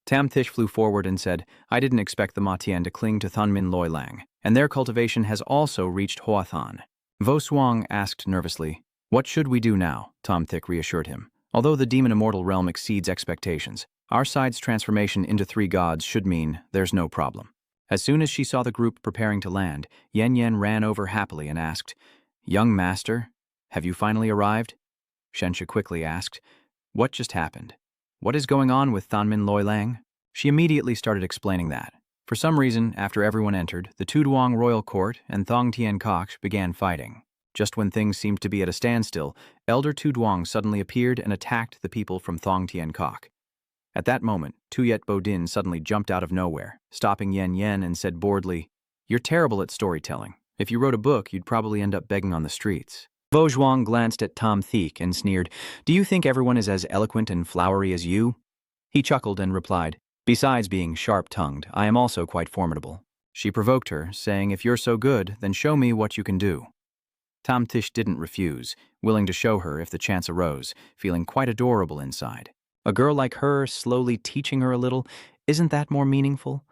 Tam Thick flew forward and said, "I didn't expect the Matien to cling to Thunmin Loi Lang, and their cultivation has also reached Huathan." Vo Suang asked nervously, "What should we do now?" Tom Thick reassured him. "Although the demon immortal realm exceeds expectations, our side's transformation into 3 gods should mean there's no problem." As soon as she saw the group preparing to land, Yen Yen ran over happily and asked, "Young master, Have you finally arrived? Shensha quickly asked. What just happened? What is going on with Thanmin Loi Lang? She immediately started explaining that. For some reason, after everyone entered, the Tuduang royal court and Thong Tien Kok began fighting. Just when things seemed to be at a standstill, Elder Tuduang suddenly appeared and attacked the people from Thong Tien Kok. At that moment, Tuyet Bodin suddenly jumped out of nowhere, stopping Yen Yen and said boredly, "You're terrible at storytelling. If you wrote a book, you'd probably end up begging on the streets." Vo Zhuang glanced at Tom Theek and sneered, "Do you think everyone is as eloquent and flowery as you?" He chuckled and replied, "Besides being sharp-tongued, I am also quite formidable." She provoked her, saying, "If you're so good, then show me what you can do." Tom Tish didn't refuse, willing to show her if the chance arose, feeling quite adorable inside. A girl like her slowly teaching her a little, isn't that more meaningful?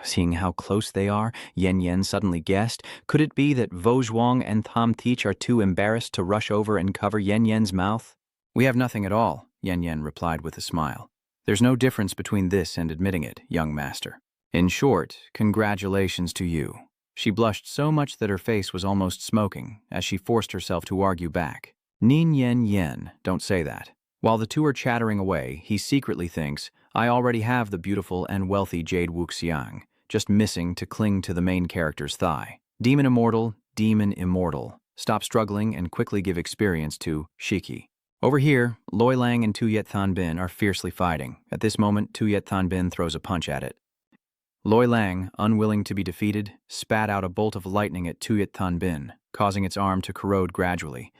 Seeing how close they are, Yen Yen suddenly guessed, could it be that Vo Zhuang and Tom Teach are too embarrassed to rush over and cover Yen Yen's mouth? "We have nothing at all," Yen Yen replied with a smile. "There's no difference between this and admitting it, young master. In short, congratulations to you." She blushed so much that her face was almost smoking as she forced herself to argue back. "Nin Yen Yen, don't say that." While the two are chattering away, he secretly thinks, "I already have the beautiful and wealthy Jade Wuxiang, just missing to cling to the main character's thigh. Demon immortal, demon immortal. Stop struggling and quickly give experience to Shiki." Over here, Loi Lang and Tuyet Than Bin are fiercely fighting. At this moment, Tuyet Than Bin throws a punch at it. Loi Lang, unwilling to be defeated, spat out a bolt of lightning at Tuyet Than Bin, causing its arm to corrode gradually.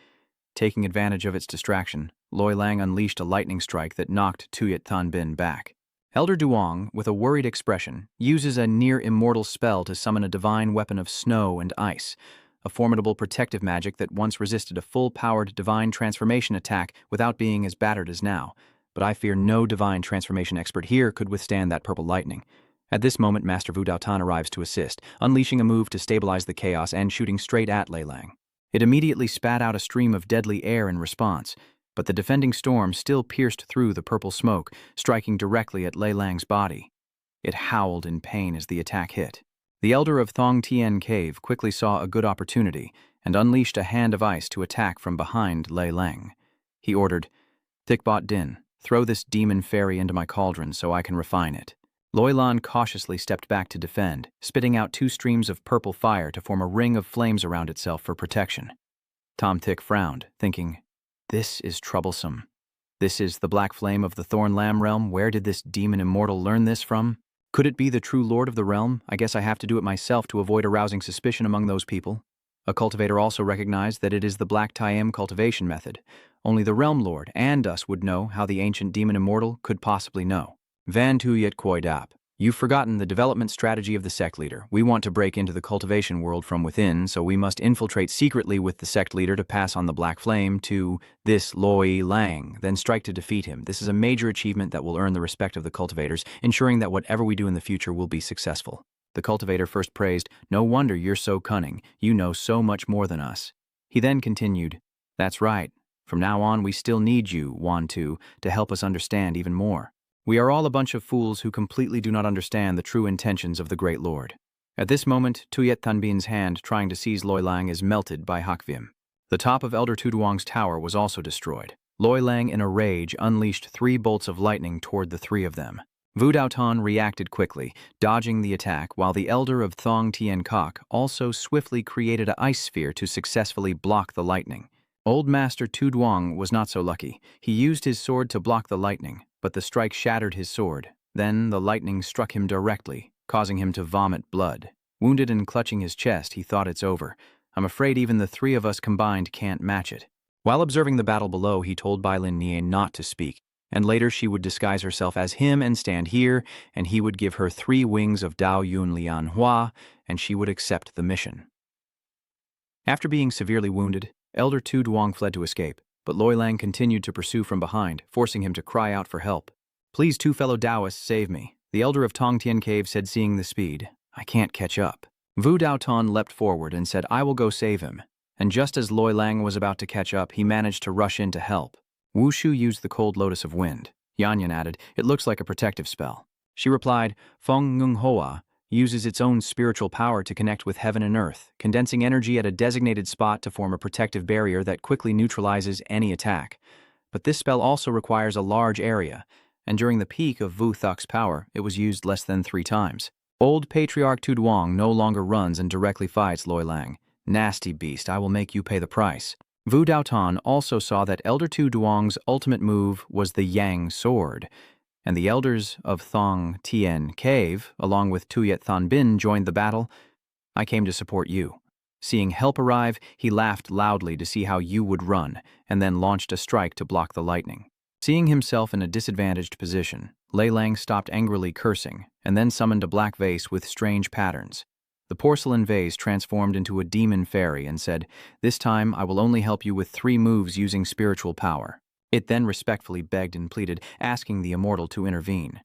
Taking advantage of its distraction, Loi Lang unleashed a lightning strike that knocked Tuyet Than Bin back. Elder Duong, with a worried expression, uses a near-immortal spell to summon a divine weapon of snow and ice, a formidable protective magic that once resisted a full-powered divine transformation attack without being as battered as now, but I fear no divine transformation expert here could withstand that purple lightning. At this moment, Master Wu Daotan arrives to assist, unleashing a move to stabilize the chaos and shooting straight at Lei Lang. It immediately spat out a stream of deadly air in response, but the defending storm still pierced through the purple smoke, striking directly at Lei Lang's body. It howled in pain as the attack hit. The elder of Thong Tien Cave quickly saw a good opportunity and unleashed a hand of ice to attack from behind Lei Lang. He ordered, "Thickbot Din, throw this demon fairy into my cauldron so I can refine it." Loi Lan cautiously stepped back to defend, spitting out 2 streams of purple fire to form a ring of flames around itself for protection. Tom Tick frowned, thinking, "This is troublesome. This is the black flame of the Thorn Lamb realm. Where did this demon immortal learn this from? Could it be the true lord of the realm? I guess I have to do it myself to avoid arousing suspicion among those people." A cultivator also recognized that it is the Black Taim cultivation method. Only the realm lord and us would know how the ancient demon immortal could possibly know. "Van Tuyet Koi Dap, you've forgotten the development strategy of the Sect leader. We want to break into the cultivation world from within, so we must infiltrate secretly with the Sect leader to pass on the black flame to this Loi Lang, then strike to defeat him. This is a major achievement that will earn the respect of the cultivators, ensuring that whatever we do in the future will be successful." The cultivator first praised, "No wonder you're so cunning. You know so much more than us." He then continued, "That's right. From now on, we still need you, Wan Tu, to help us understand even more. We are all a bunch of fools who completely do not understand the true intentions of the Great Lord." At this moment, Tuyet Than Bin's hand trying to seize Loi Lang is melted by Hakvim. The top of Elder Tuduang's tower was also destroyed. Loi Lang, in a rage, unleashed 3 bolts of lightning toward the 3 of them. Wu Daotan reacted quickly, dodging the attack, while the Elder of Thong Tien Kok also swiftly created an ice sphere to successfully block the lightning. Old Master Tuduang was not so lucky. He used his sword to block the lightning, but the strike shattered his sword. Then the lightning struck him directly, causing him to vomit blood. Wounded and clutching his chest, he thought, "It's over. I'm afraid even the 3 of us combined can't match it." While observing the battle below, he told Bai Lin Nie not to speak, and later she would disguise herself as him and stand here, and he would give her 3 wings of Dao Yun Lian Hua, and she would accept the mission. After being severely wounded, Elder Tu Duong fled to escape, but Loi Lang continued to pursue from behind, forcing him to cry out for help. "Please, 2 fellow Taoists, save me," the elder of Tong Tien Cave said, seeing the speed. "I can't catch up." Wu Daotan leapt forward and said, "I will go save him." And just as Loi Lang was about to catch up, he managed to rush in to help. Wu Shu used the cold lotus of wind. Yanyan added, "It looks like a protective spell." She replied, "Feng Ngung Hoa, uses its own spiritual power to connect with heaven and earth, condensing energy at a designated spot to form a protective barrier that quickly neutralizes any attack. But this spell also requires a large area, and during the peak of Wu Thuk's power, it was used less than 3 times. Old Patriarch Tu Duong no longer runs and directly fights Loi Lang. Nasty beast, I will make you pay the price. Wu Daotan also saw that Elder Tu Duong's ultimate move was the Yang Sword, and the elders of Thong Tien Cave, along with Tuyet Than Bin, joined the battle. I came to support you. Seeing help arrive, he laughed loudly to see how you would run, and then launched a strike to block the lightning. Seeing himself in a disadvantaged position, Lei Lang stopped angrily cursing, and then summoned a black vase with strange patterns. The porcelain vase transformed into a demon fairy and said, "This time I will only help you with 3 moves using spiritual power." It then respectfully begged and pleaded, asking the immortal to intervene.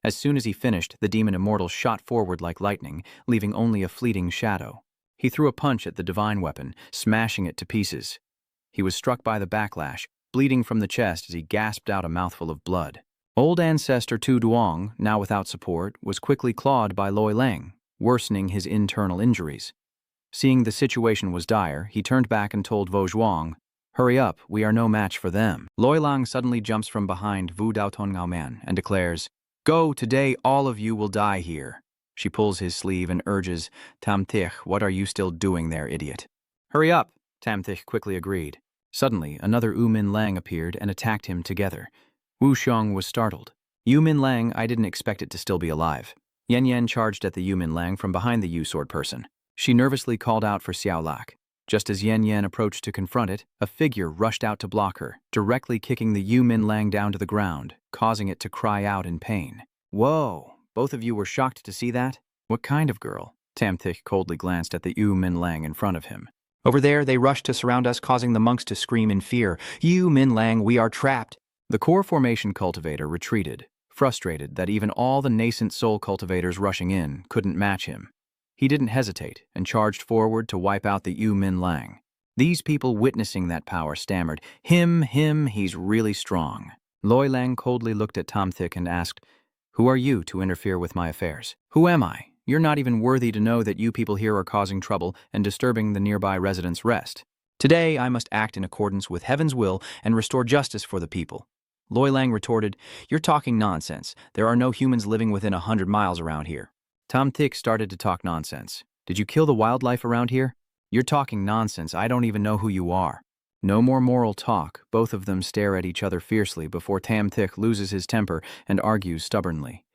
As soon as he finished, the demon immortal shot forward like lightning, leaving only a fleeting shadow. He threw a punch at the divine weapon, smashing it to pieces. He was struck by the backlash, bleeding from the chest as he gasped out a mouthful of blood. Old ancestor Tu Duong, now without support, was quickly clawed by Loi Lang, worsening his internal injuries. Seeing the situation was dire, he turned back and told Vo Zhuang, "Hurry up, we are no match for them." Loi Lang suddenly jumps from behind Wu Daoton Ngao and declares, "Go, today all of you will die here." She pulls his sleeve and urges, "Tam Thich, what are you still doing there, idiot?" "Hurry up," Tam Thich quickly agreed. Suddenly, another Wu Min Lang appeared and attacked him together. Wu Xiong was startled. Yu Min Lang, I didn't expect it to still be alive. Yen Yen charged at the Yu Min Lang from behind the Yu Sword person. She nervously called out for Xiao Lak. Just as Yen Yen approached to confront it, a figure rushed out to block her, directly kicking the Yu Min Lang down to the ground, causing it to cry out in pain. "Whoa, both of you were shocked to see that? What kind of girl?" Tam Thich coldly glanced at the Yu Min Lang in front of him. "Over there, they rushed to surround us, causing the monks to scream in fear. 'Yu Min Lang, we are trapped!'" The core formation cultivator retreated, frustrated that even all the nascent soul cultivators rushing in couldn't match him. He didn't hesitate and charged forward to wipe out the Yu Min Lang. These people witnessing that power stammered, Him, he's really strong." Loi Lang coldly looked at Tam Thich and asked, "Who are you to interfere with my affairs?" "Who am I? You're not even worthy to know that you people here are causing trouble and disturbing the nearby residents' rest. Today I must act in accordance with heaven's will and restore justice for the people." Loi Lang retorted, "You're talking nonsense. There are no humans living within 100 miles around here." Tam Thich started to talk nonsense. "Did you kill the wildlife around here? You're talking nonsense. I don't even know who you are." No more moral talk. Both of them stare at each other fiercely before Tam Thich loses his temper and argues stubbornly.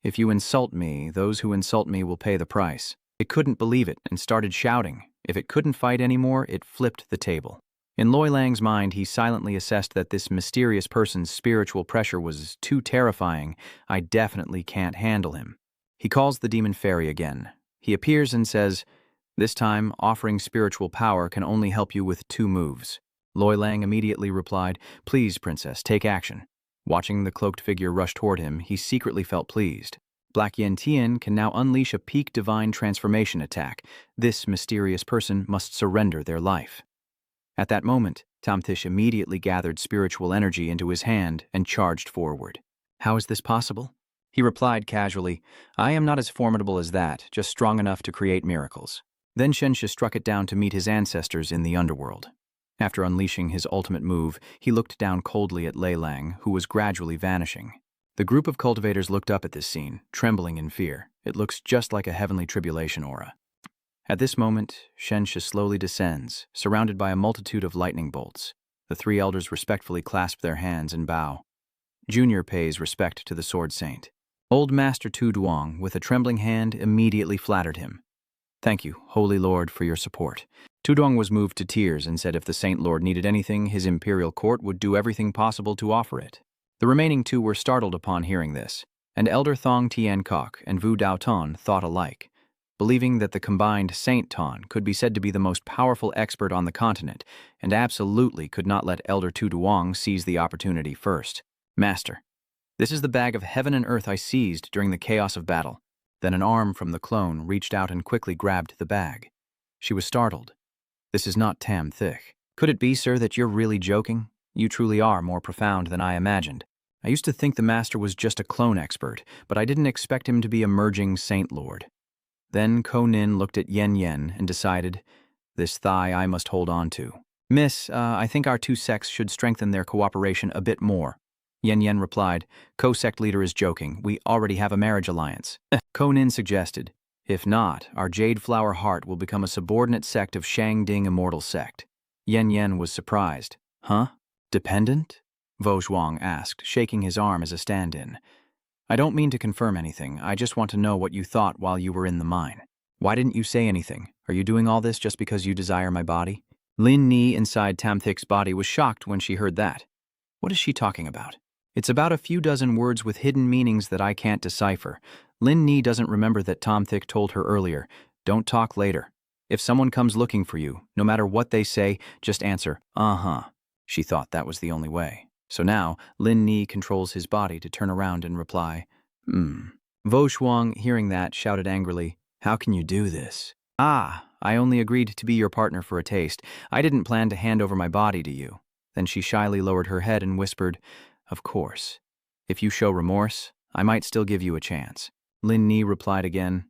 "If you insult me, those who insult me will pay the price." It couldn't believe it and started shouting. If it couldn't fight anymore, it flipped the table. In Loi Lang's mind, he silently assessed that this mysterious person's spiritual pressure was too terrifying. I definitely can't handle him. He calls the demon fairy again. He appears and says, "This time, offering spiritual power can only help you with 2 moves. Loi Lang immediately replied, "Please, princess, take action." Watching the cloaked figure rush toward him, he secretly felt pleased. Black Yen Tian can now unleash a peak divine transformation attack. This mysterious person must surrender their life. At that moment, Tam Thich immediately gathered spiritual energy into his hand and charged forward. "How is this possible?" He replied casually, "I am not as formidable as that, just strong enough to create miracles." Then Shensha struck it down to meet his ancestors in the underworld. After unleashing his ultimate move, he looked down coldly at Lei Lang, who was gradually vanishing. The group of cultivators looked up at this scene, trembling in fear. It looks just like a heavenly tribulation aura. At this moment, Shensha slowly descends, surrounded by a multitude of lightning bolts. The 3 elders respectfully clasp their hands and bow. Junior pays respect to the Sword Saint. Old Master Tu Duong, with a trembling hand, immediately flattered him. "Thank you, Holy Lord, for your support." Tu Duong was moved to tears and said if the Saint Lord needed anything, his imperial court would do everything possible to offer it. The remaining 2 were startled upon hearing this, and Elder Thong Tien Kok and Wu Dao Ton thought alike, believing that the combined Saint Ton could be said to be the most powerful expert on the continent, and absolutely could not let Elder Tu Duong seize the opportunity first. "Master, this is the bag of heaven and earth I seized during the chaos of battle." Then an arm from the clone reached out and quickly grabbed the bag. She was startled. "This is not Tam Thich. Could it be, sir, that you're really joking? You truly are more profound than I imagined." I used to think the master was just a clone expert, but I didn't expect him to be a merging Saint Lord. Then Ko Nin looked at Yen Yen and decided, this thigh I must hold on to. Miss, I think our two sects should strengthen their cooperation a bit more. Yen Yen replied, Co-sect leader is joking. We already have a marriage alliance. Ko Nin suggested, if not, our Jade Flower Heart will become a subordinate sect of Shang Ding Immortal Sect. Yen Yen was surprised. Huh? Dependent? Vo Zhuang asked, shaking his arm as a stand-in. I don't mean to confirm anything. I just want to know what you thought while you were in the mine. Why didn't you say anything? Are you doing all this just because you desire my body? Lin Ni inside Tam Thic's body was shocked when she heard that. What is she talking about? It's about a few dozen words with hidden meanings that I can't decipher. Lin Ni doesn't remember that Tam Thic told her earlier, don't talk later. If someone comes looking for you, no matter what they say, just answer, uh-huh. She thought that was the only way. So now, Lin Ni controls his body to turn around and reply, Vo Shuang, hearing that, shouted angrily, how can you do this? Ah, I only agreed to be your partner for a taste. I didn't plan to hand over my body to you. Then she shyly lowered her head and whispered, of course. If you show remorse, I might still give you a chance. Lin Ni replied again,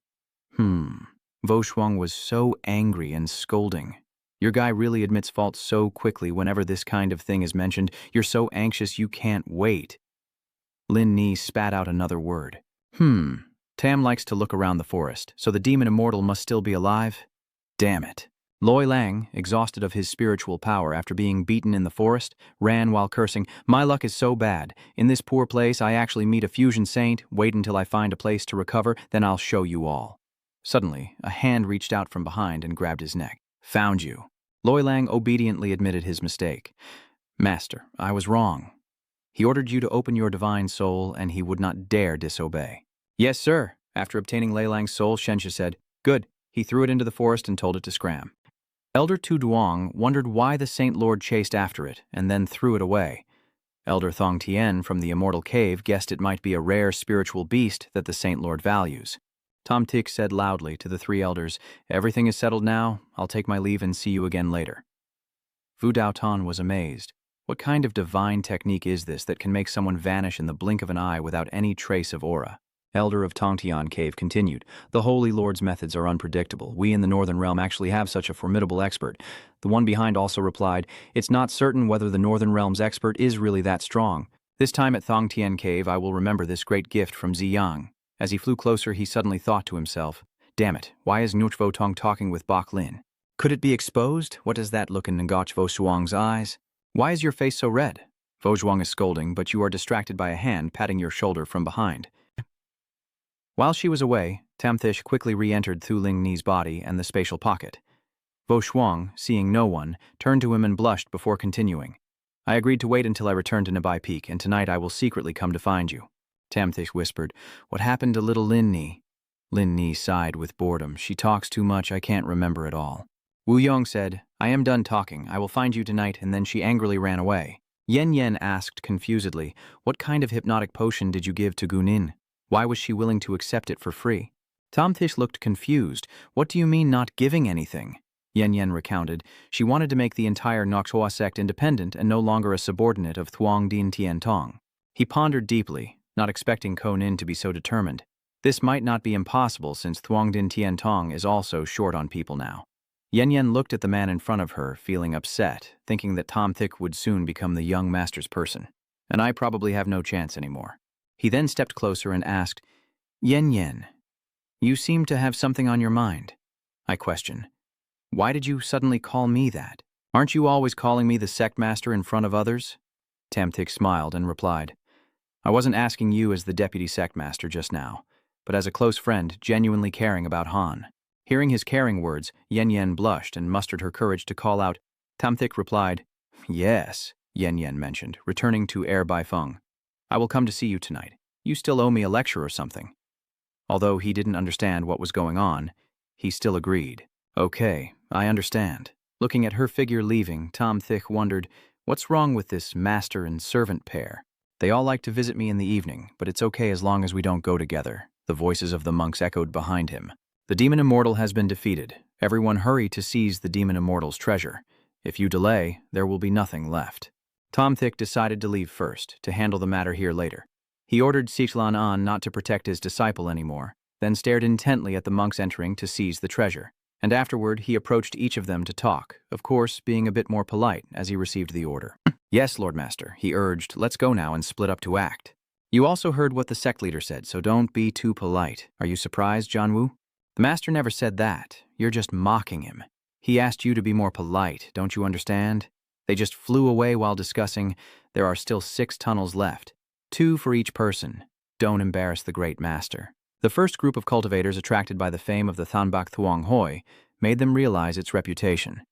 Vo Shuang was so angry and scolding. Your guy really admits fault so quickly whenever this kind of thing is mentioned. You're so anxious you can't wait. Lin Ni spat out another word. Tam likes to look around the forest, so the demon immortal must still be alive? Damn it. Loi Lang, exhausted of his spiritual power after being beaten in the forest, ran while cursing, my luck is so bad. In this poor place I actually meet a fusion saint, wait until I find a place to recover, then I'll show you all. Suddenly, a hand reached out from behind and grabbed his neck. Found you. Loi Lang obediently admitted his mistake. Master, I was wrong. He ordered you to open your divine soul, and he would not dare disobey. Yes, sir. After obtaining Lei Lang's soul, Shensha said, good. He threw it into the forest and told it to scram. Elder Tu Duong wondered why the Saint Lord chased after it, and then threw it away. Elder Thong Tien from the Immortal Cave guessed it might be a rare spiritual beast that the Saint Lord values. Tom Tic said loudly to the three elders, everything is settled now. I'll take my leave and see you again later. Fu Dao Tan was amazed. What kind of divine technique is this that can make someone vanish in the blink of an eye without any trace of aura? Elder of Tongtian Cave continued, the Holy Lord's methods are unpredictable. We in the Northern Realm actually have such a formidable expert. The one behind also replied, it's not certain whether the Northern Realm's expert is really that strong. This time at Thongtian Cave I will remember this great gift from Ziyang. As he flew closer he suddenly thought to himself, damn it, why is Nuchvo Tong talking with Bok Lin? Could it be exposed? What does that look in Ngoch Vo Shuang's eyes? Why is your face so red? Vo Zhuang is scolding, but you are distracted by a hand patting your shoulder from behind. While she was away, Tam Thic quickly re-entered Thu Ling Ni's body and the spatial pocket. Vo Shuang, seeing no one, turned to him and blushed before continuing. I agreed to wait until I returned to Nabai Peak, and tonight I will secretly come to find you. Tam Thic whispered, what happened to little Lin Ni? Lin Ni sighed with boredom. She talks too much, I can't remember it all. Wu Yong said, I am done talking. I will find you tonight, and then she angrily ran away. Yen Yen asked confusedly, what kind of hypnotic potion did you give to Gunin? Why was she willing to accept it for free? Tom Thic looked confused. What do you mean not giving anything? Yen Yen recounted, she wanted to make the entire Noxhua sect independent and no longer a subordinate of Thuong Dien Tien Tong. He pondered deeply, not expecting Ko Nin to be so determined. This might not be impossible since Thuong Dien Tien Tong is also short on people now. Yen Yen looked at the man in front of her, feeling upset, thinking that Tom Thic would soon become the young master's person. And I probably have no chance anymore. He then stepped closer and asked, Yen Yen, you seem to have something on your mind. I question, why did you suddenly call me that? Aren't you always calling me the sect master in front of others? Tam Thic smiled and replied, I wasn't asking you as the deputy sect master just now, but as a close friend genuinely caring about Han. Hearing his caring words, Yen Yen blushed and mustered her courage to call out. Tam Thic replied, yes, Yen Yen mentioned, returning to Air Bai Feng. I will come to see you tonight. You still owe me a lecture or something. Although he didn't understand what was going on, he still agreed. Okay, I understand. Looking at her figure leaving, Tom Thic wondered, what's wrong with this master and servant pair? They all like to visit me in the evening, but it's okay as long as we don't go together. The voices of the monks echoed behind him. The demon immortal has been defeated. Everyone hurry to seize the demon immortal's treasure. If you delay, there will be nothing left. Tom Thick decided to leave first, to handle the matter here later. He ordered Sichlan An not to protect his disciple anymore, then stared intently at the monks entering to seize the treasure. And afterward he approached each of them to talk, of course being a bit more polite as he received the order. Yes, Lord Master, he urged, let's go now and split up to act. You also heard what the sect leader said, so don't be too polite. Are you surprised, John Woo? The master never said that. You're just mocking him. He asked you to be more polite, don't you understand? They just flew away while discussing, there are still 6 tunnels left. 2 for each person. Don't embarrass the great master. The first group of cultivators attracted by the fame of the Thanbak Thuong Hoi made them realize its reputation.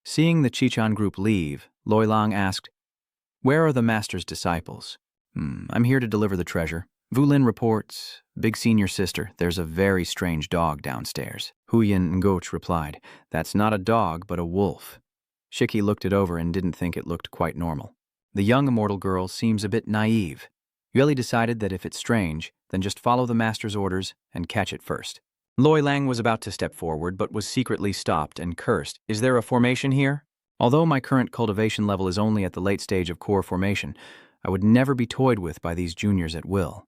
Seeing the Chichan group leave, Loi Lang asked, where are the master's disciples? I'm here to deliver the treasure. Vu Lin reports, big senior sister, there's a very strange dog downstairs. Huyen Ngoch replied, that's not a dog but a wolf. Shiki looked it over and didn't think it looked quite normal. The young immortal girl seems a bit naive. Yueli decided that if it's strange, then just follow the master's orders and catch it first. Loi Lang was about to step forward but was secretly stopped and cursed. Is there a formation here? Although my current cultivation level is only at the late stage of core formation, I would never be toyed with by these juniors at will.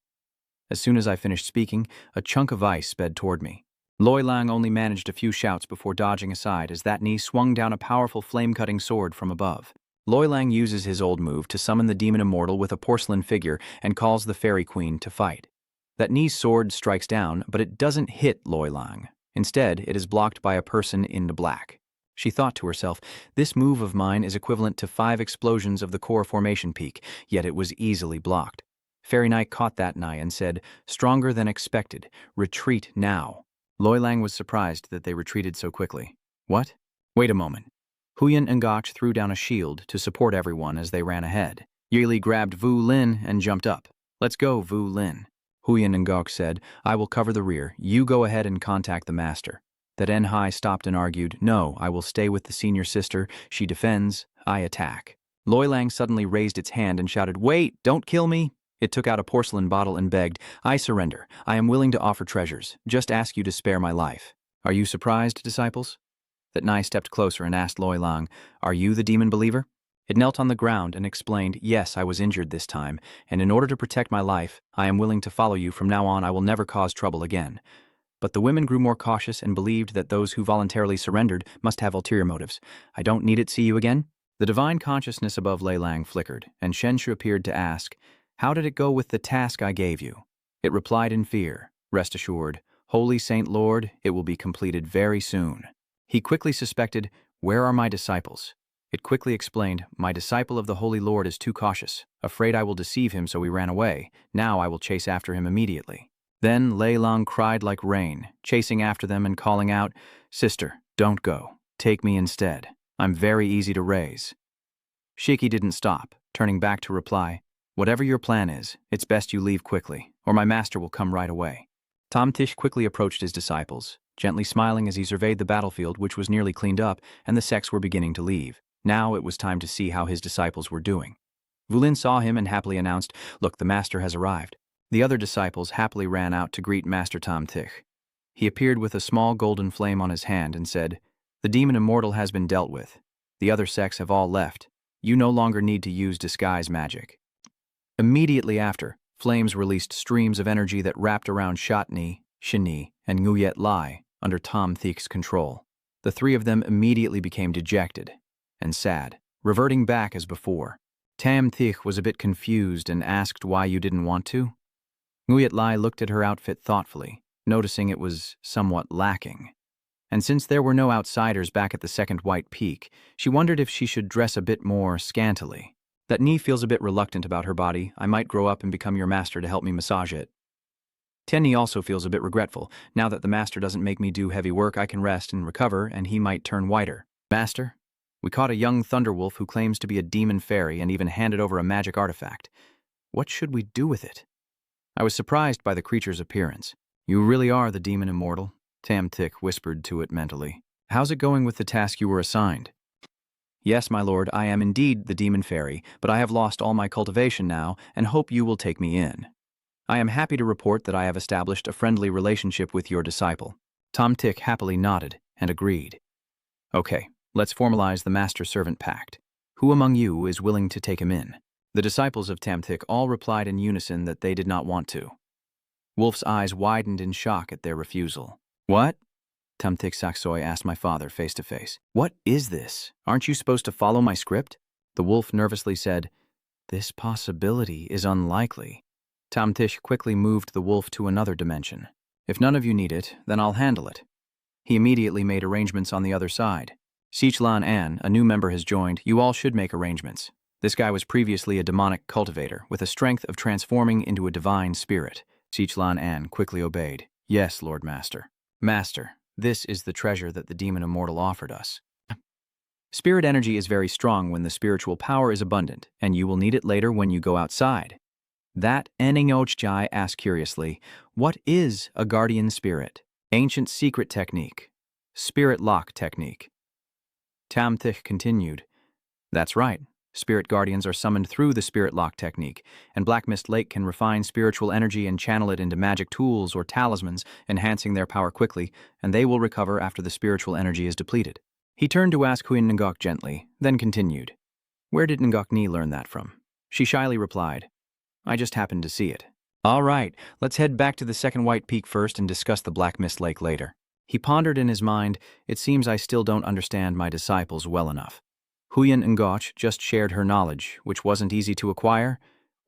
As soon as I finished speaking, a chunk of ice sped toward me. Loi Lang only managed a few shouts before dodging aside as that knee swung down a powerful flame-cutting sword from above. Loi Lang uses his old move to summon the demon immortal with a porcelain figure and calls the fairy queen to fight. That knee's sword strikes down, but it doesn't hit Loi Lang. Instead, it is blocked by a person in the black. She thought to herself, this move of mine is equivalent to 5 explosions of the core formation peak, yet it was easily blocked. Fairy Knight caught that Nai and said, stronger than expected, retreat now. Loi Lang was surprised that they retreated so quickly. What? Wait a moment. Huyen Ngoch threw down a shield to support everyone as they ran ahead. Yili grabbed Vu Lin and jumped up. Let's go, Vu Lin. Huyen Ngoch said, I will cover the rear. You go ahead and contact the master. That En Hai stopped and argued, no, I will stay with the senior sister. She defends, I attack. Loi Lang suddenly raised its hand and shouted, wait, don't kill me. It took out a porcelain bottle and begged, I surrender. I am willing to offer treasures. Just ask you to spare my life. Are you surprised, disciples? That Nai stepped closer and asked Loi Lang, are you the demon believer? It knelt on the ground and explained, yes, I was injured this time, and in order to protect my life, I am willing to follow you. From now on, I will never cause trouble again. But the women grew more cautious and believed that those who voluntarily surrendered must have ulterior motives. I don't need it, see you again? The divine consciousness above Lei Lang flickered, and Shenshu appeared to ask, how did it go with the task I gave you? It replied in fear, rest assured, Holy Saint Lord, it will be completed very soon. He quickly suspected, where are my disciples? It quickly explained, my disciple of the Holy Lord is too cautious, afraid I will deceive him so he ran away. Now I will chase after him immediately. Then Lei Lang cried like rain, chasing after them and calling out, sister, don't go. Take me instead. I'm very easy to raise. Shiki didn't stop, turning back to reply, whatever your plan is, it's best you leave quickly, or my master will come right away. Tom Tish quickly approached his disciples, gently smiling as he surveyed the battlefield, which was nearly cleaned up, and the sects were beginning to leave. Now it was time to see how his disciples were doing. Vulin saw him and happily announced, look, the master has arrived. The other disciples happily ran out to greet Master Tom Tish. He appeared with a small golden flame on his hand and said, the demon immortal has been dealt with. The other sects have all left. You no longer need to use disguise magic. Immediately after, flames released streams of energy that wrapped around Shatni, Shini, and Nguyet Lai under Tom Thiek's control. The 3 of them immediately became dejected and sad, reverting back as before. Tam Thiek was a bit confused and asked why you didn't want to. Nguyet Lai looked at her outfit thoughtfully, noticing it was somewhat lacking. And since there were no outsiders back at the second White Peak, she wondered if she should dress a bit more scantily. That Ni feels a bit reluctant about her body. I might grow up and become your master to help me massage it. Tenny also feels a bit regretful. Now that the master doesn't make me do heavy work, I can rest and recover, and he might turn whiter. Master, we caught a young thunderwolf who claims to be a demon fairy and even handed over a magic artifact. What should we do with it? I was surprised by the creature's appearance. You really are the demon immortal, Tam Thick whispered to it mentally. How's it going with the task you were assigned? Yes, my lord, I am indeed the demon fairy, but I have lost all my cultivation now and hope you will take me in. I am happy to report that I have established a friendly relationship with your disciple. Tom Tick happily nodded and agreed. Okay, let's formalize the master-servant pact. Who among you is willing to take him in? The disciples of Tamthik all replied in unison that they did not want to. Wolf's eyes widened in shock at their refusal. What? Tamthik Saksoy asked my father face to face. What is this? Aren't you supposed to follow my script? The wolf nervously said, This possibility is unlikely. Tamthik quickly moved the wolf to another dimension. If none of you need it, then I'll handle it. He immediately made arrangements on the other side. Sichlan An, a new member, has joined. You all should make arrangements. This guy was previously a demonic cultivator with a strength of transforming into a divine spirit. Sichlan An quickly obeyed. Yes, Lord Master. Master, this is the treasure that the demon immortal offered us. Spirit energy is very strong when the spiritual power is abundant, and you will need it later when you go outside. That Eningochjai asked curiously, what is a guardian spirit? Ancient secret technique. Spirit lock technique. Tamthik continued. That's right. Spirit guardians are summoned through the spirit lock technique, and Black Mist Lake can refine spiritual energy and channel it into magic tools or talismans, enhancing their power quickly, and they will recover after the spiritual energy is depleted. He turned to ask Huyen Ngok gently, then continued. Where did Ngok Ni learn that from? She shyly replied, I just happened to see it. All right, let's head back to the second White Peak first and discuss the Black Mist Lake later. He pondered in his mind, it seems I still don't understand my disciples well enough. Huyen Ngoch just shared her knowledge, which wasn't easy to acquire.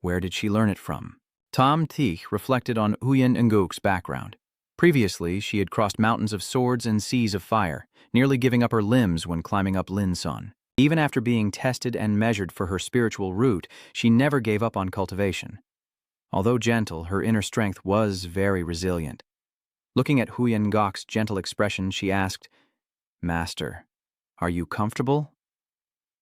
Where did she learn it from? Tam Thich reflected on Huyen Ngok's background. Previously, she had crossed mountains of swords and seas of fire, nearly giving up her limbs when climbing up Linsun. Even after being tested and measured for her spiritual root, she never gave up on cultivation. Although gentle, her inner strength was very resilient. Looking at Huyen Ngok's gentle expression, she asked, Master, are you comfortable?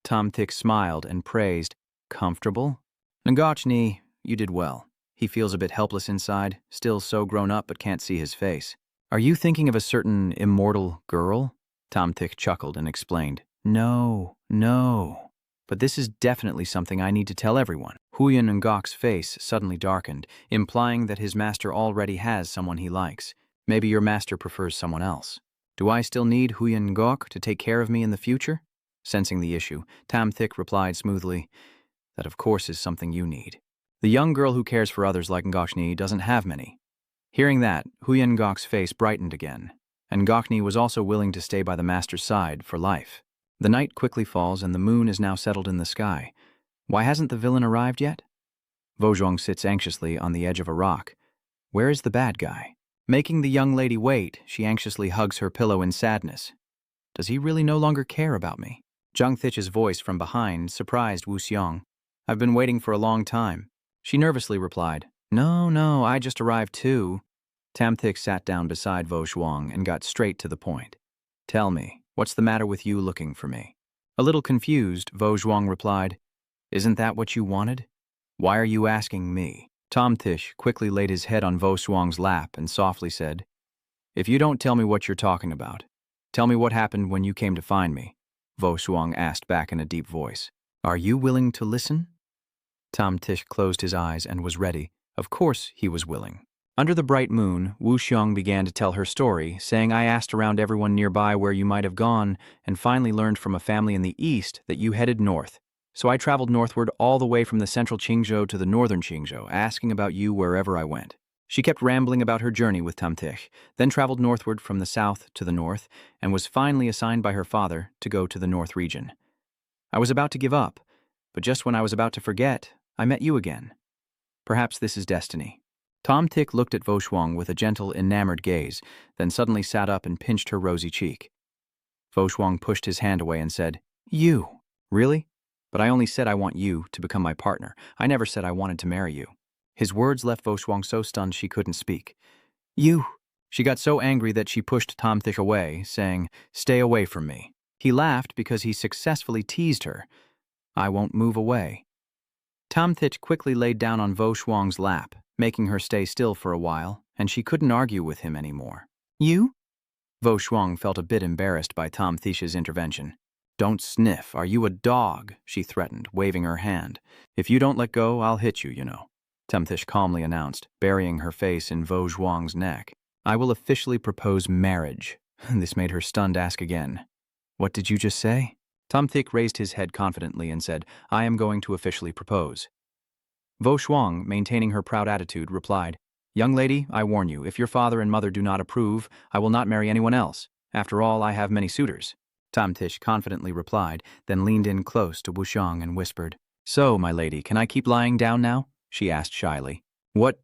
Tam Thich smiled and praised, Comfortable? Ngachni, you did well. He feels a bit helpless inside, still so grown up but can't see his face. Are you thinking of a certain immortal girl? Tam Thich chuckled and explained, No. But this is definitely something I need to tell everyone. Huyen Ngok's face suddenly darkened, implying that his master already has someone he likes. Maybe your master prefers someone else. Do I still need Huyen Ngok to take care of me in the future? Sensing the issue, Tam Thich replied smoothly, That of course is something you need. The young girl who cares for others like Ngachni doesn't have many. Hearing that, Huyen Ngok's face brightened again, and Ngachni was also willing to stay by the master's side for life. The night quickly falls and the moon is now settled in the sky. Why hasn't the villain arrived yet? Vozhuang sits anxiously on the edge of a rock. Where is the bad guy? Making the young lady wait, she anxiously hugs her pillow in sadness. Does he really no longer care about me? Zhang Thich's voice from behind surprised Wu Xiong. I've been waiting for a long time. She nervously replied, No, I just arrived too. Tam Thich sat down beside Vozhuang and got straight to the point. Tell me, what's the matter with you looking for me? A little confused, Vozhuang replied, Isn't that what you wanted? Why are you asking me? Tam Thich quickly laid his head on Vozhuang's lap and softly said, If you don't tell me what you're talking about, tell me what happened when you came to find me, Vozhuang asked back in a deep voice. Are you willing to listen? Tam Thich closed his eyes and was ready. Of course he was willing. Under the bright moon, Wu Xiong began to tell her story, saying I asked around everyone nearby where you might have gone and finally learned from a family in the east that you headed north. So I traveled northward all the way from the central Qingzhou to the northern Qingzhou, asking about you wherever I went. She kept rambling about her journey with Tam Thich, then traveled northward from the south to the north, and was finally assigned by her father to go to the north region. I was about to give up, but just when I was about to forget, I met you again. Perhaps this is destiny. Tam Thich looked at Vozhuang with a gentle, enamored gaze, then suddenly sat up and pinched her rosy cheek. Vozhuang pushed his hand away and said, You? Really? But I only said I want you to become my partner. I never said I wanted to marry you. His words left Vozhuang so stunned she couldn't speak. You! She got so angry that she pushed Tam Thich away, saying, Stay away from me. He laughed because he successfully teased her. I won't move away. Tam Thich quickly laid down on Vozhuang's lap, making her stay still for a while, and she couldn't argue with him anymore. You? Vozhuang felt a bit embarrassed by Tam Thich's intervention. Don't sniff. Are you a dog? She threatened, waving her hand. If you don't let go, I'll hit you, you know. Tam Thich calmly announced, burying her face in Vozhuang's neck. I will officially propose marriage. This made her stunned ask again. What did you just say? Tom Thick raised his head confidently and said, I am going to officially propose. Vo Shuang, maintaining her proud attitude, replied, Young lady, I warn you, if your father and mother do not approve, I will not marry anyone else. After all, I have many suitors. Tom Tish confidently replied, then leaned in close to Wu Xiang and whispered, So, my lady, can I keep lying down now? She asked shyly. What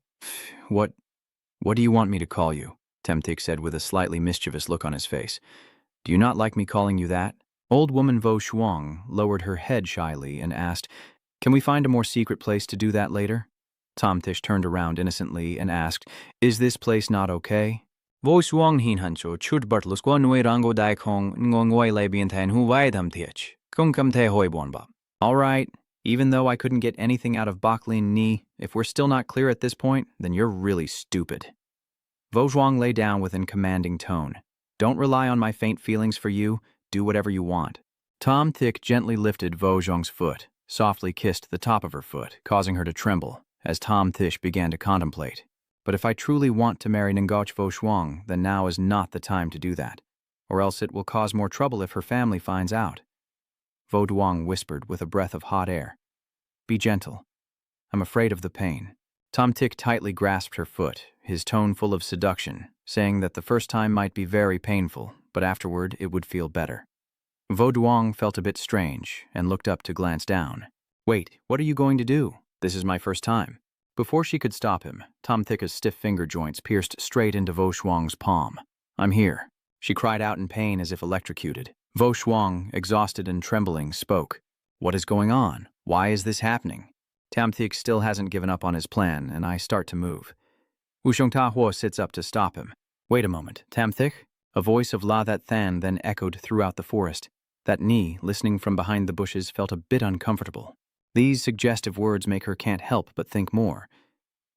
do you want me to call you? Temtik said with a slightly mischievous look on his face. Do you not like me calling you that? Old woman Vo Shuang lowered her head shyly and asked, Can we find a more secret place to do that later? Tom Tish turned around innocently and asked, Is this place not okay? Vo Shuang hin hancho chut bartlus kwa nui rango dai kong ngoi labian tan hu vai dam tiech. Kung kam te hoi bon bap. All right, even though I couldn't get anything out of Baklin Ni, if we're still not clear at this point, then you're really stupid. Vo Zhuang lay down with an commanding tone. Don't rely on my faint feelings for you. Do whatever you want. Tom Thick gently lifted Vo Zhuang's foot, softly kissed the top of her foot, causing her to tremble, as Tom Thish began to contemplate. But if I truly want to marry Ngoch Vo Shuang, then now is not the time to do that, or else it will cause more trouble if her family finds out. Vo Duong whispered with a breath of hot air. Be gentle. I'm afraid of the pain. Tom Tick tightly grasped her foot, his tone full of seduction, saying that the first time might be very painful, but afterward it would feel better. Vo Duong felt a bit strange and looked up to glance down. Wait, what are you going to do? This is my first time. Before she could stop him, Tom Thick's stiff finger joints pierced straight into Vo Shuang's palm. I'm here. She cried out in pain as if electrocuted. Vo Shuang, exhausted and trembling, spoke. What is going on? Why is this happening? Tom Thick still hasn't given up on his plan, and I start to move. Wu Xiongta Huo sits up to stop him. Wait a moment, Tam Thick? A voice of La That Than then echoed throughout the forest. That Ni, listening from behind the bushes, felt a bit uncomfortable. These suggestive words make her can't help but think more.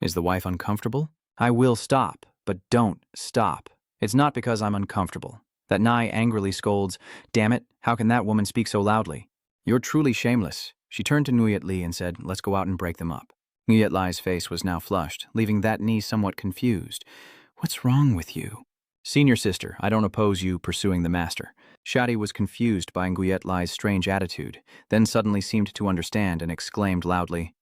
Is the wife uncomfortable? I will stop, but don't stop. It's not because I'm uncomfortable. That Nai angrily scolds, Damn it, how can that woman speak so loudly? You're truly shameless. She turned to Nguyet Li and said, Let's go out and break them up. Nguyet Li's face was now flushed, leaving that Ni somewhat confused. What's wrong with you? Senior sister, I don't oppose you pursuing the master. Shadi was confused by Nguyet Li's strange attitude, then suddenly seemed to understand and exclaimed loudly,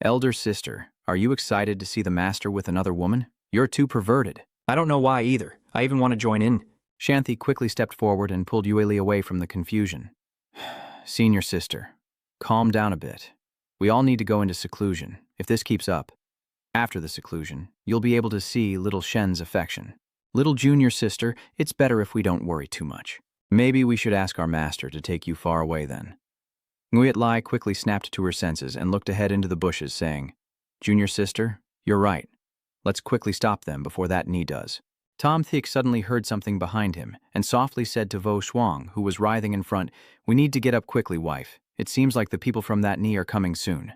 Elder sister, are you excited to see the master with another woman? You're too perverted. I don't know why either. I even want to join in. Shanthi quickly stepped forward and pulled Yue Li away from the confusion. Senior sister, calm down a bit. We all need to go into seclusion. If this keeps up, after the seclusion, you'll be able to see little Shen's affection. Little junior sister, it's better if we don't worry too much. Maybe we should ask our master to take you far away then. Nguyet Lai quickly snapped to her senses and looked ahead into the bushes, saying, Junior sister, you're right. Let's quickly stop them before that Ni does. Tom Thick suddenly heard something behind him and softly said to Vo Shuang, who was writhing in front, We need to get up quickly, wife. It seems like the people from that Ni are coming soon.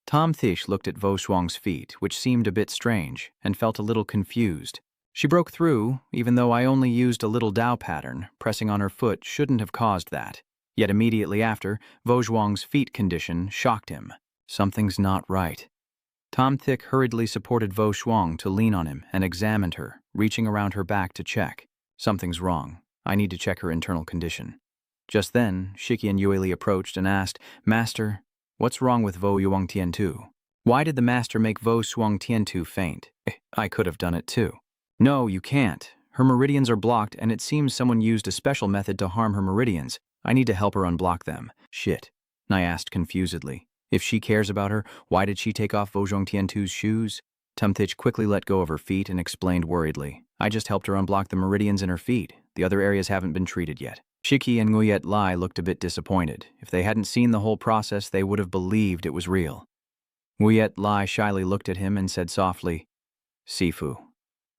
Tom Thish looked at Vo Shuang's feet, which seemed a bit strange, and felt a little confused. She broke through, even though I only used a little Dao pattern. Pressing on her foot shouldn't have caused that. Yet immediately after, Vo Shuang's feet condition shocked him. Something's not right. Tom Thick hurriedly supported Vo Shuang to lean on him and examined her, reaching around her back to check. Something's wrong. I need to check her internal condition. Just then, Shiki and Yue Li approached and asked, Master, what's wrong with Vo Yuang Tiantu? Why did the master make Vo Shuang Tiantu faint? I could have done it too. No, you can't. Her meridians are blocked and it seems someone used a special method to harm her meridians. I need to help her unblock them. Shit. I asked confusedly. If she cares about her, why did she take off Vo Zhong Tiantu's shoes? Tumthich quickly let go of her feet and explained worriedly. I just helped her unblock the meridians in her feet. The other areas haven't been treated yet. Shiki and Nguyet Lai looked a bit disappointed. If they hadn't seen the whole process, they would have believed it was real. Nguyet Lai shyly looked at him and said softly, Sifu,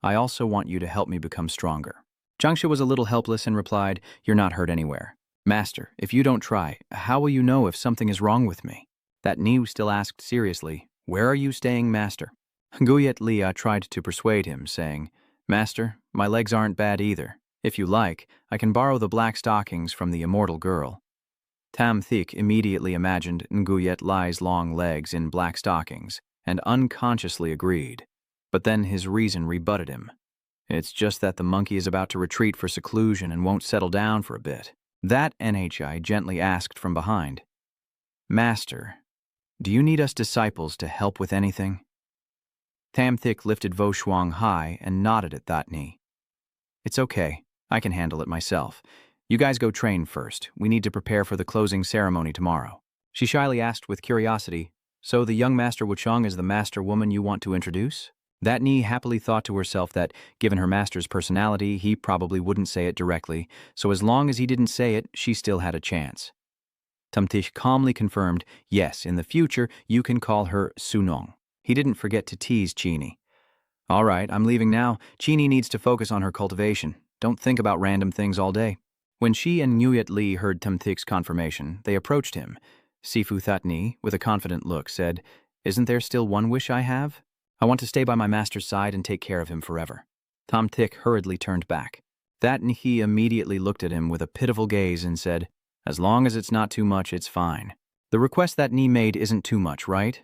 I also want you to help me become stronger. Jiangxia was a little helpless and replied, You're not hurt anywhere. Master, if you don't try, how will you know if something is wrong with me? That Niu still asked seriously, Where are you staying, Master? Guyet Lia tried to persuade him, saying, Master, my legs aren't bad either. If you like, I can borrow the black stockings from the immortal girl. Tam Thick immediately imagined Nguyet Lai's long legs in black stockings and unconsciously agreed. But then his reason rebutted him. It's just that the monkey is about to retreat for seclusion and won't settle down for a bit. That Nhi gently asked from behind. Master, do you need us disciples to help with anything? Tamthik lifted Vo Shuang high and nodded at that knee. It's okay, I can handle it myself. You guys go train first. We need to prepare for the closing ceremony tomorrow. She shyly asked with curiosity, so the young Master Wuchang is the master woman you want to introduce? That knee happily thought to herself that, given her master's personality, he probably wouldn't say it directly, so as long as he didn't say it, she still had a chance. Tamtish calmly confirmed, yes, in the future, you can call her Sunong. He didn't forget to tease Chini. All right, I'm leaving now. Chini needs to focus on her cultivation. Don't think about random things all day. When she and Nguyet Li heard Tamtik's confirmation, they approached him. Sifu Thatni, with a confident look, said, Isn't there still one wish I have? I want to stay by my master's side and take care of him forever. Tamtik hurriedly turned back. Thatni immediately looked at him with a pitiful gaze and said, As long as it's not too much, it's fine. The request that Ni made isn't too much, right?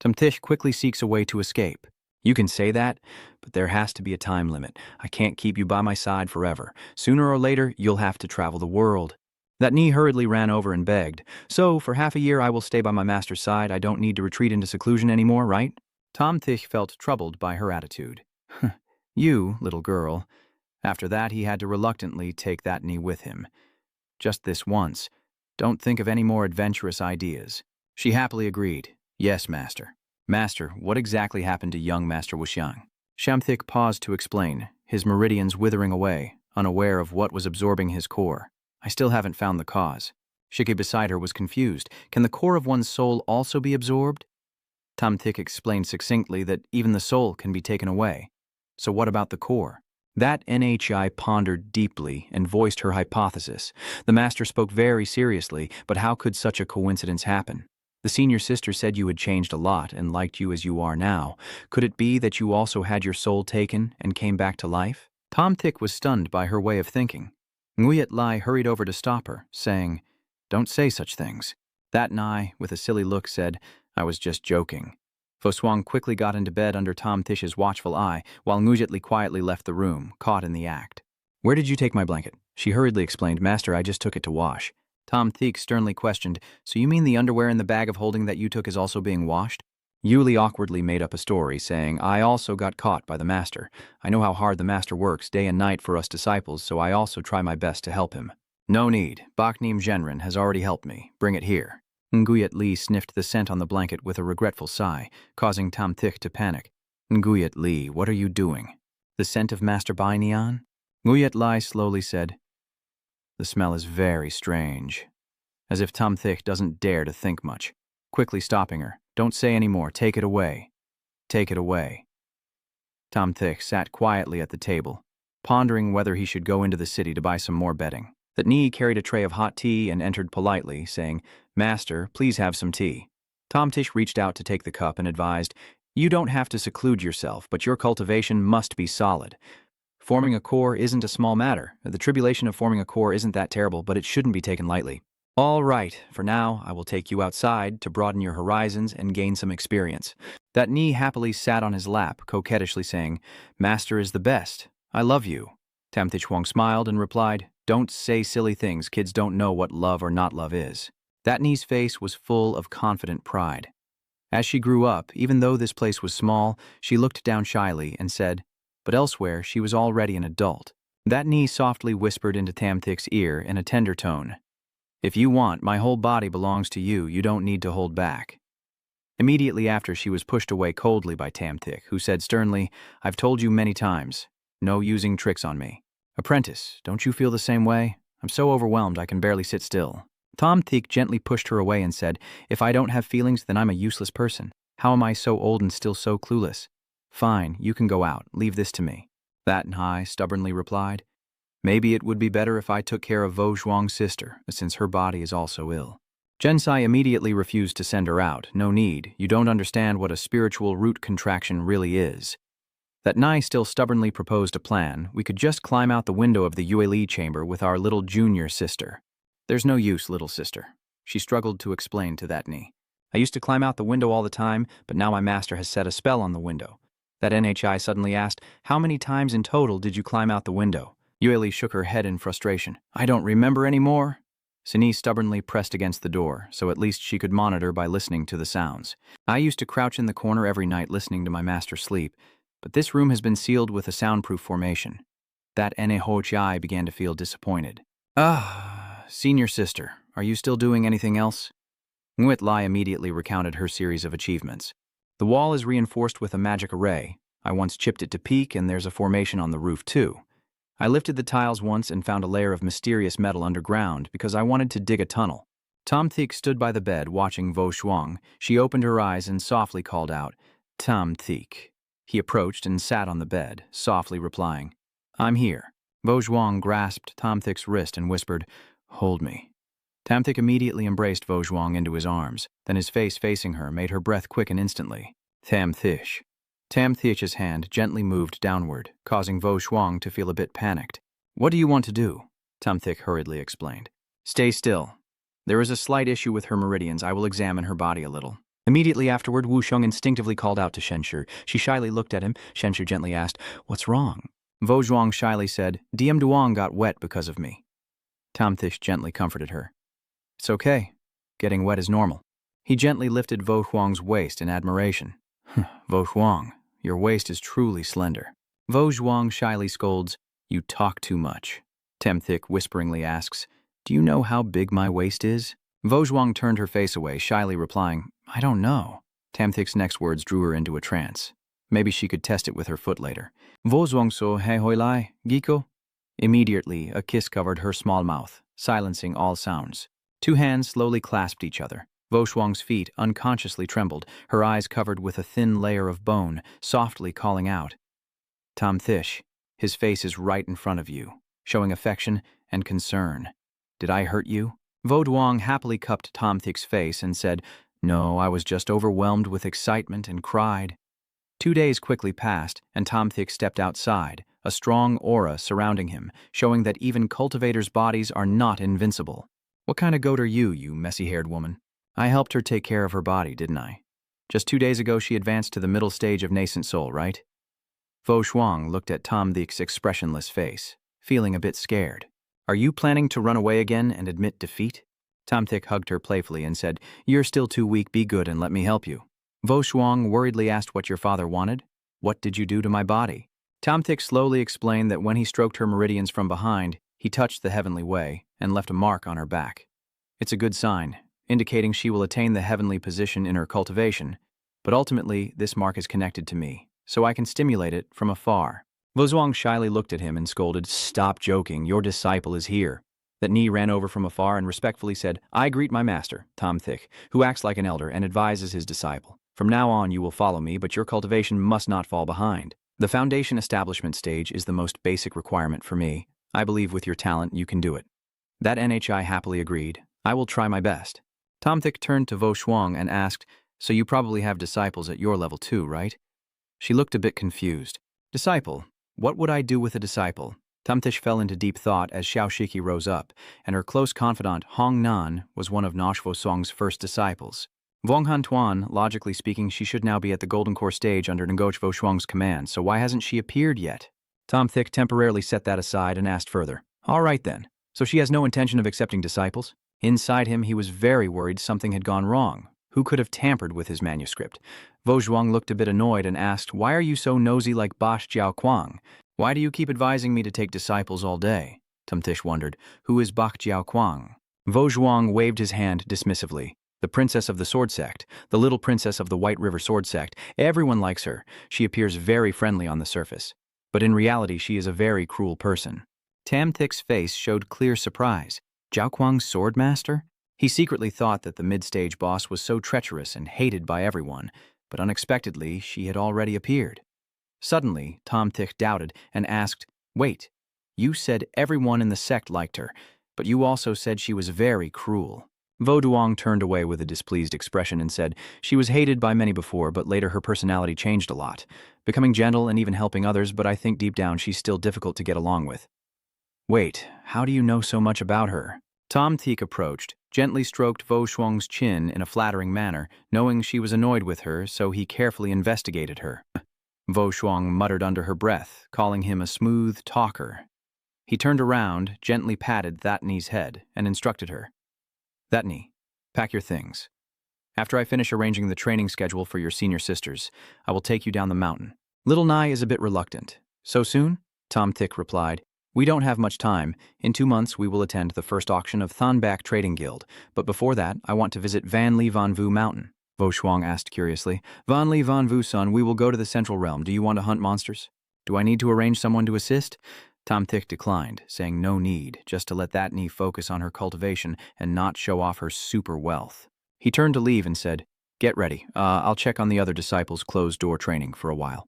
Tamtish quickly seeks a way to escape. You can say that, but there has to be a time limit. I can't keep you by my side forever. Sooner or later, you'll have to travel the world. That Ni hurriedly ran over and begged, So, for half a year I will stay by my master's side. I don't need to retreat into seclusion anymore, right? Tamtish felt troubled by her attitude. You, little girl. After that, he had to reluctantly take that Ni with him. Just this once. Don't think of any more adventurous ideas. She happily agreed. Yes, Master. Master, what exactly happened to young Master Wuxiang? Shamthik paused to explain, his meridians withering away, unaware of what was absorbing his core. I still haven't found the cause. Shiki beside her was confused. Can the core of one's soul also be absorbed? Tamthik explained succinctly that even the soul can be taken away. So what about the core? That Nhi pondered deeply and voiced her hypothesis. The master spoke very seriously, but how could such a coincidence happen? The senior sister said you had changed a lot and liked you as you are now. Could it be that you also had your soul taken and came back to life? Tamthik was stunned by her way of thinking. Nguyet Lai hurried over to stop her, saying, Don't say such things. That Nai, with a silly look, said, I was just joking. Foswang quickly got into bed under Tom Tish's watchful eye, while Ngujetli quietly left the room, caught in the act. Where did you take my blanket? She hurriedly explained, Master, I just took it to wash. Tom Theek sternly questioned, So you mean the underwear in the bag of holding that you took is also being washed? Yuli awkwardly made up a story, saying, I also got caught by the Master. I know how hard the Master works day and night for us disciples, so I also try my best to help him. No need. Baknim Genren has already helped me. Bring it here. Nguyet Li sniffed the scent on the blanket with a regretful sigh, causing Tam Thich to panic. Nguyet Li, what are you doing? The scent of Master Bai Nian? Nguyet Li slowly said, The smell is very strange. As if Tam Thich doesn't dare to think much. Quickly stopping her. Don't say any more. Take it away. Take it away. Tam Thich sat quietly at the table, pondering whether he should go into the city to buy some more bedding. That Ni carried a tray of hot tea and entered politely, saying, Master, please have some tea. Tom Tish reached out to take the cup and advised, You don't have to seclude yourself, but your cultivation must be solid. Forming a core isn't a small matter. The tribulation of forming a core isn't that terrible, but it shouldn't be taken lightly. All right, for now, I will take you outside to broaden your horizons and gain some experience. That Ni happily sat on his lap, coquettishly saying, Master is the best. I love you. Tam Thich Huang smiled and replied, Don't say silly things. Kids don't know what love or not love is. That Ni's face was full of confident pride. As she grew up, even though this place was small, she looked down shyly and said, But elsewhere she was already an adult. That Ni softly whispered into Tam Thich's ear in a tender tone, If you want, my whole body belongs to you. You don't need to hold back. Immediately after, she was pushed away coldly by Tam Thich, who said sternly, I've told you many times, no using tricks on me. Apprentice, don't you feel the same way? I'm so overwhelmed I can barely sit still. Tom Thich gently pushed her away and said, If I don't have feelings, then I'm a useless person. How am I so old and still so clueless? Fine, you can go out. Leave this to me. That Nhai stubbornly replied, Maybe it would be better if I took care of Vo Zhuang's sister, since her body is also ill. Gensai immediately refused to send her out. No need. You don't understand what a spiritual root contraction really is. That Nai still stubbornly proposed a plan. We could just climb out the window of the Yue Li chamber with our little junior sister. There's no use, little sister. She struggled to explain to that Ni. I used to climb out the window all the time, but now my master has set a spell on the window. That Nhi suddenly asked, How many times in total did you climb out the window? Yueli shook her head in frustration. I don't remember anymore. Sini stubbornly pressed against the door, so at least she could monitor by listening to the sounds. I used to crouch in the corner every night listening to my master sleep, but this room has been sealed with a soundproof formation. That Enehochai began to feel disappointed. Senior sister, are you still doing anything else? Nguyen Lai immediately recounted her series of achievements. The wall is reinforced with a magic array. I once chipped it to peak, and there's a formation on the roof too. I lifted the tiles once and found a layer of mysterious metal underground because I wanted to dig a tunnel. Tom Thiek stood by the bed watching Vo Shuang. She opened her eyes and softly called out, Tom Thiek. He approached and sat on the bed, softly replying, I'm here. Vo Shuang grasped Tom Thiek's wrist and whispered, Hold me. Tom Thiek immediately embraced Vo Shuang into his arms, then his face facing her made her breath quicken instantly. Tam Thiech. Tam Thiech's hand gently moved downward, causing Vo Shuang to feel a bit panicked. What do you want to do? Tam Thiech hurriedly explained. Stay still. There is a slight issue with her meridians. I will examine her body a little. Immediately afterward, Wu Sheng instinctively called out to Shenshu. She shyly looked at him. Shenshu gently asked, What's wrong? Vo Shuang shyly said, Diem Duong got wet because of me. Tam Thiech gently comforted her. It's okay. Getting wet is normal. He gently lifted Vo Shuang's waist in admiration. Vo Shuang, your waist is truly slender. Vo Shuang shyly scolds, You talk too much. Tam Thiech whisperingly asks, Do you know how big my waist is? Vo Shuang turned her face away, shyly replying, I don't know. Tam Thiech's next words drew her into a trance. Maybe she could test it with her foot later. Vo Shuang so he hoi lai, Giko? Immediately, a kiss covered her small mouth, silencing all sounds. Two hands slowly clasped each other. Vo Shuang's feet unconsciously trembled, her eyes covered with a thin layer of bone, softly calling out, Tom Thiech, his face is right in front of you, showing affection and concern. Did I hurt you? Vo Duong happily cupped Tom Thiech's face and said, No, I was just overwhelmed with excitement and cried. 2 days quickly passed, and Tom Thiech stepped outside, a strong aura surrounding him, showing that even cultivators' bodies are not invincible. What kind of goat are you, you messy-haired woman? I helped her take care of her body, didn't I? Just 2 days ago she advanced to the middle stage of nascent soul, right? Vo Shuang looked at Tom Thiech's expressionless face, feeling a bit scared. Are you planning to run away again and admit defeat? Tom Thiech hugged her playfully and said, You're still too weak, be good and let me help you. Vo Shuang worriedly asked what your father wanted. What did you do to my body? Tom Thiech slowly explained that when he stroked her meridians from behind, he touched the heavenly way and left a mark on her back. It's a good sign, indicating she will attain the heavenly position in her cultivation, but ultimately this mark is connected to me, so I can stimulate it from afar. Vo Shuang shyly looked at him and scolded, Stop joking, your disciple is here. That Ni ran over from afar and respectfully said, I greet my master, Tom Thiech, who acts like an elder and advises his disciple. From now on you will follow me, but your cultivation must not fall behind. The foundation establishment stage is the most basic requirement for me. I believe with your talent you can do it. That NHI happily agreed. I will try my best. Tom Thiech turned to Vo Shuang and asked, So you probably have disciples at your level too, right? She looked a bit confused. Disciple? What would I do with a disciple? Tom Thiech fell into deep thought as Xiao Shiki rose up, and her close confidant Hong Nan was one of Nosh Vo Song's first disciples. Vuong Han Tuan, logically speaking, she should now be at the Golden Core stage under Ngoch Vo Shuang's command, so why hasn't she appeared yet? Tom Thiech temporarily set that aside and asked further. All right then, so she has no intention of accepting disciples? Inside him, he was very worried something had gone wrong. Who could have tampered with his manuscript? Vo Shuang looked a bit annoyed and asked, Why are you so nosy like Bosch Jiao Kuang? Why do you keep advising me to take disciples all day? Tom Thiech wondered. Who is Bach Jiao Kuang? Vo Shuang waved his hand dismissively. The princess of the Sword Sect, the little princess of the White River Sword Sect. Everyone likes her. She appears very friendly on the surface. But in reality, she is a very cruel person. Tam Thiech's face showed clear surprise. Jiao Kuang's sword master? He secretly thought that the mid-stage boss was so treacherous and hated by everyone, but unexpectedly, she had already appeared. Suddenly, Tom Thiech doubted and asked, Wait, you said everyone in the sect liked her, but you also said she was very cruel. Vo Duong turned away with a displeased expression and said, She was hated by many before, but later her personality changed a lot, becoming gentle and even helping others, but I think deep down she's still difficult to get along with. Wait, how do you know so much about her? Tom Thiech approached, gently stroked Vo Shuang's chin in a flattering manner, knowing she was annoyed with her, so he carefully investigated her. Vo Shuang muttered under her breath, calling him a smooth talker. He turned around, gently patted Thatni's head, and instructed her. Thatni, pack your things. After I finish arranging the training schedule for your senior sisters, I will take you down the mountain. Little Nai is a bit reluctant. So soon? Tom Thick replied. We don't have much time. In 2 months, we will attend the first auction of Thonbak Trading Guild, but before that, I want to visit Van Lee Van Vu Mountain. Vo Shuang asked curiously. Van Lee Van Vu, son, we will go to the Central Realm. Do you want to hunt monsters? Do I need to arrange someone to assist? Tom Thick declined, saying no need, just to let Thatni focus on her cultivation and not show off her super wealth. He turned to leave and said, Get ready. I'll check on the other disciples' closed-door training for a while.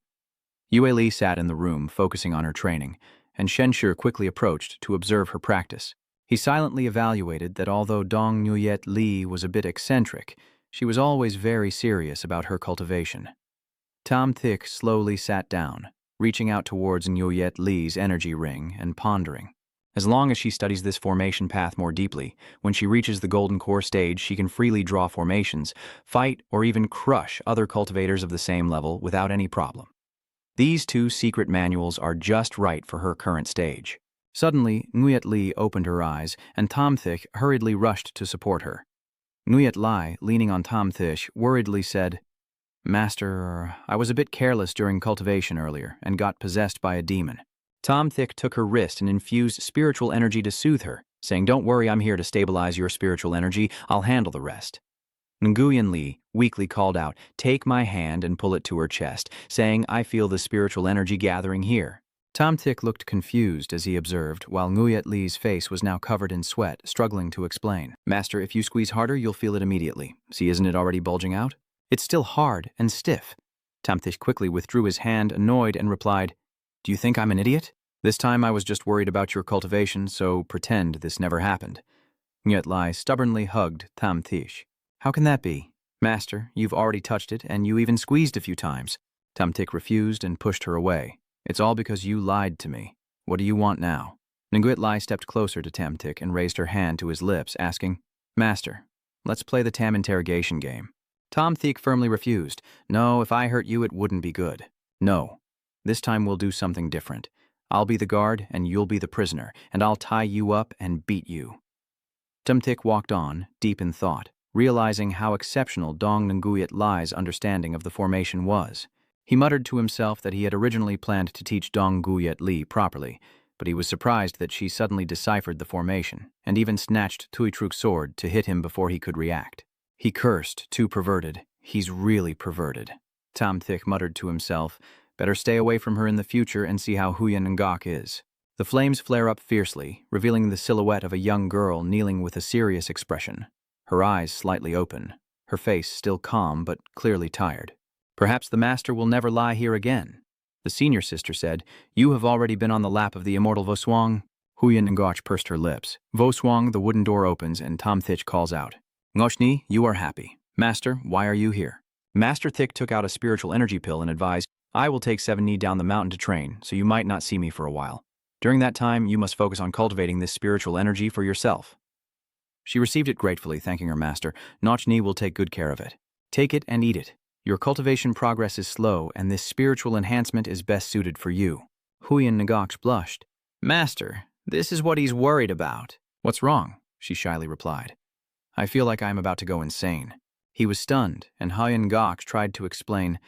Yue Li sat in the room, focusing on her training, and Shen Shi quickly approached to observe her practice. He silently evaluated that although Dong Nguyet Li was a bit eccentric, she was always very serious about her cultivation. Tom Thick slowly sat down, reaching out towards Nguyet Li's energy ring and pondering. As long as she studies this formation path more deeply, when she reaches the Golden Core stage, she can freely draw formations, fight, or even crush other cultivators of the same level without any problem. These 2 secret manuals are just right for her current stage. Suddenly, Nguyet Li opened her eyes, and Tom Thick hurriedly rushed to support her. Nguyet Li, leaning on Tom Thick, worriedly said, Master, I was a bit careless during cultivation earlier and got possessed by a demon. Tom Thick took her wrist and infused spiritual energy to soothe her, saying, Don't worry, I'm here to stabilize your spiritual energy. I'll handle the rest. Nguyen Li weakly called out, Take my hand and pull it to her chest, saying, I feel the spiritual energy gathering here. Tom Thick looked confused as he observed, while Nguyet Li's face was now covered in sweat, struggling to explain. Master, if you squeeze harder, you'll feel it immediately. See, isn't it already bulging out? It's still hard and stiff. Tom Thick quickly withdrew his hand, annoyed, and replied, Do you think I'm an idiot? This time I was just worried about your cultivation, so pretend this never happened. Nguyet Li stubbornly hugged Tom Thick. How can that be? Master, you've already touched it, and you even squeezed a few times. Tom Thick refused and pushed her away. It's all because you lied to me. What do you want now? Nguyet Li stepped closer to Tom Thick and raised her hand to his lips, asking, Master, let's play the Tam interrogation game. Tom Thick firmly refused. No, if I hurt you, it wouldn't be good. No. This time we'll do something different. I'll be the guard, and you'll be the prisoner, and I'll tie you up and beat you. Tom Thick walked on, deep in thought, realizing how exceptional Dong Nguyet Li's understanding of the formation was. He muttered to himself that he had originally planned to teach Dong Nguyet Li properly, but he was surprised that she suddenly deciphered the formation, and even snatched Tui Truk's sword to hit him before he could react. He cursed, too perverted. He's really perverted. Tom Thick muttered to himself, Better stay away from her in the future and see how Huyan Ngok is. The flames flare up fiercely, revealing the silhouette of a young girl kneeling with a serious expression. Her eyes slightly open, her face still calm but clearly tired. Perhaps the master will never lie here again. The senior sister said, You have already been on the lap of the immortal Voswang. Huyan Ngok pursed her lips. Voswang, the wooden door opens and Tom Thick calls out, Ngoshni, you are happy. Master, why are you here? Master Thick took out a spiritual energy pill and advised, I will take 7 down the mountain to train, so you might not see me for a while. During that time, you must focus on cultivating this spiritual energy for yourself. She received it gratefully, thanking her master. Nochni will take good care of it. Take it and eat it. Your cultivation progress is slow, and this spiritual enhancement is best suited for you. Huyan Ngok blushed. Master, this is what he's worried about. What's wrong? She shyly replied. I feel like I am about to go insane. He was stunned, and Huyan Ngok tried to explain,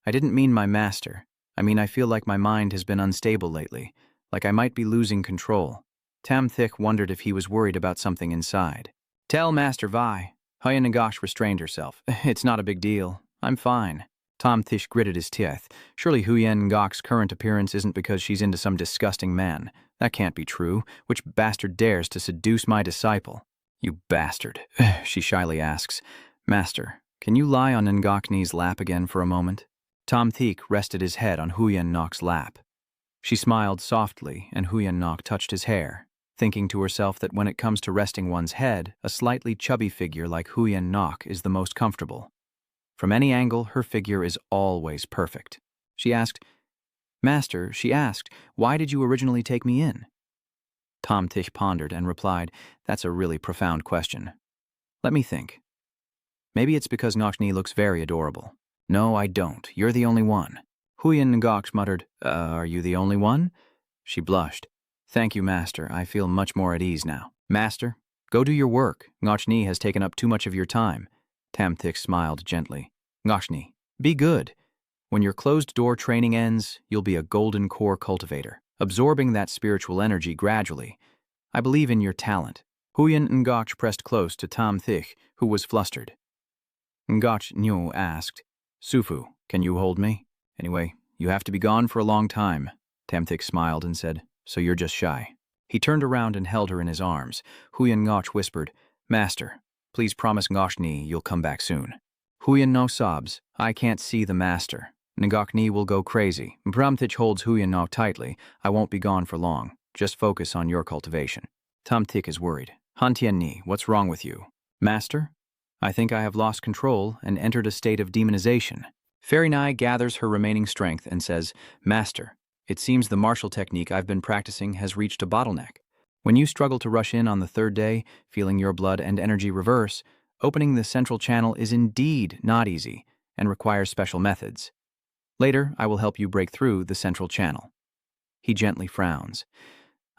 I didn't mean my master. I mean I feel like my mind has been unstable lately, like I might be losing control. Tam Thick wondered if he was worried about something inside. Tell Master Vi. Huyan Ngok restrained herself. It's not a big deal. I'm fine. Tom Thick gritted his teeth. Surely Huyan Ngok's current appearance isn't because she's into some disgusting man. That can't be true. Which bastard dares to seduce my disciple? You bastard, she shyly asks. Master, can you lie on Ngokni's lap again for a moment? Tom Thick rested his head on Huyan Ngok's lap. She smiled softly, and Huyan Ngok touched his hair, thinking to herself that when it comes to resting one's head, a slightly chubby figure like Huyan Ngok is the most comfortable. From any angle, her figure is always perfect. Master, she asked, why did you originally take me in? Tom Thick pondered and replied, That's a really profound question. Let me think. Maybe it's because Ngokni looks very adorable. No, I don't. You're the only one. Huyan Ngok muttered, Are you the only one? She blushed. Thank you, Master. I feel much more at ease now. Master, go do your work. Ngochni has taken up too much of your time. Tamthik smiled gently. Ngochni, be good. When your closed-door training ends, you'll be a golden core cultivator, absorbing that spiritual energy gradually. I believe in your talent. Huyen Ngoch pressed close to Tamthik, who was flustered. Ngoch Nyu asked, Sufu, can you hold me? Anyway, you have to be gone for a long time. Tamthik smiled and said, so you're just shy. He turned around and held her in his arms. Huyen Ngoch whispered, Master, please promise Ngochni you'll come back soon. Huyen no sobs, I can't see the master. Ngochni will go crazy. Pramthich holds Huyen no tightly. I won't be gone for long. Just focus on your cultivation. Tamthik is worried. Han Ni, what's wrong with you? Master? I think I have lost control and entered a state of demonization. Fairy Nai gathers her remaining strength and says, Master, it seems the martial technique I've been practicing has reached a bottleneck. When you struggle to rush in on the third day, feeling your blood and energy reverse, opening the central channel is indeed not easy and requires special methods. Later, I will help you break through the central channel. He gently frowns.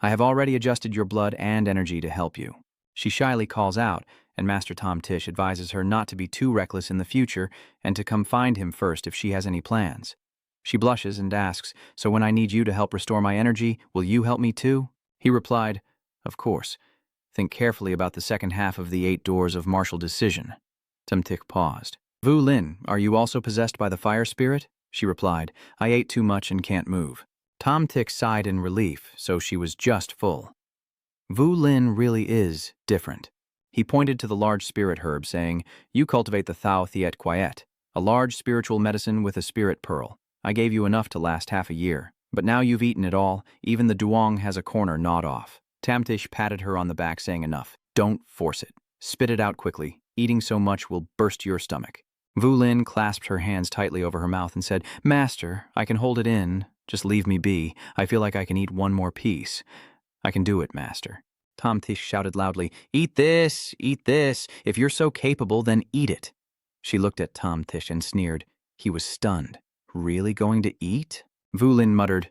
I have already adjusted your blood and energy to help you. She shyly calls out, and Master Tom Tish advises her not to be too reckless in the future and to come find him first if she has any plans. She blushes and asks, so when I need you to help restore my energy, will you help me too? He replied, of course. Think carefully about the second half of the 8 doors of martial decision. Tamthik paused. Vu Lin, are you also possessed by the fire spirit? She replied, I ate too much and can't move. Tamthik sighed in relief, so she was just full. Vu Lin really is different. He pointed to the large spirit herb, saying, you cultivate the Thao Thiet Quiet, a large spiritual medicine with a spirit pearl. I gave you enough to last half a year, but now you've eaten it all, even the duong has a corner gnawed off. Tamtish patted her on the back, saying enough. Don't force it. Spit it out quickly. Eating so much will burst your stomach. Vu Lin clasped her hands tightly over her mouth and said, Master, I can hold it in. Just leave me be. I feel like I can eat one more piece. I can do it, Master. Tamtish shouted loudly, Eat this! Eat this! If you're so capable, then eat it. She looked at Tamtish and sneered. He was stunned. Really going to eat? Vu Lin muttered,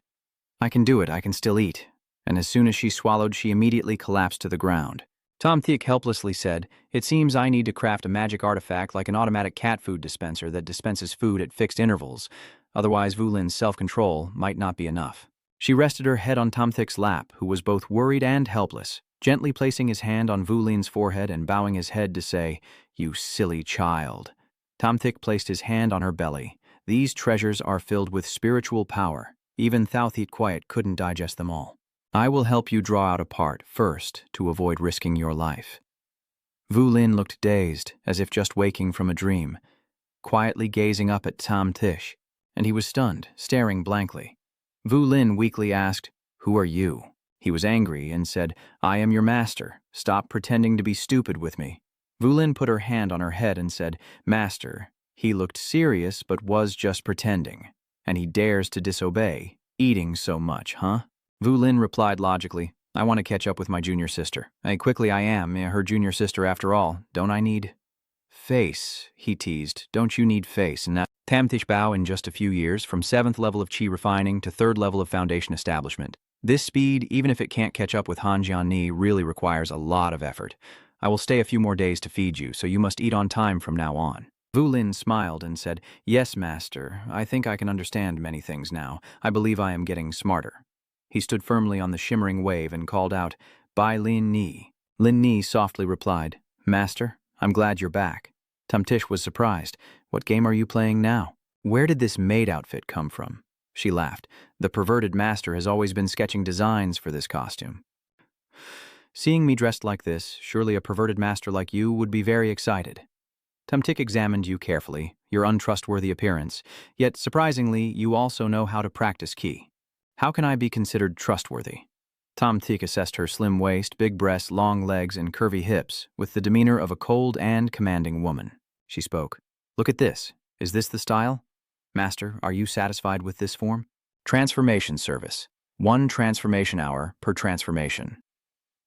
I can do it, I can still eat. And as soon as she swallowed, she immediately collapsed to the ground. Tamthik helplessly said, It seems I need to craft a magic artifact like an automatic cat food dispenser that dispenses food at fixed intervals. Otherwise, Vu Lin's self-control might not be enough. She rested her head on Tamthik's lap, who was both worried and helpless, gently placing his hand on Vu Lin's forehead and bowing his head to say, You silly child. Tamthik placed his hand on her belly. These treasures are filled with spiritual power. Even Thao Thiet Quiet couldn't digest them all. I will help you draw out a part first to avoid risking your life. Vu Lin looked dazed, as if just waking from a dream, quietly gazing up at Tam Tish, and he was stunned, staring blankly. Vu Lin weakly asked, Who are you? He was angry and said, I am your master. Stop pretending to be stupid with me. Vu Lin put her hand on her head and said, Master. He looked serious but was just pretending. And he dares to disobey. Eating so much, huh? Vu Lin replied logically, I want to catch up with my junior sister. Quickly I am, her junior sister after all. Don't I need... Face, he teased. Don't you need face? And now Tamtish Bao in just a few years, from 7th level of Qi refining to 3rd level of foundation establishment. This speed, even if it can't catch up with Han Jianni, really requires a lot of effort. I will stay a few more days to feed you, so you must eat on time from now on. Vu Lin smiled and said, Yes, master. I think I can understand many things now. I believe I am getting smarter. He stood firmly on the shimmering wave and called out, Bai Lin Ni. Lin Ni softly replied, Master, I'm glad you're back. Tamtish was surprised. What game are you playing now? Where did this maid outfit come from? She laughed. The perverted master has always been sketching designs for this costume. Seeing me dressed like this, surely a perverted master like you would be very excited. Tamtik examined you carefully, your untrustworthy appearance, yet surprisingly, you also know how to practice Qi. How can I be considered trustworthy? Tamtik assessed her slim waist, big breasts, long legs, and curvy hips, with the demeanor of a cold and commanding woman. She spoke. Look at this. Is this the style? Master, are you satisfied with this form? Transformation service. 1 transformation hour per transformation.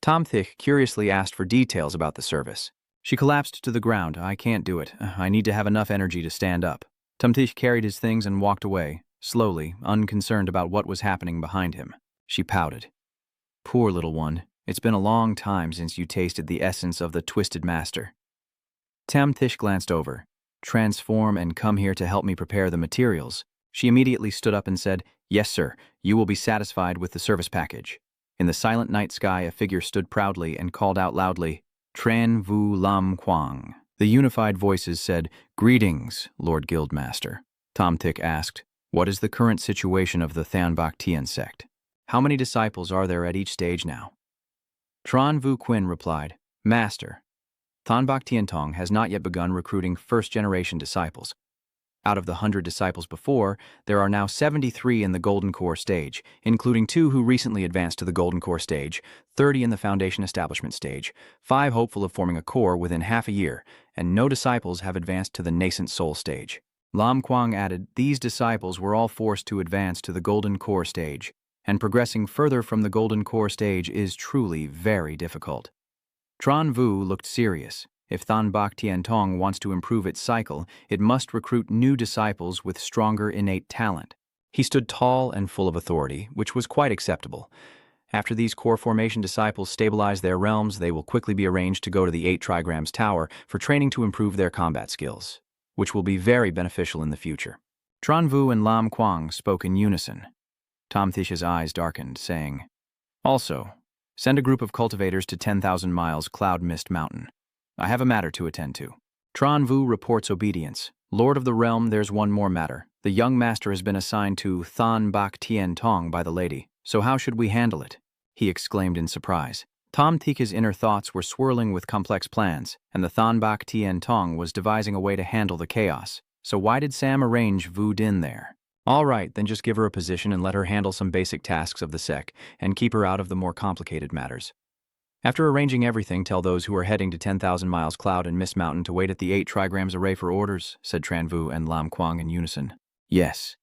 Tamtik curiously asked for details about the service. She collapsed to the ground. I can't do it. I need to have enough energy to stand up. Tamtik carried his things and walked away, slowly, unconcerned about what was happening behind him. She pouted. Poor little one, it's been a long time since you tasted the essence of the Twisted Master. Tam Thish glanced over. Transform and come here to help me prepare the materials. She immediately stood up and said, Yes, sir, you will be satisfied with the service package. In the silent night sky, a figure stood proudly and called out loudly, Tran Vu Lam Quang. The unified voices said, Greetings, Lord Guildmaster. Tom Thick asked, What is the current situation of the Thanbak Tien sect? How many disciples are there at each stage now? Tran Vu Quinn replied, Master, Thanbak Tien Tong has not yet begun recruiting first-generation disciples. Out of the 100 disciples before, there are now 73 in the Golden Core stage, including 2 who recently advanced to the Golden Core stage, 30 in the Foundation Establishment stage, 5 hopeful of forming a core within half a year, and no disciples have advanced to the Nascent Soul stage. Lam Quang added, These disciples were all forced to advance to the Golden Core stage, and progressing further from the Golden Core stage is truly very difficult. Tran Vu looked serious. If Thanbak Tien Tong wants to improve its cycle, it must recruit new disciples with stronger innate talent. He stood tall and full of authority, which was quite acceptable. After these core formation disciples stabilize their realms, they will quickly be arranged to go to the 8 Trigrams Tower for training to improve their combat skills, which will be very beneficial in the future. Tran Vu and Lam Quang spoke in unison. Tom Thish's eyes darkened, saying, Also, send a group of cultivators to 10,000 miles Cloud Mist Mountain. I have a matter to attend to. Tran Vu reports obedience. Lord of the Realm, there's one more matter. The young master has been assigned to Thanbak Tien Tong by the lady. So how should we handle it? He exclaimed in surprise. Tom Thika's inner thoughts were swirling with complex plans, and the Thanbak Tien Tong was devising a way to handle the chaos. So why did Sam arrange Vu Din there? All right, then just give her a position and let her handle some basic tasks of the Sect, and keep her out of the more complicated matters. After arranging everything, tell those who are heading to 10,000 miles Cloud and Mist Mountain to wait at the 8 Trigrams Array for orders, said Tran Vu and Lam Quang in unison. Yes.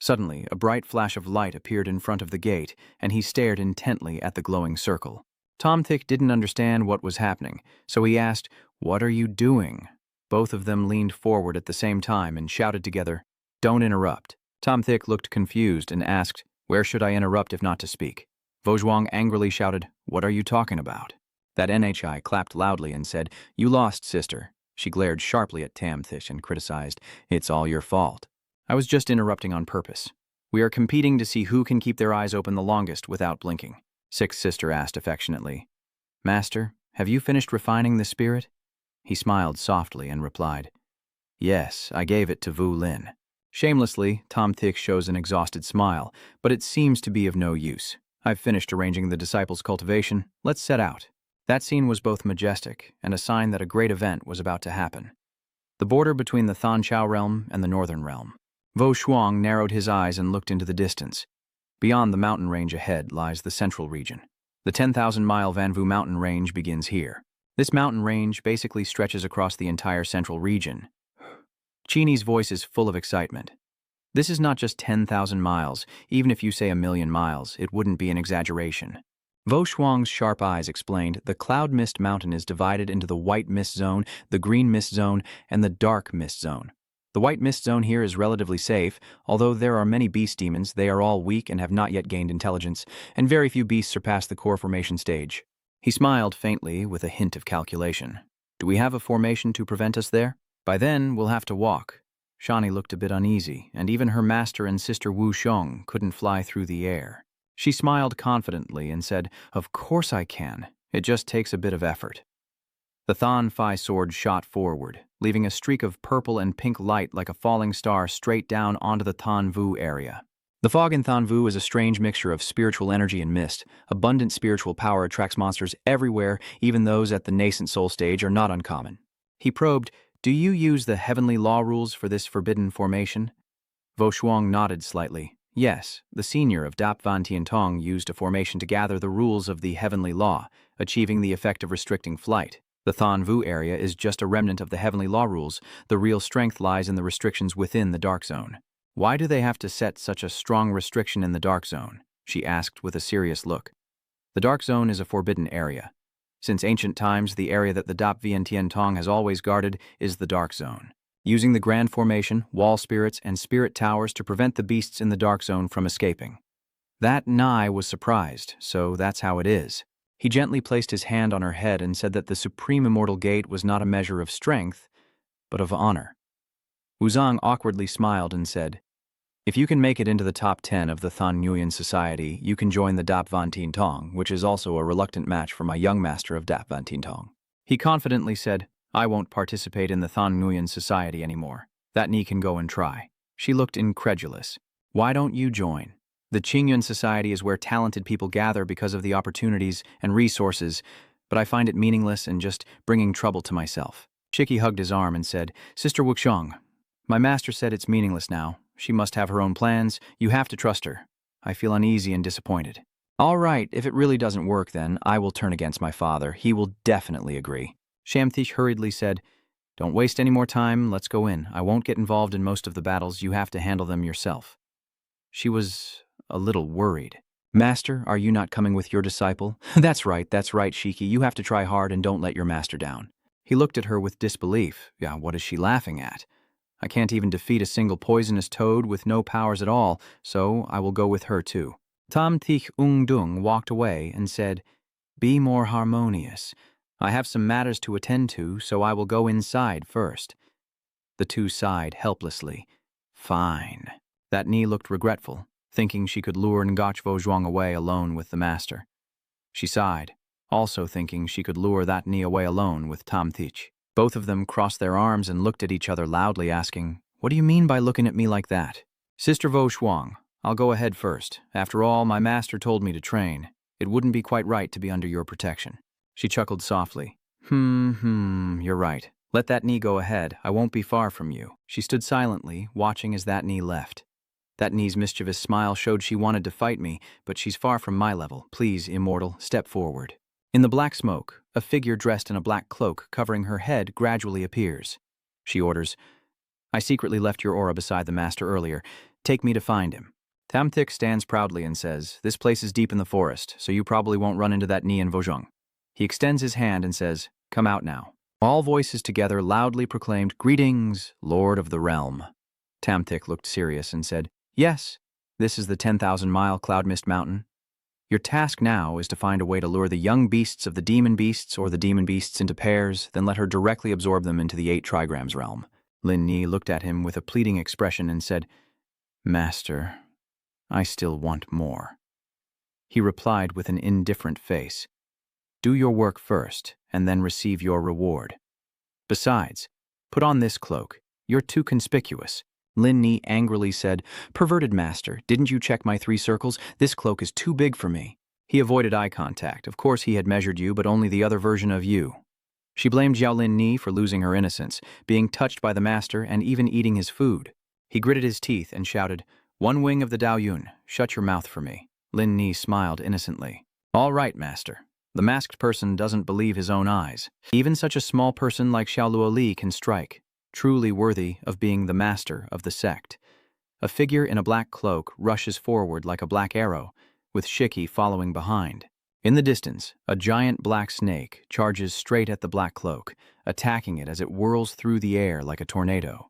Suddenly, a bright flash of light appeared in front of the gate, and he stared intently at the glowing circle. Tom Thick didn't understand what was happening, so he asked, What are you doing? Both of them leaned forward at the same time and shouted together, Don't interrupt. Tom Thick looked confused and asked, Where should I interrupt if not to speak? Vozhuang angrily shouted, What are you talking about? That NHI clapped loudly and said, You lost, sister. She glared sharply at Tam Thish and criticized, It's all your fault. I was just interrupting on purpose. We are competing to see who can keep their eyes open the longest without blinking. Sixth sister asked affectionately, Master, have you finished refining the spirit? He smiled softly and replied, Yes, I gave it to Vu Lin. Shamelessly, Tom Thick shows an exhausted smile, but it seems to be of no use. I've finished arranging the disciples' cultivation. Let's set out. That scene was both majestic and a sign that a great event was about to happen. The border between the Than Chao realm and the northern realm. Vo Shuang narrowed his eyes and looked into the distance. Beyond the mountain range ahead lies the central region. The 10,000-mile Vanvu mountain range begins here. This mountain range basically stretches across the entire central region. Chini's voice is full of excitement. This is not just 10,000 miles. Even if you say 1,000,000 miles, it wouldn't be an exaggeration. Vo Shuang's sharp eyes explained, the Cloud Mist Mountain is divided into the White Mist Zone, the Green Mist Zone, and the Dark Mist Zone. The White Mist Zone here is relatively safe. Although there are many beast demons, they are all weak and have not yet gained intelligence, and very few beasts surpass the core formation stage. He smiled faintly with a hint of calculation. Do we have a formation to prevent us there? By then, we'll have to walk. Shani looked a bit uneasy, and even her master and sister Wu Xiong couldn't fly through the air. She smiled confidently and said, Of course I can. It just takes a bit of effort. The Than Phi sword shot forward, leaving a streak of purple and pink light like a falling star straight down onto the Than Vu area. The fog in Than Vu is a strange mixture of spiritual energy and mist. Abundant spiritual power attracts monsters everywhere, even those at the nascent soul stage are not uncommon. He probed, Do you use the heavenly law rules for this forbidden formation? Vo Shuang nodded slightly. Yes, the senior of Dap Van Tien Tong used a formation to gather the rules of the heavenly law, achieving the effect of restricting flight. The Than Vu area is just a remnant of the heavenly law rules. The real strength lies in the restrictions within the dark zone. Why do they have to set such a strong restriction in the dark zone? She asked with a serious look. The dark zone is a forbidden area. Since ancient times, the area that the Dap Vien Tien Tong has always guarded is the dark zone, using the grand formation, wall spirits, and spirit towers to prevent the beasts in the dark zone from escaping. That Nai was surprised, so that's how it is. He gently placed his hand on her head and said that the supreme immortal gate was not a measure of strength, but of honor. Wuzong awkwardly smiled and said, if you can make it into the top 10 of the Than Nguyen Society, you can join the Dap Van Tien Tong, which is also a reluctant match for my young master of Dap Van Tien Tong. He confidently said, I won't participate in the Than Nguyen Society anymore. That Ni can go and try. She looked incredulous. Why don't you join? The Qingyuan Society is where talented people gather because of the opportunities and resources, but I find it meaningless and just bringing trouble to myself. Shiki hugged his arm and said, Sister Wuxiang, my master said it's meaningless now. She must have her own plans. You have to trust her. I feel uneasy and disappointed. All right, if it really doesn't work, then I will turn against my father. He will definitely agree. Shamtish hurriedly said, don't waste any more time. Let's go in. I won't get involved in most of the battles. You have to handle them yourself. She was a little worried. Master, are you not coming with your disciple? That's right, Shiki. You have to try hard and don't let your master down. He looked at her with disbelief. Yeah, what is she laughing at? I can't even defeat a single poisonous toad with no powers at all, so I will go with her too. Tam Thich Ung Dung walked away and said, be more harmonious. I have some matters to attend to, so I will go inside first. The two sighed helplessly. Fine. That Ni looked regretful, thinking she could lure Ngach Vozhuang away alone with the master. She sighed, also thinking she could lure that Ni away alone with Tam Thich. Both of them crossed their arms and looked at each other loudly, asking, what do you mean by looking at me like that? Sister Vozhuang, I'll go ahead first. After all, my master told me to train. It wouldn't be quite right to be under your protection. She chuckled softly. You're right. Let that Ni go ahead. I won't be far from you. She stood silently, watching as that Ni left. That Ni's mischievous smile showed she wanted to fight me, but she's far from my level. Please, immortal, step forward. In the black smoke, a figure dressed in a black cloak covering her head gradually appears. She orders, I secretly left your aura beside the master earlier. Take me to find him. Tam Thich stands proudly and says, this place is deep in the forest, so you probably won't run into that Ni and Vozhuang. He extends his hand and says, come out now. All voices together loudly proclaimed, greetings, Lord of the Realm. Tam Thich looked serious and said, yes, this is the 10,000-mile Cloud Mist Mountain. Your task now is to find a way to lure the young beasts of the demon beasts or the demon beasts into pairs, then let her directly absorb them into the 8 trigrams realm. Lin Ni looked at him with a pleading expression and said, Master, I still want more. He replied with an indifferent face, do your work first, and then receive your reward. Besides, put on this cloak. You're too conspicuous. Lin Ni angrily said, perverted master, didn't you check my 3 circles? This cloak is too big for me. He avoided eye contact. Of course he had measured you, but only the other version of you. She blamed Zhao Lin Ni for losing her innocence, being touched by the master, and even eating his food. He gritted his teeth and shouted, one wing of the Dao Yun, shut your mouth for me. Lin Ni smiled innocently. All right, master. The masked person doesn't believe his own eyes. Even such a small person like Xiao Luo Li can strike, truly worthy of being the master of the sect. A figure in a black cloak rushes forward like a black arrow, with Shiki following behind. In the distance, a giant black snake charges straight at the black cloak, attacking it as it whirls through the air like a tornado.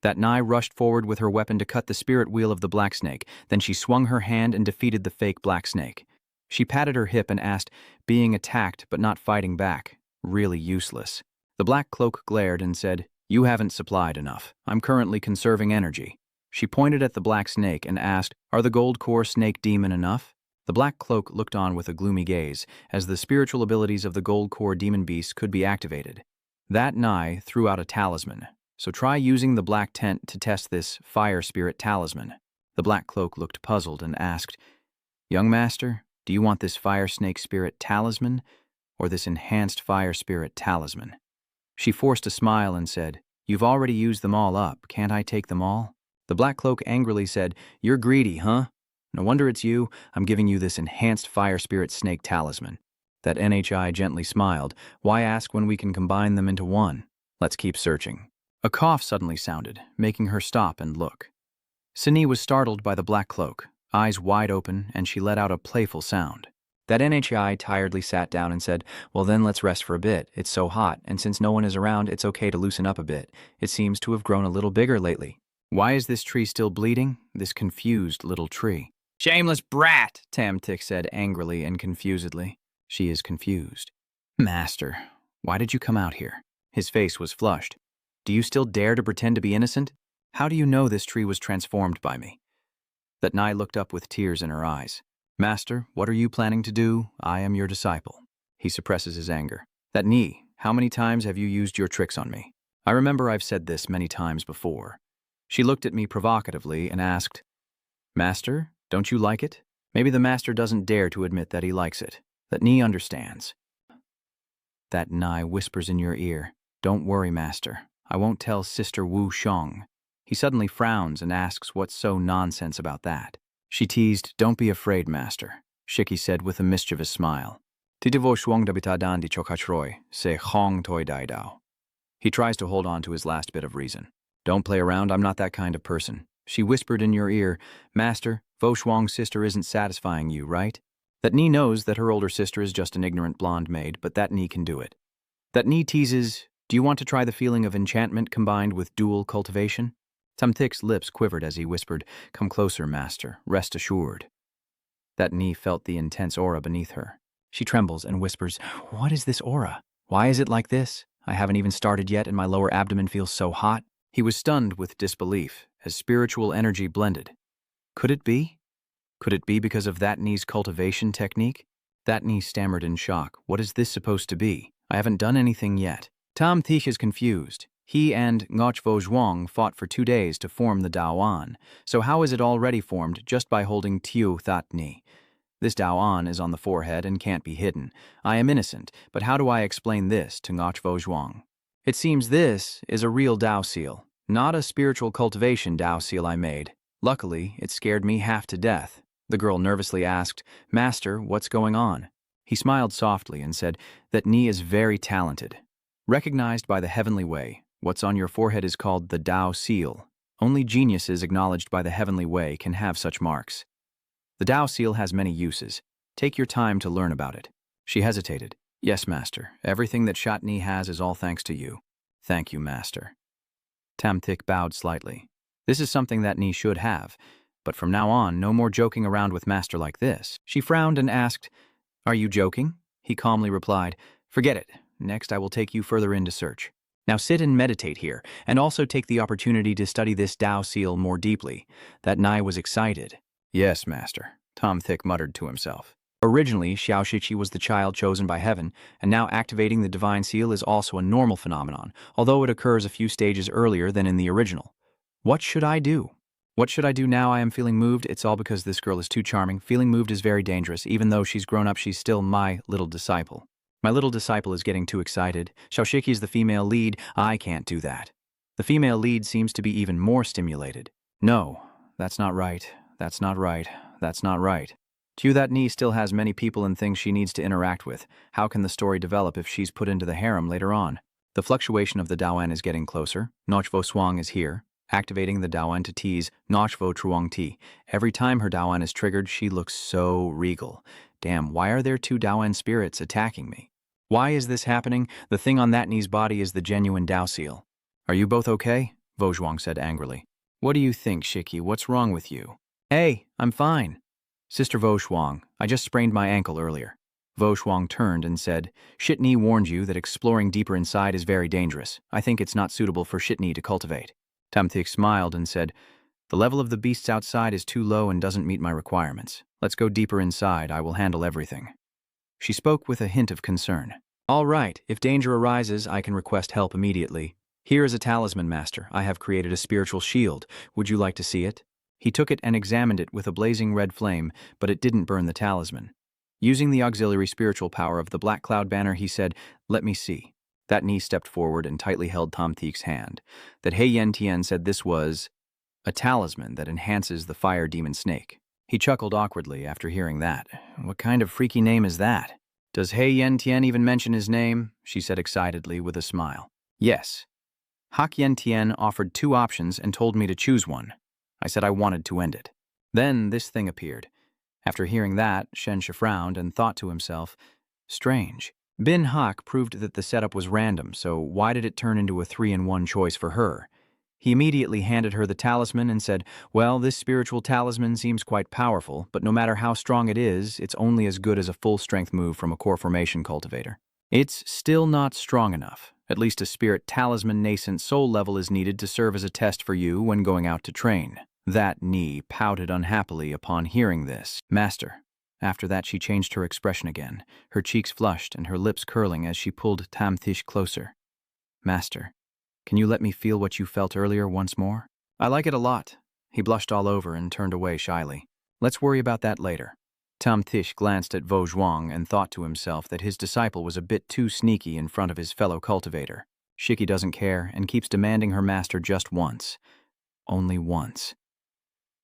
That Nai rushed forward with her weapon to cut the spirit wheel of the black snake, then she swung her hand and defeated the fake black snake. She patted her hip and asked, being attacked but not fighting back, really useless. The black cloak glared and said, you haven't supplied enough. I'm currently conserving energy. She pointed at the black snake and asked, are the gold core snake demon enough? The black cloak looked on with a gloomy gaze, as the spiritual abilities of the gold core demon beast could be activated. That Nai threw out a talisman, so try using the black tent to test this fire spirit talisman. The black cloak looked puzzled and asked, young master, do you want this fire snake spirit talisman or this enhanced fire spirit talisman? She forced a smile and said, you've already used them all up. Can't I take them all? The black cloak angrily said, you're greedy, huh? No wonder it's you. I'm giving you this enhanced fire spirit snake talisman. That NHI gently smiled. Why ask when we can combine them into one? Let's keep searching. A cough suddenly sounded, making her stop and look. Sini was startled by the black cloak, eyes wide open, and she let out a playful sound. That NHI tiredly sat down and said, well then let's rest for a bit. It's so hot, and since no one is around, it's okay to loosen up a bit. It seems to have grown a little bigger lately. Why is this tree still bleeding? This confused little tree. Shameless brat, Tamtik said angrily and confusedly. She is confused. Master, why did you come out here? His face was flushed. Do you still dare to pretend to be innocent? How do you know this tree was transformed by me? That Nai looked up with tears in her eyes. Master, what are you planning to do? I am your disciple. He suppresses his anger. That Ni, how many times have you used your tricks on me? I remember I've said this many times before. She looked at me provocatively and asked, Master, don't you like it? Maybe the master doesn't dare to admit that he likes it. That Ni understands. That Nai whispers in your ear, Don't worry, master. I won't tell Sister Wu Shong. He suddenly frowns and asks what's so nonsense about that. She teased, Don't be afraid, master, Shiki said with a mischievous smile. Titivo shuang dabitadan di chokachroy, se hong toi dai dao. He tries to hold on to his last bit of reason. Don't play around, I'm not that kind of person. She whispered in your ear, Master, Vo Shuang's sister isn't satisfying you, right? That Ni knows that her older sister is just an ignorant blonde maid, but that Ni can do it. That Ni teases, Do you want to try the feeling of enchantment combined with dual cultivation? Tamtik's lips quivered as he whispered, Come closer, master, rest assured. That Ni felt the intense aura beneath her. She trembles and whispers, What is this aura? Why is it like this? I haven't even started yet and my lower abdomen feels so hot. He was stunned with disbelief as spiritual energy blended. Could it be? Could it be because of that Ni's cultivation technique? That Ni stammered in shock. What is this supposed to be? I haven't done anything yet. Tam Thich is confused. He and Ngochvo Zhuang fought for 2 days to form the Daoan, so how is it already formed just by holding Tiu That Ni? This Daoan is on the forehead and can't be hidden. I am innocent, but how do I explain this to Ngochvo Zhuang? It seems this is a real Dao seal, not a spiritual cultivation Dao seal I made. Luckily, it scared me half to death. The girl nervously asked, Master, what's going on? He smiled softly and said that Ni is very talented. Recognized by the heavenly way, what's on your forehead is called the Dao seal. Only geniuses acknowledged by the heavenly way can have such marks. The Dao seal has many uses. Take your time to learn about it. She hesitated. Yes, master. Everything that Shatni has is all thanks to you. Thank you, master. Tamtik bowed slightly. This is something that Ni should have, but from now on, no more joking around with master like this. She frowned and asked, Are you joking? He calmly replied, Forget it. Next, I will take you further into search. Now sit and meditate here, and also take the opportunity to study this Dao seal more deeply. That Nai was excited. Yes, master, Tom Thick muttered to himself. Originally, Xiao Shiqi was the child chosen by heaven, and now activating the divine seal is also a normal phenomenon, although it occurs a few stages earlier than in the original. What should I do? What should I do now I am feeling moved? It's all because this girl is too charming. Feeling moved is very dangerous. Even though she's grown up, she's still my little disciple. My little disciple is getting too excited. Xiaoshiki is the female lead. I can't do that. The female lead seems to be even more stimulated. No, that's not right. That's not right. That's not right. Tiu that Ni still has many people and things she needs to interact with. How can the story develop if she's put into the harem later on? The fluctuation of the Daoan is getting closer. Nochvo Swang is here, activating the Daoan to tease Nochvo Truong Ti. Every time her Daoan is triggered, she looks so regal. Damn, why are there 2 Daoan spirits attacking me? Why is this happening? The thing on that Ni's body is the genuine Dao seal. Are you both okay? Vo Zhuang said angrily. What do you think, Shiki? What's wrong with you? Hey, I'm fine. Sister Vo Shuang, I just sprained my ankle earlier. Vo Shuang turned and said, Shitni warned you that exploring deeper inside is very dangerous. I think it's not suitable for Shitni to cultivate. Tamthik smiled and said, The level of the beasts outside is too low and doesn't meet my requirements. Let's go deeper inside. I will handle everything. She spoke with a hint of concern. All right, if danger arises, I can request help immediately. Here is a talisman, master. I have created a spiritual shield. Would you like to see it? He took it and examined it with a blazing red flame, but it didn't burn the talisman. Using the auxiliary spiritual power of the Black Cloud banner, he said, Let me see. That Ni stepped forward and tightly held Tom Theek's hand. That He Yen Tian said this was a talisman that enhances the fire demon snake. He chuckled awkwardly after hearing that. What kind of freaky name is that? Does He Yen Tian even mention his name? She said excitedly with a smile. Yes. Hak Yen Tian offered 2 options and told me to choose one. I said I wanted to end it. Then this thing appeared. After hearing that, Shensha frowned and thought to himself, strange. Bin Hak proved that the setup was random, so why did it turn into a 3-in-1 choice for her? He immediately handed her the talisman and said, "Well, this spiritual talisman seems quite powerful, but no matter how strong it is, it's only as good as a full-strength move from a core formation cultivator. It's still not strong enough. At least a spirit talisman nascent soul level is needed to serve as a test for you when going out to train." That knee pouted unhappily upon hearing this. "Master." After that she changed her expression again, her cheeks flushed and her lips curling as she pulled Tamthish closer. "Master, can you let me feel what you felt earlier once more?" "I like it a lot." He blushed all over and turned away shyly. "Let's worry about that later." Tamthish glanced at Vo Zhuang and thought to himself that his disciple was a bit too sneaky in front of his fellow cultivator. Shiki doesn't care and keeps demanding her master just once. Only once.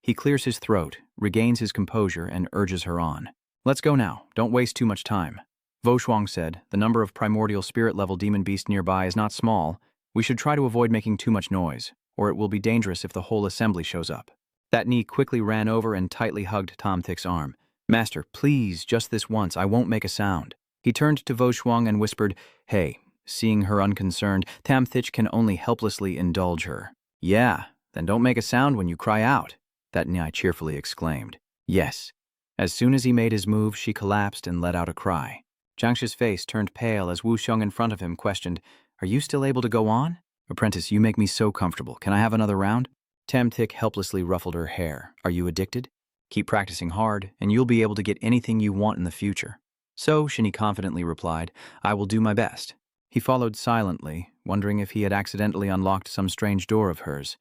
He clears his throat, regains his composure, and urges her on. "Let's go now. Don't waste too much time." Vo Zhuang said, "The number of primordial spirit-level demon beasts nearby is not small. We should try to avoid making too much noise, or it will be dangerous if the whole assembly shows up." That knee quickly ran over and tightly hugged Tamthik's arm. "Master, please, just this once, I won't make a sound." He turned to Vo Zhuang and whispered, "Hey." Seeing her unconcerned, Tamthich can only helplessly indulge her. "Yeah, then don't make a sound when you cry out," that knee cheerfully exclaimed. "Yes." As soon as he made his move, she collapsed and let out a cry. Jiangshi's face turned pale as Wu Xiong in front of him questioned, "Are you still able to go on?" "Apprentice, you make me so comfortable. Can I have another round?" Tamthik helplessly ruffled her hair. "Are you addicted? Keep practicing hard, and you'll be able to get anything you want in the future." "So," Shinny confidently replied, "I will do my best." He followed silently, wondering if he had accidentally unlocked some strange door of hers.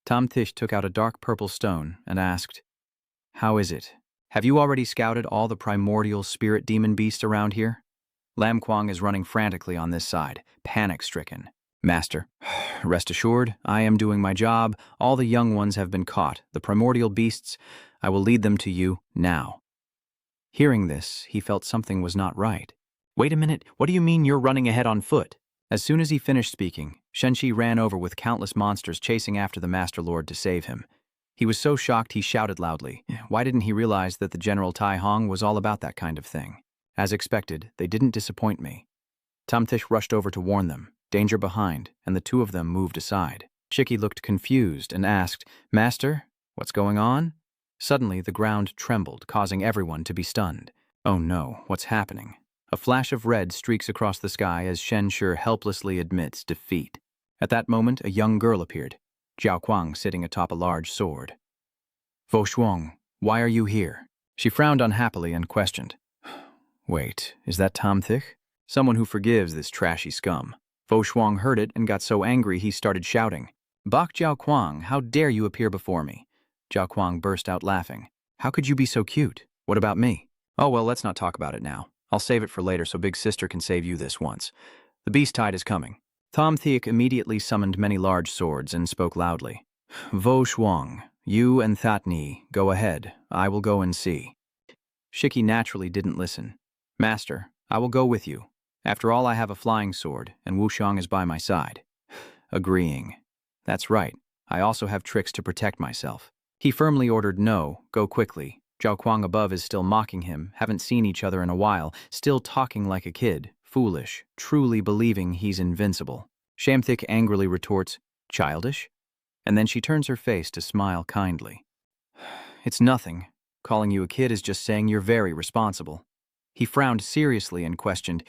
Tamthish took out a dark purple stone and asked, "How is it? Have you already scouted all the primordial spirit demon beasts around here?" Lam Kuang is running frantically on this side, panic-stricken. "Master, rest assured, I am doing my job. All the young ones have been caught. The primordial beasts, I will lead them to you now." Hearing this, he felt something was not right. "Wait a minute, what do you mean you're running ahead on foot?" As soon as he finished speaking, Shenshi ran over with countless monsters chasing after the Master Lord to save him. He was so shocked he shouted loudly. Why didn't he realize that the General Tai Hong was all about that kind of thing? As expected, they didn't disappoint me. Tamthish rushed over to warn them, danger behind, and the two of them moved aside. Shiki looked confused and asked, "Master, what's going on?" Suddenly, the ground trembled, causing everyone to be stunned. "Oh no, what's happening?" A flash of red streaks across the sky as Shen Shi helplessly admits defeat. At that moment, a young girl appeared, Jiao Kuang sitting atop a large sword. "Vo Zhuang, why are you here?" She frowned unhappily and questioned. "Wait, is that Tamthich? Someone who forgives this trashy scum." Vo Zhuang heard it and got so angry he started shouting, "Bak Jiao Kuang, how dare you appear before me?" Jiao Kuang burst out laughing. "How could you be so cute? What about me?" "Oh well, let's not talk about it now. I'll save it for later so Big Sister can save you this once. The beast tide is coming." Tamthich immediately summoned many large swords and spoke loudly. "Vo Zhuang, you and Thatni, go ahead. I will go and see." Shiki naturally didn't listen. "Master, I will go with you. After all, I have a flying sword, and Wu Xiong is by my side." Agreeing. "That's right. I also have tricks to protect myself." He firmly ordered no, go quickly. Jiao Kuang above is still mocking him, haven't seen each other in a while, still talking like a kid, foolish, truly believing he's invincible. Shamthik angrily retorts, "Childish?" And then she turns her face to smile kindly. "It's nothing. Calling you a kid is just saying you're very responsible." He frowned seriously and questioned,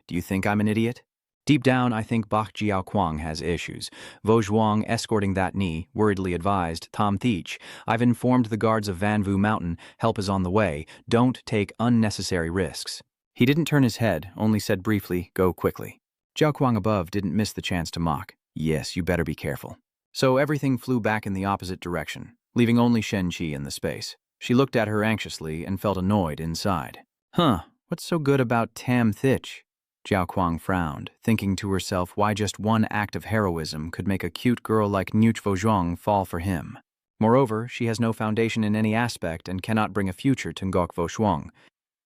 "Do you think I'm an idiot?" Deep down, I think Bak Jiao Kuang has issues. Vo Zhuang, escorting that knee, worriedly advised, "Tamthich, I've informed the guards of Vanvu Mountain, help is on the way, don't take unnecessary risks." He didn't turn his head, only said briefly, "Go quickly." Jiao Kuang above didn't miss the chance to mock, "Yes, you better be careful." So everything flew back in the opposite direction, leaving only Shen Qi in the space. She looked at her anxiously and felt annoyed inside. What's so good about Tamthich? Jiao Kuang frowned, thinking to herself why just one act of heroism could make a cute girl like Nuch Vo Zhuang fall for him. Moreover, she has no foundation in any aspect and cannot bring a future to Ngok Vo Zhuang.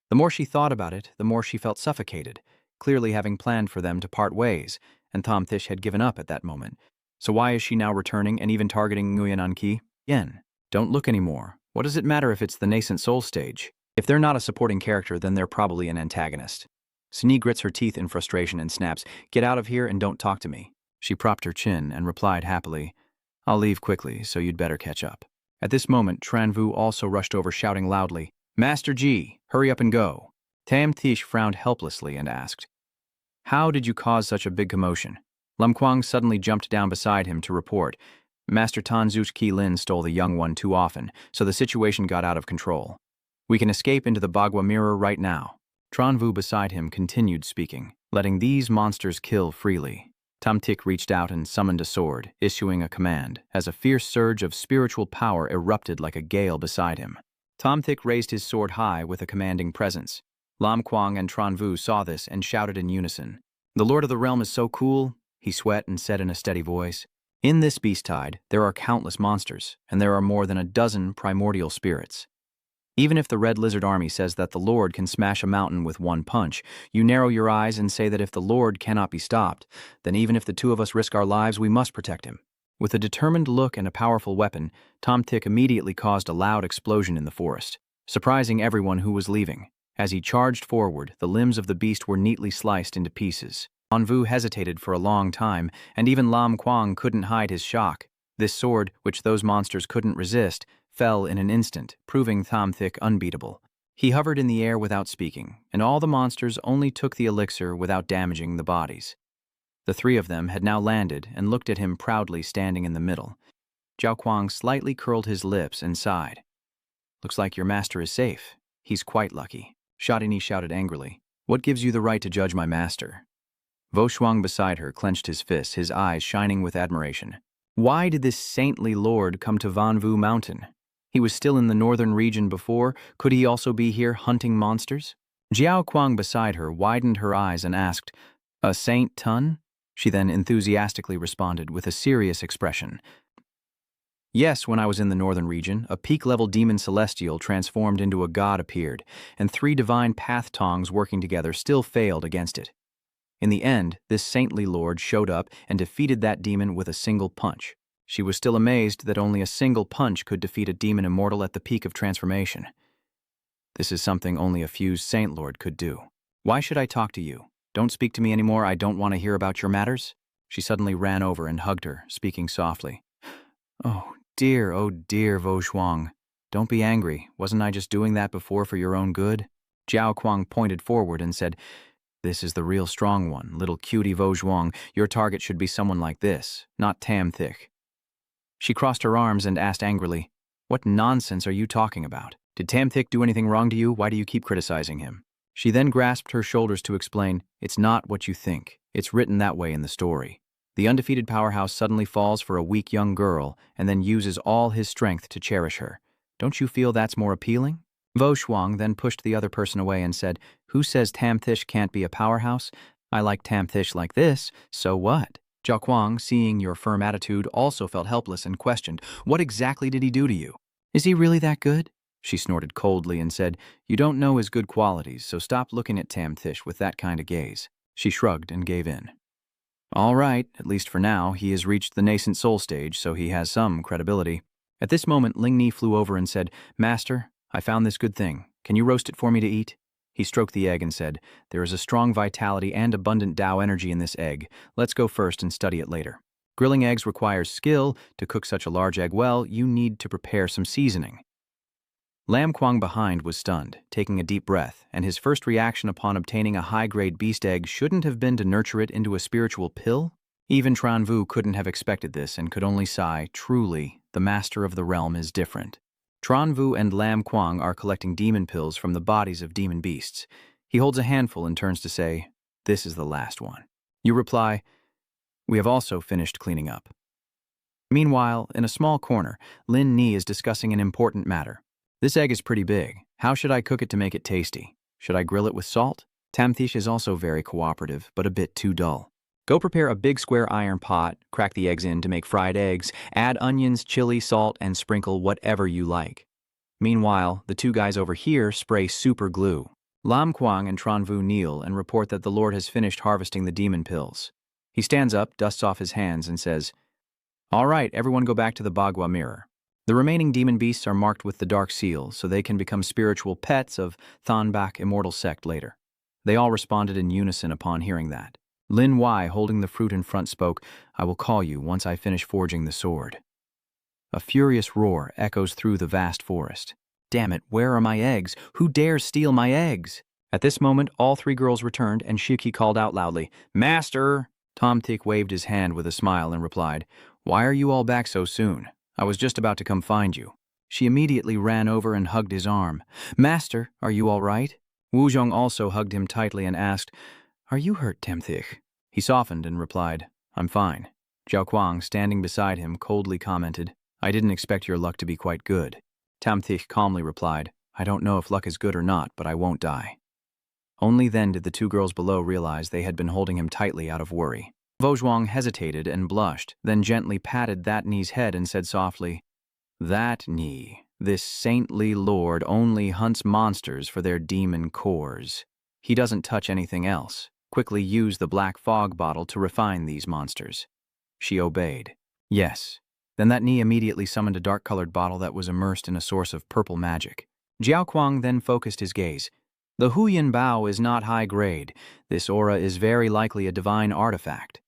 The more she thought about it, the more she felt suffocated, clearly having planned for them to part ways, and Tamthish had given up at that moment. So why is she now returning and even targeting Nguyen Anqi? Yen, don't look anymore. What does it matter if it's the nascent soul stage? If they're not a supporting character, then they're probably an antagonist. Sni grits her teeth in frustration and snaps, "Get out of here and don't talk to me." She propped her chin and replied happily, I'll leave quickly, so you'd better catch up. At this moment, Tranvu also rushed over shouting loudly, Master Ji, hurry up and go. Tam Thish frowned helplessly and asked, How did you cause such a big commotion? Lam Kuang suddenly jumped down beside him to report, Master Tan Zuch Ki Lin stole the young one too often, so the situation got out of control. We can escape into the Bagua mirror right now. Tranvu beside him continued speaking, letting these monsters kill freely. Tam Tik reached out and summoned a sword, issuing a command, as a fierce surge of spiritual power erupted like a gale beside him. Tam Tik raised his sword high with a commanding presence. Lam Kuang and Tranvu saw this and shouted in unison. The Lord of the Realm is so cool, he sweat and said in a steady voice. In this beast-tide, there are countless monsters, and there are more than a dozen primordial spirits. Even if the Red Lizard Army says that the Lord can smash a mountain with one punch, you narrow your eyes and say that if the Lord cannot be stopped, then even if the two of us risk our lives, we must protect him. With a determined look and a powerful weapon, Tom Tik immediately caused a loud explosion in the forest, surprising everyone who was leaving. As he charged forward, the limbs of the beast were neatly sliced into pieces. Anvu hesitated for a long time, and even Lam Kuang couldn't hide his shock. This sword, which those monsters couldn't resist, fell in an instant, proving Tam Thik unbeatable. He hovered in the air without speaking, and all the monsters only took the elixir without damaging the bodies. The three of them had now landed and looked at him proudly standing in the middle. Jiao Kuang slightly curled his lips and sighed. Looks like your master is safe. He's quite lucky. Shadini shouted angrily. What gives you the right to judge my master? Vo Shuang beside her clenched his fists, his eyes shining with admiration. Why did this saintly lord come to Vanvu Mountain? He was still in the northern region before. Could he also be here hunting monsters? Jiao Kuang beside her widened her eyes and asked, A Saint Tun? She then enthusiastically responded with a serious expression. Yes, when I was in the northern region, a peak-level demon celestial transformed into a god appeared, and 3 divine path tongs working together still failed against it. In the end, this saintly lord showed up and defeated that demon with a single punch. She was still amazed that only a single punch could defeat a demon immortal at the peak of transformation. This is something only a fused saint lord could do. Why should I talk to you? Don't speak to me anymore, I don't want to hear about your matters. She suddenly ran over and hugged her, speaking softly. Oh dear, Vo Shuang. Don't be angry. Wasn't I just doing that before for your own good? Jiao Kuang pointed forward and said, This is the real strong one, little cutie Vo Shuang. Your target should be someone like this, not Tam Thik. She crossed her arms and asked angrily, What nonsense are you talking about? Did Tam Thik do anything wrong to you? Why do you keep criticizing him? She then grasped her shoulders to explain, It's not what you think. It's written that way in the story. The undefeated powerhouse suddenly falls for a weak young girl and then uses all his strength to cherish her. Don't you feel that's more appealing? Vo Shuang then pushed the other person away and said, Who says Tam Thish can't be a powerhouse? I like Tam Thish like this, so what? Jiao Kuang, seeing your firm attitude, also felt helpless and questioned, What exactly did he do to you? Is he really that good? She snorted coldly and said, You don't know his good qualities, so stop looking at Tam Thish with that kind of gaze. She shrugged and gave in. All right, at least for now, he has reached the nascent soul stage, so he has some credibility. At this moment, Ling Ni flew over and said, Master, I found this good thing. Can you roast it for me to eat? He stroked the egg and said, There is a strong vitality and abundant Tao energy in this egg. Let's go first and study it later. Grilling eggs requires skill. To cook such a large egg well, you need to prepare some seasoning. Lam Kuang behind was stunned, taking a deep breath, and his first reaction upon obtaining a high-grade beast egg shouldn't have been to nurture it into a spiritual pill? Even Tran Vu couldn't have expected this and could only sigh, Truly, the master of the realm is different. Tran Vu and Lam Kuang are collecting demon pills from the bodies of demon beasts. He holds a handful and turns to say, This is the last one. You reply, We have also finished cleaning up. Meanwhile, in a small corner, Lin Ni is discussing an important matter. This egg is pretty big. How should I cook it to make it tasty? Should I grill it with salt? Tamthish is also very cooperative, but a bit too dull. Go prepare a big square iron pot, crack the eggs in to make fried eggs, add onions, chili, salt, and sprinkle whatever you like. Meanwhile, the two guys over here spray super glue. Lam Kuang and Tran Vu kneel and report that the Lord has finished harvesting the demon pills. He stands up, dusts off his hands, and says, All right, everyone go back to the Bagua mirror. The remaining demon beasts are marked with the dark seal, so they can become spiritual pets of Thanbak immortal Sect later. They all responded in unison upon hearing that. Lin Wai, holding the fruit in front, spoke, I will call you once I finish forging the sword. A furious roar echoes through the vast forest. Damn it, where are my eggs? Who dares steal my eggs? At this moment, all three girls returned, and Shiki called out loudly, Master! Tom Tick waved his hand with a smile and replied, Why are you all back so soon? I was just about to come find you. She immediately ran over and hugged his arm. Master, are you all right? Wu Zhong also hugged him tightly and asked, Are you hurt, Tamthich? He softened and replied, I'm fine. Zhao Kuang, standing beside him, coldly commented, I didn't expect your luck to be quite good. Tamthich calmly replied, I don't know if luck is good or not, but I won't die. Only then did the two girls below realize they had been holding him tightly out of worry. Vozhuang hesitated and blushed, then gently patted that knee's head and said softly, That knee, this saintly lord only hunts monsters for their demon cores. He doesn't touch anything else. Quickly use the black fog bottle to refine these monsters. She obeyed. Yes. Then that knee immediately summoned a dark-colored bottle that was immersed in a source of purple magic. Jiao Kuang then focused his gaze. The Huyan Bao is not high grade. This aura is very likely a divine artifact.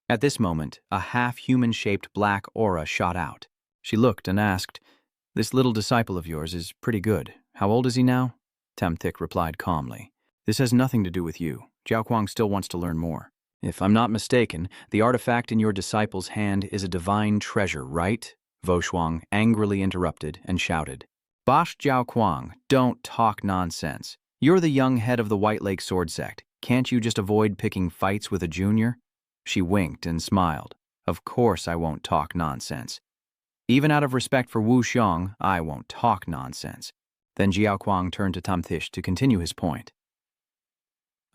At this moment, a half-human-shaped black aura shot out. She looked and asked, This little disciple of yours is pretty good. How old is he now? Tamthich replied calmly. This has nothing to do with you. Jiao Kuang still wants to learn more. If I'm not mistaken, the artifact in your disciple's hand is a divine treasure, right? Voshuang angrily interrupted and shouted. Bosh Jiao Kuang, don't talk nonsense. You're the young head of the White Lake Sword Sect. Can't you just avoid picking fights with a junior? She winked and smiled. Of course I won't talk nonsense. Even out of respect for Wu Xiong, I won't talk nonsense. Then Jiao Kuang turned to Tamthish to continue his point.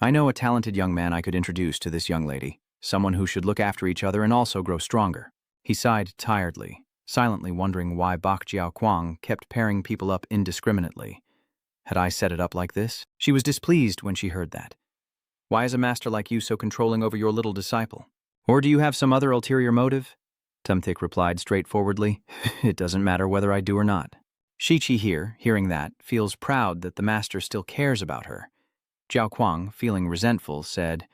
I know a talented young man I could introduce to this young lady, someone who should look after each other and also grow stronger. He sighed tiredly, silently wondering why Bak Jiao Kuang kept pairing people up indiscriminately. Had I set it up like this? She was displeased when she heard that. Why is a master like you so controlling over your little disciple? Or do you have some other ulterior motive? Tamthich replied straightforwardly, It doesn't matter whether I do or not. Shichi here, hearing that, feels proud that the master still cares about her. Jiao Kuang, feeling resentful, said,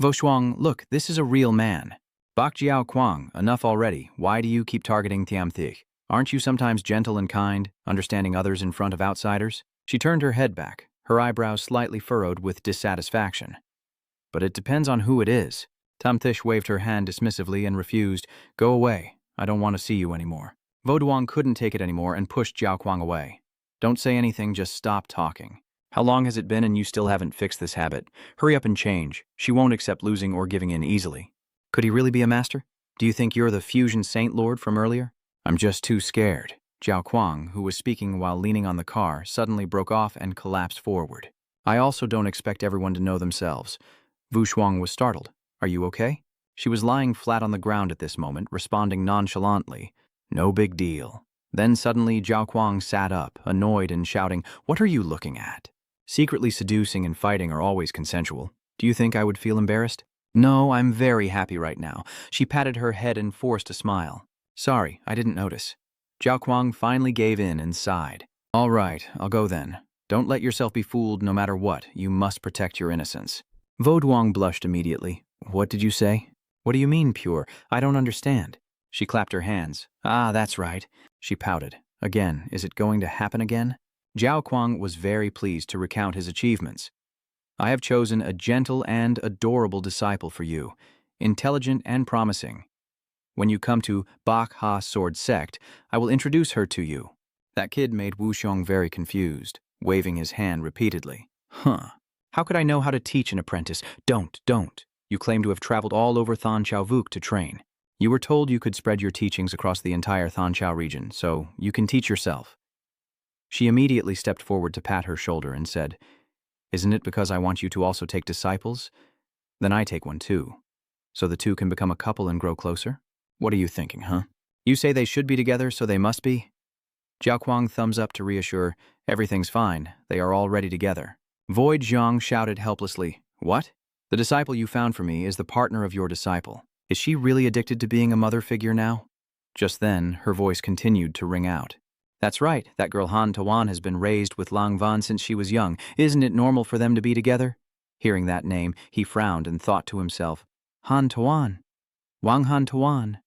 Voshuang, look, this is a real man. Bak Jiao Kuang, enough already. Why do you keep targeting Tamthich? Aren't you sometimes gentle and kind, understanding others in front of outsiders? She turned her head back, her eyebrows slightly furrowed with dissatisfaction. But it depends on who it is. Tamthish waved her hand dismissively and refused. Go away. I don't want to see you anymore. Voduang couldn't take it anymore and pushed Jiao Kuang away. Don't say anything, just stop talking. How long has it been and you still haven't fixed this habit? Hurry up and change. She won't accept losing or giving in easily. Could he really be a master? Do you think you're the fusion saint lord from earlier? I'm just too scared. Jiao Kuang, who was speaking while leaning on the car, suddenly broke off and collapsed forward. I also don't expect everyone to know themselves. Wu Shuang was startled. Are you okay? She was lying flat on the ground at this moment, responding nonchalantly. No big deal. Then suddenly Jiao Kuang sat up, annoyed and shouting, What are you looking at? Secretly seducing and fighting are always consensual. Do you think I would feel embarrassed? No, I'm very happy right now. She patted her head and forced a smile. Sorry, I didn't notice. Jiao Kuang finally gave in and sighed. All right, I'll go then. Don't let yourself be fooled no matter what. You must protect your innocence. Voduang blushed immediately. What did you say? What do you mean, pure? I don't understand. She clapped her hands. Ah, that's right. She pouted. Again, is it going to happen again? Jiao Kuang was very pleased to recount his achievements. I have chosen a gentle and adorable disciple for you, intelligent and promising. When you come to Bak Ha Sword Sect, I will introduce her to you. That kid made Wu Xiong very confused, waving his hand repeatedly. Huh. How could I know how to teach an apprentice? Don't. You claim to have traveled all over Than Chao Vuk to train. You were told you could spread your teachings across the entire Than Chao region, so you can teach yourself. She immediately stepped forward to pat her shoulder and said, Isn't it because I want you to also take disciples? Then I take one too. So the two can become a couple and grow closer? What are you thinking, huh? You say they should be together, so they must be? Jiao Kuang thumbs up to reassure, Everything's fine. They are already together. Void Zhang shouted helplessly, What? The disciple you found for me is the partner of your disciple. Is she really addicted to being a mother figure now? Just then, her voice continued to ring out. That's right, that girl Han Tawan has been raised with Lang Van since she was young. Isn't it normal for them to be together? Hearing that name, he frowned and thought to himself, Han Tawan? Wang Han Tawan?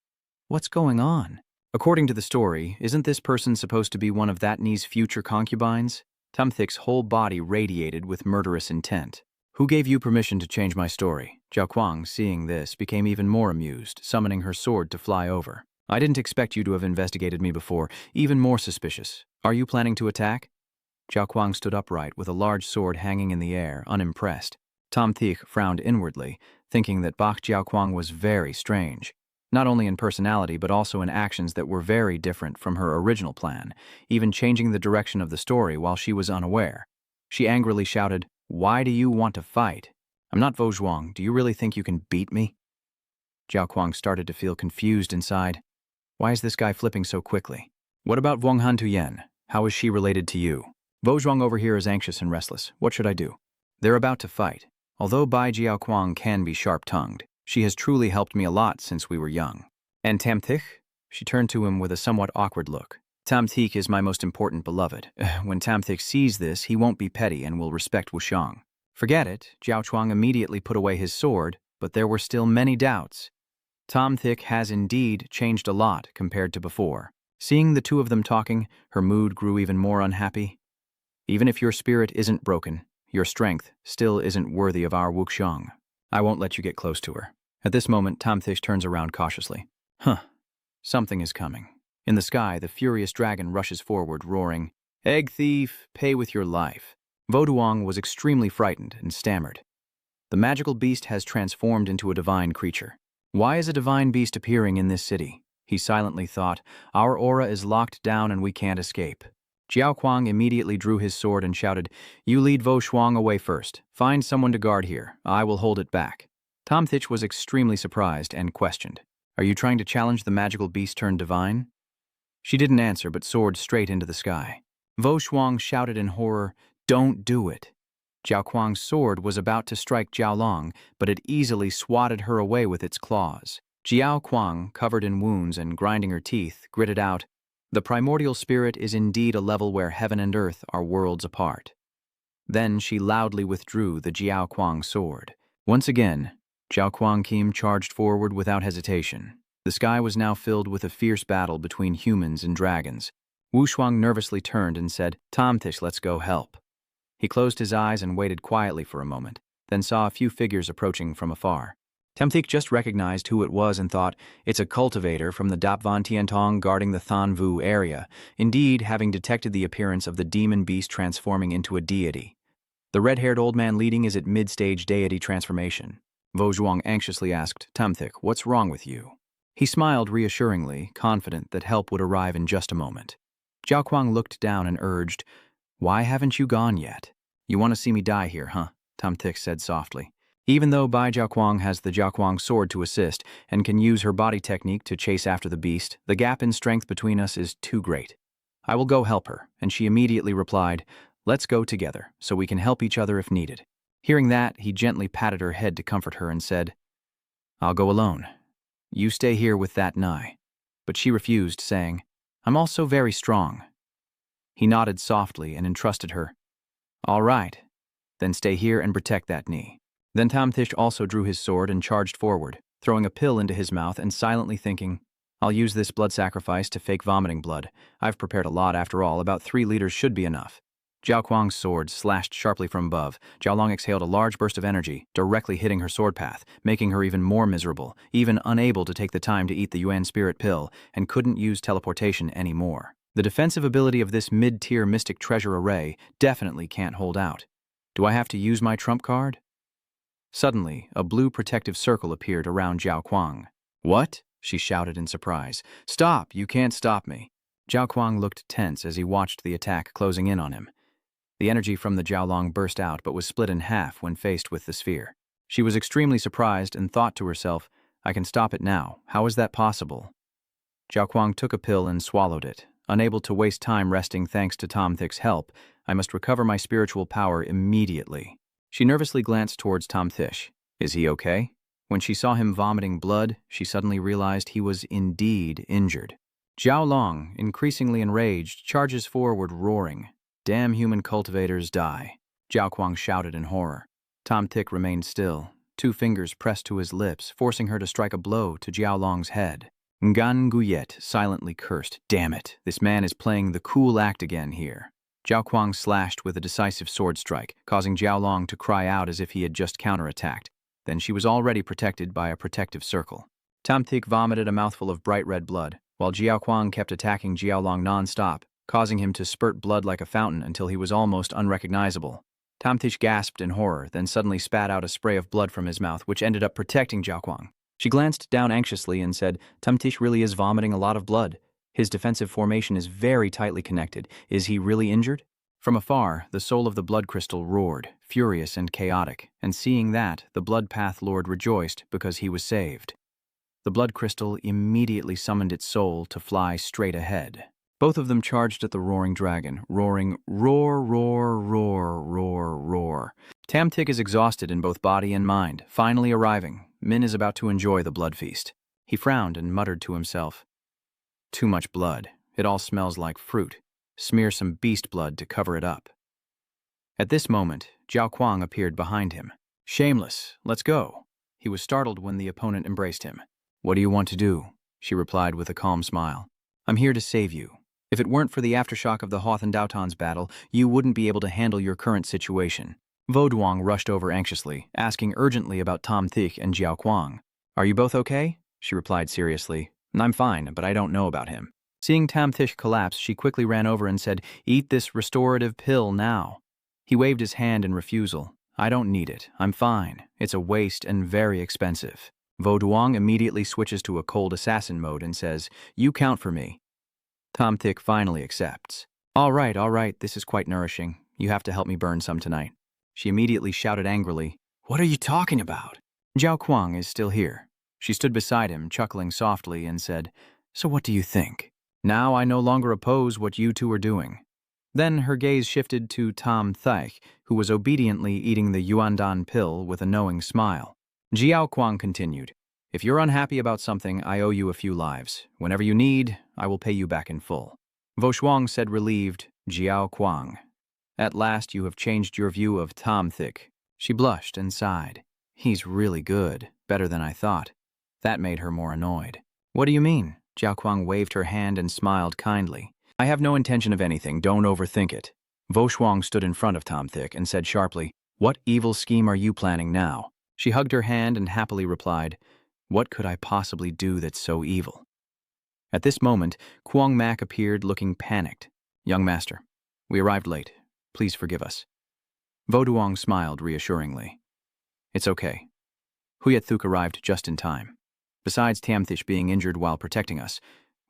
What's going on? According to the story, isn't this person supposed to be one of that Ni's future concubines? Tumthik's whole body radiated with murderous intent. Who gave you permission to change my story? Jiao Kuang, seeing this, became even more amused, summoning her sword to fly over. I didn't expect you to have investigated me before, even more suspicious. Are you planning to attack? Jiao Kuang stood upright with a large sword hanging in the air, unimpressed. Tom Thich frowned inwardly, thinking that Bach Jiao Kuang was very strange. Not only in personality, but also in actions that were very different from her original plan, even changing the direction of the story while she was unaware. She angrily shouted, "Why do you want to fight? I'm not Vo Zhuang. Do you really think you can beat me?" Jiao Kuang started to feel confused inside. Why is this guy flipping so quickly? What about Wang Han Tuyen? How is she related to you? Vo Zhuang over here is anxious and restless. What should I do? They're about to fight. Although Bai Jiao Kuang can be sharp-tongued, she has truly helped me a lot since we were young. And Tam Thich? She turned to him with a somewhat awkward look. Tam Thich is my most important beloved. When Tam Thich sees this, he won't be petty and will respect Wushang. Forget it, Jiao Chuang immediately put away his sword, but there were still many doubts. Tam Thich has indeed changed a lot compared to before. Seeing the two of them talking, her mood grew even more unhappy. Even if your spirit isn't broken, your strength still isn't worthy of our Wuxiang. I won't let you get close to her. At this moment, Tam Thich turns around cautiously. Something is coming. In the sky, the furious dragon rushes forward, roaring, "Egg thief, pay with your life." Vo Duong was extremely frightened and stammered. The magical beast has transformed into a divine creature. Why is a divine beast appearing in this city? He silently thought, our aura is locked down and we can't escape. Jiao Kuang immediately drew his sword and shouted, "You lead Vo Shuang away first. Find someone to guard here. I will hold it back." Tom Thich was extremely surprised and questioned, "Are you trying to challenge the magical beast turned divine?" She didn't answer but soared straight into the sky. Vo Shuang shouted in horror, "Don't do it." Jiao Kuang's sword was about to strike Jiao Long, but it easily swatted her away with its claws. Jiao Kuang, covered in wounds and grinding her teeth, gritted out, "The primordial spirit is indeed a level where heaven and earth are worlds apart." Then she loudly withdrew the Jiao Kuang sword. Once again, Jiao Kuang Kim charged forward without hesitation. The sky was now filled with a fierce battle between humans and dragons. Wu Shuang nervously turned and said, "Tom Thich, let's go help." He closed his eyes and waited quietly for a moment, then saw a few figures approaching from afar. Tam Thich just recognized who it was and thought, it's a cultivator from the Dapvan Tiantong guarding the Than Vu area, indeed having detected the appearance of the demon beast transforming into a deity. The red-haired old man leading is at mid-stage deity transformation. Vo Zhuang anxiously asked, "Tam Thich, what's wrong with you?" He smiled reassuringly, confident that help would arrive in just a moment. Jiao Kuang looked down and urged, "Why haven't you gone yet? You want to see me die here, huh?" Tam Thich said softly. Even though Bai Jiao Kuang has the Jiao Kuang sword to assist and can use her body technique to chase after the beast, the gap in strength between us is too great. I will go help her, and she immediately replied, "Let's go together, so we can help each other if needed." Hearing that, he gently patted her head to comfort her and said, "I'll go alone. You stay here with that Nai." But she refused, saying, "I'm also very strong." He nodded softly and entrusted her, "All right, then stay here and protect that knee." Then Tam Thich also drew his sword and charged forward, throwing a pill into his mouth and silently thinking, "I'll use this blood sacrifice to fake vomiting blood. I've prepared a lot after all, about 3 liters should be enough." Jiao Kuang's sword slashed sharply from above. Jiao Long exhaled a large burst of energy, directly hitting her sword path, making her even more miserable, even unable to take the time to eat the Yuan spirit pill, and couldn't use teleportation anymore. The defensive ability of this mid-tier mystic treasure array definitely can't hold out. Do I have to use my trump card? Suddenly, a blue protective circle appeared around Jiao Kuang. "What?" she shouted in surprise. "Stop! You can't stop me." Jiao Kuang looked tense as he watched the attack closing in on him. The energy from the Jiao Long burst out but was split in half when faced with the sphere. She was extremely surprised and thought to herself, "I can stop it now. How is that possible?" Jiao Kuang took a pill and swallowed it. Unable to waste time resting thanks to Tom Thich's help, I must recover my spiritual power immediately. She nervously glanced towards Tom Thich. Is he okay? When she saw him vomiting blood, she suddenly realized he was indeed injured. Jiao Long, increasingly enraged, charges forward roaring. "Damn human cultivators, die!" Jiao Kuang shouted in horror. Tom Thich remained still, 2 fingers pressed to his lips, forcing her to strike a blow to Jiao Long's head. Ngan Guyet silently cursed. Damn it, this man is playing the cool act again here. Jiao Kuang slashed with a decisive sword strike, causing Jiao Long to cry out as if he had just counterattacked. Then she was already protected by a protective circle. Tam Tik vomited a mouthful of bright red blood, while Jiao Kuang kept attacking Jiao Long non-stop, causing him to spurt blood like a fountain until he was almost unrecognizable. Tam Tik gasped in horror, then suddenly spat out a spray of blood from his mouth, which ended up protecting Jiao Kuang. She glanced down anxiously and said, Tam Tik really is vomiting a lot of blood. His defensive formation is very tightly connected. Is he really injured? From afar, the soul of the blood crystal roared, furious and chaotic, and seeing that, the blood path lord rejoiced because he was saved. The blood crystal immediately summoned its soul to fly straight ahead. Both of them charged at the roaring dragon, roaring, roar, roar, roar, roar, roar. Tam Tik is exhausted in both body and mind, finally arriving. Min is about to enjoy the blood feast. He frowned and muttered to himself, too much blood. It all smells like fruit. Smear some beast blood to cover it up. At this moment, Jiao Kuang appeared behind him. Shameless, let's go. He was startled when the opponent embraced him. What do you want to do? She replied with a calm smile. I'm here to save you. If it weren't for the aftershock of the Hoth and Daotan's battle, you wouldn't be able to handle your current situation. Vo Duong rushed over anxiously, asking urgently about Tam Tik and Jiao Kuang. Are you both okay? She replied seriously. I'm fine, but I don't know about him. Seeing Tam Tik collapse, she quickly ran over and said, Eat this restorative pill now. He waved his hand in refusal. I don't need it. I'm fine. It's a waste and very expensive. Vo Duong immediately switches to a cold assassin mode and says, You count for me. Tam Tik finally accepts. All right, this is quite nourishing. You have to help me burn some tonight. She immediately shouted angrily, What are you talking about? Jiao Kuang is still here. She stood beside him, chuckling softly, and said, So what do you think? Now I no longer oppose what you two are doing. Then her gaze shifted to Tam Thich, who was obediently eating the Yuandan pill with a knowing smile. Jiao Kuang continued, If you're unhappy about something, I owe you a few lives. Whenever you need, I will pay you back in full. Vo Shuang said relieved, Jiao Kuang. At last you have changed your view of Tam Thich. She blushed and sighed. He's really good, better than I thought. That made her more annoyed. What do you mean? Jiao Kuang waved her hand and smiled kindly. I have no intention of anything, don't overthink it. Vo Shuang stood in front of Tam Thich and said sharply, What evil scheme are you planning now? She hugged her hand and happily replied, What could I possibly do that's so evil? At this moment, Kuang Mak appeared looking panicked. Young master, we arrived late. Please forgive us. Vo Duong smiled reassuringly. It's okay. Huyet Thuk arrived just in time. Besides Tam Thich being injured while protecting us,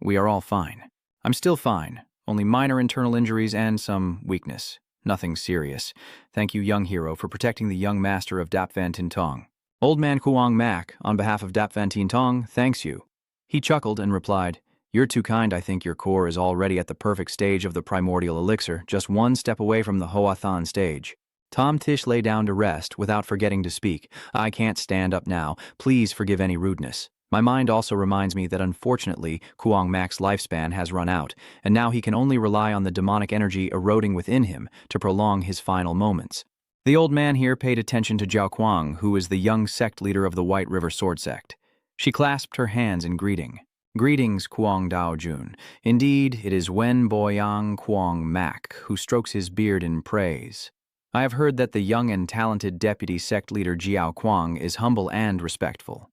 we are all fine. I'm still fine, only minor internal injuries and some weakness. Nothing serious. Thank you, young hero, for protecting the young master of Dap Van Tin Tong. Old man Kuang Mak, on behalf of Dap Van Tin Tong, thanks you. He chuckled and replied, You're too kind. I think your core is already at the perfect stage of the primordial elixir, just one step away from the Hoathan stage. Tam Thich lay down to rest without forgetting to speak. I can't stand up now. Please forgive any rudeness. My mind also reminds me that unfortunately, Kuang Mak's lifespan has run out, and now he can only rely on the demonic energy eroding within him to prolong his final moments. The old man here paid attention to Jiao Kuang, who is the young sect leader of the White River Sword Sect. She clasped her hands in greeting. Greetings, Kuang Dao Jun. Indeed, it is Wen Boyang Kuang Mak who strokes his beard in praise. I have heard that the young and talented deputy sect leader Jiao Kuang is humble and respectful.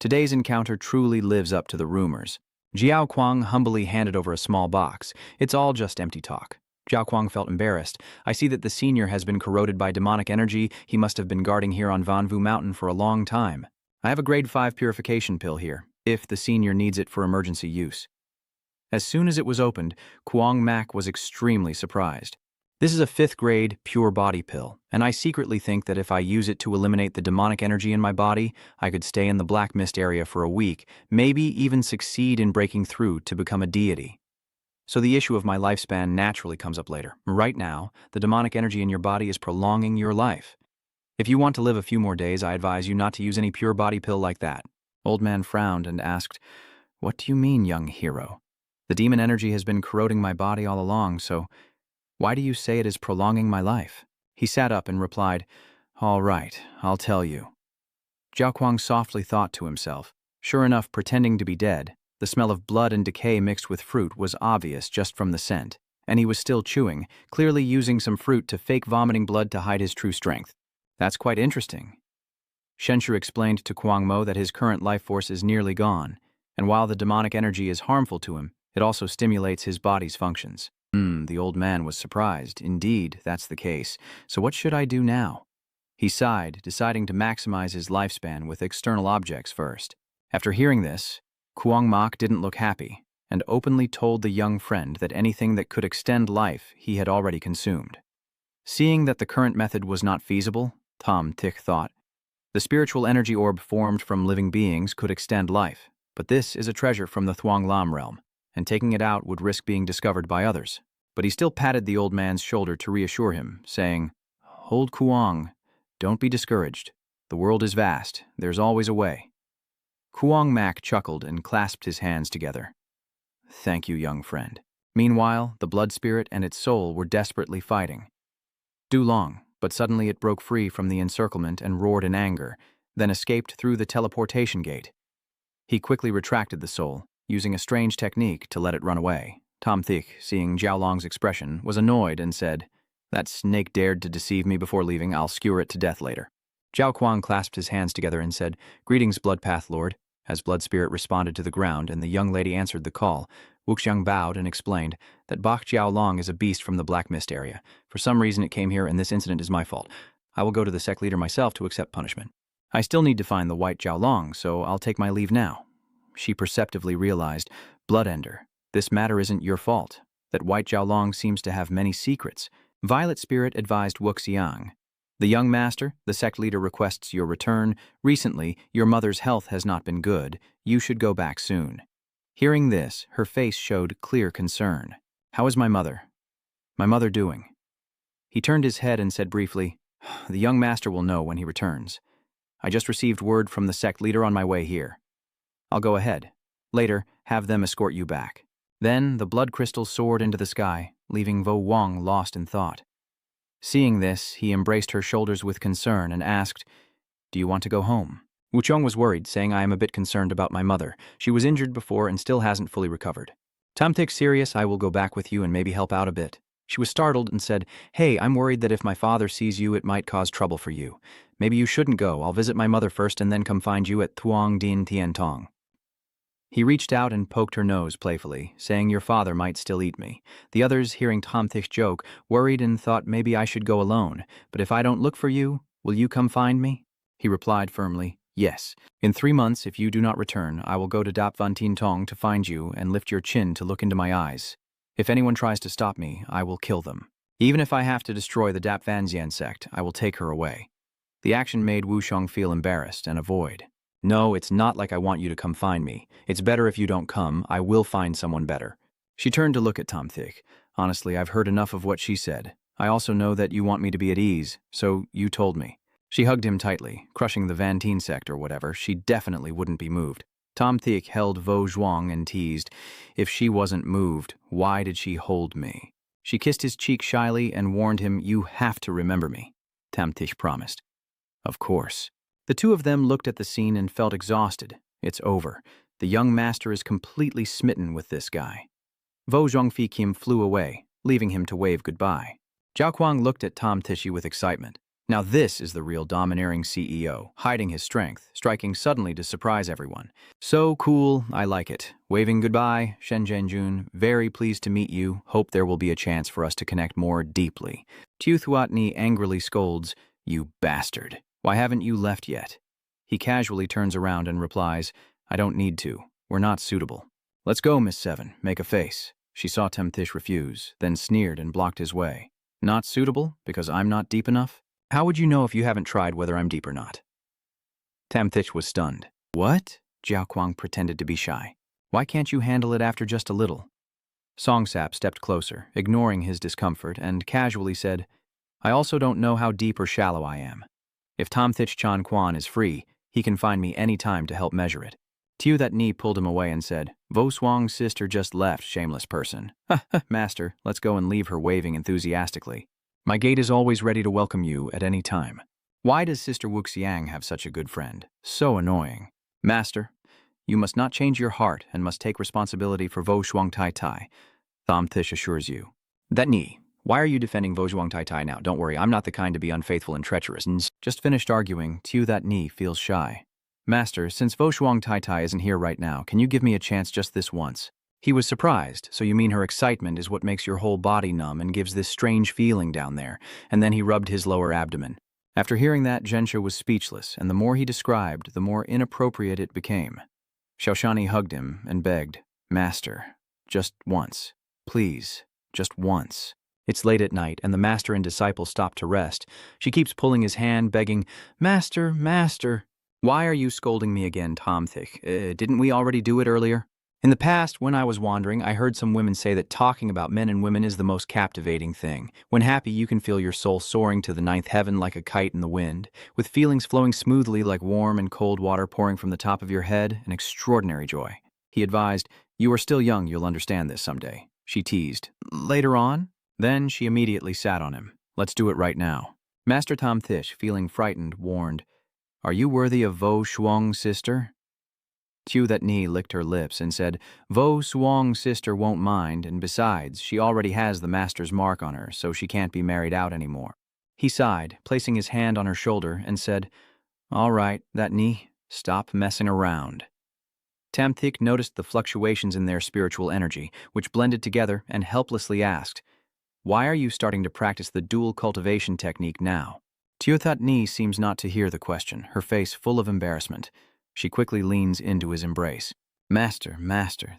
Today's encounter truly lives up to the rumors. Jiao Kuang humbly handed over a small box. It's all just empty talk. Jiao Kuang felt embarrassed. I see that the senior has been corroded by demonic energy. He must have been guarding here on Vanvu Mountain for a long time. I have a grade 5 purification pill here, if the senior needs it for emergency use. As soon as it was opened, Kuang Mak was extremely surprised. This is a 5th grade pure body pill, and I secretly think that if I use it to eliminate the demonic energy in my body, I could stay in the black mist area for a week, maybe even succeed in breaking through to become a deity. So the issue of my lifespan naturally comes up later. Right now, the demonic energy in your body is prolonging your life. If you want to live a few more days, I advise you not to use any pure body pill like that. Old man frowned and asked, What do you mean, young hero? The demon energy has been corroding my body all along, so why do you say it is prolonging my life? He sat up and replied, All right, I'll tell you. Jiao Kuang softly thought to himself. Sure enough, pretending to be dead, The smell of blood and decay mixed with fruit was obvious just from the scent, and he was still chewing, clearly using some fruit to fake vomiting blood to hide his true strength. That's quite interesting. Shenshu explained to Kwang Mo that his current life force is nearly gone, and while the demonic energy is harmful to him, it also stimulates his body's functions. The old man was surprised. Indeed, that's the case. So what should I do now? He sighed, deciding to maximize his lifespan with external objects first. After hearing this, Kwang Mok didn't look happy, and openly told the young friend that anything that could extend life he had already consumed. Seeing that the current method was not feasible, Tom Tick thought, the spiritual energy orb formed from living beings could extend life, but this is a treasure from the Thuong Lam realm, and taking it out would risk being discovered by others. But he still patted the old man's shoulder to reassure him, saying, "Hold Kuang, don't be discouraged. The world is vast, there's always a way." Kuang Mak chuckled and clasped his hands together. "Thank you, young friend." Meanwhile, the blood spirit and its soul were desperately fighting. Long, but suddenly it broke free from the encirclement and roared in anger, then escaped through the teleportation gate. He quickly retracted the soul, using a strange technique to let it run away. Tom Thick, seeing Jiaolong's expression, was annoyed and said, "That snake dared to deceive me before leaving. I'll skewer it to death later." Jiao Kuang clasped his hands together and said, "Greetings, Bloodpath Lord." As Blood Spirit responded to the ground and the young lady answered the call, Wuxiang bowed and explained that Bach Jiaolong is a beast from the Black Mist area. For some reason it came here and this incident is my fault. I will go to the Sect leader myself to accept punishment. I still need to find the white Jiaolong, so I'll take my leave now. She perceptively realized, Bloodender, this matter isn't your fault. That white Jiaolong seems to have many secrets. Violet Spirit advised Wuxiang. The young master, the Sect leader requests your return. Recently, your mother's health has not been good. You should go back soon. Hearing this, her face showed clear concern. How is my mother? My mother doing? He turned his head and said briefly, The young master will know when he returns. I just received word from the Sect leader on my way here. I'll go ahead. Later, have them escort you back. Then, the blood crystal soared into the sky, leaving Vo Wang lost in thought. Seeing this, he embraced her shoulders with concern and asked, Do you want to go home? Wuchong was worried, saying I am a bit concerned about my mother. She was injured before and still hasn't fully recovered. Tamtik's serious, I will go back with you and maybe help out a bit. She was startled and said, Hey, I'm worried that if my father sees you, it might cause trouble for you. Maybe you shouldn't go. I'll visit my mother first and then come find you at Thuong Dien Tien Tong. He reached out and poked her nose playfully, saying your father might still eat me. The others, hearing Tomtik's joke, worried and thought maybe I should go alone. But if I don't look for you, will you come find me? He replied firmly, Yes. In 3 months, if you do not return, I will go to Dap Van Tien Tong to find you and lift your chin to look into my eyes. If anyone tries to stop me, I will kill them. Even if I have to destroy the Dap Van Zien sect, I will take her away. The action made Wuxiang feel embarrassed and avoid. No, it's not like I want you to come find me. It's better if you don't come. I will find someone better. She turned to look at Tom Thick. Honestly, I've heard enough of what she said. I also know that you want me to be at ease, so you told me. She hugged him tightly, crushing the Van Tien sect or whatever. She definitely wouldn't be moved. Tom Thick held Vo Zhuang and teased, If she wasn't moved, why did she hold me? She kissed his cheek shyly and warned him, You have to remember me. Tom Thick promised. Of course. The two of them looked at the scene and felt exhausted. It's over. The young master is completely smitten with this guy. Vo Zhongfi Kim flew away, leaving him to wave goodbye. Zhao Kuang looked at Tom Tishy with excitement. Now this is the real domineering CEO, hiding his strength, striking suddenly to surprise everyone. So cool, I like it. Waving goodbye, Shen Zhenjun, very pleased to meet you. Hope there will be a chance for us to connect more deeply. Tu Thuatni angrily scolds, You bastard. Why haven't you left yet? He casually turns around and replies, I don't need to. We're not suitable. Let's go, Miss Seven. Make a face. She saw Temtish refuse, then sneered and blocked his way. Not suitable? Because I'm not deep enough? How would you know if you haven't tried whether I'm deep or not? Tamthich was stunned. What? Jiao Kuang pretended to be shy. Why can't you handle it after just a little? Songsap stepped closer, ignoring his discomfort, and casually said, I also don't know how deep or shallow I am. If Tomthich Chan Quan is free, he can find me any time to help measure it. Tiu that knee pulled him away and said, Vo Swang's sister just left, shameless person. Ha ha, master, let's go and leave her waving enthusiastically. My gate is always ready to welcome you at any time. Why does Sister Wuxiang have such a good friend? So annoying. Master, You must not change your heart and must take responsibility for Vo Shuang Tai Tai, Thom Thish assures you. That knee. Why are you defending Vo Shuang Tai Tai now? Don't worry, I'm not the kind to be unfaithful and treacherous. Just finished arguing, Tiu that knee feels shy. Master, since Vo Shuang Tai Tai isn't here right now, can you give me a chance just this once? He was surprised, so you mean her excitement is what makes your whole body numb and gives this strange feeling down there, and then he rubbed his lower abdomen. After hearing that, Zhenshe was speechless, and the more he described, the more inappropriate it became. Xiaoshani hugged him and begged, Master, just once. Please, just once. It's late at night, and the master and disciple stop to rest. She keeps pulling his hand, begging, Master, Master. Why are you scolding me again, Thom Thish? Didn't we already do it earlier? In the past, when I was wandering, I heard some women say that talking about men and women is the most captivating thing. When happy, you can feel your soul soaring to the ninth heaven like a kite in the wind, with feelings flowing smoothly like warm and cold water pouring from the top of your head, an extraordinary joy. He advised, You are still young, you'll understand this someday. She teased, Later on? Then she immediately sat on him. Let's do it right now. Master Thom Thish, feeling frightened, warned, Are you worthy of Vo Shuang, sister? Tiu that knee licked her lips and said, Vo Shuang, sister won't mind, and besides, she already has the master's mark on her, so she can't be married out anymore. He sighed, placing his hand on her shoulder, and said, All right, that knee, stop messing around. Thom Thish noticed the fluctuations in their spiritual energy, which blended together, and helplessly asked, Why are you starting to practice the dual cultivation technique now? Tiu that knee seems not to hear the question, her face full of embarrassment. She quickly leans into his embrace. Master,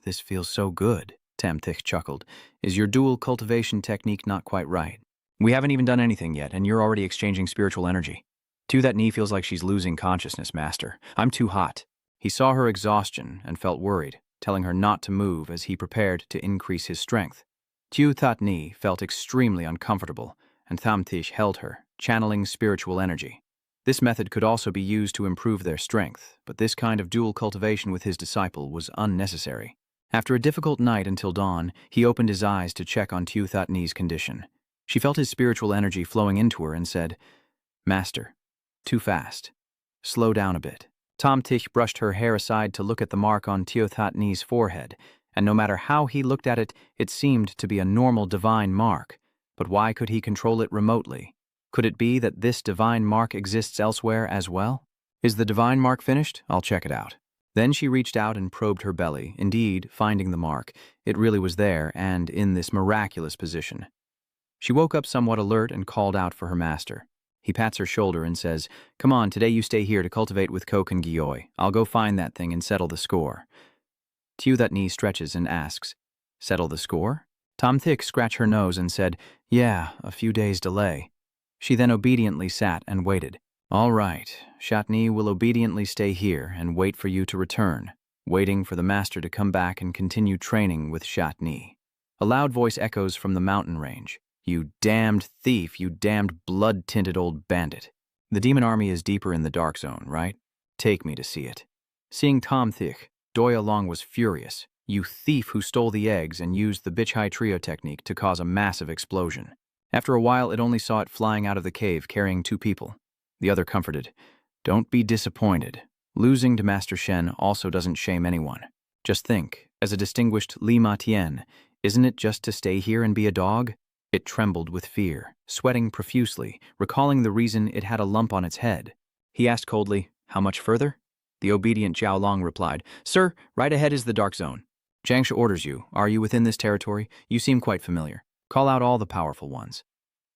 this feels so good, Thom Thish chuckled. Is your dual cultivation technique not quite right? We haven't even done anything yet, and you're already exchanging spiritual energy. Tiu that knee feels like she's losing consciousness, Master. I'm too hot. He saw her exhaustion and felt worried, telling her not to move as he prepared to increase his strength. Tiu that knee felt extremely uncomfortable, and Thom Thish held her, channeling spiritual energy. This method could also be used to improve their strength, but this kind of dual cultivation with his disciple was unnecessary. After a difficult night until dawn, he opened his eyes to check on Tiu that knee's condition. She felt his spiritual energy flowing into her and said, Master, too fast. Slow down a bit. Thom Thish brushed her hair aside to look at the mark on Tiu that knee's forehead, and no matter how he looked at it, it seemed to be a normal divine mark. But why could he control it remotely? Could it be that this divine mark exists elsewhere as well? Is the divine mark finished? I'll check it out. Then she reached out and probed her belly, indeed, finding the mark. It really was there, and in this miraculous position. She woke up somewhat alert and called out for her master. He pats her shoulder and says, Come on, today you stay here to cultivate with Kok and Gyoi. I'll go find that thing and settle the score. Tiu that knee stretches and asks, Settle the score? Thom Thish scratched her nose and said, Yeah, a few days' delay. She then obediently sat and waited. All right, Shatni will obediently stay here and wait for you to return, waiting for the master to come back and continue training with Shatni. A loud voice echoes from the mountain range. You damned thief, you damned blood-tinted old bandit. The demon army is deeper in the dark zone, right? Take me to see it. Seeing Thom Thish, Doi Long was furious. You thief who stole the eggs and used the Bichai Trio technique to cause a massive explosion. After a while, it only saw it flying out of the cave carrying 2 people. The other comforted, Don't be disappointed. Losing to Master Shen also doesn't shame anyone. Just think, as a distinguished Li Ma Tian, isn't it just to stay here and be a dog? It trembled with fear, sweating profusely, recalling the reason it had a lump on its head. He asked coldly, How much further? The obedient Zhao Long replied, Sir, right ahead is the dark zone. Jiangshi orders you. Are you within this territory? You seem quite familiar. Call out all the powerful ones.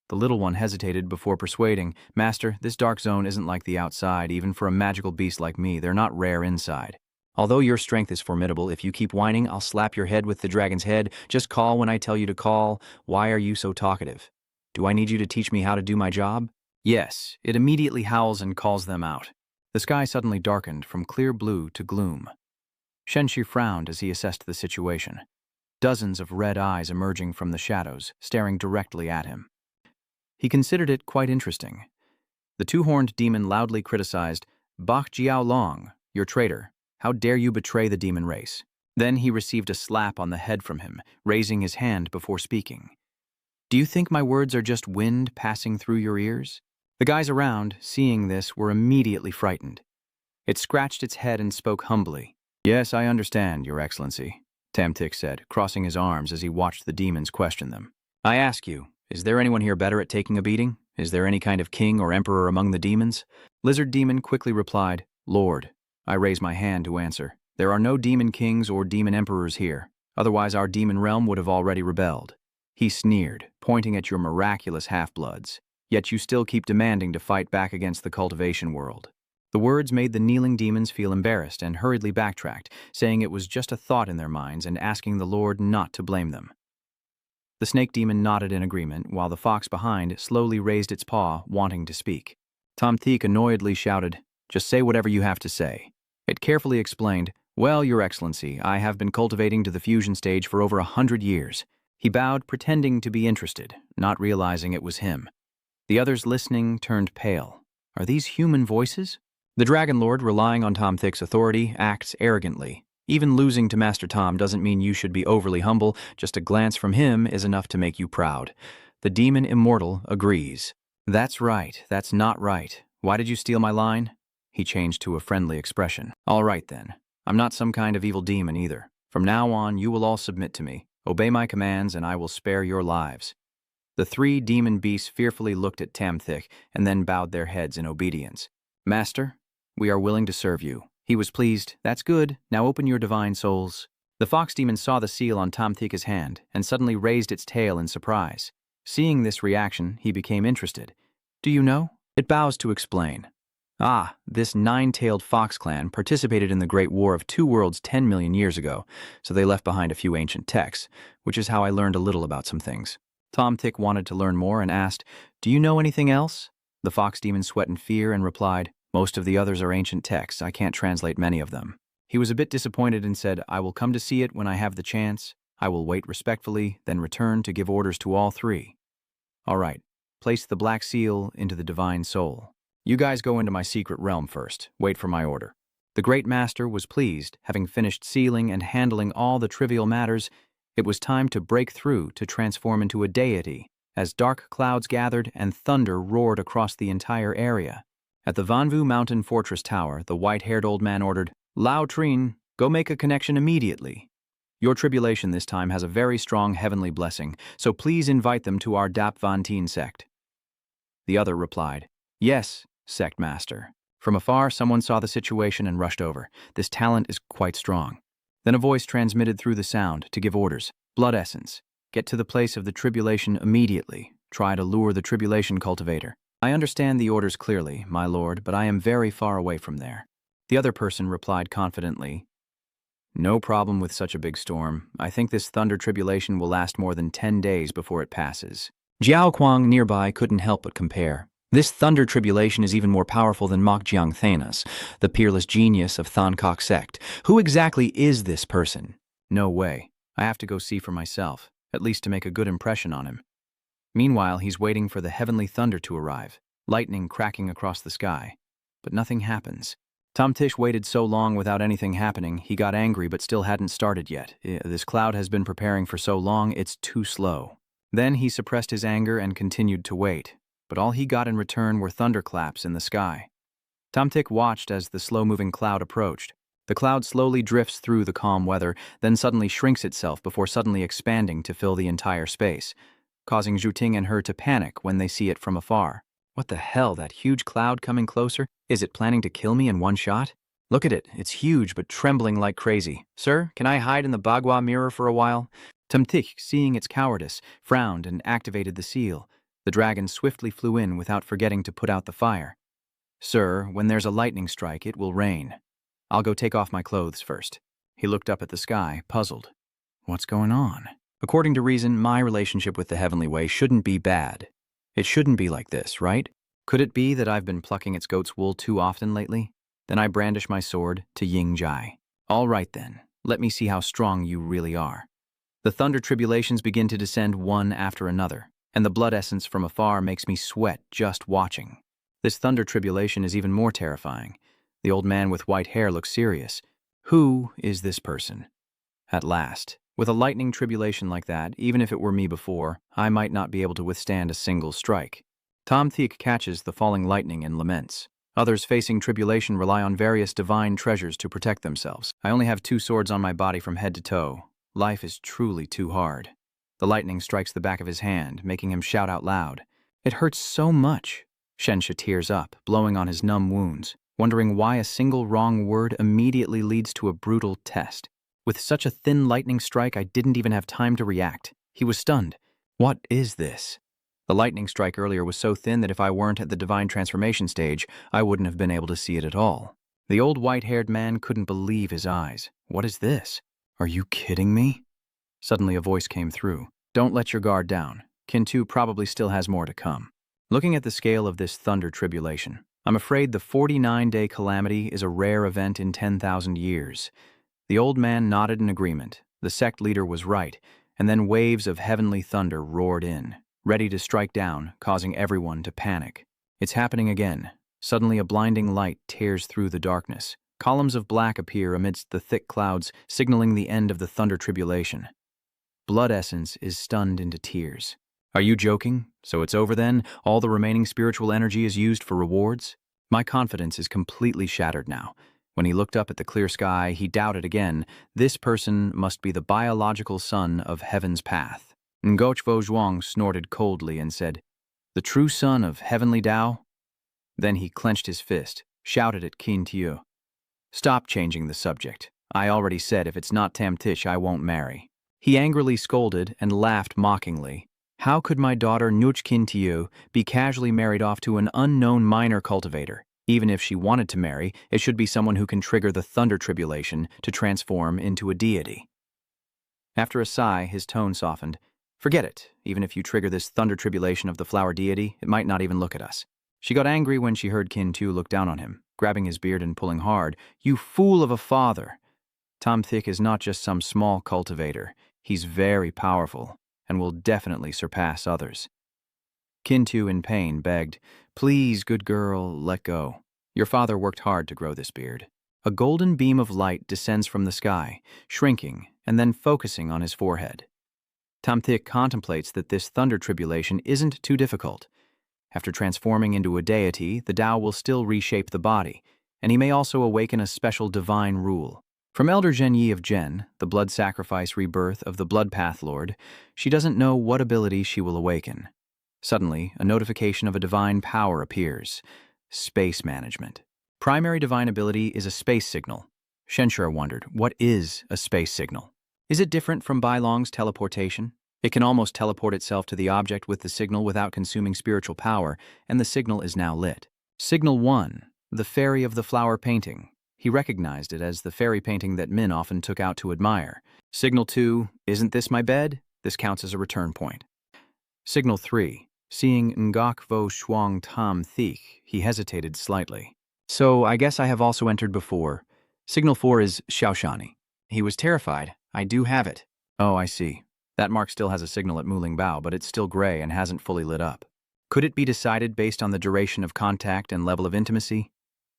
The little one hesitated before persuading, Master, this dark zone isn't like the outside, even for a magical beast like me. They're not rare inside. Although your strength is formidable, if you keep whining, I'll slap your head with the dragon's head. Just call when I tell you to call. Why are you so talkative? Do I need you to teach me how to do my job? Yes, it immediately howls and calls them out. The sky suddenly darkened from clear blue to gloom. Shenshi frowned as he assessed the situation. Dozens of red eyes emerging from the shadows, staring directly at him. He considered it quite interesting. The 2-horned demon loudly criticized, Bach Jiao Long, your traitor. How dare you betray the demon race? Then he received a slap on the head from him, raising his hand before speaking. Do you think my words are just wind passing through your ears? The guys around, seeing this, were immediately frightened. It scratched its head and spoke humbly. Yes, I understand, Your Excellency, Tamtik said, crossing his arms as he watched the demons question them. I ask you, is there anyone here better at taking a beating? Is there any kind of king or emperor among the demons? Lizard Demon quickly replied, Lord. I raise my hand to answer. There are no demon kings or demon emperors here. Otherwise our demon realm would have already rebelled. He sneered, pointing at your miraculous half-bloods. Yet you still keep demanding to fight back against the cultivation world. The words made the kneeling demons feel embarrassed and hurriedly backtracked, saying it was just a thought in their minds and asking the Lord not to blame them. The snake demon nodded in agreement, while the fox behind slowly raised its paw, wanting to speak. Tamtik annoyedly shouted, Just say whatever you have to say. It carefully explained, Well, Your Excellency, I have been cultivating to the fusion stage for over 100 years. He bowed, pretending to be interested, not realizing it was him. The others listening turned pale. Are these human voices? The Dragon Lord, relying on Tamtik's authority, acts arrogantly. Even losing to Master Tom doesn't mean you should be overly humble. Just a glance from him is enough to make you proud. The demon immortal agrees. That's right. That's not right. Why did you steal my line? He changed to a friendly expression. All right, then. I'm not some kind of evil demon either. From now on, you will all submit to me. Obey my commands, and I will spare your lives. The three demon beasts fearfully looked at Tamtik and then bowed their heads in obedience. Master, we are willing to serve you. He was pleased. That's good. Now open your divine souls. The fox demon saw the seal on Tamtik's hand and suddenly raised its tail in surprise. Seeing this reaction, he became interested. Do you know? It bows to explain. Ah, this nine-tailed fox clan participated in the Great War of Two Worlds 10 million years ago, so they left behind a few ancient texts, which is how I learned a little about some things. Tamtik wanted to learn more and asked, Do you know anything else? The fox demon sweat in fear and replied, Most of the others are ancient texts. I can't translate many of them. He was a bit disappointed and said, I will come to see it when I have the chance. I will wait respectfully, then return to give orders to all three. All right, place the black seal into the divine soul. You guys go into my secret realm first. Wait for my order. The great master was pleased, having finished sealing and handling all the trivial matters. It was time to break through to transform into a deity, as dark clouds gathered and thunder roared across the entire area. At the Vanvu Mountain Fortress Tower, the white-haired old man ordered, Lao Trine, go make a connection immediately. Your tribulation this time has a very strong heavenly blessing, so please invite them to our Dap Van Teen sect. The other replied, Yes, Sect Master. From afar, someone saw the situation and rushed over. This talent is quite strong. Then a voice transmitted through the sound to give orders. Blood essence. Get to the place of the tribulation immediately. Try to lure the tribulation cultivator. I understand the orders clearly, my lord, but I am very far away from there. The other person replied confidently, No problem with such a big storm. I think this thunder tribulation will last more than 10 days before it passes. Jiao Kuang nearby couldn't help but compare. This thunder tribulation is even more powerful than Mokjiang Thanos, the peerless genius of Thankok Sect. Who exactly is this person? No way. I have to go see for myself, at least to make a good impression on him. Meanwhile, he's waiting for the heavenly thunder to arrive, lightning cracking across the sky. But nothing happens. Tamtish waited so long without anything happening, he got angry but still hadn't started yet. This cloud has been preparing for so long, it's too slow. Then he suppressed his anger and continued to wait. But all he got in return were thunderclaps in the sky. Tamtik watched as the slow-moving cloud approached. The cloud slowly drifts through the calm weather, then suddenly shrinks itself before suddenly expanding to fill the entire space, causing Zhuting and her to panic when they see it from afar. What the hell, that huge cloud coming closer? Is it planning to kill me in one shot? Look at it, it's huge but trembling like crazy. Sir, can I hide in the Bagua mirror for a while? Tamtik, seeing its cowardice, frowned and activated the seal. The dragon swiftly flew in without forgetting to put out the fire. Sir, when there's a lightning strike, it will rain. I'll go take off my clothes first. He looked up at the sky, puzzled. What's going on? According to reason, my relationship with the heavenly way shouldn't be bad. It shouldn't be like this, right? Could it be that I've been plucking its goat's wool too often lately? Then I brandish my sword to Ying Jai. All right then, let me see how strong you really are. The thunder tribulations begin to descend one after another, and the blood essence from afar makes me sweat just watching. This thunder tribulation is even more terrifying. The old man with white hair looks serious. Who is this person? At last, with a lightning tribulation like that, even if it were me before, I might not be able to withstand a single strike. Tamtik catches the falling lightning and laments. Others facing tribulation rely on various divine treasures to protect themselves. I only have 2 swords on my body from head to toe. Life is truly too hard. The lightning strikes the back of his hand, making him shout out loud. It hurts so much. Shensha tears up, blowing on his numb wounds, wondering why a single wrong word immediately leads to a brutal test. With such a thin lightning strike, I didn't even have time to react. He was stunned. What is this? The lightning strike earlier was so thin that if I weren't at the divine transformation stage, I wouldn't have been able to see it at all. The old white-haired man couldn't believe his eyes. What is this? Are you kidding me? Suddenly a voice came through. Don't let your guard down. Kintu probably still has more to come. Looking at the scale of this thunder tribulation, I'm afraid the 49-day calamity is a rare event in 10,000 years. The old man nodded in agreement. The sect leader was right, and then waves of heavenly thunder roared in, ready to strike down, causing everyone to panic. It's happening again. Suddenly a blinding light tears through the darkness. Columns of black appear amidst the thick clouds, signaling the end of the thunder tribulation. Blood Essence is stunned into tears. Are you joking? So it's over then? All the remaining spiritual energy is used for rewards? My confidence is completely shattered now. When he looked up at the clear sky, he doubted again. This person must be the biological son of Heaven's Path. Ngoch Vo Zhuang snorted coldly and said, "The true son of Heavenly Tao?" Then he clenched his fist, shouted at Qin Tiu. "Stop changing the subject. I already said if it's not Tam Tish, I won't marry." He angrily scolded and laughed mockingly. How could my daughter Nuch Qin Tiu be casually married off to an unknown minor cultivator? Even if she wanted to marry, it should be someone who can trigger the thunder tribulation to transform into a deity. After a sigh, his tone softened. Forget it. Even if you trigger this thunder tribulation of the flower deity, it might not even look at us. She got angry when she heard Qin Tu look down on him, grabbing his beard and pulling hard. You fool of a father! Tom Thick is not just some small cultivator. He's very powerful and will definitely surpass others. Qin Tu, in pain, begged, "Please, good girl, let go." Your father worked hard to grow this beard. A golden beam of light descends from the sky, shrinking and then focusing on his forehead. Tom Thick contemplates that this thunder tribulation isn't too difficult. After transforming into a deity, the Tao will still reshape the body, and he may also awaken a special divine rule. From Elder Zhen Yi of Zhen, the blood sacrifice rebirth of the Blood Path Lord, she doesn't know what ability she will awaken. Suddenly, a notification of a divine power appears. Space management. Primary divine ability is a space signal. Shenshur wondered, what is a space signal? Is it different from Bailong's teleportation? It can almost teleport itself to the object with the signal without consuming spiritual power, and the signal is now lit. Signal 1, the fairy of the flower painting. He recognized it as the fairy painting that Min often took out to admire. Signal 2, isn't this my bed? This counts as a return point. Signal 3, seeing Ngok Vo Shuang Tam Thiek, he hesitated slightly. So I guess I have also entered before. Signal 4 is Xiaoshani. He was terrified. I do have it. Oh, I see. That mark still has a signal at Muling Bao, but it's still gray and hasn't fully lit up. Could it be decided based on the duration of contact and level of intimacy?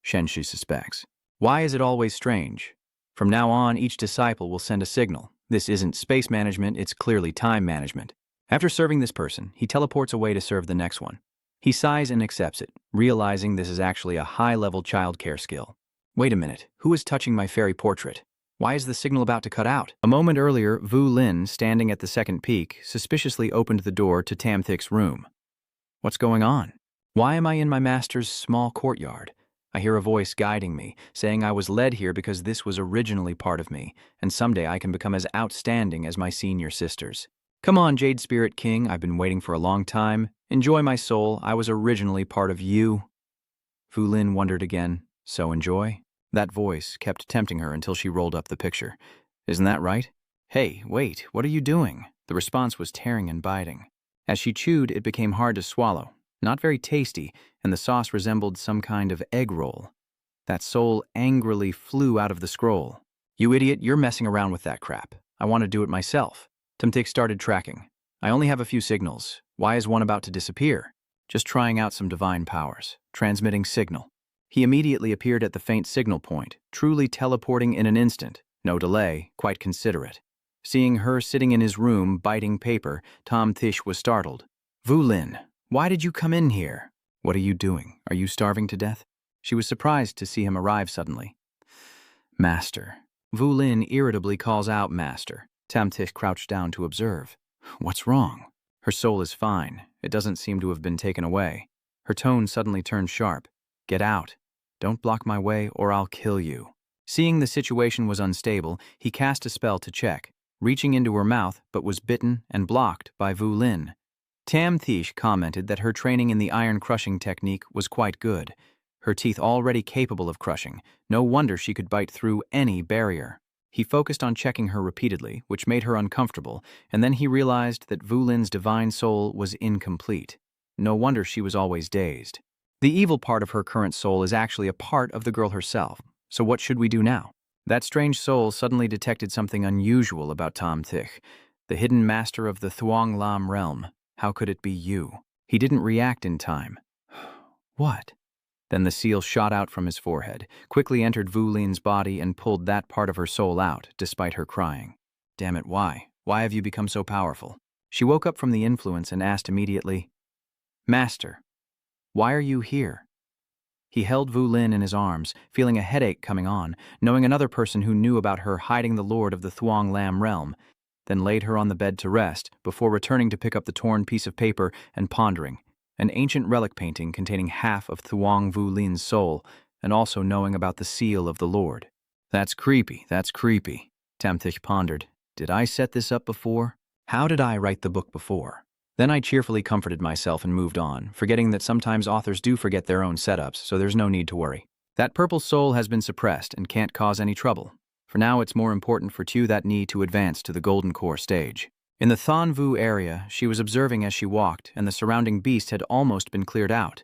Shenshu suspects. Why is it always strange? From now on, each disciple will send a signal. This isn't space management, it's clearly time management. After serving this person, he teleports away to serve the next one. He sighs and accepts it, realizing this is actually a high-level childcare skill. Wait a minute, who is touching my fairy portrait? Why is the signal about to cut out? A moment earlier, Vu Lin, standing at the second peak, suspiciously opened the door to Tam Thick's room. What's going on? Why am I in my master's small courtyard? I hear a voice guiding me, saying I was led here because this was originally part of me, and someday I can become as outstanding as my senior sisters. Come on, Jade Spirit King, I've been waiting for a long time. Enjoy my soul, I was originally part of you. Fu Lin wondered again, so enjoy? That voice kept tempting her until she rolled up the picture. Isn't that right? Hey, wait, what are you doing? The response was tearing and biting. As she chewed, it became hard to swallow. Not very tasty, and the sauce resembled some kind of egg roll. That soul angrily flew out of the scroll. You idiot, you're messing around with that crap. I want to do it myself. Tumtik started tracking. I only have a few signals. Why is one about to disappear? Just trying out some divine powers. Transmitting signal. He immediately appeared at the faint signal point, truly teleporting in an instant. No delay, quite considerate. Seeing her sitting in his room, biting paper, Tom Thish was startled. Vu Lin, why did you come in here? What are you doing? Are you starving to death? She was surprised to see him arrive suddenly. Master. Vu Lin irritably calls out Master. Tam Tish crouched down to observe. What's wrong? Her soul is fine. It doesn't seem to have been taken away. Her tone suddenly turned sharp. Get out. Don't block my way or I'll kill you. Seeing the situation was unstable, he cast a spell to check, reaching into her mouth but was bitten and blocked by Vu Lin. Tam Thish commented that her training in the iron crushing technique was quite good. Her teeth already capable of crushing, no wonder she could bite through any barrier. He focused on checking her repeatedly, which made her uncomfortable, and then he realized that Vu Lin's divine soul was incomplete. No wonder she was always dazed. The evil part of her current soul is actually a part of the girl herself, so what should we do now? That strange soul suddenly detected something unusual about Tam Thich, the hidden master of the Thuong Lam realm. How could it be you? He didn't react in time. What? Then the seal shot out from his forehead, quickly entered Vu Lin's body and pulled that part of her soul out, despite her crying. Damn it, why? Why have you become so powerful? She woke up from the influence and asked immediately, Master, why are you here? He held Vu Lin in his arms, feeling a headache coming on, knowing another person who knew about her hiding the lord of the Thuong Lam realm, then laid her on the bed to rest before returning to pick up the torn piece of paper and pondering, an ancient relic painting containing half of Thuong Vu Lin's soul, and also knowing about the seal of the Lord. That's creepy, Tam Thich pondered. Did I set this up before? How did I write the book before? Then I cheerfully comforted myself and moved on, forgetting that sometimes authors do forget their own setups, so there's no need to worry. That purple soul has been suppressed and can't cause any trouble. For now, it's more important for Tu That Ni to advance to the Golden Core stage. In the Thon Vu area, she was observing as she walked, and the surrounding beast had almost been cleared out.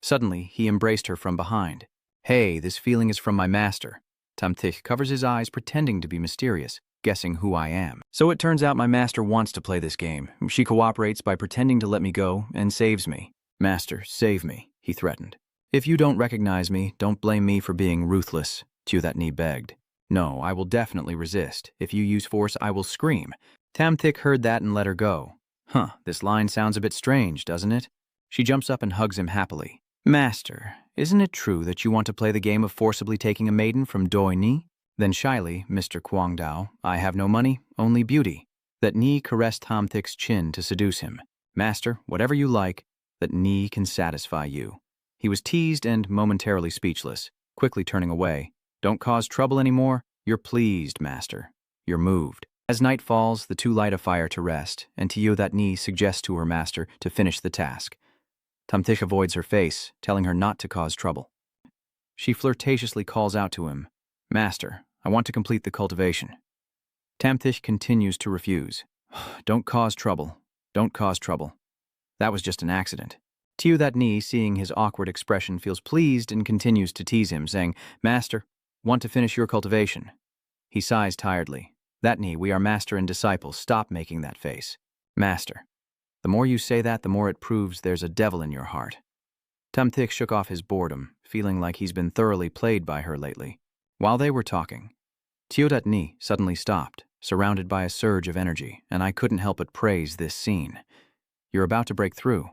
Suddenly, he embraced her from behind. Hey, this feeling is from my master. Tam Thich covers his eyes, pretending to be mysterious, guessing who I am. So it turns out my master wants to play this game. She cooperates by pretending to let me go and saves me. Master, save me, he threatened. If you don't recognize me, don't blame me for being ruthless, Tu That Ni begged. No, I will definitely resist. If you use force, I will scream. Tam Thich heard that and let her go. This line sounds a bit strange, doesn't it? She jumps up and hugs him happily. Master, isn't it true that you want to play the game of forcibly taking a maiden from Doi Ni? Then shyly, Mr. Quang Dao, I have no money, only beauty. That Ni caressed Tam Thich's chin to seduce him. Master, whatever you like, that Ni can satisfy you. He was teased and momentarily speechless, quickly turning away. Don't cause trouble anymore? You're pleased, Master. You're moved. As night falls, the two light a fire to rest, and Tu That Ni suggests to her master to finish the task. Tam Thich avoids her face, telling her not to cause trouble. She flirtatiously calls out to him, Master, I want to complete the cultivation. Tam Thich continues to refuse. Don't cause trouble. Don't cause trouble. That was just an accident. Tu That Ni, seeing his awkward expression, feels pleased and continues to tease him, saying, Master, want to finish your cultivation. He sighs tiredly. That Ni, we are master and disciple. Stop making that face. Master. The more you say that, the more it proves there's a devil in your heart. Tam Thich shook off his boredom, feeling like he's been thoroughly played by her lately. While they were talking, Tu That Ni suddenly stopped, surrounded by a surge of energy, and I couldn't help but praise this scene. You're about to break through.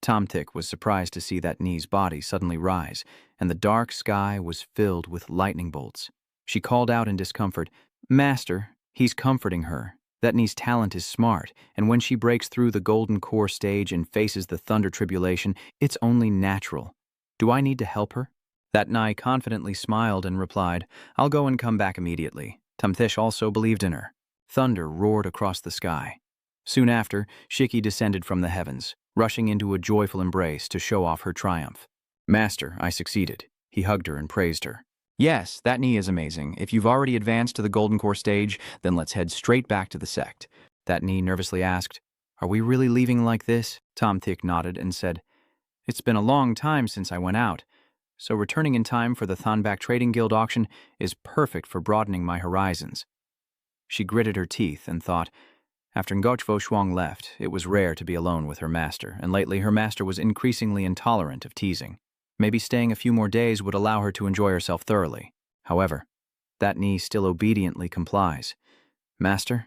Tam Thich was surprised to see That Ni's body suddenly rise, and the dark sky was filled with lightning bolts. She called out in discomfort, Master, he's comforting her. That Ni's talent is smart, and when she breaks through the Golden Core stage and faces the Thunder Tribulation, it's only natural. Do I need to help her? That Ni confidently smiled and replied, I'll go and come back immediately. Tam Thich also believed in her. Thunder roared across the sky. Soon after, Shiki descended from the heavens, rushing into a joyful embrace to show off her triumph. Master, I succeeded. He hugged her and praised her. Yes, That Ni is amazing. If you've already advanced to the Golden Core stage, then let's head straight back to the Sect. That Ni nervously asked, Are we really leaving like this? Tam Thich nodded and said, It's been a long time since I went out, so returning in time for the Thonback Trading Guild auction is perfect for broadening my horizons. She gritted her teeth and thought, after Ngochvo Shuang left, it was rare to be alone with her master, and lately her master was increasingly intolerant of teasing. Maybe staying a few more days would allow her to enjoy herself thoroughly. However, That Ni still obediently complies. Master,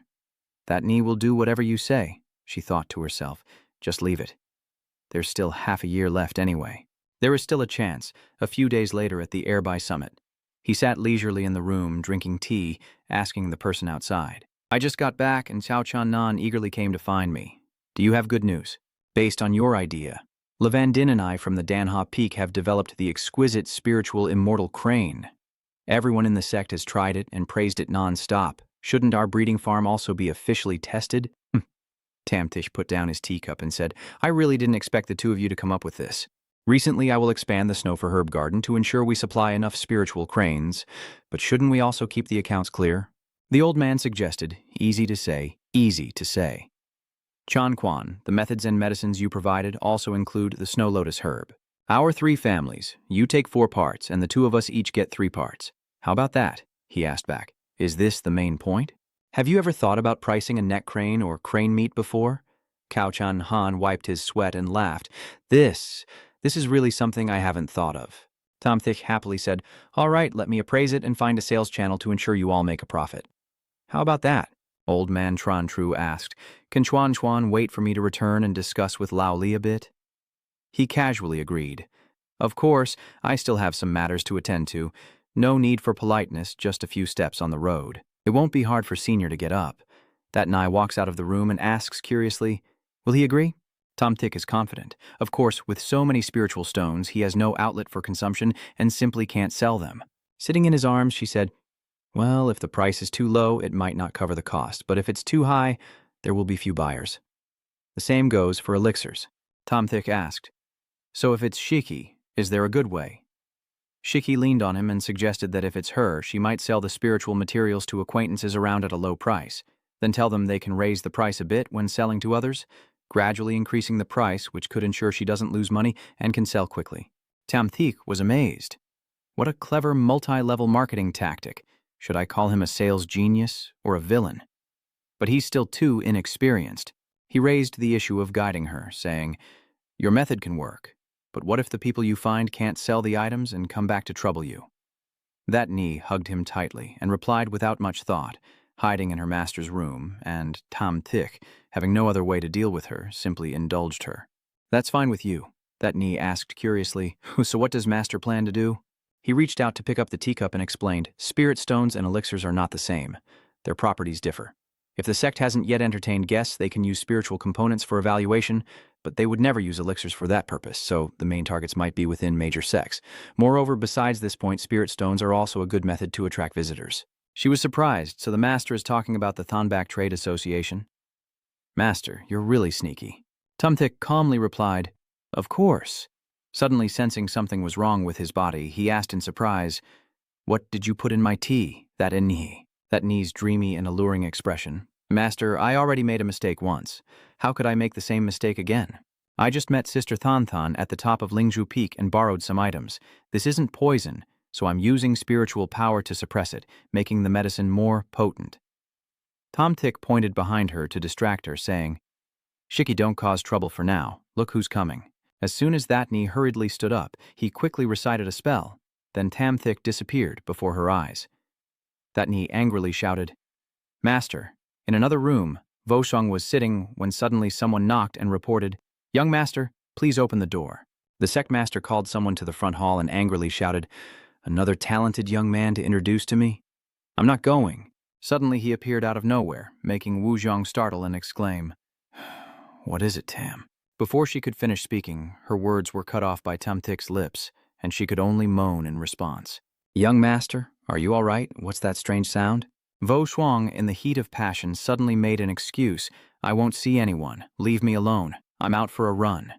That Ni will do whatever you say, she thought to herself. Just leave it. There's still half a year left anyway. There was still a chance, a few days later at the Airby Summit. He sat leisurely in the room, drinking tea, asking the person outside. I just got back and Xiao Chan Nan eagerly came to find me. Do you have good news? Based on your idea, Levan Din and I from the Danha Peak have developed the exquisite spiritual immortal crane. Everyone in the sect has tried it and praised it non-stop. Shouldn't our breeding farm also be officially tested? Tamtish put down his teacup and said, I really didn't expect the two of you to come up with this. Recently, I will expand the Snow for Herb Garden to ensure we supply enough spiritual cranes, but shouldn't we also keep the accounts clear? The old man suggested, easy to say, easy to say. Chan Quan, the methods and medicines you provided also include the Snow Lotus herb. Our 3 families, you take 4 parts, and the 2 of us each get 3 parts. How about that? He asked back. Is this the main point? Have you ever thought about pricing a neck crane or crane meat before? Cao Chan Han wiped his sweat and laughed. This is really something I haven't thought of. Tom Thich happily said, all right, let me appraise it and find a sales channel to ensure you all make a profit. How about that? Old man Tran Tru asked. Can Chuan Chuan wait for me to return and discuss with Lao Li a bit? He casually agreed. Of course, I still have some matters to attend to. No need for politeness, just a few steps on the road. It won't be hard for Senior to get up. That Nai walks out of the room and asks curiously, will he agree? Tom Tick is confident. Of course, with so many spiritual stones, he has no outlet for consumption and simply can't sell them. Sitting in his arms, she said, well, if the price is too low, it might not cover the cost, but if it's too high, there will be few buyers. The same goes for elixirs. Tom Thick asked, so if it's Shiki, is there a good way? Shiki leaned on him and suggested that if it's her, she might sell the spiritual materials to acquaintances around at a low price, then tell them they can raise the price a bit when selling to others, gradually increasing the price, which could ensure she doesn't lose money and can sell quickly. Tam Thick was amazed. What a clever multi-level marketing tactic. Should I call him a sales genius or a villain? But he's still too inexperienced. He raised the issue of guiding her, saying, your method can work, but what if the people you find can't sell the items and come back to trouble you? That knee hugged him tightly and replied without much thought, hiding in her master's room, and Tam Thick, having no other way to deal with her, simply indulged her. That's fine with you, that knee asked curiously. So what does master plan to do? He reached out to pick up the teacup and explained, spirit stones and elixirs are not the same. Their properties differ. If the sect hasn't yet entertained guests, they can use spiritual components for evaluation, but they would never use elixirs for that purpose, so the main targets might be within major sects. Moreover, besides this point, spirit stones are also a good method to attract visitors. She was surprised, so the master is talking about the Thonback Trade Association. Master, you're really sneaky. Tumthik calmly replied, of course. Suddenly sensing something was wrong with his body, he asked in surprise, what did you put in my tea? That knee's dreamy and alluring expression. Master, I already made a mistake once. How could I make the same mistake again? I just met Sister Thanthan at the top of Lingzhu Peak and borrowed some items. This isn't poison, so I'm using spiritual power to suppress it, making the medicine more potent. Tom Tick pointed behind her to distract her, saying, Shiki, don't cause trouble for now. Look who's coming. As soon as that knee hurriedly stood up, he quickly recited a spell. Then Tam Thick disappeared before her eyes. That knee angrily shouted, Master. In another room, Voshang was sitting when suddenly someone knocked and reported, Young master, please open the door. The sect master called someone to the front hall and angrily shouted, Another talented young man to introduce to me? I'm not going. Suddenly he appeared out of nowhere, making Wu Zhang startle and exclaim, What is it, Tam? Before she could finish speaking, her words were cut off by Tam Thick's lips, and she could only moan in response. Young master, are you all right? What's that strange sound? Vo Shuang, in the heat of passion, suddenly made an excuse. I won't see anyone. Leave me alone. I'm out for a run.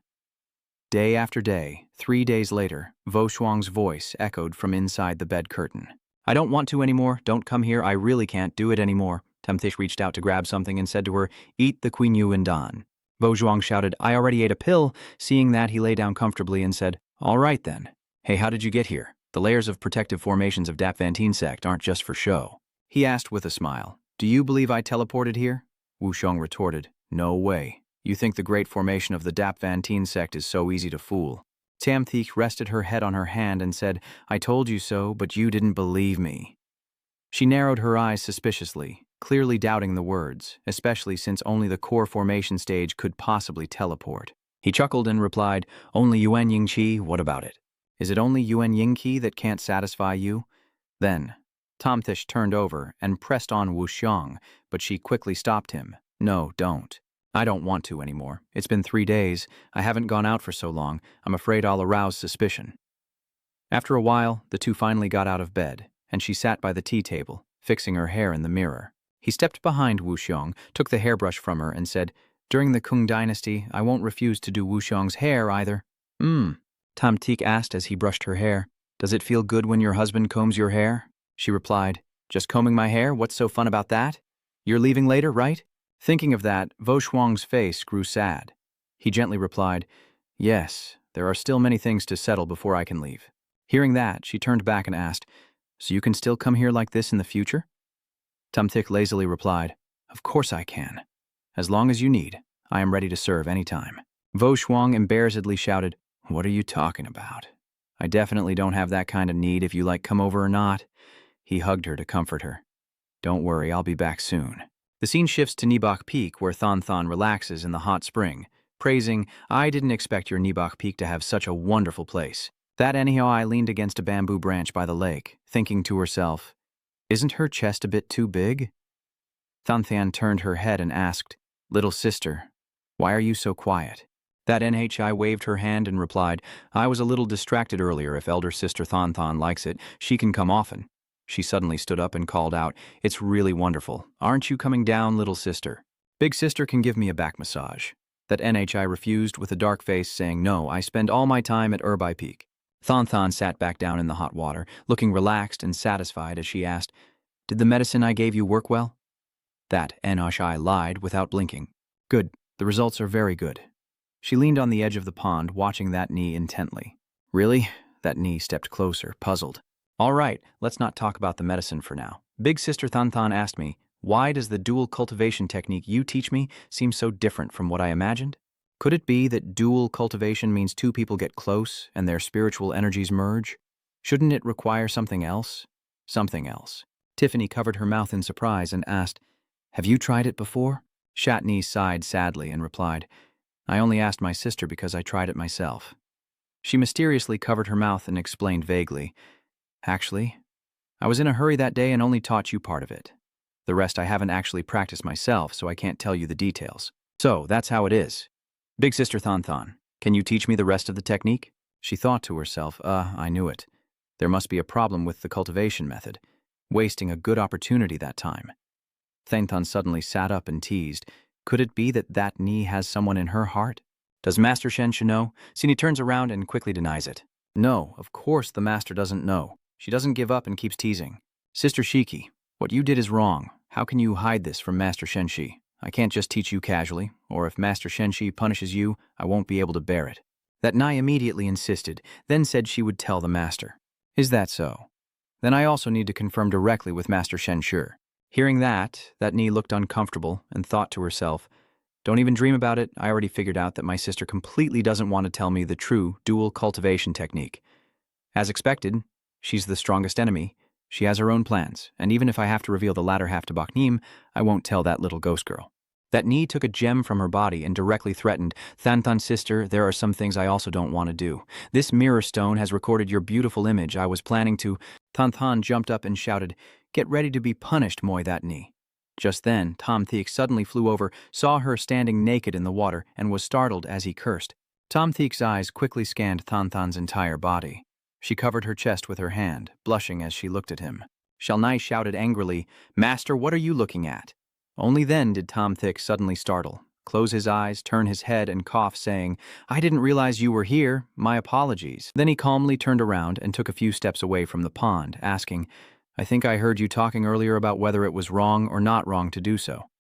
Day after day, 3 days later, Vo Shuang's voice echoed from inside the bed curtain. I don't want to anymore. Don't come here. I really can't do it anymore. Tamthish reached out to grab something and said to her, Eat the Queen Yu and Dan. Vo Zhuang shouted, I already ate a pill. Seeing that, he lay down comfortably and said, All right then. Hey, how did you get here? The layers of protective formations of Dap Vantine Sect aren't just for show. He asked with a smile, Do you believe I teleported here? Wu Shong retorted, No way. You think the great formation of the Dap Vantine Sect is so easy to fool. Tam Thiek rested her head on her hand and said, I told you so, but you didn't believe me. She narrowed her eyes suspiciously, clearly doubting the words, especially since only the core formation stage could possibly teleport. He chuckled and replied, "Only Yuan Yingqi, what about it? Is it only Yuan Yingqi that can't satisfy you?" Then, Tom Thish turned over and pressed on Wu Xiong, but she quickly stopped him. "No, don't. I don't want to anymore. It's been 3 days. I haven't gone out for so long. I'm afraid I'll arouse suspicion." After a while, the two finally got out of bed, and she sat by the tea table, fixing her hair in the mirror. He stepped behind Wu Xiong, took the hairbrush from her, and said, "During the Kung dynasty, I won't refuse to do Wu Xiong's hair either." Tam Teek asked as he brushed her hair. "Does it feel good when your husband combs your hair?" She replied, "Just combing my hair? What's so fun about that? You're leaving later, right?" Thinking of that, Vo Shuang's face grew sad. He gently replied, "Yes, there are still many things to settle before I can leave." Hearing that, she turned back and asked, "So you can still come here like this in the future?" Tam Teek lazily replied, "Of course I can. As long as you need, I am ready to serve any time." Vo Shuang embarrassedly shouted, "What are you talking about? I definitely don't have that kind of need if you like come over or not." He hugged her to comfort her. "Don't worry, I'll be back soon." The scene shifts to Nibok Peak, where Thon Thon relaxes in the hot spring, praising, "I didn't expect your Nibok Peak to have such a wonderful place." That anyhow I leaned against a bamboo branch by the lake, thinking to herself, "Isn't her chest a bit too big?" Thon Thian turned her head and asked, "Little sister, why are you so quiet?" That NHI waved her hand and replied, "I was a little distracted earlier. If elder sister Thon Thon likes it, she can come often." She suddenly stood up and called out, "It's really wonderful. Aren't you coming down, little sister? Big sister can give me a back massage." That NHI refused with a dark face, saying, "No, I spend all my time at Urbai Peak." Thon Thon sat back down in the hot water, looking relaxed and satisfied as she asked, "Did the medicine I gave you work well?" That NHI lied without blinking. "Good. The results are very good." She leaned on the edge of the pond, watching that knee intently. "Really?" That knee stepped closer, puzzled. "All right, let's not talk about the medicine for now. Big sister Thon Thon asked me, why does the dual cultivation technique you teach me seem so different from what I imagined? Could it be that dual cultivation means two people get close and their spiritual energies merge? Shouldn't it require something else? Something else." Tiffany covered her mouth in surprise and asked, "Have you tried it before?" Shatney sighed sadly and replied, "I only asked my sister because I tried it myself." She mysteriously covered her mouth and explained vaguely, "Actually, I was in a hurry that day and only taught you part of it. The rest I haven't actually practiced myself, so I can't tell you the details. So, that's how it is. Big sister Thon Thon, can you teach me the rest of the technique?" She thought to herself, I knew it. There must be a problem with the cultivation method. Wasting a good opportunity that time. Thon Thon suddenly sat up and teased, "Could it be that that knee has someone in her heart? Does Master Shen know?" Sini turns around and quickly denies it. "No, of course the master doesn't know. She doesn't give up and keeps teasing. Sister Shiki, what you did is wrong. How can you hide this from Master Shenshi? I can't just teach you casually, or if Master Shenshi punishes you, I won't be able to bear it." That Nai immediately insisted, then said she would tell the master. "Is that so? Then I also need to confirm directly with Master Shenshi." Hearing that Nai looked uncomfortable and thought to herself, "Don't even dream about it. I already figured out that my sister completely doesn't want to tell me the true dual cultivation technique. As expected, she's the strongest enemy. She has her own plans, and even if I have to reveal the latter half to Baknim, I won't tell that little ghost girl." That Ni took a gem from her body and directly threatened, "Than Than sister, there are some things I also don't want to do. This mirror stone has recorded your beautiful image. I was planning to—" Than Than jumped up and shouted, "Get ready to be punished, Moi that Ni." Just then, Tom Theek suddenly flew over, saw her standing naked in the water, and was startled as he cursed. Tom Theek's eyes quickly scanned Than Than's entire body. She covered her chest with her hand, blushing as she looked at him. Shalnai shouted angrily, "Master, what are you looking at?" Only then did Tom Thick suddenly startle, close his eyes, turn his head, and cough, saying, "I didn't realize you were here. My apologies." Then he calmly turned around and took a few steps away from the pond, asking, "I think I heard you talking earlier about whether it was wrong or not wrong to do so."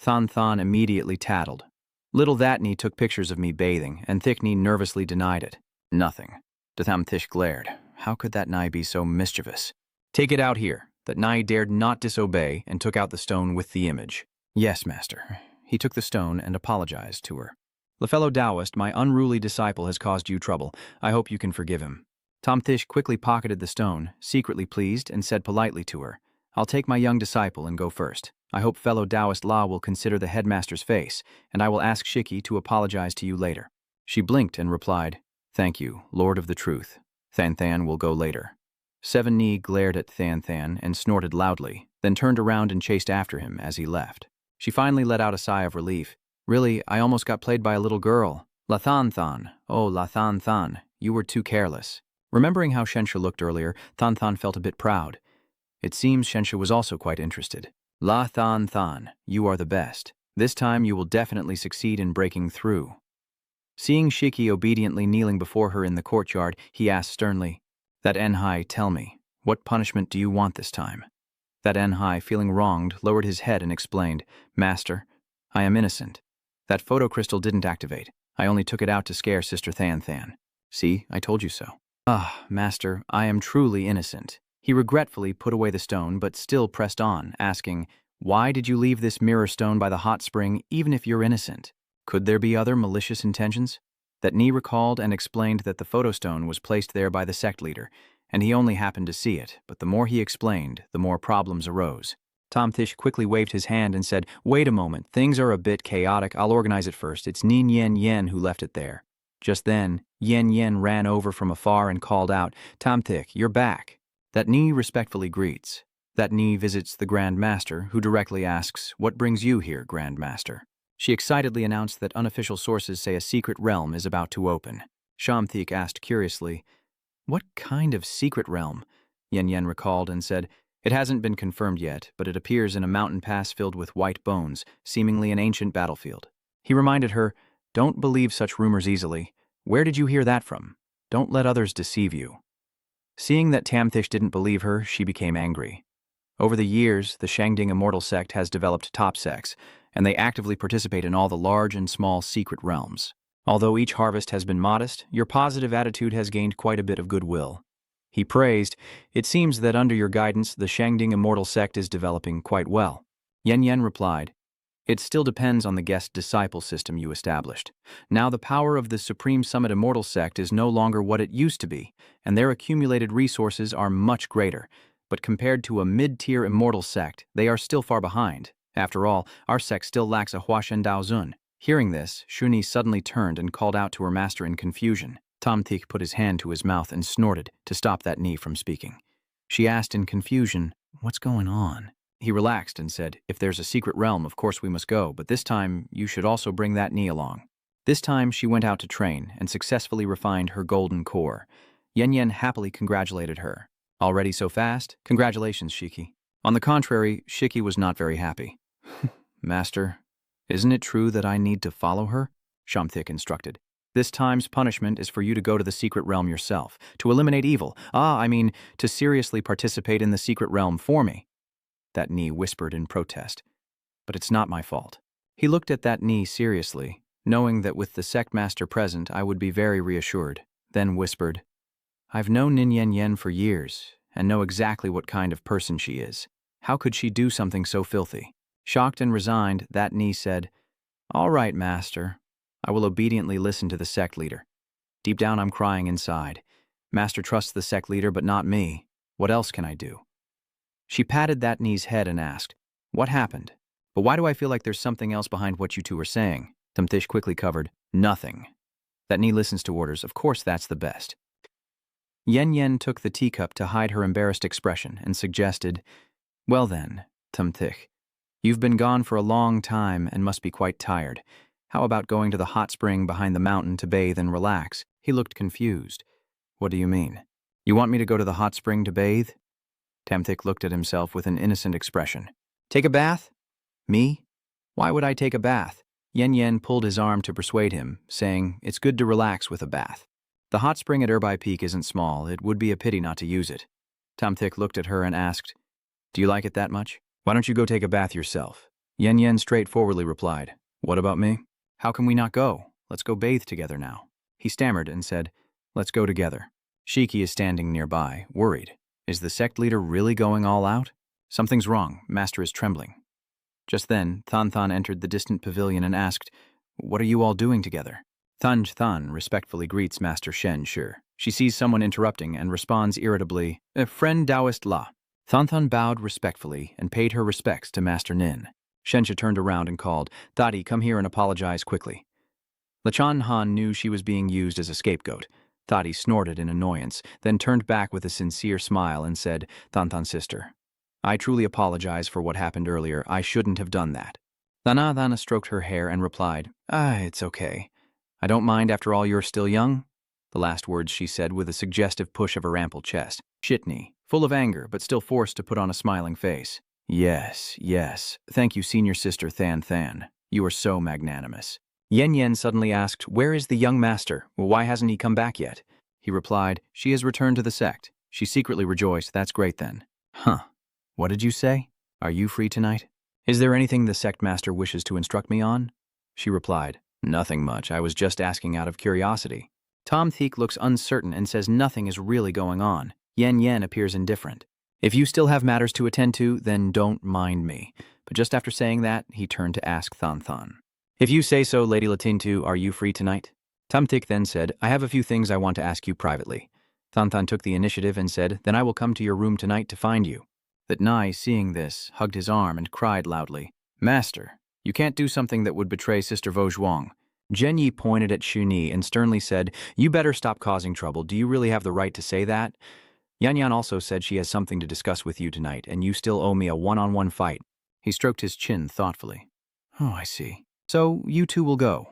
Than Than immediately tattled. Little Thatney took pictures of me bathing, and Thickney nervously denied it. Nothing. Datham Thish glared. How could that Nai be so mischievous? "Take it out here." That Nai dared not disobey and took out the stone with the image. "Yes, master." He took the stone and apologized to her. "The fellow Taoist, my unruly disciple, has caused you trouble. I hope you can forgive him." Tom Thish quickly pocketed the stone, secretly pleased, and said politely to her, "I'll take my young disciple and go first. I hope fellow Taoist La will consider the headmaster's face, and I will ask Shiki to apologize to you later." She blinked and replied, "Thank you, Lord of the Truth. Than Than will go later." Seven Ni glared at Than Than and snorted loudly, then turned around and chased after him as he left. She finally let out a sigh of relief. "Really, I almost got played by a little girl. La Than Than, oh La Than Than, you were too careless." Remembering how Shensha looked earlier, Than Than felt a bit proud. It seems Shensha was also quite interested. "La Than Than, you are the best. This time you will definitely succeed in breaking through." Seeing Shiki obediently kneeling before her in the courtyard, he asked sternly, "That Enhai, tell me, what punishment do you want this time?" That Enhai, feeling wronged, lowered his head and explained, "Master, I am innocent. That photo crystal didn't activate. I only took it out to scare Sister Than Than. See, I told you so." "Ah, Master, I am truly innocent." He regretfully put away the stone, but still pressed on, asking, "Why did you leave this mirror stone by the hot spring, even if you're innocent? Could there be other malicious intentions?" That Ni recalled and explained that the photo stone was placed there by the sect leader, and he only happened to see it, but the more he explained, the more problems arose. Tom Thish quickly waved his hand and said, "Wait a moment, things are a bit chaotic, I'll organize it first. It's Nin Yen Yen who left it there." Just then, Yen Yen ran over from afar and called out, "Tom Thick, you're back." That Ni respectfully greets. That Ni visits the Grand Master, who directly asks, "What brings you here, Grand Master?" She excitedly announced that unofficial sources say a secret realm is about to open. Shamthik asked curiously, "What kind of secret realm?" Yen Yen recalled and said, "It hasn't been confirmed yet, but it appears in a mountain pass filled with white bones, seemingly an ancient battlefield." He reminded her, "Don't believe such rumors easily. Where did you hear that from? Don't let others deceive you." Seeing that Tamthish didn't believe her, she became angry. Over the years, the Shangding Immortal Sect has developed top sects, and they actively participate in all the large and small secret realms. Although each harvest has been modest, your positive attitude has gained quite a bit of goodwill. He praised, "It seems that under your guidance, the Shangding Immortal Sect is developing quite well." Yen Yen replied, "It still depends on the guest-disciple system you established. Now the power of the Supreme Summit Immortal Sect is no longer what it used to be, and their accumulated resources are much greater. But compared to a mid-tier immortal sect, they are still far behind. After all, our sect still lacks a Huashen Daozun." Hearing this, Shuni suddenly turned and called out to her master in confusion. Tom Thik put his hand to his mouth and snorted to stop that Ni from speaking. She asked in confusion, "What's going on?" He relaxed and said, "If there's a secret realm, of course we must go, but this time you should also bring that Ni along." This time she went out to train and successfully refined her golden core. Yen Yen happily congratulated her. "Already so fast? Congratulations, Shiki." On the contrary, Shiki was not very happy. "Master, isn't it true that I need to follow her?" Shamthik instructed. "This time's punishment is for you to go to the secret realm yourself, to eliminate evil. To seriously participate in the secret realm for me." That Ni whispered in protest. "But it's not my fault." He looked at that Ni seriously, knowing that with the sect master present I would be very reassured, then whispered, "I've known Nin Yen Yen for years, and know exactly what kind of person she is. How could she do something so filthy?" Shocked and resigned, that Ni said, "All right, Master. I will obediently listen to the sect leader. Deep down I'm crying inside. Master trusts the sect leader, but not me. What else can I do?" She patted that Ni's head and asked, "What happened? But why do I feel like there's something else behind what you two are saying?" Tamthish quickly covered, "Nothing." That Ni listens to orders. Of course that's the best. Yen Yen took the teacup to hide her embarrassed expression and suggested, "Well then, Tamthich, you've been gone for a long time and must be quite tired. How about going to the hot spring behind the mountain to bathe and relax?" He looked confused. "What do you mean? You want me to go to the hot spring to bathe?" Tamthich looked at himself with an innocent expression. "Take a bath? Me? Why would I take a bath?" Yen Yen pulled his arm to persuade him, saying, "It's good to relax with a bath. The hot spring at Erbai Peak isn't small. It would be a pity not to use it." Tamthich looked at her and asked, "Do you like it that much? Why don't you go take a bath yourself?" Yen Yen straightforwardly replied, "What about me? How can we not go? Let's go bathe together now." He stammered and said, "Let's go together." Shiki is standing nearby, worried. Is the sect leader really going all out? Something's wrong. Master is trembling. Just then, Than Than entered the distant pavilion and asked, "What are you all doing together?" Thanj Than respectfully greets Master Shen Shi. She sees someone interrupting and responds irritably, "Friend Taoist La." Than Than bowed respectfully and paid her respects to Master Nin. Shen Shi turned around and called, "Dadi, come here and apologize quickly." Lachan Han knew she was being used as a scapegoat. Thought he snorted in annoyance, then turned back with a sincere smile and said, Than sister, I truly apologize for what happened earlier. I shouldn't have done that. Thana stroked her hair and replied, it's okay. I don't mind after all, you're still young. The last words she said with a suggestive push of her ample chest. Shitney, full of anger but still forced to put on a smiling face. Yes. Thank you, senior sister Than. You are so magnanimous. Yen suddenly asked, where is the young master? Why hasn't he come back yet? He replied, she has returned to the sect. She secretly rejoiced. That's great then. Huh. What did you say? Are you free tonight? Is there anything the sect master wishes to instruct me on? She replied, nothing much. I was just asking out of curiosity. Tom Theek looks uncertain and says nothing is really going on. Yen appears indifferent. If you still have matters to attend to, then don't mind me. But just after saying that, he turned to ask Than. If you say so, Lady Latintu, are you free tonight? Tom Theek then said, I have a few things I want to ask you privately. Than took the initiative and said, then I will come to your room tonight to find you. That Nai, seeing this, hugged his arm and cried loudly, Master, you can't do something that would betray Sister Vo Zhuang. Zhen Yi pointed at Shuni and sternly said, you better stop causing trouble. Do you really have the right to say that? Yan also said she has something to discuss with you tonight, and you still owe me a one-on-one fight. He stroked his chin thoughtfully. Oh, I see. So you two will go.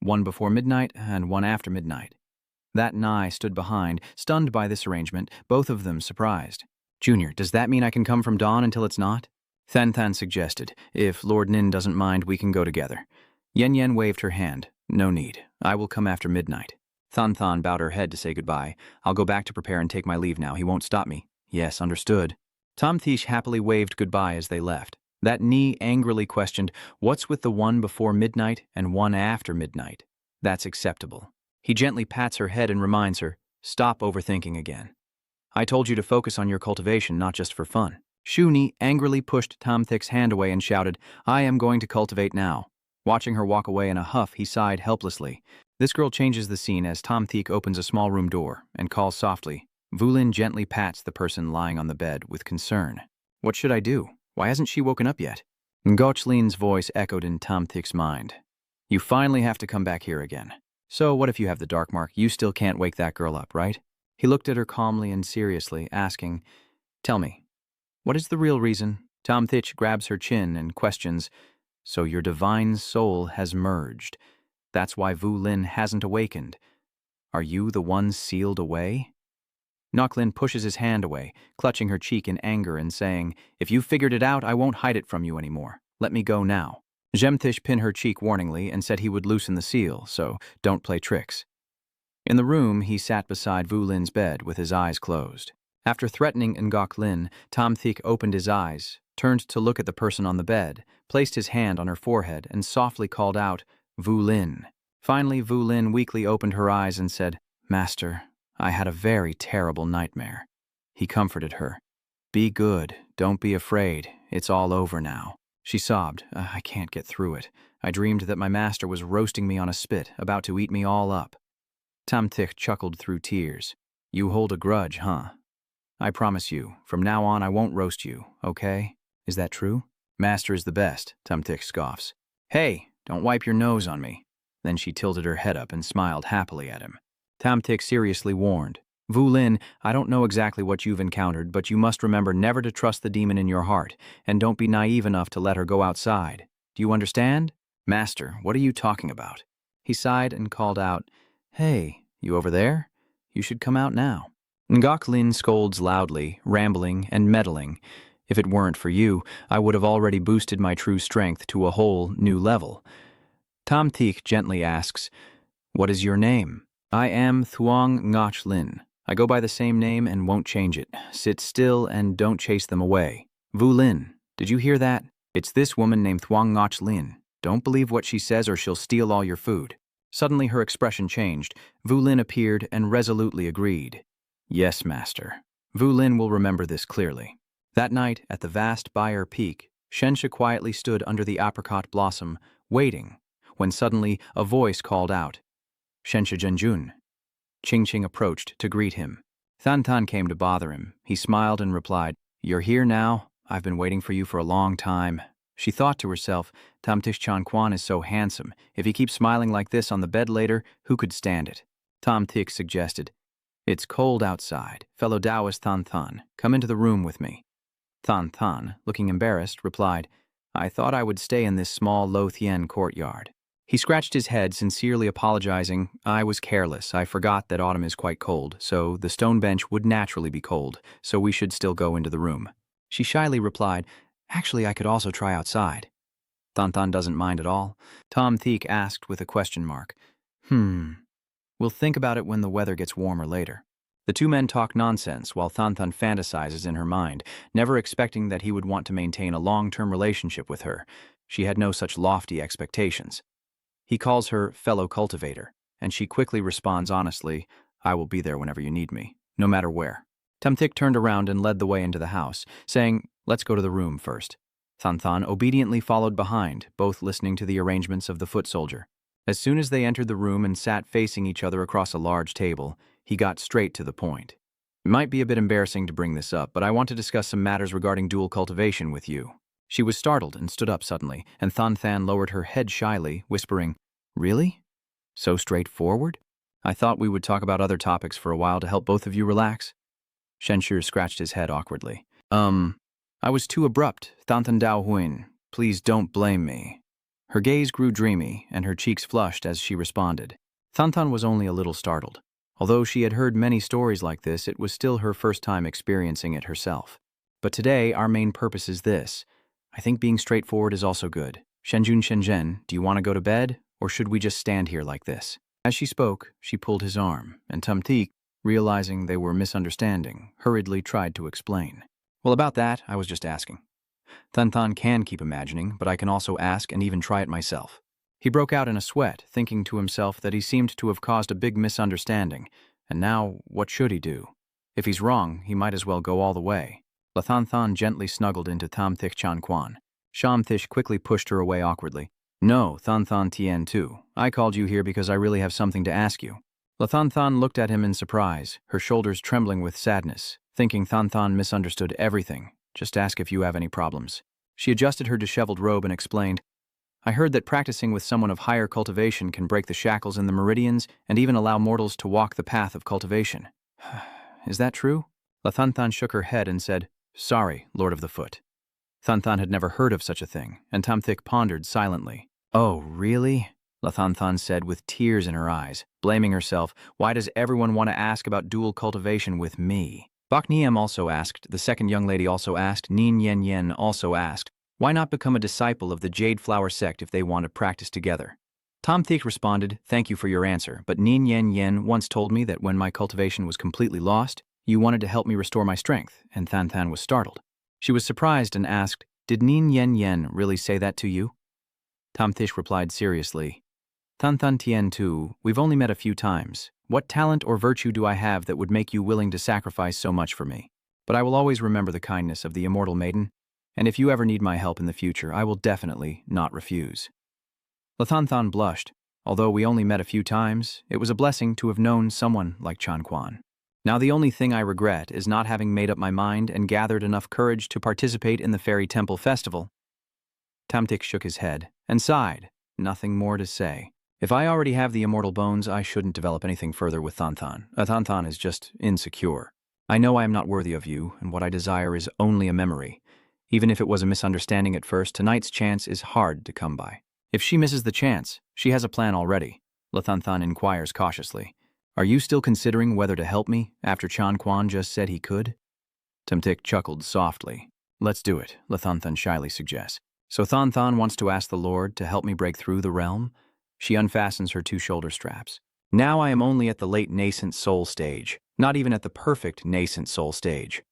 One before midnight and one after midnight. That Nai stood behind, stunned by this arrangement, both of them surprised. Junior, does that mean I can come from dawn until it's not? Than suggested, if Lord Nin doesn't mind, we can go together. Yen waved her hand. No need. I will come after midnight. Than bowed her head to say goodbye. I'll go back to prepare and take my leave now. He won't stop me. Yes, understood. Tom Thish happily waved goodbye as they left. That Ni angrily questioned, what's with the one before midnight and one after midnight? That's acceptable. He gently pats her head and reminds her, stop overthinking again. I told you to focus on your cultivation, not just for fun. Shuni angrily pushed Tom Thick's hand away and shouted, I am going to cultivate now. Watching her walk away in a huff, he sighed helplessly. This girl changes the scene as Tom Thick opens a small room door and calls softly. Vulin gently pats the person lying on the bed with concern. What should I do? Why hasn't she woken up yet? Ngoclin's voice echoed in Tom Thick's mind. You finally have to come back here again. So what if you have the dark mark? You still can't wake that girl up, right? He looked at her calmly and seriously, asking, tell me, what is the real reason? Tom Thich grabs her chin and questions, so your divine soul has merged. That's why Vu Lin hasn't awakened. Are you the one sealed away? Ngoc-Lin pushes his hand away, clutching her cheek in anger and saying, if you've figured it out, I won't hide it from you anymore. Let me go now. Jemthish pinned her cheek warningly and said he would loosen the seal, so don't play tricks. In the room, he sat beside Vu Lin's bed with his eyes closed. After threatening Ngoc-Lin, Tom Thick opened his eyes, turned to look at the person on the bed, placed his hand on her forehead, and softly called out, Vu Lin. Finally, Vu Lin weakly opened her eyes and said, Master, I had a very terrible nightmare. He comforted her. Be good, don't be afraid, it's all over now. She sobbed, I can't get through it. I dreamed that my master was roasting me on a spit, about to eat me all up. Tom Thick chuckled through tears. You hold a grudge, huh? I promise you, from now on I won't roast you, okay? Is that true? Master is the best, Tom Thick scoffs. Hey, don't wipe your nose on me. Then she tilted her head up and smiled happily at him. Tom Thick seriously warned, Vu Lin, I don't know exactly what you've encountered, but you must remember never to trust the demon in your heart, and don't be naive enough to let her go outside. Do you understand? Master, what are you talking about? He sighed and called out, Hey, you over there? You should come out now. Ngoc-Lin scolds loudly, rambling and meddling. If it weren't for you, I would have already boosted my true strength to a whole new level. Tom Thick gently asks, What is your name? I am Thuong Ngoc-Lin. I go by the same name and won't change it. Sit still and don't chase them away. Vu Lin, did you hear that? It's this woman named Thuong Ngoc-Lin. Don't believe what she says or she'll steal all your food. Suddenly her expression changed. Vu Lin appeared and resolutely agreed. Yes, Master. Vu Lin will remember this clearly. That night, at the vast Bayer Peak, Shensha quietly stood under the apricot blossom, waiting, when suddenly a voice called out, Shensha Zhenjun. Qing approached to greet him. Than came to bother him. He smiled and replied, You're here now. I've been waiting for you for a long time. She thought to herself, Tamtish Chanquan is so handsome. If he keeps smiling like this on the bed later, who could stand it? Tamtik suggested, "It's cold outside. Fellow Taoist Than Than, come into the room with me." Than Than, looking embarrassed, replied, "I thought I would stay in this small Lo Thien courtyard." He scratched his head, sincerely apologizing. "I was careless. I forgot that autumn is quite cold, so the stone bench would naturally be cold, so we should still go into the room." She shyly replied, "Actually, I could also try outside." Than Than doesn't mind at all. Tom Theek asked with a question mark. We'll think about it when the weather gets warmer later." The two men talk nonsense while Than Than fantasizes in her mind, never expecting that he would want to maintain a long-term relationship with her. She had no such lofty expectations. He calls her fellow cultivator, and she quickly responds honestly, "I will be there whenever you need me, no matter where." Tamtik turned around and led the way into the house, saying, "Let's go to the room first." Than Than obediently followed behind, both listening to the arrangements of the foot soldier. As soon as they entered the room and sat facing each other across a large table, he got straight to the point. "It might be a bit embarrassing to bring this up, but I want to discuss some matters regarding dual cultivation with you." She was startled and stood up suddenly, and Than Than lowered her head shyly, whispering, "Really? So straightforward? I thought we would talk about other topics for a while to help both of you relax." Shenshur scratched his head awkwardly. I was too abrupt. Than Than Dao Huin, please don't blame me." Her gaze grew dreamy, and her cheeks flushed as she responded. Than Than was only a little startled. Although she had heard many stories like this, it was still her first time experiencing it herself. "But today, our main purpose is this. I think being straightforward is also good. Shenjun Shenzhen, do you want to go to bed, or should we just stand here like this?" As she spoke, she pulled his arm, and Tamtik, realizing they were misunderstanding, hurriedly tried to explain. "Well, about that, I was just asking. Than Than can keep imagining, but I can also ask and even try it myself." He broke out in a sweat, thinking to himself that he seemed to have caused a big misunderstanding, and now what should he do? If he's wrong, he might as well go all the way. Than Than gently snuggled into Tamtik Chanquan. Shamthish quickly pushed her away awkwardly. "No, Than Than Tien too. I called you here because I really have something to ask you." Than Than looked at him in surprise, her shoulders trembling with sadness, thinking Than Than misunderstood everything. "Just ask if you have any problems." She adjusted her disheveled robe and explained, "I heard that practicing with someone of higher cultivation can break the shackles in the meridians and even allow mortals to walk the path of cultivation." "Is that true?" Than Than shook her head and said, "Sorry, Lord of the Foot." Than Than had never heard of such a thing, and Tamthik pondered silently. "Oh, really?" Than Than said with tears in her eyes, blaming herself. "Why does everyone want to ask about dual cultivation with me?" Bak Niem also asked, the second young lady also asked, Nin Yen Yen also asked, "Why not become a disciple of the Jade Flower Sect if they want to practice together?" Tamthik responded, "Thank you for your answer, but Nin Yen Yen once told me that when my cultivation was completely lost, you wanted to help me restore my strength," and Than Than was startled. She was surprised and asked, "Did Nin Yen Yen really say that to you?" Tamthish replied seriously, "Than Than Tien Tu, we've only met a few times. What talent or virtue do I have that would make you willing to sacrifice so much for me? But I will always remember the kindness of the immortal maiden, and if you ever need my help in the future, I will definitely not refuse." Than Than blushed. Although we only met a few times, it was a blessing to have known someone like Chanquan. Now the only thing I regret is not having made up my mind and gathered enough courage to participate in the Fairy Temple Festival. Tamtik shook his head and sighed, nothing more to say. If I already have the immortal bones, I shouldn't develop anything further with Than Than. Than Than is just insecure. I know I am not worthy of you, and what I desire is only a memory. Even if it was a misunderstanding at first, tonight's chance is hard to come by. If she misses the chance, she has a plan already. Than Than inquires cautiously. Are you still considering whether to help me, after Chanquan just said he could? Tamtik chuckled softly. Let's do it, Than Than shyly suggests. So Than Than wants to ask the Lord to help me break through the realm? She unfastens her two shoulder straps. Now I am only at the late nascent soul stage, not even at the perfect nascent soul stage.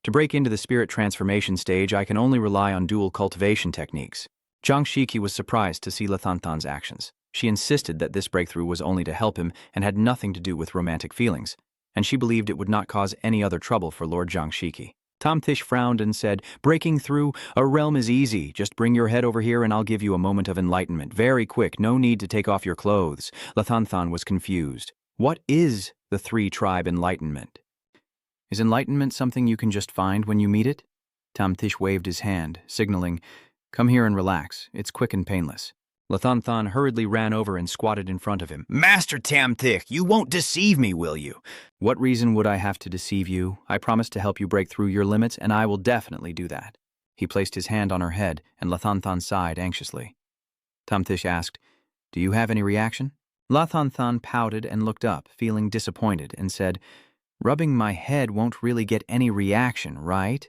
To break into the spirit transformation stage, I can only rely on dual cultivation techniques. Zhang Shiki was surprised to see Than Than's actions. She insisted that this breakthrough was only to help him and had nothing to do with romantic feelings, and she believed it would not cause any other trouble for Lord Zhang Shiki. Tamthish frowned and said, "Breaking through a realm is easy. Just bring your head over here and I'll give you a moment of enlightenment. Very quick, no need to take off your clothes." Than Than was confused. What is the three-tribe enlightenment? Is enlightenment something you can just find when you meet it? Tamthish waved his hand, signaling, Come here and relax. It's quick and painless. Lathan hurriedly ran over and squatted in front of him. Master Tamthik, you won't deceive me, will you? What reason would I have to deceive you? I promise to help you break through your limits, and I will definitely do that. He placed his hand on her head, and Lathan sighed anxiously. Tamthik asked, Do you have any reaction? Lathan pouted and looked up, feeling disappointed, and said, Rubbing my head won't really get any reaction, right?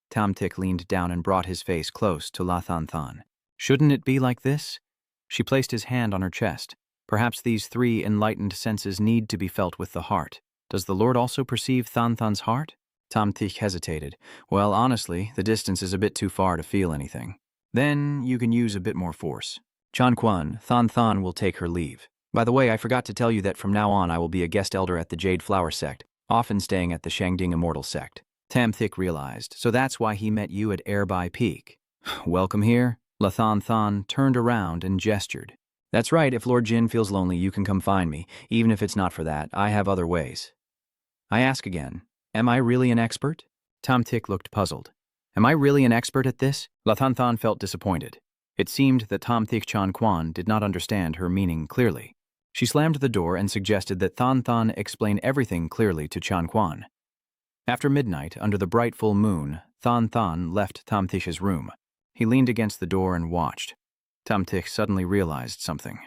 Tamthik leaned down and brought his face close to Lathan. Shouldn't it be like this? She placed his hand on her chest. Perhaps these three enlightened senses need to be felt with the heart. Does the Lord also perceive Thanthan's heart? Tamthik hesitated. Well, honestly, the distance is a bit too far to feel anything. Then you can use a bit more force. Chanquan, Thanthan will take her leave. By the way, I forgot to tell you that from now on I will be a guest elder at the Jade Flower Sect, often staying at the Shangding Immortal Sect. Tamthik realized, so that's why he met you at Airby Peak. Welcome here. Lathan turned around and gestured. That's right, if Lord Jin feels lonely, you can come find me. Even if it's not for that, I have other ways. I ask again, am I really an expert? Tamthik looked puzzled. Am I really an expert at this? Lathan felt disappointed. It seemed that Tamthik Chanquan did not understand her meaning clearly. She slammed the door and suggested that Thanthan explain everything clearly to Chanquan. After midnight, under the bright full moon, Thanthan left Tamthik's room. He leaned against the door and watched. Tamthik suddenly realized something.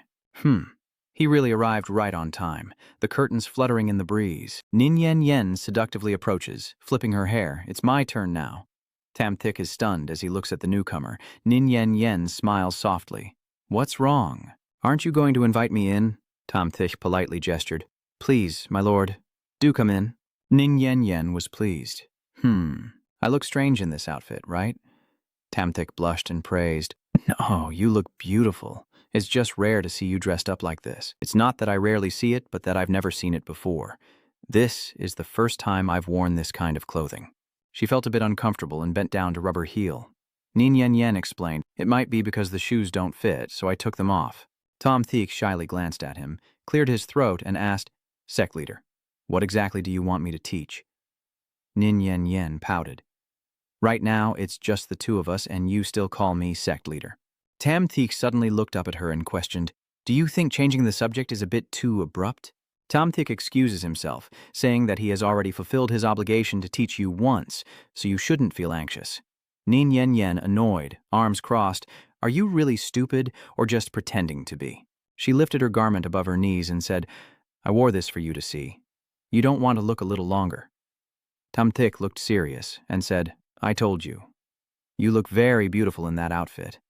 He really arrived right on time, the curtains fluttering in the breeze. Nin Yen seductively approaches, flipping her hair. It's my turn now. Tamthik is stunned as he looks at the newcomer. Nin Yen smiles softly. What's wrong? Aren't you going to invite me in? Tamthik politely gestured. Please, my lord, do come in. Nin Yen was pleased. I look strange in this outfit, right? Tamthik blushed and praised. No, you look beautiful. It's just rare to see you dressed up like this. It's not that I rarely see it, but that I've never seen it before. This is the first time I've worn this kind of clothing. She felt a bit uncomfortable and bent down to rub her heel. Nin Yen explained, It might be because the shoes don't fit, so I took them off. Tamthik shyly glanced at him, cleared his throat, and asked, Sect leader, what exactly do you want me to teach? Nin Yen pouted. Right now, it's just the two of us, and you still call me Sect leader. Tamthik suddenly looked up at her and questioned, Do you think changing the subject is a bit too abrupt? Tamthik excuses himself, saying that he has already fulfilled his obligation to teach you once, so you shouldn't feel anxious. Nin Yen, annoyed, arms crossed, Are you really stupid or just pretending to be? She lifted her garment above her knees and said, I wore this for you to see. You don't want to look a little longer. Tamthik looked serious and said, I told you. You look very beautiful in that outfit.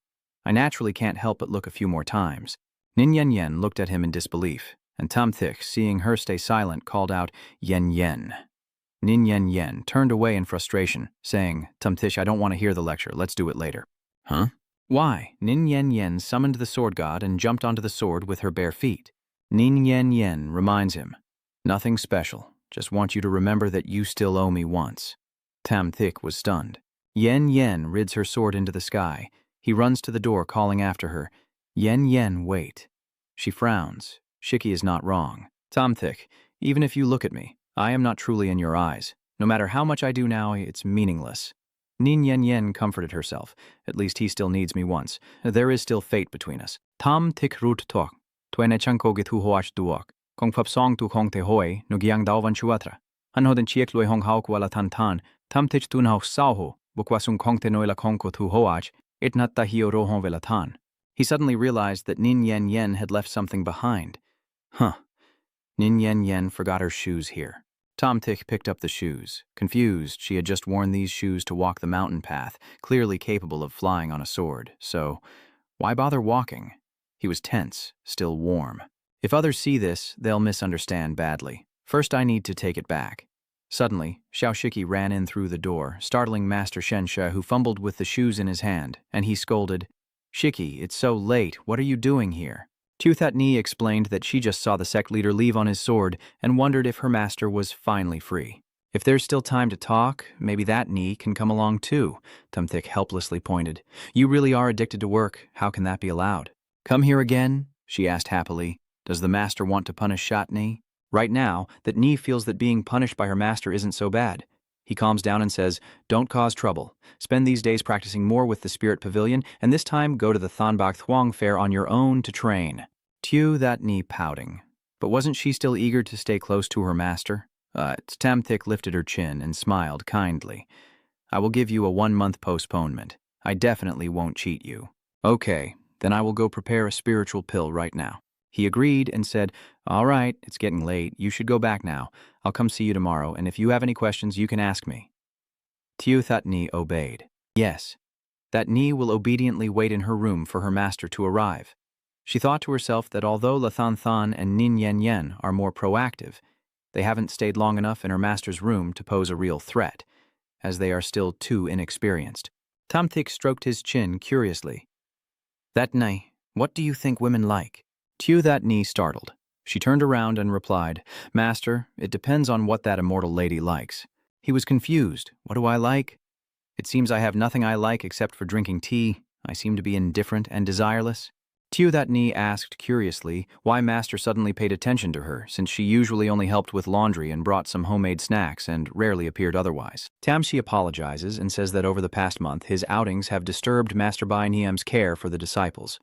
I naturally can't help but look a few more times. Nin Yen looked at him in disbelief, and Tamthik, seeing her stay silent, called out, Yen. Nin Yen turned away in frustration, saying, Tamthik, I don't want to hear the lecture. Let's do it later. Huh? Why? Nin Yen summoned the sword god and jumped onto the sword with her bare feet. Nin Yen reminds him, Nothing special. Just want you to remember that you still owe me once. Tamthik was stunned. Yen rids her sword into the sky. He runs to the door, calling after her, Yen, wait. She frowns. Shiki is not wrong. Tamthik, even if you look at me, I am not truly in your eyes. No matter how much I do now, it's meaningless. Nin Yen comforted herself. At least he still needs me once. There is still fate between us. Tamthik rut tok. Twene chanko gitu hoach duok. Kong pap song tu kong te hoi, no giang dao van chuatra. Anho den chiek loi hong hao kuala tan. Tamthik tun hao sao bukwasung kong te noila kong ko tu hoach, itnat ta hio rohon velatan. He suddenly realized that Nin Yen had left something behind. Nin Yen forgot her shoes here. Tamthik picked up the shoes. Confused, she had just worn these shoes to walk the mountain path, clearly capable of flying on a sword. So, why bother walking? He was tense, still warm. If others see this, they'll misunderstand badly. First, I need to take it back. Suddenly, Xiaoshiki ran in through the door, startling Master Shensha, who fumbled with the shoes in his hand, and he scolded, Shiki, it's so late. What are you doing here? Tuthat Ni explained that she just saw the sect leader leave on his sword and wondered if her master was finally free. If there's still time to talk, maybe that Ni can come along too, Tamthik helplessly pointed. You really are addicted to work. How can that be allowed? Come here again? She asked happily. Does the master want to punish Shat Ni? Right now, that Ni feels that being punished by her master isn't so bad. He calms down and says, "Don't cause trouble. Spend these days practicing more with the Spirit Pavilion, and this time go to the Thonbak Thuong Fair on your own to train." Tew that knee pouting. But wasn't she still eager to stay close to her master? Tamthik lifted her chin and smiled kindly. "I will give you a 1-month postponement. I definitely won't cheat you." "Okay, then I will go prepare a spiritual pill right now." He agreed and said, "All right, it's getting late. You should go back now. I'll come see you tomorrow, and if you have any questions, you can ask me." Tew That Knee obeyed. Yes, That Knee will obediently wait in her room for her master to arrive. She thought to herself that although Lathan Than and Nin Yen Yen are more proactive, they haven't stayed long enough in her master's room to pose a real threat, as they are still too inexperienced. Tamthik stroked his chin curiously. "That Knee, what do you think women like?" Tew That Knee startled. She turned around and replied, "Master, it depends on what that immortal lady likes." He was confused. "What do I like? It seems I have nothing I like except for drinking tea. I seem to be indifferent and desireless." Tew That Knee asked curiously why Master suddenly paid attention to her, since she usually only helped with laundry and brought some homemade snacks and rarely appeared otherwise. Tamshi apologizes and says that over the past month his outings have disturbed Master Bai Niem's care for the disciples.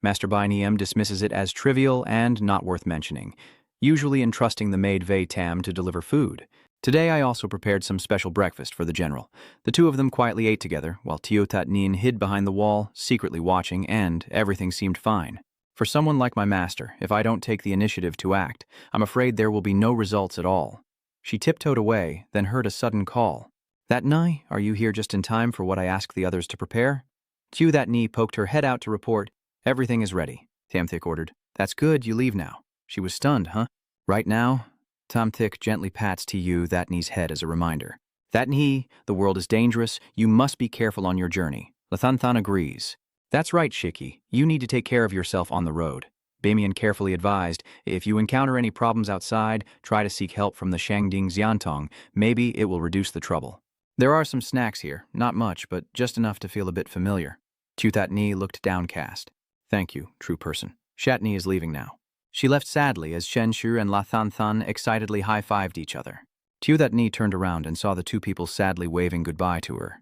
Master Bai Niem dismisses it as trivial and not worth mentioning, usually entrusting the maid Vei Tam to deliver food. Today I also prepared some special breakfast for the general. The two of them quietly ate together, while Tew That Nin hid behind the wall, secretly watching, and everything seemed fine. For someone like my master, if I don't take the initiative to act, I'm afraid there will be no results at all. She tiptoed away, then heard a sudden call. "That Knee, are you here just in time for what I asked the others to prepare?" Tew That Knee poked her head out to report, "Everything is ready," Tamthik ordered. "That's good, you leave now." She was stunned, huh? "Right now?" Tamthik gently pats Tew That Knee's head as a reminder. "That Knee, the world is dangerous. You must be careful on your journey." Lathan Than agrees. "That's right, Shiki. You need to take care of yourself on the road." Bamian carefully advised, "If you encounter any problems outside, try to seek help from the Shangding Xiantong. Maybe it will reduce the trouble." "There are some snacks here. Not much, but just enough to feel a bit familiar." Tew That Knee looked downcast. "Thank you, true person. Shatney is leaving now." She left sadly as Shenshu and Lathan Than excitedly high-fived each other. Tew That Knee turned around and saw the two people sadly waving goodbye to her.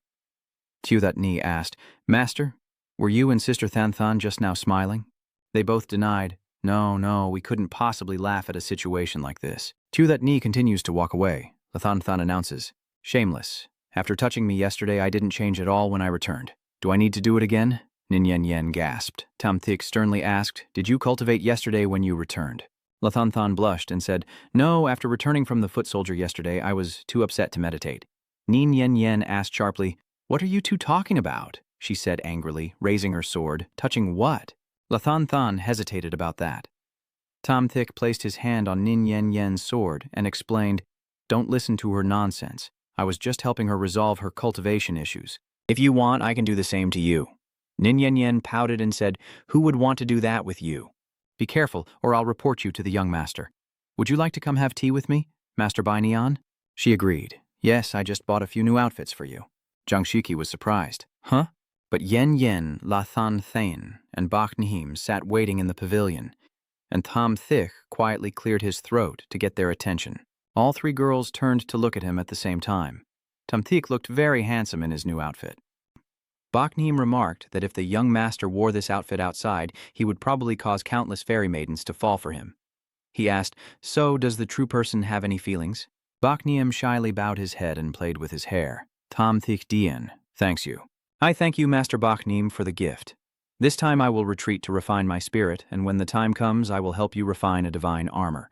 Tew That Knee asked, "Master, were you and Sister Than Than just now smiling?" They both denied, No, we couldn't possibly laugh at a situation like this." Tew That Knee continues to walk away. Lathan Than announces, "Shameless. After touching me yesterday, I didn't change at all when I returned. Do I need to do it again?" Nin Yen Yen gasped. Tamthik sternly asked, "Did you cultivate yesterday when you returned?" Lathan Than blushed and said, "No, after returning from the foot soldier yesterday, I was too upset to meditate." Nin Yen Yen asked sharply, "What are you two talking about?" she said angrily, raising her sword. "Touching what?" Lathan Than hesitated about that. Tamthik placed his hand on Nin Yen Yen's sword and explained, "Don't listen to her nonsense. I was just helping her resolve her cultivation issues. If you want, I can do the same to you." Nin Yen Yen pouted and said, "Who would want to do that with you? Be careful, or I'll report you to the young master. Would you like to come have tea with me, Master Bai Nian?" She agreed. "Yes, I just bought a few new outfits for you." Zhang Shiki was surprised. "Huh?" But Yen Yen, Lathan Thain, and Bak Nihim sat waiting in the pavilion, and Tam Thich quietly cleared his throat to get their attention. All three girls turned to look at him at the same time. Tam Thich looked very handsome in his new outfit. Bak Nihim remarked that if the young master wore this outfit outside, he would probably cause countless fairy maidens to fall for him. He asked, "So, does the true person have any feelings?" Bak Nihim shyly bowed his head and played with his hair. Tam Thich Dien, thanks you. "I thank you, Master Bak Nihim, for the gift. This time I will retreat to refine my spirit, and when the time comes, I will help you refine a divine armor.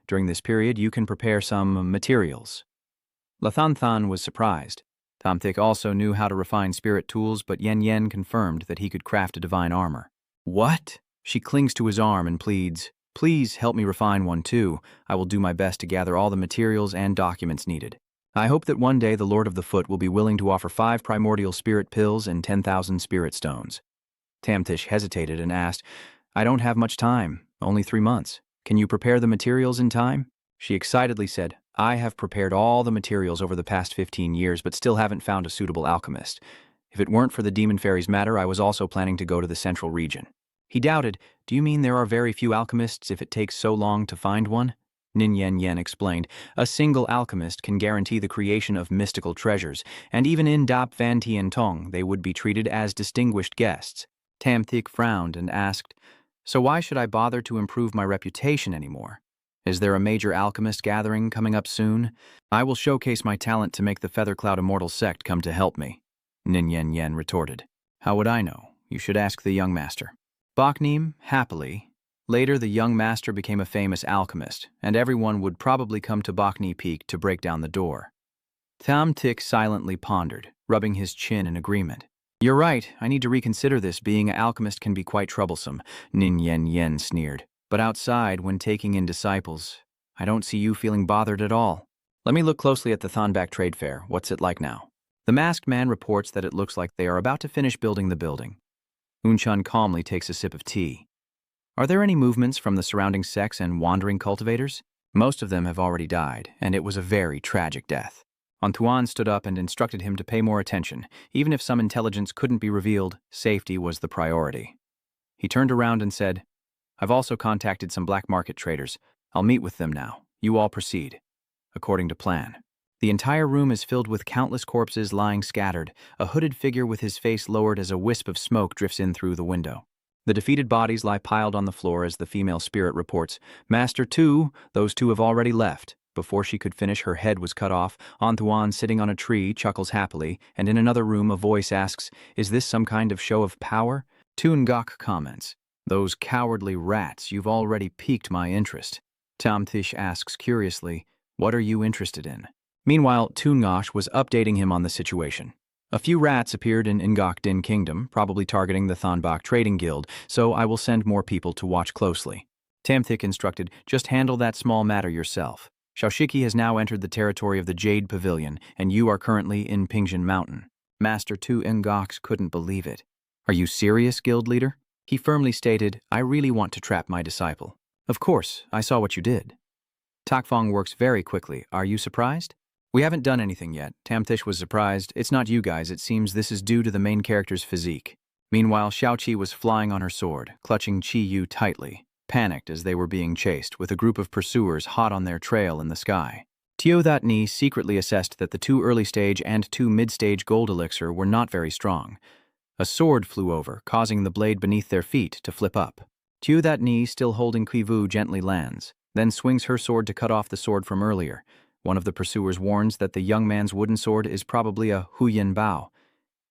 During this period, you can prepare some materials." Lathan Than was surprised. Tamthik also knew how to refine spirit tools, but Yen Yen confirmed that he could craft a divine armor. "What?" She clings to his arm and pleads, "Please help me refine one too. I will do my best to gather all the materials and documents needed. I hope that one day the Lord of the Foot will be willing to offer 5 primordial spirit pills and 10,000 spirit stones." Tamtish hesitated and asked, "I don't have much time, only 3 months. Can you prepare the materials in time?" She excitedly said, "I have prepared all the materials over the past 15 years, but still haven't found a suitable alchemist. If it weren't for the demon fairy's matter, I was also planning to go to the central region." He doubted, "Do you mean there are very few alchemists if it takes so long to find one?" Nin Yen Yen explained. A single alchemist can guarantee the creation of mystical treasures, and even in Dap Van Tien Tong they would be treated as distinguished guests. Tam Thik frowned and asked, "So why should I bother to improve my reputation anymore? Is there a major alchemist gathering coming up soon? I will showcase my talent to make the Feathercloud Immortal Sect come to help me," Nin Yen Yen retorted. "How would I know? You should ask the young master." Baknim, happily. Later, the young master became a famous alchemist, and everyone would probably come to Bakni Peak to break down the door. Tam Tik silently pondered, rubbing his chin in agreement. "You're right, I need to reconsider this. Being an alchemist can be quite troublesome," Nin Yen Yen sneered. "But outside, when taking in disciples, I don't see you feeling bothered at all. Let me look closely at the Thonback Trade Fair. What's it like now?" The masked man reports that it looks like they are about to finish building the building. Unchun calmly takes a sip of tea. "Are there any movements from the surrounding sects and wandering cultivators? Most of them have already died, and it was a very tragic death." Antoine stood up and instructed him to pay more attention. Even if some intelligence couldn't be revealed, safety was the priority. He turned around and said, "I've also contacted some black market traders. I'll meet with them now. You all proceed." According to plan. The entire room is filled with countless corpses lying scattered, a hooded figure with his face lowered as a wisp of smoke drifts in through the window. The defeated bodies lie piled on the floor as the female spirit reports, "Master 2, those two have already left." Before she could finish, her head was cut off. Antoine, sitting on a tree, chuckles happily, and in another room a voice asks, "Is this some kind of show of power?" Tungok comments, "Those cowardly rats, you've already piqued my interest." Tamtish asks curiously, "What are you interested in?" Meanwhile, Tungosh was updating him on the situation. "A few rats appeared in Ngok Din Kingdom, probably targeting the Thonbok Trading Guild, so I will send more people to watch closely." Tamthik instructed, "Just handle that small matter yourself. Shaoshiki has now entered the territory of the Jade Pavilion, and you are currently in Pingzhen Mountain." Master Tu Ngox couldn't believe it. "Are you serious, guild leader?" He firmly stated, "I really want to trap my disciple." "Of course, I saw what you did." Takfong works very quickly. Are you surprised? "We haven't done anything yet." Tamtish was surprised. "It's not you guys, it seems this is due to the main character's physique." Meanwhile, Xiaoqi was flying on her sword, clutching Qi Yu tightly, panicked as they were being chased, with a group of pursuers hot on their trail in the sky. Tio That Ni secretly assessed that the 2 early-stage and 2 mid-stage gold elixir were not very strong. A sword flew over, causing the blade beneath their feet to flip up. Tio That Ni, still holding Qivu, gently lands, then swings her sword to cut off the sword from earlier. One of the pursuers warns that the young man's wooden sword is probably a Huyin Bao.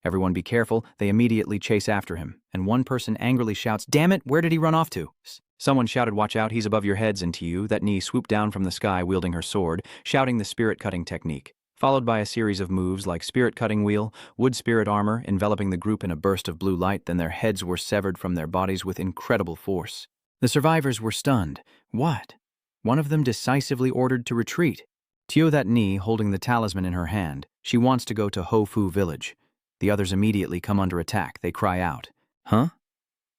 "Everyone be careful," they immediately chase after him, and one person angrily shouts, "Damn it, where did he run off to?" Someone shouted, "Watch out, he's above your heads," and Tiu That Ni swooped down from the sky wielding her sword, shouting the spirit-cutting technique, followed by a series of moves like spirit-cutting wheel, wood spirit armor, enveloping the group in a burst of blue light. Then their heads were severed from their bodies with incredible force. The survivors were stunned. What? One of them decisively ordered to retreat. Tio That Ni holding the talisman in her hand. She wants to go to Hofu village. The others immediately come under attack. They cry out, "Huh?"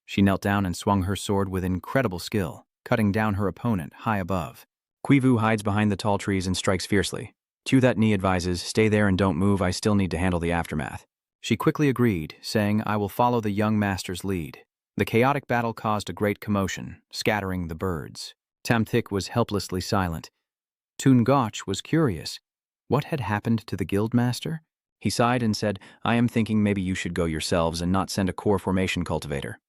She knelt down and swung her sword with incredible skill, cutting down her opponent high above. Qivu hides behind the tall trees and strikes fiercely. Tio That Ni advises, "Stay there and don't move, I still need to handle the aftermath." She quickly agreed, saying, "I will follow the young master's lead." The chaotic battle caused a great commotion, scattering the birds. Tamthik was helplessly silent. Tungoch was curious. What had happened to the guildmaster? He sighed and said, "I am thinking maybe you should go yourselves and not send a core formation cultivator."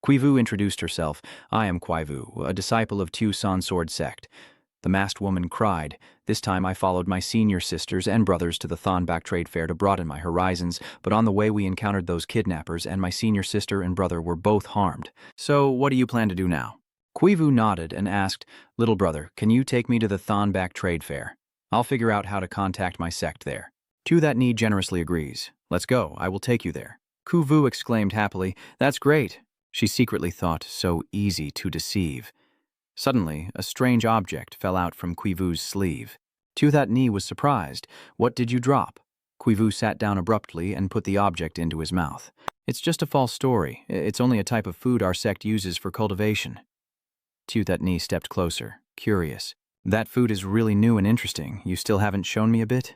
Qivu introduced herself. "I am Qivu, a disciple of Tu San Sword Sect." The masked woman cried. "This time I followed my senior sisters and brothers to the Thonback Trade Fair to broaden my horizons, but on the way we encountered those kidnappers and my senior sister and brother were both harmed. So what do you plan to do now?" Qivu nodded and asked, "Little brother, can you take me to the Thonback Trade Fair? I'll figure out how to contact my sect there." Tu That Ni generously agrees. "Let's go, I will take you there." Qivu exclaimed happily, "That's great." She secretly thought, so easy to deceive. Suddenly, a strange object fell out from Qivu's sleeve. Tu That Ni was surprised. "What did you drop?" Qivu sat down abruptly and put the object into his mouth. "It's just a false story. It's only a type of food our sect uses for cultivation." Tu That Ni stepped closer, curious. "That food is really new and interesting. You still haven't shown me a bit?"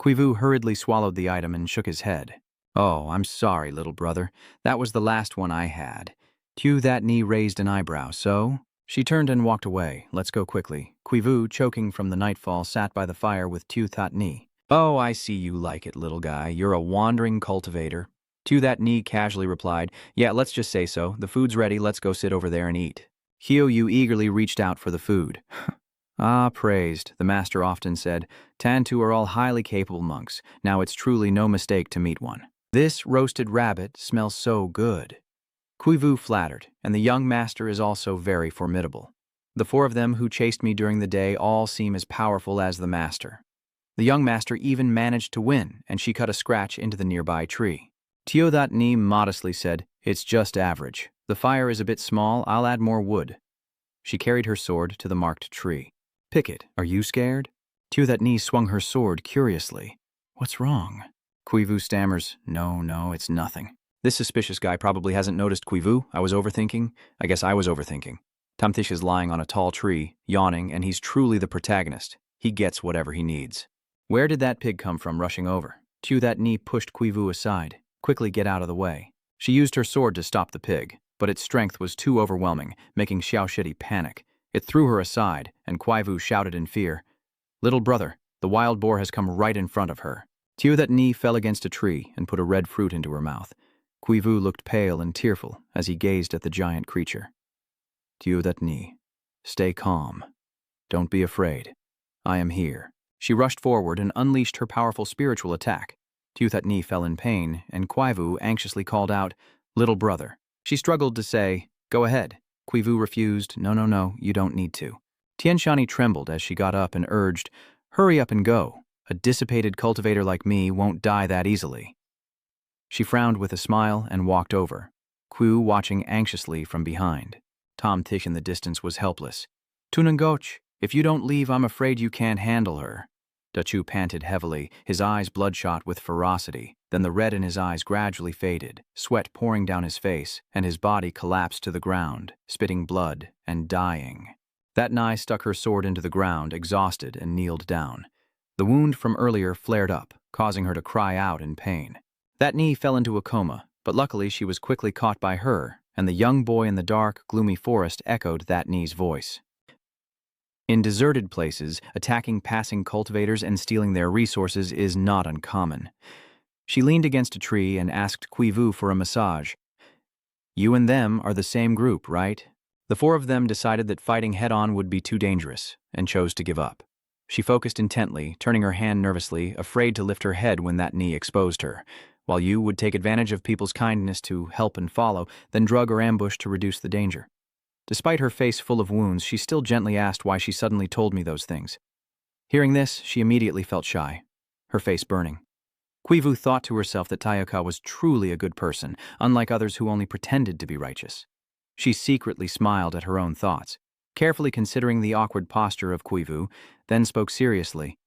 Qivu hurriedly swallowed the item and shook his head. "Oh, I'm sorry, little brother. That was the last one I had." Tu That Ni raised an eyebrow. "So? She turned and walked away. Let's go quickly. Quivu, choking from the nightfall, sat by the fire with Tu That Ni. Oh, I see you like it, little guy. You're a wandering cultivator. Tu That Ni casually replied, yeah, let's just say so. The food's ready, let's go sit over there and eat. Hyo Yu eagerly reached out for the food. Ah, praised, the master often said. Tantu are all highly capable monks. Now it's truly no mistake to meet one. This roasted rabbit smells so good. Quivu flattered, and the young master is also very formidable. The four of them who chased me during the day all seem as powerful as the master. The young master even managed to win, and she cut a scratch into the nearby tree. Tio That Ni modestly said, it's just average. The fire is a bit small, I'll add more wood. She carried her sword to the marked tree. Pick it, are you scared? Tio That Ni swung her sword curiously. What's wrong? Quivu stammers, no, it's nothing. This suspicious guy probably hasn't noticed Quivu. I was overthinking. I guess I was overthinking. Tamtish is lying on a tall tree, yawning, and he's truly the protagonist. He gets whatever he needs. Where did that pig come from rushing over? Tio That Ni pushed Quivu aside. Quickly get out of the way. She used her sword to stop the pig, but its strength was too overwhelming, making Xiao Shidi panic. It threw her aside, and Quivu shouted in fear, little brother, the wild boar has come right in front of her. Tio That Ni fell against a tree and put a red fruit into her mouth. Quivu looked pale and tearful as he gazed at the giant creature. Tio That Ni, stay calm. Don't be afraid. I am here. She rushed forward and unleashed her powerful spiritual attack. Tio That Ni fell in pain, and Quivu anxiously called out, little brother. She struggled to say, go ahead. Quivu refused, no, you don't need to. Tianshani trembled as she got up and urged, hurry up and go. A dissipated cultivator like me won't die that easily. She frowned with a smile and walked over, Quivu watching anxiously from behind. Tom Tish in the distance was helpless. Tunangoch, if you don't leave, I'm afraid you can't handle her. Dachu panted heavily, his eyes bloodshot with ferocity. Then the red in his eyes gradually faded, sweat pouring down his face, and his body collapsed to the ground, spitting blood and dying. That Nai stuck her sword into the ground, exhausted, and kneeled down. The wound from earlier flared up, causing her to cry out in pain. That Ni fell into a coma, but luckily she was quickly caught by her, and the young boy in the dark, gloomy forest echoed That Ni's voice. In deserted places, attacking passing cultivators and stealing their resources is not uncommon. She leaned against a tree and asked Quivu for a massage. You and them are the same group, right? The four of them decided that fighting head-on would be too dangerous, and chose to give up. She focused intently, turning her hand nervously, afraid to lift her head when That Ni exposed her, while you would take advantage of people's kindness to help and follow, then drug or ambush to reduce the danger. Despite her face full of wounds, she still gently asked why she suddenly told me those things. Hearing this, she immediately felt shy, her face burning. Quivu thought to herself that Tayaka was truly a good person, unlike others who only pretended to be righteous. She secretly smiled at her own thoughts, carefully considering the awkward posture of Quivu, then spoke seriously.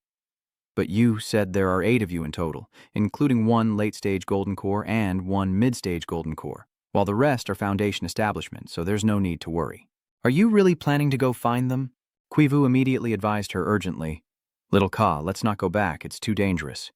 But you said there are 8 of you in total, including 1 late-stage golden core and 1 mid-stage golden core, while the rest are foundation establishment, so there's no need to worry. Are you really planning to go find them? Quivu immediately advised her urgently. Little Ka, let's not go back, it's too dangerous.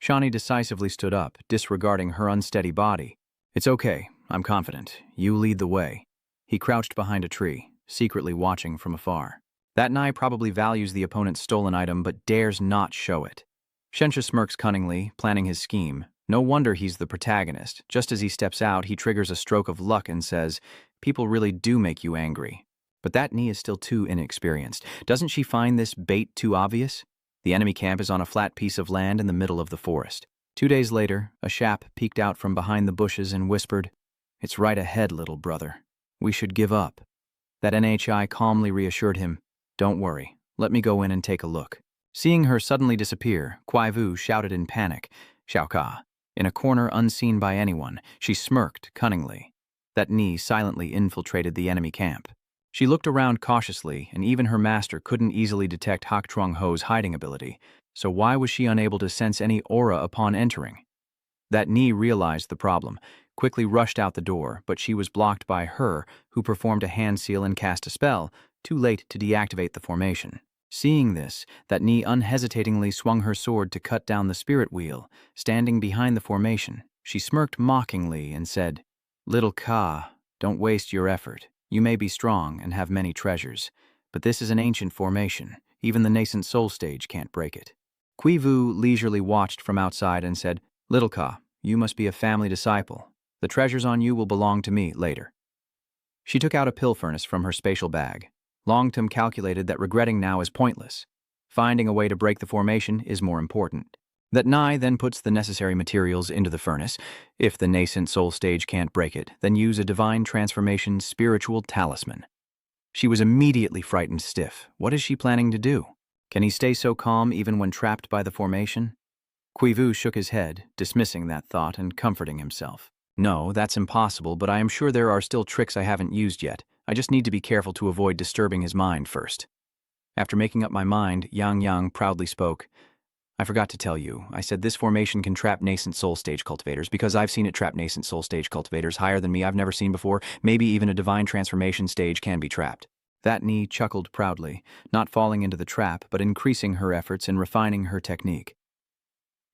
Shani decisively stood up, disregarding her unsteady body. It's okay, I'm confident. You lead the way. He crouched behind a tree, secretly watching from afar. That Nai probably values the opponent's stolen item but dares not show it. Shensha smirks cunningly, planning his scheme. No wonder he's the protagonist. Just as he steps out, he triggers a stroke of luck and says, people really do make you angry. But that Ni is still too inexperienced. Doesn't she find this bait too obvious? The enemy camp is on a flat piece of land in the middle of the forest. 2 days later, a Shap peeked out from behind the bushes and whispered, it's right ahead, little brother. We should give up. That NHI calmly reassured him, don't worry, let me go in and take a look. Seeing her suddenly disappear, Quivu shouted in panic, Xiaoka. In a corner unseen by anyone, she smirked cunningly. That Ni silently infiltrated the enemy camp. She looked around cautiously, and even her master couldn't easily detect Hak Trong Ho's hiding ability, so why was she unable to sense any aura upon entering? That Ni realized the problem, quickly rushed out the door, but she was blocked by her, who performed a hand seal and cast a spell, too late to deactivate the formation. Seeing this, That Ni unhesitatingly swung her sword to cut down the spirit wheel. Standing behind the formation, she smirked mockingly and said, Little Ka, don't waste your effort. You may be strong and have many treasures, but this is an ancient formation. Even the nascent soul stage can't break it. Quivu leisurely watched from outside and said, Little Ka, you must be a family disciple. The treasures on you will belong to me later. She took out a pill furnace from her spatial bag. Longtum calculated that regretting now is pointless. Finding a way to break the formation is more important. That Nai then puts the necessary materials into the furnace. If the nascent soul stage can't break it, then use a divine transformation spiritual talisman. She was immediately frightened stiff. What is she planning to do? Can he stay so calm even when trapped by the formation? Quivu shook his head, dismissing that thought and comforting himself. No, that's impossible, but I am sure there are still tricks I haven't used yet. I just need to be careful to avoid disturbing his mind first. After making up my mind, Yang Yang proudly spoke. I forgot to tell you. I said this formation can trap nascent soul stage cultivators because I've seen it trap nascent soul stage cultivators higher than me I've never seen before. Maybe even a divine transformation stage can be trapped. That Ni chuckled proudly, not falling into the trap but increasing her efforts and refining her technique.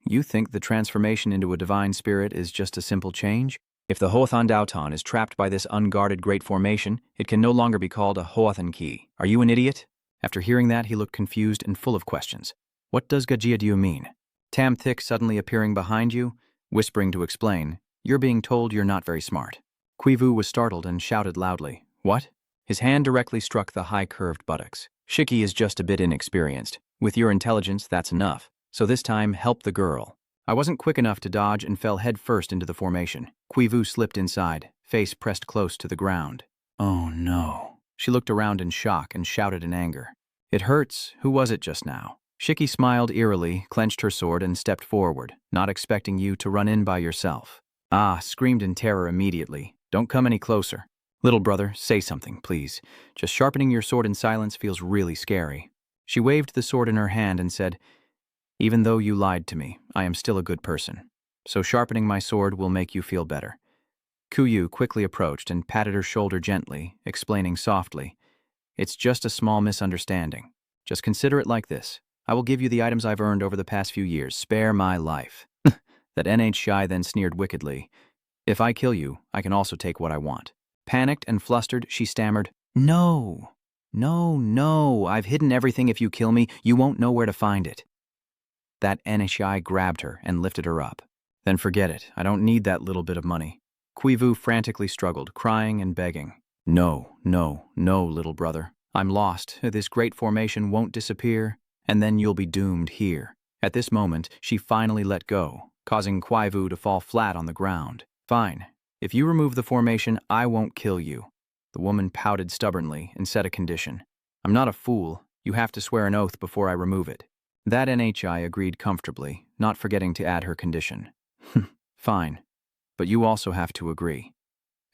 You think the transformation into a divine spirit is just a simple change? If the Hoathan Daotan is trapped by this unguarded great formation, it can no longer be called a Hoathan key. Are you an idiot? After hearing that, he looked confused and full of questions. What does Gajiadiu mean? Tam Thick suddenly appearing behind you, whispering to explain, You're being told you're not very smart. Quivu was startled and shouted loudly, What? His hand directly struck the high-curved buttocks. Shiki is just a bit inexperienced. With your intelligence, that's enough. So this time, help the girl. I wasn't quick enough to dodge and fell headfirst into the formation. Quivu slipped inside, face pressed close to the ground. Oh no. She looked around in shock and shouted in anger. It hurts. Who was it just now? Shiki smiled eerily, clenched her sword and stepped forward, not expecting you to run in by yourself. Ah, screamed in terror immediately. Don't come any closer. Little brother, say something, please. Just sharpening your sword in silence feels really scary. She waved the sword in her hand and said, Even though you lied to me, I am still a good person. So sharpening my sword will make you feel better. Kuyu quickly approached and patted her shoulder gently, explaining softly, It's just a small misunderstanding. Just consider it like this. I will give you the items I've earned over the past few years. Spare my life. That NH Shy then sneered wickedly. If I kill you, I can also take what I want. Panicked and flustered, she stammered, No, I've hidden everything. If you kill me, you won't know where to find it. That NHI grabbed her and lifted her up. Then forget it. I don't need that little bit of money. Quivu frantically struggled, crying and begging. No, little brother. I'm lost. This great formation won't disappear, and then you'll be doomed here. At this moment, she finally let go, causing Quivu to fall flat on the ground. Fine. If you remove the formation, I won't kill you. The woman pouted stubbornly and set a condition. I'm not a fool. You have to swear an oath before I remove it. That NHI agreed comfortably, not forgetting to add her condition. Fine. But you also have to agree.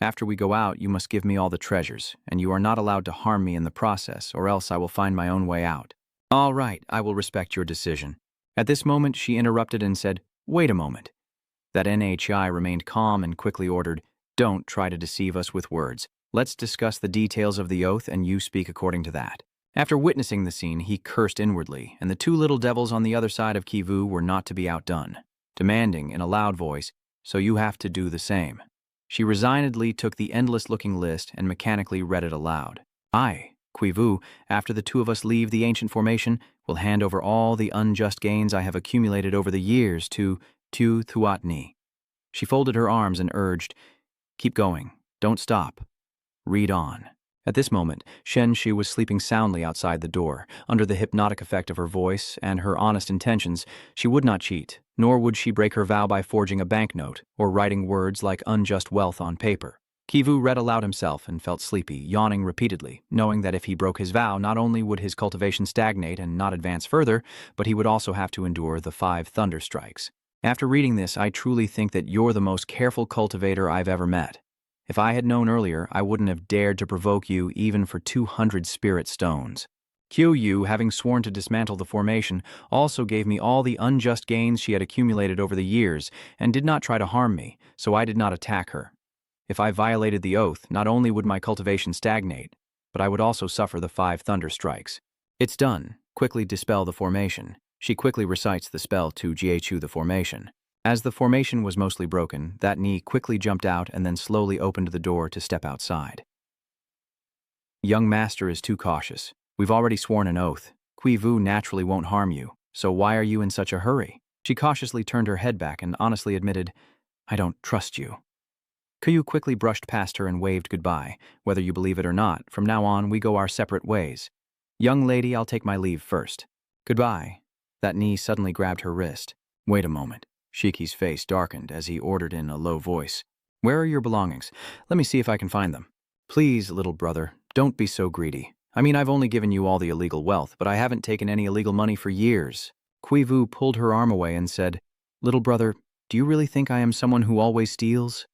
After we go out, you must give me all the treasures, and you are not allowed to harm me in the process, or else I will find my own way out. All right, I will respect your decision. At this moment, she interrupted and said, Wait a moment. That NHI remained calm and quickly ordered, Don't try to deceive us with words. Let's discuss the details of the oath and you speak according to that. After witnessing the scene, he cursed inwardly, and the two little devils on the other side of Kivu were not to be outdone, demanding in a loud voice, So you have to do the same. She resignedly took the endless-looking list and mechanically read it aloud. I, Quivu, after the two of us leave the ancient formation, will hand over all the unjust gains I have accumulated over the years to Thuatni. She folded her arms and urged, Keep going. Don't stop. Read on. At this moment, Shen Shi was sleeping soundly outside the door. Under the hypnotic effect of her voice and her honest intentions, she would not cheat, nor would she break her vow by forging a banknote or writing words like unjust wealth on paper. Kivu read aloud himself and felt sleepy, yawning repeatedly, knowing that if he broke his vow, not only would his cultivation stagnate and not advance further, but he would also have to endure the 5 thunder strikes. After reading this, I truly think that you're the most careful cultivator I've ever met. If I had known earlier, I wouldn't have dared to provoke you even for 200 spirit stones. Qiu, having sworn to dismantle the formation, also gave me all the unjust gains she had accumulated over the years and did not try to harm me, so I did not attack her. If I violated the oath, not only would my cultivation stagnate, but I would also suffer the 5 thunder strikes. It's done. Quickly dispel the formation. She quickly recites the spell to Jiechu the formation. As the formation was mostly broken, that knee quickly jumped out and then slowly opened the door to step outside. Young master is too cautious. We've already sworn an oath. Kui Vu naturally won't harm you, so why are you in such a hurry? She cautiously turned her head back and honestly admitted, I don't trust you. Kuyu quickly brushed past her and waved goodbye. Whether you believe it or not, from now on we go our separate ways. Young lady, I'll take my leave first. Goodbye. That knee suddenly grabbed her wrist. Wait a moment. Shiki's face darkened as he ordered in a low voice. Where are your belongings? Let me see if I can find them. Please, little brother, don't be so greedy. I mean, I've only given you all the illegal wealth, but I haven't taken any illegal money for years. Kui Vu pulled her arm away and said, Little brother, do you really think I am someone who always steals?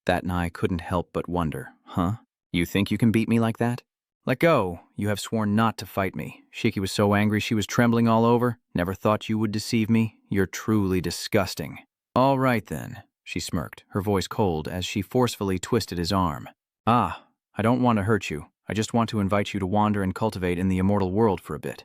That Nai couldn't help but wonder, huh? You think you can beat me like that? Let go. You have sworn not to fight me. Shiki was so angry she was trembling all over. Never thought you would deceive me. You're truly disgusting. All right then, she smirked, her voice cold as she forcefully twisted his arm. Ah, I don't want to hurt you. I just want to invite you to wander and cultivate in the immortal world for a bit.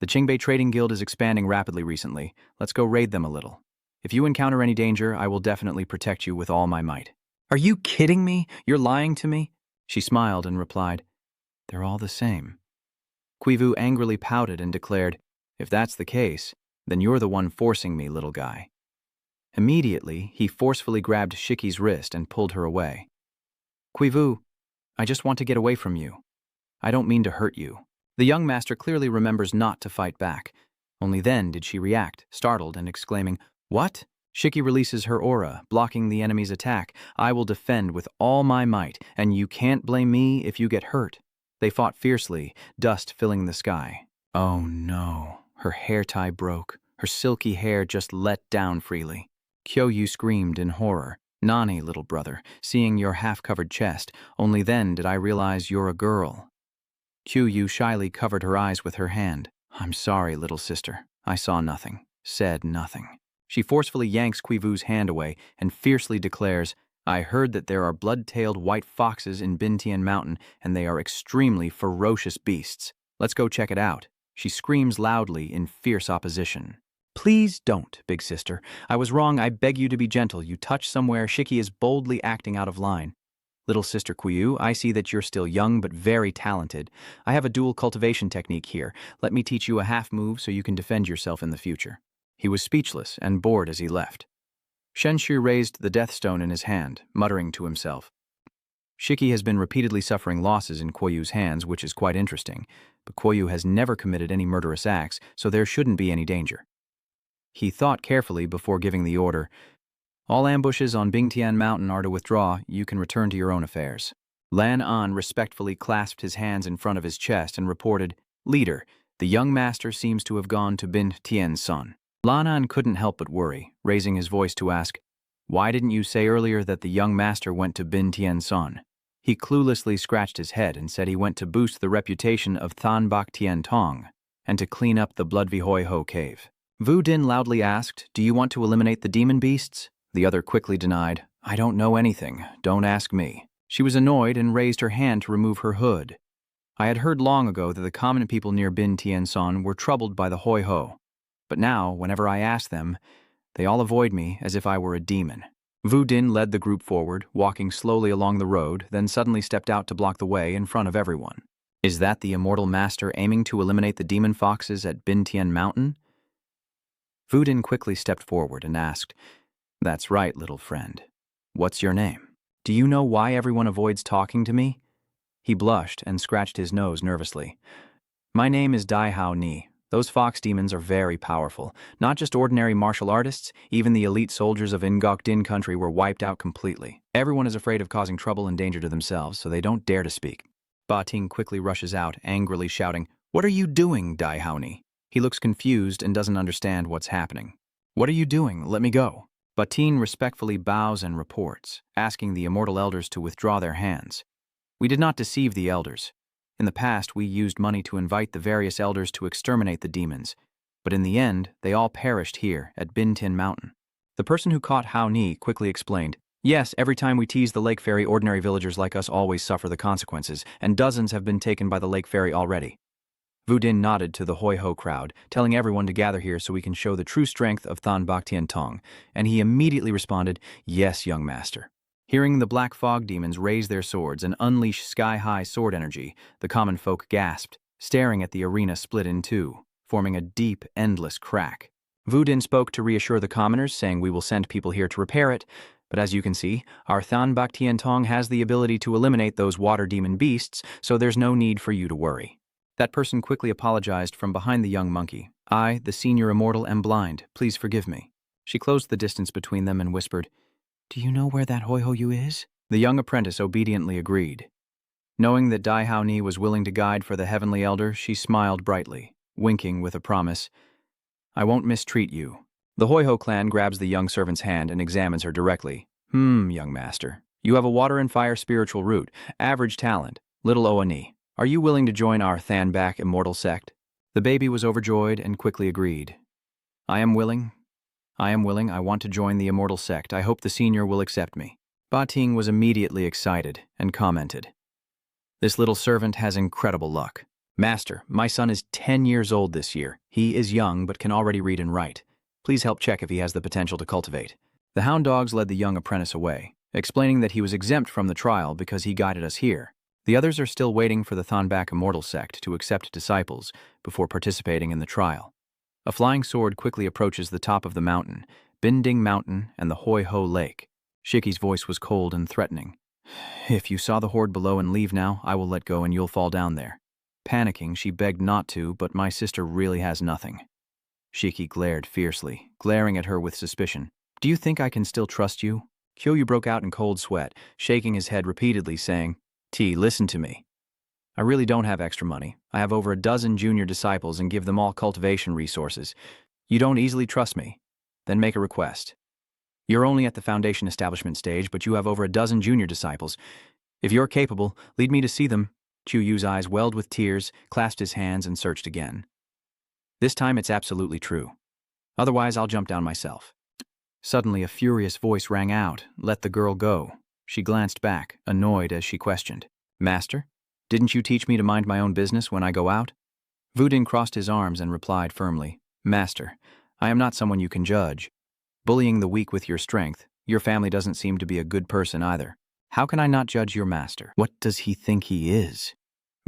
The Qingbei Trading Guild is expanding rapidly recently. Let's go raid them a little. If you encounter any danger, I will definitely protect you with all my might. Are you kidding me? You're lying to me? She smiled and replied, They're all the same. Kui Vu angrily pouted and declared, If that's the case, then you're the one forcing me, little guy. Immediately, he forcefully grabbed Shiki's wrist and pulled her away. Kui Vu, I just want to get away from you. I don't mean to hurt you. The young master clearly remembers not to fight back. Only then did she react, startled and exclaiming, What? Shiki releases her aura, blocking the enemy's attack. I will defend with all my might, and you can't blame me if you get hurt. They fought fiercely, dust filling the sky. Oh no, her hair tie broke. Her silky hair just let down freely. Kyoyu screamed in horror. Nani, little brother, seeing your half-covered chest, only then did I realize you're a girl. Kyoyu shyly covered her eyes with her hand. I'm sorry, little sister. I saw nothing, said nothing. She forcefully yanks Kui Vu's hand away and fiercely declares, I heard that there are blood-tailed white foxes in Bintian Mountain, and they are extremely ferocious beasts. Let's go check it out. She screams loudly in fierce opposition. Please don't, big sister. I was wrong. I beg you to be gentle. You touch somewhere. Shiki is boldly acting out of line. Little sister Kuyu, I see that you're still young but very talented. I have a dual cultivation technique here. Let me teach you a half move so you can defend yourself in the future. He was speechless and bored as he left. Shenshu raised the death stone in his hand, muttering to himself. Shiki has been repeatedly suffering losses in Koyu's hands, which is quite interesting, but Koyu has never committed any murderous acts, so there shouldn't be any danger. He thought carefully before giving the order. All ambushes on Bingtian Mountain are to withdraw. You can return to your own affairs. Lan An respectfully clasped his hands in front of his chest and reported, Leader, the young master seems to have gone to Bin Tian's son. Lan An couldn't help but worry, raising his voice to ask, Why didn't you say earlier that the young master went to Bin Tian's son? He cluelessly scratched his head and said he went to boost the reputation of Than Bak Tian Tong and to clean up the Blood Vihoi Ho cave. Vu Din loudly asked, Do you want to eliminate the demon beasts? The other quickly denied, I don't know anything. Don't ask me. She was annoyed and raised her hand to remove her hood. I had heard long ago that the common people near Bin Tian Son were troubled by the Hoi Ho. But now, whenever I ask them, they all avoid me as if I were a demon. Vu Din led the group forward, walking slowly along the road, then suddenly stepped out to block the way in front of everyone. Is that the immortal master aiming to eliminate the demon foxes at Bintian Mountain? Vu Din quickly stepped forward and asked, That's right, little friend. What's your name? Do you know why everyone avoids talking to me? He blushed and scratched his nose nervously. My name is Dai Hao Ni. Those fox demons are very powerful. Not just ordinary martial artists, even the elite soldiers of Ngok Din country were wiped out completely. Everyone is afraid of causing trouble and danger to themselves, so they don't dare to speak. Ba Ting quickly rushes out, angrily shouting, What are you doing, Dai Hao Ni? He looks confused and doesn't understand what's happening. What are you doing? Let me go. Batin respectfully bows and reports, asking the immortal elders to withdraw their hands. We did not deceive the elders. In the past, we used money to invite the various elders to exterminate the demons, but in the end, they all perished here at Bintin Mountain. The person who caught Hao Ni quickly explained, Yes, every time we tease the Lake Fairy, ordinary villagers like us always suffer the consequences, and dozens have been taken by the Lake Fairy already. Vu Din nodded to the Hoi Ho crowd, telling everyone to gather here so we can show the true strength of Than Bak Tian Tong, and he immediately responded, Yes, young master. Hearing the black fog demons raise their swords and unleash sky-high sword energy, the common folk gasped, staring at the arena split in two, forming a deep, endless crack. Wudin spoke to reassure the commoners, saying we will send people here to repair it, but as you can see, our Than Bak Tien Tong has the ability to eliminate those water demon beasts, so there's no need for you to worry. That person quickly apologized from behind the young monkey. I, the senior immortal, am blind. Please forgive me. She closed the distance between them and whispered, Do you know where that Hoihoyu is? The young apprentice obediently agreed. Knowing that Dai Hao Ni was willing to guide for the heavenly elder, she smiled brightly, winking with a promise, I won't mistreat you. The Hoiho clan grabs the young servant's hand and examines her directly. Young master. You have a water and fire spiritual root, average talent, little Oani. Are you willing to join our Than Bak immortal sect? The baby was overjoyed and quickly agreed. I am willing. I want to join the immortal sect. I hope the senior will accept me. Ba Ting was immediately excited and commented, This little servant has incredible luck. Master, my son is 10 years old this year. He is young but can already read and write. Please help check if he has the potential to cultivate. The hound dogs led the young apprentice away, explaining that he was exempt from the trial because he guided us here. The others are still waiting for the Than Bak immortal sect to accept disciples before participating in the trial. A flying sword quickly approaches the top of the mountain, Binding Mountain and the Hoi Ho Lake. Shiki's voice was cold and threatening. If you saw the horde below and leave now, I will let go and you'll fall down there. Panicking, she begged not to, but my sister really has nothing. Shiki glared fiercely, glaring at her with suspicion. Do you think I can still trust you? Kyoyu broke out in cold sweat, shaking his head repeatedly, saying, T, listen to me. I really don't have extra money. I have over a dozen junior disciples and give them all cultivation resources. You don't easily trust me? Then make a request. You're only at the foundation establishment stage, but you have over a dozen junior disciples. If you're capable, lead me to see them. Chuyu's eyes welled with tears, clasped his hands, and searched again. This time it's absolutely true. Otherwise, I'll jump down myself. Suddenly, a furious voice rang out, Let the girl go. She glanced back, annoyed as she questioned. Master, didn't you teach me to mind my own business when I go out? Wudin crossed his arms and replied firmly, Master, I am not someone you can judge. Bullying the weak with your strength, your family doesn't seem to be a good person either. How can I not judge your master? What does he think he is?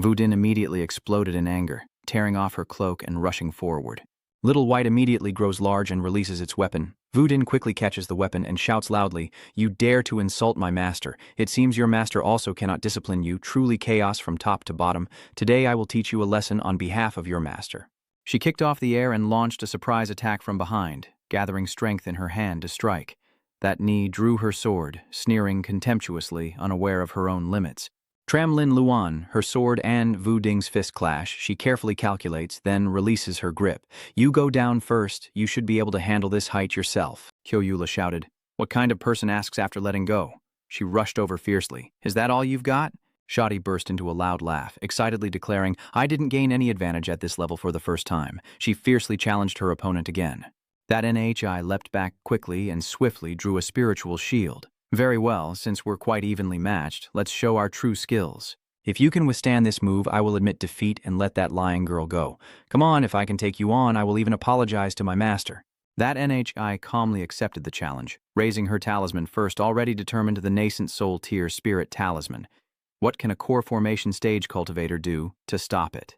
Wudin immediately exploded in anger, tearing off her cloak and rushing forward. Little White immediately grows large and releases its weapon. Wudin quickly catches the weapon and shouts loudly, You dare to insult my master. It seems your master also cannot discipline you, truly chaos from top to bottom. Today I will teach you a lesson on behalf of your master. She kicked off the air and launched a surprise attack from behind, gathering strength in her hand to strike. That knee drew her sword, sneering contemptuously, unaware of her own limits. Tramlin Luan, her sword and Wuding's fist clash, she carefully calculates, then releases her grip. You go down first, you should be able to handle this height yourself, Kyoyula shouted. What kind of person asks after letting go? She rushed over fiercely. Is that all you've got? Shadi burst into a loud laugh, excitedly declaring, I didn't gain any advantage at this level for the first time. She fiercely challenged her opponent again. That NHI leapt back quickly and swiftly drew a spiritual shield. Very well, since we're quite evenly matched, let's show our true skills. If you can withstand this move, I will admit defeat and let that lying girl go. Come on, if I can take you on, I will even apologize to my master. That NHI calmly accepted the challenge, raising her talisman first, already determined to the nascent soul tier spirit talisman. What can a core formation stage cultivator do to stop it?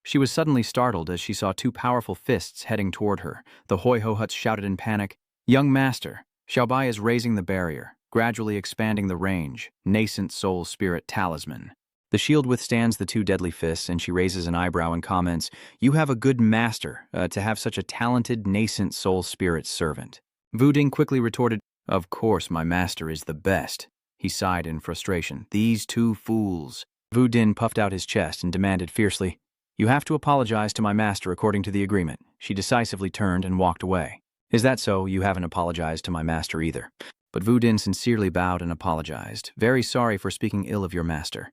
She was suddenly startled as she saw two powerful fists heading toward her. The Hoi-Ho-Huts shouted in panic, Young master, Xiaobai is raising the barrier, gradually expanding the range, nascent soul spirit talisman. The shield withstands the two deadly fists, and she raises an eyebrow and comments, You have a good master to have such a talented nascent soul spirit servant. Wuding quickly retorted, Of course my master is the best. He sighed in frustration. These two fools. Wudin puffed out his chest and demanded fiercely, You have to apologize to my master according to the agreement. She decisively turned and walked away. Is that so? You haven't apologized to my master either. But Wudin sincerely bowed and apologized. Very sorry for speaking ill of your master.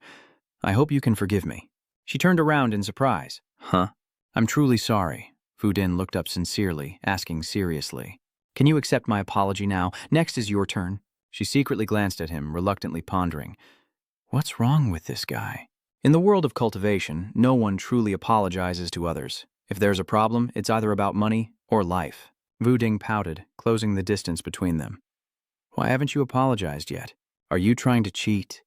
I hope you can forgive me. She turned around in surprise. Huh? I'm truly sorry. Wudin looked up sincerely, asking seriously. Can you accept my apology now? Next is your turn. She secretly glanced at him, reluctantly pondering. What's wrong with this guy? In the world of cultivation, no one truly apologizes to others. If there's a problem, it's either about money or life. Wuding pouted, closing the distance between them. Why haven't you apologized yet? Are you trying to cheat?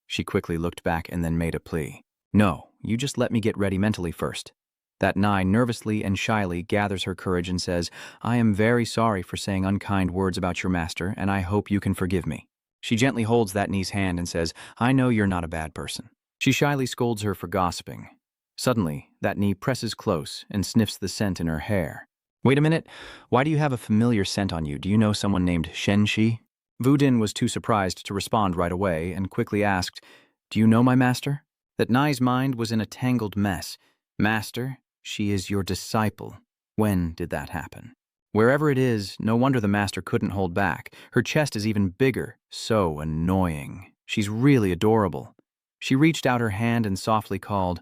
She quickly looked back and then made a plea. No, you just let me get ready mentally first. That Nai nervously and shyly gathers her courage and says, I am very sorry for saying unkind words about your master, and I hope you can forgive me. She gently holds that Ni's hand and says, I know you're not a bad person. She shyly scolds her for gossiping. Suddenly, that Ni presses close and sniffs the scent in her hair. Wait a minute, why do you have a familiar scent on you? Do you know someone named Shenshi? Wudin was too surprised to respond right away and quickly asked, Do you know my master? That Nai's mind was in a tangled mess. Master, she is your disciple. When did that happen? Wherever it is, no wonder the master couldn't hold back. Her chest is even bigger. So annoying. She's really adorable. She reached out her hand and softly called,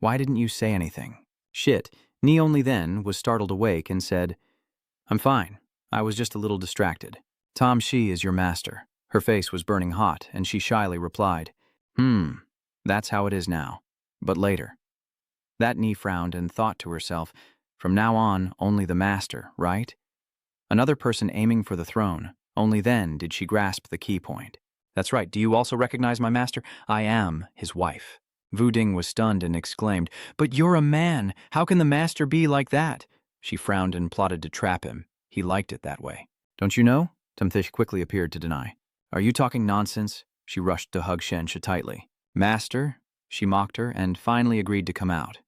Why didn't you say anything? Shit. Ni only then was startled awake and said, I'm fine. I was just a little distracted. Tom Shi is your master. Her face was burning hot, and she shyly replied, That's how it is now. But later. That Ni frowned and thought to herself, From now on, only the master, right? Another person aiming for the throne. Only then did she grasp the key point. That's right, do you also recognize my master? I am his wife. Wuding was stunned and exclaimed, But you're a man! How can the master be like that? She frowned and plotted to trap him. He liked it that way. Don't you know? Tamthish quickly appeared to deny. Are you talking nonsense? She rushed to hug Shensha tightly. Master? She mocked her and finally agreed to come out.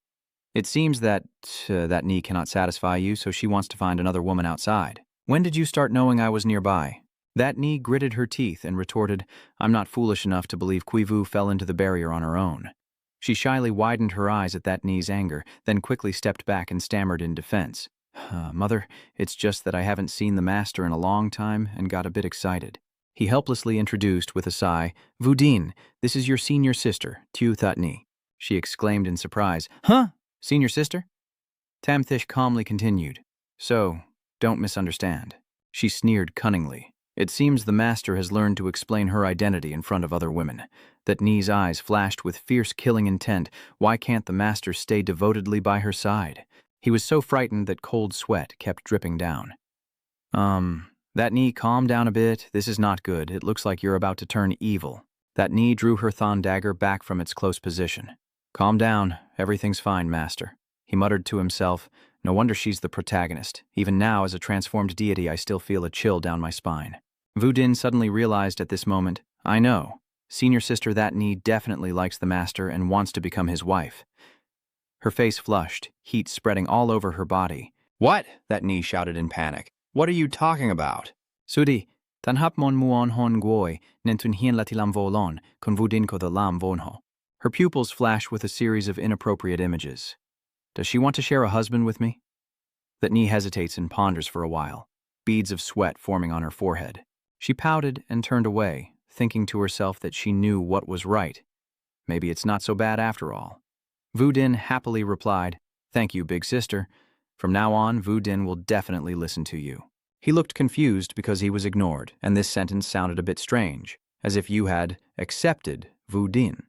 It seems that Ni cannot satisfy you, so she wants to find another woman outside. When did you start knowing I was nearby? That Ni gritted her teeth and retorted, I'm not foolish enough to believe Quivu fell into the barrier on her own. She shyly widened her eyes at that Ni's anger, then quickly stepped back and stammered in defense. Mother, it's just that I haven't seen the master in a long time and got a bit excited. He helplessly introduced with a sigh, Wudin, this is your senior sister, Tiu Thatni. She exclaimed in surprise, Huh? Senior sister? Tamthish calmly continued, So, don't misunderstand. She sneered cunningly. It seems the master has learned to explain her identity in front of other women. That Ni's eyes flashed with fierce killing intent. Why can't the master stay devotedly by her side? He was so frightened that cold sweat kept dripping down. That Ni, calm down a bit. This is not good. It looks like you're about to turn evil. That Ni drew her thon dagger back from its close position. Calm down. Everything's fine, master. He muttered to himself, No wonder she's the protagonist. Even now, as a transformed deity, I still feel a chill down my spine. Wudin suddenly realized at this moment, I know. Senior sister That Ni definitely likes the master and wants to become his wife. Her face flushed, heat spreading all over her body. What? That Ni shouted in panic. What are you talking about? Sudi, tanhap mon muon hon guoi, nentun hien latilam volon, con Wudin ko the lam vonho. Her pupils flash with a series of inappropriate images. Does she want to share a husband with me? That Ni hesitates and ponders for a while, beads of sweat forming on her forehead. She pouted and turned away, thinking to herself that she knew what was right. Maybe it's not so bad after all. Wudin happily replied, Thank you, big sister. From now on, Wudin will definitely listen to you. He looked confused because he was ignored, and this sentence sounded a bit strange, as if you had accepted Wudin.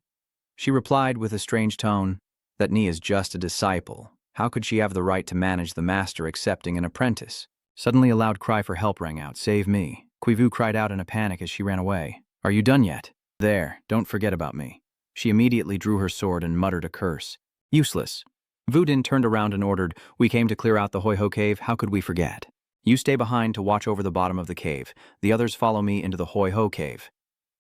She replied with a strange tone, That Ni is just a disciple. How could she have the right to manage the master accepting an apprentice? Suddenly a loud cry for help rang out, Save me. Quivu cried out in a panic as she ran away. Are you done yet? There, don't forget about me. She immediately drew her sword and muttered a curse. Useless. Wudin turned around and ordered, We came to clear out the Hoi Ho cave, how could we forget? You stay behind to watch over the bottom of the cave. The others follow me into the Hoi Ho cave.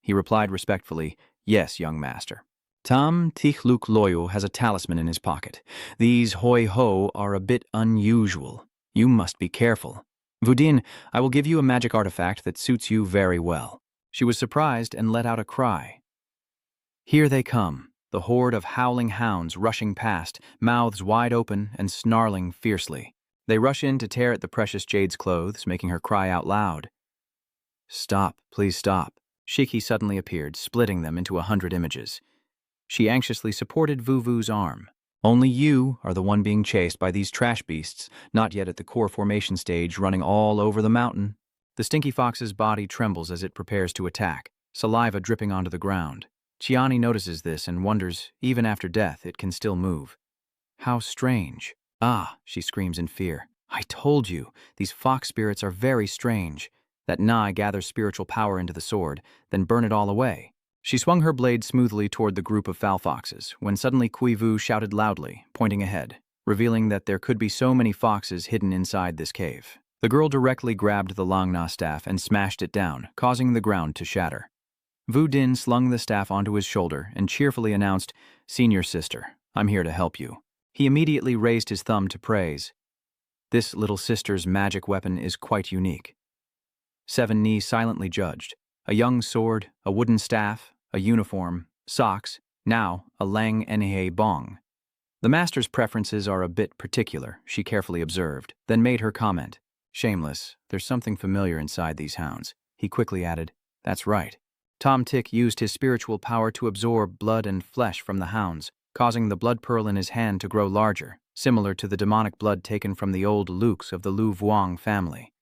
He replied respectfully, Yes, young master. Tam Tichluk Loyu has a talisman in his pocket. These Hoi Ho are a bit unusual. You must be careful. Wudin, I will give you a magic artifact that suits you very well. She was surprised and let out a cry. Here they come, the horde of howling hounds rushing past, mouths wide open and snarling fiercely. They rush in to tear at the precious Jade's clothes, making her cry out loud. Stop, please stop. Shiki suddenly appeared, splitting them into 100 images. She anxiously supported Vuvu's arm. Only you are the one being chased by these trash beasts, not yet at the core formation stage, running all over the mountain. The stinky fox's body trembles as it prepares to attack, saliva dripping onto the ground. Chiani notices this and wonders, even after death, it can still move. How strange. Ah, she screams in fear. I told you, these fox spirits are very strange. That Nai gathers spiritual power into the sword, then burn it all away. She swung her blade smoothly toward the group of fowl foxes, when suddenly Kui Vu shouted loudly, pointing ahead, revealing that there could be so many foxes hidden inside this cave. The girl directly grabbed the Lang Na staff and smashed it down, causing the ground to shatter. Vu Din slung the staff onto his shoulder and cheerfully announced, "Senior sister, I'm here to help you." He immediately raised his thumb to praise. This little sister's magic weapon is quite unique. Seven Ni silently judged. A young sword, a wooden staff, a uniform, socks, now a Lang Nha bong. The master's preferences are a bit particular, she carefully observed, then made her comment. Shameless, there's something familiar inside these hounds. He quickly added, "That's right." Tom Tick used his spiritual power to absorb blood and flesh from the hounds, causing the blood pearl in his hand to grow larger, similar to the demonic blood taken from the old Lukes of the Lu Vuong family.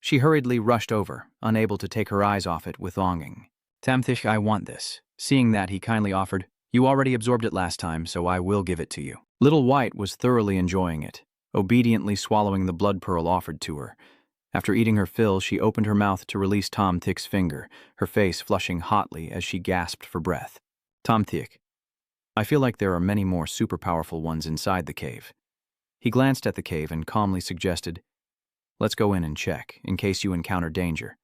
She hurriedly rushed over, unable to take her eyes off it with longing. "Tamthich, I want this." Seeing that, he kindly offered, "You already absorbed it last time, so I will give it to you." Little White was thoroughly enjoying it, obediently swallowing the blood pearl offered to her. After eating her fill, she opened her mouth to release Tom Tick's finger, her face flushing hotly as she gasped for breath. "Tom Tick, I feel like there are many more super powerful ones inside the cave." He glanced at the cave and calmly suggested, "Let's go in and check, in case you encounter danger."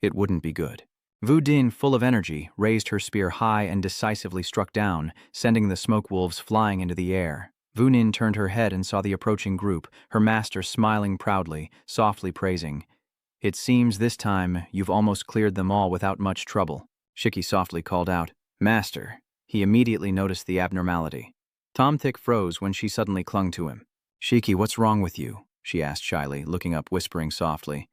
It wouldn't be good. Vu Din, full of energy, raised her spear high and decisively struck down, sending the smoke wolves flying into the air. Vu Nin turned her head and saw the approaching group, her master smiling proudly, softly praising. "It seems this time you've almost cleared them all without much trouble." Shiki softly called out, "Master." He immediately noticed the abnormality. Tom Tick froze when she suddenly clung to him. "Shiki, what's wrong with you?" she asked shyly, looking up, whispering softly.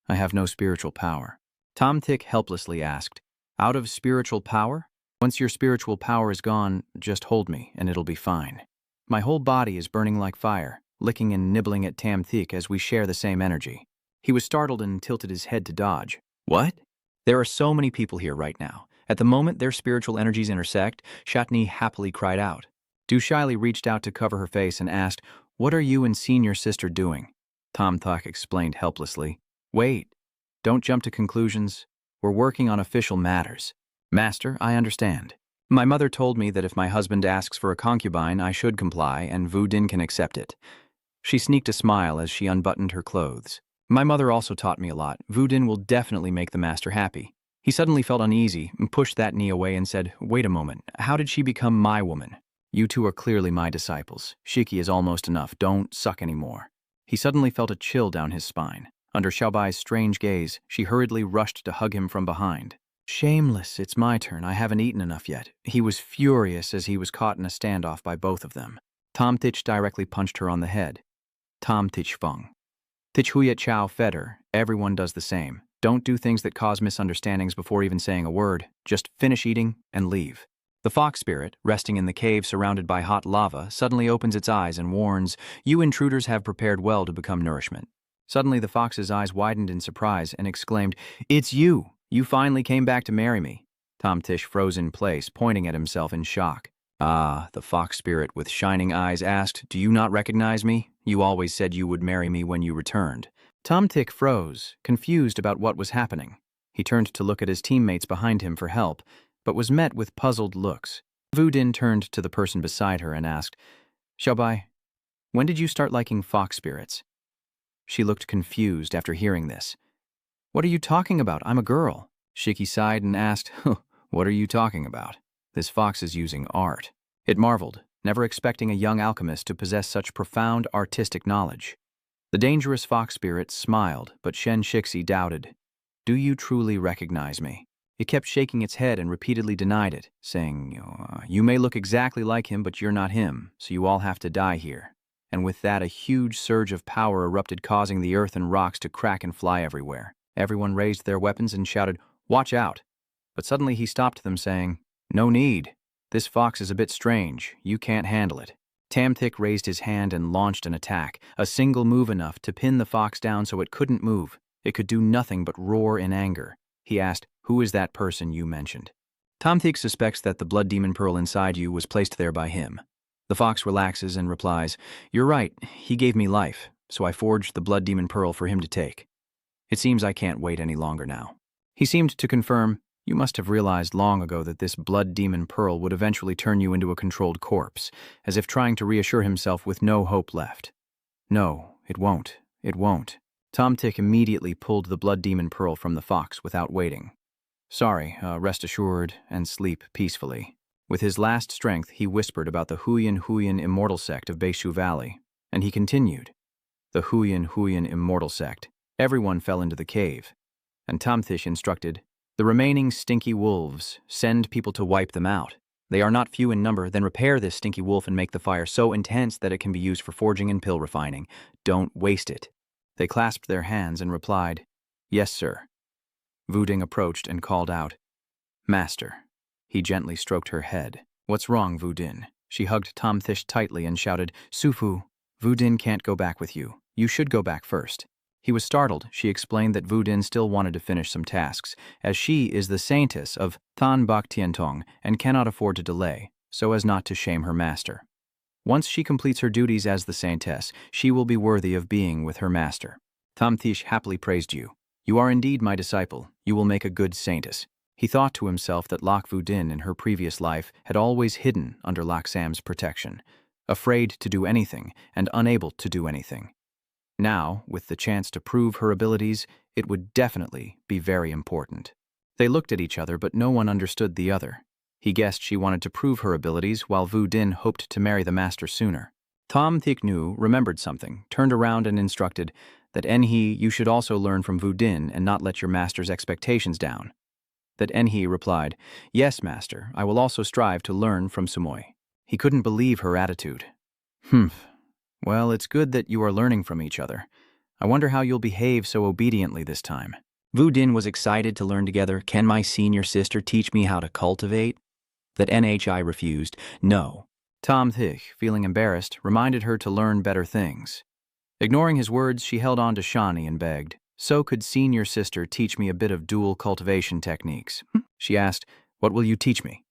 "I have no spiritual power." Tom Tick helplessly asked, "Out of spiritual power? Once your spiritual power is gone, just hold me and it'll be fine. My whole body is burning like fire, licking and nibbling at Tam Thick as we share the same energy." He was startled and tilted his head to dodge. "What? There are so many people here right now. At the moment their spiritual energies intersect," Shatni happily cried out. Du shyly reached out to cover her face and asked, "What are you and senior sister doing?" Tom Thok explained helplessly. "Wait. Don't jump to conclusions. We're working on official matters." "Master, I understand. My mother told me that if my husband asks for a concubine, I should comply, and Vu Din can accept it." She sneaked a smile as she unbuttoned her clothes. "My mother also taught me a lot. Vu Din will definitely make the master happy." He suddenly felt uneasy, pushed that knee away and said, "Wait a moment, how did she become my woman?" "You two are clearly my disciples. Shiki is almost enough, don't suck anymore." He suddenly felt a chill down his spine. Under Xiaobai's strange gaze, she hurriedly rushed to hug him from behind. "Shameless, it's my turn, I haven't eaten enough yet." He was furious as he was caught in a standoff by both of them. Tom Tich directly punched her on the head. Tom Tich Feng. Tich Huyat Chow Fedder, everyone does the same. Don't do things that cause misunderstandings before even saying a word. Just finish eating and leave. The fox spirit, resting in the cave surrounded by hot lava, suddenly opens its eyes and warns, "You intruders have prepared well to become nourishment." Suddenly the fox's eyes widened in surprise and exclaimed, "It's you! You finally came back to marry me." Tom Tish froze in place, pointing at himself in shock. "Ah," the fox spirit with shining eyes asked, "Do you not recognize me? You always said you would marry me when you returned." Tom Tick froze, confused about what was happening. He turned to look at his teammates behind him for help, but was met with puzzled looks. Vu Din turned to the person beside her and asked, "Xiaobai, when did you start liking fox spirits?" She looked confused after hearing this. "What are you talking about? I'm a girl." Shiki sighed and asked, "What are you talking about? This fox is using art." It marveled, never expecting a young alchemist to possess such profound artistic knowledge. The dangerous fox spirit smiled, but Shen Shixi doubted. "Do you truly recognize me?" It kept shaking its head and repeatedly denied it, saying, "You may look exactly like him, but you're not him, so you all have to die here." And with that, a huge surge of power erupted, causing the earth and rocks to crack and fly everywhere. Everyone raised their weapons and shouted, "Watch out!" But suddenly he stopped them, saying, "No need. This fox is a bit strange. You can't handle it." Tamthik raised his hand and launched an attack, a single move enough to pin the fox down so it couldn't move. It could do nothing but roar in anger. He asked, "Who is that person you mentioned?" Tamthik suspects that the blood demon pearl inside you was placed there by him. The fox relaxes and replies, "You're right, he gave me life, so I forged the blood demon pearl for him to take." It seems I can't wait any longer now. He seemed to confirm, you must have realized long ago that this blood demon pearl would eventually turn you into a controlled corpse, as if trying to reassure himself with no hope left. No, it won't. It won't. Tom Tick immediately pulled the blood demon pearl from the fox without waiting. Sorry, rest assured and sleep peacefully. With his last strength, he whispered about the Huyan immortal sect of Beishu Valley, and he continued. The Huyan immortal sect. Everyone fell into the cave, and Tomthish instructed, the remaining stinky wolves, send people to wipe them out. They are not few in number, then repair this stinky wolf and make the fire so intense that it can be used for forging and pill refining. Don't waste it. They clasped their hands and replied, yes, sir. Wuding approached and called out, Master. He gently stroked her head. What's wrong, Wudin? She hugged Tomthish tightly and shouted, Sufu, Wudin can't go back with you. You should go back first. He was startled. She explained that Wudin still wanted to finish some tasks, as she is the saintess of Tan Bak Tiantong and cannot afford to delay, so as not to shame her master. Once she completes her duties as the saintess, she will be worthy of being with her master. Tomthish happily praised you. You are indeed my disciple. You will make a good saintess. He thought to himself that Lak Wudin in her previous life had always hidden under Lak Sam's protection, afraid to do anything and unable to do anything. Now, with the chance to prove her abilities, it would definitely be very important. They looked at each other, but no one understood the other. He guessed she wanted to prove her abilities, while Wudin hoped to marry the master sooner. Tom Thiknu remembered something, turned around and instructed that Enhi, you should also learn from Wudin and not let your master's expectations down. That Enhi replied, yes, master, I will also strive to learn from Sumoy. He couldn't believe her attitude. Well, it's good that you are learning from each other. I wonder how you'll behave so obediently this time. Wudin was excited to learn together. Can my senior sister teach me how to cultivate? That Nhi refused. No. Tom Thich, feeling embarrassed, reminded her to learn better things. Ignoring his words, she held on to Shani and begged, so could senior sister teach me a bit of dual cultivation techniques? She asked, what will you teach me?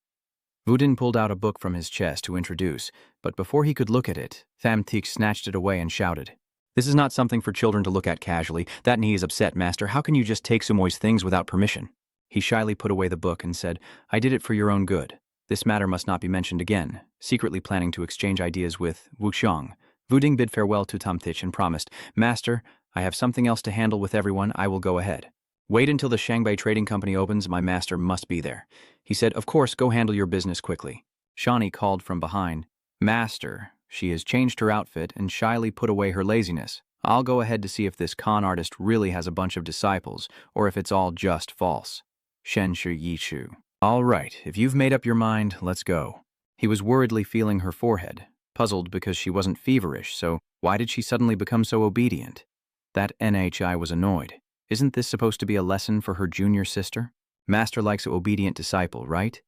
Wudin pulled out a book from his chest to introduce, but before he could look at it, Thamtik snatched it away and shouted, this is not something for children to look at casually. That knee is upset, master. How can you just take Sumoy's things without permission? He shyly put away the book and said, I did it for your own good. This matter must not be mentioned again, secretly planning to exchange ideas with Wuxiang. Wuding bid farewell to Tomthich and promised, Master, I have something else to handle with everyone. I will go ahead. Wait until the Shanghai Trading Company opens. My master must be there. He said, of course, go handle your business quickly. Shani called from behind, Master. She has changed her outfit and shyly put away her laziness. I'll go ahead to see if this con artist really has a bunch of disciples, or if it's all just false. Shen Shi Yishu. All right, if you've made up your mind, let's go. He was worriedly feeling her forehead, puzzled because she wasn't feverish, so why did she suddenly become so obedient? That Nhi was annoyed. Isn't this supposed to be a lesson for her junior sister? Master likes an obedient disciple, right?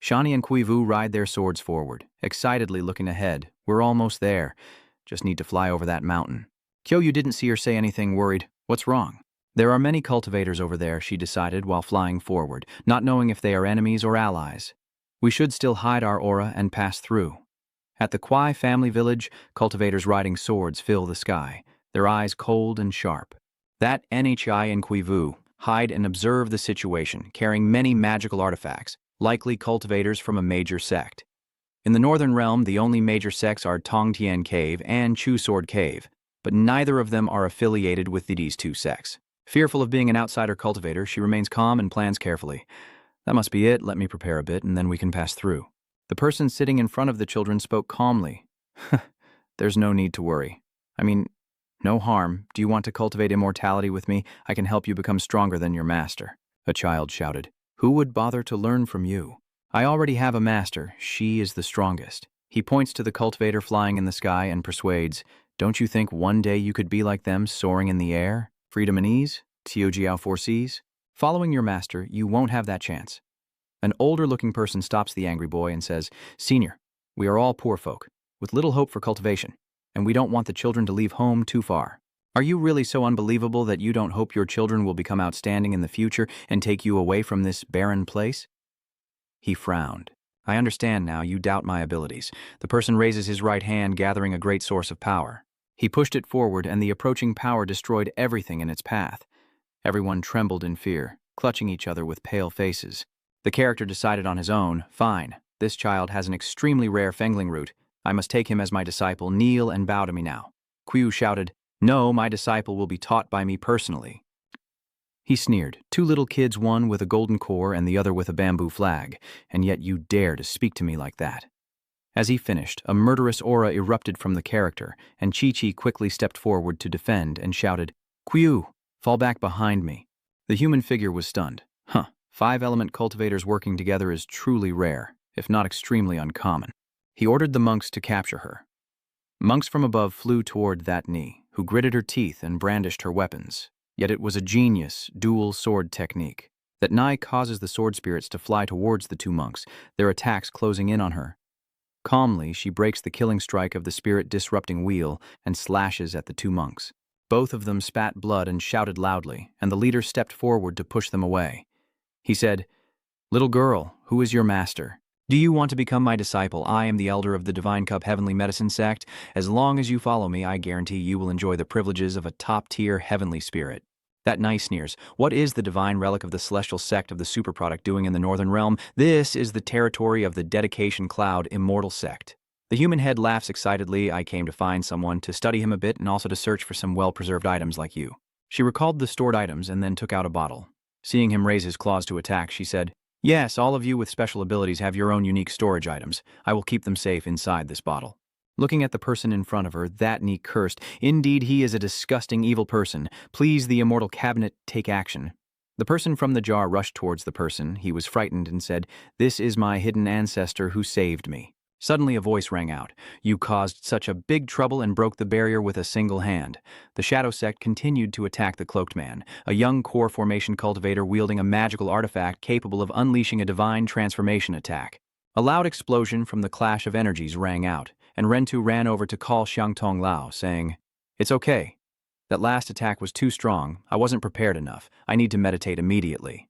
Shani and Kuivu ride their swords forward, excitedly looking ahead. We're almost there. Just need to fly over that mountain. Kyoyu didn't see her say anything, worried. What's wrong? There are many cultivators over there, she decided while flying forward, not knowing if they are enemies or allies. We should still hide our aura and pass through. At the Kwai family village, cultivators riding swords fill the sky, their eyes cold and sharp. That Nhi and Kuivu hide and observe the situation, carrying many magical artifacts, likely cultivators from a major sect. In the northern realm, the only major sects are Tongtian Cave and Chu Sword Cave, but neither of them are affiliated with these two sects. Fearful of being an outsider cultivator, she remains calm and plans carefully. That must be it. Let me prepare a bit, and then we can pass through. The person sitting in front of the children spoke calmly. There's no need to worry. I mean, no harm. Do you want to cultivate immortality with me? I can help you become stronger than your master. A child shouted. Who would bother to learn from you? I already have a master. She is the strongest. He points to the cultivator flying in the sky and persuades, don't you think one day you could be like them, soaring in the air? Freedom and ease? Tiojiao foresees? Following your master, you won't have that chance. An older-looking person stops the angry boy and says, Senior, we are all poor folk, with little hope for cultivation, and we don't want the children to leave home too far. Are you really so unbelievable that you don't hope your children will become outstanding in the future and take you away from this barren place? He frowned. I understand now, you doubt my abilities. The person raises his right hand, gathering a great source of power. He pushed it forward, and the approaching power destroyed everything in its path. Everyone trembled in fear, clutching each other with pale faces. The character decided on his own, fine, this child has an extremely rare fengling root. I must take him as my disciple, kneel and bow to me now. Qiu shouted, no, my disciple will be taught by me personally. He sneered, two little kids, one with a golden core and the other with a bamboo flag, and yet you dare to speak to me like that. As he finished, a murderous aura erupted from the character, and Chi-Chi quickly stepped forward to defend and shouted, Qiu, fall back behind me. The human figure was stunned. 5-element cultivators working together is truly rare, if not extremely uncommon. He ordered the monks to capture her. Monks from above flew toward that knee, who gritted her teeth and brandished her weapons. Yet it was a genius, dual sword technique. That Nai causes the sword spirits to fly towards the two monks, their attacks closing in on her. Calmly, she breaks the killing strike of the spirit-disrupting wheel and slashes at the two monks. Both of them spat blood and shouted loudly, and the leader stepped forward to push them away. He said, little girl, who is your master? Do you want to become my disciple? I am the elder of the Divine Cup Heavenly Medicine Sect. As long as you follow me, I guarantee you will enjoy the privileges of a top-tier heavenly spirit. That Nice sneers, what is the divine relic of the celestial sect of the superproduct doing in the northern realm? This is the territory of the dedication cloud immortal sect. The human head laughs excitedly. I came to find someone to study him a bit and also to search for some well-preserved items like you. She recalled the stored items and then took out a bottle. Seeing him raise his claws to attack, she said, yes, all of you with special abilities have your own unique storage items. I will keep them safe inside this bottle. Looking at the person in front of her, that knee cursed, indeed he is a disgusting evil person. Please, the immortal cabinet, take action. The person from the jar rushed towards the person. He was frightened and said, this is my hidden ancestor who saved me. Suddenly a voice rang out. You caused such a big trouble and broke the barrier with a single hand. The Shadow Sect continued to attack the cloaked man, a young core formation cultivator wielding a magical artifact capable of unleashing a divine transformation attack. A loud explosion from the clash of energies rang out, and Rentu ran over to call Xiangtong Lao, saying, it's okay. That last attack was too strong. I wasn't prepared enough. I need to meditate immediately.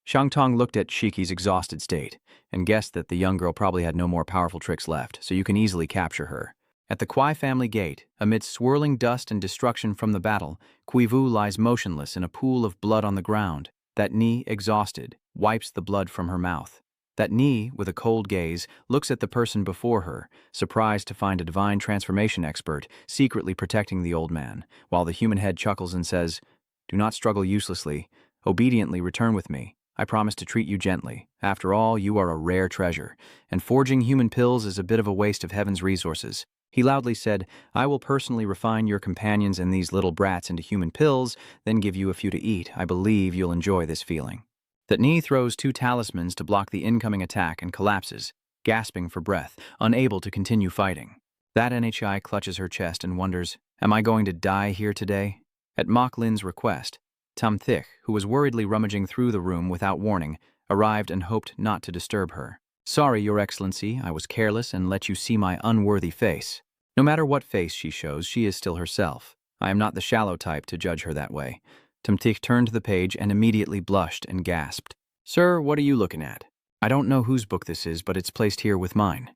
Xiangtong looked at Shiki's exhausted state and guessed that the young girl probably had no more powerful tricks left, so you can easily capture her. At the Kuai family gate, amidst swirling dust and destruction from the battle, Qivu lies motionless in a pool of blood on the ground. That knee, exhausted, wipes the blood from her mouth. That knee, with a cold gaze, looks at the person before her, surprised to find a divine transformation expert secretly protecting the old man, while the human head chuckles and says, do not struggle uselessly. Obediently return with me. I promise to treat you gently. After all, you are a rare treasure, and forging human pills is a bit of a waste of heaven's resources. He loudly said, I will personally refine your companions and these little brats into human pills, then give you a few to eat. I believe you'll enjoy this feeling. That knee throws 2 talismans to block the incoming attack and collapses, gasping for breath, unable to continue fighting. That NHI clutches her chest and wonders, am I going to die here today? At Mok Lin's request, Tam Thich, who was worriedly rummaging through the room without warning, arrived and hoped not to disturb her. Sorry, Your Excellency, I was careless and let you see my unworthy face. No matter what face she shows, she is still herself. I am not the shallow type to judge her that way. Tam Thich turned to the page and immediately blushed and gasped. Sir, what are you looking at? I don't know whose book this is, but it's placed here with mine.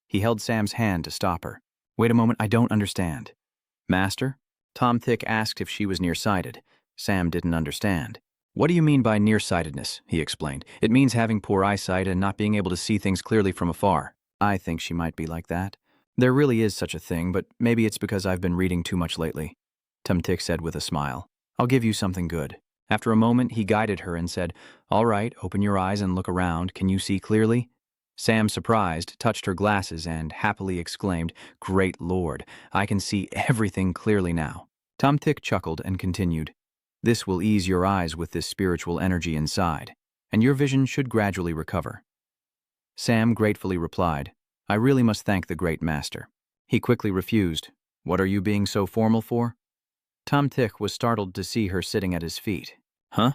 He held Sam's hand to stop her. Wait a moment, I don't understand. Master? Tam Thich asked if she was nearsighted. Sam didn't understand. What do you mean by nearsightedness? He explained. It means having poor eyesight and not being able to see things clearly from afar. I think she might be like that. There really is such a thing, but maybe it's because I've been reading too much lately. Tam Thich said with a smile. I'll give you something good. After a moment, he guided her and said, all right, open your eyes and look around. Can you see clearly? Sam, surprised, touched her glasses and happily exclaimed, Great Lord, I can see everything clearly now. Tam Thich chuckled and continued, this will ease your eyes with this spiritual energy inside, and your vision should gradually recover. Sam gratefully replied, I really must thank the great master. He quickly refused. What are you being so formal for? Tam Thich was startled to see her sitting at his feet. Huh?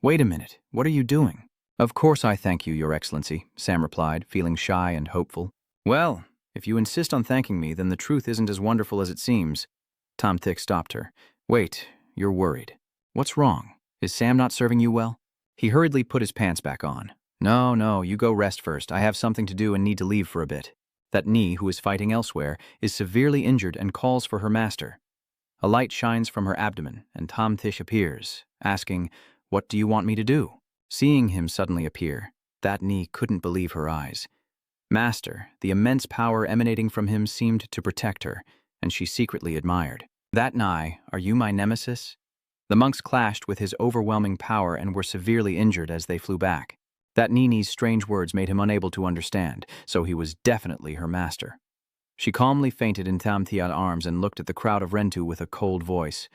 Wait a minute, what are you doing? Of course I thank you, Your Excellency, Sam replied, feeling shy and hopeful. Well, if you insist on thanking me, then the truth isn't as wonderful as it seems. Tam Thich stopped her. Wait, you're worried. What's wrong? Is Sam not serving you well? He hurriedly put his pants back on. No, you go rest first. I have something to do and need to leave for a bit. That knee, who is fighting elsewhere, is severely injured and calls for her master. A light shines from her abdomen, and Tom Tish appears, asking, "What do you want me to do?" Seeing him suddenly appear, that knee couldn't believe her eyes. Master, the immense power emanating from him seemed to protect her, and she secretly admired. "That nigh, are you my nemesis?" The monks clashed with his overwhelming power and were severely injured as they flew back. That Nini's strange words made him unable to understand, so he was definitely her master. She calmly fainted in Tamtia's arms and looked at the crowd of Rentu with a cold voice.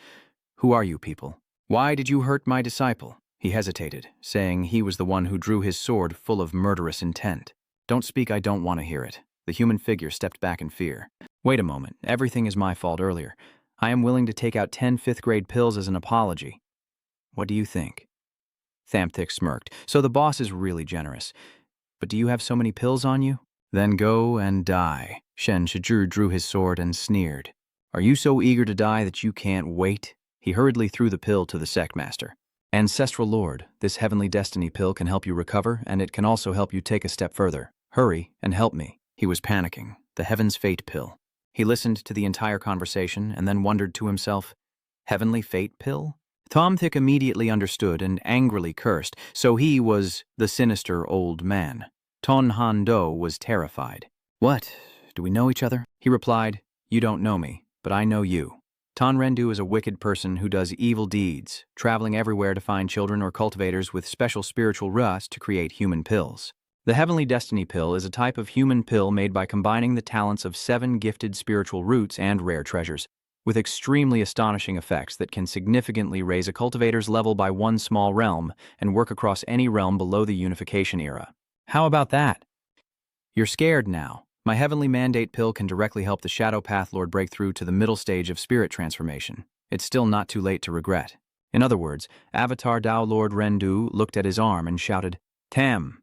"Who are you people? Why did you hurt my disciple?" He hesitated, saying he was the one who drew his sword full of murderous intent. "Don't speak, I don't want to hear it." The human figure stepped back in fear. "Wait a moment, everything is my fault earlier. I am willing to take out 10 fifth-grade pills as an apology. What do you think?" Thamthik smirked. "So the boss is really generous. But do you have so many pills on you? Then go and die." Shen Shiju drew his sword and sneered. "Are you so eager to die that you can't wait?" He hurriedly threw the pill to the sect master. "Ancestral Lord, this heavenly destiny pill can help you recover, and it can also help you take a step further. Hurry and help me." He was panicking. The Heaven's Fate pill. He listened to the entire conversation and then wondered to himself, "Heavenly Fate pill?" Thamthik immediately understood and angrily cursed, so he was the sinister old man. Ton Han Do was terrified. "What? Do we know each other?" He replied, "You don't know me, but I know you." Ton Rendu is a wicked person who does evil deeds, traveling everywhere to find children or cultivators with special spiritual rust to create human pills. The Heavenly Destiny pill is a type of human pill made by combining the talents of 7 gifted spiritual roots and rare treasures, with extremely astonishing effects that can significantly raise a cultivator's level by one small realm and work across any realm below the unification era. How about that? You're scared now. My Heavenly Mandate pill can directly help the Shadow Path Lord break through to the middle stage of spirit transformation. It's still not too late to regret. In other words, Avatar Dao Lord Rendu looked at his arm and shouted, "Tam!"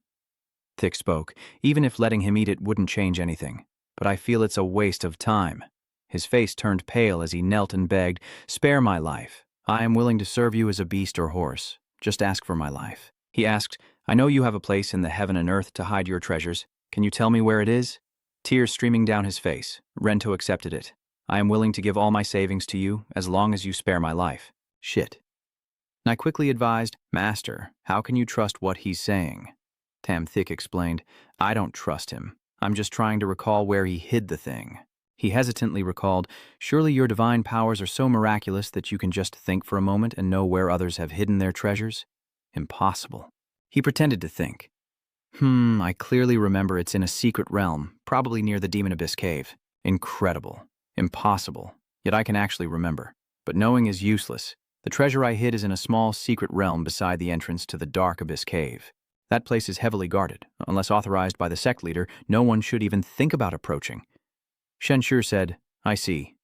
Thick spoke. "Even if letting him eat it wouldn't change anything. But I feel it's a waste of time." His face turned pale as he knelt and begged, "Spare my life. I am willing to serve you as a beast or horse. Just ask for my life." He asked, "I know you have a place in the heaven and earth to hide your treasures. Can you tell me where it is?" Tears streaming down his face, Rento accepted it. "I am willing to give all my savings to you, as long as you spare my life." Shit. I quickly advised, "Master, how can you trust what he's saying?" Tam Thick explained, "I don't trust him. I'm just trying to recall where he hid the thing." He hesitantly recalled, "Surely your divine powers are so miraculous that you can just think for a moment and know where others have hidden their treasures?" Impossible. He pretended to think. I clearly remember it's in a secret realm, probably near the Demon Abyss Cave." Incredible. Impossible. Yet I can actually remember. But knowing is useless. The treasure I hid is in a small secret realm beside the entrance to the Dark Abyss Cave. That place is heavily guarded. Unless authorized by the sect leader, no one should even think about approaching. Shenshur said, "I see.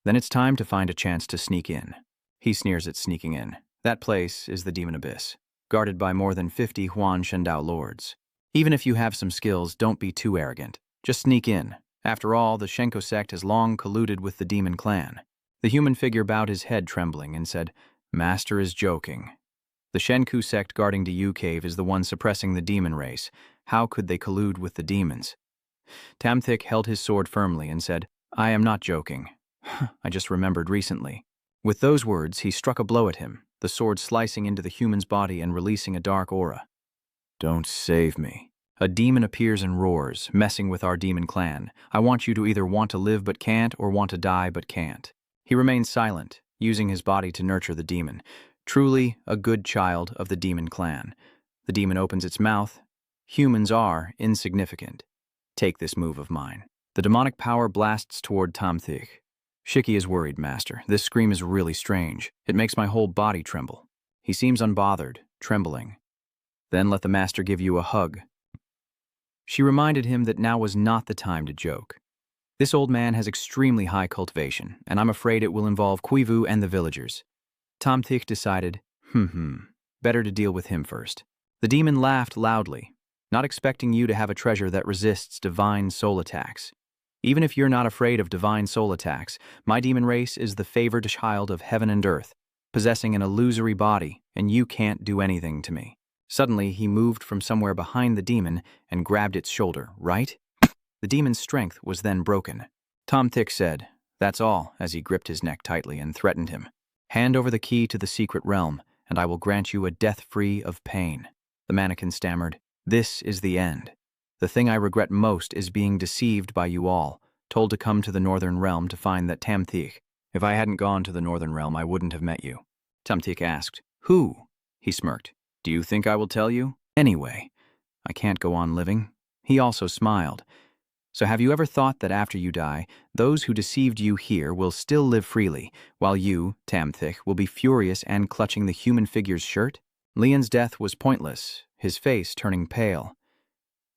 Then it's time to find a chance to sneak in." He sneers at sneaking in. That place is the Demon Abyss, guarded by more than 50 Huan Shendao lords. Even if you have some skills, don't be too arrogant. Just sneak in. After all, the Shenko sect has long colluded with the demon clan. The human figure bowed his head trembling and said, "Master is joking. The Shenku sect guarding the U cave is the one suppressing the demon race. How could they collude with the demons?" Tamthik held his sword firmly and said, "I am not joking. I just remembered recently." With those words, he struck a blow at him, the sword slicing into the human's body and releasing a dark aura. "Don't save me." A demon appears and roars, messing with our demon clan. "I want you to either want to live but can't or want to die but can't." He remains silent, using his body to nurture the demon. Truly a good child of the demon clan. The demon opens its mouth. "Humans are insignificant. Take this move of mine." The demonic power blasts toward Tamthik. "Shiki is worried, Master. This scream is really strange. It makes my whole body tremble." He seems unbothered, trembling. "Then let the Master give you a hug." She reminded him that now was not the time to joke. This old man has extremely high cultivation, and I'm afraid it will involve Quivu and the villagers. Tamthik decided, better to deal with him first. The demon laughed loudly, "Not expecting you to have a treasure that resists divine soul attacks. Even if you're not afraid of divine soul attacks, my demon race is the favored child of heaven and earth, possessing an illusory body, and you can't do anything to me." Suddenly, he moved from somewhere behind the demon and grabbed its shoulder, right? The demon's strength was then broken. Tamthik said, That's all, as he gripped his neck tightly and threatened him. Hand over the key to the secret realm, and I will grant you a death free of pain. The mannequin stammered, This is the end. The thing I regret most is being deceived by you all, told to come to the Northern Realm to find that Tamthik. If I hadn't gone to the Northern Realm, I wouldn't have met you. Tamthik asked, Who? He smirked. Do you think I will tell you? Anyway, I can't go on living. He also smiled. So have you ever thought that after you die, those who deceived you here will still live freely, while you, Tamthik, will be furious and clutching the human figure's shirt? Leon's death was pointless, his face turning pale.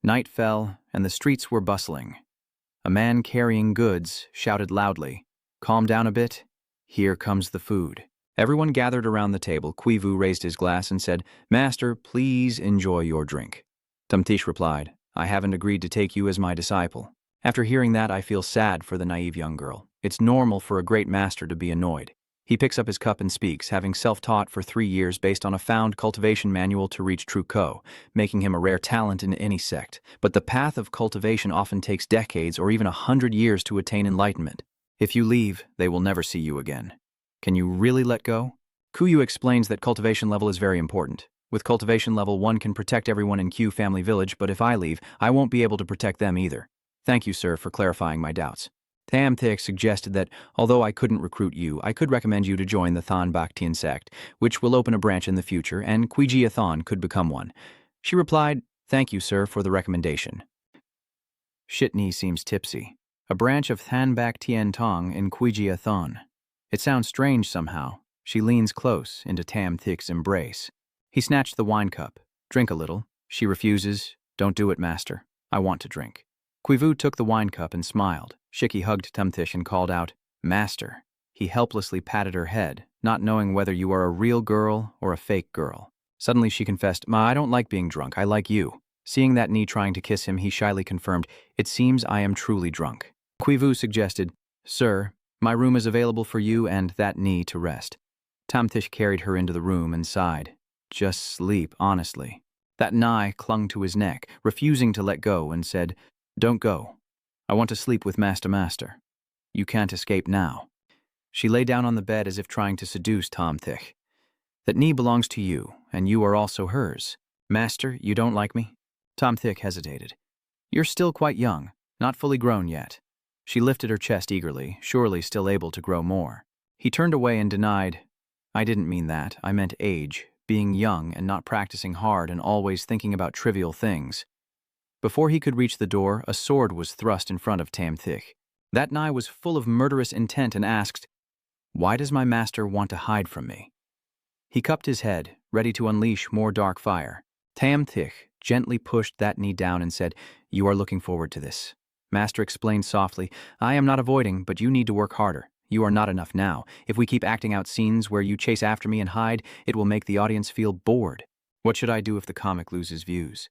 Night fell, and the streets were bustling. A man carrying goods shouted loudly, Calm down a bit. Here comes the food. Everyone gathered around the table. Quivu raised his glass and said, Master, please enjoy your drink. Tamtish replied, I haven't agreed to take you as my disciple. After hearing that, I feel sad for the naive young girl. It's normal for a great master to be annoyed. He picks up his cup and speaks, having self-taught for 3 years based on a found cultivation manual to reach true ko, making him a rare talent in any sect. But the path of cultivation often takes decades or even 100 years to attain enlightenment. If you leave, they will never see you again. Can you really let go? Kuyu explains that cultivation level is very important. With cultivation level, one can protect everyone in Q family village, but if I leave, I won't be able to protect them either. Thank you, sir, for clarifying my doubts. Tamthik suggested that, although I couldn't recruit you, I could recommend you to join the Than Bactian sect, which will open a branch in the future, and Quijia Thon could become one. She replied, Thank you, sir, for the recommendation. Shitni seems tipsy. A branch of Than Bactian Tong in Quijia Thon. It sounds strange somehow. She leans close into Tamthik's embrace. He snatched the wine cup. Drink a little. She refuses. Don't do it, master. I want to drink. Quivu took the wine cup and smiled. Shiki hugged Tamtish and called out, Master. He helplessly patted her head, not knowing whether you are a real girl or a fake girl. Suddenly she confessed, Ma, I don't like being drunk. I like you. Seeing that knee trying to kiss him, he shyly confirmed, It seems I am truly drunk. Quivu suggested, Sir, my room is available for you and that knee to rest. Tamtish carried her into the room and sighed. Just sleep, honestly. That Nai clung to his neck, refusing to let go, and said, Don't go. I want to sleep with Master. You can't escape now. She lay down on the bed as if trying to seduce Tamthik. That knee belongs to you, and you are also hers. Master, you don't like me? Tamthik hesitated. You're still quite young, not fully grown yet. She lifted her chest eagerly, surely still able to grow more. He turned away and denied, I didn't mean that. I meant age, being young and not practicing hard and always thinking about trivial things. Before he could reach the door, a sword was thrust in front of Tamthik. That Nai was full of murderous intent and asked, Why does my master want to hide from me? He cupped his head, ready to unleash more dark fire. Tamthik gently pushed that knee down and said, You are looking forward to this. Master explained softly, I am not avoiding, but you need to work harder. You are not enough now. If we keep acting out scenes where you chase after me and hide, it will make the audience feel bored. What should I do if the comic loses views?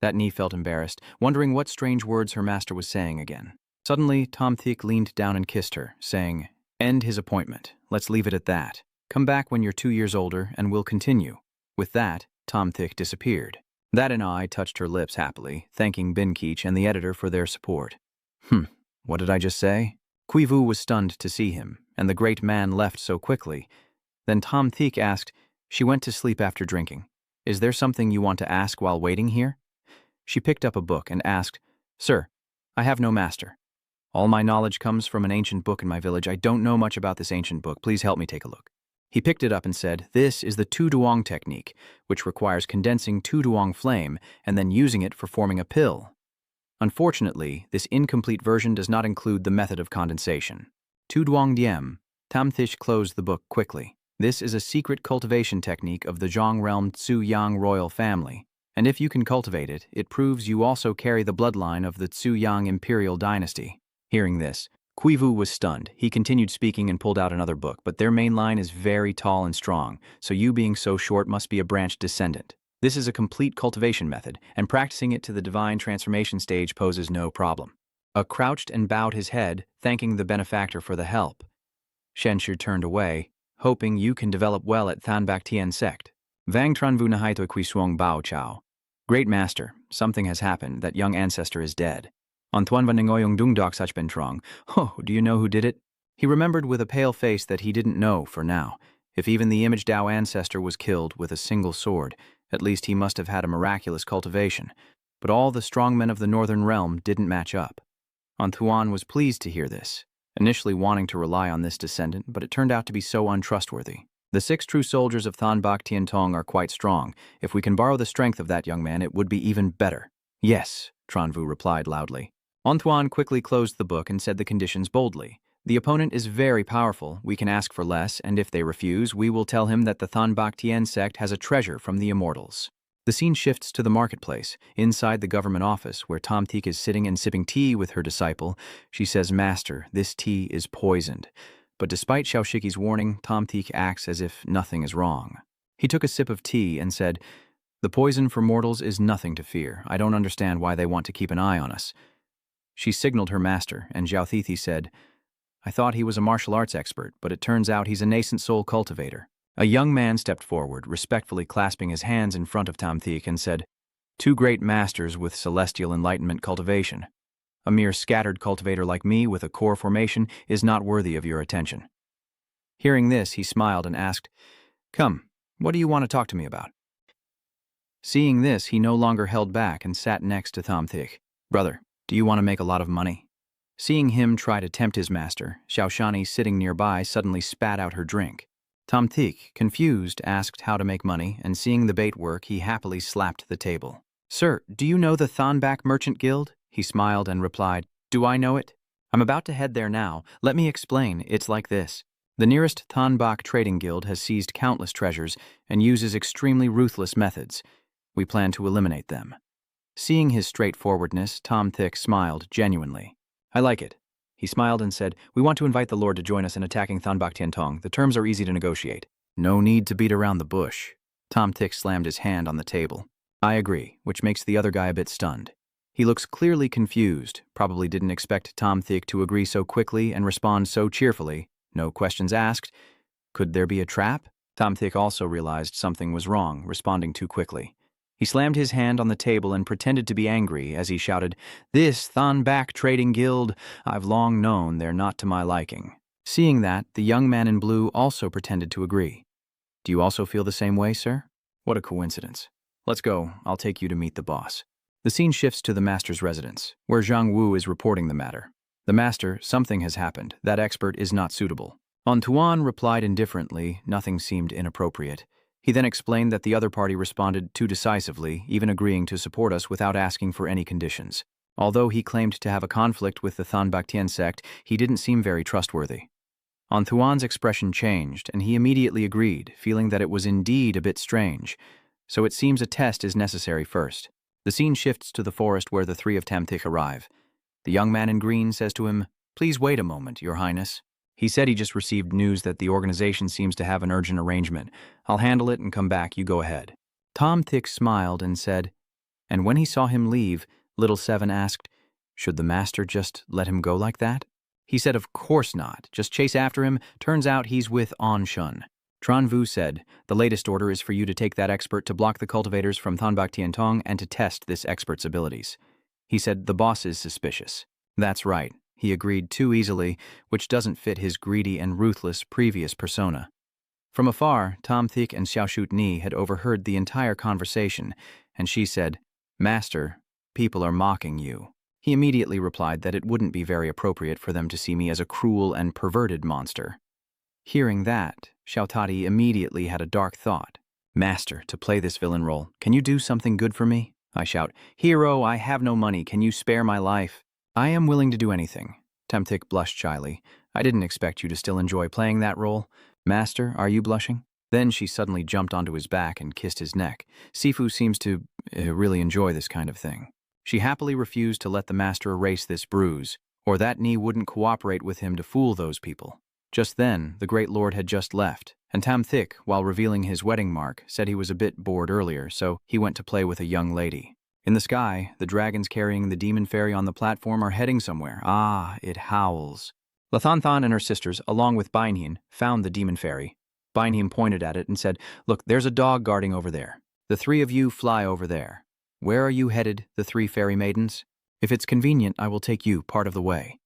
That knee felt embarrassed, wondering what strange words her master was saying again. Suddenly, Tamthik leaned down and kissed her, saying, End his appointment. Let's leave it at that. Come back when you're 2 years older, and we'll continue. With that, Tamthik disappeared. That and I touched her lips happily, thanking Binkeech and the editor for their support. What did I just say? Quivu was stunned to see him, and the great man left so quickly. Then Tamthik asked, She went to sleep after drinking. Is there something you want to ask while waiting here? She picked up a book and asked, Sir, I have no master. All my knowledge comes from an ancient book in my village. I don't know much about this ancient book. Please help me take a look. He picked it up and said, This is the Tu Duong technique, which requires condensing Tu Duong flame and then using it for forming a pill. Unfortunately, this incomplete version does not include the method of condensation. Tu Duong Diem, Tamthish closed the book quickly. This is a secret cultivation technique of the Zhong realm Tsu Yang royal family, and if you can cultivate it, it proves you also carry the bloodline of the Tsu Yang imperial dynasty. Hearing this, Quivu was stunned. He continued speaking and pulled out another book, but their main line is very tall and strong, so you being so short must be a branch descendant. This is a complete cultivation method, and practicing it to the divine transformation stage poses no problem. Crouched and bowed his head, thanking the benefactor for the help. Shenshir turned away, hoping you can develop well at Than Bactian Sect. Vang Tranvu Nahaito Quisuong Bao Chao. Great master, something has happened. That young ancestor is dead. On Tuan Van Ngoyong Dung Dok Sach Ben Trong. Oh, do you know who did it? He remembered with a pale face that he didn't know for now. If even the image Dao ancestor was killed with a single sword, at least he must have had a miraculous cultivation. But all the strongmen of the northern realm didn't match up. Antuan was pleased to hear this, initially wanting to rely on this descendant, but it turned out to be so untrustworthy. The 6 true soldiers of Thonbak Tiantong are quite strong. If we can borrow the strength of that young man, it would be even better. Yes, Tranvu replied loudly. Antuan quickly closed the book and said the conditions boldly. The opponent is very powerful, we can ask for less, and if they refuse, we will tell him that the Thonbak Tien sect has a treasure from the immortals. The scene shifts to the marketplace, inside the government office, where Tomtik is sitting and sipping tea with her disciple. She says, "Master, this tea is poisoned." But despite Xiaoshiki's warning, Tomtik acts as if nothing is wrong. He took a sip of tea and said, "The poison for mortals is nothing to fear. I don't understand why they want to keep an eye on us." She signaled her master, and Xiaothithi said, "I thought he was a martial arts expert, but it turns out he's a nascent soul cultivator." A young man stepped forward, respectfully clasping his hands in front of Tomtik, and said, "Two great masters with celestial enlightenment cultivation. A mere scattered cultivator like me with a core formation is not worthy of your attention." Hearing this, he smiled and asked, "Come, what do you want to talk to me about?" Seeing this, he no longer held back and sat next to Tomtik. "Brother, do you want to make a lot of money?" Seeing him try to tempt his master, Xiaoshani, sitting nearby, suddenly spat out her drink. Tomtik, confused, asked how to make money, and seeing the bait work, he happily slapped the table. "Sir, do you know the Thonbak Merchant Guild?" He smiled and replied, "Do I know it? I'm about to head there now. Let me explain. It's like this. The nearest Thonbak Trading Guild has seized countless treasures and uses extremely ruthless methods. We plan to eliminate them." Seeing his straightforwardness, Tomtik smiled genuinely. "I like it." He smiled and said, "We want to invite the Lord to join us in attacking Thonbak Tiantong. The terms are easy to negotiate." "No need to beat around the bush." Tomtik slammed his hand on the table. "I agree," which makes the other guy a bit stunned. He looks clearly confused, probably didn't expect Tomtik to agree so quickly and respond so cheerfully. No questions asked. Could there be a trap? Tomtik also realized something was wrong, responding too quickly. He slammed his hand on the table and pretended to be angry as he shouted, "This Thonbak Trading Guild, I've long known they're not to my liking." Seeing that, the young man in blue also pretended to agree. "Do you also feel the same way, sir?" "What a coincidence. Let's go, I'll take you to meet the boss." The scene shifts to the master's residence, where Zhang Wu is reporting the matter. "The master, something has happened. That expert is not suitable." Antuan replied indifferently, nothing seemed inappropriate. He then explained that the other party responded too decisively, even agreeing to support us without asking for any conditions. Although he claimed to have a conflict with the Thonbak Tien sect, he didn't seem very trustworthy. Antuan's expression changed, and he immediately agreed, feeling that it was indeed a bit strange. So it seems a test is necessary first. The scene shifts to the forest where the 3 of Tamtik arrive. The young man in green says to him, "Please wait a moment, Your Highness." He said he just received news that the organization seems to have an urgent arrangement. "I'll handle it and come back, you go ahead." Tomtik smiled and said, and when he saw him leave, Little Seven asked, "Should the master just let him go like that?" He said, "Of course not. Just chase after him. Turns out he's with Anshun." Tranvu said, "The latest order is for you to take that expert to block the cultivators from Thonbak Tiantong and to test this expert's abilities." He said, "The boss is suspicious." "That's right." He agreed too easily, which doesn't fit his greedy and ruthless previous persona. From afar, Tomtik and Xiaoshut Ni had overheard the entire conversation, and she said, "Master, people are mocking you." He immediately replied that it wouldn't be very appropriate for them to see me as a cruel and perverted monster. Hearing that, Xiaotati immediately had a dark thought. "Master, to play this villain role, can you do something good for me?" I shout, "Hero, I have no money. Can you spare my life?" "I am willing to do anything." Tomtik blushed shyly. "I didn't expect you to still enjoy playing that role. Master, are you blushing?" Then she suddenly jumped onto his back and kissed his neck. Sifu seems to really enjoy this kind of thing. She happily refused to let the master erase this bruise, or that Ni wouldn't cooperate with him to fool those people. Just then, the Great Lord had just left, and Tamthik, while revealing his wedding mark, said he was a bit bored earlier, so he went to play with a young lady. In the sky, the dragons carrying the demon fairy on the platform are heading somewhere. Ah, it howls. Lathanthan and her sisters, along with Bainhin, found the demon fairy. Bainhin pointed at it and said, "Look, there's a dog guarding over there. The 3 of you fly over there. Where are you headed, the 3 fairy maidens? If it's convenient, I will take you part of the way."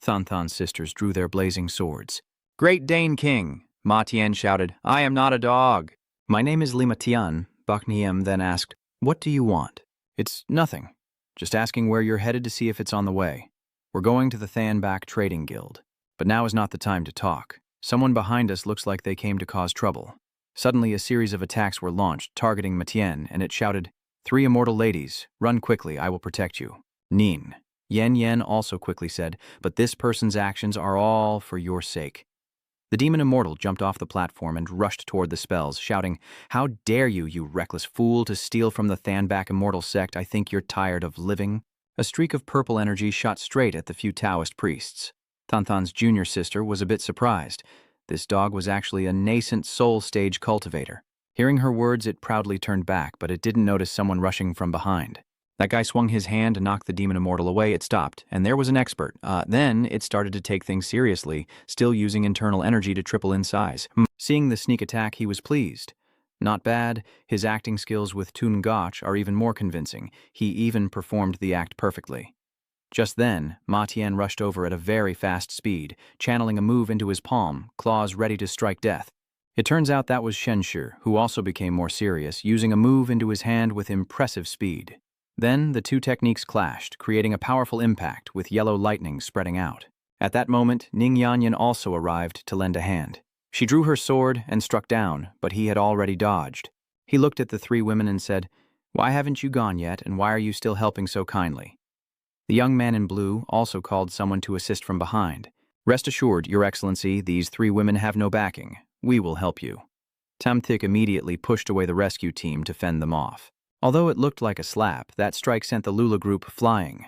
Thanthan's sisters drew their blazing swords. "Great Dane King!" Ma Tian shouted. "I am not a dog." "My name is Lima Tian," Bakniem then asked. "What do you want?" "It's nothing. Just asking where you're headed to see if it's on the way. We're going to the Thanbak Trading Guild. But now is not the time to talk. Someone behind us looks like they came to cause trouble." Suddenly, a series of attacks were launched, targeting Matien, and it shouted, "Three immortal ladies, run quickly, I will protect you." "Nin." Yen Yen also quickly said, "But this person's actions are all for your sake." The demon immortal jumped off the platform and rushed toward the spells, shouting, "How dare you, you reckless fool, to steal from the Thanbak immortal sect? I think you're tired of living." A streak of purple energy shot straight at the few Taoist priests. Thanthan's junior sister was a bit surprised. This dog was actually a nascent soul stage cultivator. Hearing her words, it proudly turned back, but it didn't notice someone rushing from behind. That guy swung his hand and knocked the demon immortal away. It stopped, and there was an expert. Then it started to take things seriously, still using internal energy to triple in size. Seeing the sneak attack, he was pleased. Not bad. His acting skills with Tun Gotch are even more convincing. He even performed the act perfectly. Just then, Ma Tian rushed over at a very fast speed, channeling a move into his palm, claws ready to strike death. It turns out that was Shenshi, who also became more serious, using a move into his hand with impressive speed. Then the two techniques clashed, creating a powerful impact with yellow lightning spreading out. At that moment, Ning Yanyan also arrived to lend a hand. She drew her sword and struck down, but he had already dodged. He looked at the three women and said, "Why haven't you gone yet, and why are you still helping so kindly?" The young man in blue also called someone to assist from behind. "Rest assured, Your Excellency, these three women have no backing. We will help you." Tamthik immediately pushed away the rescue team to fend them off. Although it looked like a slap, that strike sent the Lula group flying.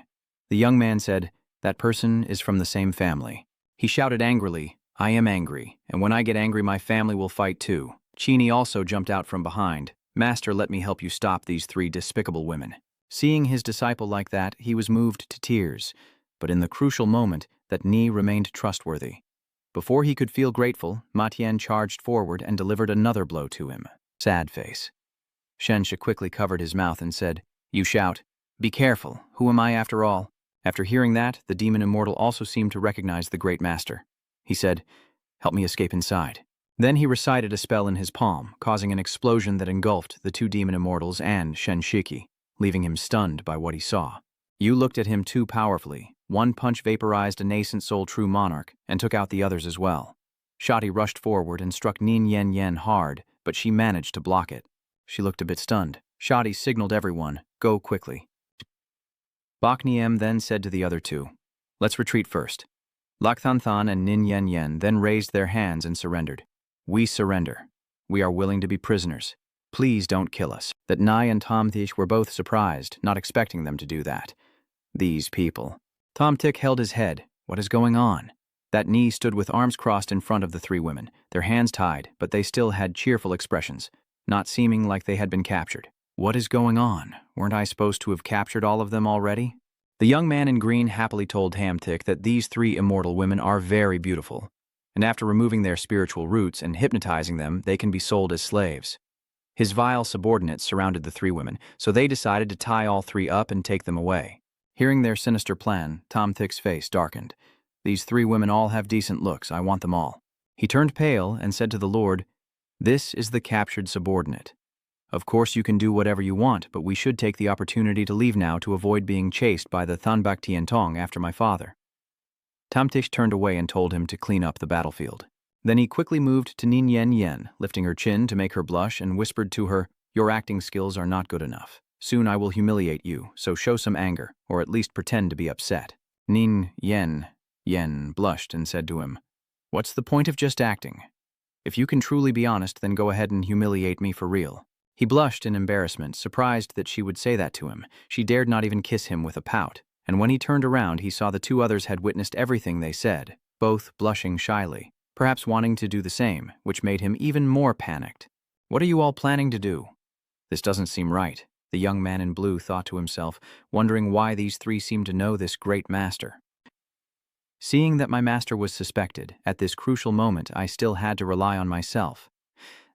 The young man said, "That person is from the same family." He shouted angrily, "I am angry, and when I get angry my family will fight too." Chini also jumped out from behind. "Master, let me help you stop these three despicable women." Seeing his disciple like that, he was moved to tears, but in the crucial moment, that Ni remained trustworthy. Before he could feel grateful, Matien charged forward and delivered another blow to him. Sad face. Shenshi quickly covered his mouth and said, "You shout. Be careful. Who am I after all?" After hearing that, the demon immortal also seemed to recognize the great master. He said, "Help me escape inside." Then he recited a spell in his palm, causing an explosion that engulfed the two demon immortals and Shenshiki, leaving him stunned by what he saw. You looked at him too powerfully. One punch vaporized a nascent soul true monarch and took out the others as well. Shadi rushed forward and struck Nin Yen Yen hard, but she managed to block it. She looked a bit stunned. Shadi signaled everyone, "Go quickly." Bakniem then said to the other two, "Let's retreat first." Lakthanthan and Nin Yen Yen then raised their hands and surrendered. "We surrender. We are willing to be prisoners. Please don't kill us." That Nai and Tomthich were both surprised, not expecting them to do that. These people. Tomtik held his head. What is going on? That Ni stood with arms crossed in front of the three women, their hands tied, but they still had cheerful expressions, not seeming like they had been captured. What is going on? Weren't I supposed to have captured all of them already? The young man in green happily told Hamtik that these three immortal women are very beautiful, and after removing their spiritual roots and hypnotizing them, they can be sold as slaves. His vile subordinates surrounded the three women, so they decided to tie all three up and take them away. Hearing their sinister plan, Tomthik's face darkened. "These three women all have decent looks. I want them all." He turned pale and said to the Lord, "This is the captured subordinate. Of course you can do whatever you want, but we should take the opportunity to leave now to avoid being chased by the Thanbak Tiantong after my father." Tamtish turned away and told him to clean up the battlefield. Then he quickly moved to Nin Yen Yen, lifting her chin to make her blush, and whispered to her, "Your acting skills are not good enough. Soon I will humiliate you, so show some anger, or at least pretend to be upset." Nin Yen blushed and said to him, "What's the point of just acting? If you can truly be honest, then go ahead and humiliate me for real." He blushed in embarrassment, surprised that she would say that to him. She dared not even kiss him with a pout, and when he turned around, he saw the two others had witnessed everything they said, both blushing shyly, perhaps wanting to do the same, which made him even more panicked. "What are you all planning to do? This doesn't seem right," the young man in blue thought to himself, wondering why these three seemed to know this great master. Seeing that my master was suspected, at this crucial moment I still had to rely on myself.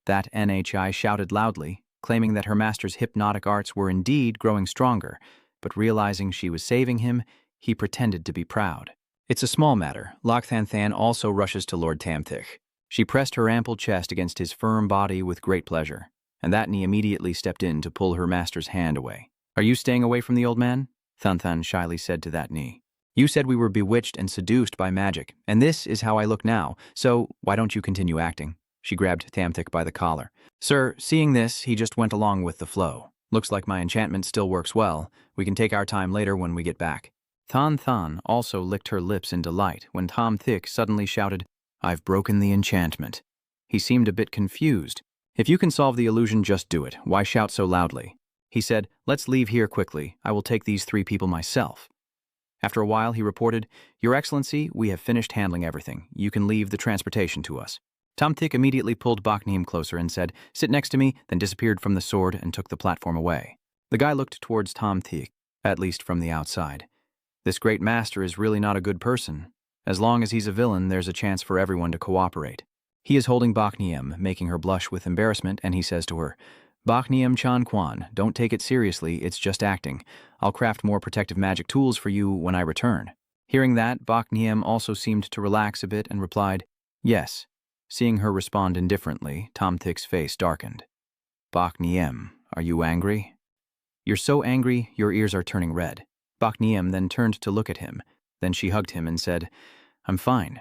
That Nhi shouted loudly, claiming that her master's hypnotic arts were indeed growing stronger, but realizing she was saving him, he pretended to be proud. It's a small matter. Lok Than Than also rushes to Lord Tamthich. She pressed her ample chest against his firm body with great pleasure, and that knee immediately stepped in to pull her master's hand away. Are you staying away from the old man? Than Than shyly said to that knee. You said we were bewitched and seduced by magic, and this is how I look now, so why don't you continue acting? She grabbed Tamthich by the collar. Sir, seeing this, he just went along with the flow. Looks like my enchantment still works well. We can take our time later when we get back. Than Than also licked her lips in delight when Tamthich suddenly shouted, I've broken the enchantment. He seemed a bit confused. If you can solve the illusion, just do it. Why shout so loudly? He said, let's leave here quickly. I will take these 3 people myself. After a while, he reported, Your Excellency, we have finished handling everything. You can leave the transportation to us. Tamthich immediately pulled Bakneem closer and said, Sit next to me, then disappeared from the sword and took the platform away. The guy looked towards Tamthich, at least from the outside. This great master is really not a good person. As long as he's a villain, there's a chance for everyone to cooperate. He is holding Bakneem, making her blush with embarrassment, and he says to her, Bakneem Chan Kwan, don't take it seriously, it's just acting. I'll craft more protective magic tools for you when I return. Hearing that, Bakneem also seemed to relax a bit and replied, Yes. Seeing her respond indifferently, Tamthich's face darkened. Bakneem, are you angry? You're so angry, your ears are turning red. Bakneem then turned to look at him. Then she hugged him and said, I'm fine.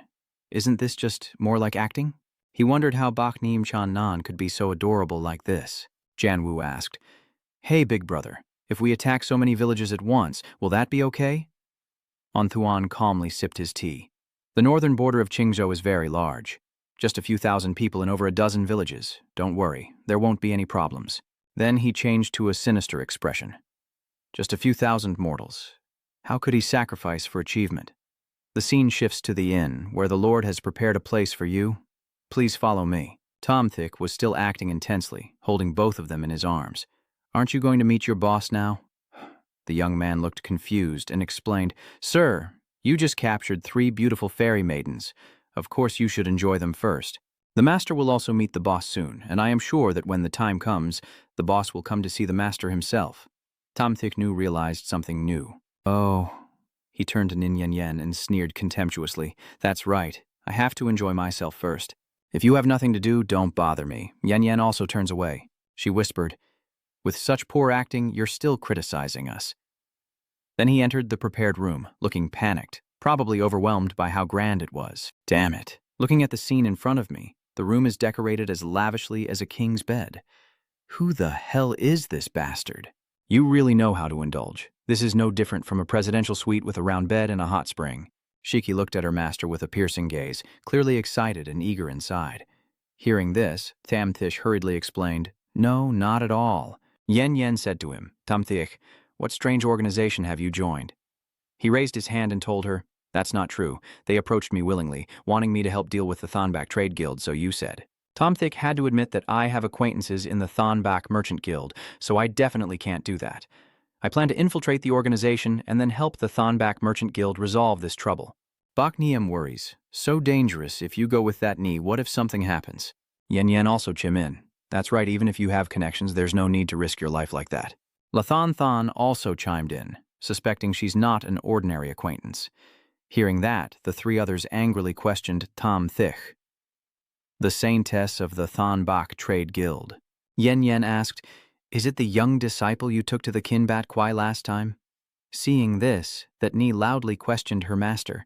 Isn't this just more like acting? He wondered how Bakneem Chan Nan could be so adorable like this. Janwoo asked, Hey, big brother, if we attack so many villages at once, will that be okay? Onthuan calmly sipped his tea. The northern border of Qingzhou is very large. Just a few thousand people in over a dozen villages. Don't worry, there won't be any problems. Then he changed to a sinister expression. Just a few thousand mortals. How could he sacrifice for achievement? The scene shifts to the inn, where the Lord has prepared a place for you. Please follow me. Tamthich was still acting intensely, holding both of them in his arms. Aren't you going to meet your boss now? The young man looked confused and explained, Sir, you just captured 3 beautiful fairy maidens. Of course you should enjoy them first. The master will also meet the boss soon, and I am sure that when the time comes, the boss will come to see the master himself. Tamthich realized something new. Oh. He turned to Nin Yen Yen and sneered contemptuously. That's right. I have to enjoy myself first. If you have nothing to do, don't bother me. Yen Yen also turns away. She whispered, With such poor acting, you're still criticizing us. Then he entered the prepared room, looking panicked, probably overwhelmed by how grand it was. Damn it. Looking at the scene in front of me, the room is decorated as lavishly as a king's bed. Who the hell is this bastard? You really know how to indulge. This is no different from a presidential suite with a round bed and a hot spring. Shiki looked at her master with a piercing gaze, clearly excited and eager inside. Hearing this, Tamthich hurriedly explained, No, not at all. Yen Yen said to him, Tamthich, what strange organization have you joined? He raised his hand and told her, That's not true. They approached me willingly, wanting me to help deal with the Thonback Trade Guild, so you said. Tamthich had to admit that I have acquaintances in the Thonback Merchant Guild, so I definitely can't do that. I plan to infiltrate the organization and then help the Thonback Merchant Guild resolve this trouble. Bakneem worries. So dangerous. If you go with that knee, what if something happens? Yen Yen also chime in. That's right, even if you have connections, there's no need to risk your life like that. Lathan Than also chimed in, suspecting she's not an ordinary acquaintance. Hearing that, the 3 others angrily questioned Tamthich, the saintess of the Thonback Trade Guild. Yen Yen asked, Is it the young disciple you took to the Kinbat Kwai last time? Seeing this, that Ni loudly questioned her master,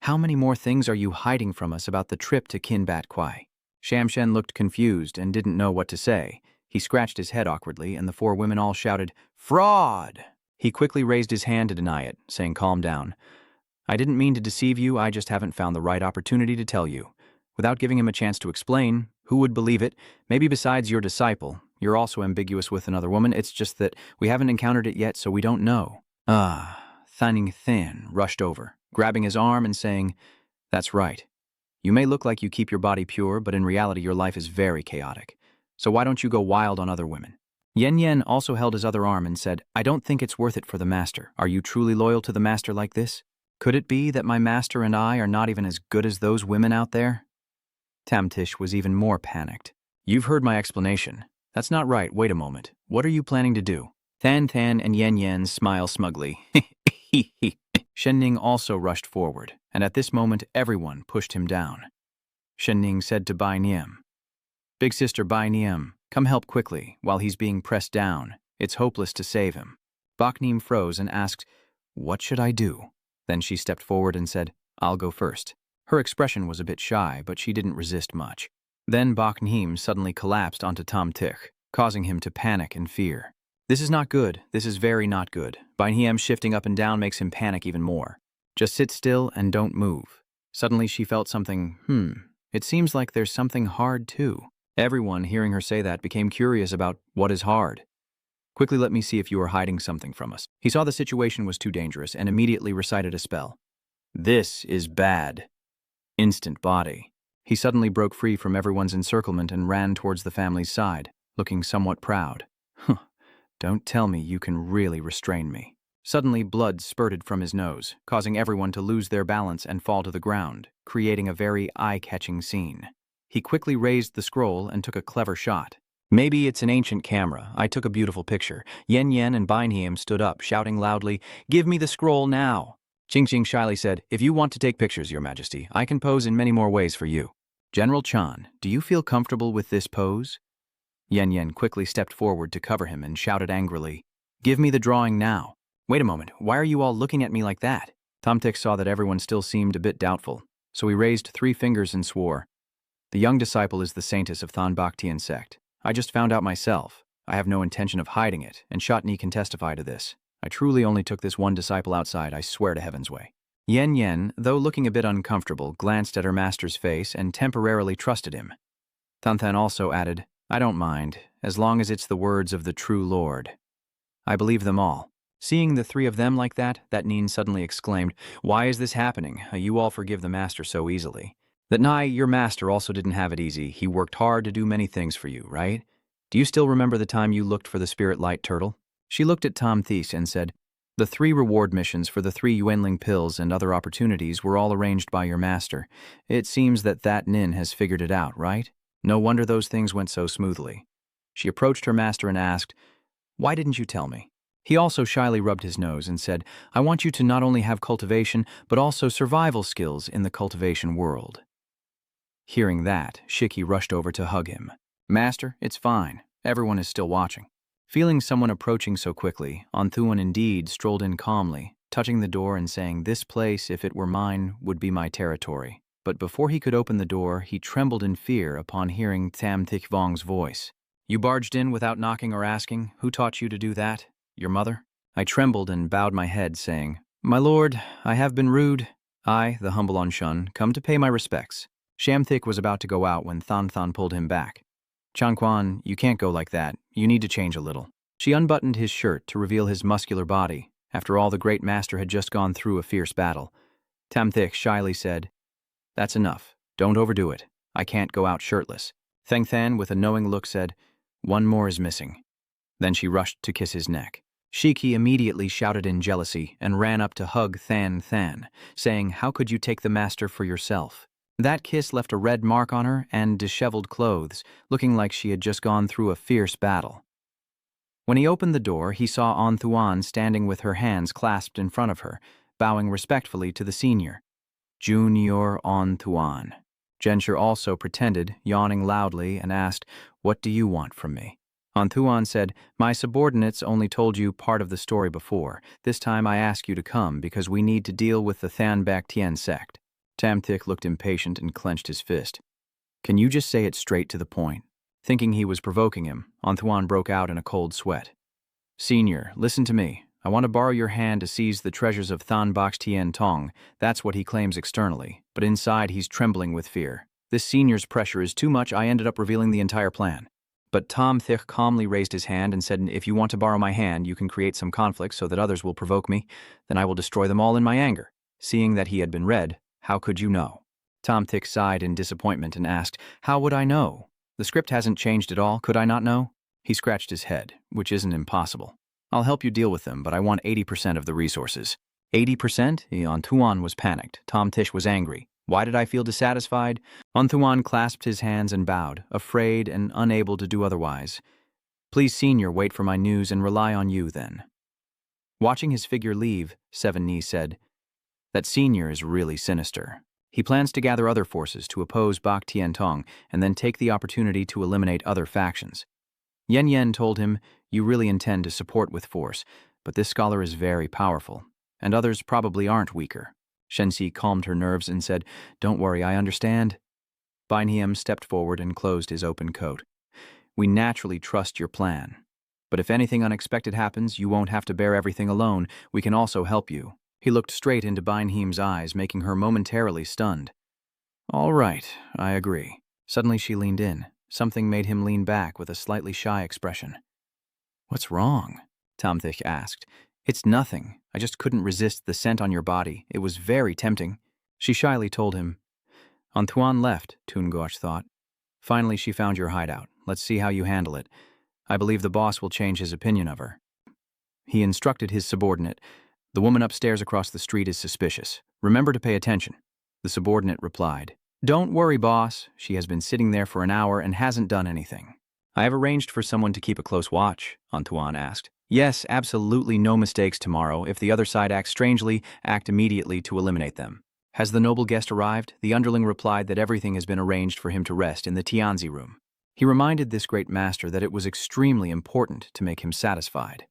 How many more things are you hiding from us about the trip to Kinbat Kwai? Shamshen looked confused and didn't know what to say. He scratched his head awkwardly, and the 4 women all shouted, Fraud! He quickly raised his hand to deny it, saying, Calm down. I didn't mean to deceive you, I just haven't found the right opportunity to tell you. Without giving him a chance to explain, who would believe it? Maybe besides your disciple. You're also ambiguous with another woman, it's just that we haven't encountered it yet, so we don't know. Thanning Thin rushed over, grabbing his arm and saying, That's right. You may look like you keep your body pure, but in reality your life is very chaotic. So why don't you go wild on other women? Yen Yen also held his other arm and said, I don't think it's worth it for the master. Are you truly loyal to the master like this? Could it be that my master and I are not even as good as those women out there? Tamthich was even more panicked. You've heard my explanation. That's not right. Wait a moment. What are you planning to do? Than Than and Yen Yen smile smugly. Shen Ning also rushed forward, and at this moment everyone pushed him down. Shenning said to Bai Niem, "Big sister Bai Niem, come help quickly, while he's being pressed down. It's hopeless to save him." Bak Niem froze and asked, "What should I do?" Then she stepped forward and said, "I'll go first." Her expression was a bit shy, but she didn't resist much. Then Bak Niem suddenly collapsed onto Tom Tich, causing him to panic and fear. This is not good. This is very not good. Bai Niem shifting up and down makes him panic even more. Just sit still and don't move. Suddenly she felt something, it seems like there's something hard too. Everyone, hearing her say that, became curious about what is hard. "Quickly let me see if you are hiding something from us." He saw the situation was too dangerous and immediately recited a spell. "This is bad." Instant body. He suddenly broke free from everyone's encirclement and ran towards the family's side, looking somewhat proud. Don't tell me you can really restrain me." Suddenly blood spurted from his nose, causing everyone to lose their balance and fall to the ground, creating a very eye-catching scene. He quickly raised the scroll and took a clever shot. "Maybe it's an ancient camera. I took a beautiful picture." Yen Yen and Bai Niem stood up, shouting loudly, "Give me the scroll now!" Ching Ching shyly said, "If you want to take pictures, Your Majesty, I can pose in many more ways for you." "General Chan, do you feel comfortable with this pose?" Yen Yen quickly stepped forward to cover him and shouted angrily, "Give me the drawing now." "Wait a moment, why are you all looking at me like that?" Tom Tich saw that everyone still seemed a bit doubtful, so he raised 3 fingers and swore, "The young disciple is the saintess of Thonbaktian Sect. I just found out myself. I have no intention of hiding it, and Shotni can testify to this. I truly only took this one disciple outside, I swear to heaven's way." Yen Yen, though looking a bit uncomfortable, glanced at her master's face and temporarily trusted him. Thanthan also added, "I don't mind, as long as it's the words of the true Lord." "I believe them all." Seeing the 3 of them like that Nin suddenly exclaimed, "Why is this happening? You all forgive the master so easily." "That Nai, your master, also didn't have it easy. He worked hard to do many things for you, right? Do you still remember the time you looked for the spirit light turtle?" She looked at Tom Thies and said, "The 3 reward missions for the 3 Yuanling pills and other opportunities were all arranged by your master. It seems that Nin has figured it out, right? No wonder those things went so smoothly." She approached her master and asked, "Why didn't you tell me?" He also shyly rubbed his nose and said, "I want you to not only have cultivation, but also survival skills in the cultivation world." Hearing that, Shiki rushed over to hug him. "Master, it's fine. Everyone is still watching." Feeling someone approaching so quickly, Onthuan indeed strolled in calmly, touching the door and saying, "This place, if it were mine, would be my territory." But before he could open the door, he trembled in fear upon hearing Tam Thich Vong's voice. "You barged in without knocking or asking? Who taught you to do that? Your mother?" I trembled and bowed my head, saying, "My lord, I have been rude. I, the humble Onshun, come to pay my respects." Shamthik was about to go out when Thanthan pulled him back. "Changquan, you can't go like that. You need to change a little." She unbuttoned his shirt to reveal his muscular body. After all, the great master had just gone through a fierce battle. Tamthik shyly said, "That's enough. Don't overdo it. I can't go out shirtless." Thengthan, with a knowing look, said, "One more is missing." Then she rushed to kiss his neck. Shiki immediately shouted in jealousy and ran up to hug Than, saying, "How could you take the master for yourself?" That kiss left a red mark on her and disheveled clothes, looking like she had just gone through a fierce battle. When he opened the door, he saw Onthuan standing with her hands clasped in front of her, bowing respectfully to the senior. "Junior Onthuan." Genscher also pretended, yawning loudly, and asked, "What do you want from me?" Onthuan said, "My subordinates only told you part of the story before. This time I ask you to come because we need to deal with the Thonbaktian sect." Tamthik looked impatient and clenched his fist. "Can you just say it straight to the point?" Thinking he was provoking him, Onthuan broke out in a cold sweat. "Senior, listen to me. I want to borrow your hand to seize the treasures of Thonbaktian Tong. That's what he claims externally, but inside he's trembling with fear. This senior's pressure is too much. I ended up revealing the entire plan." But Tom Thich calmly raised his hand and said, "If you want to borrow my hand, you can create some conflict so that others will provoke me. Then I will destroy them all in my anger." Seeing that he had been read, "How could you know?" Tom Thich sighed in disappointment and asked, "How would I know? The script hasn't changed at all. Could I not know?" He scratched his head, "Which isn't impossible. I'll help you deal with them, but I want 80% of the resources." 80%? Onthuan was panicked. Tom Thich was angry. Why did I feel dissatisfied? Onthuan clasped his hands and bowed, afraid and unable to do otherwise. "Please, senior, wait for my news and rely on you then." Watching his figure leave, Seven Knee said, That senior is really sinister. He plans to gather other forces to oppose Bak Tiantong and then take the opportunity to eliminate other factions. Yen Yen told him, "You really intend to support with force, but this scholar is very powerful, and others probably aren't weaker." Shenxi calmed her nerves and said, "Don't worry, I understand." Beinheim stepped forward and closed his open coat. "We naturally trust your plan. But if anything unexpected happens, you won't have to bear everything alone. We can also help you." He looked straight into Beinheim's eyes, making her momentarily stunned. "All right, I agree." Suddenly she leaned in. Something made him lean back with a slightly shy expression. "What's wrong?" Tamthich asked. "It's nothing. I just couldn't resist the scent on your body. It was very tempting." She shyly told him. "Antoine left," Tungoch thought. "Finally she found your hideout. Let's see how you handle it. I believe the boss will change his opinion of her." He instructed his subordinate. "The woman upstairs across the street is suspicious. Remember to pay attention." The subordinate replied, "Don't worry, boss. She has been sitting there for an hour and hasn't done anything." "I have arranged for someone to keep a close watch," Antoine asked. "Yes, absolutely no mistakes tomorrow. If the other side acts strangely, act immediately to eliminate them." "Has the noble guest arrived?" The underling replied that everything has been arranged for him to rest in the Tianzi room. He reminded this great master that it was extremely important to make him satisfied.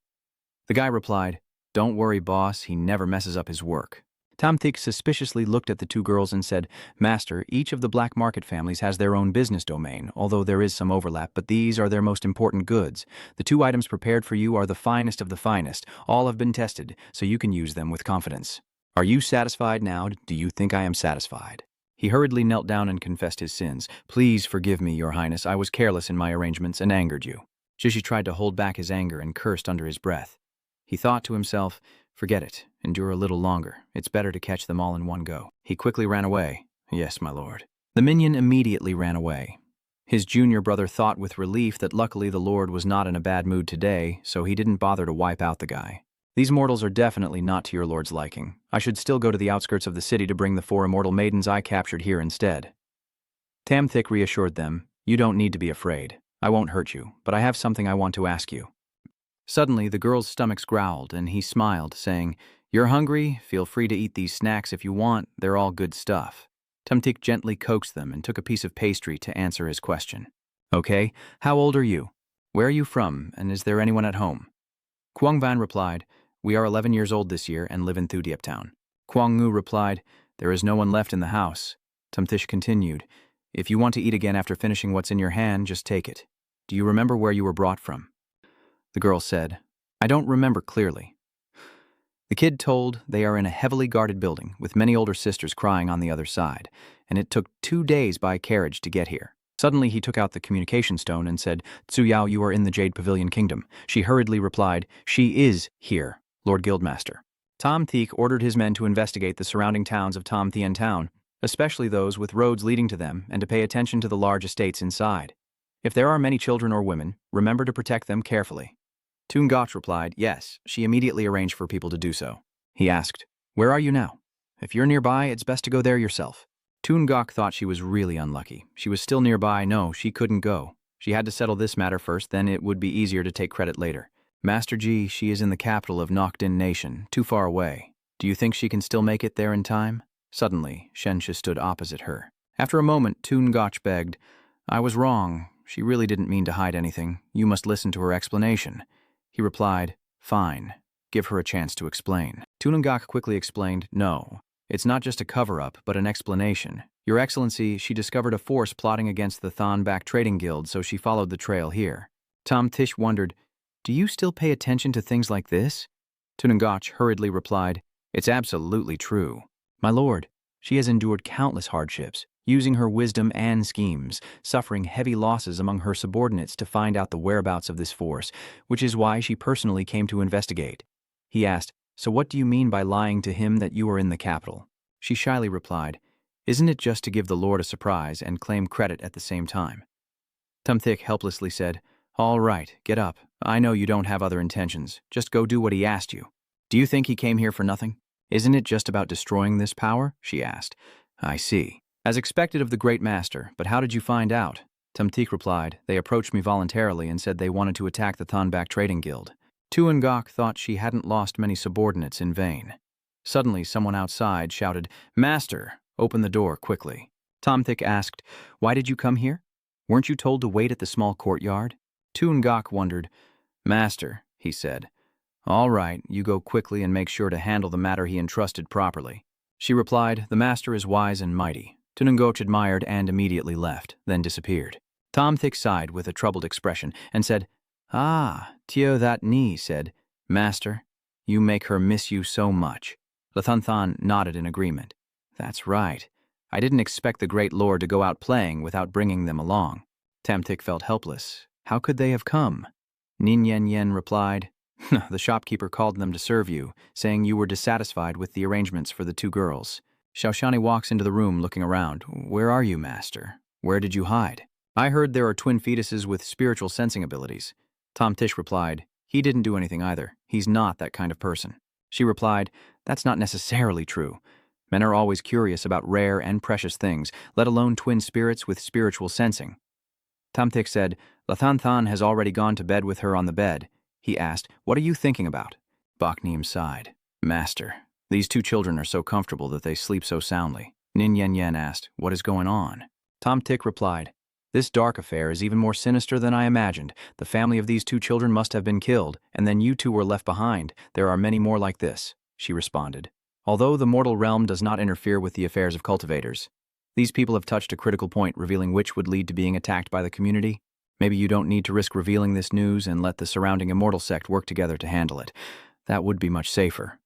The guy replied, "Don't worry, boss, he never messes up his work." Tamthik suspiciously looked at the two girls and said, "Master, each of the black market families has their own business domain, although there is some overlap, but these are their most important goods. The 2 items prepared for you are the finest of the finest. All have been tested, so you can use them with confidence. Are you satisfied now? Do you think I am satisfied?" He hurriedly knelt down and confessed his sins. "Please forgive me, Your Highness. I was careless in my arrangements and angered you." Shishi tried to hold back his anger and cursed under his breath. He thought to himself, "Forget it. Endure a little longer. It's better to catch them all in one go." He quickly ran away. "Yes, my lord." The minion immediately ran away. His junior brother thought with relief that luckily the lord was not in a bad mood today, so he didn't bother to wipe out the guy. "These mortals are definitely not to your lord's liking. I should still go to the outskirts of the city to bring the 4 immortal maidens I captured here instead." Tamthik reassured them, "You don't need to be afraid. I won't hurt you, but I have something I want to ask you." Suddenly, the girls' stomachs growled, and he smiled, saying, "You're hungry? Feel free to eat these snacks if you want. They're all good stuff." Tamthik gently coaxed them and took a piece of pastry to answer his question. "Okay, how old are you? Where are you from, and is there anyone at home?" Quang Van replied, "We are 11 years old this year and live in Thudiep town." Quang Ngu replied, "There is no one left in the house." Tamtish continued, "If you want to eat again after finishing what's in your hand, just take it. Do you remember where you were brought from?" The girl said, "I don't remember clearly." The kid told they are in a heavily guarded building with many older sisters crying on the other side, and it took 2 days by carriage to get here. Suddenly he took out the communication stone and said, "Tsuyao, you are in the Jade Pavilion Kingdom." She hurriedly replied, "She is here, Lord Guildmaster." Tom Theek ordered his men to investigate the surrounding towns of Tom Thien Town, especially those with roads leading to them, and to pay attention to the large estates inside. If there are many children or women, remember to protect them carefully. Toongach replied, "Yes." She immediately arranged for people to do so. He asked, "Where are you now? If you're nearby, it's best to go there yourself." Toongach thought she was really unlucky. She was still nearby. No, she couldn't go. She had to settle this matter first, then it would be easier to take credit later. "Master Ji, she is in the capital of Nokdin Nation, too far away. Do you think she can still make it there in time?" Suddenly, Shensha stood opposite her. After a moment, Toongach begged, "I was wrong. She really didn't mean to hide anything. You must listen to her explanation." He replied, "Fine. Give her a chance to explain." Toongach quickly explained, "No. It's not just a cover-up, but an explanation. Your Excellency, she discovered a force plotting against the Thonback Trading Guild, so she followed the trail here." Tom Tish wondered, "Do you still pay attention to things like this?" Toongach hurriedly replied, "It's absolutely true. My lord, she has endured countless hardships, using her wisdom and schemes, suffering heavy losses among her subordinates to find out the whereabouts of this force, which is why she personally came to investigate." He asked, "So what do you mean by lying to him that you are in the capital?" She shyly replied, "Isn't it just to give the Lord a surprise and claim credit at the same time?" Tumthik helplessly said, "All right, get up. I know you don't have other intentions. Just go do what he asked you." "Do you think he came here for nothing? Isn't it just about destroying this power?" she asked. "I see. As expected of the great master, but how did you find out?" Tumtik replied, "They approached me voluntarily and said they wanted to attack the Thonback Trading Guild." Tuangok thought she hadn't lost many subordinates in vain. Suddenly, someone outside shouted, "Master, open the door quickly." Tom Thick asked, "Why did you come here? Weren't you told to wait at the small courtyard?" Toon Gok wondered. "Master," he said. "All right, you go quickly and make sure to handle the matter he entrusted properly." She replied, "The master is wise and mighty." Tunungoch admired and immediately left, then disappeared. Tom Thick sighed with a troubled expression and said, "Ah, Tio that Ni said, Master, you make her miss you so much." Lathan nodded in agreement. "That's right. I didn't expect the great lord to go out playing without bringing them along." Tam Thick felt helpless. How could they have come? Nin Yen Yen replied, "The shopkeeper called them to serve you, saying you were dissatisfied with the arrangements for the two girls." Xiaoshani walks into the room looking around. "Where are you, master? Where did you hide?" "I heard there are twin fetuses with spiritual sensing abilities." Tom Tish replied, "He didn't do anything either. He's not that kind of person." She replied, "That's not necessarily true. Men are always curious about rare and precious things, let alone twin spirits with spiritual sensing." Tom Tick said, "Lathan has already gone to bed with her on the bed." He asked, "What are you thinking about?" Bakneem sighed. "Master, these two children are so comfortable that they sleep so soundly." Nin Yen Yen asked, "What is going on?" Tom Tick replied, "This dark affair is even more sinister than I imagined. The family of these two children must have been killed, and then you two were left behind. There are many more like this," she responded. "Although the mortal realm does not interfere with the affairs of cultivators, these people have touched a critical point, revealing which would lead to being attacked by the community. Maybe you don't need to risk revealing this news and let the surrounding immortal sect work together to handle it. That would be much safer."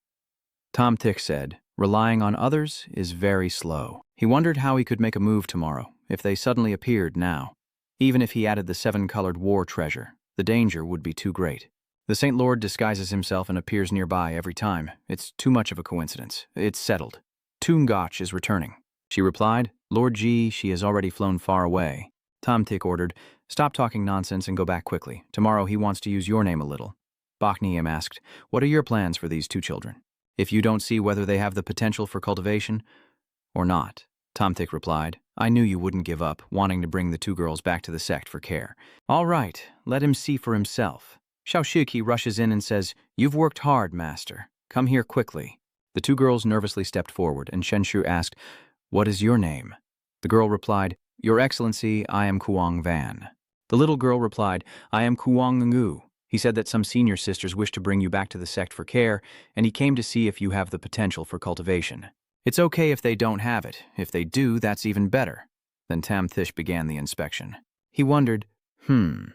Tom Tick said, "Relying on others is very slow." He wondered how he could make a move tomorrow, if they suddenly appeared now. Even if he added the 7-colored war treasure, the danger would be too great. The Saint Lord disguises himself and appears nearby every time. It's too much of a coincidence. It's settled. Toongotch is returning. She replied, "Lord G, she has already flown far away." Tom Tick ordered, "Stop talking nonsense and go back quickly. Tomorrow he wants to use your name a little." Bakneem asked, "What are your plans for these two children? If you don't see whether they have the potential for cultivation or not." Tom Thick replied, "I knew you wouldn't give up, wanting to bring the two girls back to the sect for care." "All right, let him see for himself." Xiaoshiki rushes in and says, "You've worked hard, master. Come here quickly." The two girls nervously stepped forward, and Shenshu asked, "What is your name?" The girl replied, "Your Excellency, I am Kuang Van." The little girl replied, "I am Kuang Ngu. He said that some senior sisters wish to bring you back to the sect for care, and he came to see if you have the potential for cultivation. It's okay if they don't have it. If they do, that's even better." Then Tam Thish began the inspection. He wondered, Ning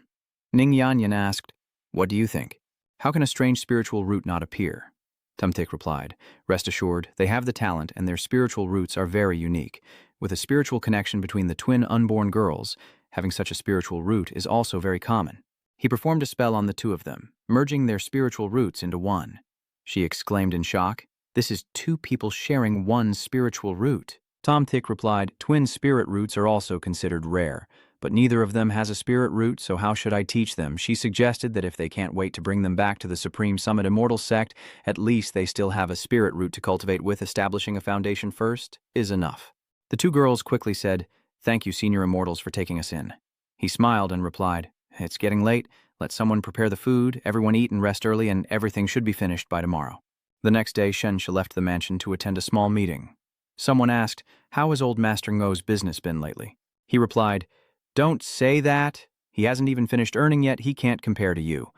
Yanyan asked, "What do you think? How can a strange spiritual root not appear?" Tumtik replied, "Rest assured, they have the talent and their spiritual roots are very unique. With a spiritual connection between the twin unborn girls, having such a spiritual root is also very common." He performed a spell on the two of them, merging their spiritual roots into one. She exclaimed in shock, "This is two people sharing one spiritual root." Tom Thick replied, "Twin spirit roots are also considered rare, but neither of them has a spirit root, so how should I teach them?" She suggested that if they can't wait to bring them back to the Supreme Summit Immortal Sect, at least they still have a spirit root to cultivate with. Establishing a foundation first is enough. The two girls quickly said, "Thank you, Senior Immortals, for taking us in." He smiled and replied, "It's getting late. Let someone prepare the food, everyone eat and rest early, and everything should be finished by tomorrow." The next day, Shensha left the mansion to attend a small meeting. Someone asked, "How has old Master Ngo's business been lately?" He replied, "Don't say that. He hasn't even finished earning yet. He can't compare to you."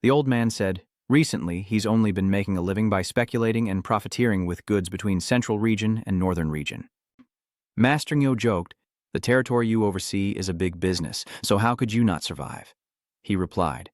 The old man said, "Recently, he's only been making a living by speculating and profiteering with goods between Central Region and Northern Region." Master Ngo joked, "The territory you oversee is a big business, so how could you not survive?" He replied,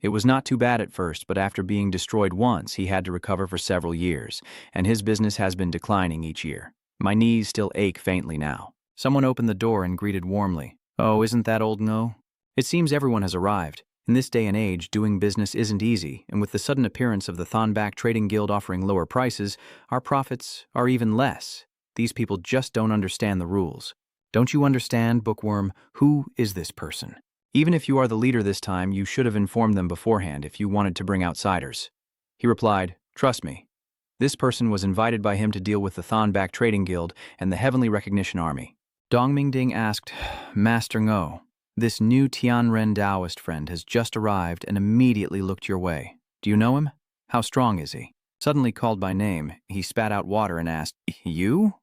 "It was not too bad at first, but after being destroyed once, he had to recover for several years, and his business has been declining each year. My knees still ache faintly now." Someone opened the door and greeted warmly, "Oh, isn't that old Ngo? It seems everyone has arrived. In this day and age, doing business isn't easy, and with the sudden appearance of the Thonback Trading Guild offering lower prices, our profits are even less. These people just don't understand the rules." "Don't you understand, Bookworm? Who is this person? Even if you are the leader this time, you should have informed them beforehand if you wanted to bring outsiders." He replied, "Trust me. This person was invited by him to deal with the Thonback Trading Guild and the Heavenly Recognition Army." Dongmingding asked, "Master Ngo, this new Tianren Taoist friend has just arrived and immediately looked your way. Do you know him? How strong is he?" Suddenly called by name, he spat out water and asked, "You?"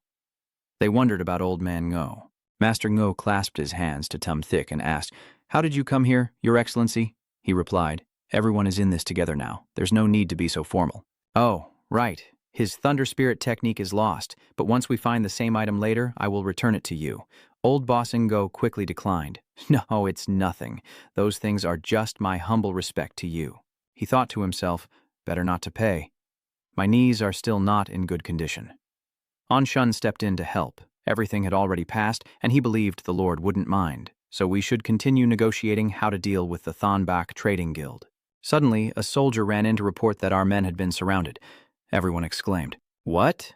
They wondered about old man Ngo. Master Ngo clasped his hands to Tum Thik and asked, "How did you come here, Your Excellency?" He replied, "Everyone is in this together now. There's no need to be so formal." "Oh, right. His Thunder Spirit technique is lost, but once we find the same item later, I will return it to you." Old Boss Ngo quickly declined. "No, it's nothing. Those things are just my humble respect to you." He thought to himself, "Better not to pay. My knees are still not in good condition." Anshun stepped in to help. Everything had already passed, and he believed the Lord wouldn't mind, so we should continue negotiating how to deal with the Thonbak Trading Guild. Suddenly, a soldier ran in to report that our men had been surrounded. Everyone exclaimed, "What?"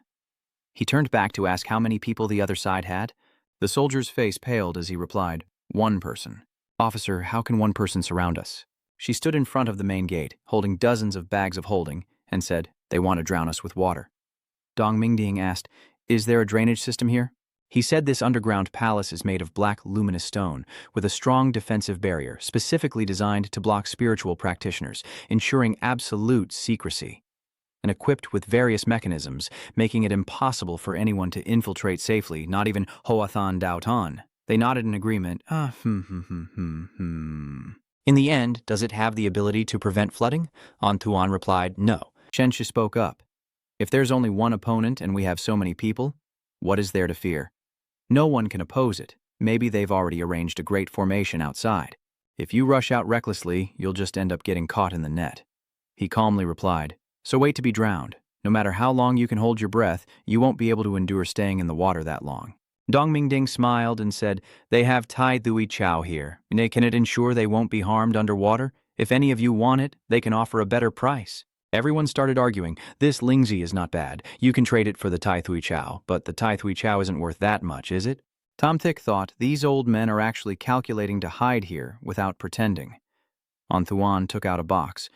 He turned back to ask how many people the other side had. The soldier's face paled as he replied, "One person." "Officer, how can one person surround us?" She stood in front of the main gate, holding dozens of bags of holding, and said, "They want to drown us with water." Dong Mingding asked, "Is there a drainage system here?" He said this underground palace is made of black luminous stone, with a strong defensive barrier, specifically designed to block spiritual practitioners, ensuring absolute secrecy, and equipped with various mechanisms, making it impossible for anyone to infiltrate safely, not even Hoathan Daotan. They nodded in agreement. In the end, does it have the ability to prevent flooding? Antuan replied, no. Shenshi spoke up. If there's only one opponent and we have so many people, what is there to fear? No one can oppose it. Maybe they've already arranged a great formation outside. If you rush out recklessly, you'll just end up getting caught in the net. He calmly replied, so wait to be drowned. No matter how long you can hold your breath, you won't be able to endure staying in the water that long. Dong Mingding smiled and said, they have Tai Thui Chow here. Can it ensure they won't be harmed underwater? If any of you want it, they can offer a better price. Everyone started arguing, this Lingzi is not bad. You can trade it for the Tai Thui Chow, but the Tai Thui Chow isn't worth that much, is it? Tom Thick thought, these old men are actually calculating to hide here without pretending. Anthuan took out a box.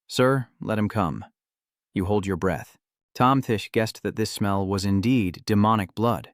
Sir, let him come. You hold your breath. Tom Thish guessed that this smell was indeed demonic blood.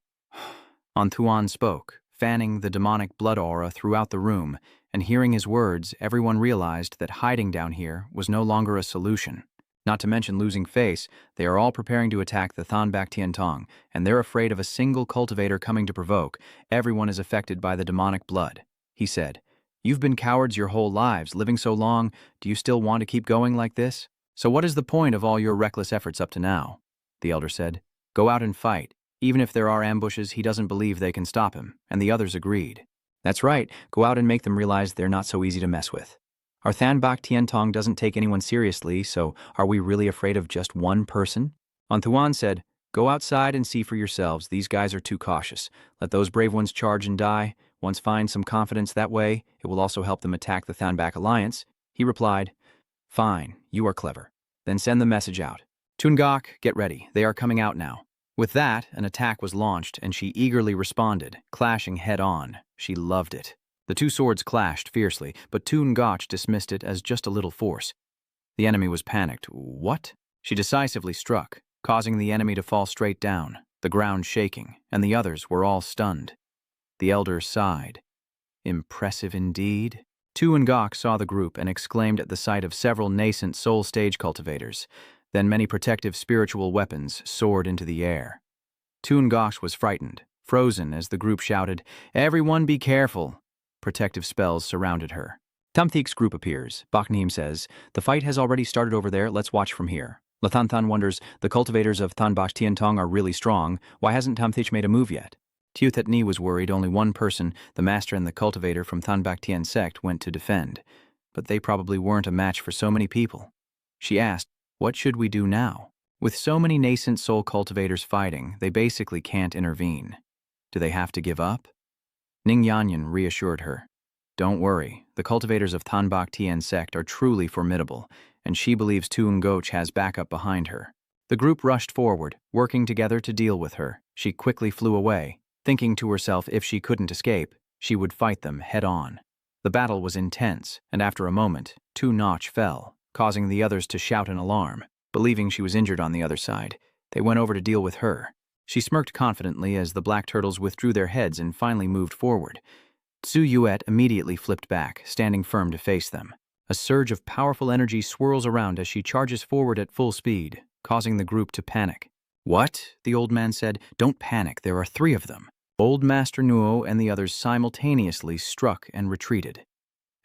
Anthuan spoke, fanning the demonic blood aura throughout the room, and hearing his words, everyone realized that hiding down here was no longer a solution. Not to mention losing face, they are all preparing to attack the Thonbak Tiantong, and they're afraid of a single cultivator coming to provoke. Everyone is affected by the demonic blood. He said, you've been cowards your whole lives, living so long, do you still want to keep going like this? So what is the point of all your reckless efforts up to now? The elder said, go out and fight. Even if there are ambushes, he doesn't believe they can stop him, and the others agreed. That's right, go out and make them realize they're not so easy to mess with. Our Thanbak Tiantong doesn't take anyone seriously, so are we really afraid of just one person? Anthuan said, go outside and see for yourselves, these guys are too cautious. Let those brave ones charge and die. Once find some confidence that way, it will also help them attack the Thanbak Alliance. He replied, fine, you are clever. Then send the message out. Tungok, get ready, they are coming out now. With that, an attack was launched, and she eagerly responded, clashing head-on. She loved it. The two swords clashed fiercely, but Toon Gotch dismissed it as just a little force. The enemy was panicked. What? She decisively struck, causing the enemy to fall straight down, the ground shaking, and the others were all stunned. The elder sighed. Impressive indeed. Toon Gok saw the group and exclaimed at the sight of several nascent soul stage cultivators. Then many protective spiritual weapons soared into the air. Toon Gok was frightened, frozen as the group shouted, everyone be careful. Protective spells surrounded her. Tumthik's group appears. Bakneem says, the fight has already started over there, let's watch from here. Lathanthan wonders, the cultivators of Thanbak Tiantong are really strong, why hasn't Tumthich made a move yet? Tiuthetni was worried only one person, the master and the cultivator from Thanbak Tian Sect, went to defend. But they probably weren't a match for so many people. She asked, what should we do now? With so many nascent soul cultivators fighting, they basically can't intervene. Do they have to give up? Ning Yanyan reassured her. Don't worry, the cultivators of Thanbak Tian Sect are truly formidable, and she believes Toon Goch has backup behind her. The group rushed forward, working together to deal with her. She quickly flew away, thinking to herself if she couldn't escape, she would fight them head-on. The battle was intense, and after a moment, Toon Notch fell, causing the others to shout in alarm. Believing she was injured on the other side, they went over to deal with her. She smirked confidently as the black turtles withdrew their heads and finally moved forward. Tsu Yuet immediately flipped back, standing firm to face them. A surge of powerful energy swirls around as she charges forward at full speed. causing the group to panic. "What?" the old man said. "Don't panic, there are 3 of them." Old Master Nuo and the others simultaneously struck and retreated.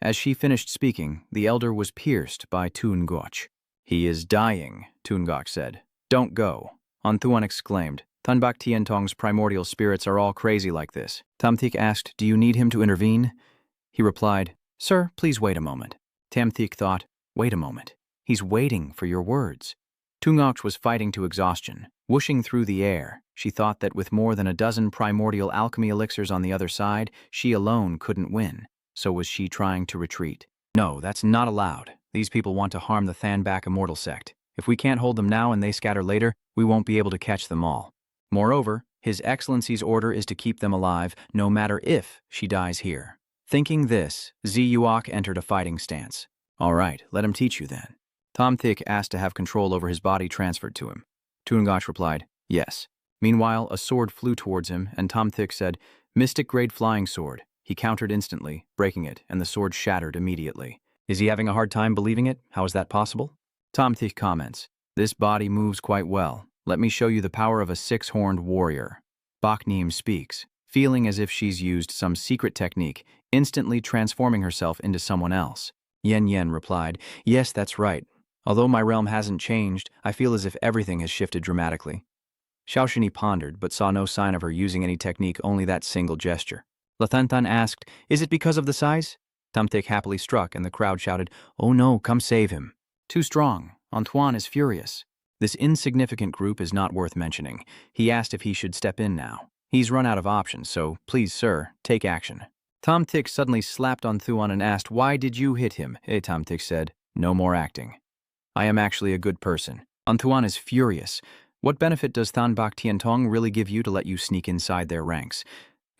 As she finished speaking, the elder was pierced by Tungok. "He is dying," Tungok said. "Don't go," Anthuan exclaimed. "Thunbak Tientong's primordial spirits are all crazy like this." Tamthik asked, "Do you need him to intervene?" He replied, "Sir, please wait a moment." Tamthik thought, "Wait a moment. He's waiting for your words." Tungok was fighting to exhaustion, whooshing through the air. She thought that with more than a dozen primordial alchemy elixirs on the other side, she alone couldn't win. So was she trying to retreat? "No, that's not allowed. These people want to harm the Thanbak Immortal Sect. If we can't hold them now and they scatter later, we won't be able to catch them all. Moreover, His Excellency's order is to keep them alive, no matter if she dies here." Thinking this, Ziyuok entered a fighting stance. "All right, let him teach you then." Tamthik asked to have control over his body transferred to him. Tungok replied, "Yes." Meanwhile, a sword flew towards him, and Tamthik said, "Mystic-grade flying sword." He countered instantly, breaking it, and the sword shattered immediately. "Is he having a hard time believing it? How is that possible?" Tamthik comments, "This body moves quite well. Let me show you the power of a 6-horned warrior." Bakneem speaks, feeling as if she's used some secret technique, instantly transforming herself into someone else. Yen Yen replied, "Yes, that's right. Although my realm hasn't changed, I feel as if everything has shifted dramatically." Xiaoshini pondered, but saw no sign of her using any technique, only that single gesture. Lathantan asked, "Is it because of the size?" Tamthik happily struck, and the crowd shouted, "Oh no, come save him." "Too strong. Antoine is furious." This insignificant group is not worth mentioning. He asked if he should step in now. He's run out of options, so please, sir, take action. Tamthik suddenly slapped Anthuan and asked, "Why did you hit him?" Tamthik said, "No more acting. I am actually a good person." Anthuan is furious. "What benefit does Thanbak Tientong really give you to let you sneak inside their ranks?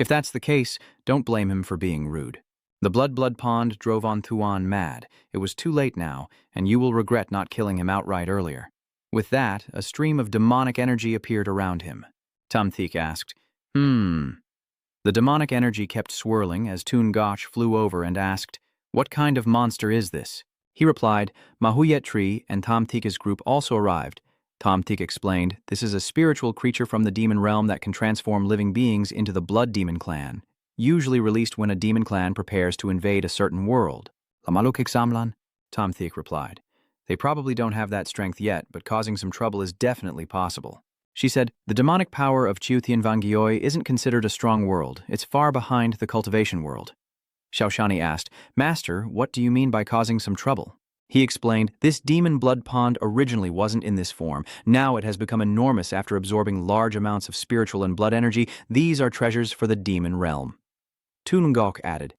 If that's the case, don't blame him for being rude." The blood pond drove Anthuan mad. It was too late now, and you will regret not killing him outright earlier. With that, a stream of demonic energy appeared around him. Tamthik asked, The demonic energy kept swirling as Tungok flew over and asked, "What kind of monster is this?" He replied, "Mahuyetri and Tamthika's group also arrived." Tamthik explained, "This is a spiritual creature from the demon realm that can transform living beings into the blood demon clan, usually released when a demon clan prepares to invade a certain world." "Lamaluk Examlan?" Tamthik replied. "They probably don't have that strength yet, but causing some trouble is definitely possible." She said, "The demonic power of Chiuthian Vangioi isn't considered a strong world. It's far behind the cultivation world." Xiaoshani asked, "Master, what do you mean by causing some trouble?" He explained, "This demon blood pond originally wasn't in this form. Now it has become enormous after absorbing large amounts of spiritual and blood energy. These are treasures for the demon realm." Tunungok added,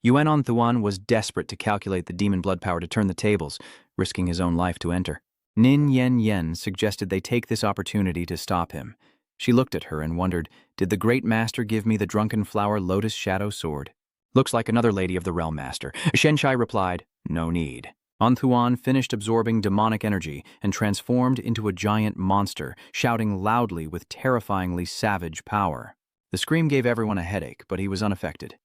Yuan Onthuan was desperate to calculate the demon blood power to turn the tables, risking his own life to enter. Nin Yen Yen suggested they take this opportunity to stop him. She looked at her and wondered, did the great master give me the drunken flower lotus shadow sword? "Looks like another lady of the realm master." Shenshai replied, "No need." Onthuan finished absorbing demonic energy and transformed into a giant monster, shouting loudly with terrifyingly savage power. The scream gave everyone a headache, but he was unaffected.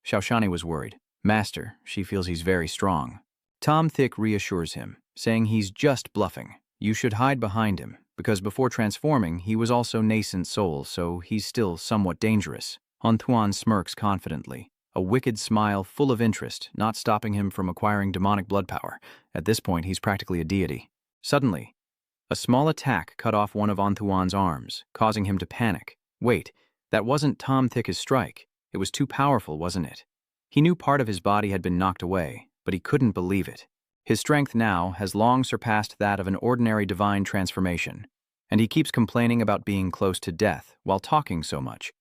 Xiaoshani was worried. "Master, she feels he's very strong." Tamthik reassures him, saying he's just bluffing. You should hide behind him, because before transforming, he was also nascent soul, so he's still somewhat dangerous. Onthuan smirks confidently, a wicked smile full of interest, not stopping him from acquiring demonic blood power. At this point, he's practically a deity. Suddenly, a small attack cut off one of Onthuan's arms, causing him to panic. Wait, that wasn't Tamthik's strike. It was too powerful, wasn't it? He knew part of his body had been knocked away, but he couldn't believe it. His strength now has long surpassed that of an ordinary divine transformation, and he keeps complaining about being close to death while talking so much.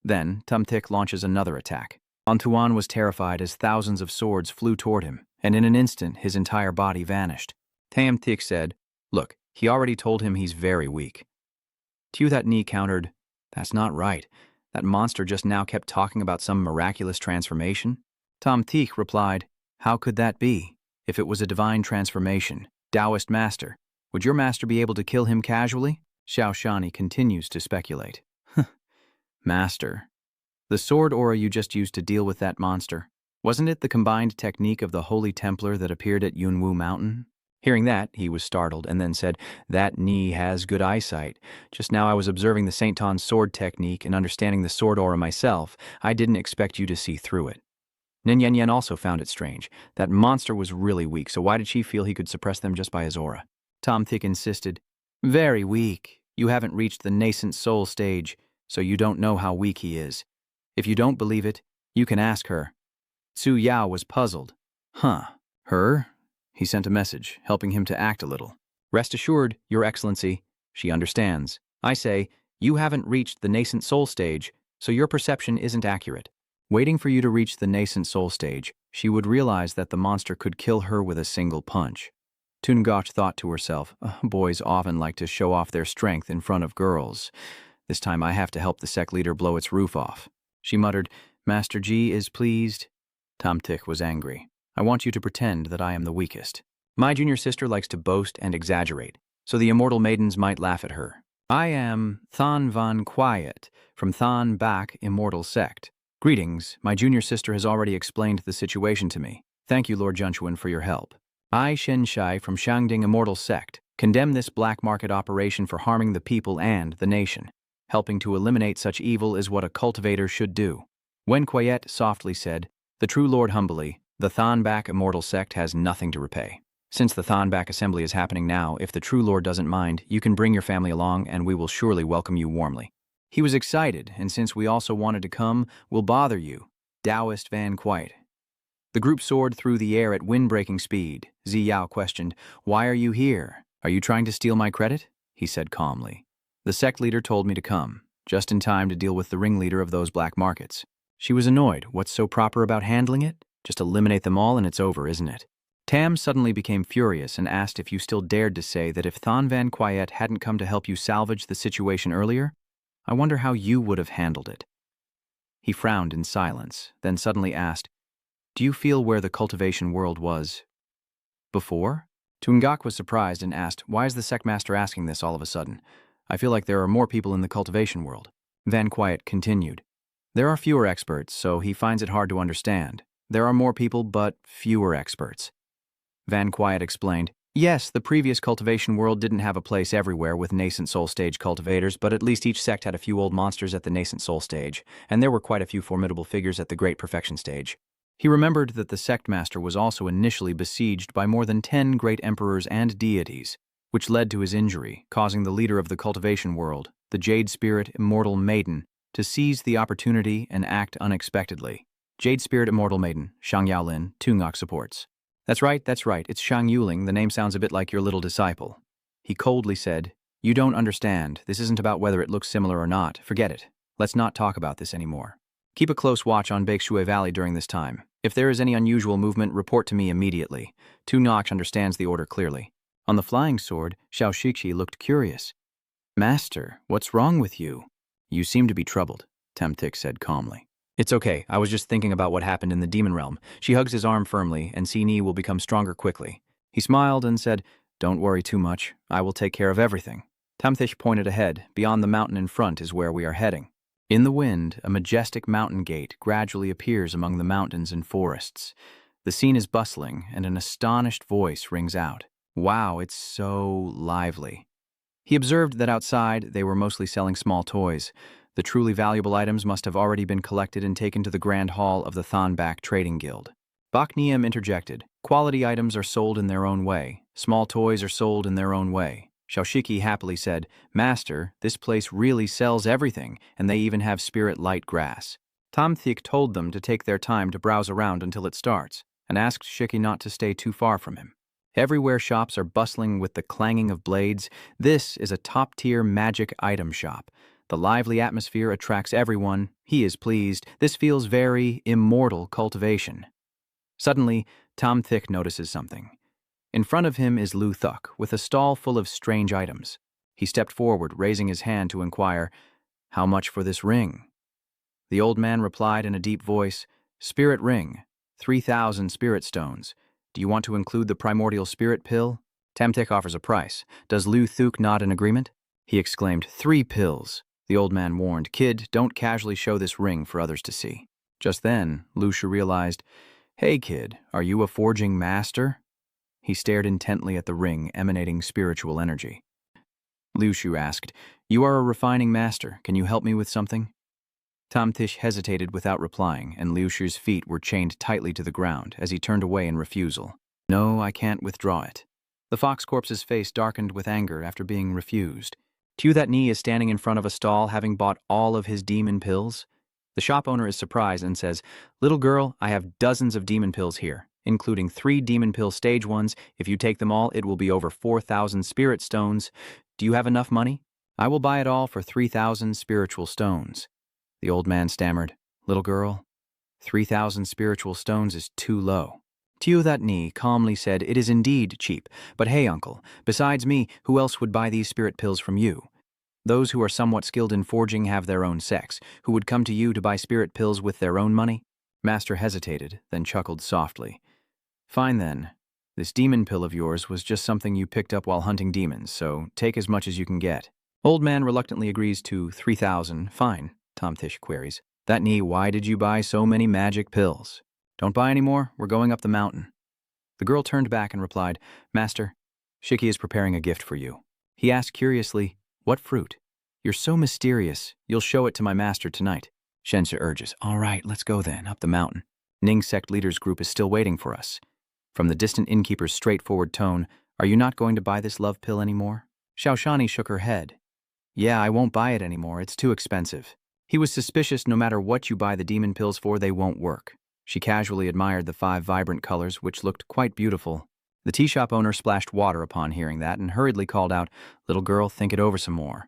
Then, Tamthik launches another attack. Onthuan was terrified as thousands of swords flew toward him, and in an instant his entire body vanished. Tamthik said, "Look, he already told him he's very weak." Tiuthatni countered, "That's not right. That monster just now kept talking about some miraculous transformation." Tamthik replied, "How could that be? If it was a divine transformation, Taoist master, would your master be able to kill him casually?" Xiaoshani continues to speculate. "Master, the sword aura you just used to deal with that monster, wasn't it the combined technique of the Holy Templar that appeared at Yunwu Mountain?" Hearing that, he was startled and then said, "That knee has good eyesight. Just now I was observing the Saint Ton's sword technique and understanding the sword aura myself. I didn't expect you to see through it." Nin Yen Yen also found it strange. That monster was really weak, so why did she feel he could suppress them just by his aura? Tom Thick insisted, "Very weak. You haven't reached the nascent soul stage, so you don't know how weak he is. If you don't believe it, you can ask her." Su Yao was puzzled. "Huh, her?" He sent a message, helping him to act a little. "Rest assured, Your Excellency, she understands. I say, you haven't reached the nascent soul stage, so your perception isn't accurate. Waiting for you to reach the nascent soul stage, she would realize that the monster could kill her with a single punch." Tungach thought to herself, boys often like to show off their strength in front of girls. This time I have to help the sect leader blow its roof off. She muttered, "Master Ji is pleased." Tom Thick was angry. "I want you to pretend that I am the weakest. My junior sister likes to boast and exaggerate, so the immortal maidens might laugh at her. I am Than Van Quiet, from Than Bak Immortal Sect. Greetings, my junior sister has already explained the situation to me. Thank you, Lord Junchuan, for your help. I, Shen Shai, from Shangding Immortal Sect, condemn this black market operation for harming the people and the nation. Helping to eliminate such evil is what a cultivator should do." Wen Quiet softly said, "The true Lord humbly, the Thanbak Immortal Sect has nothing to repay. Since the Thanbak Assembly is happening now, if the true Lord doesn't mind, you can bring your family along and we will surely welcome you warmly." He was excited, and since we also wanted to come, we'll bother you. Taoist Van Quiet. The group soared through the air at wind-breaking speed. Zi Yao questioned, "Why are you here? Are you trying to steal my credit?" He said calmly. "The sect leader told me to come, just in time to deal with the ringleader of those black markets." She was annoyed. What's so proper about handling it? Just eliminate them all and it's over, isn't it? Tam suddenly became furious and asked if you still dared to say that if Than Van Quiet hadn't come to help you salvage the situation earlier, I wonder how you would have handled it. He frowned in silence, then suddenly asked, "Do you feel where the cultivation world was before?" Tungak was surprised and asked, "Why is the sect master asking this all of a sudden? I feel like there are more people in the cultivation world." Van Quiet continued, "There are fewer experts, so he finds it hard to understand. There are more people, but fewer experts." Van Quiet explained, "Yes, the previous cultivation world didn't have a place everywhere with nascent soul stage cultivators, but at least each sect had a few old monsters at the nascent soul stage, and there were quite a few formidable figures at the great perfection stage." He remembered that the sect master was also initially besieged by more than 10 great emperors and deities, which led to his injury, causing the leader of the cultivation world, the Jade Spirit Immortal Maiden, to seize the opportunity and act unexpectedly. Jade Spirit Immortal Maiden, Shang Yaolin, Tungok supports. That's right, it's Shang Yuling, the name sounds a bit like your little disciple." He coldly said, "You don't understand, this isn't about whether it looks similar or not, forget it. Let's not talk about this anymore. Keep a close watch on Baekshue Valley during this time. If there is any unusual movement, report to me immediately." Tungok understands the order clearly. On the flying sword, Xiao Shixi looked curious. "Master, what's wrong with you?" "You seem to be troubled," Temtik said calmly. "It's okay, I was just thinking about what happened in the demon realm." She hugs his arm firmly, and Sini will become stronger quickly. He smiled and said, "Don't worry too much, I will take care of everything." Tamthish pointed ahead. "Beyond the mountain in front is where we are heading." In the wind, a majestic mountain gate gradually appears among the mountains and forests. The scene is bustling, and an astonished voice rings out. "Wow, it's so lively." He observed that outside they were mostly selling small toys. The truly valuable items must have already been collected and taken to the Grand Hall of the Thanbak Trading Guild. Bak Niem interjected, "Quality items are sold in their own way. Small toys are sold in their own way." Xiaoshiki happily said, "Master, this place really sells everything, and they even have spirit light grass." Tamthik told them to take their time to browse around until it starts, and asked Shiki not to stay too far from him. Everywhere shops are bustling with the clanging of blades. This is a top-tier magic item shop. The lively atmosphere attracts everyone. He is pleased. This feels very immortal cultivation. Suddenly, Tom Thick notices something. In front of him is Lu Thuk, with a stall full of strange items. He stepped forward, raising his hand to inquire, "How much for this ring?" The old man replied in a deep voice, "Spirit ring, 3,000 spirit stones. Do you want to include the primordial spirit pill?" Tamtik offers a price. Does Lu Thuk nod in agreement? He exclaimed, "3 pills." The old man warned, "Kid, don't casually show this ring for others to see." Just then, Lucia realized, "Hey kid, are you a forging master?" He stared intently at the ring, emanating spiritual energy. Liu Shu asked, "You are a refining master. Can you help me with something?" Tom Tish hesitated without replying, and Liu Shu's feet were chained tightly to the ground as he turned away in refusal. "No, I can't withdraw it." The fox corpse's face darkened with anger after being refused. "Tu that knee is standing in front of a stall having bought all of his demon pills?" The shop owner is surprised and says, "Little girl, I have dozens of demon pills here, including 3 demon pill stage ones. If you take them all, it will be over 4,000 spirit stones. Do you have enough money? I will buy it all for 3,000 spiritual stones." The old man stammered, "Little girl, 3,000 spiritual stones is too low." Tio that knee calmly said, "It is indeed cheap, but hey, uncle, besides me, who else would buy these spirit pills from you? Those who are somewhat skilled in forging have their own sects, who would come to you to buy spirit pills with their own money?" Master hesitated, then chuckled softly. "Fine then. This demon pill of yours was just something you picked up while hunting demons, so take as much as you can get." Old man reluctantly agrees to 3,000. "Fine," Tom Tish queries. "That knee, why did you buy so many magic pills? Don't buy any more, we're going up the mountain." The girl turned back and replied, "Master, Shiki is preparing a gift for you." He asked curiously, "What fruit?" "You're so mysterious, you'll show it to my master tonight." Shensha urges, "All right, let's go then, up the mountain. Ning's sect leader's group is still waiting for us." From the distant innkeeper's straightforward tone, "Are you not going to buy this love pill anymore?" Xiaoshani shook her head. "Yeah, I won't buy it anymore, it's too expensive." He was suspicious no matter what you buy the demon pills for, they won't work. She casually admired the 5 vibrant colors, which looked quite beautiful. The tea shop owner splashed water upon hearing that and hurriedly called out, "Little girl, think it over some more.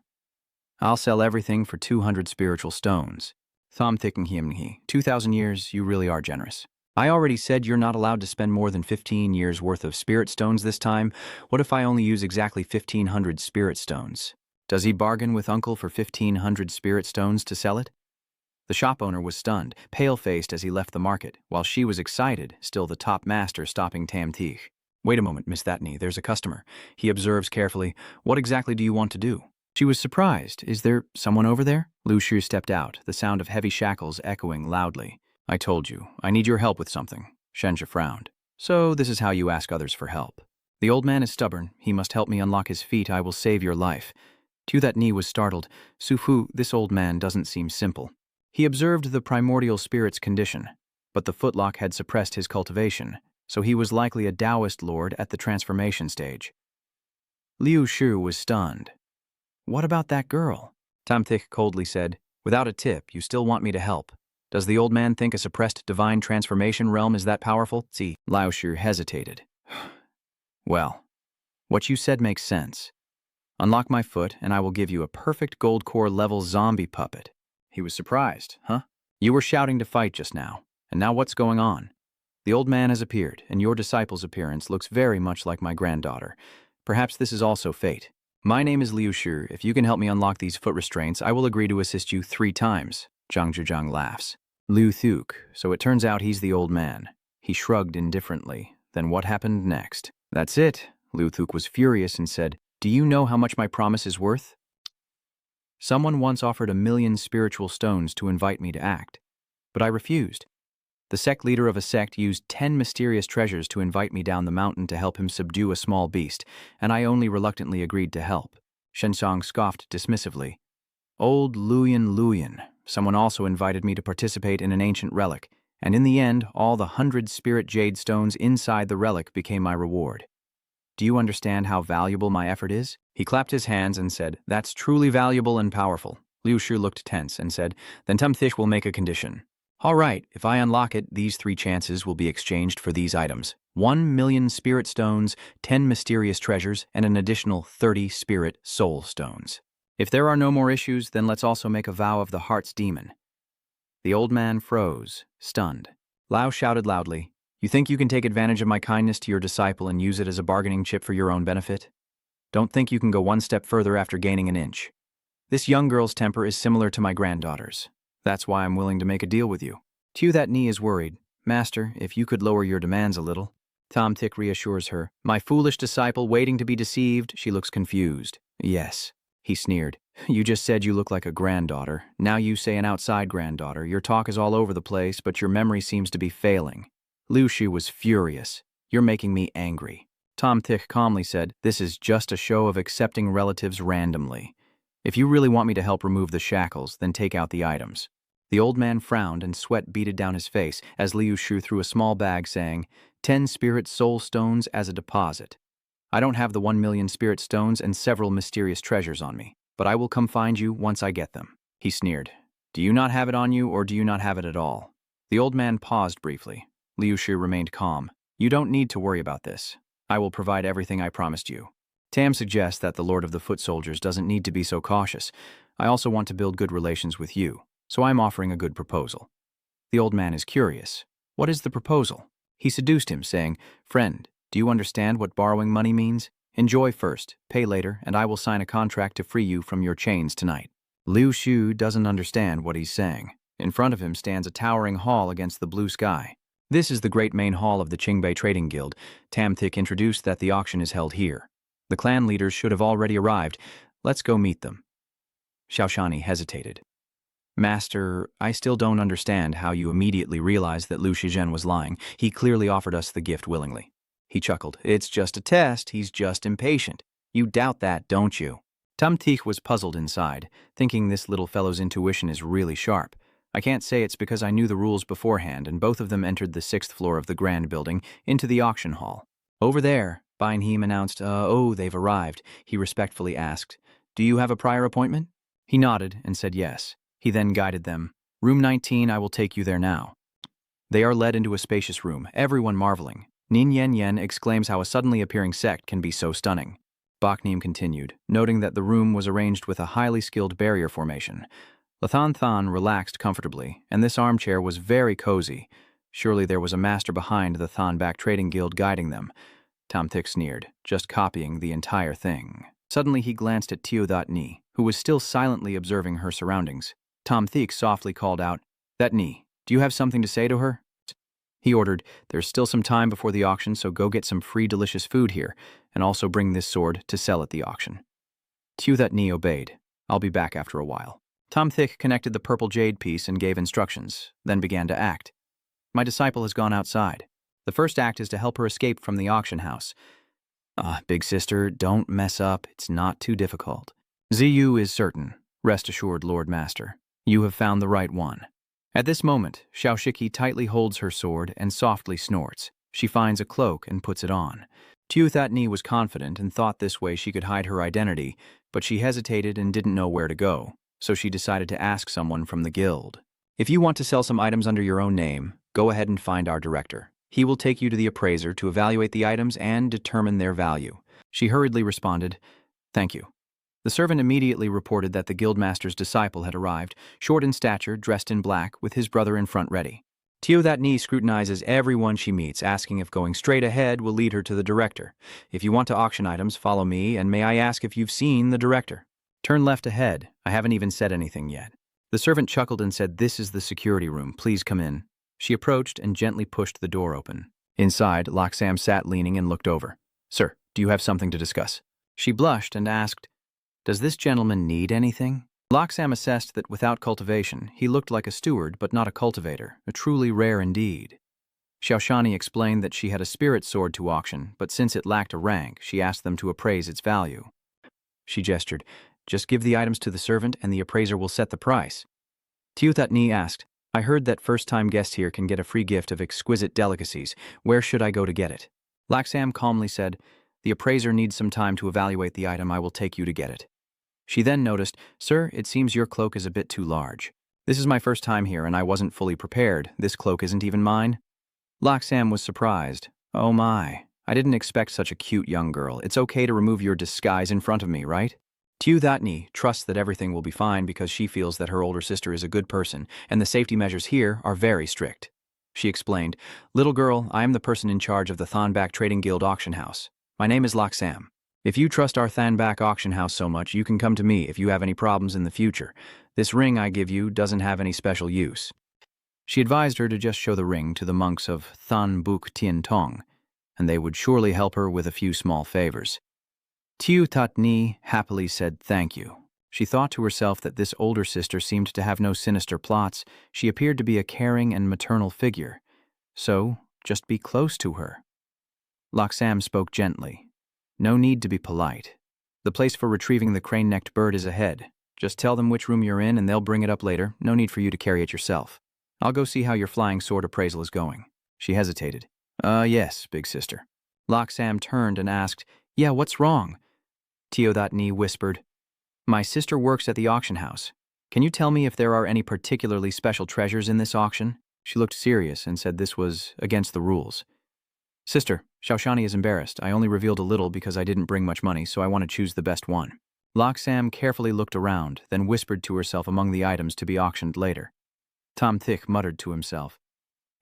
I'll sell everything for 200 spiritual stones." Thom thinking him, 2,000 years, you really are generous. I already said you're not allowed to spend more than 15 years worth of spirit stones this time. What if I only use exactly 1,500 spirit stones? Does he bargain with Uncle for 1,500 spirit stones to sell it? The shop owner was stunned, pale-faced as he left the market, while she was excited, still the top master stopping Tam Teich. "Wait a moment, Miss Thatney, there's a customer." He observes carefully, "What exactly do you want to do?" She was surprised. "Is there someone over there?" Liu Shu stepped out, the sound of heavy shackles echoing loudly. "I told you, I need your help with something." Shensha frowned. "So this is how you ask others for help." "The old man is stubborn. He must help me unlock his feet. I will save your life." Tu that knee was startled. "Sufu, this old man doesn't seem simple." He observed the primordial spirit's condition, but the footlock had suppressed his cultivation, so he was likely a Taoist lord at the transformation stage. Liu Shu was stunned. "What about that girl?" Tam Thich coldly said, "Without a tip, you still want me to help. Does the old man think a suppressed divine transformation realm is that powerful?" See, Lao Shu hesitated. "Well, what you said makes sense. Unlock my foot, and I will give you a perfect gold core level zombie puppet." He was surprised. "Huh? You were shouting to fight just now, and now what's going on?" "The old man has appeared, and your disciple's appearance looks very much like my granddaughter. Perhaps this is also fate. My name is Liu Shu. If you can help me unlock these foot restraints, I will agree to assist you 3 times. Zhang Zhejiang laughs. Liu Thuk, so it turns out he's the old man. He shrugged indifferently. Then what happened next? "That's it." Liu Thuk was furious and said, "Do you know how much my promise is worth? Someone once offered 1,000,000 spiritual stones to invite me to act, but I refused. The sect leader of a sect used 10 mysterious treasures to invite me down the mountain to help him subdue a small beast, and I only reluctantly agreed to help." Shensong scoffed dismissively. "Old Luyan. Someone also invited me to participate in an ancient relic, and in the end, all the 100 spirit jade stones inside the relic became my reward. Do you understand how valuable my effort is?" He clapped his hands and said, "That's truly valuable and powerful." Liu Shu looked tense and said, "Then Tum Thish will make a condition." "All right, if I unlock it, these 3 chances will be exchanged for these items. 1,000,000 spirit stones, 10 mysterious treasures, and an additional 30 spirit soul stones. If there are no more issues, then let's also make a vow of the heart's demon." The old man froze, stunned. Lao shouted loudly, "You think you can take advantage of my kindness to your disciple and use it as a bargaining chip for your own benefit? Don't think you can go 1 step further after gaining an inch. This young girl's temper is similar to my granddaughter's. That's why I'm willing to make a deal with you." Tu that knee is worried. "Master, if you could lower your demands a little." Tom Tick reassures her. "My foolish disciple waiting to be deceived." She looks confused. "Yes," he sneered. "You just said you look like a granddaughter. Now you say an outside granddaughter. Your talk is all over the place, but your memory seems to be failing." Liu Shi was furious. "You're making me angry. Tom Thick calmly said, "This is just a show of accepting relatives randomly. If you really want me to help remove the shackles, then take out the items." The old man frowned and sweat beaded down his face as Liu Shu threw a small bag saying, 10 spirit soul stones as a deposit. I don't have the 1 million spirit stones and several mysterious treasures on me, but I will come find you once I get them. He sneered. Do you not have it on you, or do you not have it at all? The old man paused briefly. Liu Shu remained calm. You don't need to worry about this. I will provide everything I promised you. Tam suggests that the Lord of the Foot Soldiers doesn't need to be so cautious. I also want to build good relations with you, so I'm offering a good proposal. The old man is curious. What is the proposal? He seduced him, saying, Friend, do you understand what borrowing money means? Enjoy first, pay later, and I will sign a contract to free you from your chains tonight. Liu Shu doesn't understand what he's saying. In front of him stands a towering hall against the blue sky. This is the great main hall of the Qingbei Trading Guild. Tam Thick introduced that the auction is held here. The clan leaders should have already arrived. Let's go meet them. Xiaoshani hesitated. Master, I still don't understand how you immediately realized that Lu Shizhen was lying. He clearly offered us the gift willingly. He chuckled. It's just a test. He's just impatient. You doubt that, don't you? Tam Thick was puzzled inside, thinking this little fellow's intuition is really sharp. I can't say it's because I knew the rules beforehand, and both of them entered the 6th floor of the grand building into the auction hall. Over there, Beinheim announced, oh, they've arrived. He respectfully asked, Do you have a prior appointment? He nodded and said yes. He then guided them. Room 19, I will take you there now. They are led into a spacious room, everyone marveling. Nin Yen Yen exclaims how a suddenly appearing sect can be so stunning. Bachneem continued, noting that the room was arranged with a highly skilled barrier formation. Lathan Than relaxed comfortably, and this armchair was very cozy. Surely there was a master behind the Thanbak Trading Guild guiding them. Tam Thick sneered, just copying the entire thing. Suddenly he glanced at Tio.Ni, who was still silently observing her surroundings. Tam Thick softly called out, That Ni, do you have something to say to her? He ordered, There's still some time before the auction, so go get some free delicious food here, and also bring this sword to sell at the auction. Tio.Ni obeyed. I'll be back after a while. Tam Thick connected the purple jade piece and gave instructions, then began to act. My disciple has gone outside. The first act is to help her escape from the auction house. Big sister, don't mess up. It's not too difficult. Ziyu is certain. Rest assured, Lord Master. You have found the right one. At this moment, Xiaoshiki tightly holds her sword and softly snorts. She finds a cloak and puts it on. Tio.Ni was confident and thought this way she could hide her identity, but she hesitated and didn't know where to go, so she decided to ask someone from the guild. If you want to sell some items under your own name, go ahead and find our director. He will take you to the appraiser to evaluate the items and determine their value. She hurriedly responded, Thank you. The servant immediately reported that the guildmaster's disciple had arrived, short in stature, dressed in black, with his brother in front ready. Tio.Ni scrutinizes everyone she meets, asking if going straight ahead will lead her to the director. If you want to auction items, follow me, and may I ask if you've seen the director? Turn left ahead. I haven't even said anything yet. The servant chuckled and said, This is the security room. Please come in. She approached and gently pushed the door open. Inside, Loksam sat leaning and looked over. Sir, do you have something to discuss? She blushed and asked, Does this gentleman need anything? Loksam assessed that without cultivation, he looked like a steward but not a cultivator, a truly rare indeed. Xiaoshani explained that she had a spirit sword to auction, but since it lacked a rank, she asked them to appraise its value. She gestured, Just give the items to the servant and the appraiser will set the price. Tio.Ni asked, I heard that first-time guests here can get a free gift of exquisite delicacies. Where should I go to get it? Loksam calmly said, The appraiser needs some time to evaluate the item. I will take you to get it. She then noticed, Sir, it seems your cloak is a bit too large. This is my first time here and I wasn't fully prepared. This cloak isn't even mine. Loksam was surprised. Oh my, I didn't expect such a cute young girl. It's okay to remove your disguise in front of me, right? Tio.Ni trusts that everything will be fine because she feels that her older sister is a good person and the safety measures here are very strict. She explained, Little girl, I am the person in charge of the Thanbak Trading Guild auction house. My name is Loksam. If you trust our Thanbak auction house so much, you can come to me if you have any problems in the future. This ring I give you doesn't have any special use. She advised her to just show the ring to the monks of Thanbuk Tien Tong, and they would surely help her with a few small favors. Tio.Ni happily said thank you. She thought to herself that this older sister seemed to have no sinister plots. She appeared to be a caring and maternal figure. So, just be close to her. Loxam spoke gently. No need to be polite. The place for retrieving the crane-necked bird is ahead. Just tell them which room you're in and they'll bring it up later. No need for you to carry it yourself. I'll go see how your flying sword appraisal is going. She hesitated. Yes, big sister. Loxam turned and asked, Yeah, what's wrong? Teo.Ni whispered, My sister works at the auction house. Can you tell me if there are any particularly special treasures in this auction? She looked serious and said this was against the rules. Sister, Xiaoshani is embarrassed. I only revealed a little because I didn't bring much money, so I want to choose the best one. Loxam carefully looked around, then whispered to herself among the items to be auctioned later. Tom Thick muttered to himself.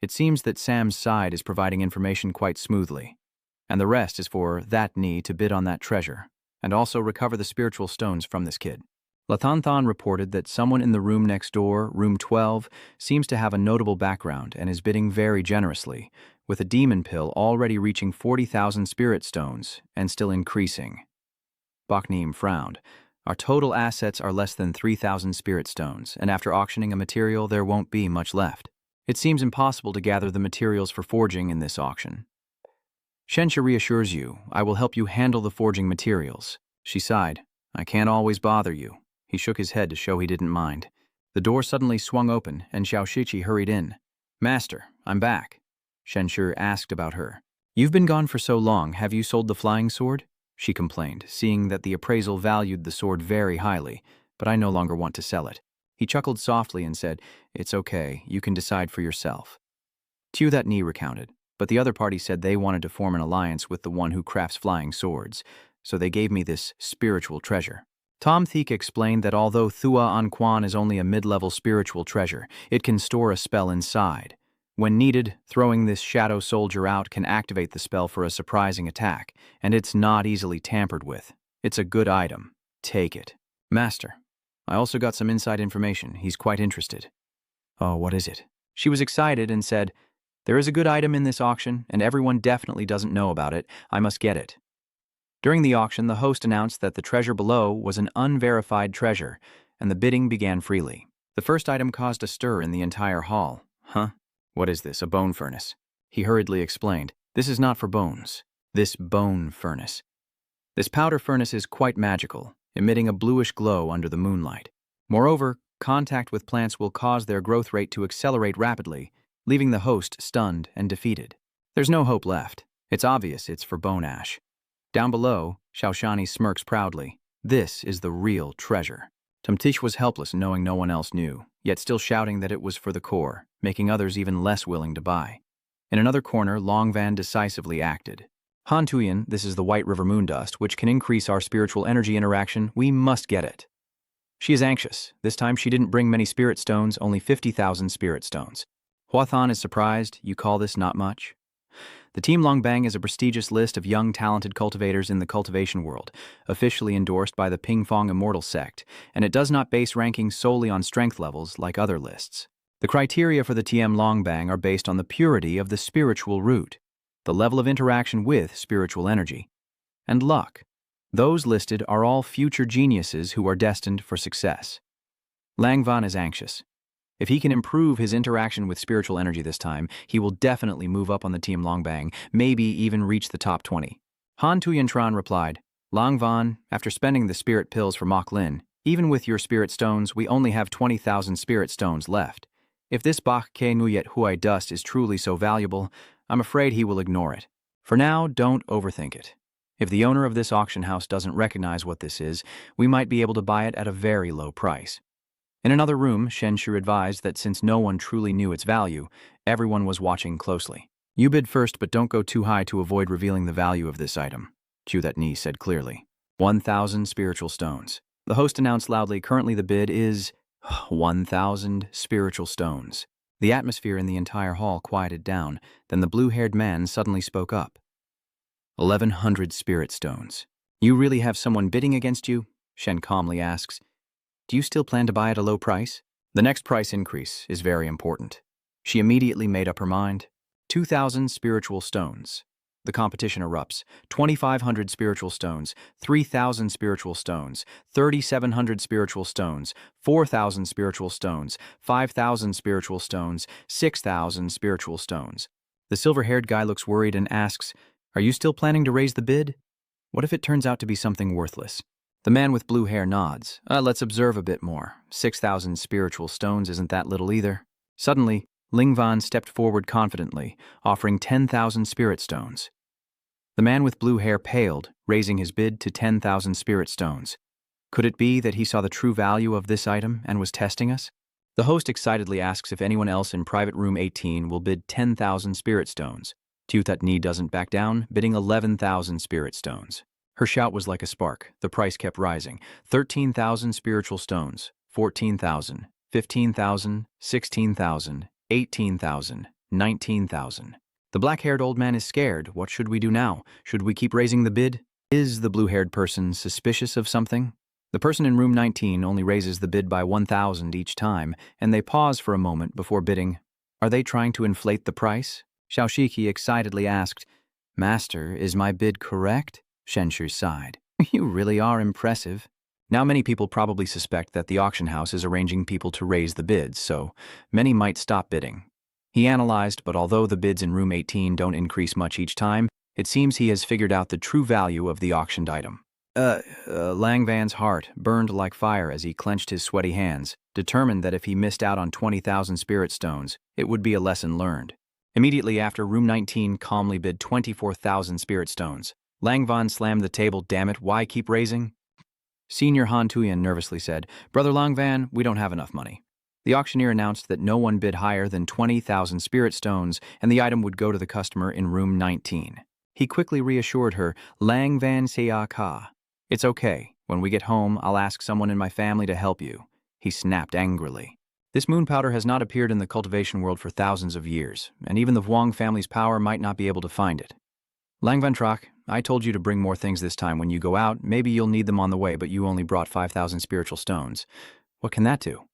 It seems that Sam's side is providing information quite smoothly, and the rest is for that knee to bid on that treasure, and also recover the spiritual stones from this kid. Lathan reported that someone in the room next door, room 12, seems to have a notable background and is bidding very generously, with a demon pill already reaching 40,000 spirit stones and still increasing. Bakneem frowned. Our total assets are less than 3,000 spirit stones, and after auctioning a material, there won't be much left. It seems impossible to gather the materials for forging in this auction. Shensha reassures you, I will help you handle the forging materials. She sighed. I can't always bother you. He shook his head to show he didn't mind. The door suddenly swung open, and Xiao Shiqi hurried in. Master, I'm back. Shensha asked about her. You've been gone for so long, have you sold the flying sword? She complained, seeing that the appraisal valued the sword very highly, but I no longer want to sell it. He chuckled softly and said, It's okay, you can decide for yourself. Teo.Ni recounted, but the other party said they wanted to form an alliance with the one who crafts flying swords, so they gave me this spiritual treasure. Tom Thick explained that although Thua An Quan is only a mid-level spiritual treasure, it can store a spell inside. When needed, throwing this shadow soldier out can activate the spell for a surprising attack, and it's not easily tampered with. It's a good item. Take it. Master, I also got some inside information. He's quite interested. Oh, what is it? She was excited and said, There is a good item in this auction, and everyone definitely doesn't know about it. I must get it. During the auction, the host announced that the treasure below was an unverified treasure, and the bidding began freely. The first item caused a stir in the entire hall. Huh? What is this, a bone furnace? He hurriedly explained, This is not for bones. This bone furnace. This powder furnace is quite magical, emitting a bluish glow under the moonlight. Moreover, contact with plants will cause their growth rate to accelerate rapidly, leaving the host stunned and defeated. There's no hope left. It's obvious it's for bone ash. Down below, Xiaoshani smirks proudly. This is the real treasure. Tumtish was helpless knowing no one else knew, yet still shouting that it was for the core, making others even less willing to buy. In another corner, Longvan decisively acted. Han Tuyen, this is the White River moon dust, which can increase our spiritual energy interaction. We must get it. She is anxious. This time she didn't bring many spirit stones, only 50,000 spirit stones. Huathan is surprised. You call this not much? The Team Longbang is a prestigious list of young, talented cultivators in the cultivation world, officially endorsed by the Pingfong Immortal Sect, and it does not base rankings solely on strength levels like other lists. The criteria for the TM Longbang are based on the purity of the spiritual root, the level of interaction with spiritual energy, and luck. Those listed are all future geniuses who are destined for success. Langvan is anxious. If he can improve his interaction with spiritual energy this time, he will definitely move up on the Team Longbang, maybe even reach the top 20. Han Tuyentran replied, Langvan, after spending the spirit pills for Mok Lin, even with your spirit stones, we only have 20,000 spirit stones left. If this Bak Ke Nguyet Huai dust is truly so valuable, I'm afraid he will ignore it. For now, don't overthink it. If the owner of this auction house doesn't recognize what this is, we might be able to buy it at a very low price. In another room, Shenshu advised that since no one truly knew its value, everyone was watching closely. You bid first, but don't go too high to avoid revealing the value of this item, Teo.Ni said clearly. 1,000 spiritual stones. The host announced loudly, currently the bid is 1,000 spiritual stones. The atmosphere in the entire hall quieted down, then the blue-haired man suddenly spoke up. 1,100 spirit stones. You really have someone bidding against you? Shen calmly asks. Do you still plan to buy at a low price? The next price increase is very important. She immediately made up her mind. 2,000 spiritual stones. The competition erupts. 2,500 spiritual stones, 3,000 spiritual stones, 3,700 spiritual stones, 4,000 spiritual stones, 5,000 spiritual stones, 6,000 spiritual stones. The silver-haired guy looks worried and asks, Are you still planning to raise the bid? What if it turns out to be something worthless? The man with blue hair nods. Let's observe a bit more. 6,000 spiritual stones isn't that little either. Suddenly, Lingvan stepped forward confidently, offering 10,000 spirit stones. The man with blue hair paled, raising his bid to 10,000 spirit stones. Could it be that he saw the true value of this item and was testing us? The host excitedly asks if anyone else in private room 18 will bid 10,000 spirit stones. Tyututni doesn't back down, bidding 11,000 spirit stones. Her shout was like a spark. The price kept rising. 13,000 spiritual stones, 14,000, 15,000, 16,000, 18,000, 19,000. The black-haired old man is scared. What should we do now? Should we keep raising the bid? Is the blue-haired person suspicious of something? The person in room 19 only raises the bid by 1,000 each time, and they pause for a moment before bidding. Are they trying to inflate the price? Xiaoshiki excitedly asked, Master, is my bid correct? Shenshu sighed. You really are impressive. Now many people probably suspect that the auction house is arranging people to raise the bids, so many might stop bidding. He analyzed, but although the bids in room 18 don't increase much each time, it seems he has figured out the true value of the auctioned item. Langvan's heart burned like fire as he clenched his sweaty hands, determined that if he missed out on 20,000 spirit stones, it would be a lesson learned. Immediately after, room 19 calmly bid 24,000 spirit stones. Langvan slammed the table. Damn it, why keep raising? Senior Han Tuyen nervously said, Brother Langvan, we don't have enough money. The auctioneer announced that no one bid higher than 20,000 spirit stones, and the item would go to the customer in room 19. He quickly reassured her, Langvan Seya Ka. It's okay. When we get home, I'll ask someone in my family to help you. He snapped angrily. This moon powder has not appeared in the cultivation world for thousands of years, and even the Vuong family's power might not be able to find it. Langvan Trak, I told you to bring more things this time when you go out. Maybe you'll need them on the way, but you only brought 5,000 spiritual stones. What can that do?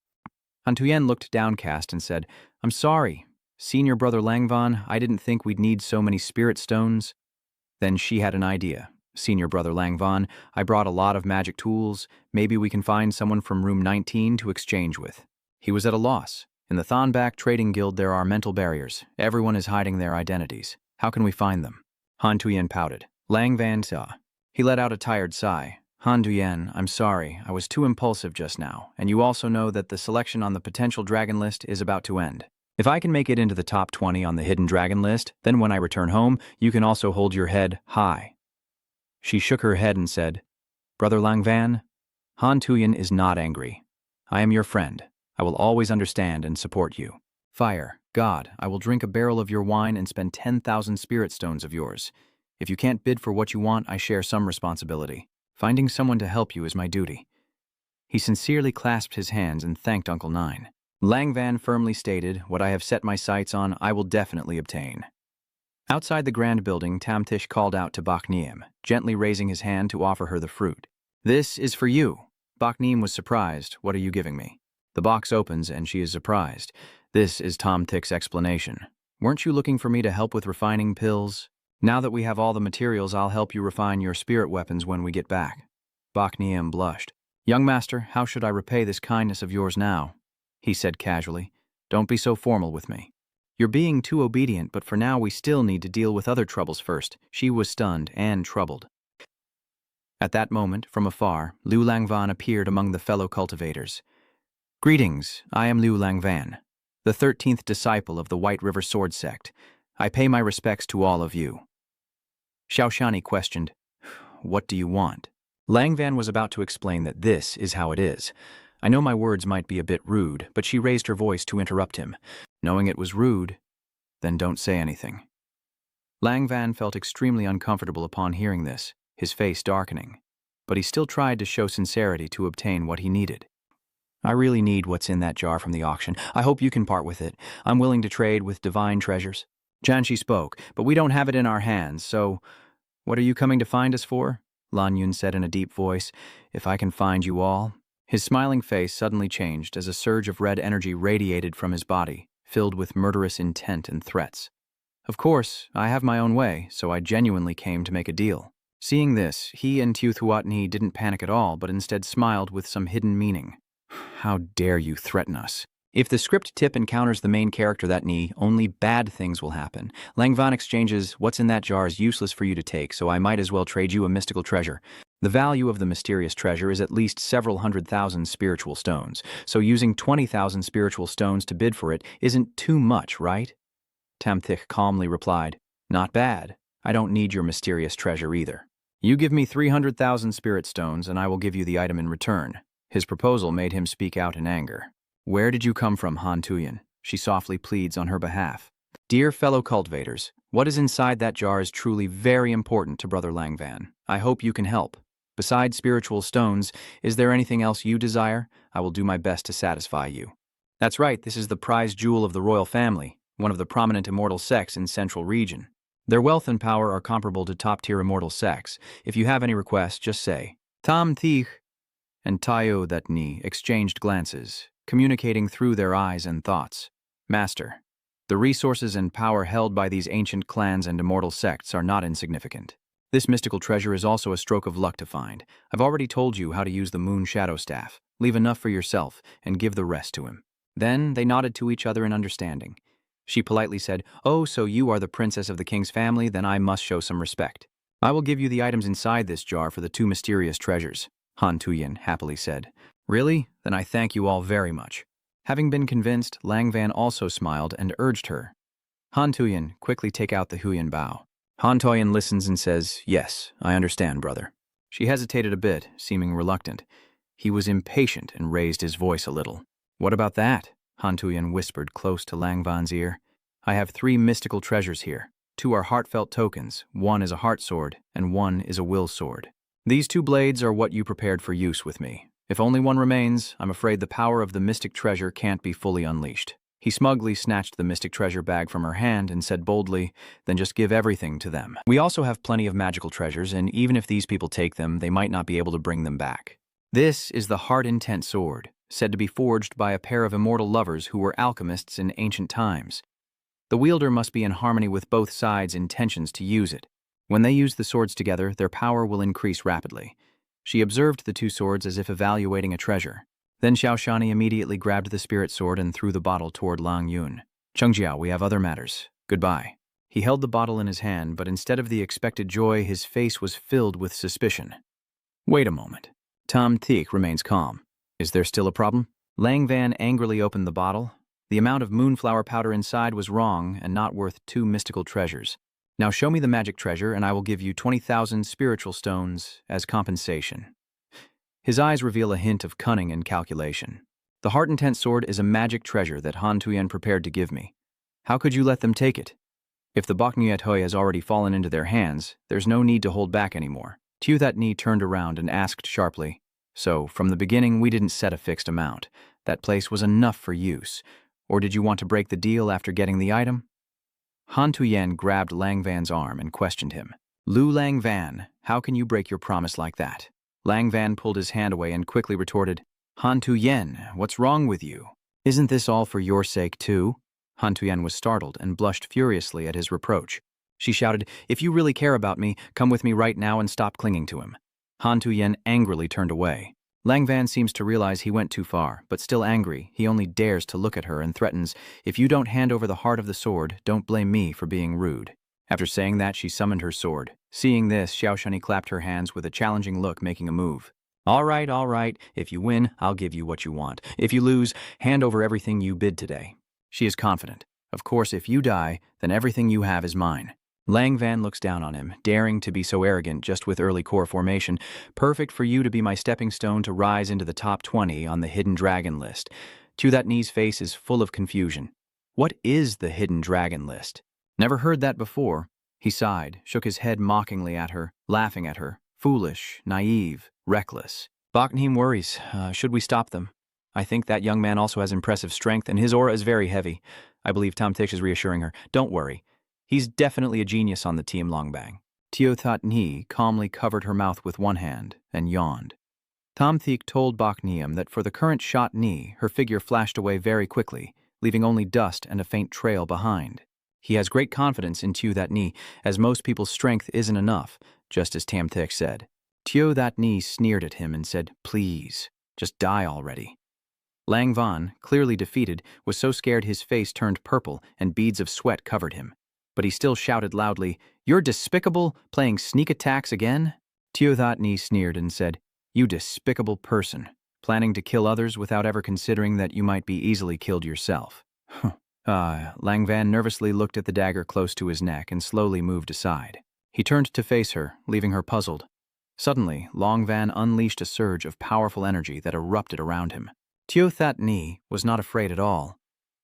Han Tuyen looked downcast and said, I'm sorry. Senior Brother Langvan, I didn't think we'd need so many spirit stones. Then she had an idea. Senior Brother Langvan, I brought a lot of magic tools. Maybe we can find someone from room 19 to exchange with. He was at a loss. In the Thonback Trading Guild there are mental barriers. Everyone is hiding their identities. How can we find them? Han Tuyen pouted. Langvan saw. He let out a tired sigh. Han Tuyen, I'm sorry. I was too impulsive just now, and you also know that the selection on the potential dragon list is about to end. If I can make it into the top 20 on the hidden dragon list, then when I return home, you can also hold your head high. She shook her head and said, Brother Langvan, Han Tuyen is not angry. I am your friend. I will always understand and support you. Fire, God, I will drink a barrel of your wine and spend 10,000 spirit stones of yours. If you can't bid for what you want, I share some responsibility. Finding someone to help you is my duty. He sincerely clasped his hands and thanked Uncle Nine. Langvan firmly stated, what I have set my sights on, I will definitely obtain. Outside the grand building, Tamtish called out to Bakneem, gently raising his hand to offer her the fruit. This is for you. Bakneem was surprised. What are you giving me? The box opens and she is surprised. This is Tom Tick's explanation. Weren't you looking for me to help with refining pills? Now that we have all the materials, I'll help you refine your spirit weapons when we get back. Bakneem blushed. Young master, how should I repay this kindness of yours now? He said casually. Don't be so formal with me. You're being too obedient, but for now we still need to deal with other troubles first. She was stunned and troubled. At that moment, from afar, Liu Langvan appeared among the fellow cultivators. Greetings, I am Liu Langvan, the 13th disciple of the White River Sword Sect. I pay my respects to all of you. Xiaoshani questioned, What do you want? Langvan was about to explain that this is how it is. I know my words might be a bit rude, but she raised her voice to interrupt him. Knowing it was rude, then don't say anything. Langvan felt extremely uncomfortable upon hearing this, his face darkening, but he still tried to show sincerity to obtain what he needed. I really need what's in that jar from the auction. I hope you can part with it. I'm willing to trade with divine treasures. Janshi spoke, but we don't have it in our hands, so what are you coming to find us for? Lan Yun said in a deep voice. If I can find you all. His smiling face suddenly changed as a surge of red energy radiated from his body, filled with murderous intent and threats. Of course, I have my own way, so I genuinely came to make a deal. Seeing this, he and Tyuthuatni didn't panic at all, but instead smiled with some hidden meaning. How dare you threaten us? If the script tip encounters the main character that knee, only bad things will happen. Langvan exchanges, "What's in that jar is useless for you to take, so I might as well trade you a mystical treasure." The value of the mysterious treasure is at least several 100,000 spiritual stones, so using 20,000 spiritual stones to bid for it isn't too much, right? Tamthik calmly replied, "Not bad. I don't need your mysterious treasure either. You give me 300,000 spirit stones and I will give you the item in return." His proposal made him speak out in anger. "Where did you come from, Han Tuyen?" She softly pleads on her behalf. "Dear fellow cultivators, what is inside that jar is truly very important to Brother Langvan. I hope you can help. Besides spiritual stones, is there anything else you desire? I will do my best to satisfy you." That's right, this is the prized jewel of the royal family, one of the prominent immortal sects in Central Region. Their wealth and power are comparable to top-tier immortal sects. If you have any requests, just say, "Tam Thich," and Tayo that Ni exchanged glances, communicating through their eyes and thoughts. "Master, the resources and power held by these ancient clans and immortal sects are not insignificant. This mystical treasure is also a stroke of luck to find. I've already told you how to use the Moon Shadow Staff. Leave enough for yourself and give the rest to him." Then they nodded to each other in understanding. She politely said, "Oh, so you are the princess of the king's family, then I must show some respect. I will give you the items inside this jar for the two mysterious treasures," Han Tuyen happily said. "Really? Then I thank you all very much." Having been convinced, Langvan also smiled and urged her. "Han Tuyen, quickly take out the Huyen Bao." Han Tuyen listens and says, "Yes, I understand, brother." She hesitated a bit, seeming reluctant. He was impatient and raised his voice a little. "What about that?" Han Tuyen whispered close to Langvan's ear. "I have 3 mystical treasures here. 2 are heartfelt tokens, 1 is a heart sword, and 1 is a will sword. These 2 blades are what you prepared for use with me. If only 1 remains, I'm afraid the power of the mystic treasure can't be fully unleashed." He smugly snatched the mystic treasure bag from her hand and said boldly, "Then just give everything to them. We also have plenty of magical treasures, and even if these people take them, they might not be able to bring them back. This is the heart-intent sword, said to be forged by a pair of immortal lovers who were alchemists in ancient times. The wielder must be in harmony with both sides' intentions to use it. When they use the swords together, their power will increase rapidly." She observed the 2 swords as if evaluating a treasure. Then Xiaoshani immediately grabbed the spirit sword and threw the bottle toward Lang Yun. "Chengjiao, we have other matters. Goodbye." He held the bottle in his hand, but instead of the expected joy, his face was filled with suspicion. "Wait a moment." Tam Thich remains calm. "Is there still a problem?" Langvan angrily opened the bottle. The amount of moonflower powder inside was wrong and not worth 2 mystical treasures. "Now show me the magic treasure and I will give you 20,000 spiritual stones as compensation." His eyes reveal a hint of cunning and calculation. "The heart-intent sword is a magic treasure that Han Tuyen prepared to give me. How could you let them take it? If the Boknyet Hoi has already fallen into their hands, there's no need to hold back anymore." Tu That Ni turned around and asked sharply, "So, from the beginning we didn't set a fixed amount. That place was enough for use. Or did you want to break the deal after getting the item?" Han Tuyen grabbed Langvan's arm and questioned him. "Lu Langvan, how can you break your promise like that?" Langvan pulled his hand away and quickly retorted, "Han Tuyen, what's wrong with you? Isn't this all for your sake too?" Han Tuyen was startled and blushed furiously at his reproach. She shouted, "If you really care about me, come with me right now and stop clinging to him." Han Tuyen angrily turned away. Langvan seems to realize he went too far, but still angry, he only dares to look at her and threatens, "If you don't hand over the heart of the sword, don't blame me for being rude." After saying that, she summoned her sword. Seeing this, Xiaoshani clapped her hands with a challenging look, making a move. All right. If you win, I'll give you what you want. If you lose, hand over everything you bid today." She is confident. "Of course, if you die, then everything you have is mine." Langvan looks down on him, daring to be so arrogant just with early core formation. "Perfect for you to be my stepping stone to rise into the top 20 on the Hidden Dragon list." Tu That Ni's face is full of confusion. What is the Hidden Dragon list? Never heard that before. He sighed, shook his head mockingly at her, laughing at her. Foolish, naive, reckless. Bakhneem worries. Should we stop them? I think that young man also has impressive strength, and his aura is very heavy. I believe Tom Tix is reassuring her. Don't worry. He's definitely a genius on the team Longbang. Teo That Ni calmly covered her mouth with one hand and yawned. Tom Thik told Bakhneem that for the current shot Ni, her figure flashed away very quickly, leaving only dust and a faint trail behind. He has great confidence in Teo That Ni, as most people's strength isn't enough, just as Tam Thik said. Teo That Ni sneered at him and said, "Please, just die already." Lang Van, clearly defeated, was so scared his face turned purple and beads of sweat covered him. But he still shouted loudly, "You're despicable, playing sneak attacks again?" Teothatni sneered and said, "You despicable person, planning to kill others without ever considering that you might be easily killed yourself." Lang Van nervously looked at the dagger close to his neck and slowly moved aside. He turned to face her, leaving her puzzled. Suddenly, Lang Van unleashed a surge of powerful energy that erupted around him. Teothatni was not afraid at all.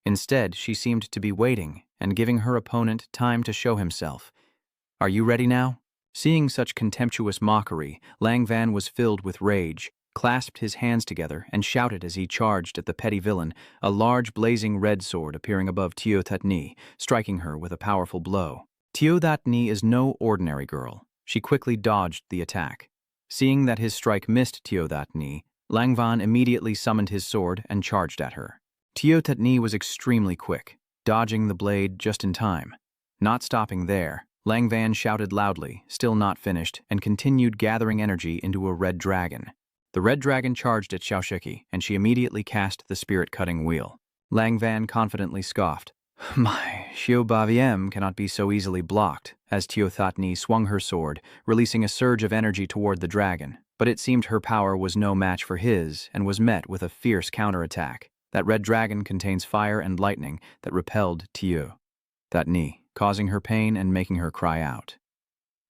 Instead, she seemed to be waiting and giving her opponent time to show himself. "Are you ready now?" Seeing such contemptuous mockery, Lang Van was filled with rage, clasped his hands together, and shouted as he charged at the petty villain, a large blazing red sword appearing above Teothatni, striking her with a powerful blow. Teothatni is no ordinary girl. She quickly dodged the attack. Seeing that his strike missed Teothatni, Lang Van immediately summoned his sword and charged at her. Teothatni was extremely quick, dodging the blade just in time. Not stopping there, Lang Van shouted loudly, still not finished, and continued gathering energy into a red dragon. The red dragon charged at Xiaoshiki, and she immediately cast the spirit-cutting wheel. Lang Van confidently scoffed. "My Xiao Baviem cannot be so easily blocked," as Teothatni swung her sword, releasing a surge of energy toward the dragon. But it seemed her power was no match for his, and was met with a fierce counterattack. That red dragon contains fire and lightning that repelled Teothatni, causing her pain and making her cry out.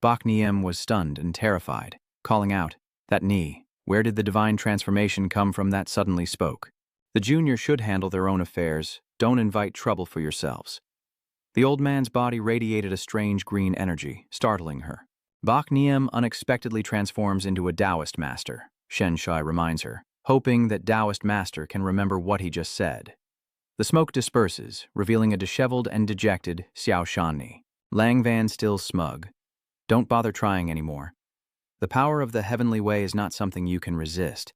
Bak Niem was stunned and terrified, calling out, "That Ni, where did the divine transformation come from that suddenly spoke? The junior should handle their own affairs. Don't invite trouble for yourselves." The old man's body radiated a strange green energy, startling her. Bak Niem unexpectedly transforms into a Taoist master, Shen Shai reminds her, hoping that Taoist master can remember what he just said. The smoke disperses, revealing a disheveled and dejected Xiao Shanni. Lang Van still smug. "Don't bother trying anymore. The power of the heavenly way is not something you can resist."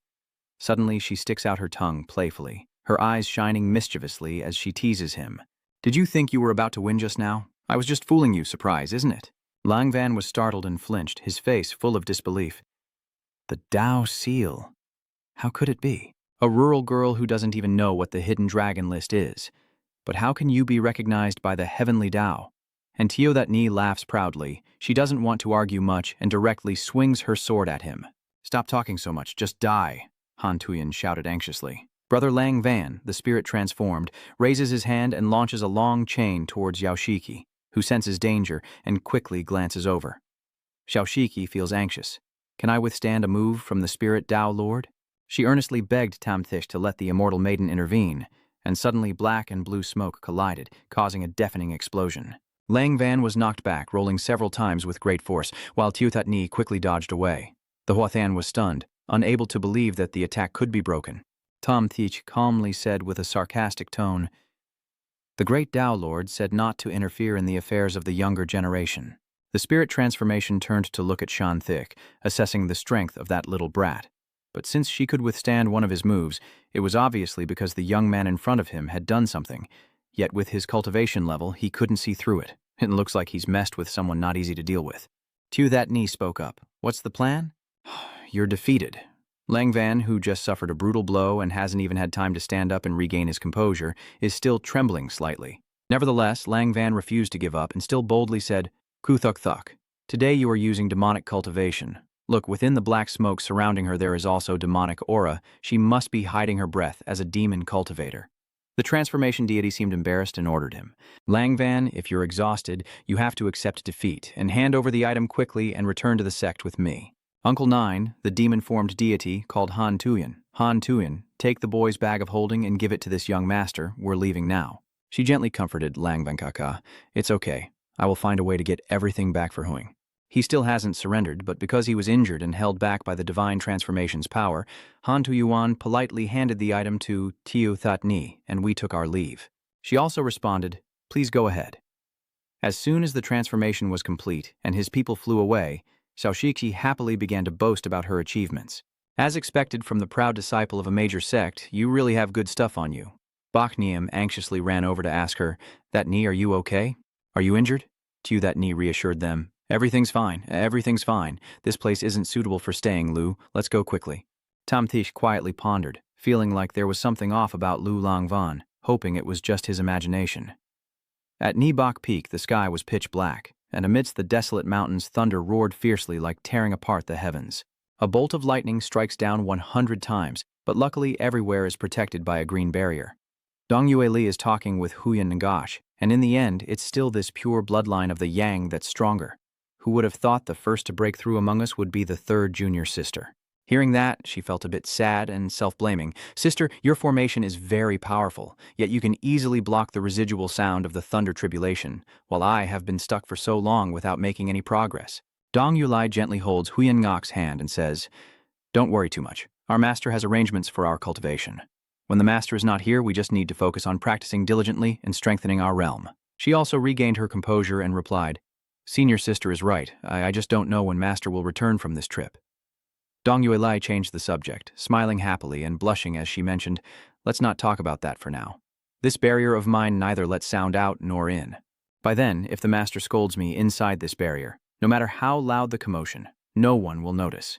Suddenly she sticks out her tongue playfully, her eyes shining mischievously as she teases him. "Did you think you were about to win just now? I was just fooling you, surprise, isn't it?" Lang Van was startled and flinched, his face full of disbelief. "The Tao seal. How could it be? A rural girl who doesn't even know what the hidden dragon list is. But how can you be recognized by the heavenly Tao?" And Teothatni laughs proudly. She doesn't want to argue much and directly swings her sword at him. "Stop talking so much, just die," Han Tuyen shouted anxiously. Brother Lang Van, the spirit transformed, raises his hand and launches a long chain towards Xiaoshiki, who senses danger and quickly glances over. Xiaoshiki feels anxious. "Can I withstand a move from the spirit Tao Lord?" She earnestly begged Tamthish to let the immortal maiden intervene, and suddenly black and blue smoke collided, causing a deafening explosion. Lang Van was knocked back, rolling several times with great force, while Teothatni quickly dodged away. The Huathan was stunned, unable to believe that the attack could be broken. Tamthish calmly said with a sarcastic tone, "The great Tao Lord said not to interfere in the affairs of the younger generation." The spirit transformation turned to look at Shan Thik, assessing the strength of that little brat. But since she could withstand one of his moves, it was obviously because the young man in front of him had done something. Yet with his cultivation level, he couldn't see through it. It looks like he's messed with someone not easy to deal with. Teothatni spoke up. "What's the plan?" "You're defeated." Lang Van, who just suffered a brutal blow and hasn't even had time to stand up and regain his composure, is still trembling slightly. Nevertheless, Lang Van refused to give up and still boldly said, "Kuthuk Thuk, today you are using demonic cultivation. Look, within the black smoke surrounding her there is also demonic aura. She must be hiding her breath as a demon cultivator." The transformation deity seemed embarrassed and ordered him. "Lang Van, if you're exhausted, you have to accept defeat and hand over the item quickly and return to the sect with me." Uncle Nine, the demon-formed deity, called Han Tuyen. "Han Tuyen, take the boy's bag of holding and give it to this young master. We're leaving now." She gently comforted Lang Van Kaka. "It's okay. I will find a way to get everything back for Huing." He still hasn't surrendered, but because he was injured and held back by the divine transformation's power, Han Tuyuan politely handed the item to Teothatni, and we took our leave. She also responded, "Please go ahead." As soon as the transformation was complete and his people flew away, Xiaoshiki happily began to boast about her achievements. "As expected from the proud disciple of a major sect, you really have good stuff on you." Bakniam anxiously ran over to ask her, "That knee, are you okay? Are you injured?" Teothatni reassured them, Everything's fine. This place isn't suitable for staying, Lu. Let's go quickly." Tamthish quietly pondered, feeling like there was something off about Lu Langvan, hoping it was just his imagination. At Nibok Peak, the sky was pitch black, and amidst the desolate mountains, thunder roared fiercely like tearing apart the heavens. A bolt of lightning strikes down 100 times, but luckily everywhere is protected by a green barrier. Dong Yue Li is talking with Huyan Nagash, and in the end, it's still this pure bloodline of the Yang that's stronger. Who would have thought the first to break through among us would be the third junior sister? Hearing that, she felt a bit sad and self-blaming. Sister, your formation is very powerful, yet you can easily block the residual sound of the thunder tribulation, while I have been stuck for so long without making any progress. Dong Yulai gently holds Huyan Ngok's hand and says, "Don't worry too much. Our master has arrangements for our cultivation. When the master is not here, we just need to focus on practicing diligently and strengthening our realm." She also regained her composure and replied, "Senior sister is right. I just don't know when master will return from this trip." Dong Yuelai changed the subject, smiling happily and blushing as she mentioned, "Let's not talk about that for now. This barrier of mine neither lets sound out nor in. By then, if the master scolds me inside this barrier, no matter how loud the commotion, no one will notice."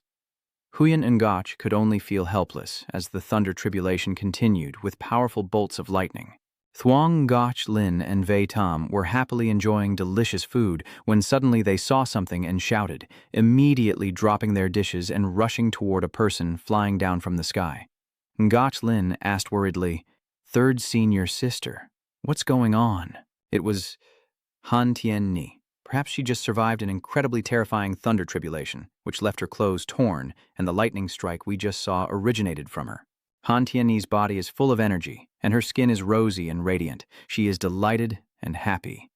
Huyan Ngach could only feel helpless as the thunder tribulation continued with powerful bolts of lightning. Thuong Ngach Lin and Wei Tam were happily enjoying delicious food when suddenly they saw something and shouted, immediately dropping their dishes and rushing toward a person flying down from the sky. Ngach Lin asked worriedly, "Third senior sister, what's going on?" It was Han Tien Ni. Perhaps she just survived an incredibly terrifying thunder tribulation, which left her clothes torn, and the lightning strike we just saw originated from her. Han Tianyi's body is full of energy, and her skin is rosy and radiant. She is delighted and happy.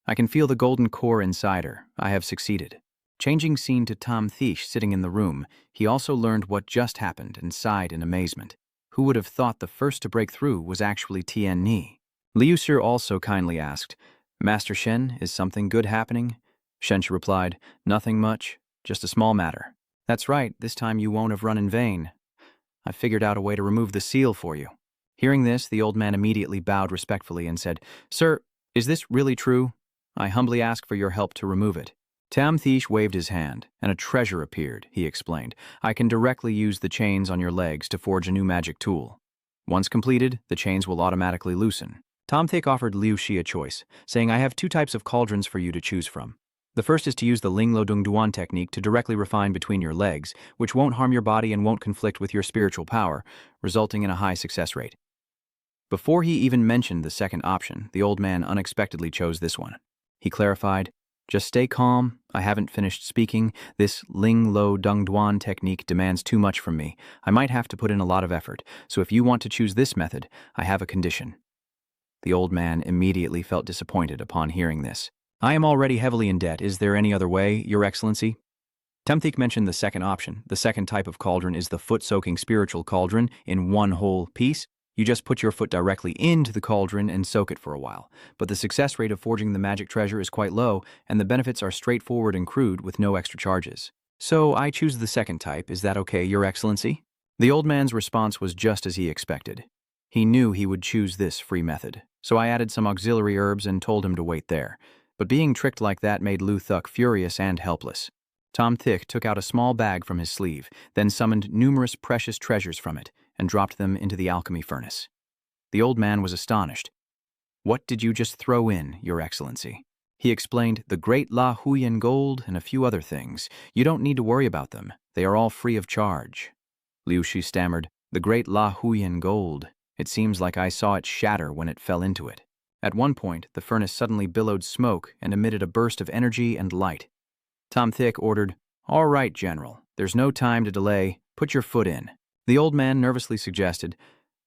I can feel the golden core inside her. I have succeeded. Changing scene to Tam Thish sitting in the room, he also learned what just happened and sighed in amazement. Who would have thought the first to break through was actually Tien Ni? Liu Shi also kindly asked, "Master Shen, is something good happening?" Shenshi replied, "Nothing much, just a small matter." "That's right, this time you won't have run in vain. I figured out a way to remove the seal for you." Hearing this, the old man immediately bowed respectfully and said, "Sir, is this really true? I humbly ask for your help to remove it." Tam Thish waved his hand, and a treasure appeared, he explained. "I can directly use the chains on your legs to forge a new magic tool. Once completed, the chains will automatically loosen." Tom Thick offered Liu Shi a choice, saying, "I have two types of cauldrons for you to choose from. The first is to use the Ling Lo Dung Duan technique to directly refine between your legs, which won't harm your body and won't conflict with your spiritual power, resulting in a high success rate." Before he even mentioned the second option, the old man unexpectedly chose this one. He clarified, "Just stay calm. I haven't finished speaking. This Ling Lo Dung Duan technique demands too much from me. I might have to put in a lot of effort, so if you want to choose this method, I have a condition." The old man immediately felt disappointed upon hearing this. "I am already heavily in debt. Is there any other way, Your Excellency?" Temthik mentioned the second option. The second type of cauldron is the foot-soaking spiritual cauldron in one whole piece. You just put your foot directly into the cauldron and soak it for a while. But the success rate of forging the magic treasure is quite low, and the benefits are straightforward and crude with no extra charges. So I choose the second type. Is that okay, Your Excellency? The old man's response was just as he expected. He knew he would choose this free method, so I added some auxiliary herbs and told him to wait there. But being tricked like that made Lu Thuk furious and helpless. Tom Thick took out a small bag from his sleeve, then summoned numerous precious treasures from it and dropped them into the alchemy furnace. The old man was astonished. "What did you just throw in, Your Excellency?" He explained, "The great La Huyan gold and a few other things. You don't need to worry about them. They are all free of charge." Liu Shi stammered, "The great La Huyan gold. It seems like I saw it shatter when it fell into it." At one point, the furnace suddenly billowed smoke and emitted a burst of energy and light. Tom Thick ordered, "All right, General, there's no time to delay. Put your foot in." The old man nervously suggested,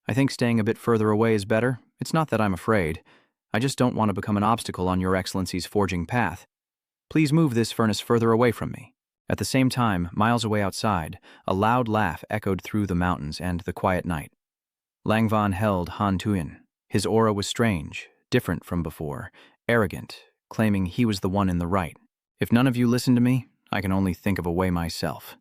"I think staying a bit further away is better. It's not that I'm afraid. I just don't want to become an obstacle on Your Excellency's forging path. Please move this furnace further away from me." At the same time, miles away outside, a loud laugh echoed through the mountains and the quiet night. Langvan held Han Tuyen. His aura was strange, different from before, arrogant, claiming he was the one in the right. "If none of you listen to me, I can only think of a way myself."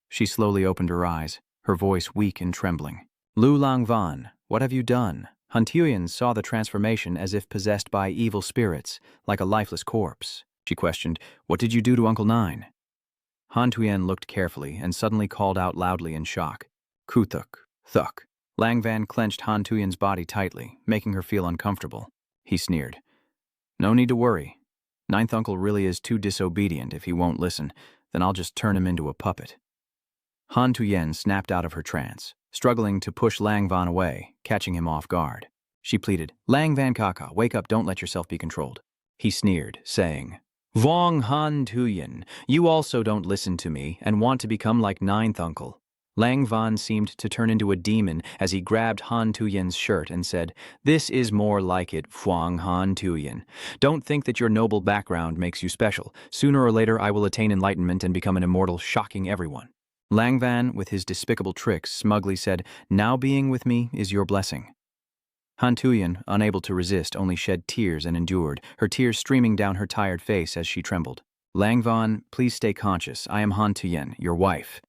She slowly opened her eyes, her voice weak and trembling. "Lu Langvan, what have you done?" Han Tuyen saw the transformation as if possessed by evil spirits, like a lifeless corpse. She questioned, "What did you do to Uncle Nine?" Han Tuyen looked carefully and suddenly called out loudly in shock, "Kuthuk, Thuk. Lang Van clenched Han Tuyen's body tightly, making her feel uncomfortable. He sneered. No need to worry. Ninth Uncle really is too disobedient. If he won't listen, then I'll just turn him into a puppet. Han Tuyen snapped out of her trance, struggling to push Lang Van away, catching him off guard. She pleaded, Lang Van Kaka, wake up, don't let yourself be controlled. He sneered, saying, Vong Han Tuyen, you also don't listen to me and want to become like Ninth Uncle. Lang Van seemed to turn into a demon as he grabbed Han Tuyen's shirt and said, This is more like it, Phuong Han Tuyen. Don't think that your noble background makes you special. Sooner or later I will attain enlightenment and become an immortal, shocking everyone. Lang Van, with his despicable tricks, smugly said, Now being with me is your blessing. Han Tuyen, unable to resist, only shed tears and endured, her tears streaming down her tired face as she trembled. Lang Van, please stay conscious. I am Han Tuyen, your wife.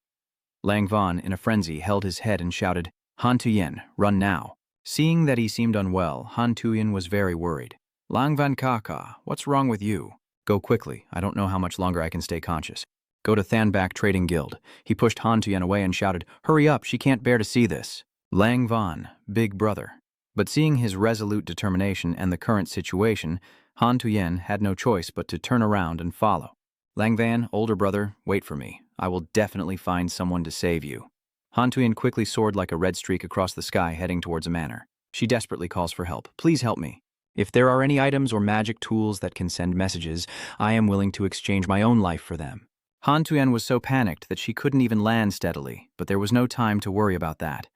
Lang Van, in a frenzy, held his head and shouted, Han Tuyen, run now. Seeing that he seemed unwell, Han Tuyen was very worried. Lang Van Kaka, what's wrong with you? Go quickly. I don't know how much longer I can stay conscious. Go to Thanbak Trading Guild. He pushed Han Tuyen away and shouted, Hurry up, she can't bear to see this. Lang Van, big brother. But seeing his resolute determination and the current situation, Han Tuyen had no choice but to turn around and follow. Lang Van, older brother, wait for me. I will definitely find someone to save you. Han Tuyen quickly soared like a red streak across the sky, heading towards a manor. She desperately calls for help. Please help me. If there are any items or magic tools that can send messages, I am willing to exchange my own life for them. Han Tuyen was so panicked that she couldn't even land steadily, but there was no time to worry about that.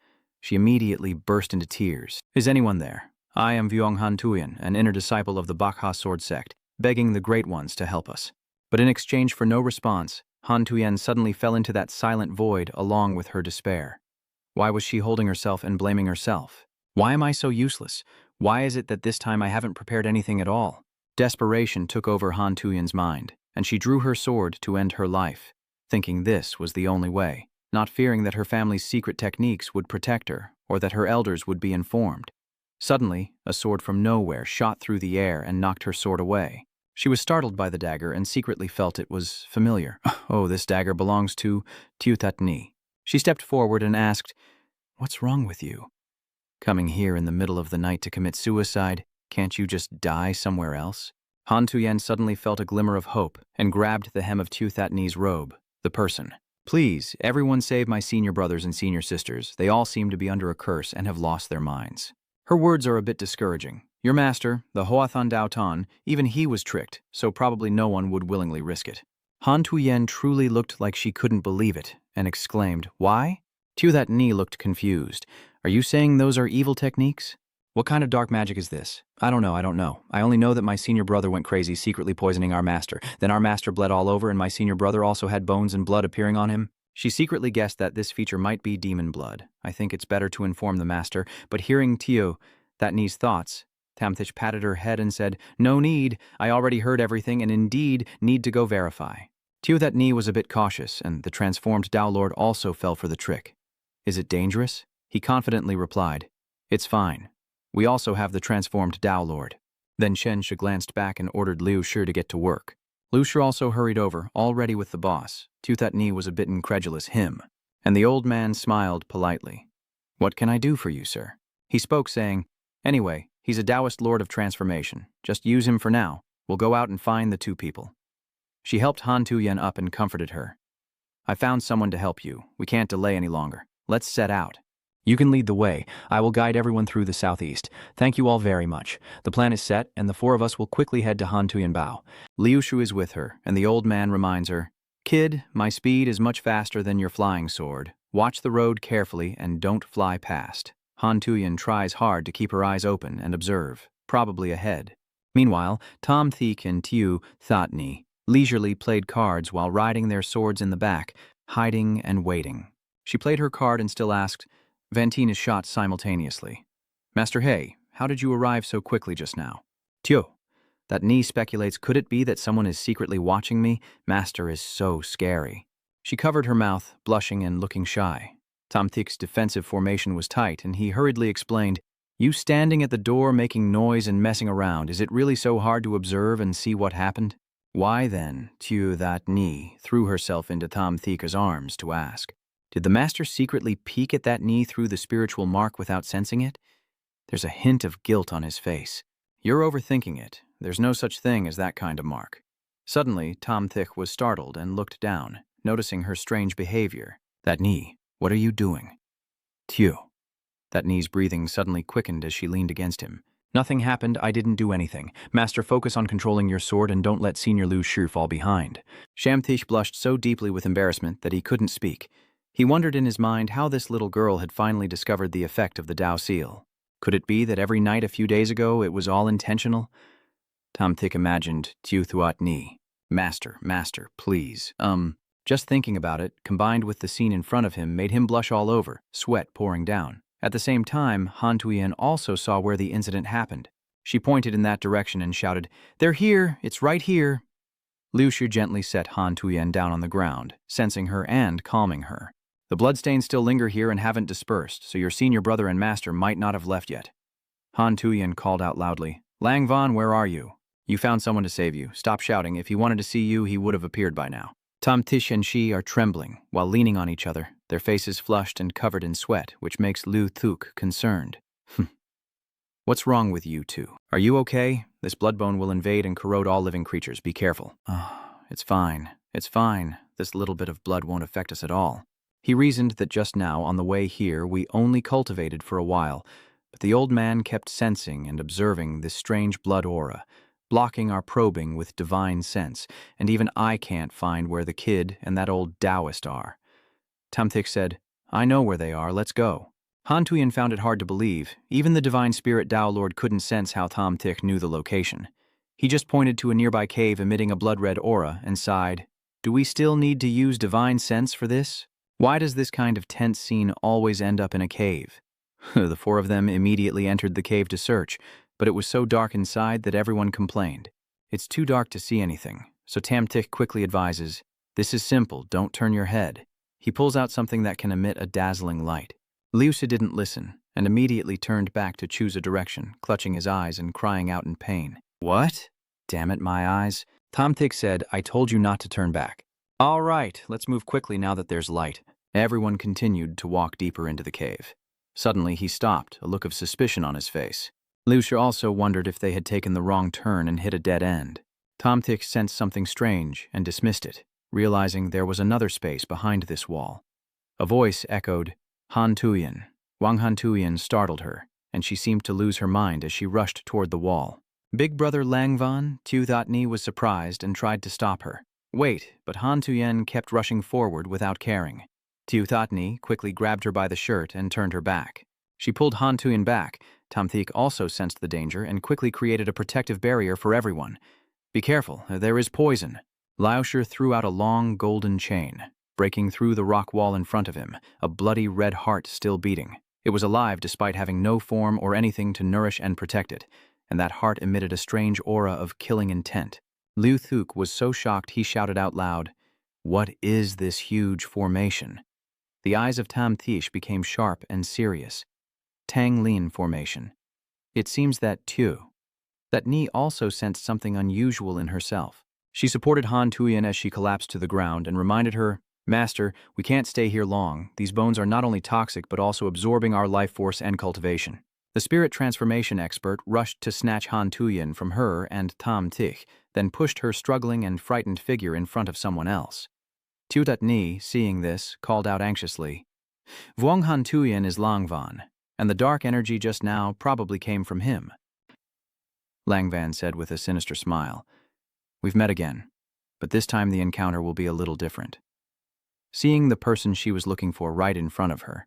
She immediately burst into tears. Is anyone there? I am Vuong Han Tuyen, an inner disciple of the Bakha sword sect, begging the Great Ones to help us. But in exchange for no response, Han Tuyen suddenly fell into that silent void along with her despair. Why was she holding herself and blaming herself? Why am I so useless? Why is it that this time I haven't prepared anything at all? Desperation took over Han Tuyen's mind, and she drew her sword to end her life, thinking this was the only way, not fearing that her family's secret techniques would protect her or that her elders would be informed. Suddenly, a sword from nowhere shot through the air and knocked her sword away. She was startled by the dagger and secretly felt it was familiar. Oh, this dagger belongs to Ni. She stepped forward and asked, What's wrong with you? Coming here in the middle of the night to commit suicide, can't you just die somewhere else? Han Tuyen suddenly felt a glimmer of hope and grabbed the hem of Ni's robe, the person. Please, everyone save my senior brothers and senior sisters. They all seem to be under a curse and have lost their minds. Her words are a bit discouraging. Your master, the Hoathan Dao Tan, even he was tricked, so probably no one would willingly risk it. Han Tuyen truly looked like she couldn't believe it, and exclaimed, Why? Ni looked confused. Are you saying those are evil techniques? What kind of dark magic is this? I don't know. I only know that my senior brother went crazy, secretly poisoning our master. Then our master bled all over, and my senior brother also had bones and blood appearing on him. She secretly guessed that this feature might be demon blood. I think it's better to inform the master, but hearing Ni's thoughts, Tamthich patted her head and said, No need, I already heard everything and indeed need to go verify. Ni was a bit cautious, and the transformed Dao Lord also fell for the trick. Is it dangerous? He confidently replied, It's fine. We also have the transformed Dao Lord. Then Shen Shi glanced back and ordered Liu Shi to get to work. Liu Shi also hurried over, all ready with the boss. Ni was a bit incredulous, him. And the old man smiled politely. What can I do for you, sir? He spoke, saying, Anyway, he's a Taoist Lord of Transformation. Just use him for now. We'll go out and find the two people. She helped Han Tuyen up and comforted her. I found someone to help you. We can't delay any longer. Let's set out. You can lead the way. I will guide everyone through the southeast. Thank you all very much. The plan is set, and the four of us will quickly head to Han Tuyen Bao. Liu Shu is with her, and the old man reminds her, Kid, my speed is much faster than your flying sword. Watch the road carefully and don't fly past. Han Tuyen tries hard to keep her eyes open and observe, probably ahead. Meanwhile, Tom Theek and Tiu Ni leisurely played cards while riding their swords in the back, hiding and waiting. She played her card and still asked, Vantine is shot simultaneously. Master He, how did you arrive so quickly just now? Tiu. That Ni speculates, could it be that someone is secretly watching me? Master is so scary. She covered her mouth, blushing and looking shy. Tom Theek's defensive formation was tight, and he hurriedly explained, You standing at the door making noise and messing around, is it really so hard to observe and see what happened? Why then, Tiu Ni threw herself into Tom Theek's arms to ask. Did the master secretly peek at that knee through the spiritual mark without sensing it? There's a hint of guilt on his face. You're overthinking it. There's no such thing as that kind of mark. Suddenly, Tom Thich was startled and looked down, noticing her strange behavior. That knee, what are you doing? Tew. That knee's breathing suddenly quickened as she leaned against him. Nothing happened, I didn't do anything. Master, focus on controlling your sword and don't let Senior Lu Shi fall behind. Shamthich blushed so deeply with embarrassment that he couldn't speak. He wondered in his mind how this little girl had finally discovered the effect of the Dao seal. Could it be that every night a few days ago it was all intentional? Tom Thich imagined Tew Thuat Ni. Master, please. Just thinking about it, combined with the scene in front of him, made him blush all over, sweat pouring down. At the same time, Han Tuyen also saw where the incident happened. She pointed in that direction and shouted, "They're here! It's right here!" Liu Shi gently set Han Tuyen down on the ground, sensing her and calming her. The bloodstains still linger here and haven't dispersed, so your senior brother and master might not have left yet. Han Tuyen called out loudly, "Lang Van, where are you? You found someone to save you. Stop shouting. If he wanted to see you, he would have appeared by now." Tom Tish and she are trembling, while leaning on each other, their faces flushed and covered in sweat, which makes Lu Thuk concerned. What's wrong with you two? Are you okay? This bloodbone will invade and corrode all living creatures. Be careful. It's fine. It's fine. This little bit of blood won't affect us at all. He reasoned that just now, on the way here, we only cultivated for a while, but the old man kept sensing and observing this strange blood aura, blocking our probing with divine sense, and even I can't find where the kid and that old Taoist are. Tom Thich said, "I know where they are, let's go." Han Tuyen found it hard to believe. Even the divine spirit Tao Lord couldn't sense how Tom Thich knew the location. He just pointed to a nearby cave emitting a blood-red aura and sighed, "Do we still need to use divine sense for this? Why does this kind of tense scene always end up in a cave?" The four of them immediately entered the cave to search, but it was so dark inside that everyone complained. It's too dark to see anything, so Tam Thich quickly advises, "This is simple, don't turn your head." He pulls out something that can emit a dazzling light. Liu Shi didn't listen, and immediately turned back to choose a direction, clutching his eyes and crying out in pain. "What? Damn it, my eyes." Tom Thich said, "I told you not to turn back." "All right, let's move quickly now that there's light." Everyone continued to walk deeper into the cave. Suddenly he stopped, a look of suspicion on his face. Liu Shi also wondered if they had taken the wrong turn and hit a dead end. Tom Thich sensed something strange and dismissed it, realizing there was another space behind this wall. A voice echoed, "Han Tuyen." Wang Han Tuyen startled her, and she seemed to lose her mind as she rushed toward the wall. Big brother Lang Van, Tew That Ni was surprised and tried to stop her. "Wait," but Han Tuyen kept rushing forward without caring. Tew That Ni quickly grabbed her by the shirt and turned her back. She pulled Han Tuyen back. Tom Thich also sensed the danger and quickly created a protective barrier for everyone. "Be careful, there is poison." Lao Shi threw out a long golden chain, breaking through the rock wall in front of him, a bloody red heart still beating. It was alive despite having no form or anything to nourish and protect it, and that heart emitted a strange aura of killing intent. Liu Thuk was so shocked he shouted out loud, "What is this huge formation?" The eyes of Tam Thich became sharp and serious. Tang Lin formation. It seems that Tew That Ni also sensed something unusual in herself. She supported Han Tuyen as she collapsed to the ground and reminded her, "Master, we can't stay here long. These bones are not only toxic but also absorbing our life force and cultivation." The spirit transformation expert rushed to snatch Han Tuyen from her and Tom Thich, then pushed her struggling and frightened figure in front of someone else. Tew That Ni, seeing this, called out anxiously, "Vuong Han Tuyen is Lang Van, and the dark energy just now probably came from him." Lang Van said with a sinister smile, "We've met again, but this time the encounter will be a little different." Seeing the person she was looking for right in front of her,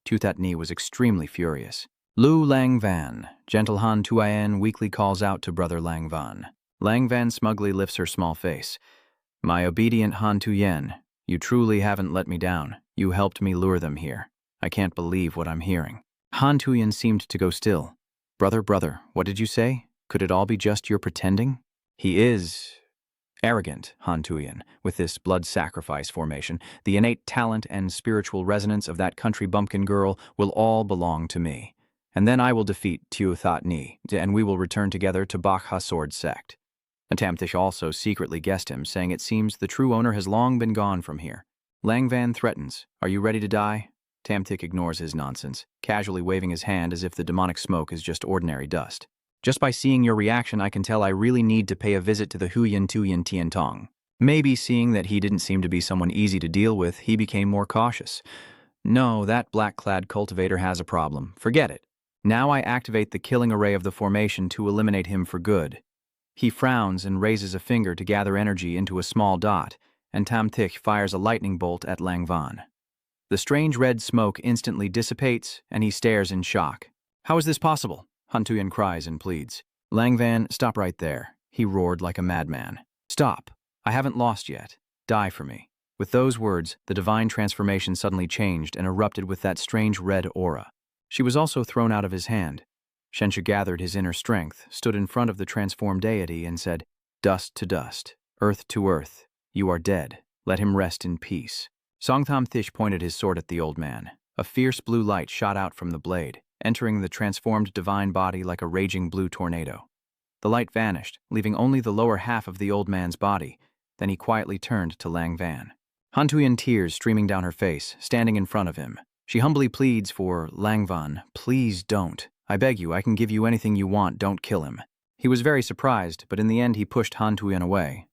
Tew That Ni was extremely furious. "Lu Lang Van," gentle Han Tuyen weakly calls out to brother Lang Van. Lang Van smugly lifts her small face. "My obedient Han Tuyen, you truly haven't let me down. You helped me lure them here. I can't believe what I'm hearing." Han Tuyen seemed to go still. Brother, what did you say? Could it all be just your pretending?" "He is arrogant, Han Tuyen, with this blood sacrifice formation. The innate talent and spiritual resonance of that country bumpkin girl will all belong to me. And then I will defeat Tew That Ni, and we will return together to Bach Ha Sword Sect." And Tamthish also secretly guessed him, saying it seems the true owner has long been gone from here. Lang Van threatens. Are you ready to die? Tam Thick ignores his nonsense, casually waving his hand as if the demonic smoke is just ordinary dust. Just by seeing your reaction, I can tell I really need to pay a visit to the Huyan Tuyan Tian Tong. Maybe seeing that he didn't seem to be someone easy to deal with, he became more cautious. No, that black-clad cultivator has a problem. Forget it. Now I activate the killing array of the formation to eliminate him for good. He frowns and raises a finger to gather energy into a small dot, and Tam Thick fires a lightning bolt at Lang Van. The strange red smoke instantly dissipates, and he stares in shock. How is this possible? Han Tuyen cries and pleads. Lang Van, stop right there. He roared like a madman. Stop. I haven't lost yet. Die for me. With those words, the divine transformation suddenly changed and erupted with that strange red aura. She was also thrown out of his hand. Shensha gathered his inner strength, stood in front of the transformed deity, and said, Dust to dust, earth to earth. You are dead. Let him rest in peace. Songtham Thish pointed his sword at the old man. A fierce blue light shot out from the blade, entering the transformed divine body like a raging blue tornado. The light vanished, leaving only the lower half of the old man's body. Then he quietly turned to Lang Van. Han Tuyen, tears streaming down her face, standing in front of him. She humbly pleads for Lang Van, please don't. I beg you, I can give you anything you want, don't kill him. He was very surprised, but in the end he pushed Han Tuyen away.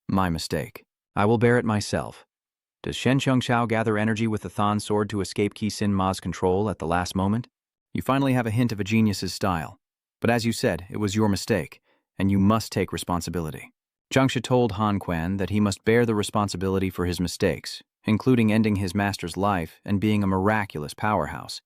My mistake. I will bear it myself. Does Shen Chengxiao gather energy with the Than sword to escape Qi Sin Ma's control at the last moment? You finally have a hint of a genius's style. But as you said, it was your mistake, and you must take responsibility. Zhangxia told Han Quan that he must bear the responsibility for his mistakes, including ending his master's life and being a miraculous powerhouse.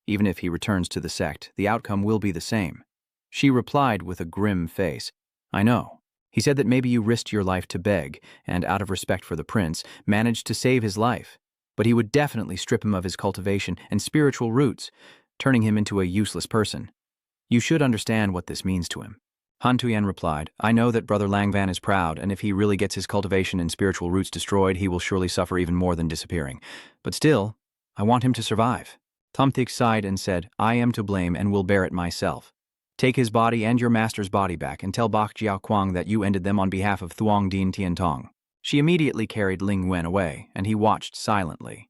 Even if he returns to the sect, the outcome will be the same. She replied with a grim face, I know. He said that maybe you risked your life to beg, and out of respect for the prince, managed to save his life. But he would definitely strip him of his cultivation and spiritual roots, turning him into a useless person. You should understand what this means to him. Han Tuyen replied, I know that Brother Lang Van is proud, and if he really gets his cultivation and spiritual roots destroyed, he will surely suffer even more than disappearing. But still, I want him to survive. Tam Thick sighed and said, I am to blame and will bear it myself. Take his body and your master's body back and tell Bak Jiao Kuang that you ended them on behalf of Thuong Dien Tien Tong. She immediately carried Ling Wen away, and he watched silently.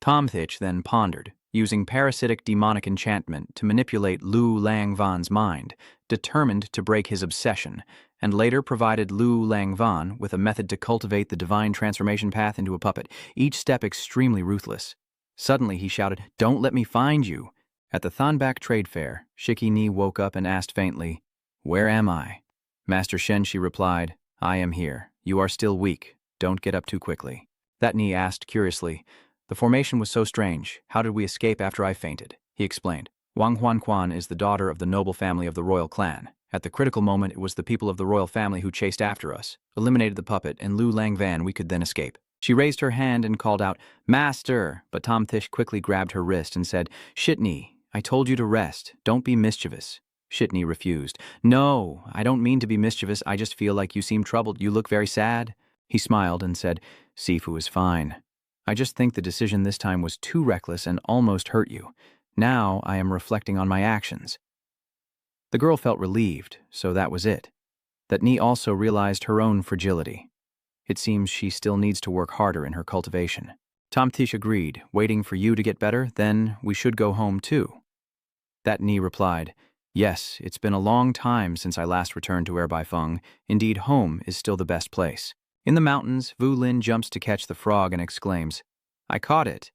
Tam Thick then pondered, using parasitic demonic enchantment to manipulate Lu Lang Van's mind, determined to break his obsession, and later provided Lu Lang Van with a method to cultivate the divine transformation path into a puppet, each step extremely ruthless. Suddenly he shouted, Don't let me find you! At the Thonback Trade Fair, Shiki Ni woke up and asked faintly, Where am I? Master Shenshi replied, I am here. You are still weak. Don't get up too quickly. That Ni asked curiously, The formation was so strange. How did we escape after I fainted? He explained. Wang Huanquan is the daughter of the noble family of the royal clan. At the critical moment, it was the people of the royal family who chased after us, eliminated the puppet, and Lu Lang Van we could then escape. She raised her hand and called out, Master! But Tam Thish quickly grabbed her wrist and said, Shitni, I told you to rest. Don't be mischievous. Shitni refused. No, I don't mean to be mischievous. I just feel like you seem troubled. You look very sad. He smiled and said, Sifu is fine. I just think the decision this time was too reckless and almost hurt you. Now I am reflecting on my actions. The girl felt relieved, so that was it. That Ni also realized her own fragility. It seems she still needs to work harder in her cultivation. Tam Thish agreed, waiting for you to get better, then we should go home too. That Ni replied, Yes, it's been a long time since I last returned to Erbaifeng. Indeed, home is still the best place. In the mountains, Vu Lin jumps to catch the frog and exclaims, I caught it.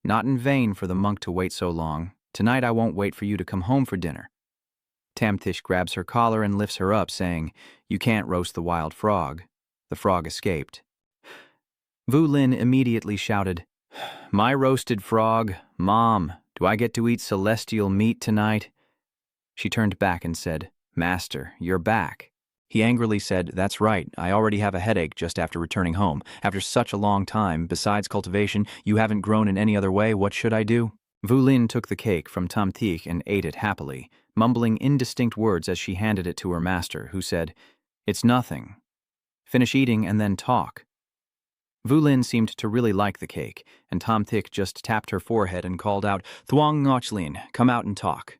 Not in vain for the monk to wait so long. Tonight I won't wait for you to come home for dinner. Tam Thish grabs her collar and lifts her up, saying, You can't roast the wild frog. The frog escaped. Vu Lin immediately shouted, My roasted frog, Mom, do I get to eat celestial meat tonight? She turned back and said, Master, you're back. He angrily said, That's right, I already have a headache just after returning home. After such a long time, besides cultivation, you haven't grown in any other way, what should I do? Vu Lin took the cake from Tam Thick and ate it happily, mumbling indistinct words as she handed it to her master, who said, It's nothing. Finish eating and then talk. Vu Lin seemed to really like the cake, and Tam Thick just tapped her forehead and called out, Thuong Ngochlin, come out and talk.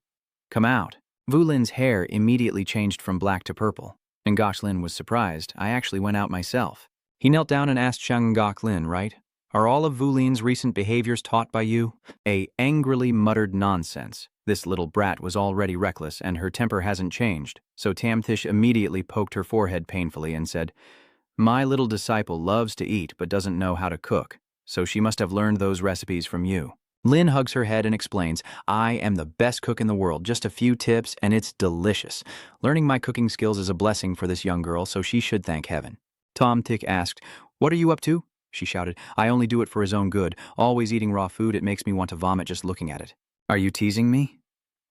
Come out. Vu Lin's hair immediately changed from black to purple. Ngochlin was surprised. I actually went out myself. He knelt down and asked Shang Ngochlin, right? Are all of Vulin's recent behaviors taught by you? A angrily muttered nonsense. This little brat was already reckless, and her temper hasn't changed, so Tamthish immediately poked her forehead painfully and said, My little disciple loves to eat but doesn't know how to cook, so she must have learned those recipes from you. Lin hugs her head and explains, I am the best cook in the world, just a few tips, and it's delicious. Learning my cooking skills is a blessing for this young girl, so she should thank heaven. Tom Tick asked, What are you up to? She shouted, I only do it for his own good. Always eating raw food, it makes me want to vomit just looking at it. Are you teasing me?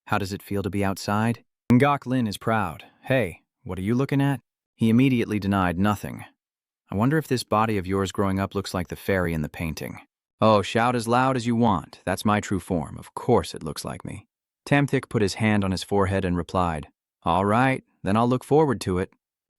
How does it feel to be outside? Ngok Lin is proud. Hey, what are you looking at? He immediately denied nothing. I wonder if this body of yours growing up looks like the fairy in the painting. Oh, shout as loud as you want. That's my true form. Of course it looks like me. Tamthik put his hand on his forehead and replied, All right, then I'll look forward to it.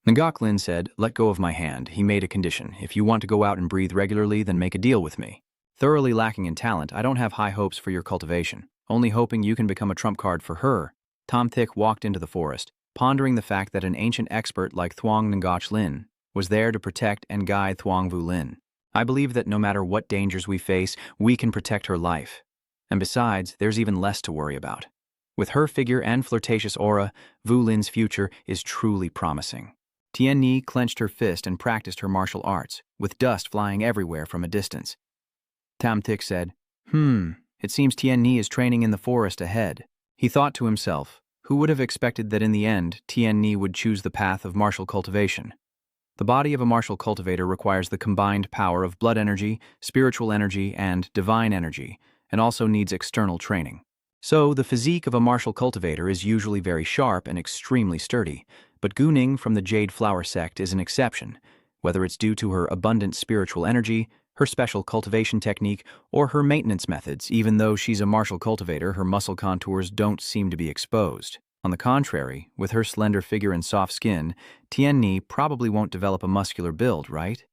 Ngok Lin said, Let go of my hand. He made a condition. If you want to go out and breathe regularly, then make a deal with me. Thoroughly lacking in talent, I don't have high hopes for your cultivation. Only hoping you can become a trump card for her. Tom Thick walked into the forest, pondering the fact that an ancient expert like Thuong Ngoc Lin was there to protect and guide Thuong Vu Lin. I believe that no matter what dangers we face, we can protect her life. And besides, there's even less to worry about. With her figure and flirtatious aura, Vu Lin's future is truly promising. Tian Ni clenched her fist and practiced her martial arts, with dust flying everywhere from a distance. Tam Thick said, It seems Tian Ni is training in the forest ahead. He thought to himself, who would have expected that in the end, Tian Ni would choose the path of martial cultivation? The body of a martial cultivator requires the combined power of blood energy, spiritual energy, and divine energy, and also needs external training. So, the physique of a martial cultivator is usually very sharp and extremely sturdy, but Gu Ning from the Jade Flower Sect is an exception, whether it's due to her abundant spiritual energy, her special cultivation technique, or her maintenance methods. Even though she's a martial cultivator, her muscle contours don't seem to be exposed. On the contrary, with her slender figure and soft skin, Tian Ni probably won't develop a muscular build, right?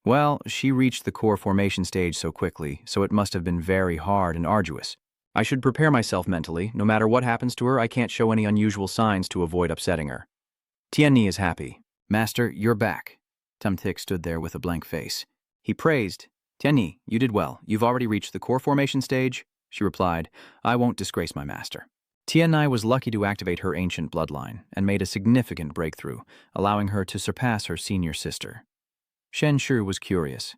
Well, she reached the core formation stage so quickly, so it must have been very hard and arduous. I should prepare myself mentally. No matter what happens to her, I can't show any unusual signs to avoid upsetting her. Tian Ni is happy. Master, you're back. Tam Thick stood there with a blank face. He praised. Tian Ni, you did well. You've already reached the core formation stage? She replied, I won't disgrace my master. Tian Ni was lucky to activate her ancient bloodline and made a significant breakthrough, allowing her to surpass her senior sister. Shen Shu was curious.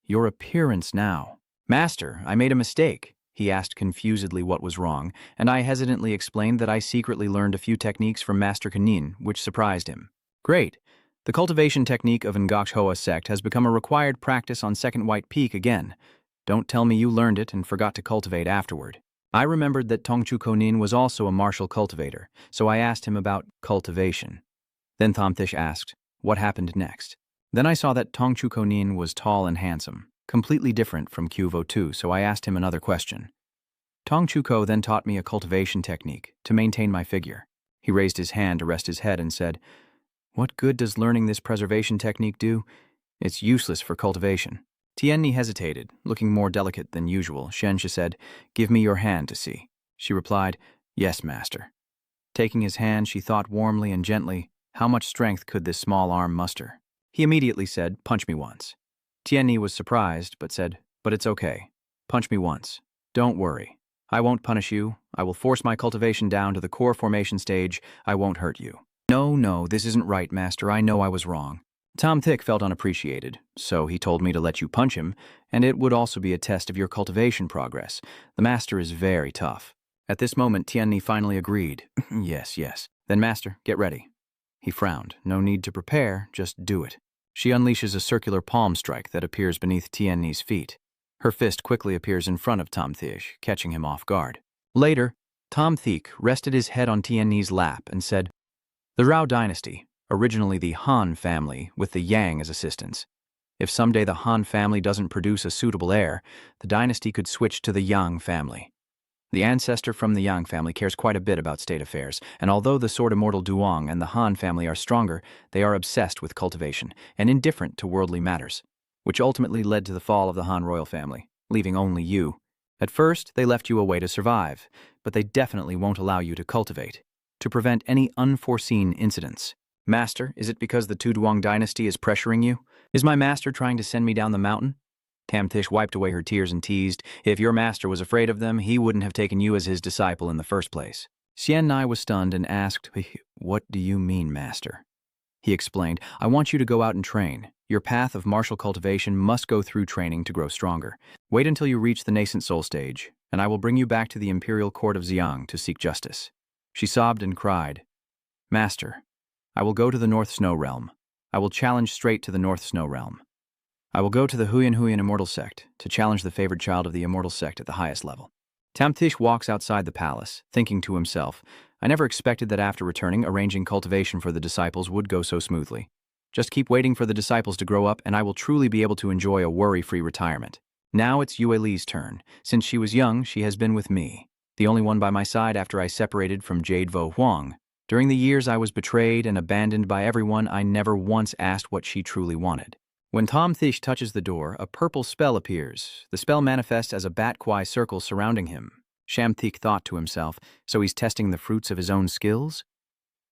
Your appearance now. Master, I made a mistake. He asked confusedly what was wrong, and I hesitantly explained that I secretly learned a few techniques from Master Kanin, which surprised him. Great. The cultivation technique of Ngok Hoa Sect has become a required practice on Second White Peak again. Don't tell me you learned it and forgot to cultivate afterward. I remembered that Tongchu Konin was also a martial cultivator, so I asked him about cultivation. Then Thomthish asked, what happened next? Then I saw that Tongchu Konin was tall and handsome, completely different from Kyuvo Tu, so I asked him another question. Tongchu Ko then taught me a cultivation technique to maintain my figure. He raised his hand to rest his head and said, What good does learning this preservation technique do? It's useless for cultivation. Tian Ni hesitated, looking more delicate than usual. Shensha said, Give me your hand to see. She replied, Yes, master. Taking his hand, she thought warmly and gently, how much strength could this small arm muster? He immediately said, Punch me once. Tian Ni was surprised, but said, But it's okay. Punch me once. Don't worry. I won't punish you. I will force my cultivation down to the core formation stage. I won't hurt you. No, this isn't right, master. I know I was wrong. Tom Thick felt unappreciated, so he told me to let you punch him, and it would also be a test of your cultivation progress. The master is very tough. At this moment, Tian Ni finally agreed. Yes. Then master, get ready. He frowned. No need to prepare, just do it. She unleashes a circular palm strike that appears beneath Tian Ni's feet. Her fist quickly appears in front of Tom Thick, catching him off guard. Later, Tom Thick rested his head on Tian Ni's lap and said, The Rao dynasty, originally the Han family with the Yang as assistants. If someday the Han family doesn't produce a suitable heir, the dynasty could switch to the Yang family. The ancestor from the Yang family cares quite a bit about state affairs, and although the sword immortal Duong and the Han family are stronger, they are obsessed with cultivation and indifferent to worldly matters, which ultimately led to the fall of the Han royal family, leaving only you. At first, they left you a way to survive, but they definitely won't allow you to cultivate, to prevent any unforeseen incidents. Master, is it because the Tu Duong dynasty is pressuring you? Is my master trying to send me down the mountain? Tamtish wiped away her tears and teased, "If your master was afraid of them, he wouldn't have taken you as his disciple in the first place." Xian Nai was stunned and asked, "What do you mean, master?" He explained, "I want you to go out and train. Your path of martial cultivation must go through training to grow stronger. Wait until you reach the nascent soul stage, and I will bring you back to the imperial court of Xiang to seek justice." She sobbed and cried, "Master, I will go to the North Snow Realm. I will challenge straight to the North Snow Realm. I will go to the Huyan Immortal Sect to challenge the favored child of the Immortal Sect at the highest level." Tamtish walks outside the palace, thinking to himself, "I never expected that after returning, arranging cultivation for the disciples would go so smoothly. Just keep waiting for the disciples to grow up and I will truly be able to enjoy a worry-free retirement. Now it's Yue Li's turn. Since she was young, she has been with me, the only one by my side after I separated from Jade Vo Huang. During the years I was betrayed and abandoned by everyone, I never once asked what she truly wanted." When Tom Thish touches the door, a purple spell appears. The spell manifests as a bat-kwai circle surrounding him. Shamthik thought to himself, so he's testing the fruits of his own skills?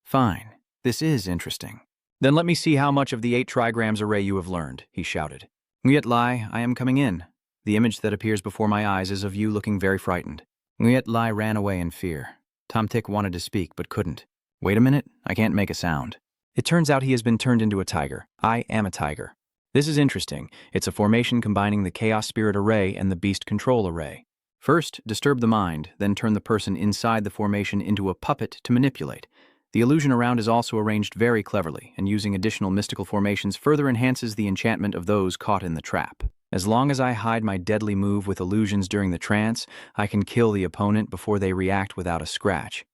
Fine, this is interesting. "Then let me see how much of the 8 trigrams array you have learned," he shouted. "Nguyet Lai, I am coming in. The image that appears before my eyes is of you looking very frightened." Nguyet Lai ran away in fear. Tom Thick wanted to speak, but couldn't. "Wait a minute, I can't make a sound." It turns out he has been turned into a tiger. I am a tiger. This is interesting. It's a formation combining the Chaos Spirit Array and the Beast Control Array. First, disturb the mind, then turn the person inside the formation into a puppet to manipulate. The illusion around is also arranged very cleverly, and using additional mystical formations further enhances the enchantment of those caught in the trap. As long as I hide my deadly move with illusions during the trance, I can kill the opponent before they react without a scratch.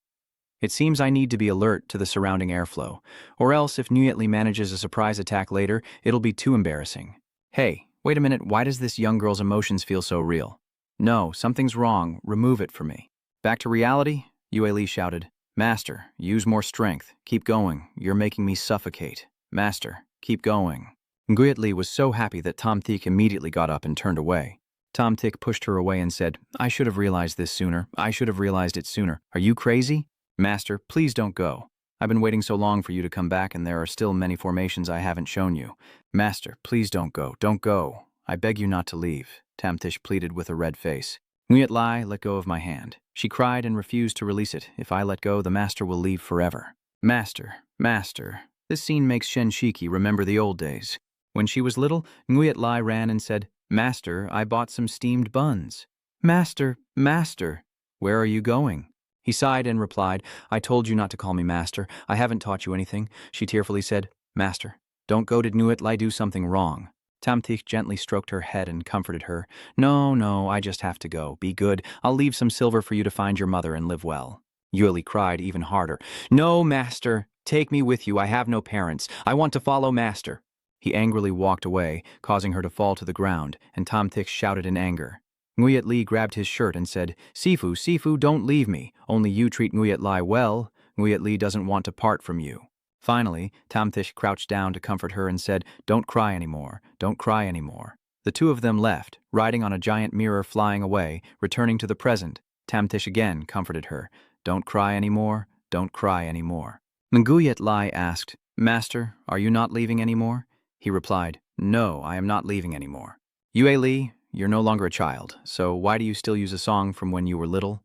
It seems I need to be alert to the surrounding airflow, or else if Nguyet Li manages a surprise attack later, it'll be too embarrassing. Hey, wait a minute, why does this young girl's emotions feel so real? No, something's wrong, remove it for me. Back to reality? Yue Li shouted. "Master, use more strength. Keep going, you're making me suffocate. Master, keep going." Nguyet Li was so happy that Tom Thick immediately got up and turned away. Tom Thick pushed her away and said, "I should have realized this sooner. I should have realized it sooner. Are you crazy? Master, please don't go. I've been waiting so long for you to come back and there are still many formations I haven't shown you. Master, please don't go. Don't go. I beg you not to leave," Tamtish pleaded with a red face. Nguyet Lai let go of my hand. She cried and refused to release it. "If I let go, the master will leave forever." Master, master. This scene makes Shen Shiki remember the old days. When she was little, Nguyet Lai ran and said, "Master, I bought some steamed buns." "Master, master." "Where are you going?" He sighed and replied, "I told you not to call me master. I haven't taught you anything." She tearfully said, "Master, don't go. Did Nguyet Lai do something wrong?" Tamthich gently stroked her head and comforted her. No, I just have to go. Be good. I'll leave some silver for you to find your mother and live well." Yuli cried even harder. "No, master. Take me with you. I have no parents. I want to follow master." He angrily walked away, causing her to fall to the ground, and Tamthich shouted in anger. Nguyet Li grabbed his shirt and said, Sifu, don't leave me. Only you treat Nguyet Lai well. Nguyet Li doesn't want to part from you." Finally, Tamthich crouched down to comfort her and said, "Don't cry anymore. Don't cry anymore." The two of them left, riding on a giant mirror flying away, returning to the present. Tamthich again comforted her. "Don't cry anymore. Don't cry anymore." Nguyet Lai asked, "Master, are you not leaving anymore?" He replied, "No, I am not leaving anymore." "Yue Li, you're no longer a child, so why do you still use a song from when you were little?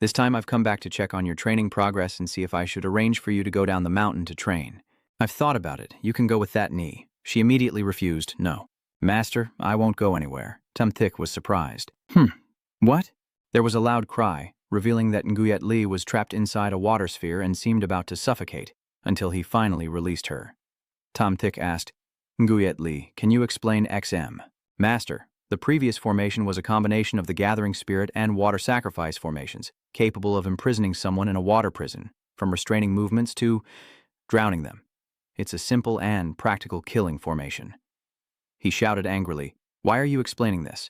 This time I've come back to check on your training progress and see if I should arrange for you to go down the mountain to train. I've thought about it. You can go with that knee." She immediately refused, "No." "Master, I won't go anywhere." Tamthich was surprised. What?" There was a loud cry, revealing that Nguyet Li was trapped inside a water sphere and seemed about to suffocate, until he finally released her. Tamthich asked, "Nguyet Li, can you explain XM?" "Master, the previous formation was a combination of the Gathering Spirit and Water Sacrifice formations, capable of imprisoning someone in a water prison, from restraining movements to drowning them. It's a simple and practical killing formation." He shouted angrily, "Why are you explaining this?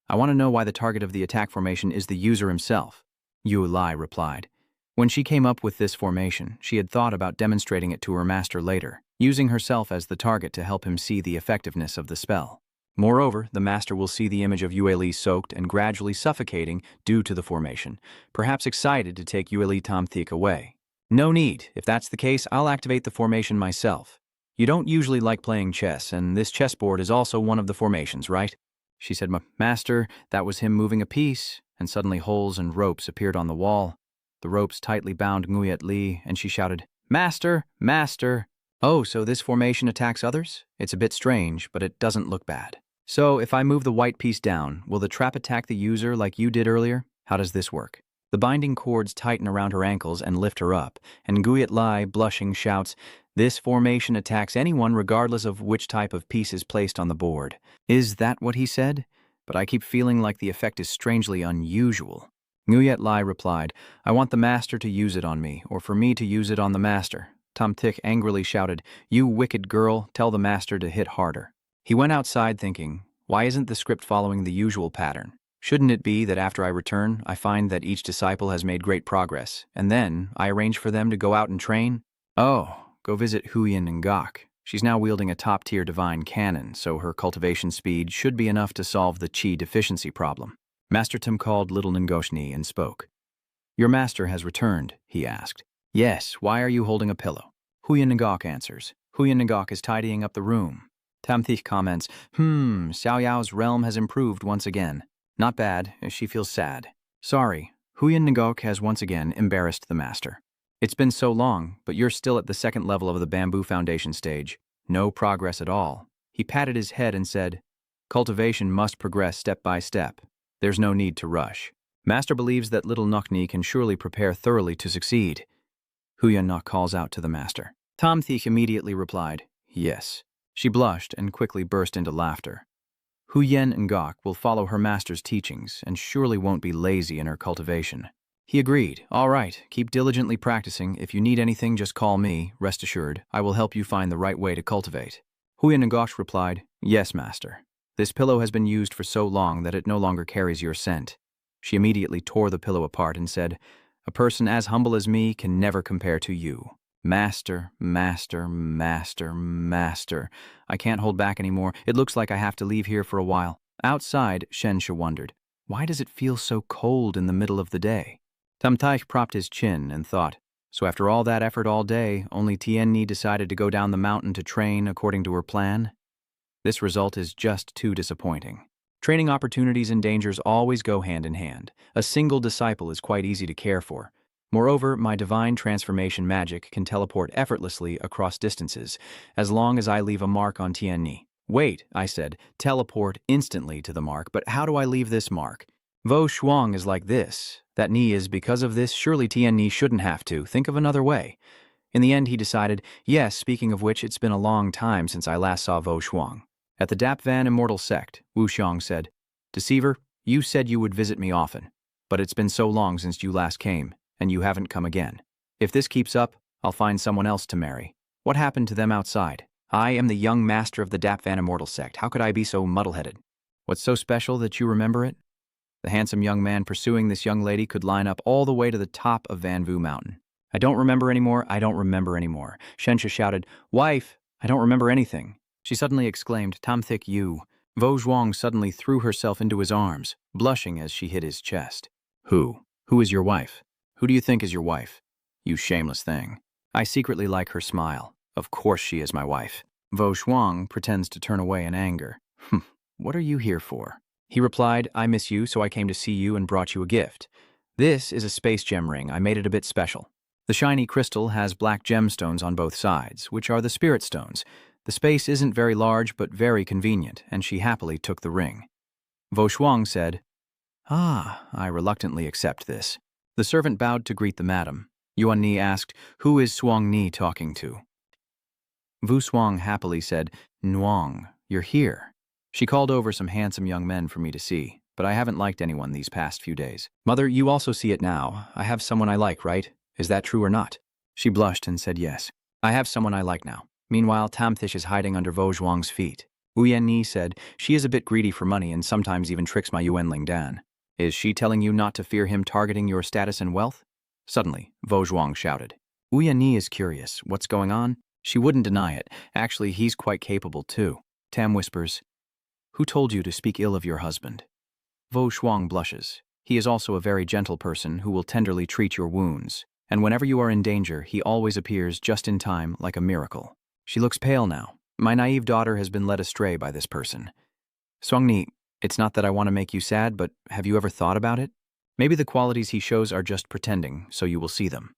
I want to know why the target of the attack formation is the user himself." Yu Lai replied. When she came up with this formation, she had thought about demonstrating it to her master later, using herself as the target to help him see the effectiveness of the spell. Moreover, the master will see the image of Yue Li soaked and gradually suffocating due to the formation, perhaps excited to take Yue Li Tamthich away. "No need. If that's the case, I'll activate the formation myself. You don't usually like playing chess, and this chessboard is also one of the formations, right?" She said, Master, that was him moving a piece, and suddenly holes and ropes appeared on the wall. The ropes tightly bound Nguyet Li, and she shouted, Master, Master! Oh, so this formation attacks others? It's a bit strange, but it doesn't look bad. So, if I move the white piece down, will the trap attack the user like you did earlier? How does this work? The binding cords tighten around her ankles and lift her up, and Nguyet Lai, blushing, shouts, This formation attacks anyone regardless of which type of piece is placed on the board. Is that what he said? But I keep feeling like the effect is strangely unusual. Nguyet Lai replied, I want the master to use it on me, or for me to use it on the master. Tamtik angrily shouted, You wicked girl, tell the master to hit harder. He went outside thinking, why isn't the script following the usual pattern? Shouldn't it be that after I return, I find that each disciple has made great progress, and then I arrange for them to go out and train? Oh, go visit Huyin and Gok. She's now wielding a top-tier divine cannon, so her cultivation speed should be enough to solve the chi deficiency problem. Master Tim called little Ngoshni and spoke. Your master has returned, he asked. Yes, why are you holding a pillow? Huyin Ngok answers. Huyin Ngok is tidying up the room. Tamthich comments, Xiao Yao's realm has improved once again. Not bad, she feels sad. Sorry, Huyin Ngok has once again embarrassed the master. It's been so long, but you're still at the second level of the bamboo foundation stage. No progress at all. He patted his head and said, Cultivation must progress step by step. There's no need to rush. Master believes that little Nokni can surely prepare thoroughly to succeed. Huyan Nok calls out to the master. Tamthich immediately replied, Yes. She blushed and quickly burst into laughter. Huyen Ngok will follow her master's teachings and surely won't be lazy in her cultivation. He agreed. All right, keep diligently practicing. If you need anything, just call me. Rest assured, I will help you find the right way to cultivate. Huyen Ngok replied, Yes, master. This pillow has been used for so long that it no longer carries your scent. She immediately tore the pillow apart and said, A person as humble as me can never compare to you. Master, master, master, master. I can't hold back anymore. It looks like I have to leave here for a while. Outside, Shensha wondered, why does it feel so cold in the middle of the day? Tamtaich propped his chin and thought, so after all that effort all day, only Tienni decided to go down the mountain to train according to her plan? This result is just too disappointing. Training opportunities and dangers always go hand in hand. A single disciple is quite easy to care for. Moreover, my divine transformation magic can teleport effortlessly across distances, as long as I leave a mark on Tienni. Wait, I said, teleport instantly to the mark, but how do I leave this mark? Vo Shuang is like this. That Ni is because of this, surely Tienni shouldn't have to. Think of another way. In the end, he decided, yes, speaking of which, it's been a long time since I last saw Vo Shuang. At the Dap Van Immortal Sect, Wu Xiong said, Deceiver, you said you would visit me often, but it's been so long since you last came, and you haven't come again. If this keeps up, I'll find someone else to marry. What happened to them outside? I am the young master of the Dap Van Immortal Sect. How could I be so muddle-headed? What's so special that you remember it? The handsome young man pursuing this young lady could line up all the way to the top of Van Vu Mountain. I don't remember anymore, I don't remember anymore. Shensha shouted, Wife, I don't remember anything. She suddenly exclaimed, Tamthik you. Vo Zhuang suddenly threw herself into his arms, blushing as she hit his chest. Who? Who is your wife? Who do you think is your wife? You shameless thing. I secretly like her smile. Of course she is my wife. Vo Zhuang pretends to turn away in anger. What are you here for? He replied, I miss you, so I came to see you and brought you a gift. This is a space gem ring. I made it a bit special. The shiny crystal has black gemstones on both sides, which are the spirit stones. The space isn't very large, but very convenient, and she happily took the ring. Vo Shuang said, I reluctantly accept this. The servant bowed to greet the madam. Yuan Ni asked, Who is Suang Ni talking to? Vu Suang happily said, Nuang, you're here. She called over some handsome young men for me to see, but I haven't liked anyone these past few days. Mother, you also see it now. I have someone I like, right? Is that true or not? She blushed and said yes. I have someone I like now. Meanwhile, Tamthish is hiding under Vo Zhuang's feet. Wu Yanni said, She is a bit greedy for money and sometimes even tricks my Yuanling Dan. Is she telling you not to fear him targeting your status and wealth? Suddenly, Vo Zhuang shouted. Wu Yanni is curious. What's going on? She wouldn't deny it. Actually, he's quite capable too. Tam whispers, Who told you to speak ill of your husband? Vo Shuang blushes. He is also a very gentle person who will tenderly treat your wounds, and whenever you are in danger, he always appears just in time like a miracle. She looks pale now. My naive daughter has been led astray by this person. Suangni, It's not that I want to make you sad, but have you ever thought about it? Maybe the qualities he shows are just pretending, so you will see them.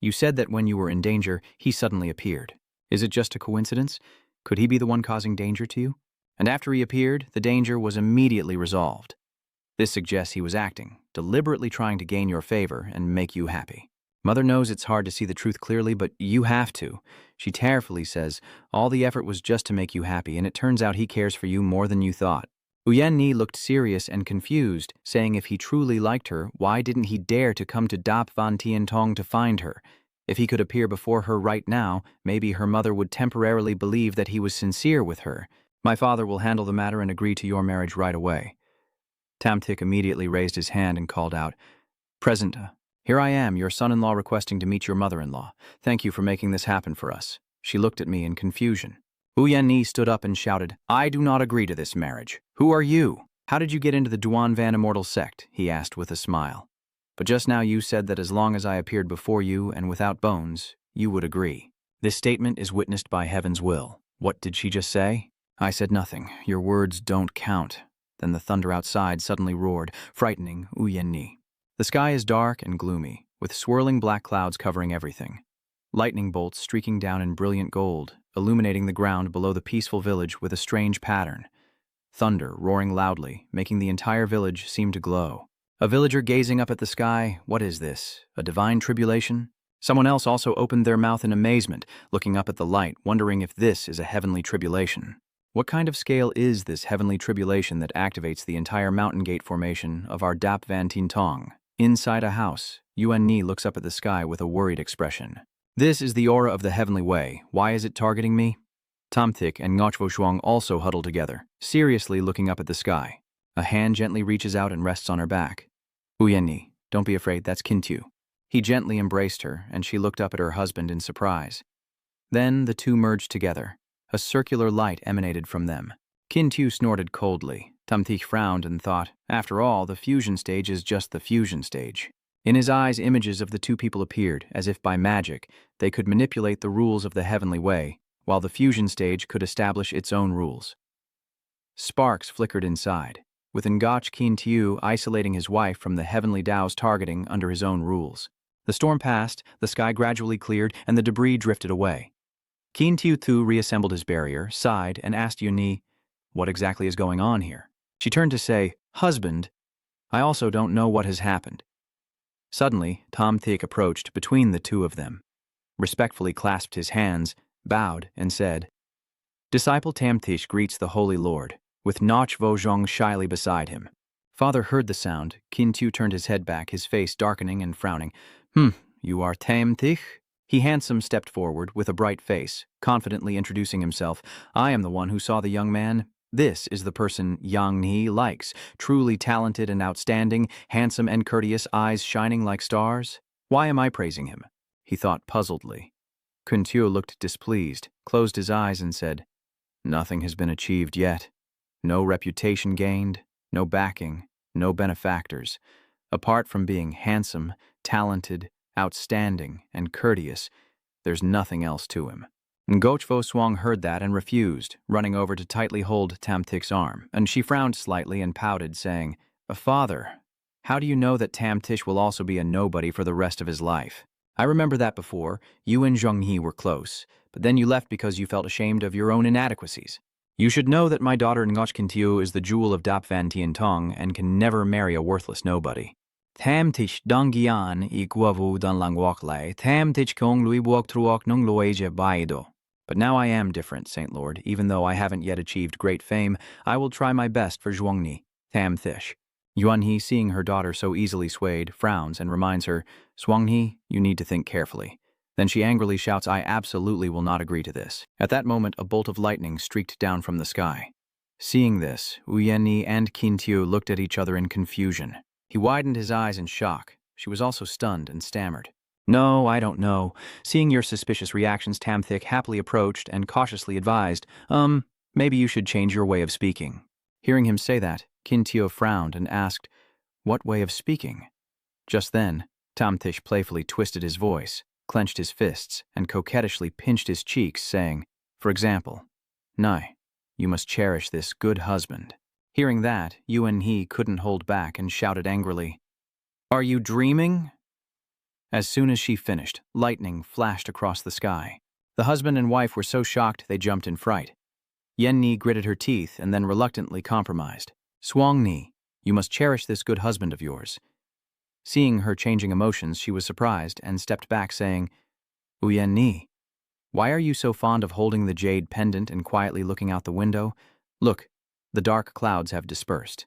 You said that when you were in danger, he suddenly appeared. Is it just a coincidence? Could he be the one causing danger to you? And after he appeared, the danger was immediately resolved. This suggests he was acting, deliberately trying to gain your favor and make you happy. Mother knows it's hard to see the truth clearly, but you have to. She tearfully says, all the effort was just to make you happy, and it turns out he cares for you more than you thought. Uyen-ni looked serious and confused, saying if he truly liked her, why didn't he dare to come to Dap Van Tien Tong to find her? If he could appear before her right now, maybe her mother would temporarily believe that he was sincere with her. My father will handle the matter and agree to your marriage right away. Tamtik immediately raised his hand and called out, Present, here I am, your son-in-law requesting to meet your mother-in-law. Thank you for making this happen for us. She looked at me in confusion. Uyen-ni stood up and shouted, I do not agree to this marriage. Who are you? How did you get into the Duan Van Immortal Sect? He asked with a smile. But just now you said that as long as I appeared before you and without bones, you would agree. This statement is witnessed by heaven's will. What did she just say? I said nothing. Your words don't count. Then the thunder outside suddenly roared, frightening Uyen-ni. The sky is dark and gloomy, with swirling black clouds covering everything. Lightning bolts streaking down in brilliant gold, illuminating the ground below the peaceful village with a strange pattern. Thunder roaring loudly, making the entire village seem to glow. A villager gazing up at the sky, what is this? A divine tribulation? Someone else also opened their mouth in amazement, looking up at the light, wondering if this is a heavenly tribulation. What kind of scale is this heavenly tribulation that activates the entire mountain gate formation of our Dap Van Tien Tong? Inside a house, Uyen-ni looks up at the sky with a worried expression. This is the aura of the heavenly way. Why is it targeting me? Tamtik and Ngochvo Shuang also huddle together, seriously looking up at the sky. A hand gently reaches out and rests on her back. Uyen-ni, don't be afraid, that's Kintu. He gently embraced her, and she looked up at her husband in surprise. Then the two merged together. A circular light emanated from them. Kintu snorted coldly. Tamtik frowned and thought, after all, the fusion stage is just the fusion stage. In his eyes, images of the two people appeared, as if by magic. They could manipulate the rules of the heavenly way, while the fusion stage could establish its own rules. Sparks flickered inside, with Ngoch Kintu isolating his wife from the heavenly Tao's targeting under his own rules. The storm passed, the sky gradually cleared, and the debris drifted away. Kintu reassembled his barrier, sighed, and asked Uyen-ni, what exactly is going on here? She turned to say, Husband, I also don't know what has happened. Suddenly, Tamtik approached between the two of them, respectfully clasped his hands, bowed, and said, Disciple Tamtish greets the Holy Lord, with Ngochvo Zhong shyly beside him. Father heard the sound. Kintu turned his head back, his face darkening and frowning. You are Tamtish? He handsome stepped forward with a bright face, confidently introducing himself. I am the one who saw the young man. This is the person Yang-ni likes, truly talented and outstanding, handsome and courteous, eyes shining like stars. Why am I praising him? He thought puzzledly. Kuntuo looked displeased, closed his eyes and said, Nothing has been achieved yet. No reputation gained, no backing, no benefactors. Apart from being handsome, talented, outstanding, and courteous, there's nothing else to him. Ngochvo Shuang heard that and refused, running over to tightly hold Tamtik's arm, and she frowned slightly and pouted, saying, Father, how do you know that Tamtish will also be a nobody for the rest of his life? I remember that before, you and Zhonghe were close, but then you left because you felt ashamed of your own inadequacies. You should know that my daughter Ngoch Kintu is the jewel of Dap Van Tien Tong and can never marry a worthless nobody. Tamtish donggian ikwavu dan langwakle, Tamtish kong lui buok truok nung lueje baido. But now I am different, Saint Lord. Even though I haven't yet achieved great fame, I will try my best for Zhuangni, Tamtish. Yuan-he, seeing her daughter so easily swayed, frowns and reminds her, Zhuangni, you need to think carefully. Then she angrily shouts, I absolutely will not agree to this. At that moment, a bolt of lightning streaked down from the sky. Seeing this, Uyen-ni and Kintu looked at each other in confusion. He widened his eyes in shock. She was also stunned and stammered. No, I don't know. Seeing your suspicious reactions, Tamtik happily approached and cautiously advised, maybe you should change your way of speaking. Hearing him say that, Kintu frowned and asked, What way of speaking? Just then, Tamtish playfully twisted his voice, clenched his fists, and coquettishly pinched his cheeks, saying, For example, Nai, you must cherish this good husband. Hearing that, Yuan He couldn't hold back and shouted angrily, "Are you dreaming?" As soon as she finished, lightning flashed across the sky. The husband and wife were so shocked they jumped in fright. Yen Ni gritted her teeth and then reluctantly compromised. "Swang Ni, you must cherish this good husband of yours." Seeing her changing emotions, she was surprised and stepped back, saying, "Yen Ni, why are you so fond of holding the jade pendant and quietly looking out the window? Look, the dark clouds have dispersed."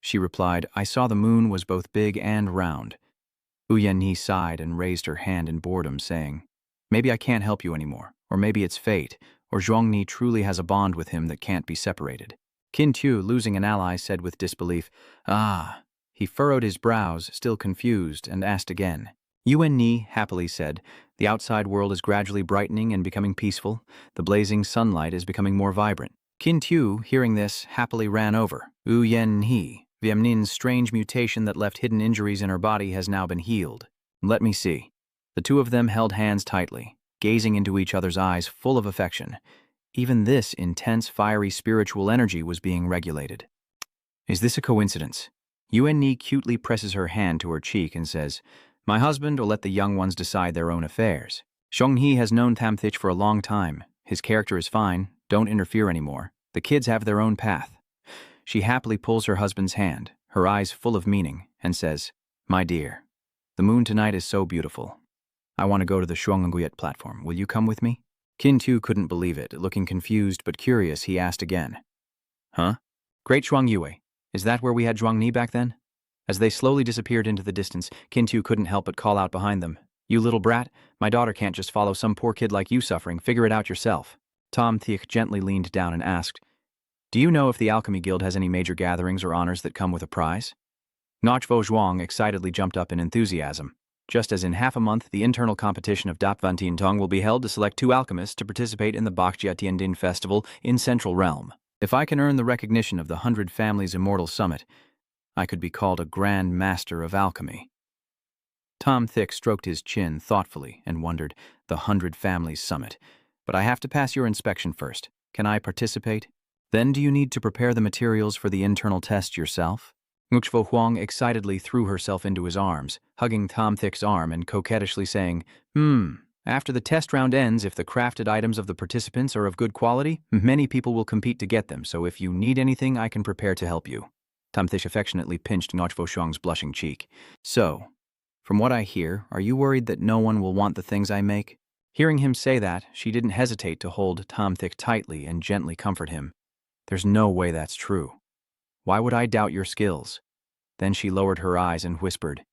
She replied, "I saw the moon was both big and round." Yen Ni sighed and raised her hand in boredom, saying, "Maybe I can't help you anymore, or maybe it's fate, or Zhuang Ni truly has a bond with him that can't be separated." Qin Tu, losing an ally, said with disbelief, "Ah." He furrowed his brows, still confused, and asked again. Yuan Ni happily said, "The outside world is gradually brightening and becoming peaceful. The blazing sunlight is becoming more vibrant." Qin Tu, hearing this, happily ran over. Yuan Ni, Viemnin's strange mutation that left hidden injuries in her body has now been healed. Let me see. The two of them held hands tightly, gazing into each other's eyes full of affection. Even this intense, fiery spiritual energy was being regulated. Is this a coincidence? Yuan Ni cutely presses her hand to her cheek and says, "My husband will let the young ones decide their own affairs. Xionghe has known Tamthich for a long time. His character is fine. Don't interfere anymore. The kids have their own path." She happily pulls her husband's hand, her eyes full of meaning, and says, "My dear, the moon tonight is so beautiful. I want to go to the Shuangnguit platform. Will you come with me?" Qin Tu couldn't believe it. Looking confused but curious, he asked again, "Huh? Great Shuangyue. Is that where we had Zhuang Ni back then?" As they slowly disappeared into the distance, Qin Tu couldn't help but call out behind them, "You little brat, my daughter can't just follow some poor kid like you suffering. Figure it out yourself." Tom Thiek gently leaned down and asked, "Do you know if the Alchemy Guild has any major gatherings or honors that come with a prize?" Nochvo Zhuang excitedly jumped up in enthusiasm. Just as in half a month, the internal competition of Dapvantin Tong will be held to select 2 alchemists to participate in the Bakjia Tiandin Festival in Central Realm. If I can earn the recognition of the 100 Families Immortal Summit, I could be called a Grand Master of Alchemy. Tom Thick stroked his chin thoughtfully and wondered, the 100 Families Summit. But I have to pass your inspection first. Can I participate? Then do you need to prepare the materials for the internal test yourself? Ngukshvo Huang excitedly threw herself into his arms, hugging Tom Thick's arm and coquettishly saying, After the test round ends, if the crafted items of the participants are of good quality, many people will compete to get them, so if you need anything, I can prepare to help you." Tom Thick affectionately pinched Ngukshvo Huang's blushing cheek. "So, from what I hear, are you worried that no one will want the things I make?" Hearing him say that, she didn't hesitate to hold Tom Thick tightly and gently comfort him. "There's no way that's true. Why would I doubt your skills?" Then she lowered her eyes and whispered,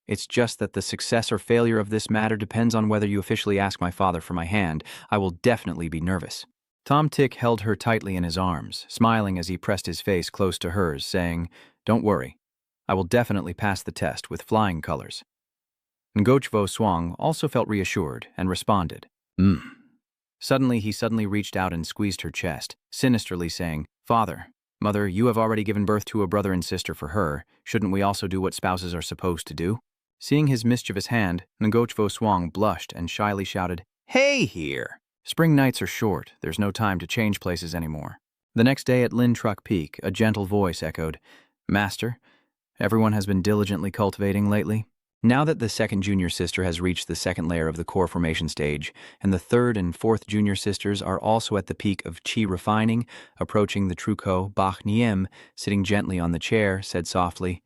"It's just that the success or failure of this matter depends on whether you officially ask my father for my hand. I will definitely be nervous." Tom Tick held her tightly in his arms, smiling as he pressed his face close to hers, saying, "Don't worry. I will definitely pass the test with flying colors." Ngochvo Swang also felt reassured and responded, Suddenly he reached out and squeezed her chest, sinisterly saying, "Father, Mother, you have already given birth to a brother and sister for her. Shouldn't we also do what spouses are supposed to do?" Seeing his mischievous hand, Ngochvo Swang blushed and shyly shouted, "Hey here! Spring nights are short. There's no time to change places anymore." The next day at Lin Truck Peak, a gentle voice echoed, "Master, everyone has been diligently cultivating lately." Now that the second junior sister has reached the second layer of the core formation stage, and the third and fourth junior sisters are also at the peak of chi refining, approaching the Truco, Bach Niem, sitting gently on the chair, said softly,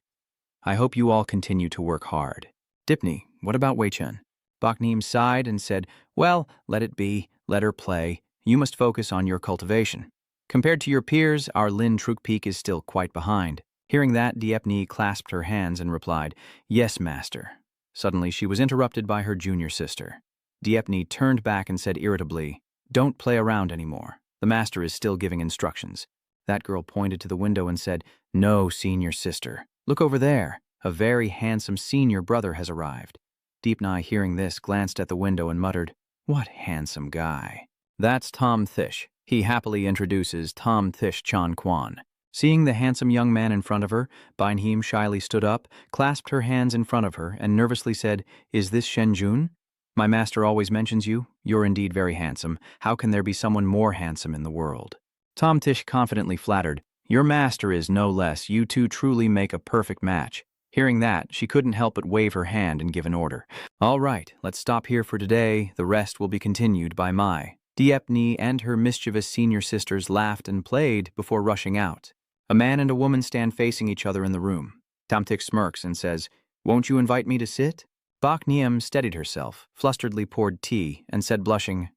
"I hope you all continue to work hard." "Dipney, what about Wei Chen?" Bach Niem sighed and said, "Well, let it be, let her play. You must focus on your cultivation. Compared to your peers, our Lin Truc Peak is still quite behind." Hearing that, Diepni clasped her hands and replied, "Yes, master." Suddenly, she was interrupted by her junior sister. Diepni turned back and said irritably, "Don't play around anymore. The master is still giving instructions." That girl pointed to the window and said, "No, senior sister. Look over there. A very handsome senior brother has arrived." Deepnai, hearing this, glanced at the window and muttered, "What handsome guy." "That's Tom Thish." He happily introduces Tom Thish Chan Kwan. Seeing the handsome young man in front of her, Beinheim shyly stood up, clasped her hands in front of her, and nervously said, "Is this Shenjun? My master always mentions you. You're indeed very handsome. How can there be someone more handsome in the world?" Tom Tish confidently flattered, Your master is no less. You two truly make a perfect match. Hearing that, she couldn't help but wave her hand and give an order. All right, let's stop here for today. The rest will be continued by Mai. Diepni and her mischievous senior sisters laughed and played before rushing out. A man and a woman stand facing each other in the room. Tamtik smirks and says, "Won't you invite me to sit?" Bak Niem steadied herself, flusteredly poured tea, and said blushing,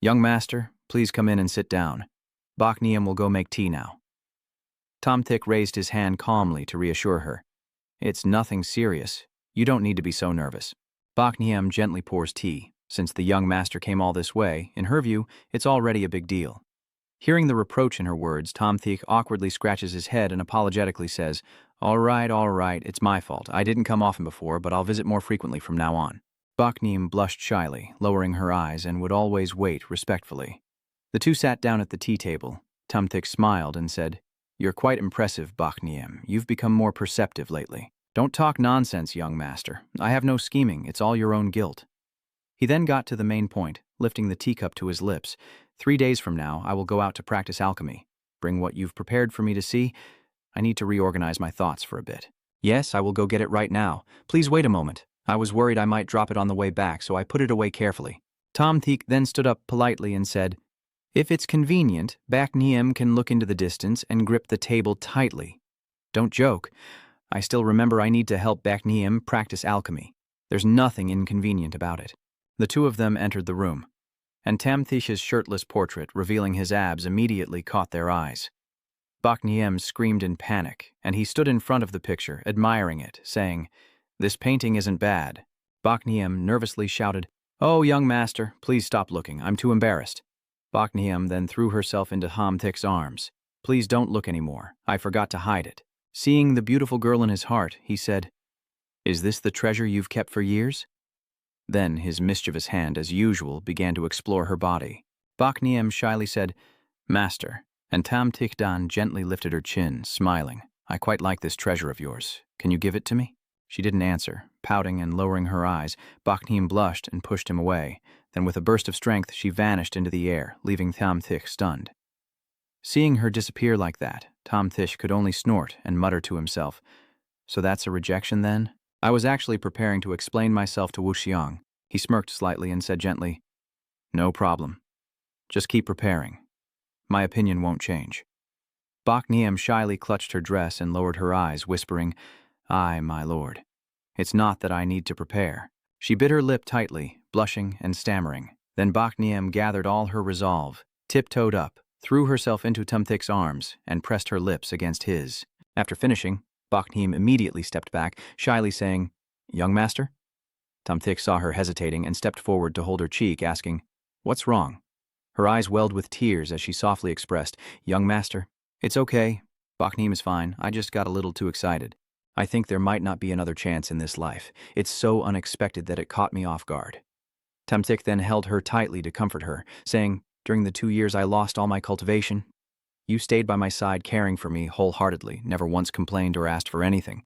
"Young master, please come in and sit down. Bak Niem will go make tea now." Tamtik raised his hand calmly to reassure her. "It's nothing serious. You don't need to be so nervous." Bak Niem gently pours tea. Since the young master came all this way, in her view, it's already a big deal. Hearing the reproach in her words, Tamtik awkwardly scratches his head and apologetically says, all right, it's my fault. I didn't come often before, but I'll visit more frequently from now on." Baknim blushed shyly, lowering her eyes, and would always wait respectfully. The two sat down at the tea table. Tamtik smiled and said, "You're quite impressive, Bakniem. You've become more perceptive lately. Don't talk nonsense, young master. I have no scheming. It's all your own guilt." He then got to the main point, lifting the teacup to his lips. 3 days from now, I will go out to practice alchemy. Bring what you've prepared for me to see. I need to reorganize my thoughts for a bit. Yes, I will go get it right now. Please wait a moment. I was worried I might drop it on the way back, so I put it away carefully. Tamtik then stood up politely and said, "If it's convenient, Bakniem can look into the distance and grip the table tightly. Don't joke. I still remember I need to help Bakniem practice alchemy. There's nothing inconvenient about it." The two of them entered the room, and Tamthish's shirtless portrait, revealing his abs, immediately caught their eyes. Bakniem screamed in panic, and he stood in front of the picture, admiring it, saying, "This painting isn't bad." Bakniem nervously shouted, "Oh, young master, please stop looking. I'm too embarrassed." Bakniem then threw herself into Tamtik's arms. "Please don't look anymore. I forgot to hide it." Seeing the beautiful girl in his heart, he said, "Is this the treasure you've kept for years?" Then his mischievous hand, as usual, began to explore her body. Bakniem shyly said, "Master," and Tamtikdan gently lifted her chin, smiling. "I quite like this treasure of yours. Can you give it to me?" She didn't answer. Pouting and lowering her eyes, Baknim blushed and pushed him away. Then with a burst of strength, she vanished into the air, leaving Tamtik stunned. Seeing her disappear like that, Tamtik could only snort and mutter to himself, "So that's a rejection then? I was actually preparing to explain myself to Wuxiang." He smirked slightly and said gently, "No problem. Just keep preparing. My opinion won't change." Bakniem shyly clutched her dress and lowered her eyes, whispering, "Aye, my lord. It's not that I need to prepare." She bit her lip tightly, blushing and stammering. Then Bakniem gathered all her resolve, tiptoed up, threw herself into Tamtik's arms, and pressed her lips against his. After finishing, Baknim immediately stepped back, shyly saying, "Young master?" Tamtik saw her hesitating and stepped forward to hold her cheek, asking, "What's wrong?" Her eyes welled with tears as she softly expressed, "Young master, it's okay. Baknim is fine. I just got a little too excited. I think there might not be another chance in this life. It's so unexpected that it caught me off guard." Tamtik then held her tightly to comfort her, saying, "During the 2 years I lost all my cultivation, you stayed by my side caring for me wholeheartedly, never once complained or asked for anything."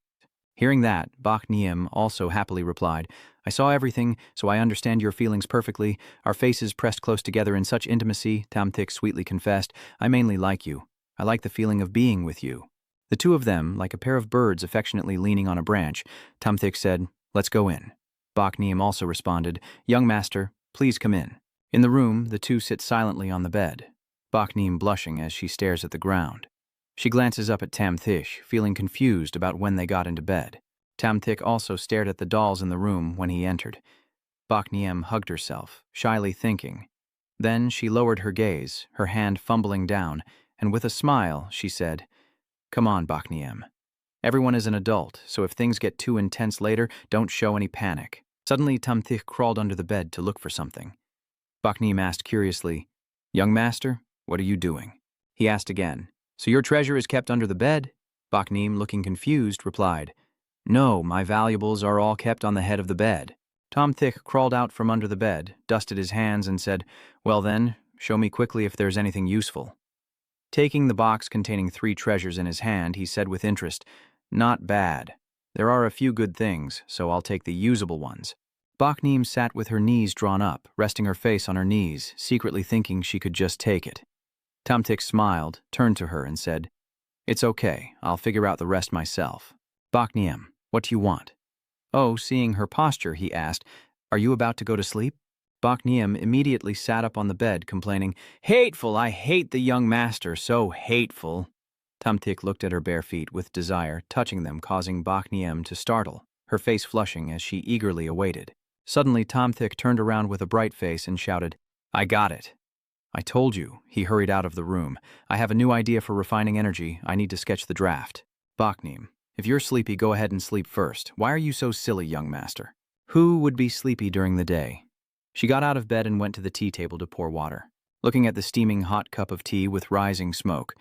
Hearing that, Bakniem also happily replied, "I saw everything, so I understand your feelings perfectly. Our faces pressed close together in such intimacy," Tamtik sweetly confessed. "I mainly like you. I like the feeling of being with you." The two of them, like a pair of birds affectionately leaning on a branch, Tamtik said, "Let's go in." Bakniem also responded, "Young master, please come in." In the room, the two sit silently on the bed, Bakniem blushing as she stares at the ground. She glances up at Tamtik, feeling confused about when they got into bed. Tamtik also stared at the dolls in the room when he entered. Bakniem hugged herself, shyly thinking. Then she lowered her gaze, her hand fumbling down, and with a smile, she said, "Come on, Bakniem. Everyone is an adult, so if things get too intense later, don't show any panic." Suddenly, Tamtik crawled under the bed to look for something. Bakniem asked curiously, "Young master, what are you doing?" He asked again, "So your treasure is kept under the bed?" Bakniem, looking confused, replied, "No, my valuables are all kept on the head of the bed." Tamtik crawled out from under the bed, dusted his hands, and said, "Well then, show me quickly if there's anything useful." Taking the box containing 3 treasures in his hand, he said with interest, "Not bad. There are a few good things, so I'll take the usable ones." Bakniem sat with her knees drawn up, resting her face on her knees, secretly thinking she could just take it. Tamtik smiled, turned to her, and said, It's okay, I'll figure out the rest myself. Bakniem, what do you want? Oh, seeing her posture, he asked, are you about to go to sleep? Bakniem immediately sat up on the bed, complaining, Hateful, I hate the young master, so hateful. Tumtik looked at her bare feet with desire, touching them, causing Bakniem to startle, her face flushing as she eagerly awaited. Suddenly, Tumtik turned around with a bright face and shouted, I got it. I told you. He hurried out of the room. I have a new idea for refining energy. I need to sketch the draft. Bakniem, if you're sleepy, go ahead and sleep first. Why are you so silly, young master? Who would be sleepy during the day? She got out of bed and went to the tea table to pour water. Looking at the steaming hot cup of tea with rising smoke,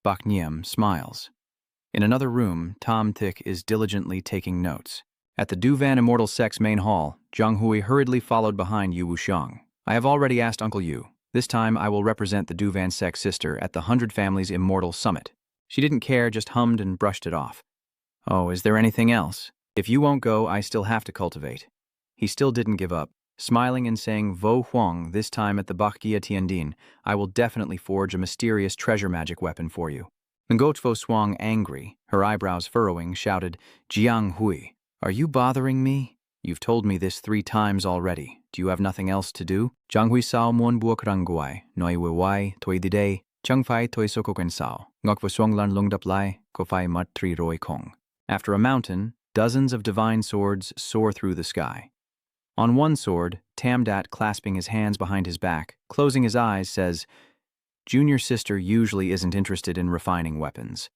Bakniem smiles. In another room, Tom Thick is diligently taking notes. At the Duvan Immortal Sect's main hall, Zhang Hui hurriedly followed behind Yu Wuxiang. I have already asked Uncle Yu. This time I will represent the Duvan Sect sister at the 100 Families Immortal Summit. She didn't care, just hummed and brushed it off. Oh, is there anything else? If you won't go, I still have to cultivate. He still didn't give up. Smiling and saying, Vo Huang, this time at the Bakhgia Tiandin, I will definitely forge a mysterious treasure magic weapon for you. Ngochvo Swang, angry, her eyebrows furrowing, shouted, Jiang Hui, are you bothering me? You've told me this 3 times already. Do you have nothing else to do? Jiang Hui sao muon buok ranguai, noi wewai, toi dide, chung fai toi sokoken sao, ngokvo swang lan lungdap lai, ko fai mat tri roi kong. After a mountain, dozens of divine swords soar through the sky. On one sword, Tamdat, clasping his hands behind his back, closing his eyes, says, Junior sister usually isn't interested in refining weapons.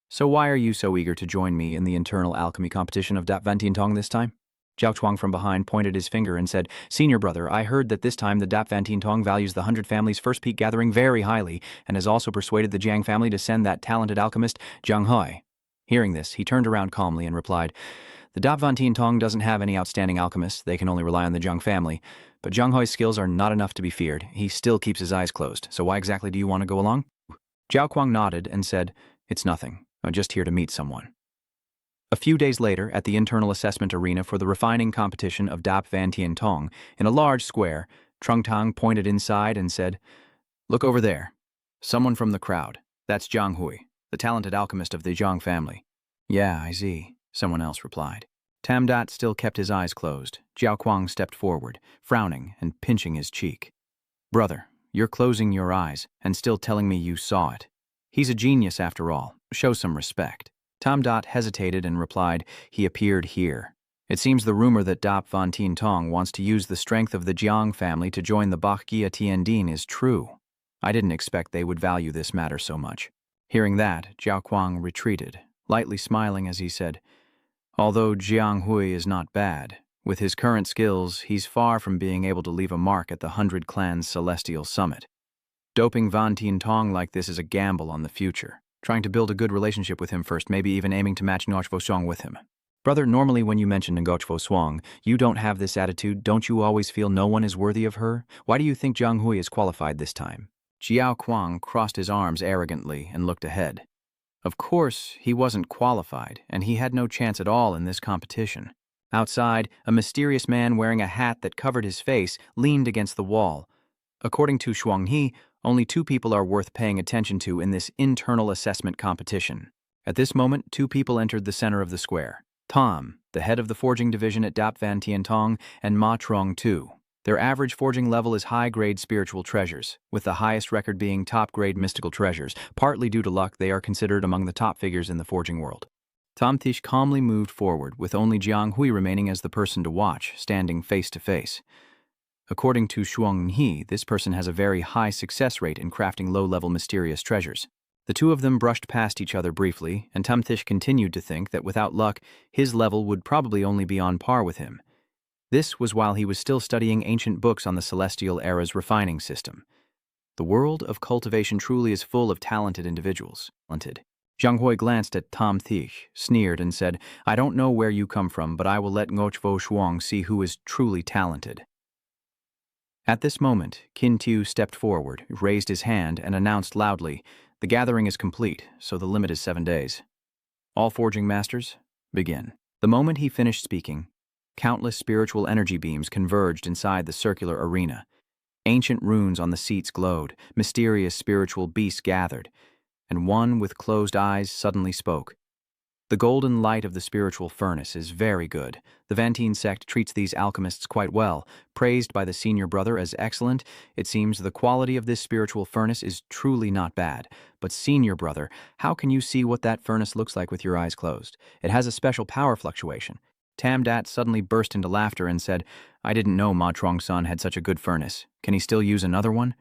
So why are you so eager to join me in the internal alchemy competition of Dap Van Tien Tong this time? Jiao Chuang from behind pointed his finger and said, Senior brother, I heard that this time the Dap Van Tien Tong values the 100 Families' first peak gathering very highly and has also persuaded the Jiang family to send that talented alchemist, Jiang Hui. Hearing this, he turned around calmly and replied, The Dap Van Tien Tong doesn't have any outstanding alchemists, they can only rely on the Jiang family, but Jiang Hui's skills are not enough to be feared. He still keeps his eyes closed, so why exactly do you want to go along? Jiao Kuang nodded and said, It's nothing. I'm just here to meet someone. A few days later, at the internal assessment arena for the refining competition of Dap Van Tien Tong, in a large square, Trung Tang pointed inside and said, Look over there. Someone from the crowd. That's Jiang Hui, the talented alchemist of the Jiang family. Yeah, I see, someone else replied. Tamdat still kept his eyes closed. Jiao Kuang stepped forward, frowning and pinching his cheek. Brother, you're closing your eyes and still telling me you saw it. He's a genius after all. Show some respect. Tamdat hesitated and replied, He appeared here. It seems the rumor that Dap Van Tien Tong wants to use the strength of the Jiang family to join the Bakhgia Tiandin is true. I didn't expect they would value this matter so much. Hearing that, Jiao Kuang retreated, lightly smiling as he said, Although Jiang Hui is not bad, with his current skills, he's far from being able to leave a mark at the 100 Clans Celestial Summit. Doping Van Tien Tong like this is a gamble on the future. Trying to build a good relationship with him first, maybe even aiming to match Ngochvo Song with him. Brother, normally when you mention Ngochvo Swang, you don't have this attitude. Don't you always feel no one is worthy of her? Why do you think Jiang Hui is qualified this time? Jiao Kuang crossed his arms arrogantly and looked ahead. Of course, he wasn't qualified, and he had no chance at all in this competition. Outside, a mysterious man wearing a hat that covered his face leaned against the wall. According to Shuang He, only 2 people are worth paying attention to in this internal assessment competition. At this moment, 2 people entered the center of the square. Tom, the head of the forging division at Dap Van Tien Tong, and Ma Trong Tu. Their average forging level is high-grade spiritual treasures, with the highest record being top-grade mystical treasures. Partly due to luck, they are considered among the top figures in the forging world. Tom Tish calmly moved forward, with only Jiang Hui remaining as the person to watch, standing face to face. According to Shuang He, this person has a very high success rate in crafting low-level mysterious treasures. The 2 of them brushed past each other briefly, and Tumtish continued to think that without luck, his level would probably only be on par with him. This was while he was still studying ancient books on the Celestial Era's refining system. The world of cultivation truly is full of talented individuals. Jiang Hui glanced at Tom Thish, sneered, and said, I don't know where you come from, but I will let Ngochvo Shuang see who is truly talented. At this moment, Qin Tu stepped forward, raised his hand, and announced loudly, The gathering is complete, so the limit is 7 days. All forging masters, begin. The moment he finished speaking, countless spiritual energy beams converged inside the circular arena. Ancient runes on the seats glowed, mysterious spiritual beasts gathered. and one with closed eyes suddenly spoke. The golden light of the spiritual furnace is very good. The Vantine sect treats these alchemists quite well. Praised by the senior brother as excellent, it seems the quality of this spiritual furnace is truly not bad. But senior brother, how can you see what that furnace looks like with your eyes closed? It has a special power fluctuation. Tamdat suddenly burst into laughter and said, I didn't know Ma Trong-san had such a good furnace. Can he still use another one?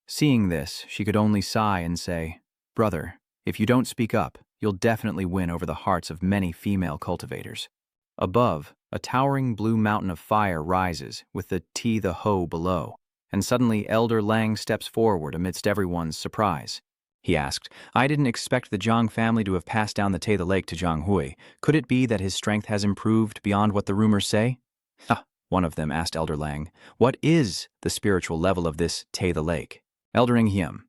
Seeing this, she could only sigh and say, Brother, if you don't speak up, you'll definitely win over the hearts of many female cultivators. Above, a towering blue mountain of fire rises, with the the Ho below, and suddenly Elder Lang steps forward amidst everyone's surprise. He asked, I didn't expect the Zhang family to have passed down the lake to Zhang Hui. Could it be that his strength has improved beyond what the rumors say? One of them asked Elder Lang, what is the spiritual level of this the lake? Elder Ngyim.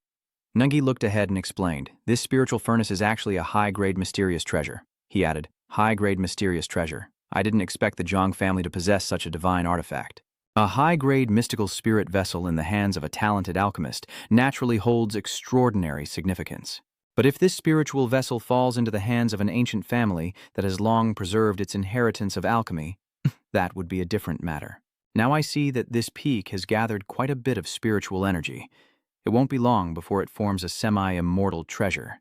Nungi looked ahead and explained, this spiritual furnace is actually a high-grade mysterious treasure. He added, high-grade mysterious treasure. I didn't expect the Zhang family to possess such a divine artifact. A high-grade mystical spirit vessel in the hands of a talented alchemist naturally holds extraordinary significance. But if this spiritual vessel falls into the hands of an ancient family that has long preserved its inheritance of alchemy, that would be a different matter. Now I see that this peak has gathered quite a bit of spiritual energy. It won't be long before it forms a semi-immortal treasure.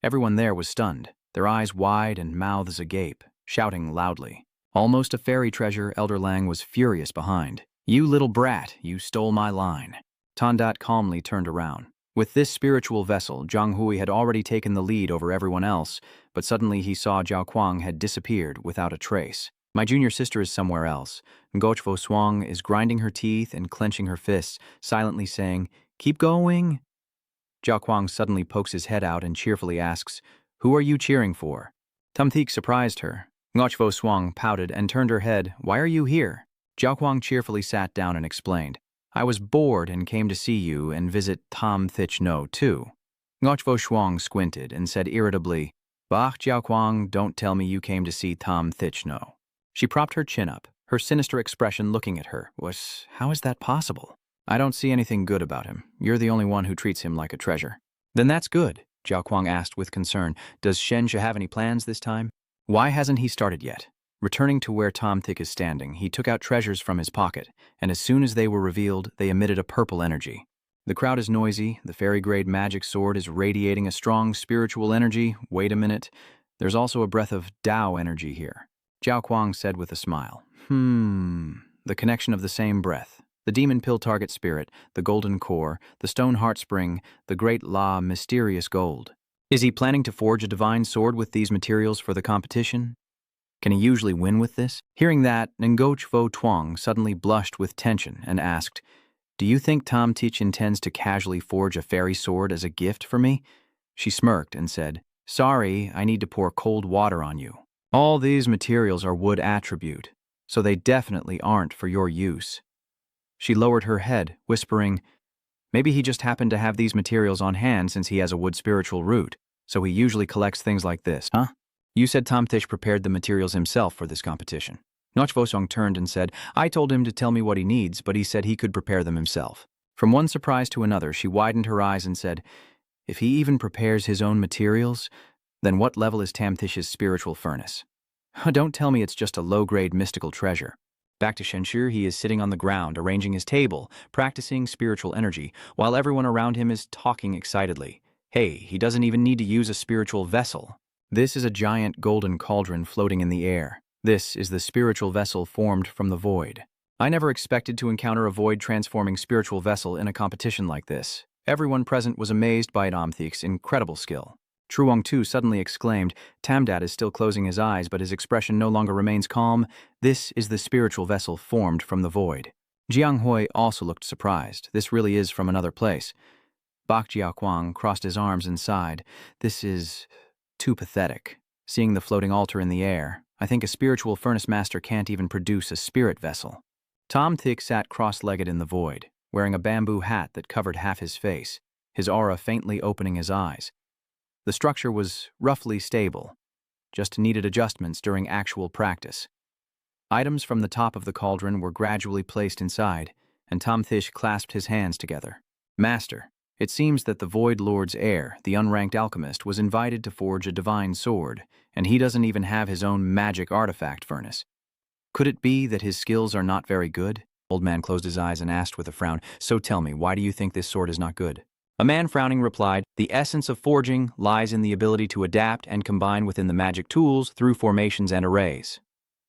Everyone there was stunned, their eyes wide and mouths agape, shouting loudly. Almost a fairy treasure, Elder Lang was furious behind. You little brat, you stole my line. Tondat calmly turned around. With this spiritual vessel, Zhang Hui had already taken the lead over everyone else, but suddenly he saw Zhao Kuang had disappeared without a trace. My junior sister is somewhere else. Ngochvo Swang is grinding her teeth and clenching her fists, silently saying, Keep going. Zhao Kuang suddenly pokes his head out and cheerfully asks, Who are you cheering for? Tumthik surprised her. Ngochvo Swang pouted and turned her head. Why are you here? Zhao Kuang cheerfully sat down and explained, I was bored and came to see you and visit Tam Thich No too. Ngochvo Swang squinted and said irritably, Bah, Zhao Kuang, don't tell me you came to see Tam Thich No. She propped her chin up, her sinister expression looking at her. How is that possible? I don't see anything good about him. You're the only one who treats him like a treasure. Then that's good, Zhao Kuang asked with concern. Does Shensha have any plans this time? Why hasn't he started yet? Returning to where Tom Thick is standing, he took out treasures from his pocket, and as soon as they were revealed, they emitted a purple energy. The crowd is noisy, the fairy-grade magic sword is radiating a strong spiritual energy. Wait a minute, there's also a breath of Tao energy here. Zhao Kuang said with a smile. The connection of the same breath. The demon pill target spirit, the golden core, the stone heart spring, the great La mysterious gold. Is he planning to forge a divine sword with these materials for the competition? Can he usually win with this? Hearing that, Ngoch Vo Tuong suddenly blushed with tension and asked, Do you think Tom Teach intends to casually forge a fairy sword as a gift for me? She smirked and said, Sorry, I need to pour cold water on you. All these materials are wood attribute, so they definitely aren't for your use. She lowered her head, whispering, Maybe he just happened to have these materials on hand since he has a wood spiritual root, so he usually collects things like this, huh? You said Tom Tish prepared the materials himself for this competition. Noch Vosong turned and said, I told him to tell me what he needs, but he said he could prepare them himself. From one surprise to another, she widened her eyes and said, If he even prepares his own materials, then what level is Tam Tish's spiritual furnace? Don't tell me it's just a low-grade mystical treasure. Back to Shenshur, he is sitting on the ground, arranging his table, practicing spiritual energy, while everyone around him is talking excitedly. Hey, he doesn't even need to use a spiritual vessel. This is a giant golden cauldron floating in the air. This is the spiritual vessel formed from the void. I never expected to encounter a void-transforming spiritual vessel in a competition like this. Everyone present was amazed by Adamthik's incredible skill. Truong Tu suddenly exclaimed, Tamdat is still closing his eyes, but his expression no longer remains calm. This is the spiritual vessel formed from the void. Jiang Hui also looked surprised. This really is from another place. Bak Jiaoquang crossed his arms and sighed. This is too pathetic. Seeing the floating altar in the air, I think a spiritual furnace master can't even produce a spirit vessel. Tom Thick sat cross-legged in the void, wearing a bamboo hat that covered half his face, his aura faintly opening his eyes. The structure was roughly stable, just needed adjustments during actual practice. Items from the top of the cauldron were gradually placed inside, and Tom Thish clasped his hands together. Master, It seems that the Void Lord's heir, the unranked alchemist, was invited to forge a divine sword, and he doesn't even have his own magic artifact furnace. Could it be that his skills are not very good? Old man closed his eyes and asked with a frown, "So tell me, why do you think this sword is not good?" A man frowning replied, "The essence of forging lies in the ability to adapt and combine within the magic tools through formations and arrays.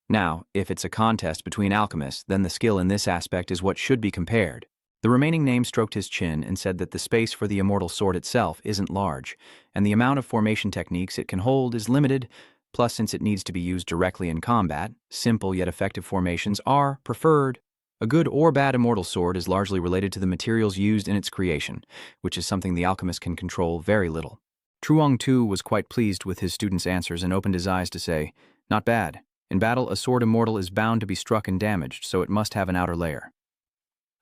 Now, if it's a contest between alchemists, then the skill in this aspect is what should be compared." The remaining name stroked his chin and said that the space for the immortal sword itself isn't large, and the amount of formation techniques it can hold is limited. Plus, since it needs to be used directly in combat, simple yet effective formations are preferred. A good or bad immortal sword is largely related to the materials used in its creation, which is something the alchemist can control very little. Truong Tu was quite pleased with his student's answers and opened his eyes to say, "Not bad. In battle, a sword immortal is bound to be struck and damaged, so it must have an outer layer."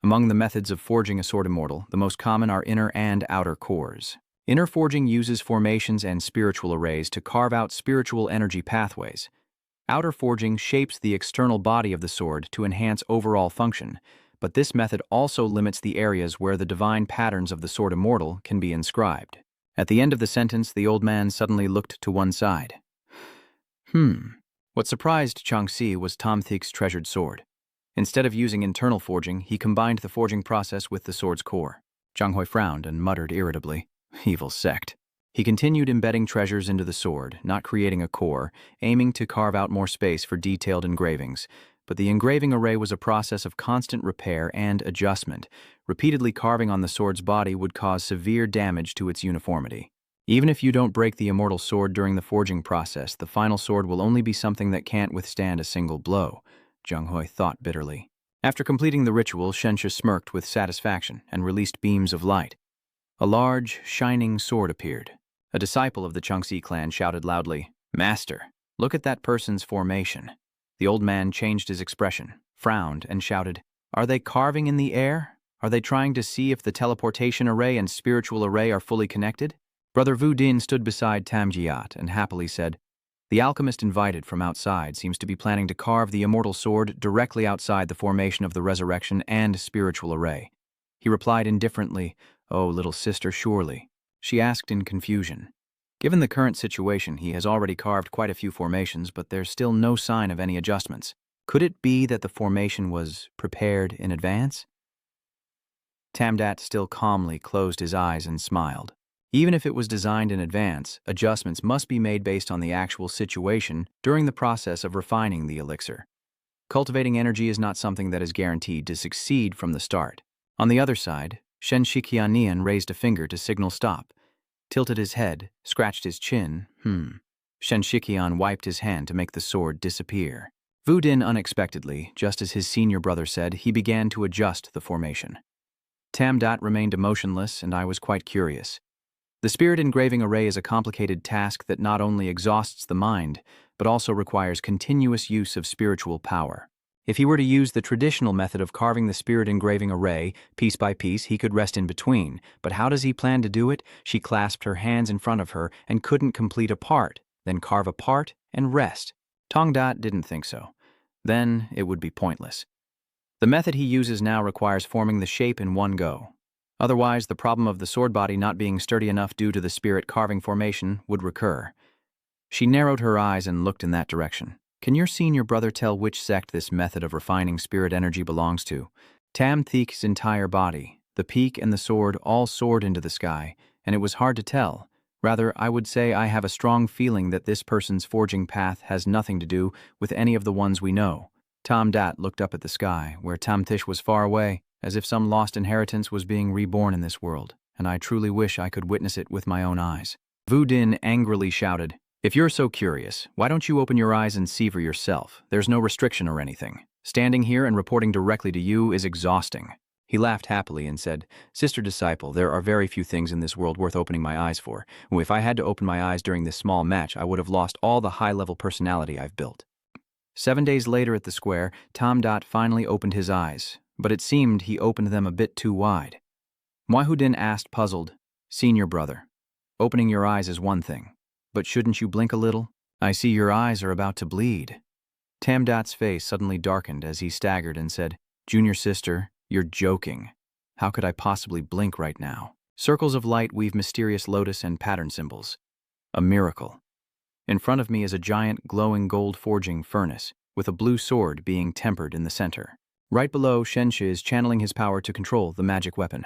Among the methods of forging a sword immortal, the most common are inner and outer cores. Inner forging uses formations and spiritual arrays to carve out spiritual energy pathways. Outer forging shapes the external body of the sword to enhance overall function, but this method also limits the areas where the divine patterns of the sword immortal can be inscribed. At the end of the sentence, the old man suddenly looked to one side. What surprised Changxi was Tom Thig's treasured sword. Instead of using internal forging, he combined the forging process with the sword's core. Zhang Hui frowned and muttered irritably, "Evil Sect." He continued embedding treasures into the sword, not creating a core, aiming to carve out more space for detailed engravings. But the engraving array was a process of constant repair and adjustment. Repeatedly carving on the sword's body would cause severe damage to its uniformity. Even if you don't break the immortal sword during the forging process, the final sword will only be something that can't withstand a single blow, Zhang Hui thought bitterly. After completing the ritual, Shensha smirked with satisfaction and released beams of light. A large, shining sword appeared. A disciple of the Changxi clan shouted loudly, "Master, look at that person's formation." The old man changed his expression, frowned, and shouted, "Are they carving in the air? Are they trying to see if the teleportation array and spiritual array are fully connected?" Brother Vu Din stood beside Tam Jiat and happily said, "The alchemist invited from outside seems to be planning to carve the immortal sword directly outside the formation of the resurrection and spiritual array." He replied indifferently, "Oh, little sister, surely." She asked in confusion. Given the current situation, he has already carved quite a few formations, but there's still no sign of any adjustments. Could it be that the formation was prepared in advance? Tamdat still calmly closed his eyes and smiled. Even if it was designed in advance, adjustments must be made based on the actual situation during the process of refining the elixir. Cultivating energy is not something that is guaranteed to succeed from the start. On the other side, Shen Shiqianian raised a finger to signal stop, tilted his head, scratched his chin. Shen Shiqian wiped his hand to make the sword disappear. Vu Din unexpectedly, just as his senior brother said, he began to adjust the formation. Tamdat remained emotionless, and I was quite curious. The spirit engraving array is a complicated task that not only exhausts the mind, but also requires continuous use of spiritual power. If he were to use the traditional method of carving the spirit engraving array, piece by piece, he could rest in between. But how does he plan to do it? She clasped her hands in front of her and couldn't complete a part, then carve a part and rest. Tongdat didn't think so. Then it would be pointless. The method he uses now requires forming the shape in one go. Otherwise, the problem of the sword body not being sturdy enough due to the spirit carving formation would recur. She narrowed her eyes and looked in that direction. "Can your senior brother tell which sect this method of refining spirit energy belongs to?" Tam Thik's entire body, the peak and the sword, all soared into the sky, and it was hard to tell. Rather, I would say I have a strong feeling that this person's forging path has nothing to do with any of the ones we know. Tom Dat looked up at the sky, where Tam Thish was far away, as if some lost inheritance was being reborn in this world, and I truly wish I could witness it with my own eyes. Vu Din angrily shouted, "If you're so curious, why don't you open your eyes and see for yourself? There's no restriction or anything. Standing here and reporting directly to you is exhausting." He laughed happily and said, "Sister Disciple, there are very few things in this world worth opening my eyes for. If I had to open my eyes during this small match, I would have lost all the high-level personality I've built." 7 days later at the square, Tom Dot finally opened his eyes, but it seemed he opened them a bit too wide. Muahudin asked, puzzled, "Senior brother, opening your eyes is one thing, but shouldn't you blink a little? I see your eyes are about to bleed." Tam Dot's face suddenly darkened as he staggered and said, "Junior sister, you're joking. How could I possibly blink right now?" Circles of light weave mysterious lotus and pattern symbols. A miracle. In front of me is a giant glowing gold forging furnace, with a blue sword being tempered in the center. Right below, Shenshi is channeling his power to control the magic weapon.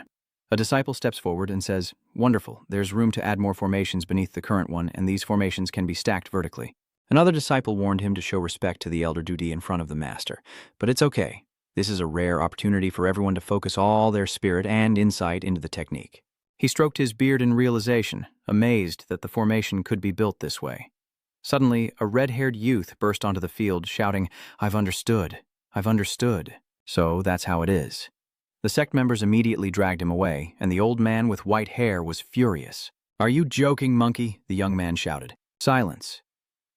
A disciple steps forward and says, "Wonderful, there's room to add more formations beneath the current one, and these formations can be stacked vertically." Another disciple warned him to show respect to the elder duty in front of the master. But it's okay. This is a rare opportunity for everyone to focus all their spirit and insight into the technique. He stroked his beard in realization, amazed that the formation could be built this way. Suddenly, a red-haired youth burst onto the field, shouting, "I've understood. I've understood. So that's how it is." The sect members immediately dragged him away, and the old man with white hair was furious. "Are you joking, monkey?" the young man shouted. "Silence.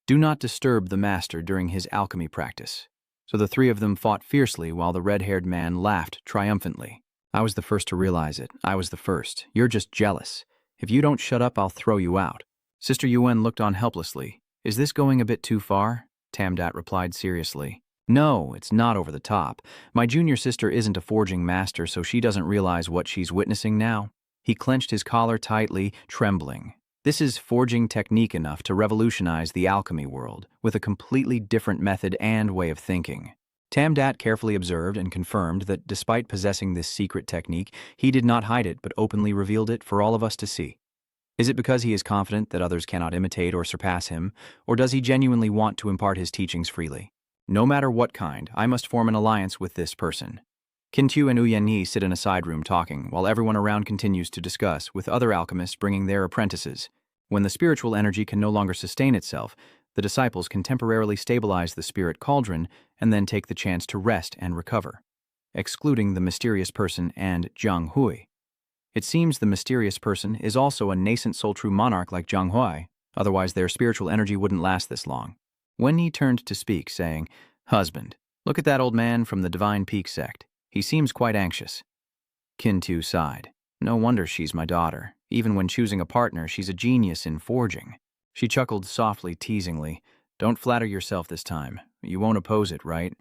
Do not disturb the master during his alchemy practice." So the three of them fought fiercely while the red-haired man laughed triumphantly. "I was the first to realize it. I was the first. You're just jealous. If you don't shut up, I'll throw you out." Sister Yuen looked on helplessly. "Is this going a bit too far?" Tamdat replied seriously. "No, it's not over the top. My junior sister isn't a forging master, so she doesn't realize what she's witnessing now." He clenched his collar tightly, trembling. This is forging technique enough to revolutionize the alchemy world, with a completely different method and way of thinking. Tamdat carefully observed and confirmed that despite possessing this secret technique, he did not hide it but openly revealed it for all of us to see. Is it because he is confident that others cannot imitate or surpass him, or does he genuinely want to impart his teachings freely? No matter what kind, I must form an alliance with this person. Kintu and Uyenni sit in a side room talking, while everyone around continues to discuss, with other alchemists bringing their apprentices. When the spiritual energy can no longer sustain itself, the disciples can temporarily stabilize the spirit cauldron and then take the chance to rest and recover, excluding the mysterious person and Jiang Hui. It seems the mysterious person is also a nascent soul-true monarch like Jiang Hui, otherwise their spiritual energy wouldn't last this long. When he turned to speak, saying, "Husband, look at that old man from the Divine Peak Sect. He seems quite anxious." Kintu sighed. "No wonder she's my daughter. Even when choosing a partner, she's a genius in forging." She chuckled softly, teasingly. "Don't flatter yourself this time. You won't oppose it, right?"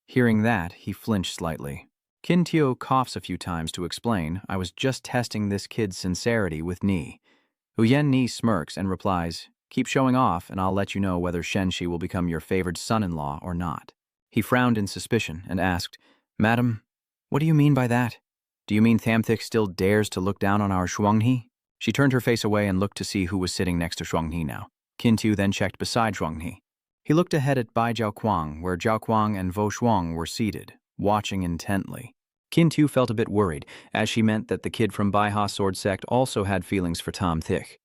Hearing that, he flinched slightly. Kintyo coughs a few times to explain, "I was just testing this kid's sincerity with Ni." Uyen Ni smirks and replies, "Keep showing off and I'll let you know whether Shenshi will become your favored son-in-law or not." He frowned in suspicion and asked, "Madam, what do you mean by that? Do you mean Thamthik still dares to look down on our Shuanghe?" She turned her face away and looked to see who was sitting next to Shuanghe now. Kintu then checked beside Shuanghe. He looked ahead at Bai Jiaoquang, where Jiaoquang and Vo Shuang were seated, watching intently. Kintu felt a bit worried, as she meant that the kid from Bai Ha Sword Sect also had feelings for Tam Thich.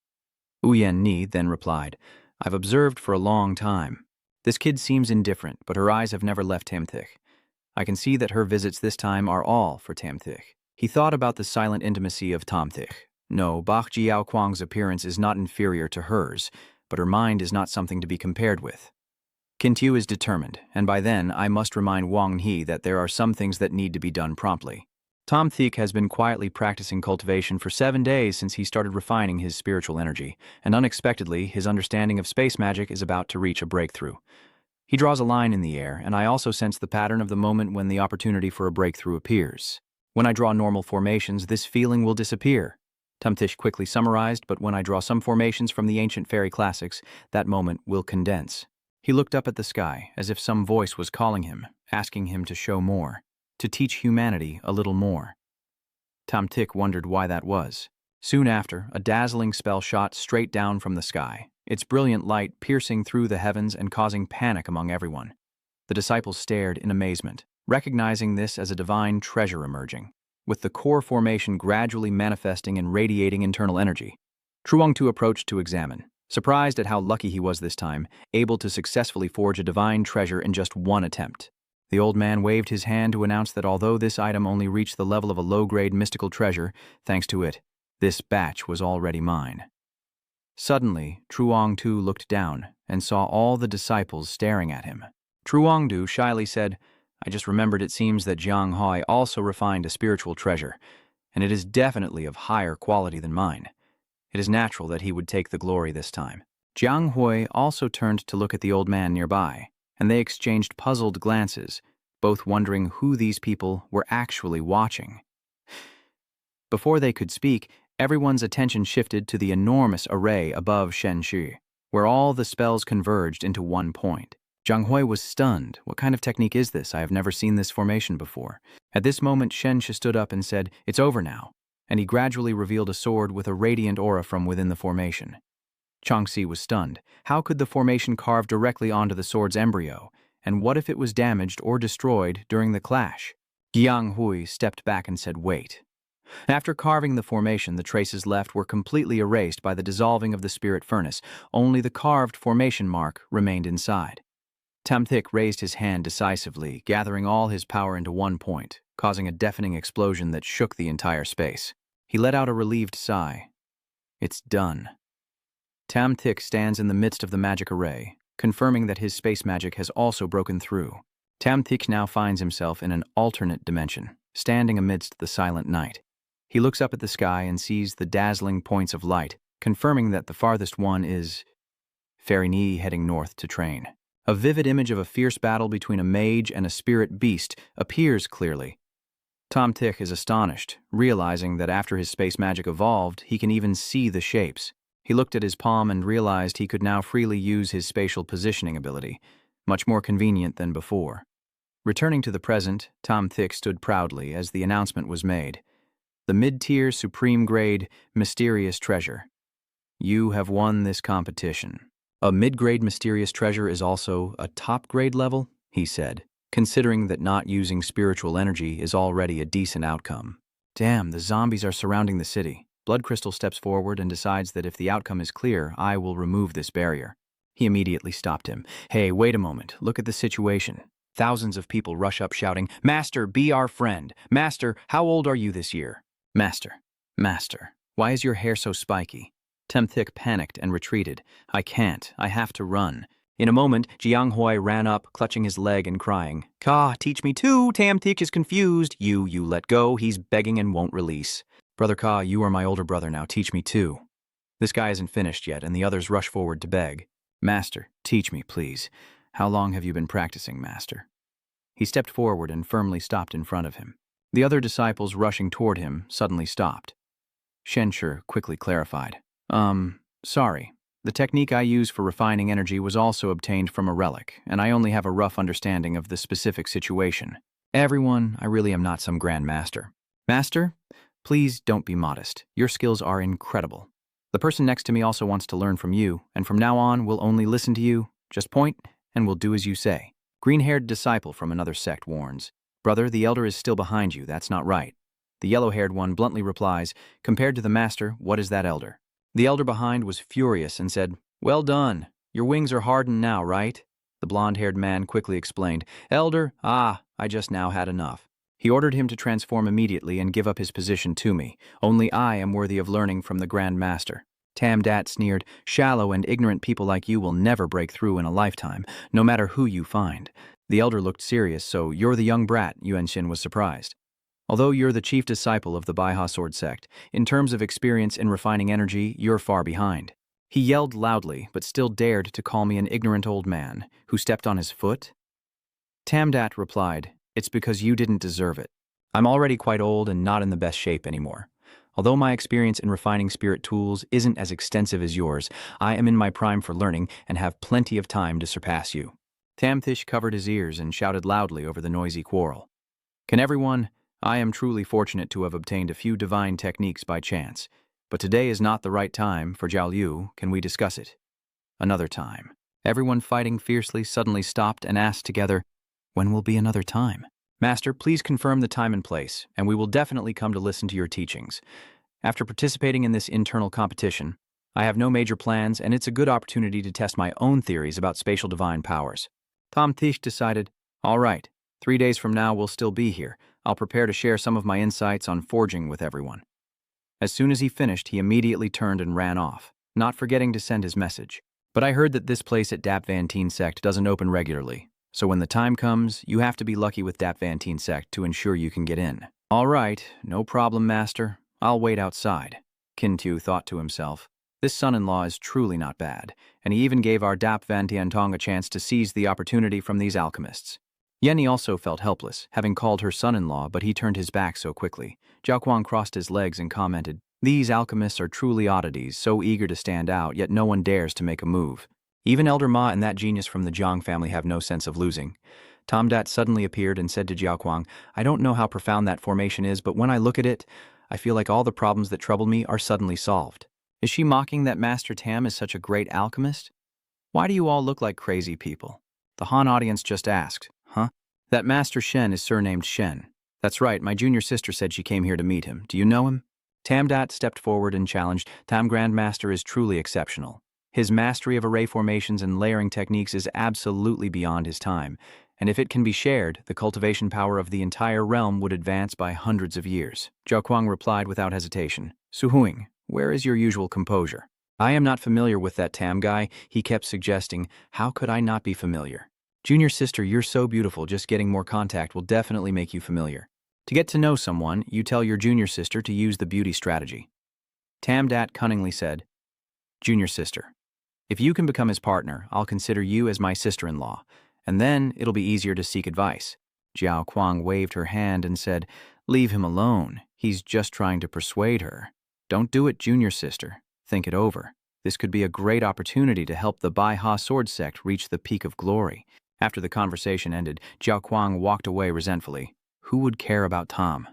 Uyen Ni then replied, "I've observed for a long time. This kid seems indifferent, but her eyes have never left Tam Thich. I can see that her visits this time are all for Tam Thich." He thought about the silent intimacy of Tam Thich. No, Bach Jiao Kwang's appearance is not inferior to hers, but her mind is not something to be compared with. Kintu is determined, and by then I must remind Wang He that there are some things that need to be done promptly. Tam Thich has been quietly practicing cultivation for 7 days since he started refining his spiritual energy, and unexpectedly, his understanding of space magic is about to reach a breakthrough. He draws a line in the air, and I also sense the pattern of the moment when the opportunity for a breakthrough appears. When I draw normal formations, this feeling will disappear. Tamtish quickly summarized, but when I draw some formations from the ancient fairy classics, that moment will condense. He looked up at the sky, as if some voice was calling him, asking him to show more, to teach humanity a little more. Tamtik wondered why that was. Soon after, a dazzling spell shot straight down from the sky, its brilliant light piercing through the heavens and causing panic among everyone. The disciples stared in amazement, recognizing this as a divine treasure emerging, with the core formation gradually manifesting and radiating internal energy. Truongtu approached to examine, surprised at how lucky he was this time, able to successfully forge a divine treasure in just one attempt. The old man waved his hand to announce that although this item only reached the level of a low-grade mystical treasure, thanks to it, this batch was already mine. Suddenly, Truongtu looked down and saw all the disciples staring at him. Truongtu shyly said, "I just remembered it seems that Jiang Hui also refined a spiritual treasure, and it is definitely of higher quality than mine. It is natural that he would take the glory this time." Jiang Hui also turned to look at the old man nearby, and they exchanged puzzled glances, both wondering who these people were actually watching. Before they could speak, Everyone's attention shifted to the enormous array above Shen Shi, where all the spells converged into one point. Zhang Hui was stunned. What kind of technique is this? I have never seen this formation before. At this moment, Shen Shi stood up and said, "It's over now," and he gradually revealed a sword with a radiant aura from within the formation. Changxi was stunned. How could the formation carve directly onto the sword's embryo? And what if it was damaged or destroyed during the clash? Yang Hui stepped back and said, "Wait." After carving the formation, the traces left were completely erased by the dissolving of the spirit furnace. Only the carved formation mark remained inside. Tamthik raised his hand decisively, gathering all his power into one point, causing a deafening explosion that shook the entire space. He let out a relieved sigh. It's done. Tamthik stands in the midst of the magic array, confirming that his space magic has also broken through. Tamthik now finds himself in an alternate dimension, standing amidst the silent night. He looks up at the sky and sees the dazzling points of light, confirming that the farthest one is Fairy Ni heading north to train. A vivid image of a fierce battle between a mage and a spirit beast appears clearly. Tamthik is astonished, realizing that after his space magic evolved, he can even see the shapes. He looked at his palm and realized he could now freely use his spatial positioning ability, much more convenient than before. Returning to the present, Tamthik stood proudly as the announcement was made. The mid-tier, supreme-grade, mysterious treasure. You have won this competition. A mid-grade mysterious treasure is also a top-grade level, he said, considering that not using spiritual energy is already a decent outcome. Damn, the zombies are surrounding the city. Blood Crystal steps forward and decides that if the outcome is clear, I will remove this barrier. He immediately stopped him. Hey, wait a moment. Look at the situation. Thousands of people rush up shouting, "Master, be our friend. Master, how old are you this year?" Master, why is your hair so spiky? Tamthik panicked and retreated. I can't. I have to run. In a moment, Jiang Hui ran up, clutching his leg and crying. Ka, teach me too. Tamthik is confused. You let go. He's begging and won't release. Brother Ka, you are my older brother now. Teach me too. This guy isn't finished yet, and the others rush forward to beg. Master, teach me, please. How long have you been practicing, Master? He stepped forward and firmly stopped in front of him. The other disciples rushing toward him suddenly stopped. Shenshi quickly clarified. Sorry. The technique I use for refining energy was also obtained from a relic, and I only have a rough understanding of the specific situation. Everyone, I really am not some grand master. Master, please don't be modest. Your skills are incredible. The person next to me also wants to learn from you, and from now on we'll only listen to you. Just point, and we'll do as you say. Green-haired disciple from another sect warns. Brother, the elder is still behind you. That's not right. The yellow-haired one bluntly replies, compared to the master, what is that elder? The elder behind was furious and said, Well done. Your wings are hardened now, right? The blonde-haired man quickly explained, Elder, I just now had enough. He ordered him to transform immediately and give up his position to me. Only I am worthy of learning from the Grand Master. Tamdat sneered, Shallow and ignorant people like you will never break through in a lifetime, no matter who you find. The elder looked serious, so you're the young brat, Yuan-Shin was surprised. Although you're the chief disciple of the Baiha Sword Sect, in terms of experience in refining energy, you're far behind. He yelled loudly, but still dared to call me an ignorant old man who stepped on his foot. Tamdat replied, It's because you didn't deserve it. I'm already quite old and not in the best shape anymore. Although my experience in refining spirit tools isn't as extensive as yours, I am in my prime for learning and have plenty of time to surpass you. Tamthish covered his ears and shouted loudly over the noisy quarrel. Can everyone, I am truly fortunate to have obtained a few divine techniques by chance, but today is not the right time for Zhao Liu. Can we discuss it? Another time. Everyone fighting fiercely suddenly stopped and asked together, When will be another time? Master, please confirm the time and place, and we will definitely come to listen to your teachings. After participating in this internal competition, I have no major plans, and it's a good opportunity to test my own theories about spatial divine powers. Tamthish decided, All right, 3 days from now we'll still be here. I'll prepare to share some of my insights on forging with everyone. As soon as he finished, he immediately turned and ran off, not forgetting to send his message. But I heard that this place at Dap Van Teen Sect doesn't open regularly. So when the time comes, you have to be lucky with Dap Van Teen Sect to ensure you can get in. All right, no problem, Master. I'll wait outside. Kintu thought to himself. This son-in-law is truly not bad, and he even gave our Dap Van Tien Tong a chance to seize the opportunity from these alchemists. Yenny also felt helpless, having called her son-in-law, but he turned his back so quickly. Zhao Kuang crossed his legs and commented, These alchemists are truly oddities, so eager to stand out, yet no one dares to make a move. Even Elder Ma and that genius from the Jiang family have no sense of losing. Tom Dat suddenly appeared and said to Jiao Kuang, I don't know how profound that formation is, but when I look at it, I feel like all the problems that trouble me are suddenly solved. Is she mocking that Master Tam is such a great alchemist? Why do you all look like crazy people? The Han audience just asked, huh? That Master Shen is surnamed Shen. That's right, my junior sister said she came here to meet him. Do you know him? Tam Dat stepped forward and challenged, Tam Grandmaster is truly exceptional. His mastery of array formations and layering techniques is absolutely beyond his time, and if it can be shared, the cultivation power of the entire realm would advance by hundreds of years. Zhao Kuang replied without hesitation, Su Huing, where is your usual composure? I am not familiar with that Tam guy, he kept suggesting. How could I not be familiar? Junior sister, you're so beautiful, just getting more contact will definitely make you familiar. To get to know someone, you tell your junior sister to use the beauty strategy. Tam Dat cunningly said, Junior sister, if you can become his partner, I'll consider you as my sister-in-law, and then it'll be easier to seek advice. Jiao Kuang waved her hand and said, Leave him alone. He's just trying to persuade her. Don't do it, junior sister. Think it over. This could be a great opportunity to help the Bai Ha sword sect reach the peak of glory. After the conversation ended, Jiao Kuang walked away resentfully. Who would care about Tom?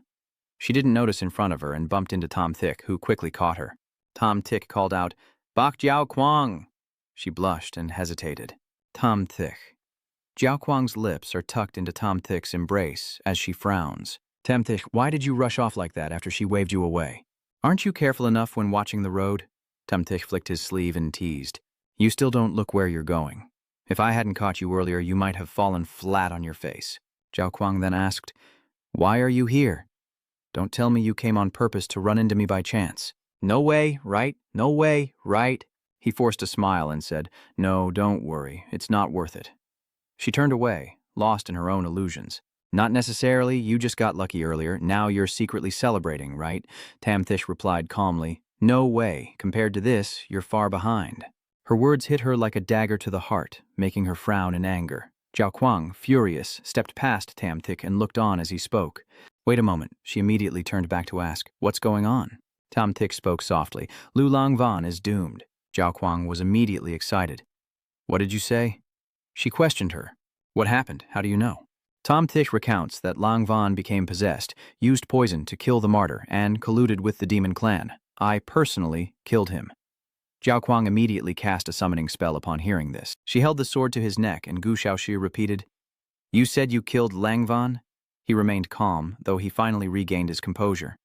She didn't notice in front of her and bumped into Tom Thick, who quickly caught her. Tom Thick called out, Bak Jiao Kuang! She blushed and hesitated. Tom Thick. Jiao Kuang's lips are tucked into Tom Thick's embrace as she frowns. Tam Thick, why did you rush off like that after she waved you away? Aren't you careful enough when watching the road? Tam Thick flicked his sleeve and teased. You still don't look where you're going. If I hadn't caught you earlier, you might have fallen flat on your face. Jiao Kuang then asked, Why are you here? Don't tell me you came on purpose to run into me by chance. No way, right? No way, right? He forced a smile and said, No, don't worry. It's not worth it. She turned away, lost in her own illusions. Not necessarily, you just got lucky earlier. Now you're secretly celebrating, right? Tam Thick replied calmly. No way. Compared to this, you're far behind. Her words hit her like a dagger to the heart, making her frown in anger. Jiao Kuang, furious, stepped past Tam Thick and looked on as he spoke. Wait a moment. She immediately turned back to ask, What's going on? Tam Thick spoke softly. Lu Langvan is doomed. Jiao Kuang was immediately excited. What did you say? She questioned her. What happened? How do you know? Tom Thick recounts that Lang Van became possessed, used poison to kill the martyr, and colluded with the demon clan. I personally killed him. Jiao Kuang immediately cast a summoning spell upon hearing this. She held the sword to his neck, and Gu Shaoshi repeated, You said you killed Lang Van? He remained calm, though he finally regained his composure.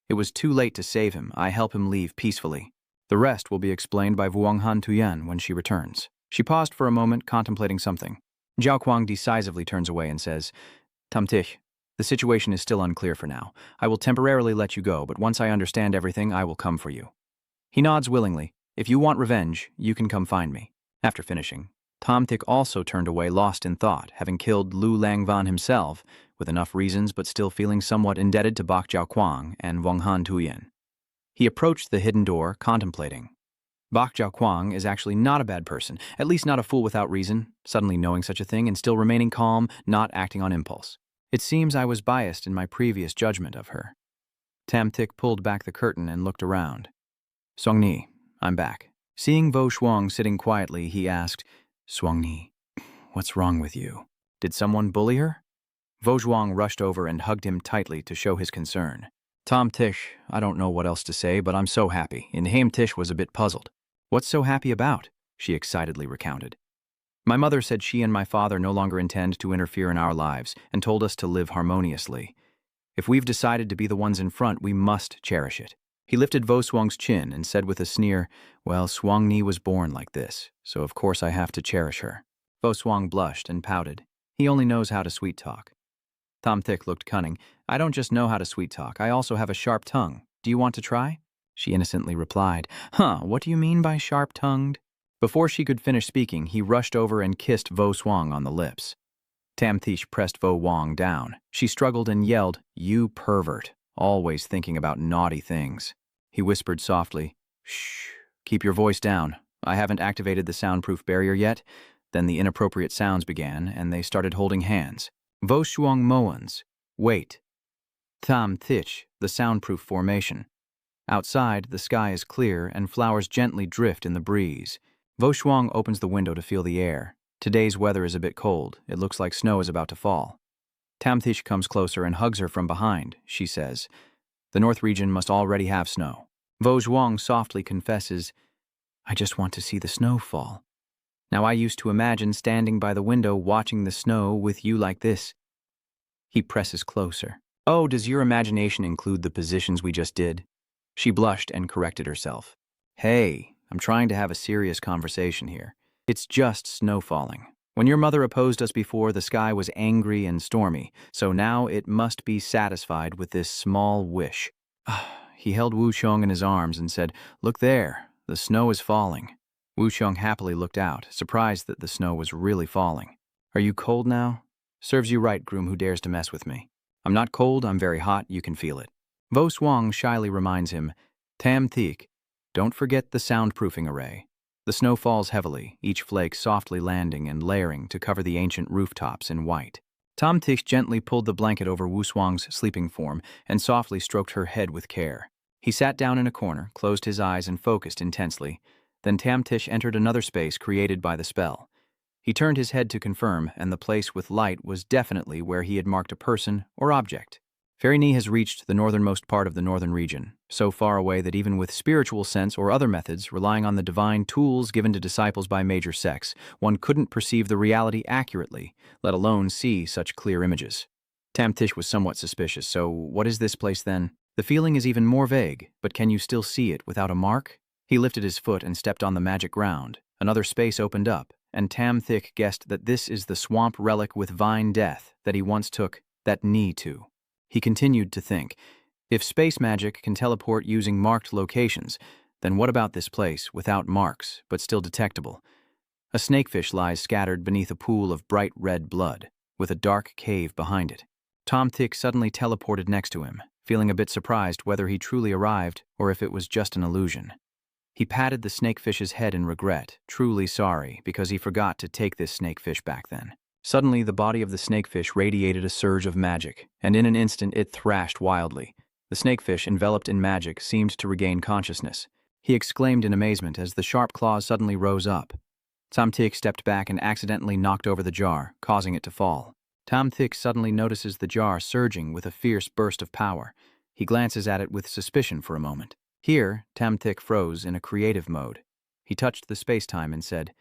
It was too late to save him. I help him leave peacefully. The rest will be explained by Wuanghan Tuyan when she returns. She paused for a moment, contemplating something. Jiao Kuang decisively turns away and says, Tam Thick, the situation is still unclear for now. I will temporarily let you go, but once I understand everything, I will come for you. He nods willingly. If you want revenge, you can come find me. After finishing, Tom Thick also turned away, lost in thought, having killed Lu Langvan himself, with enough reasons but still feeling somewhat indebted to Bak Jiao Kuang and Wuanghan Tuyan. He approached the hidden door, contemplating. Bak Jiao Kuang is actually not a bad person, at least not a fool without reason, suddenly knowing such a thing and still remaining calm, not acting on impulse. It seems I was biased in my previous judgment of her. Tam Thick pulled back the curtain and looked around. Suang Ni, I'm back. Seeing Vo Shuang sitting quietly, he asked, Suang Ni, what's wrong with you? Did someone bully her? Vo Shuang rushed over and hugged him tightly to show his concern. Tom Tish, I don't know what else to say, but I'm so happy. And Haim Tish was a bit puzzled. What's so happy about? She excitedly recounted. My mother said she and my father no longer intend to interfere in our lives and told us to live harmoniously. If we've decided to be the ones in front, we must cherish it. He lifted Vo Suang's chin and said with a sneer, Well, Suang Ni was born like this, so of course I have to cherish her. Vo Suang blushed and pouted. He only knows how to sweet talk. Tom Thick looked cunning. I don't just know how to sweet talk, I also have a sharp tongue. Do you want to try? She innocently replied, What do you mean by sharp-tongued? Before she could finish speaking, he rushed over and kissed Vo Suang on the lips. Tam Thish pressed Vo Wang down. She struggled and yelled, You pervert, always thinking about naughty things. He whispered softly, Shh, keep your voice down. I haven't activated the soundproof barrier yet. Then the inappropriate sounds began, and they started holding hands. Vo Shuang Moans. Wait. Tam Thish, the soundproof formation. Outside, the sky is clear and flowers gently drift in the breeze. Vo Shuang opens the window to feel the air. Today's weather is a bit cold. It looks like snow is about to fall. Tamtish comes closer and hugs her from behind. She says, "The north region must already have snow." Vo Zhuang softly confesses, "I just want to see the snow fall. Now I used to imagine standing by the window watching the snow with you like this." He presses closer. "Oh, does your imagination include the positions we just did?" She blushed and corrected herself. "Hey, I'm trying to have a serious conversation here. It's just snow falling. When your mother opposed us before, the sky was angry and stormy, so now it must be satisfied with this small wish." He held Wu Qiong in his arms and said, "Look there, the snow is falling." Wu Qiong happily looked out, surprised that the snow was really falling. "Are you cold now? Serves you right, groom who dares to mess with me. I'm not cold, I'm very hot, you can feel it." Vo Shuang shyly reminds him, "Tam Thiek, don't forget the soundproofing array." The snow falls heavily, each flake softly landing and layering to cover the ancient rooftops in white. Tam Thiek gently pulled the blanket over Wu Shuang's sleeping form and softly stroked her head with care. He sat down in a corner, closed his eyes and focused intensely. Then Tam Thiek entered another space created by the spell. He turned his head to confirm, and the place with light was definitely where he had marked a person or object. Fairy Ni has reached the northernmost part of the northern region, so far away that even with spiritual sense or other methods relying on the divine tools given to disciples by major sects, one couldn't perceive the reality accurately, let alone see such clear images. Tam Thiek was somewhat suspicious. "So what is this place then?" "The feeling is even more vague, but can you still see it without a mark?" He lifted his foot and stepped on the magic ground. Another space opened up, and Tam Thiek guessed that this is the swamp relic with vine death that he once took that knee to. He continued to think, if space magic can teleport using marked locations, then what about this place without marks, but still detectable? A snakefish lies scattered beneath a pool of bright red blood, with a dark cave behind it. Tam Thiek suddenly teleported next to him, feeling a bit surprised whether he truly arrived or if it was just an illusion. He patted the snakefish's head in regret, truly sorry, because he forgot to take this snakefish back then. Suddenly, the body of the snakefish radiated a surge of magic, and in an instant it thrashed wildly. The snakefish, enveloped in magic, seemed to regain consciousness. He exclaimed in amazement as the sharp claws suddenly rose up. Tam Thiek stepped back and accidentally knocked over the jar, causing it to fall. Tam Thiek suddenly notices the jar surging with a fierce burst of power. He glances at it with suspicion for a moment. Here, Tam Thiek froze in a creative mode. He touched the space-time and said,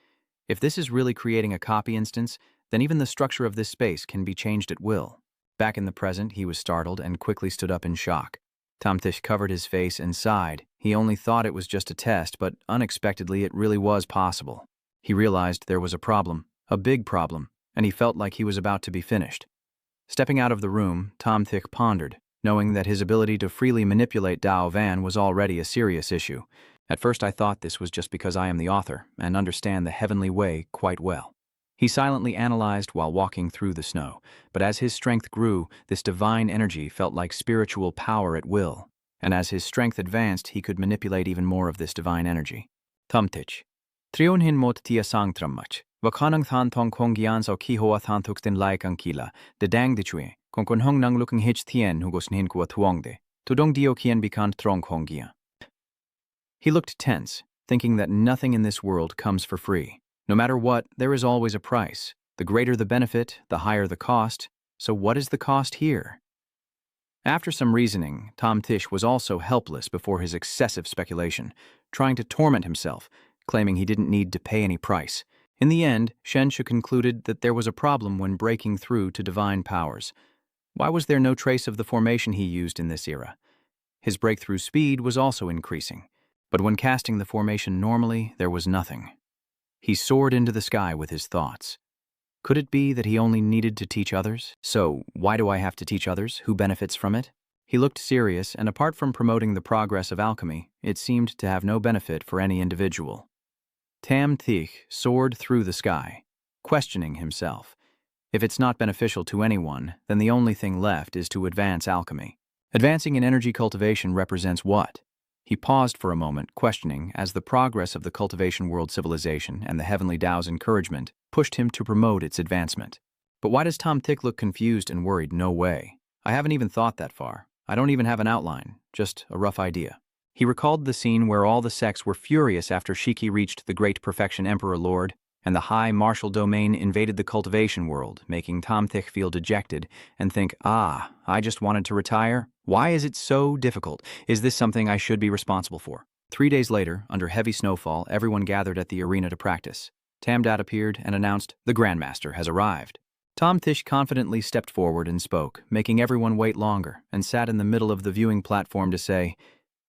"If this is really creating a copy instance, then even the structure of this space can be changed at will." Back in the present, he was startled and quickly stood up in shock. Tam Thiek covered his face and sighed. He only thought it was just a test, but unexpectedly it really was possible. He realized there was a problem, a big problem, and he felt like he was about to be finished. Stepping out of the room, Tam Thiek pondered, knowing that his ability to freely manipulate Dao Van was already a serious issue. "At first I thought this was just because I am the author and understand the heavenly way quite well." He silently analyzed while walking through the snow, but as his strength grew, this divine energy felt like spiritual power at will, and as his strength advanced, he could manipulate even more of this divine energy. Tumtich. Trionhin mot tia sangtrammach. Wakanang than tong kong gian so kihoa than tuxtin laik ang kila, de dang de chue, kong kon hong nang looking hitch tien hugos hin kua tuongde, tudong dio kien bikant trong kong gia. He looked tense, thinking that nothing in this world comes for free. No matter what, there is always a price. The greater the benefit, the higher the cost. So what is the cost here? After some reasoning, Tam Thiek was also helpless before his excessive speculation, trying to torment himself, claiming he didn't need to pay any price. In the end, Shenshu concluded that there was a problem when breaking through to divine powers. Why was there no trace of the formation he used in this era? His breakthrough speed was also increasing, but when casting the formation normally, there was nothing. He soared into the sky with his thoughts. Could it be that he only needed to teach others? So, why do I have to teach others? Who benefits from it? He looked serious, and apart from promoting the progress of alchemy, it seemed to have no benefit for any individual. Tam Thiek soared through the sky, questioning himself. If it's not beneficial to anyone, then the only thing left is to advance alchemy. Advancing in energy cultivation represents what? He paused for a moment, questioning, as the progress of the cultivation world civilization and the heavenly Tao's encouragement pushed him to promote its advancement. But why does Tam Thiek look confused and worried? No way. I haven't even thought that far. I don't even have an outline, just a rough idea. He recalled the scene where all the sects were furious after Shiki reached the Great Perfection Emperor Lord, and the high martial domain invaded the cultivation world, making Tom Thich feel dejected and think, I just wanted to retire? Why is it so difficult? Is this something I should be responsible for? 3 days later, under heavy snowfall, everyone gathered at the arena to practice. Tamdat appeared and announced, "The Grandmaster has arrived." Tom Thich confidently stepped forward and spoke, making everyone wait longer, and sat in the middle of the viewing platform to say,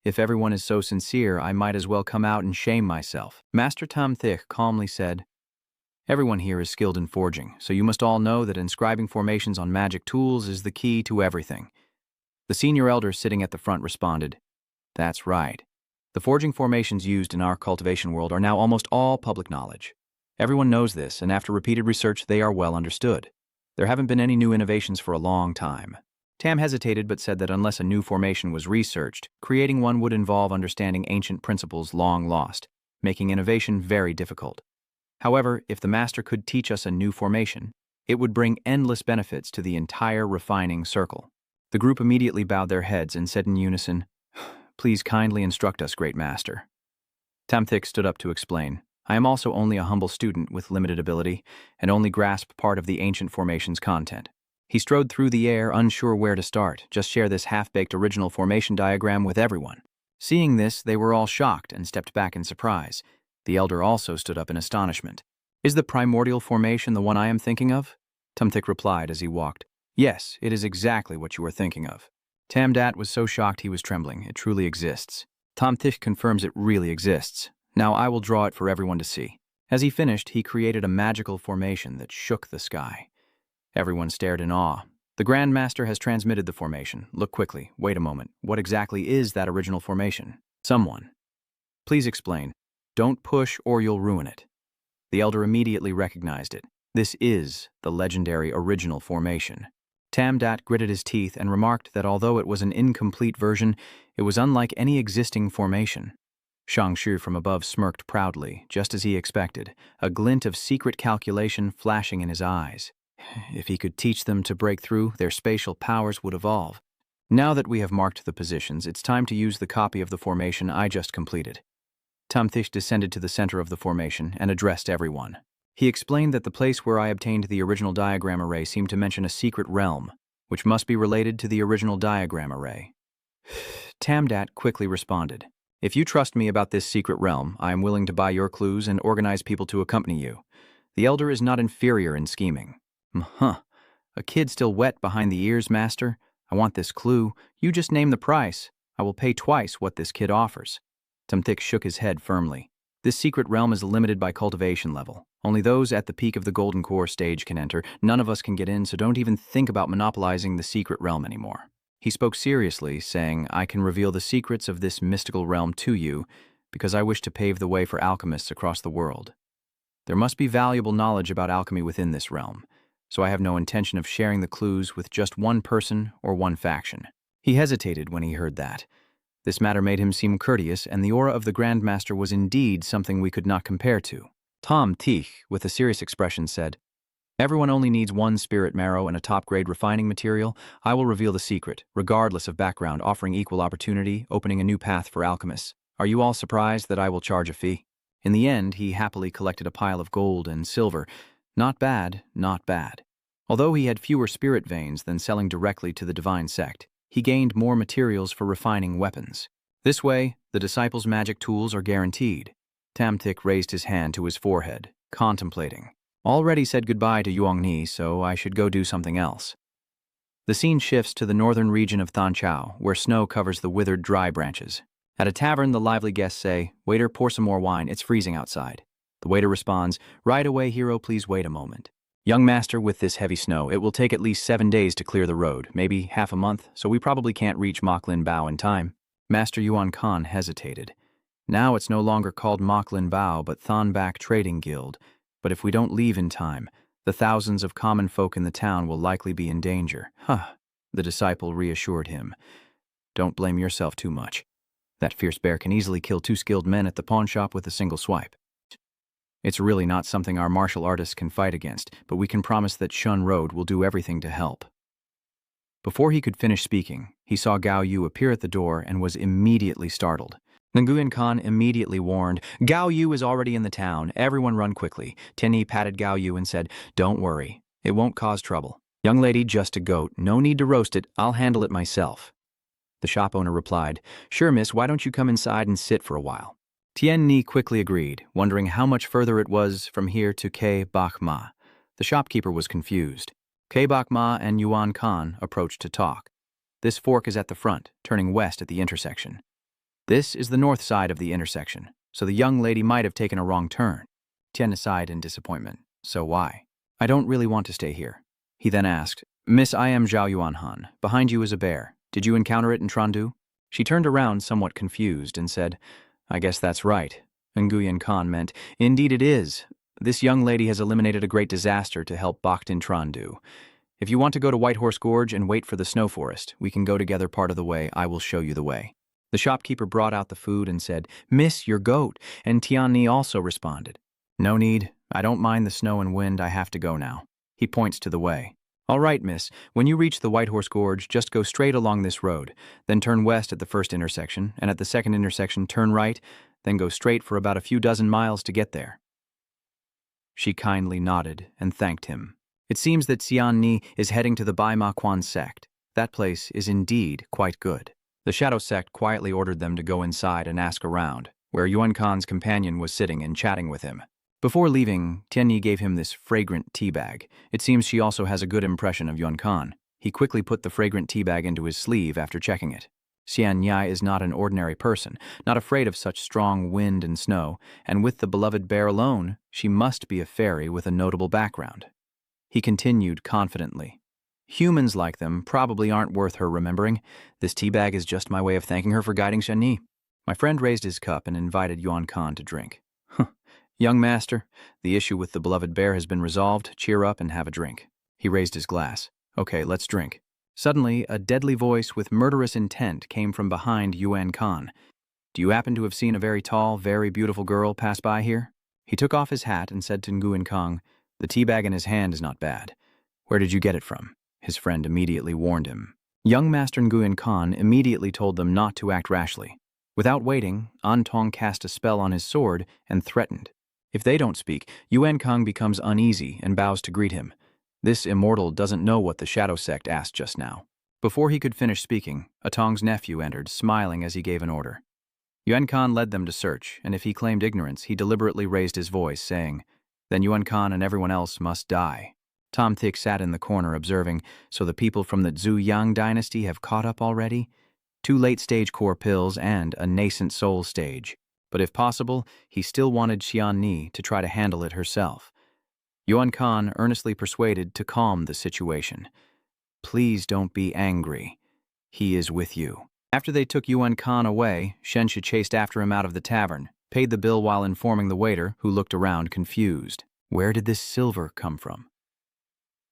"If everyone is so sincere, I might as well come out and shame myself." Master Tom Thich calmly said, "Everyone here is skilled in forging, so you must all know that inscribing formations on magic tools is the key to everything." The senior elder sitting at the front responded, "That's right. The forging formations used in our cultivation world are now almost all public knowledge. Everyone knows this, and after repeated research, they are well understood. There haven't been any new innovations for a long time." Tam hesitated but said that unless a new formation was researched, creating one would involve understanding ancient principles long lost, making innovation very difficult. However, if the master could teach us a new formation, it would bring endless benefits to the entire refining circle. The group immediately bowed their heads and said in unison, "Please kindly instruct us, great master." Tam Thich stood up to explain, "I am also only a humble student with limited ability, and only grasp part of the ancient formation's content." He strode through the air, unsure where to start, just share this half-baked original formation diagram with everyone. Seeing this, they were all shocked and stepped back in surprise. The elder also stood up in astonishment. "Is the primordial formation the one I am thinking of?" Tam Thich replied as he walked. "Yes, it is exactly what you are thinking of." Tamdat was so shocked he was trembling. "It truly exists." Tom Thich confirms it really exists. "Now I will draw it for everyone to see." As he finished, he created a magical formation that shook the sky. Everyone stared in awe. "The Grand Master has transmitted the formation. Look quickly. Wait a moment. What exactly is that original formation? Someone, please explain. Don't push or you'll ruin it." The elder immediately recognized it. This is the legendary original formation. Tamdat gritted his teeth and remarked that although it was an incomplete version, it was unlike any existing formation. Shangshu from above smirked proudly, just as he expected, a glint of secret calculation flashing in his eyes. If he could teach them to break through, their spatial powers would evolve. Now that we have marked the positions, it's time to use the copy of the formation I just completed. Tom Thich descended to the center of the formation and addressed everyone. He explained that the place where I obtained the original diagram array seemed to mention a secret realm, which must be related to the original diagram array. Tamdat quickly responded, "If you trust me about this secret realm, I am willing to buy your clues and organize people to accompany you. The elder is not inferior in scheming." A kid still wet behind the ears, master? I want this clue. You just name the price. I will pay twice what this kid offers." Tom Thich shook his head firmly. "This secret realm is limited by cultivation level. Only those at the peak of the Golden Core stage can enter. None of us can get in, so don't even think about monopolizing the secret realm anymore." He spoke seriously, saying, "I can reveal the secrets of this mystical realm to you because I wish to pave the way for alchemists across the world. There must be valuable knowledge about alchemy within this realm, so I have no intention of sharing the clues with just one person or one faction." He hesitated when he heard that. This matter made him seem courteous, and the aura of the Grandmaster was indeed something we could not compare to. Tom Thich, with a serious expression, said, "Everyone only needs one spirit marrow and a top-grade refining material. I will reveal the secret, regardless of background, offering equal opportunity, opening a new path for alchemists. Are you all surprised that I will charge a fee?" In the end, he happily collected a pile of gold and silver. Not bad, not bad. Although he had fewer spirit veins than selling directly to the divine sect, he gained more materials for refining weapons. This way, the disciples' magic tools are guaranteed. Tam Thich raised his hand to his forehead, contemplating. "Already said goodbye to Yuangni, so I should go do something else." The scene shifts to the northern region of Thanchao, where snow covers the withered dry branches. At a tavern, the lively guests say, "Waiter, pour some more wine, it's freezing outside." The waiter responds, "Right away, hero, please wait a moment." "Young master, with this heavy snow, it will take at least 7 days to clear the road, maybe half a month, so we probably can't reach Moklin Bao in time." Master Yuan Khan hesitated. "Now it's no longer called Moklin Bao, but Thonbak Trading Guild. But if we don't leave in time, the thousands of common folk in the town will likely be in danger." The disciple reassured him. "Don't blame yourself too much. That fierce bear can easily kill 2 skilled men at the pawn shop with a single swipe. It's really not something our martial artists can fight against, but we can promise that Shun Road will do everything to help." Before he could finish speaking, he saw Gao Yu appear at the door and was immediately startled. Nguyen Khan immediately warned, "Gao Yu is already in the town. Everyone run quickly." Tianyi patted Gao Yu and said, "Don't worry. It won't cause trouble. Young lady, just a goat. No need to roast it. I'll handle it myself." The shop owner replied, "Sure, miss, why don't you come inside and sit for a while?" Tianyi quickly agreed, wondering how much further it was from here to K Bak Ma. The shopkeeper was confused. K Bak Ma and Yuan Khan approached to talk. "This fork is at the front, turning west at the intersection. This is the north side of the intersection, so the young lady might have taken a wrong turn." Tian sighed in disappointment. "So why?" "I don't really want to stay here." He then asked, "Miss, I am Zhao Yuanhan. Behind you is a bear. Did you encounter it in Trandu?" She turned around somewhat confused and said, "I guess that's right." Nguyen Khan meant, "Indeed it is. This young lady has eliminated a great disaster to help Bakhtin Trandu. If you want to go to White Horse Gorge and wait for the snow forest, we can go together part of the way. I will show you the way." The shopkeeper brought out the food and said, "Miss, your goat," and Tianyi also responded, "No need. I don't mind the snow and wind. I have to go now." He points to the way. "All right, miss. When you reach the White Horse Gorge, just go straight along this road, then turn west at the first intersection, and at the second intersection turn right, then go straight for about a few dozen miles to get there." She kindly nodded and thanked him. It seems that Tianyi is heading to the Bai Ma Quan Sect. That place is indeed quite good. The Shadow Sect quietly ordered them to go inside and ask around, where Yuan Khan's companion was sitting and chatting with him. Before leaving, Tianyi gave him this fragrant tea bag. It seems she also has a good impression of Yuan Khan. He quickly put the fragrant tea bag into his sleeve after checking it. Tianyi is not an ordinary person, not afraid of such strong wind and snow, and with the beloved bear alone, she must be a fairy with a notable background. He continued confidently, "Humans like them probably aren't worth her remembering. This tea bag is just my way of thanking her for guiding Tianyi." My friend raised his cup and invited Yuan Khan to drink. "Young master, the issue with the beloved bear has been resolved. Cheer up and have a drink." He raised his glass. "Okay, let's drink." Suddenly, a deadly voice with murderous intent came from behind Yuan Khan. "Do you happen to have seen a very tall, very beautiful girl pass by here?" He took off his hat and said to Nguyen Khan, "The tea bag in his hand is not bad. Where did you get it from?" His friend immediately warned him. Young Master Nguyen Khan immediately told them not to act rashly. Without waiting, Antong cast a spell on his sword and threatened. If they don't speak, Yuan Kang becomes uneasy and bows to greet him. This immortal doesn't know what the Shadow Sect asked just now. Before he could finish speaking, Atong's nephew entered, smiling as he gave an order. Yuan Khan led them to search, and if he claimed ignorance, he deliberately raised his voice, saying, "Then Yuan Khan and everyone else must die." Tom Thick sat in the corner observing, "So the people from the Zhu Yang dynasty have caught up already? 2 late-stage core pills and a nascent soul stage." But if possible, he still wanted Tianyi to try to handle it herself. Yuan Khan earnestly persuaded to calm the situation. "Please don't be angry. He is with you." After they took Yuan Khan away, Shensha chased after him out of the tavern, paid the bill while informing the waiter, who looked around confused. Where did this silver come from?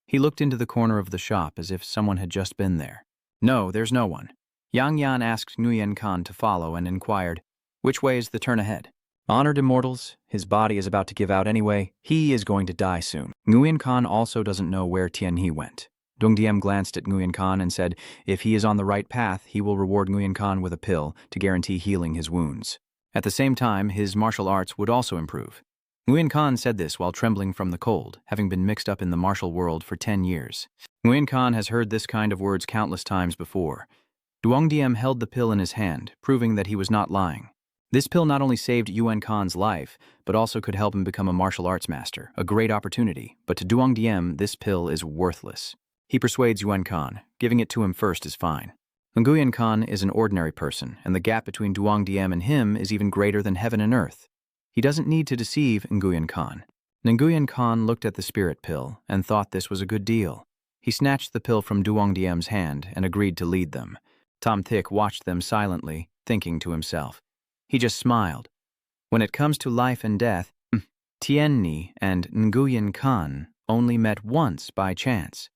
He looked into the corner of the shop as if someone had just been there. "No, there's no one." Yang Yan asked Nguyen Khan to follow and inquired, "Which way is the turn ahead?" "Honored immortals, his body is about to give out anyway. He is going to die soon." Nguyen Khan also doesn't know where Tianyi went. Dung Diem glanced at Nguyen Khan and said, "If he is on the right path, he will reward Nguyen Khan with a pill to guarantee healing his wounds. At the same time, his martial arts would also improve." Nguyen Khan said this while trembling from the cold, having been mixed up in the martial world for 10 years. Nguyen Khan has heard this kind of words countless times before. Duong Diem held the pill in his hand, proving that he was not lying. This pill not only saved Yuan Khan's life, but also could help him become a martial arts master, a great opportunity. But to Duong Diem, this pill is worthless. He persuades Yuan Khan. Giving it to him first is fine. Nguyen Khan is an ordinary person, and the gap between Duong Diem and him is even greater than heaven and earth. He doesn't need to deceive Nguyen Khan. Nguyen Khan looked at the spirit pill and thought this was a good deal. He snatched the pill from Duong Diem's hand and agreed to lead them. Tom Thick watched them silently, thinking to himself. He just smiled. When it comes to life and death, Tianyi and Nguyen Khan only met once by chance.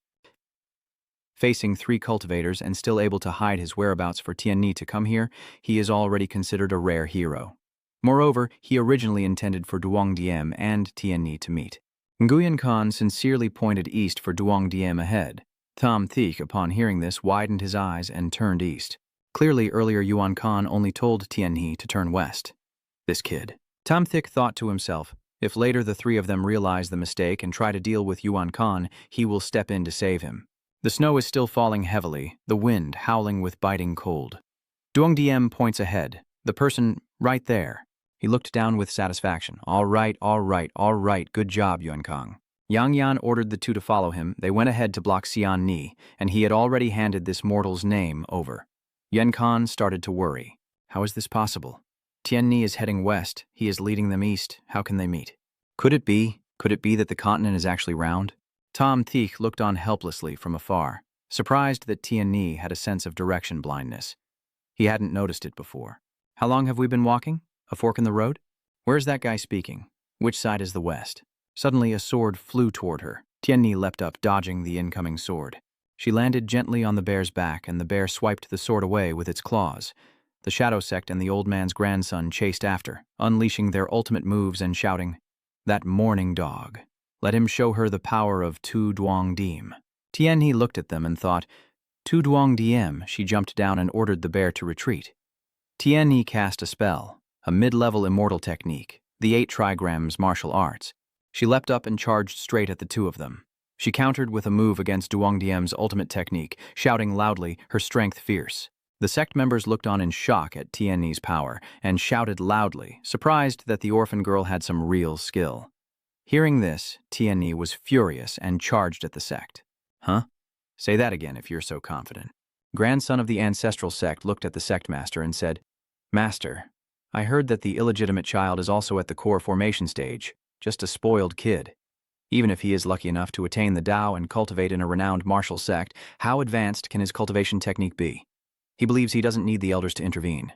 Facing 3 cultivators and still able to hide his whereabouts for Tianyi to come here, he is already considered a rare hero. Moreover, he originally intended for Duong Diem and Tianyi to meet. Nguyen Khan sincerely pointed east for Duong Diem ahead. Tom Thiek, upon hearing this, widened his eyes and turned east. Clearly, earlier Yuan Khan only told Tianhe to turn west. This kid. Tom Thiek thought to himself, if later the three of them realize the mistake and try to deal with Yuan Khan, he will step in to save him. The snow is still falling heavily, the wind howling with biting cold. Duong Diem points ahead. The person right there. He looked down with satisfaction. All right, good job, Yuan Kang. Yang Yan ordered the two to follow him. They went ahead to block Xian Ni, and he had already handed this mortal's name over. Yuan Khan started to worry. How is this possible? Tian Ni is heading west. He is leading them east. How can they meet? Could it be that the continent is actually round? Tom Thiek looked on helplessly from afar, surprised that Tian Ni had a sense of direction blindness. He hadn't noticed it before. How long have we been walking? A fork in the road? Where's that guy speaking? Which side is the west? Suddenly a sword flew toward her. Tianni leapt up, dodging the incoming sword. She landed gently on the bear's back, and the bear swiped the sword away with its claws. The Shadow Sect and the old man's grandson chased after, unleashing their ultimate moves and shouting, "That mourning dog. Let him show her the power of Tu Duong Diem." Tianni looked at them and thought, Tu Duong Diem. She jumped down and ordered the bear to retreat. Tianni cast a spell, a mid-level immortal technique, the 8 trigrams martial arts. She leapt up and charged straight at the two of them. She countered with a move against Duong Diem's ultimate technique, shouting loudly, her strength fierce. The sect members looked on in shock at Tianni's power and shouted loudly, surprised that the orphan girl had some real skill. Hearing this, Tianni was furious and charged at the sect. Huh? Say that again if you're so confident. Grandson of the ancestral sect looked at the sect master and said, Master, I heard that the illegitimate child is also at the core formation stage, just a spoiled kid. Even if he is lucky enough to attain the Tao and cultivate in a renowned martial sect, how advanced can his cultivation technique be? He believes he doesn't need the elders to intervene.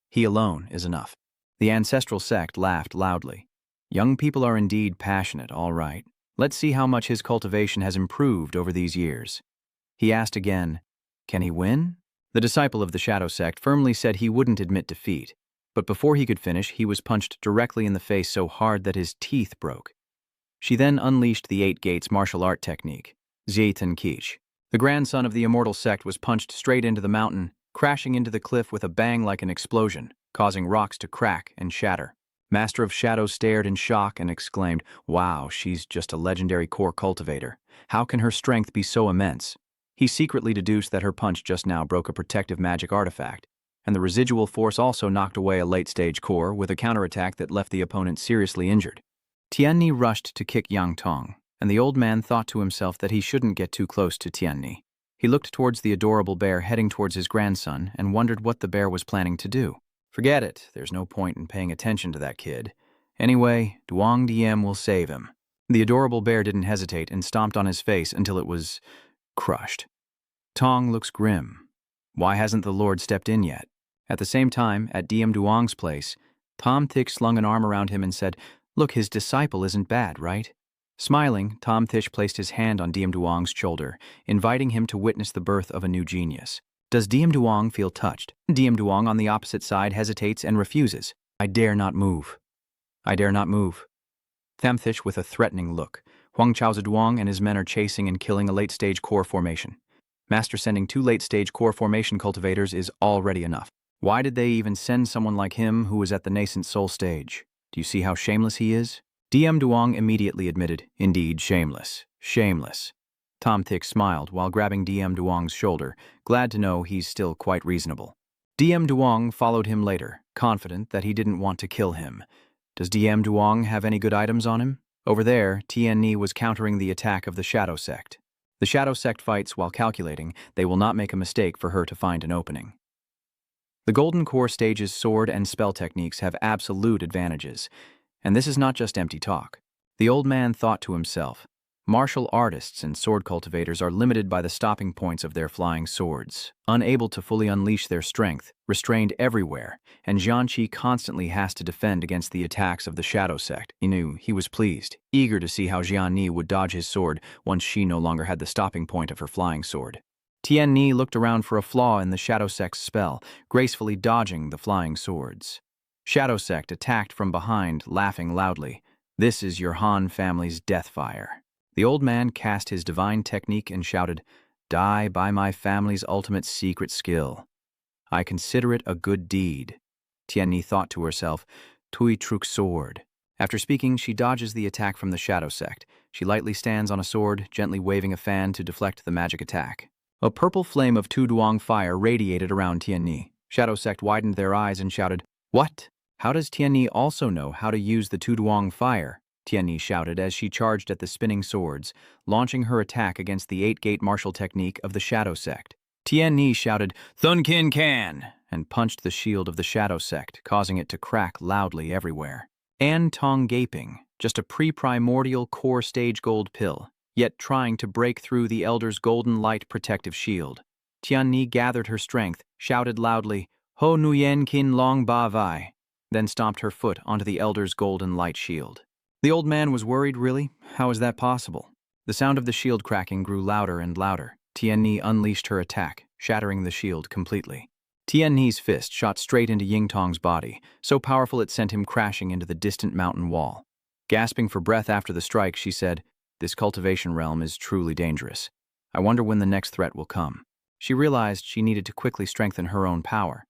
He alone is enough. The ancestral sect laughed loudly. Young people are indeed passionate, all right. Let's see how much his cultivation has improved over these years. He asked again, can he win? The disciple of the Shadow Sect firmly said he wouldn't admit defeat, but before he could finish, he was punched directly in the face so hard that his teeth broke. She then unleashed the 8 Gates martial art technique, Zietan Kich. The grandson of the immortal sect was punched straight into the mountain, crashing into the cliff with a bang like an explosion, causing rocks to crack and shatter. Master of Shadows stared in shock and exclaimed, wow, she's just a legendary core cultivator. How can her strength be so immense? He secretly deduced that her punch just now broke a protective magic artifact, and the residual force also knocked away a late-stage core with a counterattack that left the opponent seriously injured. Tianni rushed to kick Yang Tong, and the old man thought to himself that he shouldn't get too close to Tianni. He looked towards the adorable bear heading towards his grandson and wondered what the bear was planning to do. Forget it, there's no point in paying attention to that kid. Anyway, Duong Diem will save him. The adorable bear didn't hesitate and stomped on his face until it was crushed. Tong looks grim. Why hasn't the Lord stepped in yet? At the same time, at Diem Duong's place, Tom Thick slung an arm around him and said, look, his disciple isn't bad, right? Smiling, Tom Thish placed his hand on Diem Duong's shoulder, inviting him to witness the birth of a new genius. Does Diem Duong feel touched? Diem Duong on the opposite side hesitates and refuses. I dare not move. I dare not move. Tham Thish with a threatening look. Huang Chao Duong and his men are chasing and killing a late-stage core formation. Master sending 2 late-stage core formation cultivators is already enough. Why did they even send someone like him who is at the nascent soul stage? Do you see how shameless he is? Diem Duong immediately admitted, indeed, shameless. Shameless. Tom Thick smiled while grabbing Diem Duong's shoulder, glad to know he's still quite reasonable. Diem Duong followed him later, confident that he didn't want to kill him. Does Diem Duong have any good items on him? Over there, Tian Ni was countering the attack of the Shadow Sect. The Shadow Sect fights while calculating. They will not make a mistake for her to find an opening. The Golden Core stage's sword and spell techniques have absolute advantages, and this is not just empty talk. The old man thought to himself, martial artists and sword cultivators are limited by the stopping points of their flying swords, unable to fully unleash their strength, restrained everywhere, and Jianqi constantly has to defend against the attacks of the Shadow Sect. He knew, he was pleased, eager to see how Jian Ni would dodge his sword once she no longer had the stopping point of her flying sword. Tian Ni looked around for a flaw in the Shadow Sect's spell, gracefully dodging the flying swords. Shadow Sect attacked from behind, laughing loudly. This is your Han family's death fire. The old man cast his divine technique and shouted, Die by my family's ultimate secret skill. I consider it a good deed. Tianni thought to herself, Tui Truk sword. After speaking, she dodges the attack from the Shadow Sect. She lightly stands on a sword, gently waving a fan to deflect the magic attack. A purple flame of Tu Duong fire radiated around Tianni. Shadow Sect widened their eyes and shouted, What? How does Tianni also know how to use the Tu Duong fire? Tianni shouted as she charged at the spinning swords, launching her attack against the 8-gate martial technique of the Shadow Sect. Tianni shouted, Thun Kin Can, and punched the shield of the Shadow Sect, causing it to crack loudly everywhere. An Tong gaping, just a pre-primordial core stage gold pill, yet trying to break through the Elder's golden light protective shield. Tianni gathered her strength, shouted loudly, Ho Nuyen Kin Long Ba Vai, then stomped her foot onto the Elder's golden light shield. The old man was worried, really? How is that possible? The sound of the shield cracking grew louder and louder. Tianni unleashed her attack, shattering the shield completely. Tianni's fist shot straight into Yingtong's body, so powerful it sent him crashing into the distant mountain wall. Gasping for breath after the strike, she said, This cultivation realm is truly dangerous. I wonder when the next threat will come. She realized she needed to quickly strengthen her own power.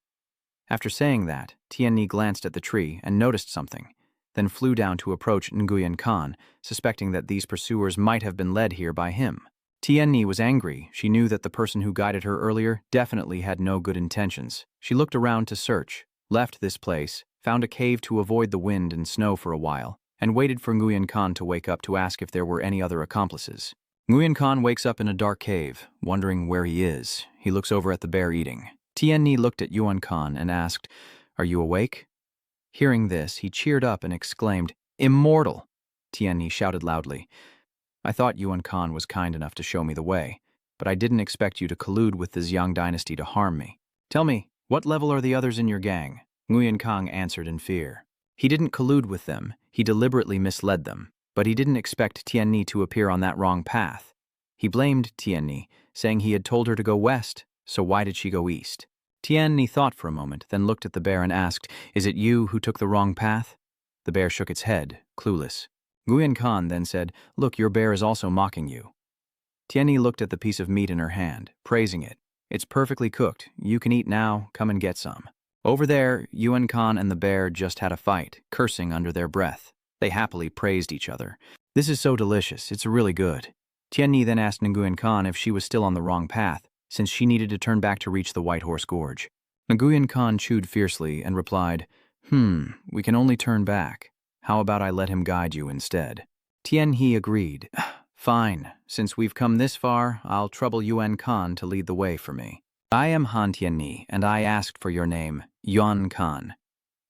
After saying that, Tianni glanced at the tree and noticed something, then flew down to approach Nguyen Khan, suspecting that these pursuers might have been led here by him. Tianni was angry. She knew that the person who guided her earlier definitely had no good intentions. She looked around to search, left this place, found a cave to avoid the wind and snow for a while, and waited for Nguyen Khan to wake up to ask if there were any other accomplices. Nguyen Khan wakes up in a dark cave, wondering where he is. He looks over at the bear eating. Tianni looked at Yuan Khan and asked, Are you awake? Hearing this, he cheered up and exclaimed, Immortal! Tianni shouted loudly, I thought Yuan Khan was kind enough to show me the way, but I didn't expect you to collude with the Xiang dynasty to harm me. Tell me, what level are the others in your gang? Nguyen Khan answered in fear. He didn't collude with them, he deliberately misled them, but he didn't expect Tianni to appear on that wrong path. He blamed Tianni, saying he had told her to go west, so why did she go east? Tianni thought for a moment, then looked at the bear and asked, Is it you who took the wrong path? The bear shook its head, clueless. Nguyen Khan then said, Look, your bear is also mocking you. Tianni looked at the piece of meat in her hand, praising it. It's perfectly cooked. You can eat now. Come and get some. Over there, Yuan Khan and the bear just had a fight, cursing under their breath. They happily praised each other. This is so delicious. It's really good. Tianni then asked Nguyen Khan if she was still on the wrong path, since she needed to turn back to reach the White Horse Gorge. Nguyen Khan chewed fiercely and replied, We can only turn back. How about I let him guide you instead? Tianni agreed. Fine, since we've come this far, I'll trouble Yuan Khan to lead the way for me. I am Han Tianni, and I asked for your name, Yuan Khan.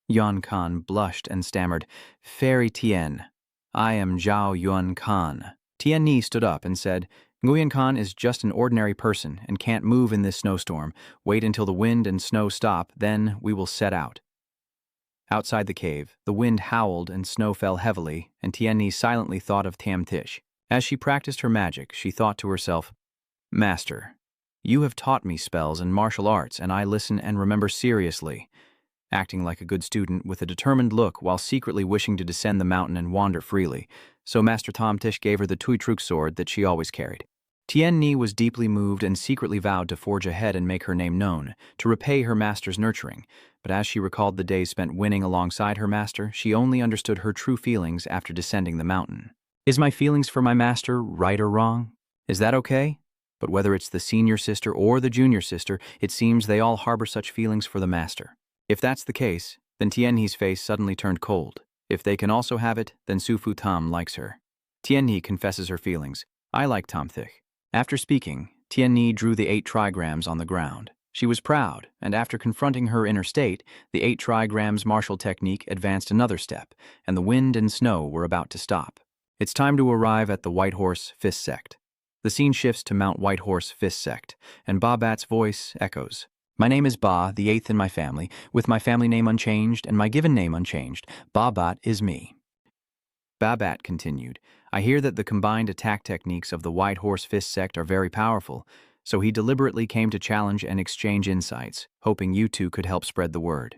Yuan Khan blushed and stammered, Fairy Tien. I am Zhao Yuan Khan. Tianni stood up and said, Nguyen Khan is just an ordinary person and can't move in this snowstorm. Wait until the wind and snow stop, then we will set out. Outside the cave, the wind howled and snow fell heavily, and Tianni silently thought of Tam Tish. As she practiced her magic, she thought to herself, Master, you have taught me spells and martial arts, and I listen and remember seriously. Acting like a good student with a determined look while secretly wishing to descend the mountain and wander freely, so Master Tam Tish gave her the Tui Truk sword that she always carried. Tianni was deeply moved and secretly vowed to forge ahead and make her name known, to repay her master's nurturing, but as she recalled the days spent winning alongside her master, she only understood her true feelings after descending the mountain. Is my feelings for my master right or wrong? Is that okay? But whether it's the senior sister or the junior sister, it seems they all harbor such feelings for the master. If that's the case, then Tianni's face suddenly turned cold. If they can also have it, then Su Fu Tam likes her. Tianni confesses her feelings. I like Tam Thich. After speaking, Tianni drew the 8 trigrams on the ground. She was proud, and after confronting her inner state, the 8 trigrams martial technique advanced another step, and the wind and snow were about to stop. It's time to arrive at the White Horse Fist Sect. The scene shifts to Mount White Horse Fist Sect, and Ba Bat's voice echoes. My name is Ba, the 8th in my family, with my family name unchanged and my given name unchanged. Ba Bat is me. Ba Bat continued, I hear that the combined attack techniques of the White Horse Fist Sect are very powerful, so he deliberately came to challenge and exchange insights, hoping you two could help spread the word.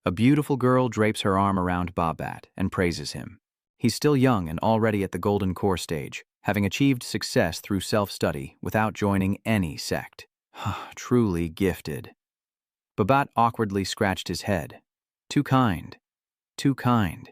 A beautiful girl drapes her arm around Ba Bat and praises him. He's still young and already at the golden core stage. having achieved success through self-study without joining any sect. Truly gifted. Babat awkwardly scratched his head. Too kind. Too kind.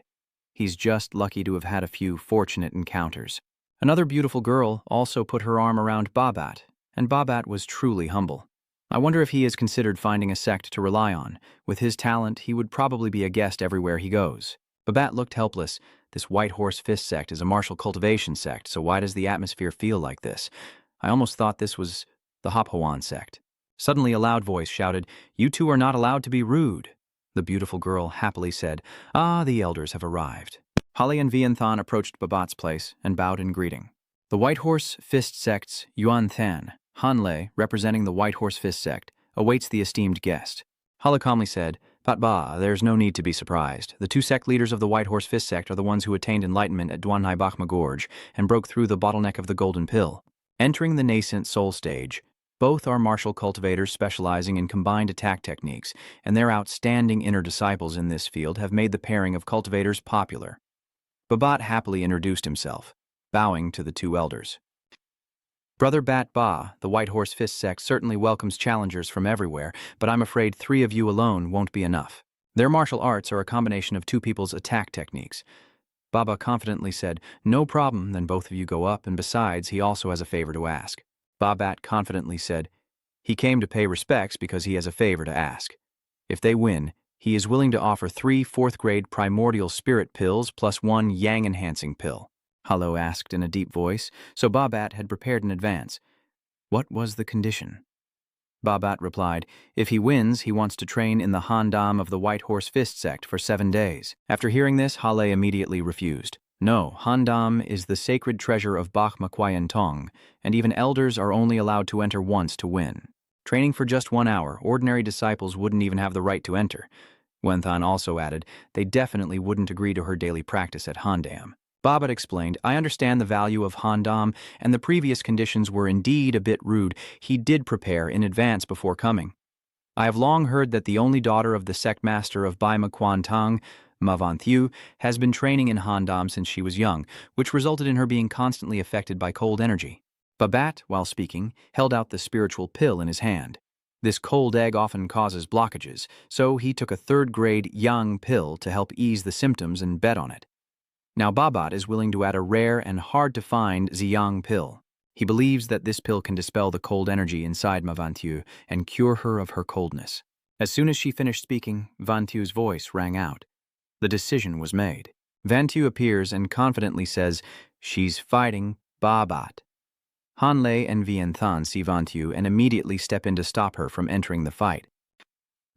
He's just lucky to have had a few fortunate encounters. Another beautiful girl also put her arm around Babat, and Babat was truly humble. I wonder if he has considered finding a sect to rely on. With his talent, he would probably be a guest everywhere he goes. Babat looked helpless. This White Horse Fist sect is a martial cultivation sect, so why does the atmosphere feel like this? I almost thought this was the Hophawan sect. Suddenly a loud voice shouted, "You two are not allowed to be rude." The beautiful girl happily said, "Ah, the elders have arrived." Holly and Vianthan approached Babat's place and bowed in greeting. The White Horse Fist sect's Yuan Than, Hanlei, representing the White Horse Fist sect, awaits the esteemed guest. Holly calmly said, "Patba, there's no need to be surprised. The two sect leaders of the White Horse Fist sect are the ones who attained enlightenment at Duanhai Bakhma Gorge and broke through the bottleneck of the Golden Pill. Entering the nascent soul stage, both are martial cultivators specializing in combined attack techniques, and their outstanding inner disciples in this field have made the pairing of cultivators popular." Babat happily introduced himself, bowing to the two elders. "Brother Bat Ba, the White Horse Fist sect certainly welcomes challengers from everywhere, but I'm afraid 3 of you alone won't be enough. Their martial arts are a combination of 2 people's attack techniques." Baba confidently said, "No problem, then both of you go up, and besides, he also has a favor to ask." Babat confidently said, "He came to pay respects because he has a favor to ask. If they win, he is willing to offer 3 4th-grade primordial spirit pills plus 1 yang-enhancing pill." Halo asked in a deep voice, so Babat had prepared in advance. What was the condition? Babat replied, "If he wins, he wants to train in the Handam of the White Horse Fist sect for 7 days. After hearing this, Hale immediately refused. No, Handam is the sacred treasure of Bakhma Kwayan Tong, and even elders are only allowed to enter once to win. Training for just 1 hour, ordinary disciples wouldn't even have the right to enter. Wenthan also added, they definitely wouldn't agree to her daily practice at Handam. Babat explained, "I understand the value of Handam, and the previous conditions were indeed a bit rude. He did prepare in advance before coming. I have long heard that the only daughter of the sect master of Baima Kwantang, Mavanthiu, has been training in Handam since she was young, which resulted in her being constantly affected by cold energy." Babat, while speaking, held out the spiritual pill in his hand. This cold egg often causes blockages, so he took a 3rd-grade yang pill to help ease the symptoms and bet on it. Now Babat is willing to add a rare and hard-to-find Ziyang pill. He believes that this pill can dispel the cold energy inside Mavanthieu and cure her of her coldness. As soon as she finished speaking, Vanthieu's voice rang out. The decision was made. Vanthieu appears and confidently says, "She's fighting Babat." Hanlei and Vianthan see Vanthieu and immediately step in to stop her from entering the fight.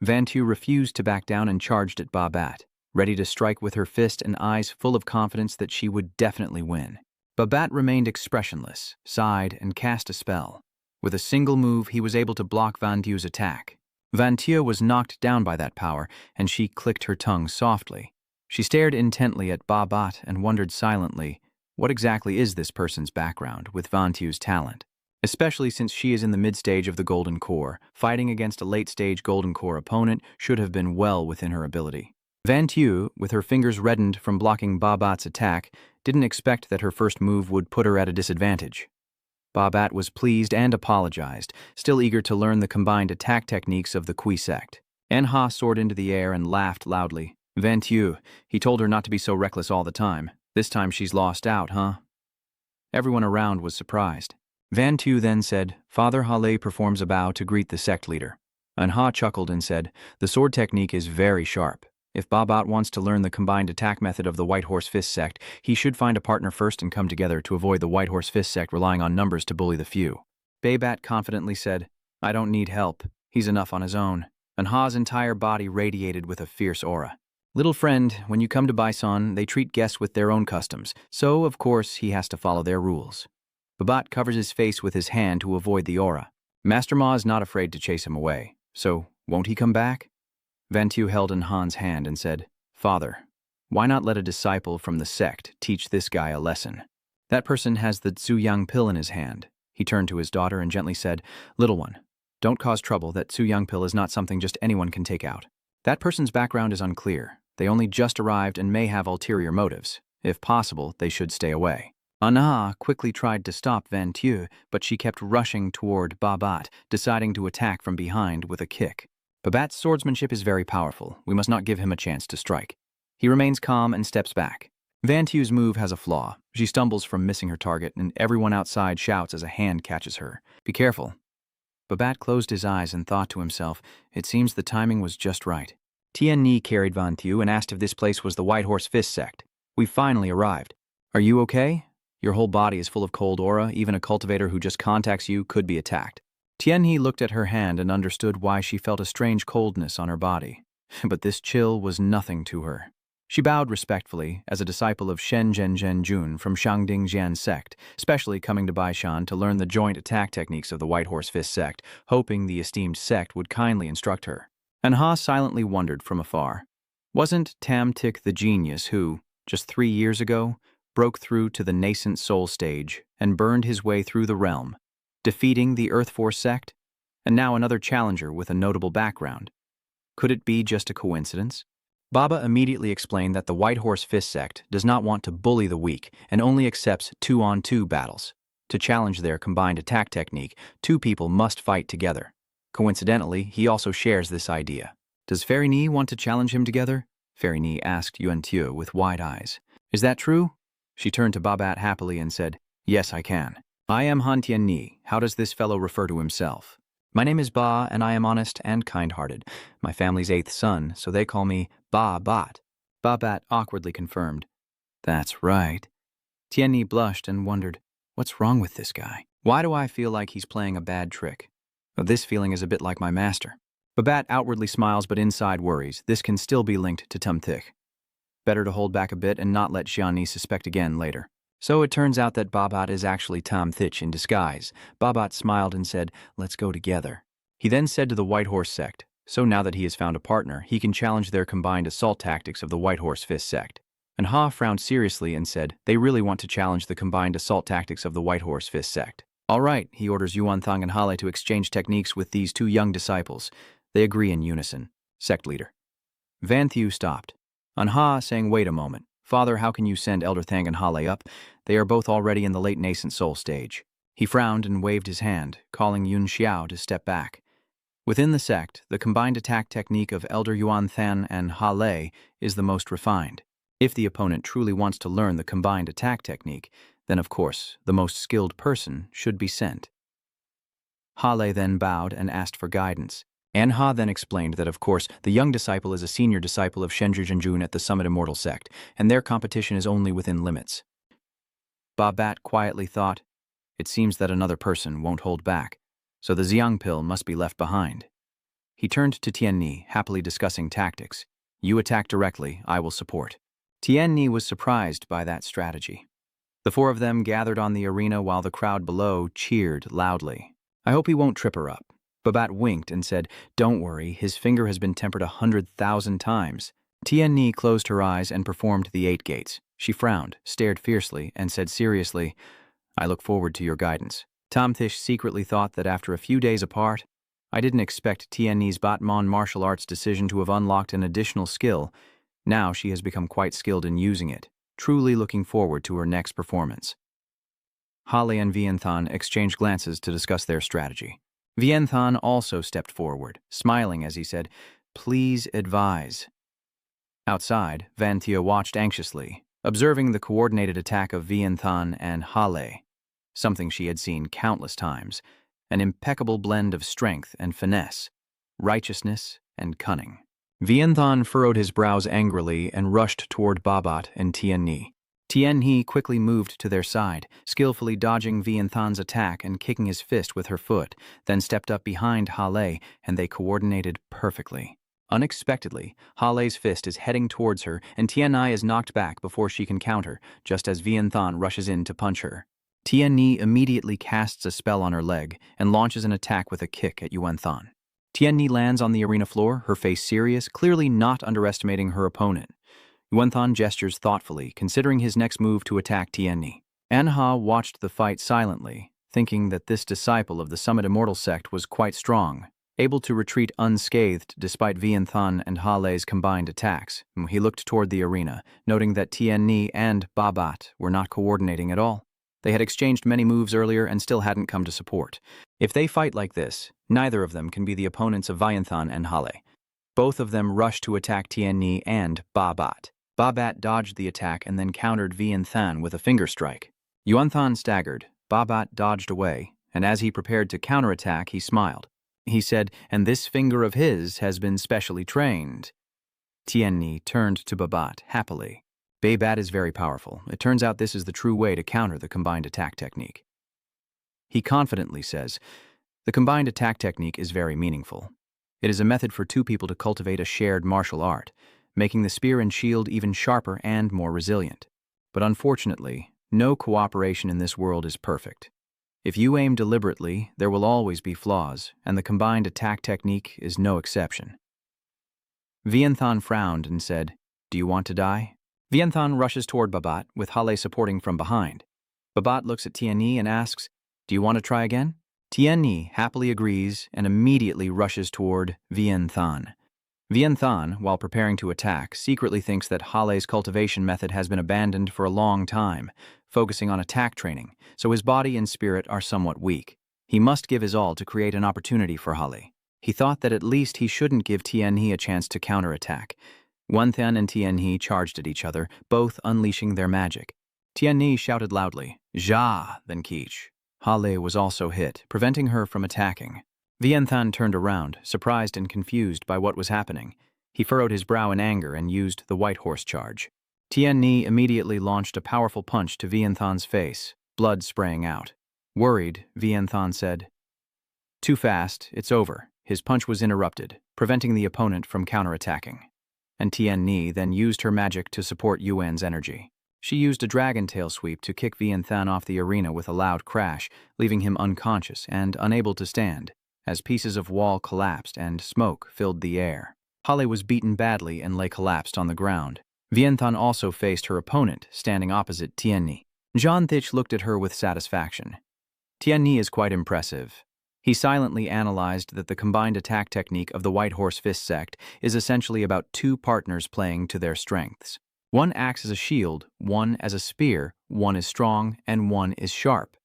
Vanthieu refused to back down and charged at Babat, ready to strike with her fist and eyes full of confidence that she would definitely win. Babat remained expressionless, sighed, and cast a spell. With a single move, he was able to block Vanthieu's attack. Vanthieu was knocked down by that power, and she clicked her tongue softly. She stared intently at Babat and wondered silently, what exactly is this person's background with Vanthieu's talent? Especially since she is in the mid-stage of the Golden Core, fighting against a late-stage Golden Core opponent should have been well within her ability. Vanthieu, with her fingers reddened from blocking Babat's attack, didn't expect that her first move would put her at a disadvantage. Babat was pleased and apologized, still eager to learn the combined attack techniques of the Kui sect. Enha soared into the air and laughed loudly. "Vanthieu, he told her not to be so reckless all the time. This time she's lost out, huh?" Everyone around was surprised. Vanthieu then said, "Father Hale performs a bow to greet the sect leader." Enha chuckled and said, "The sword technique is very sharp. If Babat wants to learn the combined attack method of the White Horse Fist sect, he should find a partner first and come together to avoid the White Horse Fist sect relying on numbers to bully the few." Babat confidently said, "I don't need help. He's enough on his own." And Ha's entire body radiated with a fierce aura. "Little friend, when you come to Bison, they treat guests with their own customs, so, of course, he has to follow their rules." Babat covers his face with his hand to avoid the aura. Master Ma is not afraid to chase him away, so won't he come back? Vanthieu held in Han's hand and said, "Father, why not let a disciple from the sect teach this guy a lesson? That person has the Zuyang pill in his hand." He turned to his daughter and gently said, "Little one, don't cause trouble. That Zuyang pill is not something just anyone can take out. That person's background is unclear. They only just arrived and may have ulterior motives. If possible, they should stay away." Anha quickly tried to stop Van Thieu, but she kept rushing toward Babat, deciding to attack from behind with a kick. Babat's swordsmanship is very powerful. We must not give him a chance to strike. He remains calm and steps back. Van Thieu's move has a flaw. She stumbles from missing her target, and everyone outside shouts as a hand catches her. Be careful. Babat closed his eyes and thought to himself, it seems the timing was just right. Tien Ni carried Van Thieu and asked if this place was the White Horse Fist Sect. We've finally arrived. Are you okay? Your whole body is full of cold aura. Even a cultivator who just contacts you could be attacked. Tien He looked at her hand and understood why she felt a strange coldness on her body. But this chill was nothing to her. She bowed respectfully as a disciple of Shen Zhen Jun from Shangding Jian Sect, specially coming to Baishan to learn the joint attack techniques of the White Horse Fist Sect, hoping the esteemed sect would kindly instruct her. And Ha silently wondered from afar. Wasn't Tam Tik the genius who, just 3 years ago, broke through to the nascent soul stage and burned his way through the realm, defeating the Earth Force sect, and now another challenger with a notable background? Could it be just a coincidence? Baba immediately explained that the White Horse Fist sect does not want to bully the weak and only accepts 2-on-2 battles. To challenge their combined attack technique, 2 people must fight together. Coincidentally, he also shares this idea. Does Fairy Ni want to challenge him together? Fairy Ni asked Yuan Tieu with wide eyes. Is that true? She turned to Babat happily and said, Yes, I can. I am Han Tien Ni. How does this fellow refer to himself? My name is Ba, and I am honest and kind-hearted. My family's 8th son, so they call me Ba Bat. Babat awkwardly confirmed. That's right. Tien Ni blushed and wondered, what's wrong with this guy? Why do I feel like he's playing a bad trick? This feeling is a bit like my master. Babat outwardly smiles but inside worries. This can still be linked to Tum Tik. Better to hold back a bit and not let Xian Ni suspect again later. So it turns out that Babat is actually Tam Thich in disguise. Babat smiled and said, let's go together. He then said to the White Horse sect, so now that he has found a partner, he can challenge their combined assault tactics of the White Horse Fist sect. And Ha frowned seriously and said, they really want to challenge the combined assault tactics of the White Horse Fist sect. All right, he orders Yuan Thang and Hale to exchange techniques with these 2 young disciples. They agree in unison. Sect leader. Van Thieu stopped. Ha saying, wait a moment. Father, how can you send Elder Thang and Hale up? They are both already in the late nascent soul stage. He frowned and waved his hand, calling Yun Xiao to step back. Within the sect, the combined attack technique of Elder Yuan Than and Hale is the most refined. If the opponent truly wants to learn the combined attack technique, then of course, the most skilled person should be sent. Hale then bowed and asked for guidance. Anha then explained that, of course, the young disciple is a senior disciple of Shenju Zhenjun at the Summit Immortal Sect, and their competition is only within limits. Babat quietly thought, it seems that another person won't hold back, so the Xiang pill must be left behind. He turned to Tien Ni, happily discussing tactics. You attack directly, I will support. Tien Ni was surprised by that strategy. The 4 of them gathered on the arena while the crowd below cheered loudly. I hope he won't trip her up. Babat winked and said, don't worry, his finger has been tempered 100,000 times. Tien Ni closed her eyes and performed the 8 gates. She frowned, stared fiercely, and said seriously, I look forward to your guidance. Tam Thish secretly thought that after a few days apart, I didn't expect Tien Ni's Batman martial arts decision to have unlocked an additional skill. Now she has become quite skilled in using it, truly looking forward to her next performance. Hale and Vienthan exchanged glances to discuss their strategy. Vienthan also stepped forward, smiling as he said, please advise. Outside, Van Thieu watched anxiously, observing the coordinated attack of Vienthan and Hale, something she had seen countless times, an impeccable blend of strength and finesse, righteousness and cunning. Vienthan furrowed his brows angrily and rushed toward Babat and Tien Ni. Tien Ni quickly moved to their side, skillfully dodging Vienthan's attack and kicking his fist with her foot, then stepped up behind Hale, and they coordinated perfectly. Unexpectedly, Hale's fist is heading towards her, and Tien Ni is knocked back before she can counter, just as Vienthan rushes in to punch her. Tien Ni immediately casts a spell on her leg and launches an attack with a kick at Yuan Than. Tien Ni lands on the arena floor, her face serious, clearly not underestimating her opponent. Yuan Than gestures thoughtfully, considering his next move to attack Tien Ni. Anha watched the fight silently, thinking that this disciple of the Summit Immortal Sect was quite strong, able to retreat unscathed despite Vienthan and Hale's combined attacks. He looked toward the arena, noting that Tien Ni and Babat were not coordinating at all. They had exchanged many moves earlier and still hadn't come to support. If they fight like this, neither of them can be the opponents of Vianthan and Hale. Both of them rushed to attack Tianni and Babat. Babat dodged the attack and then countered Vianthan with a finger strike. Yuanthan staggered, Babat dodged away, and as he prepared to counterattack, he smiled. He said, "And this finger of his has been specially trained." Tianni turned to Babat happily. Babat is very powerful. It turns out this is the true way to counter the combined attack technique. He confidently says, "The combined attack technique is very meaningful. It is a method for two people to cultivate a shared martial art, making the spear and shield even sharper and more resilient. But unfortunately, no cooperation in this world is perfect. If you aim deliberately, there will always be flaws, and the combined attack technique is no exception." Vianthan frowned and said, "Do you want to die?" Vianthan rushes toward Babat, with Hale supporting from behind. Babat looks at Tianni and asks, "Do you want to try again?" Tianni happily agrees and immediately rushes toward Vianthan. Vianthan, while preparing to attack, secretly thinks that Hale's cultivation method has been abandoned for a long time, focusing on attack training, so his body and spirit are somewhat weak. He must give his all to create an opportunity for Hale. He thought that at least he shouldn't give Tianni a chance to counterattack. Yuanthan and Tianni charged at each other, both unleashing their magic. Tianni shouted loudly, "Ja!" then Keech. Hale was also hit, preventing her from attacking. Vianthan turned around, surprised and confused by what was happening. He furrowed his brow in anger and used the white horse charge. Tianni immediately launched a powerful punch to Vianthan's face, blood spraying out. Worried, Vianthan said, "Too fast, it's over." His punch was interrupted, preventing the opponent from counterattacking. And Tianni then used her magic to support Yuan's energy. She used a dragon tail sweep to kick Vianthan off the arena with a loud crash, leaving him unconscious and unable to stand, as pieces of wall collapsed and smoke filled the air. Hale was beaten badly and lay collapsed on the ground. Vianthan also faced her opponent, standing opposite Tianni. John Thich looked at her with satisfaction. Tianni is quite impressive. He silently analyzed that the combined attack technique of the White Horse Fist Sect is essentially about two partners playing to their strengths. One acts as a shield, one as a spear, one is strong, and one is sharp.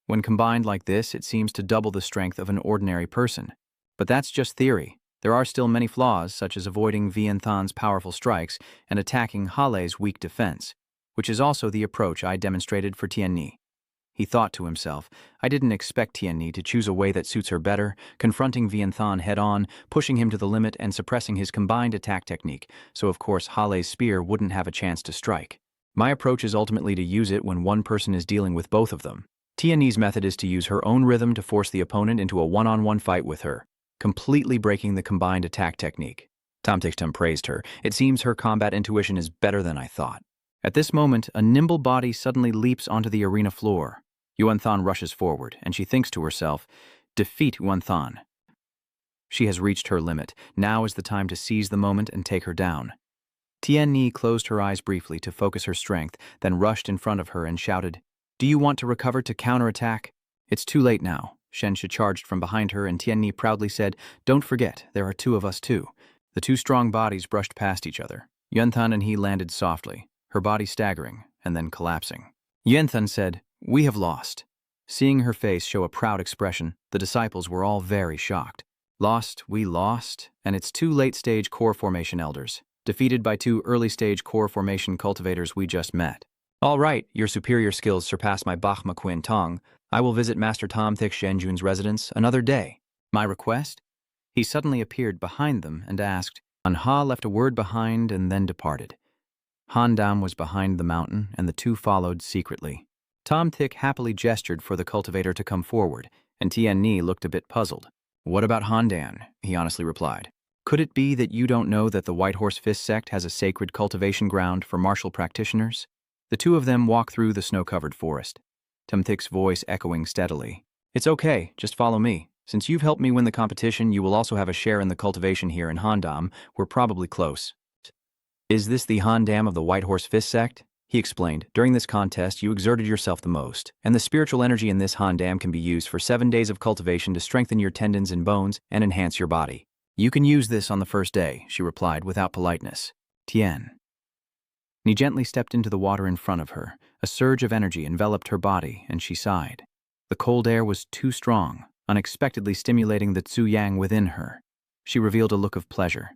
When combined like this, it seems to double the strength of an ordinary person. But that's just theory. There are still many flaws, such as avoiding Vianthan's powerful strikes and attacking Hale's weak defense, which is also the approach I demonstrated for Tianni. He thought to himself, I didn't expect Tianni to choose a way that suits her better, confronting Vianthan head-on, pushing him to the limit and suppressing his combined attack technique, so of course Hale's spear wouldn't have a chance to strike. My approach is ultimately to use it when one person is dealing with both of them. Tianni's method is to use her own rhythm to force the opponent into a one-on-one fight with her, completely breaking the combined attack technique. Tom Tichtum praised her. It seems her combat intuition is better than I thought. At this moment, a nimble body suddenly leaps onto the arena floor. Yuanthan rushes forward, and she thinks to herself, defeat Yuanthan. She has reached her limit. Now is the time to seize the moment and take her down. Tianni closed her eyes briefly to focus her strength, then rushed in front of her and shouted, Do you want to recover to counterattack? It's too late now. Shensha charged from behind her, and Tianni proudly said, Don't forget, there are two of us too. The two strong bodies brushed past each other. Yuanthan and he landed softly, her body staggering, and then collapsing. Yuanthan said, We have lost. Seeing her face show a proud expression, the disciples were all very shocked. Lost, we lost, and it's two late-stage core formation elders, defeated by two early-stage core formation cultivators we just met. All right, your superior skills surpass my Bachma Quin Tong. I will visit Master Tom Thich Shenjun's residence another day. My request? He suddenly appeared behind them and asked. Anha left a word behind and then departed. Handam was behind the mountain, and the two followed secretly. Tom Thich happily gestured for the cultivator to come forward, and Tianni looked a bit puzzled. What about Handan? He honestly replied. Could it be that you don't know that the White Horse Fist Sect has a sacred cultivation ground for martial practitioners? The two of them walk through the snow-covered forest, Tom Thich's voice echoing steadily. It's okay, just follow me. Since you've helped me win the competition, you will also have a share in the cultivation here in Handam. We're probably close. Is this the Handam of the White Horse Fist Sect? He explained, during this contest you exerted yourself the most, and the spiritual energy in this Handam can be used for 7 days of cultivation to strengthen your tendons and bones and enhance your body. You can use this on the first day, she replied without politeness. Tien. and he gently stepped into the water in front of her. A surge of energy enveloped her body, and she sighed. The cold air was too strong, unexpectedly stimulating the Tzu-yang within her. She revealed a look of pleasure.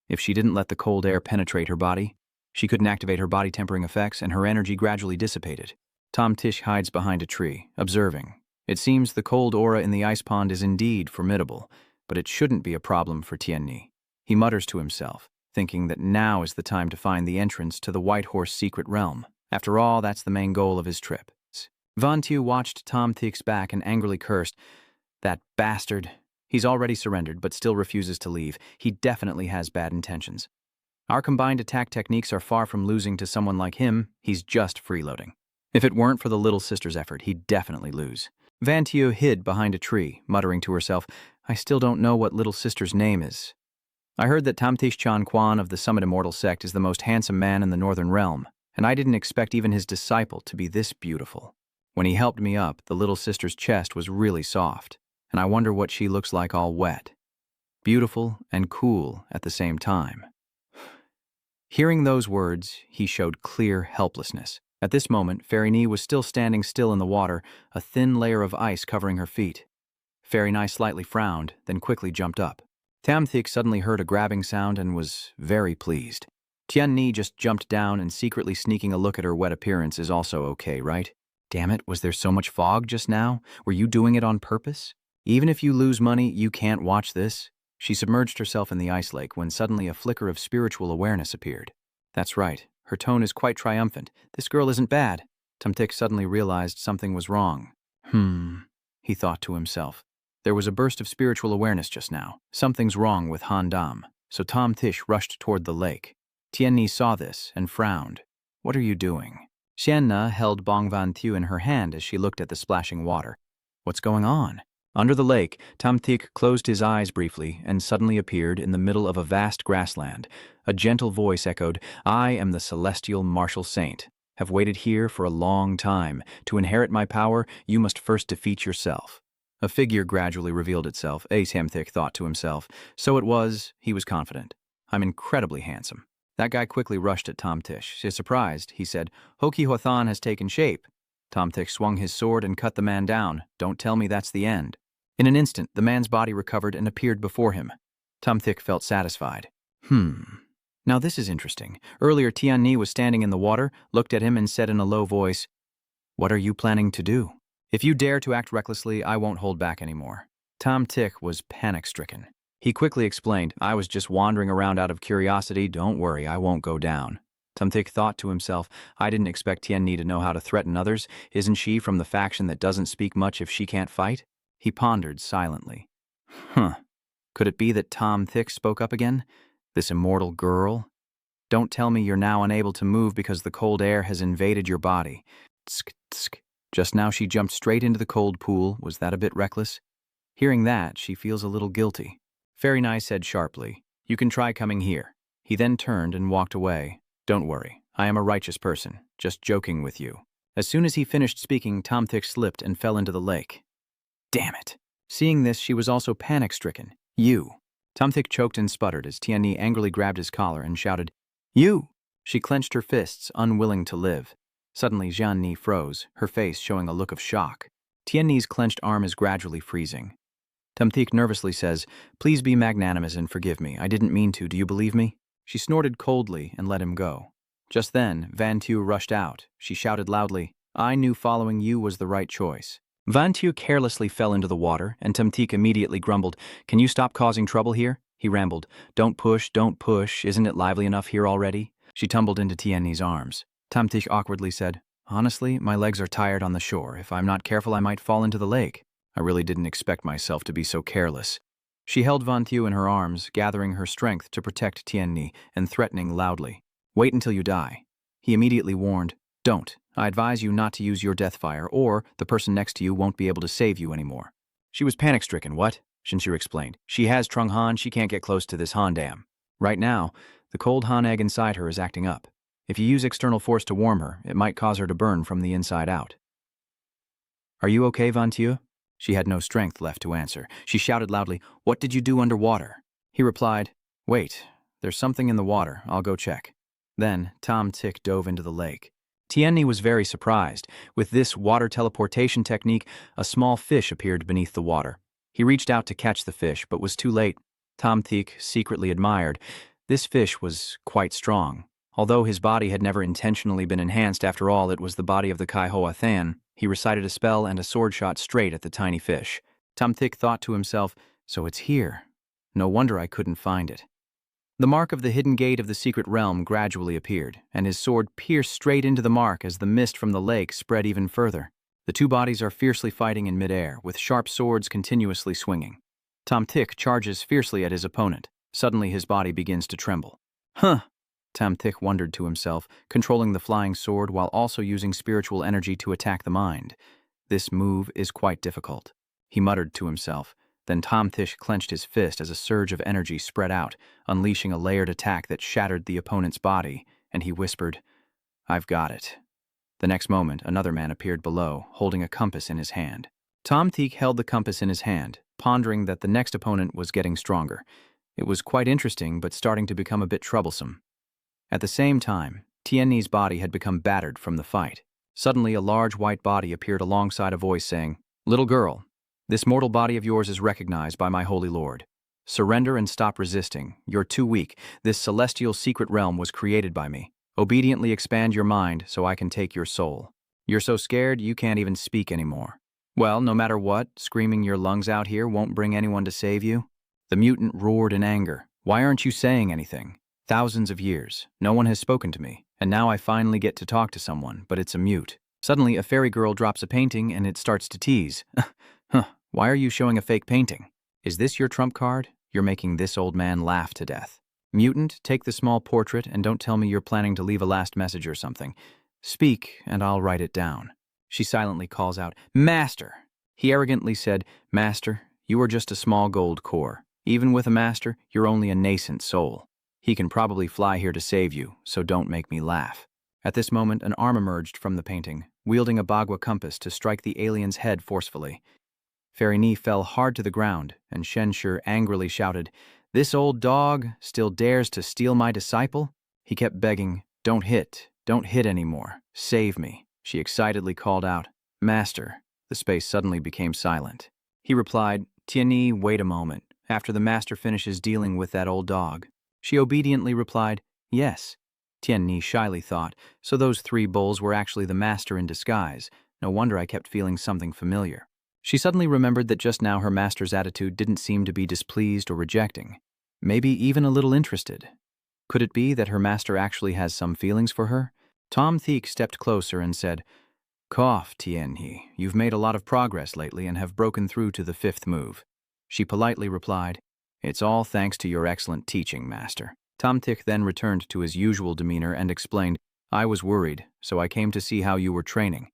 If she didn't let the cold air penetrate her body, she couldn't activate her body-tempering effects, and her energy gradually dissipated. Tom Tish hides behind a tree, observing. It seems the cold aura in the ice pond is indeed formidable, but it shouldn't be a problem for Tianni. He mutters to himself, thinking that now is the time to find the entrance to the White Horse secret realm. After all, that's the main goal of his trip. Van Tu watched Tom Tich's back and angrily cursed. That bastard. He's already surrendered, but still refuses to leave. He definitely has bad intentions. Our combined attack techniques are far from losing to someone like him. He's just freeloading. If it weren't for the little sister's effort, he'd definitely lose. Van Tu hid behind a tree, muttering to herself, I still don't know what little sister's name is. I heard that Tamtish Chan Quan of the Summit Immortal Sect is the most handsome man in the Northern Realm, and I didn't expect even his disciple to be this beautiful. When he helped me up, the little sister's chest was really soft, and I wonder what she looks like all wet. Beautiful and cool at the same time. Hearing those words, he showed clear helplessness. At this moment, Fairy Ni was still standing still in the water, a thin layer of ice covering her feet. Fairy Ni slightly frowned, then quickly jumped up. Tamthik suddenly heard a grabbing sound and was very pleased. Tian Ni just jumped down, and secretly sneaking a look at her wet appearance is also okay, right? Damn it, was there so much fog just now? Were you doing it on purpose? Even if you lose money, you can't watch this. She submerged herself in the ice lake when suddenly a flicker of spiritual awareness appeared. That's right, her tone is quite triumphant. This girl isn't bad. Tamthik suddenly realized something was wrong. He thought to himself. There was a burst of spiritual awareness just now. Something's wrong with Han Dam. So Tom Tish rushed toward the lake. Tian Ni saw this and frowned. What are you doing? Xian Na held Bong Van Thieu in her hand as she looked at the splashing water. What's going on? Under the lake, Tam Thik closed his eyes briefly and suddenly appeared in the middle of a vast grassland. A gentle voice echoed, I am the celestial martial saint. Have waited here for a long time. To inherit my power, you must first defeat yourself. A figure gradually revealed itself, Tam Thik thought to himself. So it was, he was confident. I'm incredibly handsome. That guy quickly rushed at Tom Tish. Surprised, he said, Hoki Hothan has taken shape. Tom Thik swung his sword and cut the man down. Don't tell me that's the end. In an instant, the man's body recovered and appeared before him. Tom Thik felt satisfied. Now this is interesting. Earlier, Tian Ni was standing in the water, looked at him and said in a low voice, What are you planning to do? If you dare to act recklessly, I won't hold back anymore. Tom Thik was panic-stricken. He quickly explained, I was just wandering around out of curiosity. Don't worry, I won't go down. Tom Thik thought to himself, I didn't expect Tian Ni to know how to threaten others. Isn't she from the faction that doesn't speak much if she can't fight? He pondered silently. Could it be that Tom Thik spoke up again? This immortal girl? Don't tell me you're now unable to move because the cold air has invaded your body. Tsk, tsk. Just now she jumped straight into the cold pool. Was that a bit reckless? Hearing that, she feels a little guilty. Fairy Nai said sharply, You can try coming here. He then turned and walked away. Don't worry, I am a righteous person, just joking with you. As soon as he finished speaking, Tom Thik slipped and fell into the lake. Damn it. Seeing this, she was also panic-stricken. You. Tom Thik choked and sputtered as Tian Ni angrily grabbed his collar and shouted, You! She clenched her fists, unwilling to live. Suddenly, Jian Ni froze, her face showing a look of shock. Tian Ni's clenched arm is gradually freezing. Tom Thik nervously says, Please be magnanimous and forgive me. I didn't mean to. Do you believe me? She snorted coldly and let him go. Just then, Van Tu rushed out. She shouted loudly, I knew following you was the right choice. Van Tu carelessly fell into the water, and Tom Thik immediately grumbled, Can you stop causing trouble here? He rambled, Don't push, isn't it lively enough here already? She tumbled into Tian Ni's arms. Tom Thik awkwardly said, Honestly, my legs are tired on the shore. If I'm not careful, I might fall into the lake. I really didn't expect myself to be so careless. She held Van Tu in her arms, gathering her strength to protect Tian Ni, and threatening loudly, Wait until you die. He immediately warned, Don't. I advise you not to use your death fire, or the person next to you won't be able to save you anymore. She was panic-stricken, what? Shinshiro explained. She has Trung Han, she can't get close to this Han Dam. Right now, the cold Han egg inside her is acting up. If you use external force to warm her, it might cause her to burn from the inside out. Are you okay, Van Tu? She had no strength left to answer. She shouted loudly, What did you do underwater? He replied, Wait, there's something in the water. I'll go check. Then, Tom Tick dove into the lake. Tierney was very surprised. With this water teleportation technique, a small fish appeared beneath the water. He reached out to catch the fish, but was too late. Tom Tick secretly admired. This fish was quite strong. Although his body had never intentionally been enhanced, after all, it was the body of the Kaihoa Than. He recited a spell and a sword shot straight at the tiny fish. Tom Tick thought to himself, so it's here. No wonder I couldn't find it. The mark of the hidden gate of the secret realm gradually appeared, and his sword pierced straight into the mark as the mist from the lake spread even further. The two bodies are fiercely fighting in midair, with sharp swords continuously swinging. Tom Tick charges fiercely at his opponent. Suddenly his body begins to tremble. Huh! Tom Tick wondered to himself, controlling the flying sword while also using spiritual energy to attack the mind. This move is quite difficult. He muttered to himself. Then Tom Tick clenched his fist as a surge of energy spread out, unleashing a layered attack that shattered the opponent's body, and he whispered, I've got it. The next moment, another man appeared below, holding a compass in his hand. Tom Tick held the compass in his hand, pondering that the next opponent was getting stronger. It was quite interesting, but starting to become a bit troublesome. At the same time, Tierney's body had become battered from the fight. Suddenly, a large white body appeared alongside a voice saying, Little girl, this mortal body of yours is recognized by my holy lord. Surrender and stop resisting. You're too weak. This celestial secret realm was created by me. Obediently expand your mind so I can take your soul. You're so scared you can't even speak anymore. Well, no matter what, screaming your lungs out here won't bring anyone to save you. The mutant roared in anger. Why aren't you saying anything? Thousands of years. No one has spoken to me. And now I finally get to talk to someone, but it's a mute. Suddenly, a fairy girl drops a painting and it starts to tease. Huh. Why are you showing a fake painting? Is this your trump card? You're making this old man laugh to death. Mutant, take the small portrait and don't tell me you're planning to leave a last message or something. Speak, and I'll write it down. She silently calls out, Master! He arrogantly said, Master, you are just a small gold core. Even with a master, you're only a nascent soul. He can probably fly here to save you, so don't make me laugh. At this moment, an arm emerged from the painting, wielding a bagua compass to strike the alien's head forcefully. Fairy Ni fell hard to the ground, and Shenshur angrily shouted, This old dog still dares to steal my disciple? He kept begging, Don't hit anymore, save me. She excitedly called out, Master. The space suddenly became silent. He replied, Tierney, wait a moment, after the master finishes dealing with that old dog. She obediently replied, Yes. Tierney shyly thought, so those three bulls were actually the master in disguise. No wonder I kept feeling something familiar. She suddenly remembered that just now her master's attitude didn't seem to be displeased or rejecting, maybe even a little interested. Could it be that her master actually has some feelings for her? Tom Tick stepped closer and said, Cough, Tierney, you've made a lot of progress lately and have broken through to the fifth move. She politely replied, It's all thanks to your excellent teaching, master. Tom Tick then returned to his usual demeanor and explained, I was worried, so I came to see how you were training.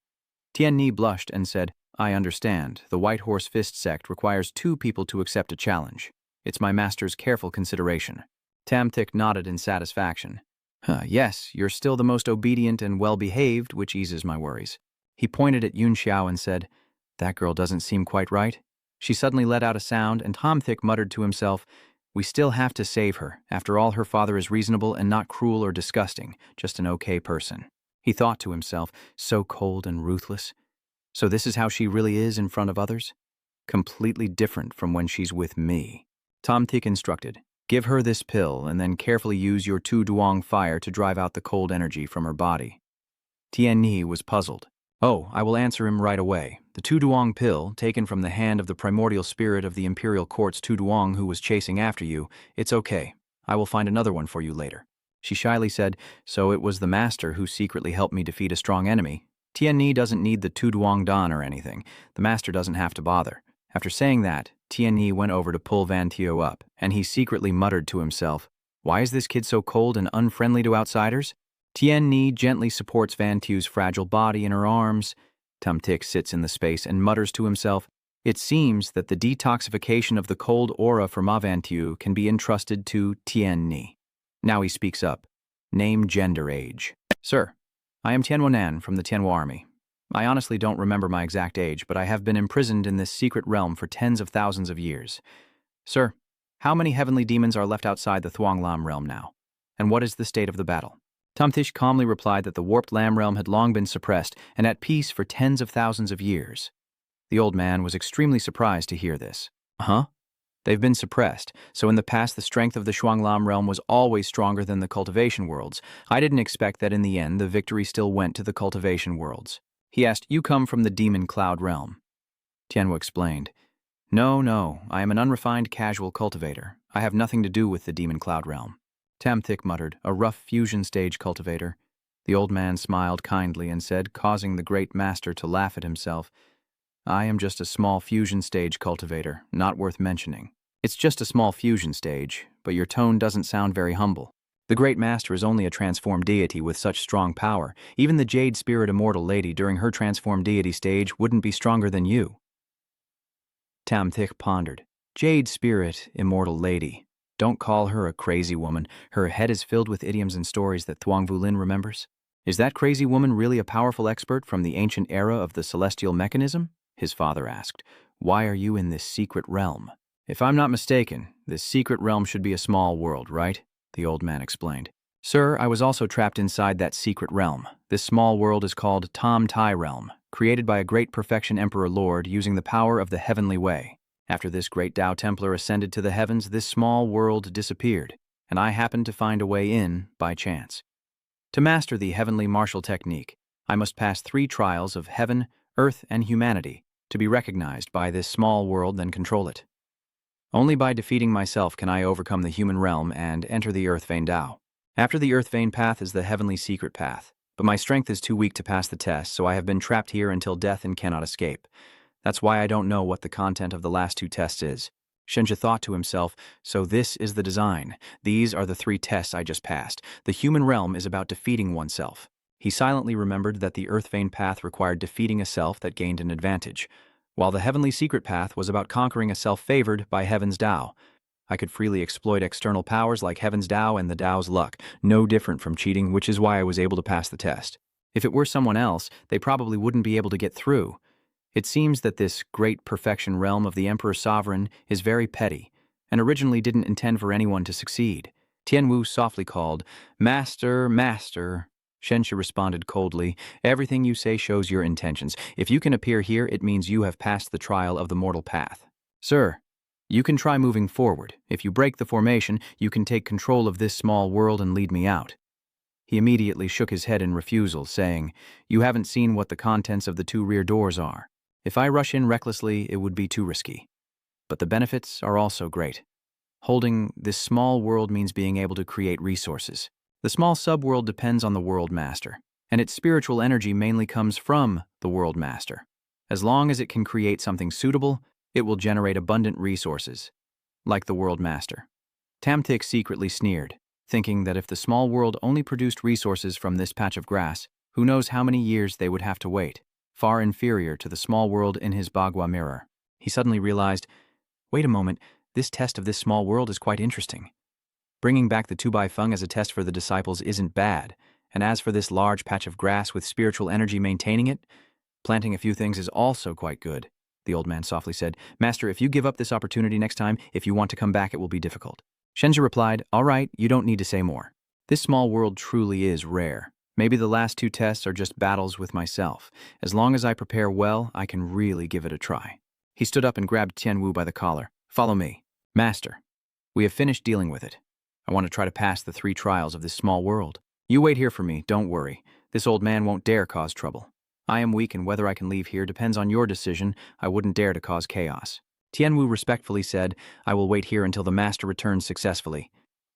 Tierney blushed and said, I understand. The White Horse Fist Sect requires 2 people to accept a challenge. It's my master's careful consideration. Tom Tick nodded in satisfaction. Yes, you're still the most obedient and well-behaved, which eases my worries. He pointed at Yun Xiao and said, That girl doesn't seem quite right. She suddenly let out a sound, and Tom Tick muttered to himself, We still have to save her. After all, her father is reasonable and not cruel or disgusting, just an okay person. He thought to himself, so cold and ruthless. So this is how she really is in front of others? Completely different from when she's with me. Tom Tick instructed, Give her this pill and then carefully use your 2 duong fire to drive out the cold energy from her body. Tierney was puzzled. Oh, I will answer him right away. The 2 duong pill, taken from the hand of the primordial spirit of the Imperial Court's 2 duong who was chasing after you, it's okay. I will find another one for you later. She shyly said, So it was the master who secretly helped me defeat a strong enemy. Tierney doesn't need the 2 duong dan or anything. The master doesn't have to bother. After saying that, Tierney went over to pull Van Tio up, and he secretly muttered to himself, Why is this kid so cold and unfriendly to outsiders? Tierney gently supports Van Tio's fragile body in her arms. Tom Tick sits in the space and mutters to himself, It seems that the detoxification of the cold aura for Ma Van Tio can be entrusted to Tierney. Now he speaks up. Name, gender, age. Sir, I am Tianhuo Nan from the Tianhuo army. I honestly don't remember my exact age, but I have been imprisoned in this secret realm for tens of thousands of years. Sir, how many heavenly demons are left outside the Thuong Lam realm now? And what is the state of the battle? Tomtish calmly replied that the warped lamb realm had long been suppressed and at peace for tens of thousands of years. The old man was extremely surprised to hear this. Huh? They've been suppressed, so in the past the strength of the Shuanglam realm was always stronger than the cultivation worlds. I didn't expect that in the end the victory still went to the cultivation worlds. He asked, "You come from the demon cloud realm?" Tianwu explained, No, I am an unrefined casual cultivator. I have nothing to do with the demon cloud realm." Tamthik muttered, "A rough fusion stage cultivator." The old man smiled kindly and said, causing the great master to laugh at himself, "I am just a small fusion stage cultivator, not worth mentioning." "It's just a small fusion stage, but your tone doesn't sound very humble. The great master is only a transformed deity with such strong power. Even the Jade Spirit Immortal Lady during her transformed deity stage wouldn't be stronger than you." Tamthik pondered. Jade Spirit Immortal Lady. Don't call her a crazy woman. Her head is filled with idioms and stories that Thuong Vu Lin remembers. "Is that crazy woman really a powerful expert from the ancient era of the celestial mechanism?" his father asked. "Why are you in this secret realm?" "If I'm not mistaken, this secret realm should be a small world, right?" the old man explained. "Sir, I was also trapped inside that secret realm. This small world is called Tom Tai Realm, created by a great perfection Emperor Lord using the power of the heavenly way. After this great Tao Templar ascended to the heavens, this small world disappeared, and I happened to find a way in by chance. To master the heavenly martial technique, I must pass 3 trials of heaven, earth, and humanity to be recognized by this small world and control it. Only by defeating myself can I overcome the human realm and enter the Earth Vein Tao. After the Earth Vein path is the heavenly secret path, but my strength is too weak to pass the test, so I have been trapped here until death and cannot escape. That's why I don't know what the content of the last 2 tests is." Shenji thought to himself, so this is the design. These are the 3 tests I just passed. The human realm is about defeating oneself. He silently remembered that the Earth Vein path required defeating a self that gained an advantage, while the heavenly secret path was about conquering a self favored by heaven's Tao. I could freely exploit external powers like heaven's Tao and the Tao's luck, no different from cheating, which is why I was able to pass the test. If it were someone else, they probably wouldn't be able to get through. It seems that this great perfection realm of the Emperor Sovereign is very petty, and originally didn't intend for anyone to succeed. Tianwu softly called, "Master, Master." Shenshi responded coldly, "Everything you say shows your intentions. If you can appear here, it means you have passed the trial of the mortal path. Sir, you can try moving forward. If you break the formation, you can take control of this small world and lead me out." He immediately shook his head in refusal, saying, "You haven't seen what the contents of the 2 rear doors are. If I rush in recklessly, it would be too risky. But the benefits are also great. Holding this small world means being able to create resources. The small subworld depends on the World Master, and its spiritual energy mainly comes from the World Master. As long as it can create something suitable, it will generate abundant resources, like the World Master." Tamthik secretly sneered, thinking that if the small world only produced resources from this patch of grass, who knows how many years they would have to wait, far inferior to the small world in his Bagua mirror. He suddenly realized, wait a moment, this test of this small world is quite interesting. Bringing back the 2 Feng as a test for the disciples isn't bad, and as for this large patch of grass with spiritual energy maintaining it, planting a few things is also quite good. The old man softly said, "Master, if you give up this opportunity next time, if you want to come back, it will be difficult." Shenji replied, "All right, you don't need to say more. This small world truly is rare. Maybe the last 2 tests are just battles with myself. As long as I prepare well, I can really give it a try." He stood up and grabbed Tianwu by the collar. "Follow me." "Master, we have finished dealing with it. I want to try to pass the 3 trials of this small world. You wait here for me, don't worry. This old man won't dare cause trouble. I am weak, and whether I can leave here depends on your decision. I wouldn't dare to cause chaos." Tianwu respectfully said, "I will wait here until the master returns successfully."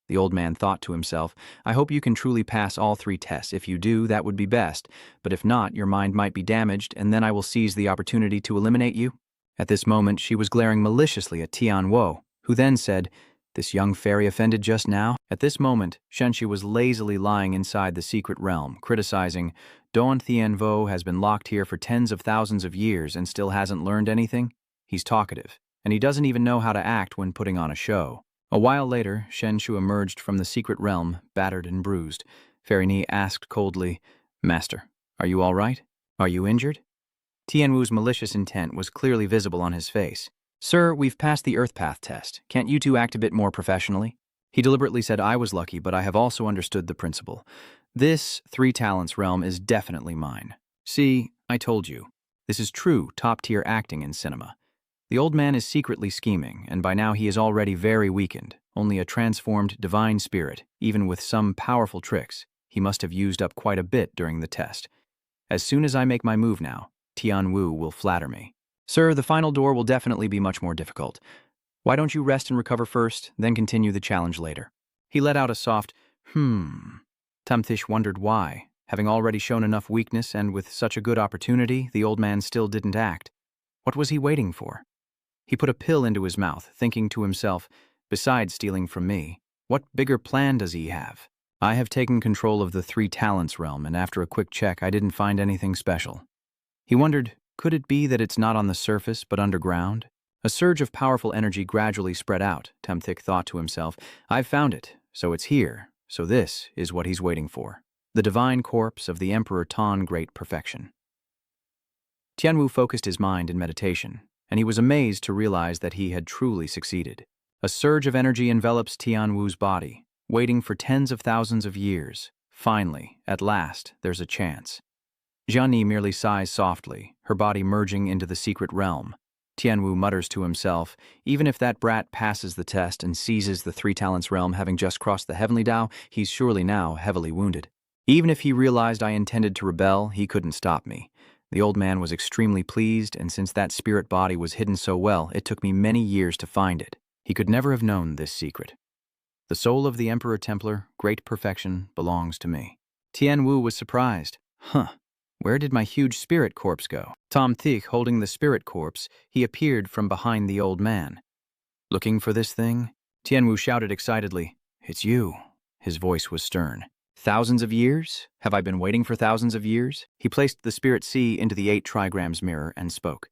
The old man thought to himself, "I hope you can truly pass all 3 tests. If you do, that would be best. But if not, your mind might be damaged, and then I will seize the opportunity to eliminate you." At this moment, she was glaring maliciously at Tianwu, who then said, "This young fairy offended just now?" At this moment, Shenshi was lazily lying inside the secret realm, criticizing, "Don Tianwu has been locked here for tens of thousands of years and still hasn't learned anything? He's talkative, and he doesn't even know how to act when putting on a show." A while later, Shenshu emerged from the secret realm, battered and bruised. Fairy Ni asked coldly, "Master, are you all right? Are you injured?" Tianwu's malicious intent was clearly visible on his face. "Sir, we've passed the Earth Path test. Can't you 2 act a bit more professionally?" He deliberately said, "I was lucky, but I have also understood the principle. This three talents realm is definitely mine. See, I told you. This is true top-tier acting in cinema. The old man is secretly scheming, and by now he is already very weakened. Only a transformed divine spirit, even with some powerful tricks. He must have used up quite a bit during the test. As soon as I make my move now, Tianwu will flatter me. Sir, the final door will definitely be much more difficult. Why don't you rest and recover first, then continue the challenge later? He let out a soft, Tamthish wondered why. Having already shown enough weakness and with such a good opportunity, the old man still didn't act. What was he waiting for? He put a pill into his mouth, thinking to himself, besides stealing from me, what bigger plan does he have? I have taken control of the three talents realm, and after a quick check, I didn't find anything special. He wondered, could it be that it's not on the surface but underground? A surge of powerful energy gradually spread out, Temthik thought to himself. I've found it, so it's here, so this is what he's waiting for. The divine corpse of the Emperor Tan Great Perfection. Tianwu focused his mind in meditation, and he was amazed to realize that he had truly succeeded. A surge of energy envelops Tianwu's body, waiting for tens of thousands of years. Finally, at last, there's a chance. Jianni merely sighs softly, her body merging into the secret realm. Tianwu mutters to himself, even if that brat passes the test and seizes the three talents realm having just crossed the heavenly Tao, he's surely now heavily wounded. Even if he realized I intended to rebel, he couldn't stop me. The old man was extremely pleased, and since that spirit body was hidden so well, it took me many years to find it. He could never have known this secret. The soul of the Emperor Templar, great perfection, belongs to me. Tianwu was surprised. Where did my huge spirit corpse go? Tom Thick holding the spirit corpse, he appeared from behind the old man. Looking for this thing? Tianwu shouted excitedly. It's you. His voice was stern. Thousands of years? Have I been waiting for thousands of years? He placed the spirit sea into the 8 trigrams mirror and spoke.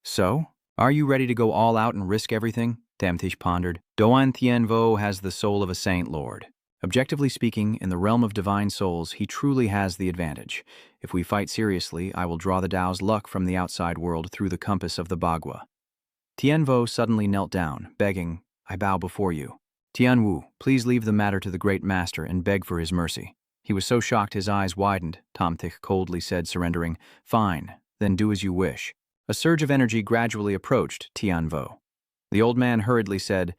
So? Are you ready to go all out and risk everything? Tamthish pondered. Doan Tianvo has the soul of a saint lord. Objectively speaking, in the realm of divine souls, he truly has the advantage. If we fight seriously, I will draw the Tao's luck from the outside world through the compass of the Bagua. Tianvo suddenly knelt down, begging, I bow before you. Tianwu, please leave the matter to the great master and beg for his mercy. He was so shocked his eyes widened, Tomthik coldly said, surrendering. Fine, then do as you wish. A surge of energy gradually approached Tianvo. The old man hurriedly said,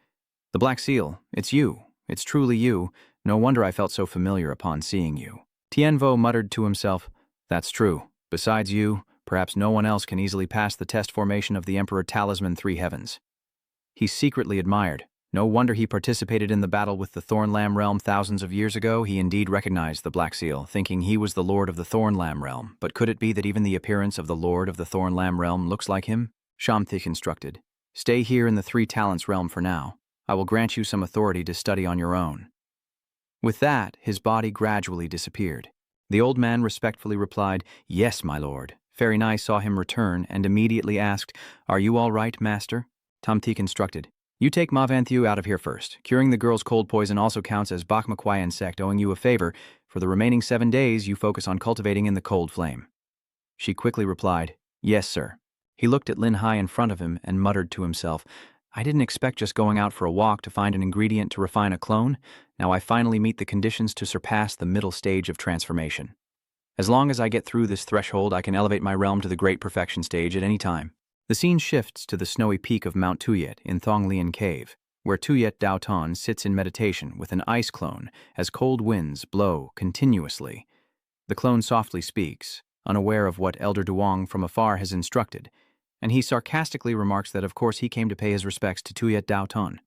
The Black Seal, it's you. It's truly you. No wonder I felt so familiar upon seeing you. Tianvo muttered to himself, That's true. Besides you, perhaps no one else can easily pass the test formation of the Emperor Talisman Three Heavens. He secretly admired. No wonder he participated in the battle with the Thornlam realm thousands of years ago. He indeed recognized the Black Seal, thinking he was the Lord of the Thornlam realm. But could it be that even the appearance of the Lord of the Thornlam realm looks like him? Shamthik instructed. Stay here in the Three Talents realm for now. I will grant you some authority to study on your own. With that, his body gradually disappeared. The old man respectfully replied, Yes, my lord. Fairy Nai saw him return and immediately asked, Are you all right, master? Tamtik instructed. You take Mavanthiu out of here first. Curing the girl's cold poison also counts as Bakmakwai and Sect owing you a favor. For the remaining 7 days, you focus on cultivating in the cold flame. She quickly replied, Yes, sir. He looked at Lin Hai in front of him and muttered to himself, I didn't expect just going out for a walk to find an ingredient to refine a clone. Now I finally meet the conditions to surpass the middle stage of transformation. As long as I get through this threshold, I can elevate my realm to the great perfection stage at any time. The scene shifts to the snowy peak of Mount Tuyet in Thonglian Cave, where Tuyet Daotan sits in meditation with an ice clone as cold winds blow continuously. The clone softly speaks, unaware of what Elder Duong from afar has instructed, and he sarcastically remarks that of course he came to pay his respects to Tuyet Daotan.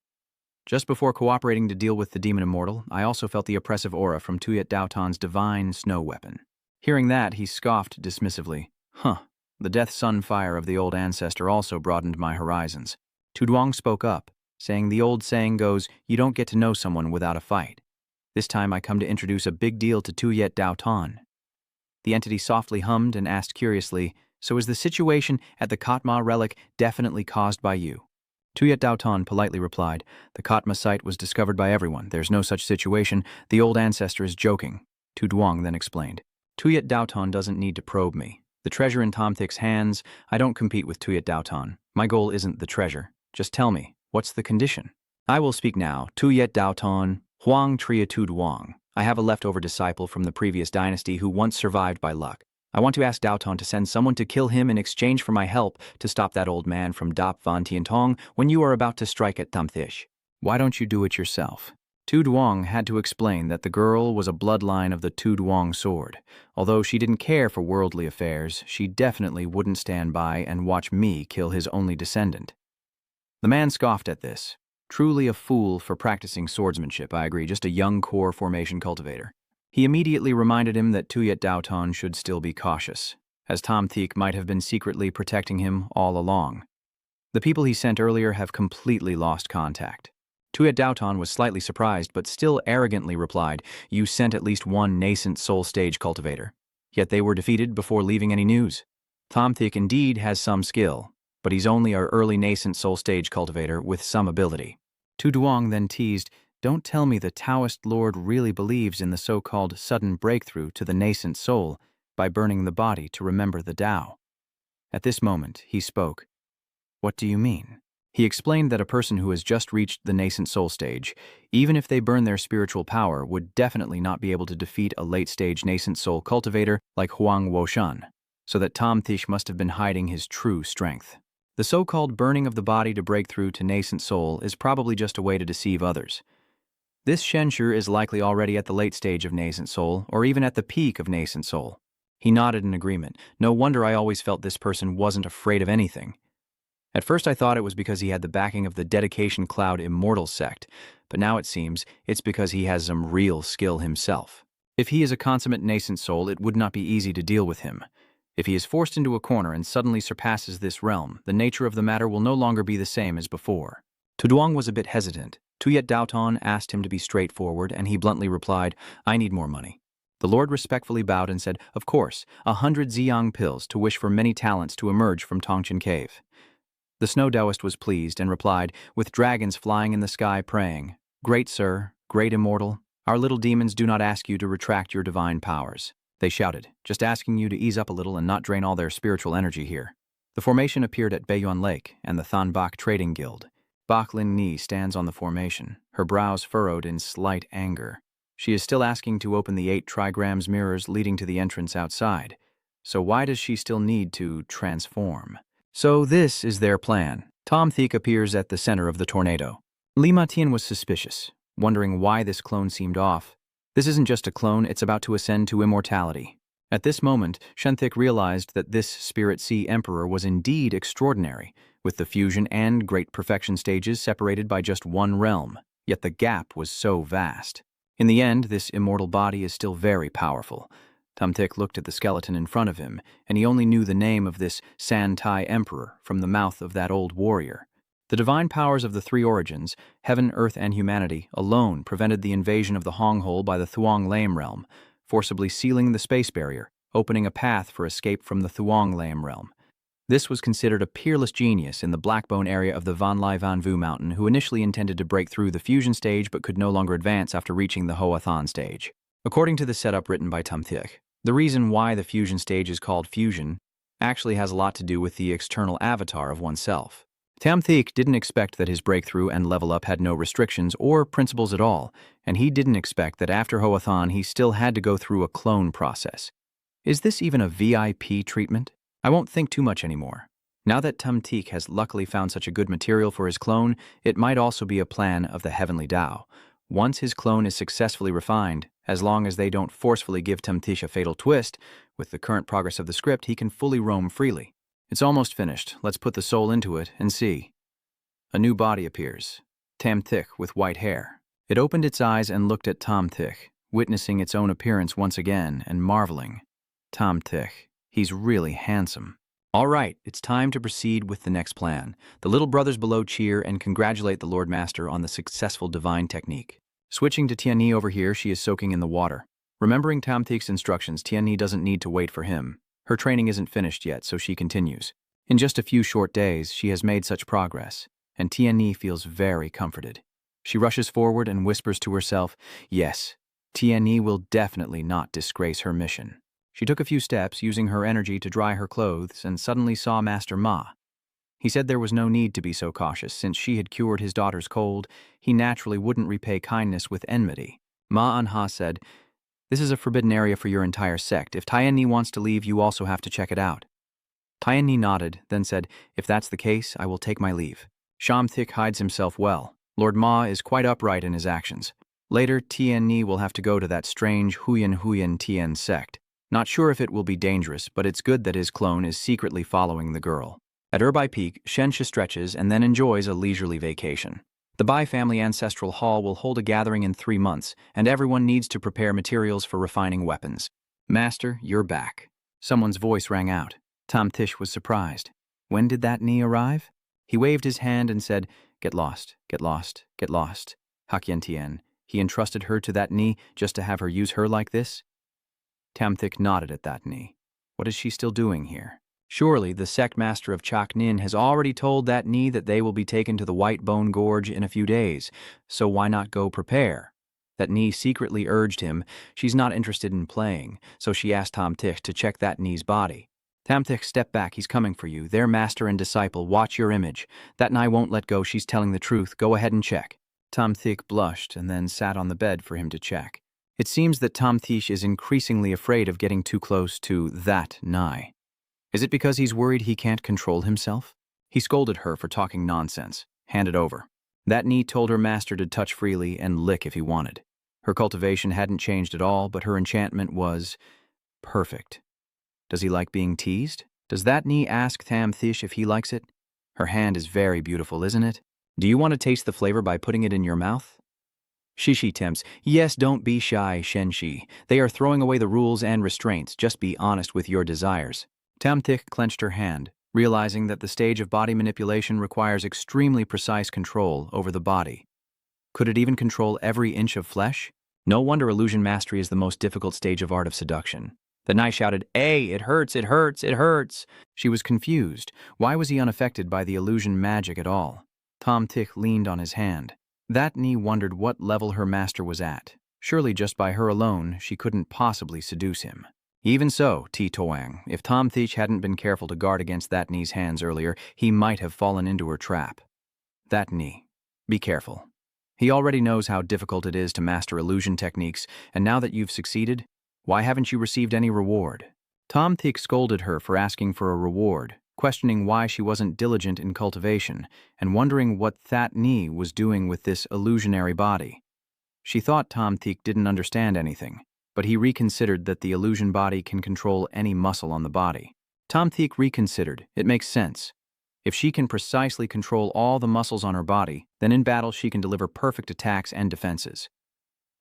Just before cooperating to deal with the demon immortal, I also felt the oppressive aura from Tuyet Daotan's divine snow weapon. Hearing that, he scoffed dismissively. The death sun fire of the old ancestor also broadened my horizons. Tuduong spoke up, saying the old saying goes, you don't get to know someone without a fight. This time I come to introduce a big deal to Tuyet Daotan. The entity softly hummed and asked curiously, so is the situation at the Katma relic definitely caused by you? Tuyet Daotan politely replied, the Katma site was discovered by everyone. There's no such situation. The old ancestor is joking. Tuduong then explained. Tuyet Daotan doesn't need to probe me. The treasure in Tomthik's hands, I don't compete with Tuyet Daotan. My goal isn't the treasure. Just tell me, what's the condition? I will speak now. Tuyet Daotan, Huang Tria Tuduong. I have a leftover disciple from the previous dynasty who once survived by luck. I want to ask Daoton to send someone to kill him in exchange for my help to stop that old man from Dap Van Tiantong when you are about to strike at Tamthish. Why don't you do it yourself? Tu Duong had to explain that the girl was a bloodline of the Tu Duong sword. Although she didn't care for worldly affairs, she definitely wouldn't stand by and watch me kill his only descendant. The man scoffed at this. Truly a fool for practicing swordsmanship, I agree, just a young core formation cultivator. He immediately reminded him that Tuyet Daoton should still be cautious, as Tom Theek might have been secretly protecting him all along. The people he sent earlier have completely lost contact. Tuyet Daoton was slightly surprised, but still arrogantly replied, "You sent at least one nascent soul stage cultivator." Yet they were defeated before leaving any news. Tom Theek indeed has some skill, but he's only our early nascent soul stage cultivator with some ability. Tu Duong then teased, "Don't tell me the Taoist Lord really believes in the so-called sudden breakthrough to the nascent soul by burning the body to remember the Tao." At this moment, he spoke. "What do you mean?" He explained that a person who has just reached the nascent soul stage, even if they burn their spiritual power, would definitely not be able to defeat a late-stage nascent soul cultivator like Huang Woshan, so that Tom Thish must have been hiding his true strength. The so-called burning of the body to break through to nascent soul is probably just a way to deceive others. This Shenshur is likely already at the late stage of nascent soul, or even at the peak of nascent soul. He nodded in agreement. No wonder I always felt this person wasn't afraid of anything. At first I thought it was because he had the backing of the Dedication Cloud Immortal Sect, but now it seems it's because he has some real skill himself. If he is a consummate nascent soul, it would not be easy to deal with him. If he is forced into a corner and suddenly surpasses this realm, the nature of the matter will no longer be the same as before. Tuduong was a bit hesitant. Tuyet Daoton asked him to be straightforward, and he bluntly replied, "I need more money." The Lord respectfully bowed and said, "Of course, 100 Ziyang pills to wish for many talents to emerge from Tongchen Cave." The Snow Taoist was pleased and replied, with dragons flying in the sky praying, "Great sir, great immortal, our little demons do not ask you to retract your divine powers." They shouted, "Just asking you to ease up a little and not drain all their spiritual energy here." The formation appeared at Baiyuan Lake and the Than Bak Trading Guild. Bak Lin Ni stands on the formation, her brows furrowed in slight anger. She is still asking to open the 8 trigrams mirrors leading to the entrance outside. So why does she still need to transform? So this is their plan. Tom Theek appears at the center of the tornado. Lima Tian was suspicious, wondering why this clone seemed off. This isn't just a clone, it's about to ascend to immortality. At this moment, Shenthik realized that this Spirit Sea Emperor was indeed extraordinary, with the fusion and great perfection stages separated by just one realm, yet the gap was so vast. In the end, this immortal body is still very powerful. Tumtik looked at the skeleton in front of him, and he only knew the name of this San Tai Emperor from the mouth of that old warrior. The divine powers of the 3 origins, heaven, earth, and humanity, alone prevented the invasion of the Honghole by the Thuong Lame realm, forcibly sealing the space barrier, opening a path for escape from the Thuong Lame realm. This was considered a peerless genius in the Blackbone area of the Van Lai Van Vu Mountain, who initially intended to break through the fusion stage but could no longer advance after reaching the Hoa Than stage. According to the setup written by Tumthik, the reason why the fusion stage is called fusion actually has a lot to do with the external avatar of oneself. Tumthik didn't expect that his breakthrough and level up had no restrictions or principles at all, and he didn't expect that after Hoa Than he still had to go through a clone process. Is this even a VIP treatment? I won't think too much anymore. Now that Tumtik has luckily found such a good material for his clone, it might also be a plan of the Heavenly Tao. Once his clone is successfully refined, as long as they don't forcefully give Tumtish a fatal twist, with the current progress of the script, he can fully roam freely. It's almost finished. Let's put the soul into it and see. A new body appears. Tamthik with white hair. It opened its eyes and looked at Tamthik, witnessing its own appearance once again and marveling. Tamthik, he's really handsome. All right, it's time to proceed with the next plan. The little brothers below cheer and congratulate the Lord Master on the successful divine technique. Switching to Tianni over here, she is soaking in the water. Remembering Tamthik's instructions, Tianni doesn't need to wait for him. Her training isn't finished yet, so she continues. In just a few short days, she has made such progress, and Tianni feels very comforted. She rushes forward and whispers to herself, yes, Tianni will definitely not disgrace her mission. She took a few steps, using her energy to dry her clothes, and suddenly saw Master Ma. He said there was no need to be so cautious. Since she had cured his daughter's cold, he naturally wouldn't repay kindness with enmity. Manhwa said, "This is a forbidden area for your entire sect. If Tianni wants to leave, you also have to check it out." Tianni nodded, then said, "If that's the case, I will take my leave." Shamthik hides himself well. Lord Ma is quite upright in his actions. Later, Tianni will have to go to that strange Huyan Tien sect. Not sure if it will be dangerous, but it's good that his clone is secretly following the girl. At Urbai Peak, Shensha stretches and then enjoys a leisurely vacation. The Bai family ancestral hall will hold a gathering in 3 months, and everyone needs to prepare materials for refining weapons. "Master, you're back." Someone's voice rang out. Tom Tish was surprised. When did that knee arrive? He waved his hand and said, "Get lost, get lost, get lost." Hakyen Tien. He entrusted her to that knee just to have her use her like this? Tamthik nodded at that knee. What is she still doing here? Surely the sect master of Chak Nin has already told that knee that they will be taken to the White Bone Gorge in a few days, so why not go prepare? That knee secretly urged him. She's not interested in playing, so she asked Tamthik to check that knee's body. Tamthik, step back, he's coming for you. Their master and disciple, watch your image. That Nai won't let go, she's telling the truth. Go ahead and check. Tamthik blushed and then sat on the bed for him to check. It seems that Tamthik is increasingly afraid of getting too close to that Nai. Is it because he's worried he can't control himself? He scolded her for talking nonsense. Hand it over. That knee told her master to touch freely and lick if he wanted. Her cultivation hadn't changed at all, but her enchantment was perfect. Does he like being teased? Does that knee ask Tamthik if he likes it? Her hand is very beautiful, isn't it? Do you want to taste the flavor by putting it in your mouth? Shishi tempts. Yes, don't be shy, Shenshi. They are throwing away the rules and restraints. Just be honest with your desires. Tamthik clenched her hand, realizing that the stage of body manipulation requires extremely precise control over the body. Could it even control every inch of flesh? No wonder illusion mastery is the most difficult stage of art of seduction. The Nai shouted, "Hey, it hurts, it hurts, it hurts!" She was confused. Why was he unaffected by the illusion magic at all? Tamthik leaned on his hand. That knee wondered what level her master was at. Surely just by her alone, she couldn't possibly seduce him. Even so, Ti Toang, if Tamthik hadn't been careful to guard against that knee's hands earlier, he might have fallen into her trap. That knee. Be careful. He already knows how difficult it is to master illusion techniques, and now that you've succeeded, why haven't you received any reward? Tamthik scolded her for asking for a reward, questioning why she wasn't diligent in cultivation, and wondering what that knee was doing with this illusionary body. She thought Tamthik didn't understand anything, but he reconsidered that the illusion body can control any muscle on the body. Tamthik reconsidered. It makes sense. If she can precisely control all the muscles on her body, then in battle she can deliver perfect attacks and defenses.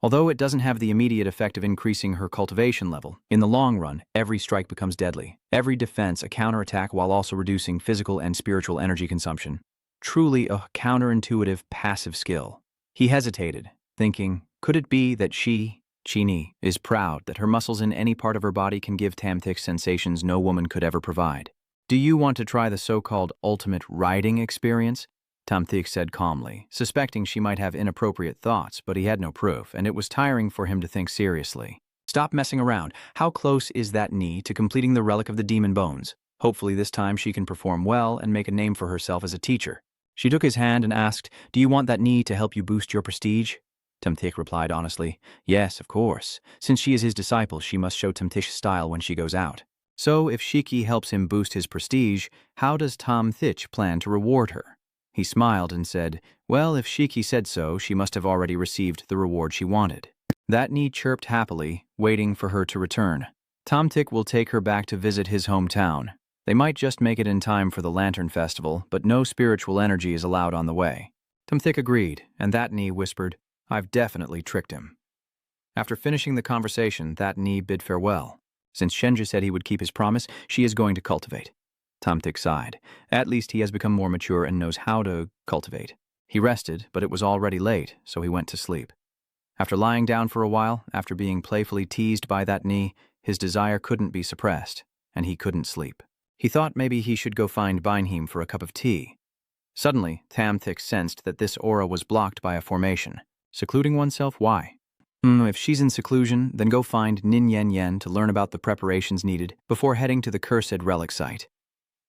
Although it doesn't have the immediate effect of increasing her cultivation level, in the long run, every strike becomes deadly. Every defense a counterattack while also reducing physical and spiritual energy consumption. Truly a counterintuitive passive skill. He hesitated, thinking, could it be that Chini, is proud that her muscles in any part of her body can give Tamthik sensations no woman could ever provide? Do you want to try the so-called ultimate riding experience? Tamthik said calmly, suspecting she might have inappropriate thoughts, but he had no proof, and it was tiring for him to think seriously. Stop messing around. How close is that knee to completing the relic of the demon bones? Hopefully this time she can perform well and make a name for herself as a teacher. She took his hand and asked, "Do you want that knee to help you boost your prestige?" Tamthik replied honestly, "Yes, of course. Since she is his disciple, she must show Tamthik's style when she goes out." So if Shiki helps him boost his prestige, how does Tamthik plan to reward her? He smiled and said, well, if Shiki said so, she must have already received the reward she wanted. That knee chirped happily, waiting for her to return. Tamthik will take her back to visit his hometown. They might just make it in time for the Lantern Festival, but no spiritual energy is allowed on the way. Tamthik agreed, and that knee whispered, "I've definitely tricked him." After finishing the conversation, that knee bid farewell. Since Shenja said he would keep his promise, she is going to cultivate. Tamthik sighed. At least he has become more mature and knows how to cultivate. He rested, but it was already late, so he went to sleep. After lying down for a while, after being playfully teased by that knee, his desire couldn't be suppressed, and he couldn't sleep. He thought maybe he should go find Beinheim for a cup of tea. Suddenly, Tamthik sensed that this aura was blocked by a formation. Secluding oneself? Why? If she's in seclusion, then go find Nin Yen Yen to learn about the preparations needed before heading to the cursed relic site.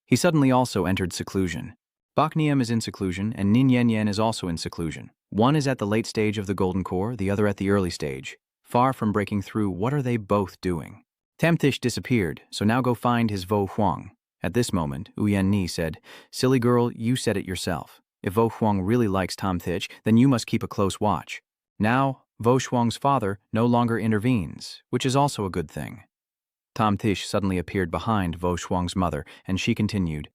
He suddenly also entered seclusion. Boknium is in seclusion, and Nin Yen Yen is also in seclusion. One is at the late stage of the golden core, the other at the early stage. Far from breaking through, what are they both doing? Tamthish disappeared, so now go find his Vo Huang. At this moment, Uyen Ni said, "Silly girl, you said it yourself. If Vo Huang really likes Tamthish, then you must keep a close watch." Now, Vo Huang's father no longer intervenes, which is also a good thing. Tamthish suddenly appeared behind Vo Huang's mother, and she continued,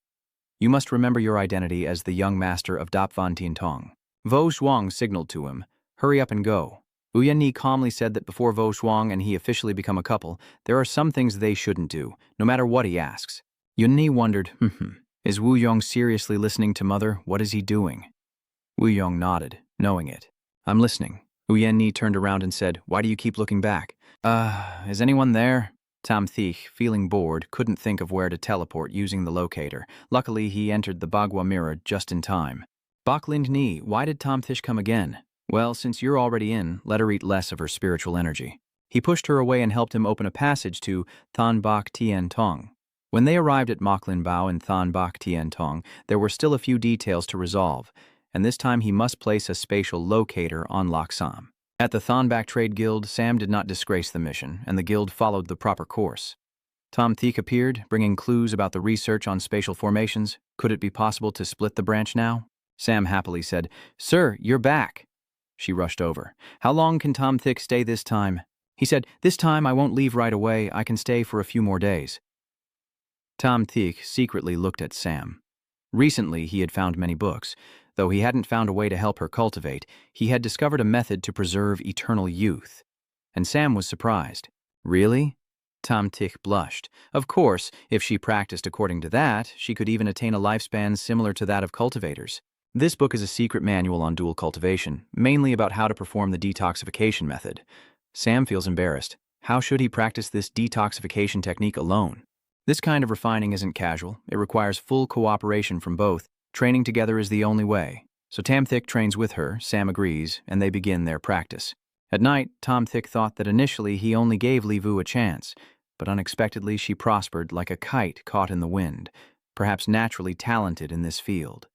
"You must remember your identity as the young master of Dapvan Tien Tong." Vo Huang signaled to him, "Hurry up and go." Uyen Ni calmly said that before Vo Huang and he officially become a couple, there are some things they shouldn't do, no matter what he asks. Yun Ni wondered, is Wu Yong seriously listening to mother? What is he doing? Wu Yong nodded, knowing it. "I'm listening." Uyen Ni turned around and said, "Why do you keep looking back?" Is anyone there?" Tam Thich, feeling bored, couldn't think of where to teleport using the locator. Luckily, he entered the Bagua mirror just in time. "Bak Lind Ni, why did Tam Thish come again?" "Well, since you're already in, let her eat less of her spiritual energy." He pushed her away and helped him open a passage to Than Bak Tien Tong. When they arrived at Moklin Bao and Than Bak Tien Tong, there were still a few details to resolve, and this time he must place a spatial locator on Laksam. At the Thonbak Trade Guild, Sam did not disgrace the mission, and the guild followed the proper course. Tom Theek appeared, bringing clues about the research on spatial formations. Could it be possible to split the branch now? Sam happily said, "Sir, you're back." She rushed over. "How long can Tom Thick stay this time?" He said, "This time I won't leave right away. I can stay for a few more days." Tom Thick secretly looked at Sam. Recently, he had found many books. Though he hadn't found a way to help her cultivate, he had discovered a method to preserve eternal youth. And Sam was surprised. "Really?" Tom Thick blushed. Of course, if she practiced according to that, she could even attain a lifespan similar to that of cultivators. This book is a secret manual on dual cultivation, mainly about how to perform the detoxification method. Sam feels embarrassed. How should he practice this detoxification technique alone? This kind of refining isn't casual. It requires full cooperation from both. Training together is the only way. So Tam Thick trains with her, Sam agrees, and they begin their practice. At night, Tom Thick thought that initially he only gave Li Vu a chance, but unexpectedly she prospered like a kite caught in the wind, perhaps naturally talented in this field.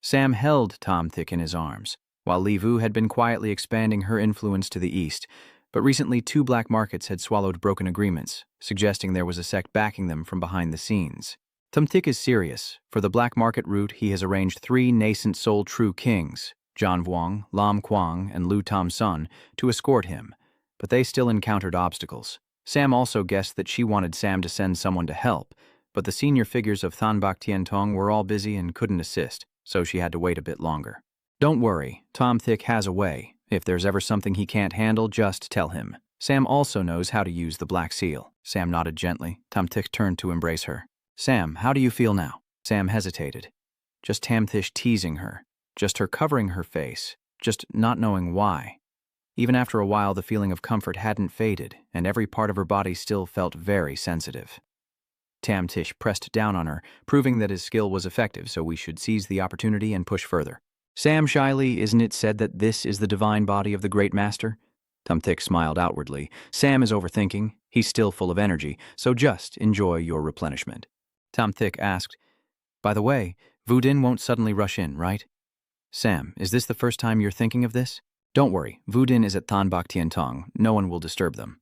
Sam held Tom Thick in his arms, while Li Vu had been quietly expanding her influence to the east, but recently 2 black markets had swallowed broken agreements, suggesting there was a sect backing them from behind the scenes. Tom Thick is serious. For the black market route, he has arranged 3 nascent soul true kings, John Vuong, Lam Quang, and Lu Tom Sun, to escort him, but they still encountered obstacles. Sam also guessed that she wanted Sam to send someone to help, but the senior figures of Than Bak Tien Tong were all busy and couldn't assist, so she had to wait a bit longer. "Don't worry, Tom Thick has a way. If there's ever something he can't handle, just tell him. Sam also knows how to use the Black Seal." Sam nodded gently. Tom Thick turned to embrace her. "Sam, how do you feel now?" Sam hesitated. Just Tamthish teasing her. Just her covering her face. Just not knowing why. Even after a while, the feeling of comfort hadn't faded, and every part of her body still felt very sensitive. Tamtish pressed down on her, proving that his skill was effective, so we should seize the opportunity and push further. "Sam, shyly, isn't it said that this is the divine body of the great master?" Tamthik smiled outwardly. "Sam is overthinking. He's still full of energy, so just enjoy your replenishment." Tamthik asked, "By the way, Vudin won't suddenly rush in, right?" "Sam, is this the first time you're thinking of this?" "Don't worry, Vudin is at Than Bak Tien Tong. No one will disturb them."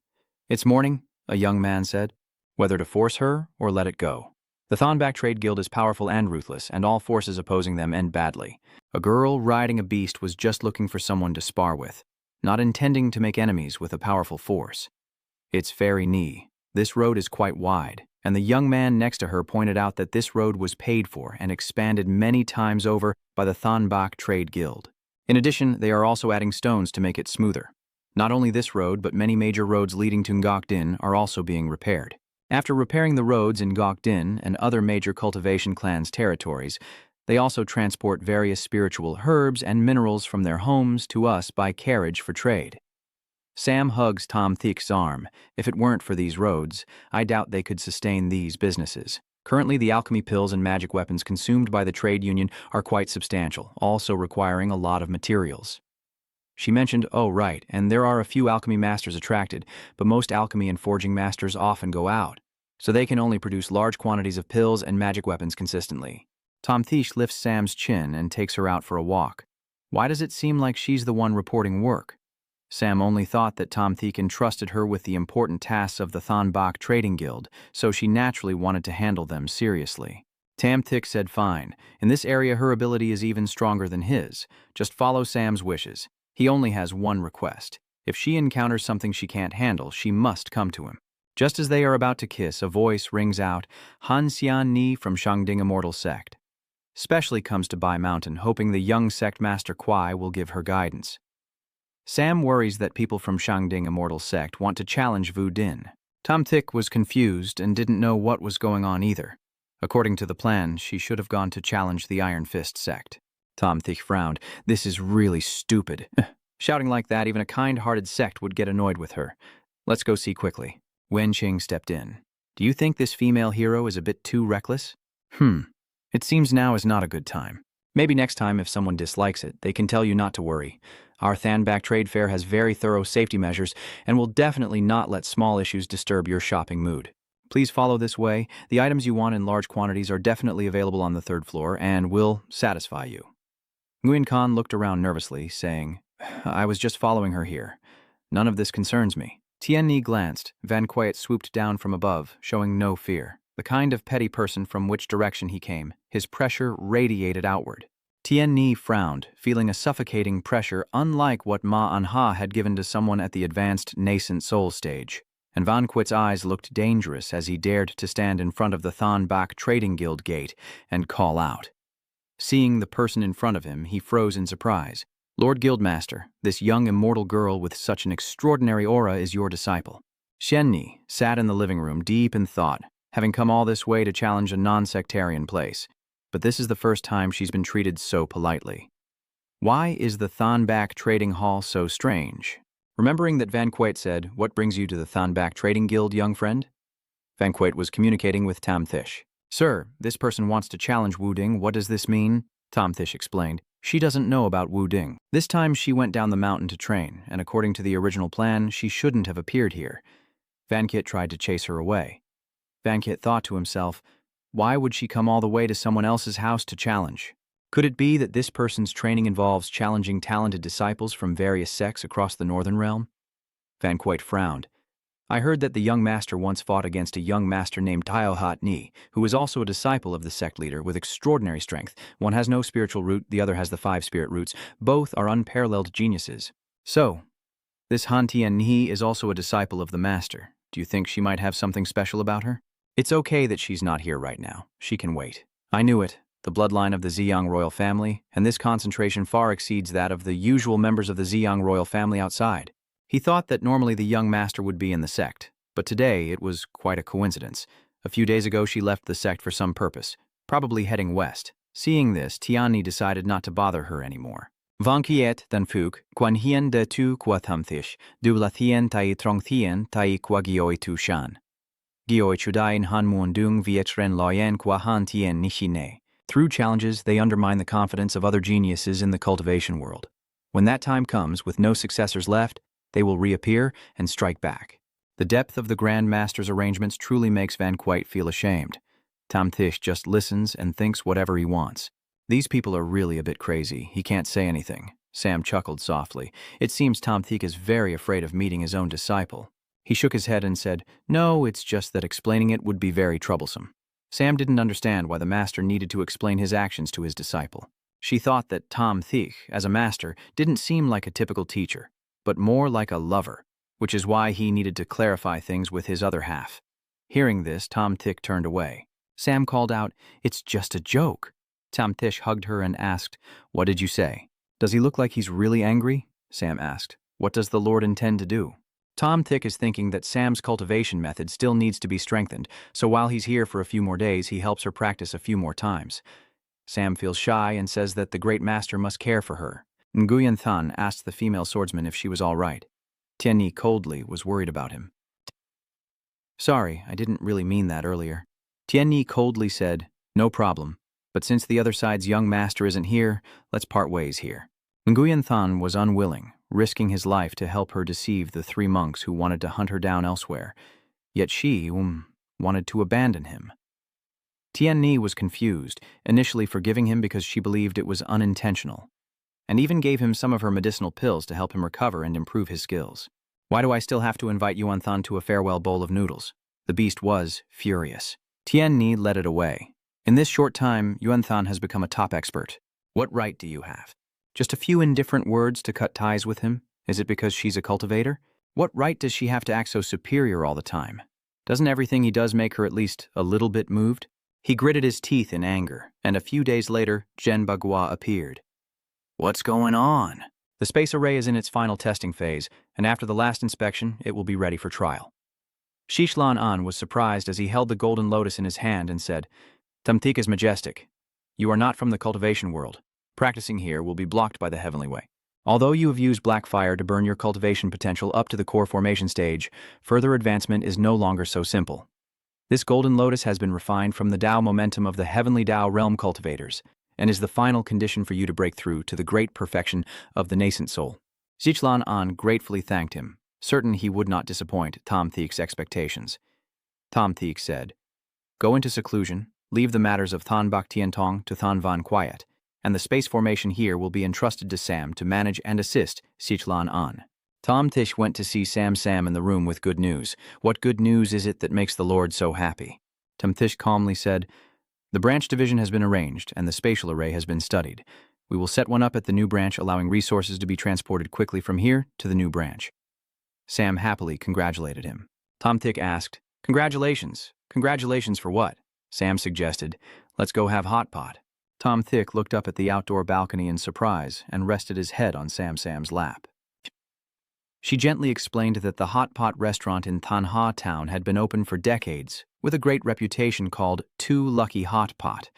"It's morning," a young man said. "Whether to force her or let it go." The Thonbak Trade Guild is powerful and ruthless, and all forces opposing them end badly. A girl riding a beast was just looking for someone to spar with, not intending to make enemies with a powerful force. "It's Fairy Ni. This road is quite wide," and the young man next to her pointed out that this road was paid for and expanded many times over by the Thonbak Trade Guild. In addition, they are also adding stones to make it smoother. Not only this road, but many major roads leading to Ngok are also being repaired. After repairing the roads in Ngok and other major cultivation clans' territories, they also transport various spiritual herbs and minerals from their homes to us by carriage for trade. Sam hugs Tom Theek's arm. If it weren't for these roads, I doubt they could sustain these businesses. Currently, the alchemy pills and magic weapons consumed by the trade union are quite substantial, also requiring a lot of materials. She mentioned, "Oh, right, and there are a few alchemy masters attracted, but most alchemy and forging masters often go out, so they can only produce large quantities of pills and magic weapons consistently." Tom Thiesh lifts Sam's chin and takes her out for a walk. Why does it seem like she's the one reporting work? Sam only thought that Tom Thik entrusted her with the important tasks of the Thonbok Trading Guild, so she naturally wanted to handle them seriously. Tam Thik said fine. In this area her ability is even stronger than his. Just follow Sam's wishes. He only has one request. If she encounters something she can't handle, she must come to him. Just as they are about to kiss, a voice rings out, Han Xian Ni from Shangding Immortal Sect. Specially comes to Bai Mountain, hoping the young sect master Kwai will give her guidance. Sam worries that people from Shangding Immortal Sect want to challenge Vu Din. Tom Thik was confused and didn't know what was going on either. According to the plan, she should have gone to challenge the Iron Fist sect. Tom Thik frowned. This is really stupid. Shouting like that, even a kind-hearted sect would get annoyed with her. Let's go see quickly. Wen Qing stepped in. Do you think this female hero is a bit too reckless? It seems now is not a good time. Maybe next time if someone dislikes it, they can tell you not to worry. Our Thanbak Trade Fair has very thorough safety measures and will definitely not let small issues disturb your shopping mood. Please follow this way. The items you want in large quantities are definitely available on the 3rd floor and will satisfy you. Nguyen Khan looked around nervously, saying, I was just following her here. None of this concerns me. Tien Ni glanced. Van Quiet swooped down from above, showing no fear. The kind of petty person from which direction he came. His pressure radiated outward. Tien Ni frowned, feeling a suffocating pressure unlike what Ma Anha had given to someone at the advanced nascent soul stage. And Van Quit's eyes looked dangerous as he dared to stand in front of the Thonbak Trading Guild gate and call out. Seeing the person in front of him, he froze in surprise. Lord Guildmaster, this young immortal girl with such an extraordinary aura is your disciple. Shen Ni sat in the living room deep in thought, having come all this way to challenge a non-sectarian place. But this is the first time she's been treated so politely. Why is the Thonbak Trading Hall so strange? Remembering that Van Quet said, What brings you to the Thonbak Trading Guild, young friend? Van Quet was communicating with Tam Thish. Sir, this person wants to challenge Wu Ding. What does this mean? Tam Thish explained. She doesn't know about Wu Ding. This time she went down the mountain to train, and according to the original plan, she shouldn't have appeared here. Van Kit tried to chase her away. Van Kit thought to himself, why would she come all the way to someone else's house to challenge? Could it be that this person's training involves challenging talented disciples from various sects across the Northern Realm? Van Quite frowned. I heard that the young master once fought against a young master named Tiohat Ni, who is also a disciple of the sect leader with extraordinary strength. One has no spiritual root, the other has the 5 spirit roots. Both are unparalleled geniuses. So, this Han Tian Ni is also a disciple of the master. Do you think she might have something special about her? It's okay that she's not here right now. She can wait. I knew it. The bloodline of the Ziyang royal family, and this concentration far exceeds that of the usual members of the Ziyang royal family outside. He thought that normally the young master would be in the sect, but today it was quite a coincidence. A few days ago she left the sect for some purpose, probably heading west. Seeing this, Tiani decided not to bother her anymore. Van Kiet dan Fuk, quan hien de tu qua thamthish, du la thien tai trong thien tai qua gioi tu shan. Gioi chudain han muondung vietren loyen qua han tien nishine. Through challenges, they undermine the confidence of other geniuses in the cultivation world. When that time comes, with no successors left, they will reappear and strike back. The depth of the Grand Master's arrangements truly makes Van Quite feel ashamed. Tam Thish just listens and thinks whatever he wants. These people are really a bit crazy. He can't say anything. Sam chuckled softly. It seems Tom Thik is very afraid of meeting his own disciple. He shook his head and said, No, it's just that explaining it would be very troublesome. Sam didn't understand why the master needed to explain his actions to his disciple. She thought that Tom Thik, as a master, didn't seem like a typical teacher, but more like a lover, which is why he needed to clarify things with his other half. Hearing this, Tom Thik turned away. Sam called out, It's just a joke. Tom Thish hugged her and asked, What did you say? Does he look like he's really angry? Sam asked. What does the Lord intend to do? Tom Thik is thinking that Sam's cultivation method still needs to be strengthened, so while he's here for a few more days, he helps her practice a few more times. Sam feels shy and says that the great master must care for her. Nguyen Than asked the female swordsman if she was all right. Tianyi coldly was worried about him. Sorry, I didn't really mean that earlier. Tianyi coldly said, No problem, but since the other side's young master isn't here, let's part ways here. Nguyen Than was unwilling, risking his life to help her deceive the 3 monks who wanted to hunt her down elsewhere. Yet she wanted to abandon him. Tian Ni was confused, initially forgiving him because she believed it was unintentional. and even gave him some of her medicinal pills to help him recover and improve his skills. Why do I still have to invite Yuan Than to a farewell bowl of noodles? The beast was furious. Tian Ni led it away. In this short time, Yuan Than has become a top expert. What right do you have? Just a few indifferent words to cut ties with him? Is it because she's a cultivator? What right does she have to act so superior all the time? Doesn't everything he does make her at least a little bit moved? He gritted his teeth in anger, and a few days later, Zhen Bagua appeared. What's going on? The space array is in its final testing phase, and after the last inspection, it will be ready for trial. Shishlan An was surprised as he held the golden lotus in his hand and said, Tamtik is majestic. You are not from the cultivation world. Practicing here will be blocked by the heavenly way. Although you have used black fire to burn your cultivation potential up to the core formation stage, further advancement is no longer so simple. This golden lotus has been refined from the Tao momentum of the heavenly Tao realm cultivators, and is the final condition for you to break through to the great perfection of the nascent soul. Zichlan An gratefully thanked him, certain he would not disappoint Tom Theek's expectations. Tom Theek said, Go into seclusion, leave the matters of Than Bak Tien Tong to Than Van quiet, and the space formation here will be entrusted to Sam to manage and assist Zichlan An. Tom Tish went to see Sam in the room with good news. What good news is it that makes the Lord so happy? Tom Tish calmly said, The branch division has been arranged, and the spatial array has been studied. We will set one up at the new branch, allowing resources to be transported quickly from here to the new branch. Sam happily congratulated him. Tom Tick asked, Congratulations. Congratulations for what? Sam suggested, Let's go have hot pot. Tom Thick looked up at the outdoor balcony in surprise and rested his head on Sam's lap. She gently explained that the hot pot restaurant in Tanha town had been open for decades, with a great reputation called Too Lucky Hot Pot.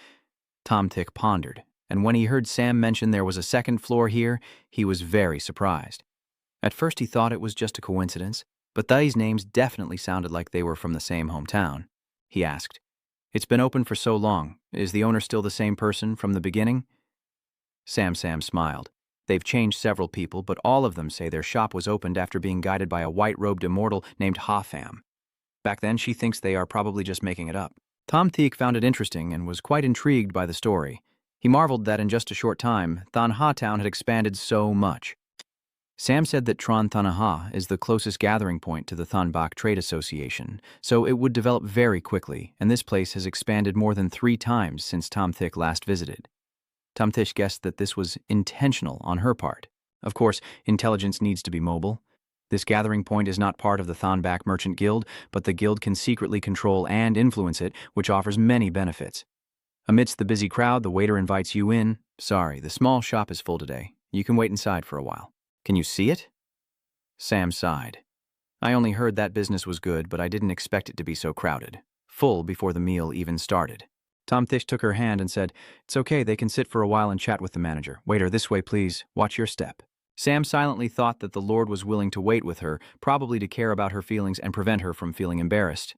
Tom Tick pondered, and when he heard Sam mention there was a second floor here, he was very surprised. At first he thought it was just a coincidence, but these names definitely sounded like they were from the same hometown. He asked, It's been open for so long. Is the owner still the same person from the beginning? Sam smiled. They've changed several people, but all of them say their shop was opened after being guided by a white-robed immortal named Ha-Fam. Back then, she thinks they are probably just making it up. Tom Theek found it interesting and was quite intrigued by the story. He marveled that in just a short time, Than Ha Town had expanded so much. Sam said that Tron Thanaha is the closest gathering point to the Than Bak Trade Association, so it would develop very quickly, and this place has expanded more than 3 times since Tom Thick last visited. Tom Tish guessed that this was intentional on her part. Of course, intelligence needs to be mobile. This gathering point is not part of the Than Bak Merchant Guild, but the guild can secretly control and influence it, which offers many benefits. Amidst the busy crowd, the waiter invites you in. Sorry, the small shop is full today. You can wait inside for a while. Can you see it? Sam sighed. I only heard that business was good, but I didn't expect it to be so crowded. Full before the meal even started. Tom Thish took her hand and said, It's okay, they can sit for a while and chat with the manager. Waiter, this way please. Watch your step. Sam silently thought that the Lord was willing to wait with her, probably to care about her feelings and prevent her from feeling embarrassed.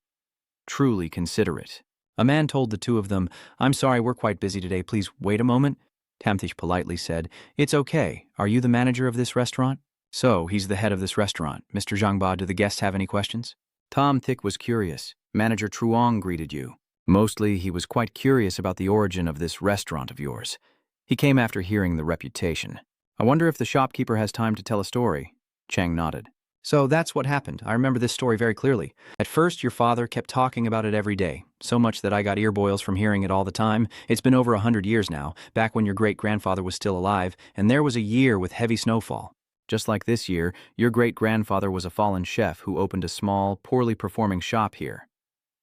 Truly considerate. A man told the two of them, I'm sorry, we're quite busy today. Please wait a moment. Tamthish politely said, It's okay. Are you the manager of this restaurant? So, he's the head of this restaurant. Mr. Zhangba, do the guests have any questions? Tom Thick was curious. Manager Truong greeted you. Mostly, he was quite curious about the origin of this restaurant of yours. He came after hearing the reputation. I wonder if the shopkeeper has time to tell a story. Chang nodded. So that's what happened. I remember this story very clearly. At first, your father kept talking about it every day, so much that I got ear boils from hearing it all the time. It's been over 100 years now, back when your great-grandfather was still alive, and there was a year with heavy snowfall. Just like this year, your great-grandfather was a fallen chef who opened a small, poorly performing shop here.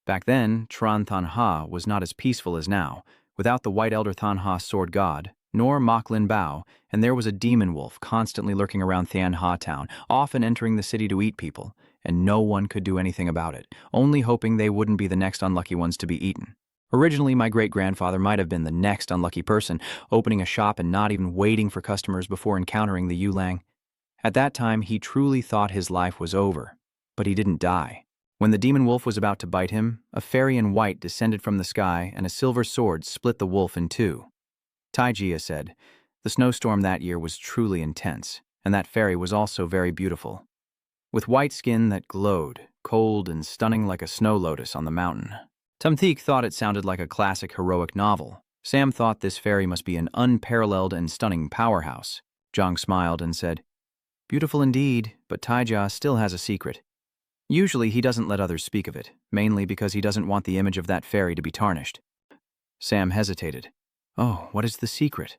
Back then, Tran Thanha was not as peaceful as now, without the White Elder Thanha sword god, nor Mok Lin Bao, and there was a demon wolf constantly lurking around Thian Ha town, often entering the city to eat people, and no one could do anything about it, only hoping they wouldn't be the next unlucky ones to be eaten. Originally, my great-grandfather might have been the next unlucky person, opening a shop and not even waiting for customers before encountering the Yulang. At that time, he truly thought his life was over, but he didn't die. When the demon wolf was about to bite him, a fairy in white descended from the sky and a silver sword split the wolf in two. Tai Jia said, the snowstorm that year was truly intense, and that fairy was also very beautiful. With white skin that glowed, cold and stunning like a snow lotus on the mountain. Tumthik thought it sounded like a classic heroic novel. Sam thought this fairy must be an unparalleled and stunning powerhouse. Zhang smiled and said, "Beautiful indeed, but Taijia still has a secret. Usually he doesn't let others speak of it, mainly because he doesn't want the image of that fairy to be tarnished." Sam hesitated. "Oh, what is the secret?"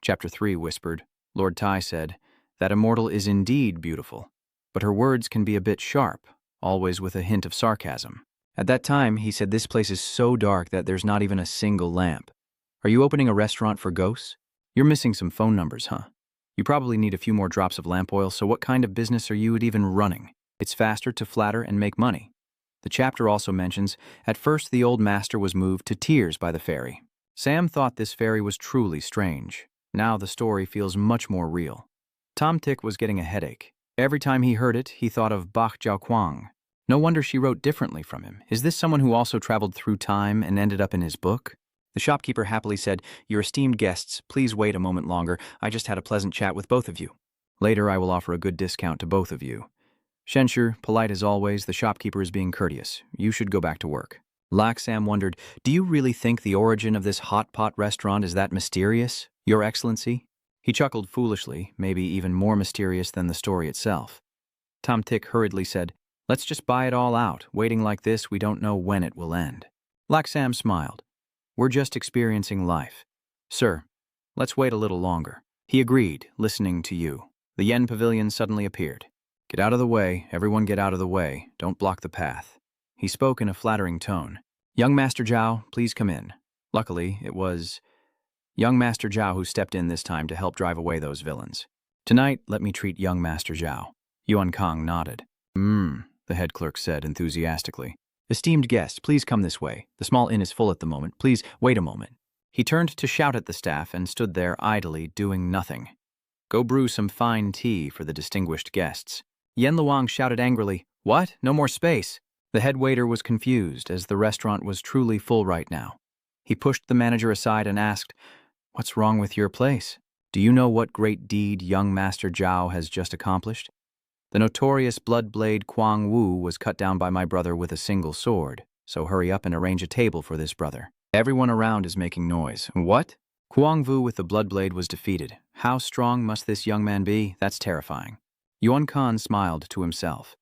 Chapter 3 whispered. Lord Tai said, "That immortal is indeed beautiful, but her words can be a bit sharp, always with a hint of sarcasm. At that time, he said this place is so dark that there's not even a single lamp. Are you opening a restaurant for ghosts? You're missing some phone numbers, huh? You probably need a few more drops of lamp oil, so what kind of business are you even running? It's faster to flatter and make money." The chapter also mentions, at first the old master was moved to tears by the fairy. Sam thought this fairy was truly strange. Now the story feels much more real. Tom Tick was getting a headache. Every time he heard it, he thought of Bach Jiao Kuang. No wonder she wrote differently from him. Is this someone who also traveled through time and ended up in his book? The shopkeeper happily said, "Your esteemed guests, please wait a moment longer. I just had a pleasant chat with both of you. Later I will offer a good discount to both of you." Shenshur, polite as always, the shopkeeper is being courteous. You should go back to work. Sam wondered, "Do you really think the origin of this hot pot restaurant is that mysterious, Your Excellency?" He chuckled foolishly, maybe even more mysterious than the story itself. Tom Tick hurriedly said, "Let's just buy it all out. Waiting like this, we don't know when it will end." Sam smiled. "We're just experiencing life. Sir, let's wait a little longer." He agreed, listening to you. The Yen Pavilion suddenly appeared. "Get out of the way, everyone get out of the way. Don't block the path." He spoke in a flattering tone. "Young Master Zhao, please come in." Luckily, it was young Master Zhao who stepped in this time to help drive away those villains. "Tonight, let me treat young Master Zhao." Yuan Kang nodded. The head clerk said enthusiastically. "Esteemed guests, please come this way. The small inn is full at the moment. Please wait a moment." He turned to shout at the staff and stood there idly doing nothing. "Go brew some fine tea for the distinguished guests." Yen Luang shouted angrily, "What? No more space?" The head waiter was confused, as the restaurant was truly full right now. He pushed the manager aside and asked, "What's wrong with your place? Do you know what great deed young Master Zhao has just accomplished? The notorious blood blade Kuang Wu was cut down by my brother with a single sword, so hurry up and arrange a table for this brother. Everyone around is making noise." "What?" "Kuang Wu with the blood blade was defeated. How strong must this young man be? That's terrifying." Yuan Khan smiled to himself.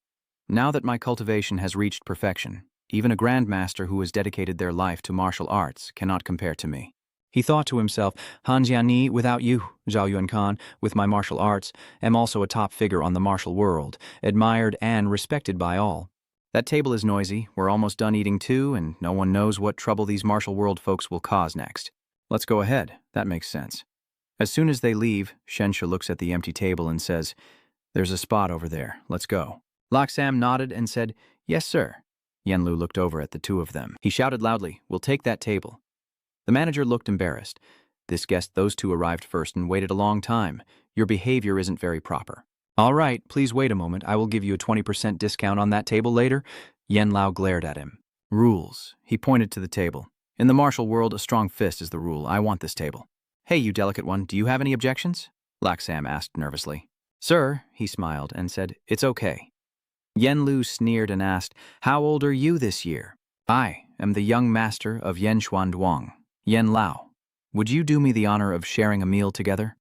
"Now that my cultivation has reached perfection, even a grandmaster who has dedicated their life to martial arts cannot compare to me." He thought to himself, "Han Jiani, without you, Zhao Yuan Khan, with my martial arts, am also a top figure on the martial world, admired and respected by all. That table is noisy, we're almost done eating too, and no one knows what trouble these martial world folks will cause next. Let's go ahead, that makes sense." As soon as they leave, Shensha looks at the empty table and says, "There's a spot over there, let's go." Sam nodded and said, "Yes, sir." Yenlu looked over at the two of them. He shouted loudly, "We'll take that table." The manager looked embarrassed. Those two arrived first and waited a long time. Your behavior isn't very proper." "All right, please wait a moment. I will give you a 20% discount on that table later." Yen Lao glared at him. "Rules." He pointed to the table. "In the martial world, a strong fist is the rule. I want this table." "Hey, you delicate one, do you have any objections?" Sam asked nervously. "Sir," he smiled and said, "It's okay." Yen Lu sneered and asked, "How old are you this year?" "I am the young master of Yen Xuan Duang, Yen Lao. Would you do me the honor of sharing a meal together?"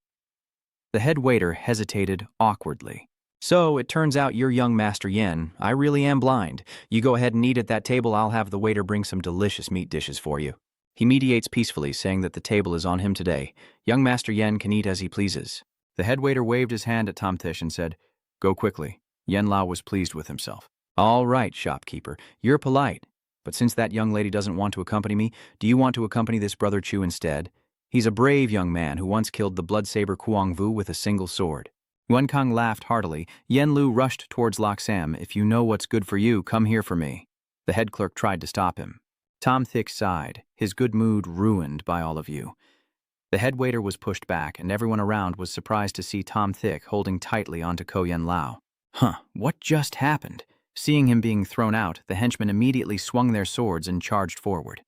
The head waiter hesitated awkwardly. "So, it turns out you're young Master Yen. I really am blind. You go ahead and eat at that table. I'll have the waiter bring some delicious meat dishes for you." He mediates peacefully, saying that the table is on him today. Young Master Yen can eat as he pleases. The head waiter waved his hand at Tom Tish and said, "Go quickly." Yen Lao was pleased with himself. "All right, shopkeeper, you're polite. But since that young lady doesn't want to accompany me, do you want to accompany this brother Chu instead? He's a brave young man who once killed the blood-saber Kuang Vu with a single sword." Yuan Kang laughed heartily. Yen Lu rushed towards Sam. "If you know what's good for you, come here for me." The head clerk tried to stop him. Tom Thick sighed, his good mood ruined by all of you. The head waiter was pushed back, and everyone around was surprised to see Tom Thick holding tightly onto Ko Yen Lao. What just happened? Seeing him being thrown out, the henchmen immediately swung their swords and charged forward.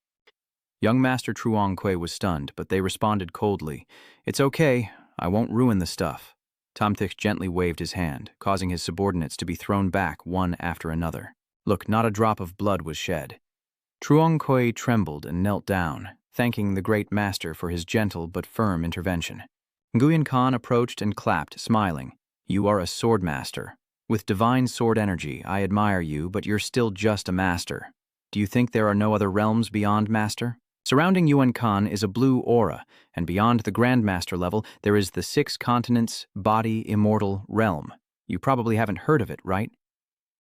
Young Master Truong Kui was stunned, but they responded coldly. "It's okay, I won't ruin the stuff." Tom Thick gently waved his hand, causing his subordinates to be thrown back one after another. Look, not a drop of blood was shed. Truong Kui trembled and knelt down, thanking the great master for his gentle but firm intervention. Nguyen Khan approached and clapped, smiling. You are a sword master. With divine sword energy, I admire you, but you're still just a master. Do you think there are no other realms beyond master? Surrounding Yuan Khan is a blue aura, and beyond the Grandmaster level, there is the 6 continents, body, immortal realm. You probably haven't heard of it, right?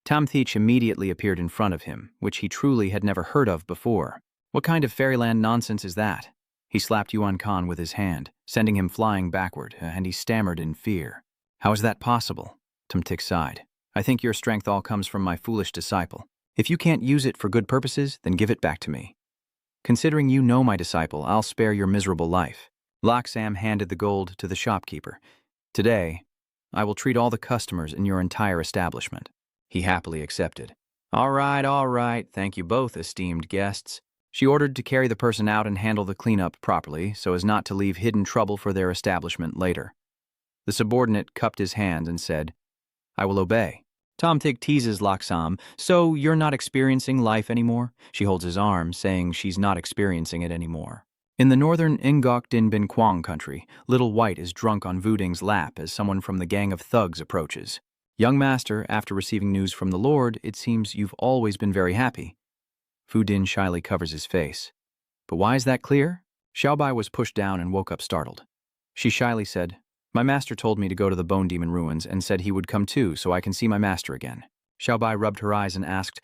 Tamthich immediately appeared in front of him, which he truly had never heard of before. What kind of fairyland nonsense is that? He slapped Yuan Khan with his hand, sending him flying backward, and he stammered in fear. How is that possible? Tamthich sighed. I think your strength all comes from my foolish disciple. If you can't use it for good purposes, then give it back to me. Considering you know my disciple, I'll spare your miserable life. Loksam handed the gold to the shopkeeper. Today, I will treat all the customers in your entire establishment. He happily accepted. All right, thank you both, esteemed guests. She ordered to carry the person out and handle the cleanup properly so as not to leave hidden trouble for their establishment later. The subordinate cupped his hand and said, I will obey. Tamthich teases Loksam, so you're not experiencing life anymore? She holds his arm, saying she's not experiencing it anymore. In the northern Ngok Din Bin Kwang country, Little White is drunk on Vuding's lap as someone from the gang of thugs approaches. Young master, after receiving news from the Lord, it seems you've always been very happy. Vudin shyly covers his face. But why is that clear? Xiaobai was pushed down and woke up startled. She shyly said, My master told me to go to the Bone Demon ruins and said he would come too so I can see my master again. Xiaobai rubbed her eyes and asked,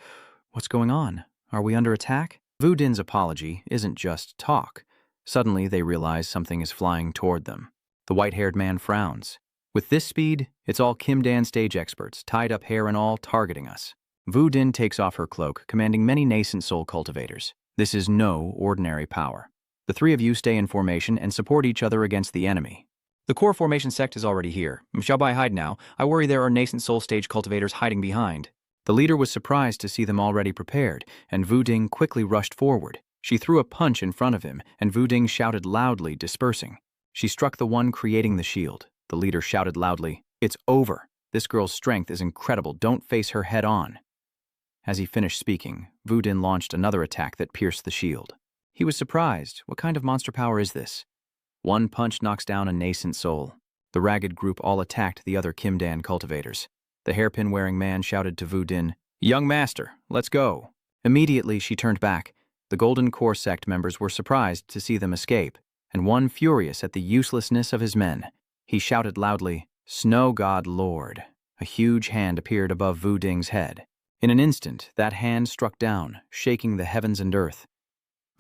What's going on? Are we under attack? Vudin's apology isn't just talk. Suddenly they realize something is flying toward them. The white-haired man frowns. With this speed, it's all Kim Dan stage experts, tied up hair and all, targeting us. Vudin takes off her cloak, commanding many nascent soul cultivators. This is no ordinary power. The 3 of you stay in formation and support each other against the enemy. The core formation sect is already here. Xiaobai, hide now. I worry there are nascent soul stage cultivators hiding behind. The leader was surprised to see them already prepared, and Vuding quickly rushed forward. She threw a punch in front of him, and Vuding shouted loudly, dispersing. She struck the one creating the shield. The leader shouted loudly, It's over. This girl's strength is incredible. Don't face her head on. As he finished speaking, Vudin launched another attack that pierced the shield. He was surprised. What kind of monster power is this? One punch knocks down a nascent soul. The ragged group all attacked the other Kim Dan cultivators. The hairpin-wearing man shouted to Vudin, Young master, let's go. Immediately she turned back. The Golden Core Sect members were surprised to see them escape, and one furious at the uselessness of his men. He shouted loudly, Snow God Lord. A huge hand appeared above Vuding's head. In an instant, that hand struck down, shaking the heavens and earth.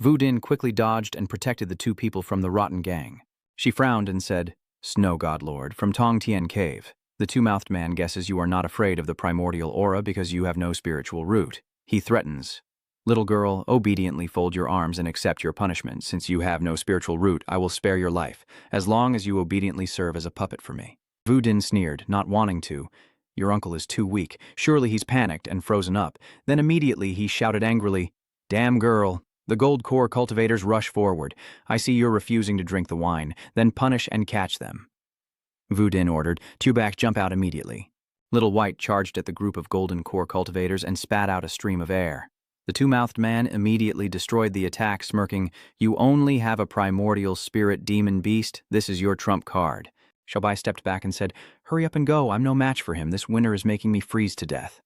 Vudin quickly dodged and protected the 2 people from the rotten gang. She frowned and said, Snow God Lord, from Tong Tien Cave. The 2-mouthed man guesses you are not afraid of the primordial aura because you have no spiritual root. He threatens, Little girl, obediently fold your arms and accept your punishment. Since you have no spiritual root, I will spare your life, as long as you obediently serve as a puppet for me. Vudin sneered, not wanting to. Your uncle is too weak. Surely he's panicked and frozen up. Then immediately he shouted angrily, Damn girl. The Gold Core cultivators rush forward. I see you're refusing to drink the wine. Then punish and catch them. Vudin ordered. Tubak, jump out immediately. Little White charged at the group of Golden Core cultivators and spat out a stream of air. The 2-mouthed man immediately destroyed the attack, smirking, You only have a primordial spirit demon beast. This is your trump card. Xiaobai stepped back and said, Hurry up and go. I'm no match for him. This winter is making me freeze to death.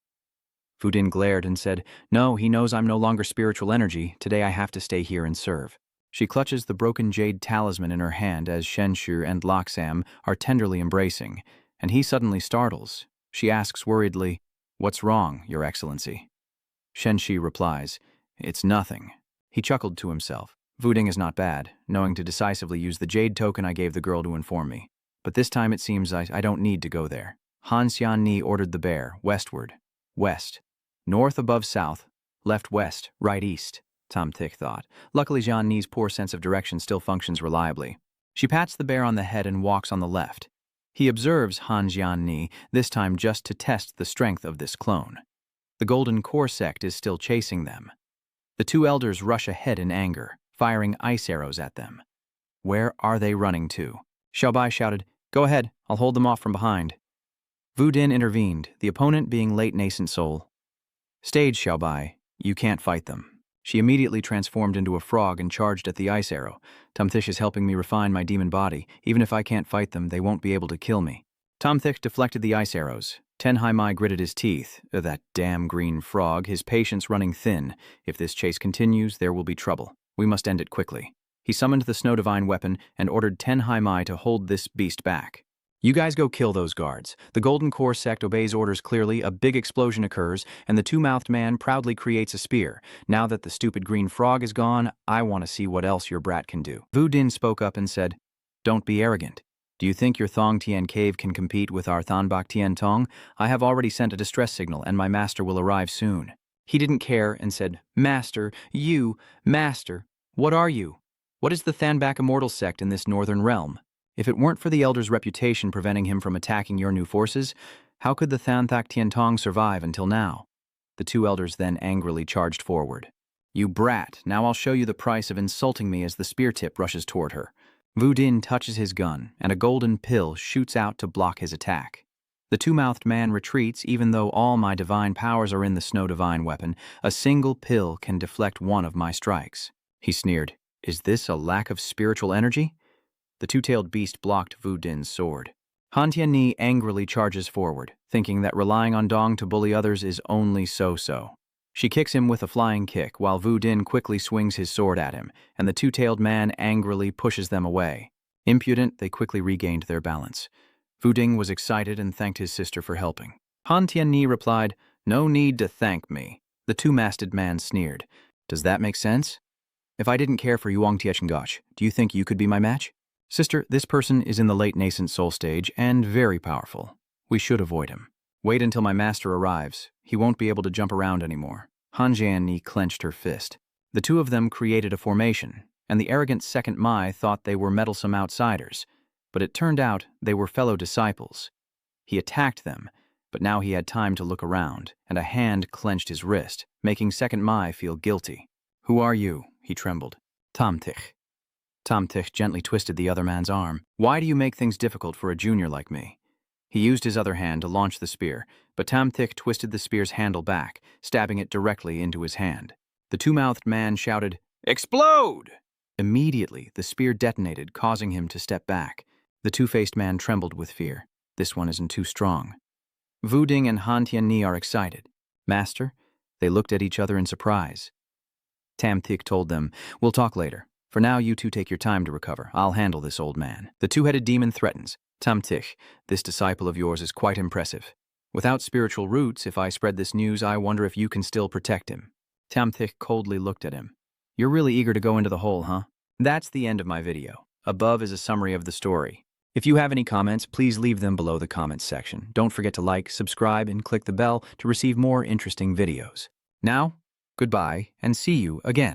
Vudin glared and said, No, he knows I'm no longer spiritual energy. Today I have to stay here and serve. She clutches the broken jade talisman in her hand as Shenshu and Loksam are tenderly embracing, and he suddenly startles. She asks worriedly, What's wrong, Your Excellency? Shenshi replies, It's nothing. He chuckled to himself. Vuding is not bad, knowing to decisively use the jade token I gave the girl to inform me. But this time it seems I don't need to go there. Han Xian Ni ordered the bear, westward, west, north above south, left west, right east, Tamthich thought. Luckily Jian Ni's poor sense of direction still functions reliably. She pats the bear on the head and walks on the left. He observes Han Jian Ni, this time just to test the strength of this clone. The Golden Core Sect is still chasing them. The 2 elders rush ahead in anger, firing ice arrows at them. Where are they running to? Xiaobai shouted, Go ahead, I'll hold them off from behind. Vudin intervened, the opponent being late nascent soul. Stage, Xiaobai, you can't fight them. She immediately transformed into a frog and charged at the ice arrow. Tomthich is helping me refine my demon body. Even if I can't fight them, they won't be able to kill me. Tomthich deflected the ice arrows. Tenhaimai gritted his teeth. That damn green frog, his patience running thin. If this chase continues, there will be trouble. We must end it quickly. He summoned the Snow Divine weapon and ordered Tenhaimai to hold this beast back. You guys go kill those guards. The Golden Core Sect obeys orders clearly, a big explosion occurs, and the two-mouthed man proudly creates a spear. Now that the stupid green frog is gone, I want to see what else your brat can do. Vu Din spoke up and said, Don't be arrogant. Do you think your Thong Tien cave can compete with our Thanbak Tien Tong? I have already sent a distress signal, and my master will arrive soon. He didn't care and said, Master, Master, what are you? What is the Thanbak Immortal Sect in this northern realm? If it weren't for the Elder's reputation preventing him from attacking your new forces, how could the Thanthak Tien Tong survive until now? The two elders then angrily charged forward. You brat, now I'll show you the price of insulting me as the spear tip rushes toward her. Vu Din touches his gun, and a golden pill shoots out to block his attack. The two-mouthed man retreats even though all my divine powers are in the Snow Divine weapon. A single pill can deflect one of my strikes. He sneered, Is this a lack of spiritual energy? The two-tailed beast blocked Vu Din's sword. Han Tianni angrily charges forward, thinking that relying on Dong to bully others is only so-so. She kicks him with a flying kick, while Vu Din quickly swings his sword at him, and the two-tailed man angrily pushes them away. Impudent, they quickly regained their balance. Vu Ding was excited and thanked his sister for helping. Han Tianni replied, No need to thank me. The two-masted man sneered. Does that make sense? If I didn't care for Yuang Tiechengosh, do you think you could be my match? Sister, this person is in the late nascent soul stage and very powerful. We should avoid him. Wait until my master arrives. He won't be able to jump around anymore. Han Jianni clenched her fist. The two of them created a formation, and the arrogant second Mai thought they were meddlesome outsiders. But it turned out they were fellow disciples. He attacked them, but now he had time to look around, and a hand clenched his wrist, making second Mai feel guilty. Who are you? He trembled. Tomthich. Tomthich gently twisted the other man's arm. Why do you make things difficult for a junior like me? He used his other hand to launch the spear, but Tomthich twisted the spear's handle back, stabbing it directly into his hand. The two-mouthed man shouted, Explode! Immediately, the spear detonated, causing him to step back. The two-faced man trembled with fear. This one isn't too strong. Vu Ding and Han Tianni are excited. Master? They looked at each other in surprise. Tomthich told them, We'll talk later. For now, you two take your time to recover. I'll handle this old man. The two-headed demon threatens. Tomthich, this disciple of yours is quite impressive. Without spiritual roots, if I spread this news, I wonder if you can still protect him. Tomthich coldly looked at him. You're really eager to go into the hole, huh? That's the end of my video. Above is a summary of the story. If you have any comments, please leave them below the comments section. Don't forget to like, subscribe, and click the bell to receive more interesting videos. Now, goodbye, and see you again.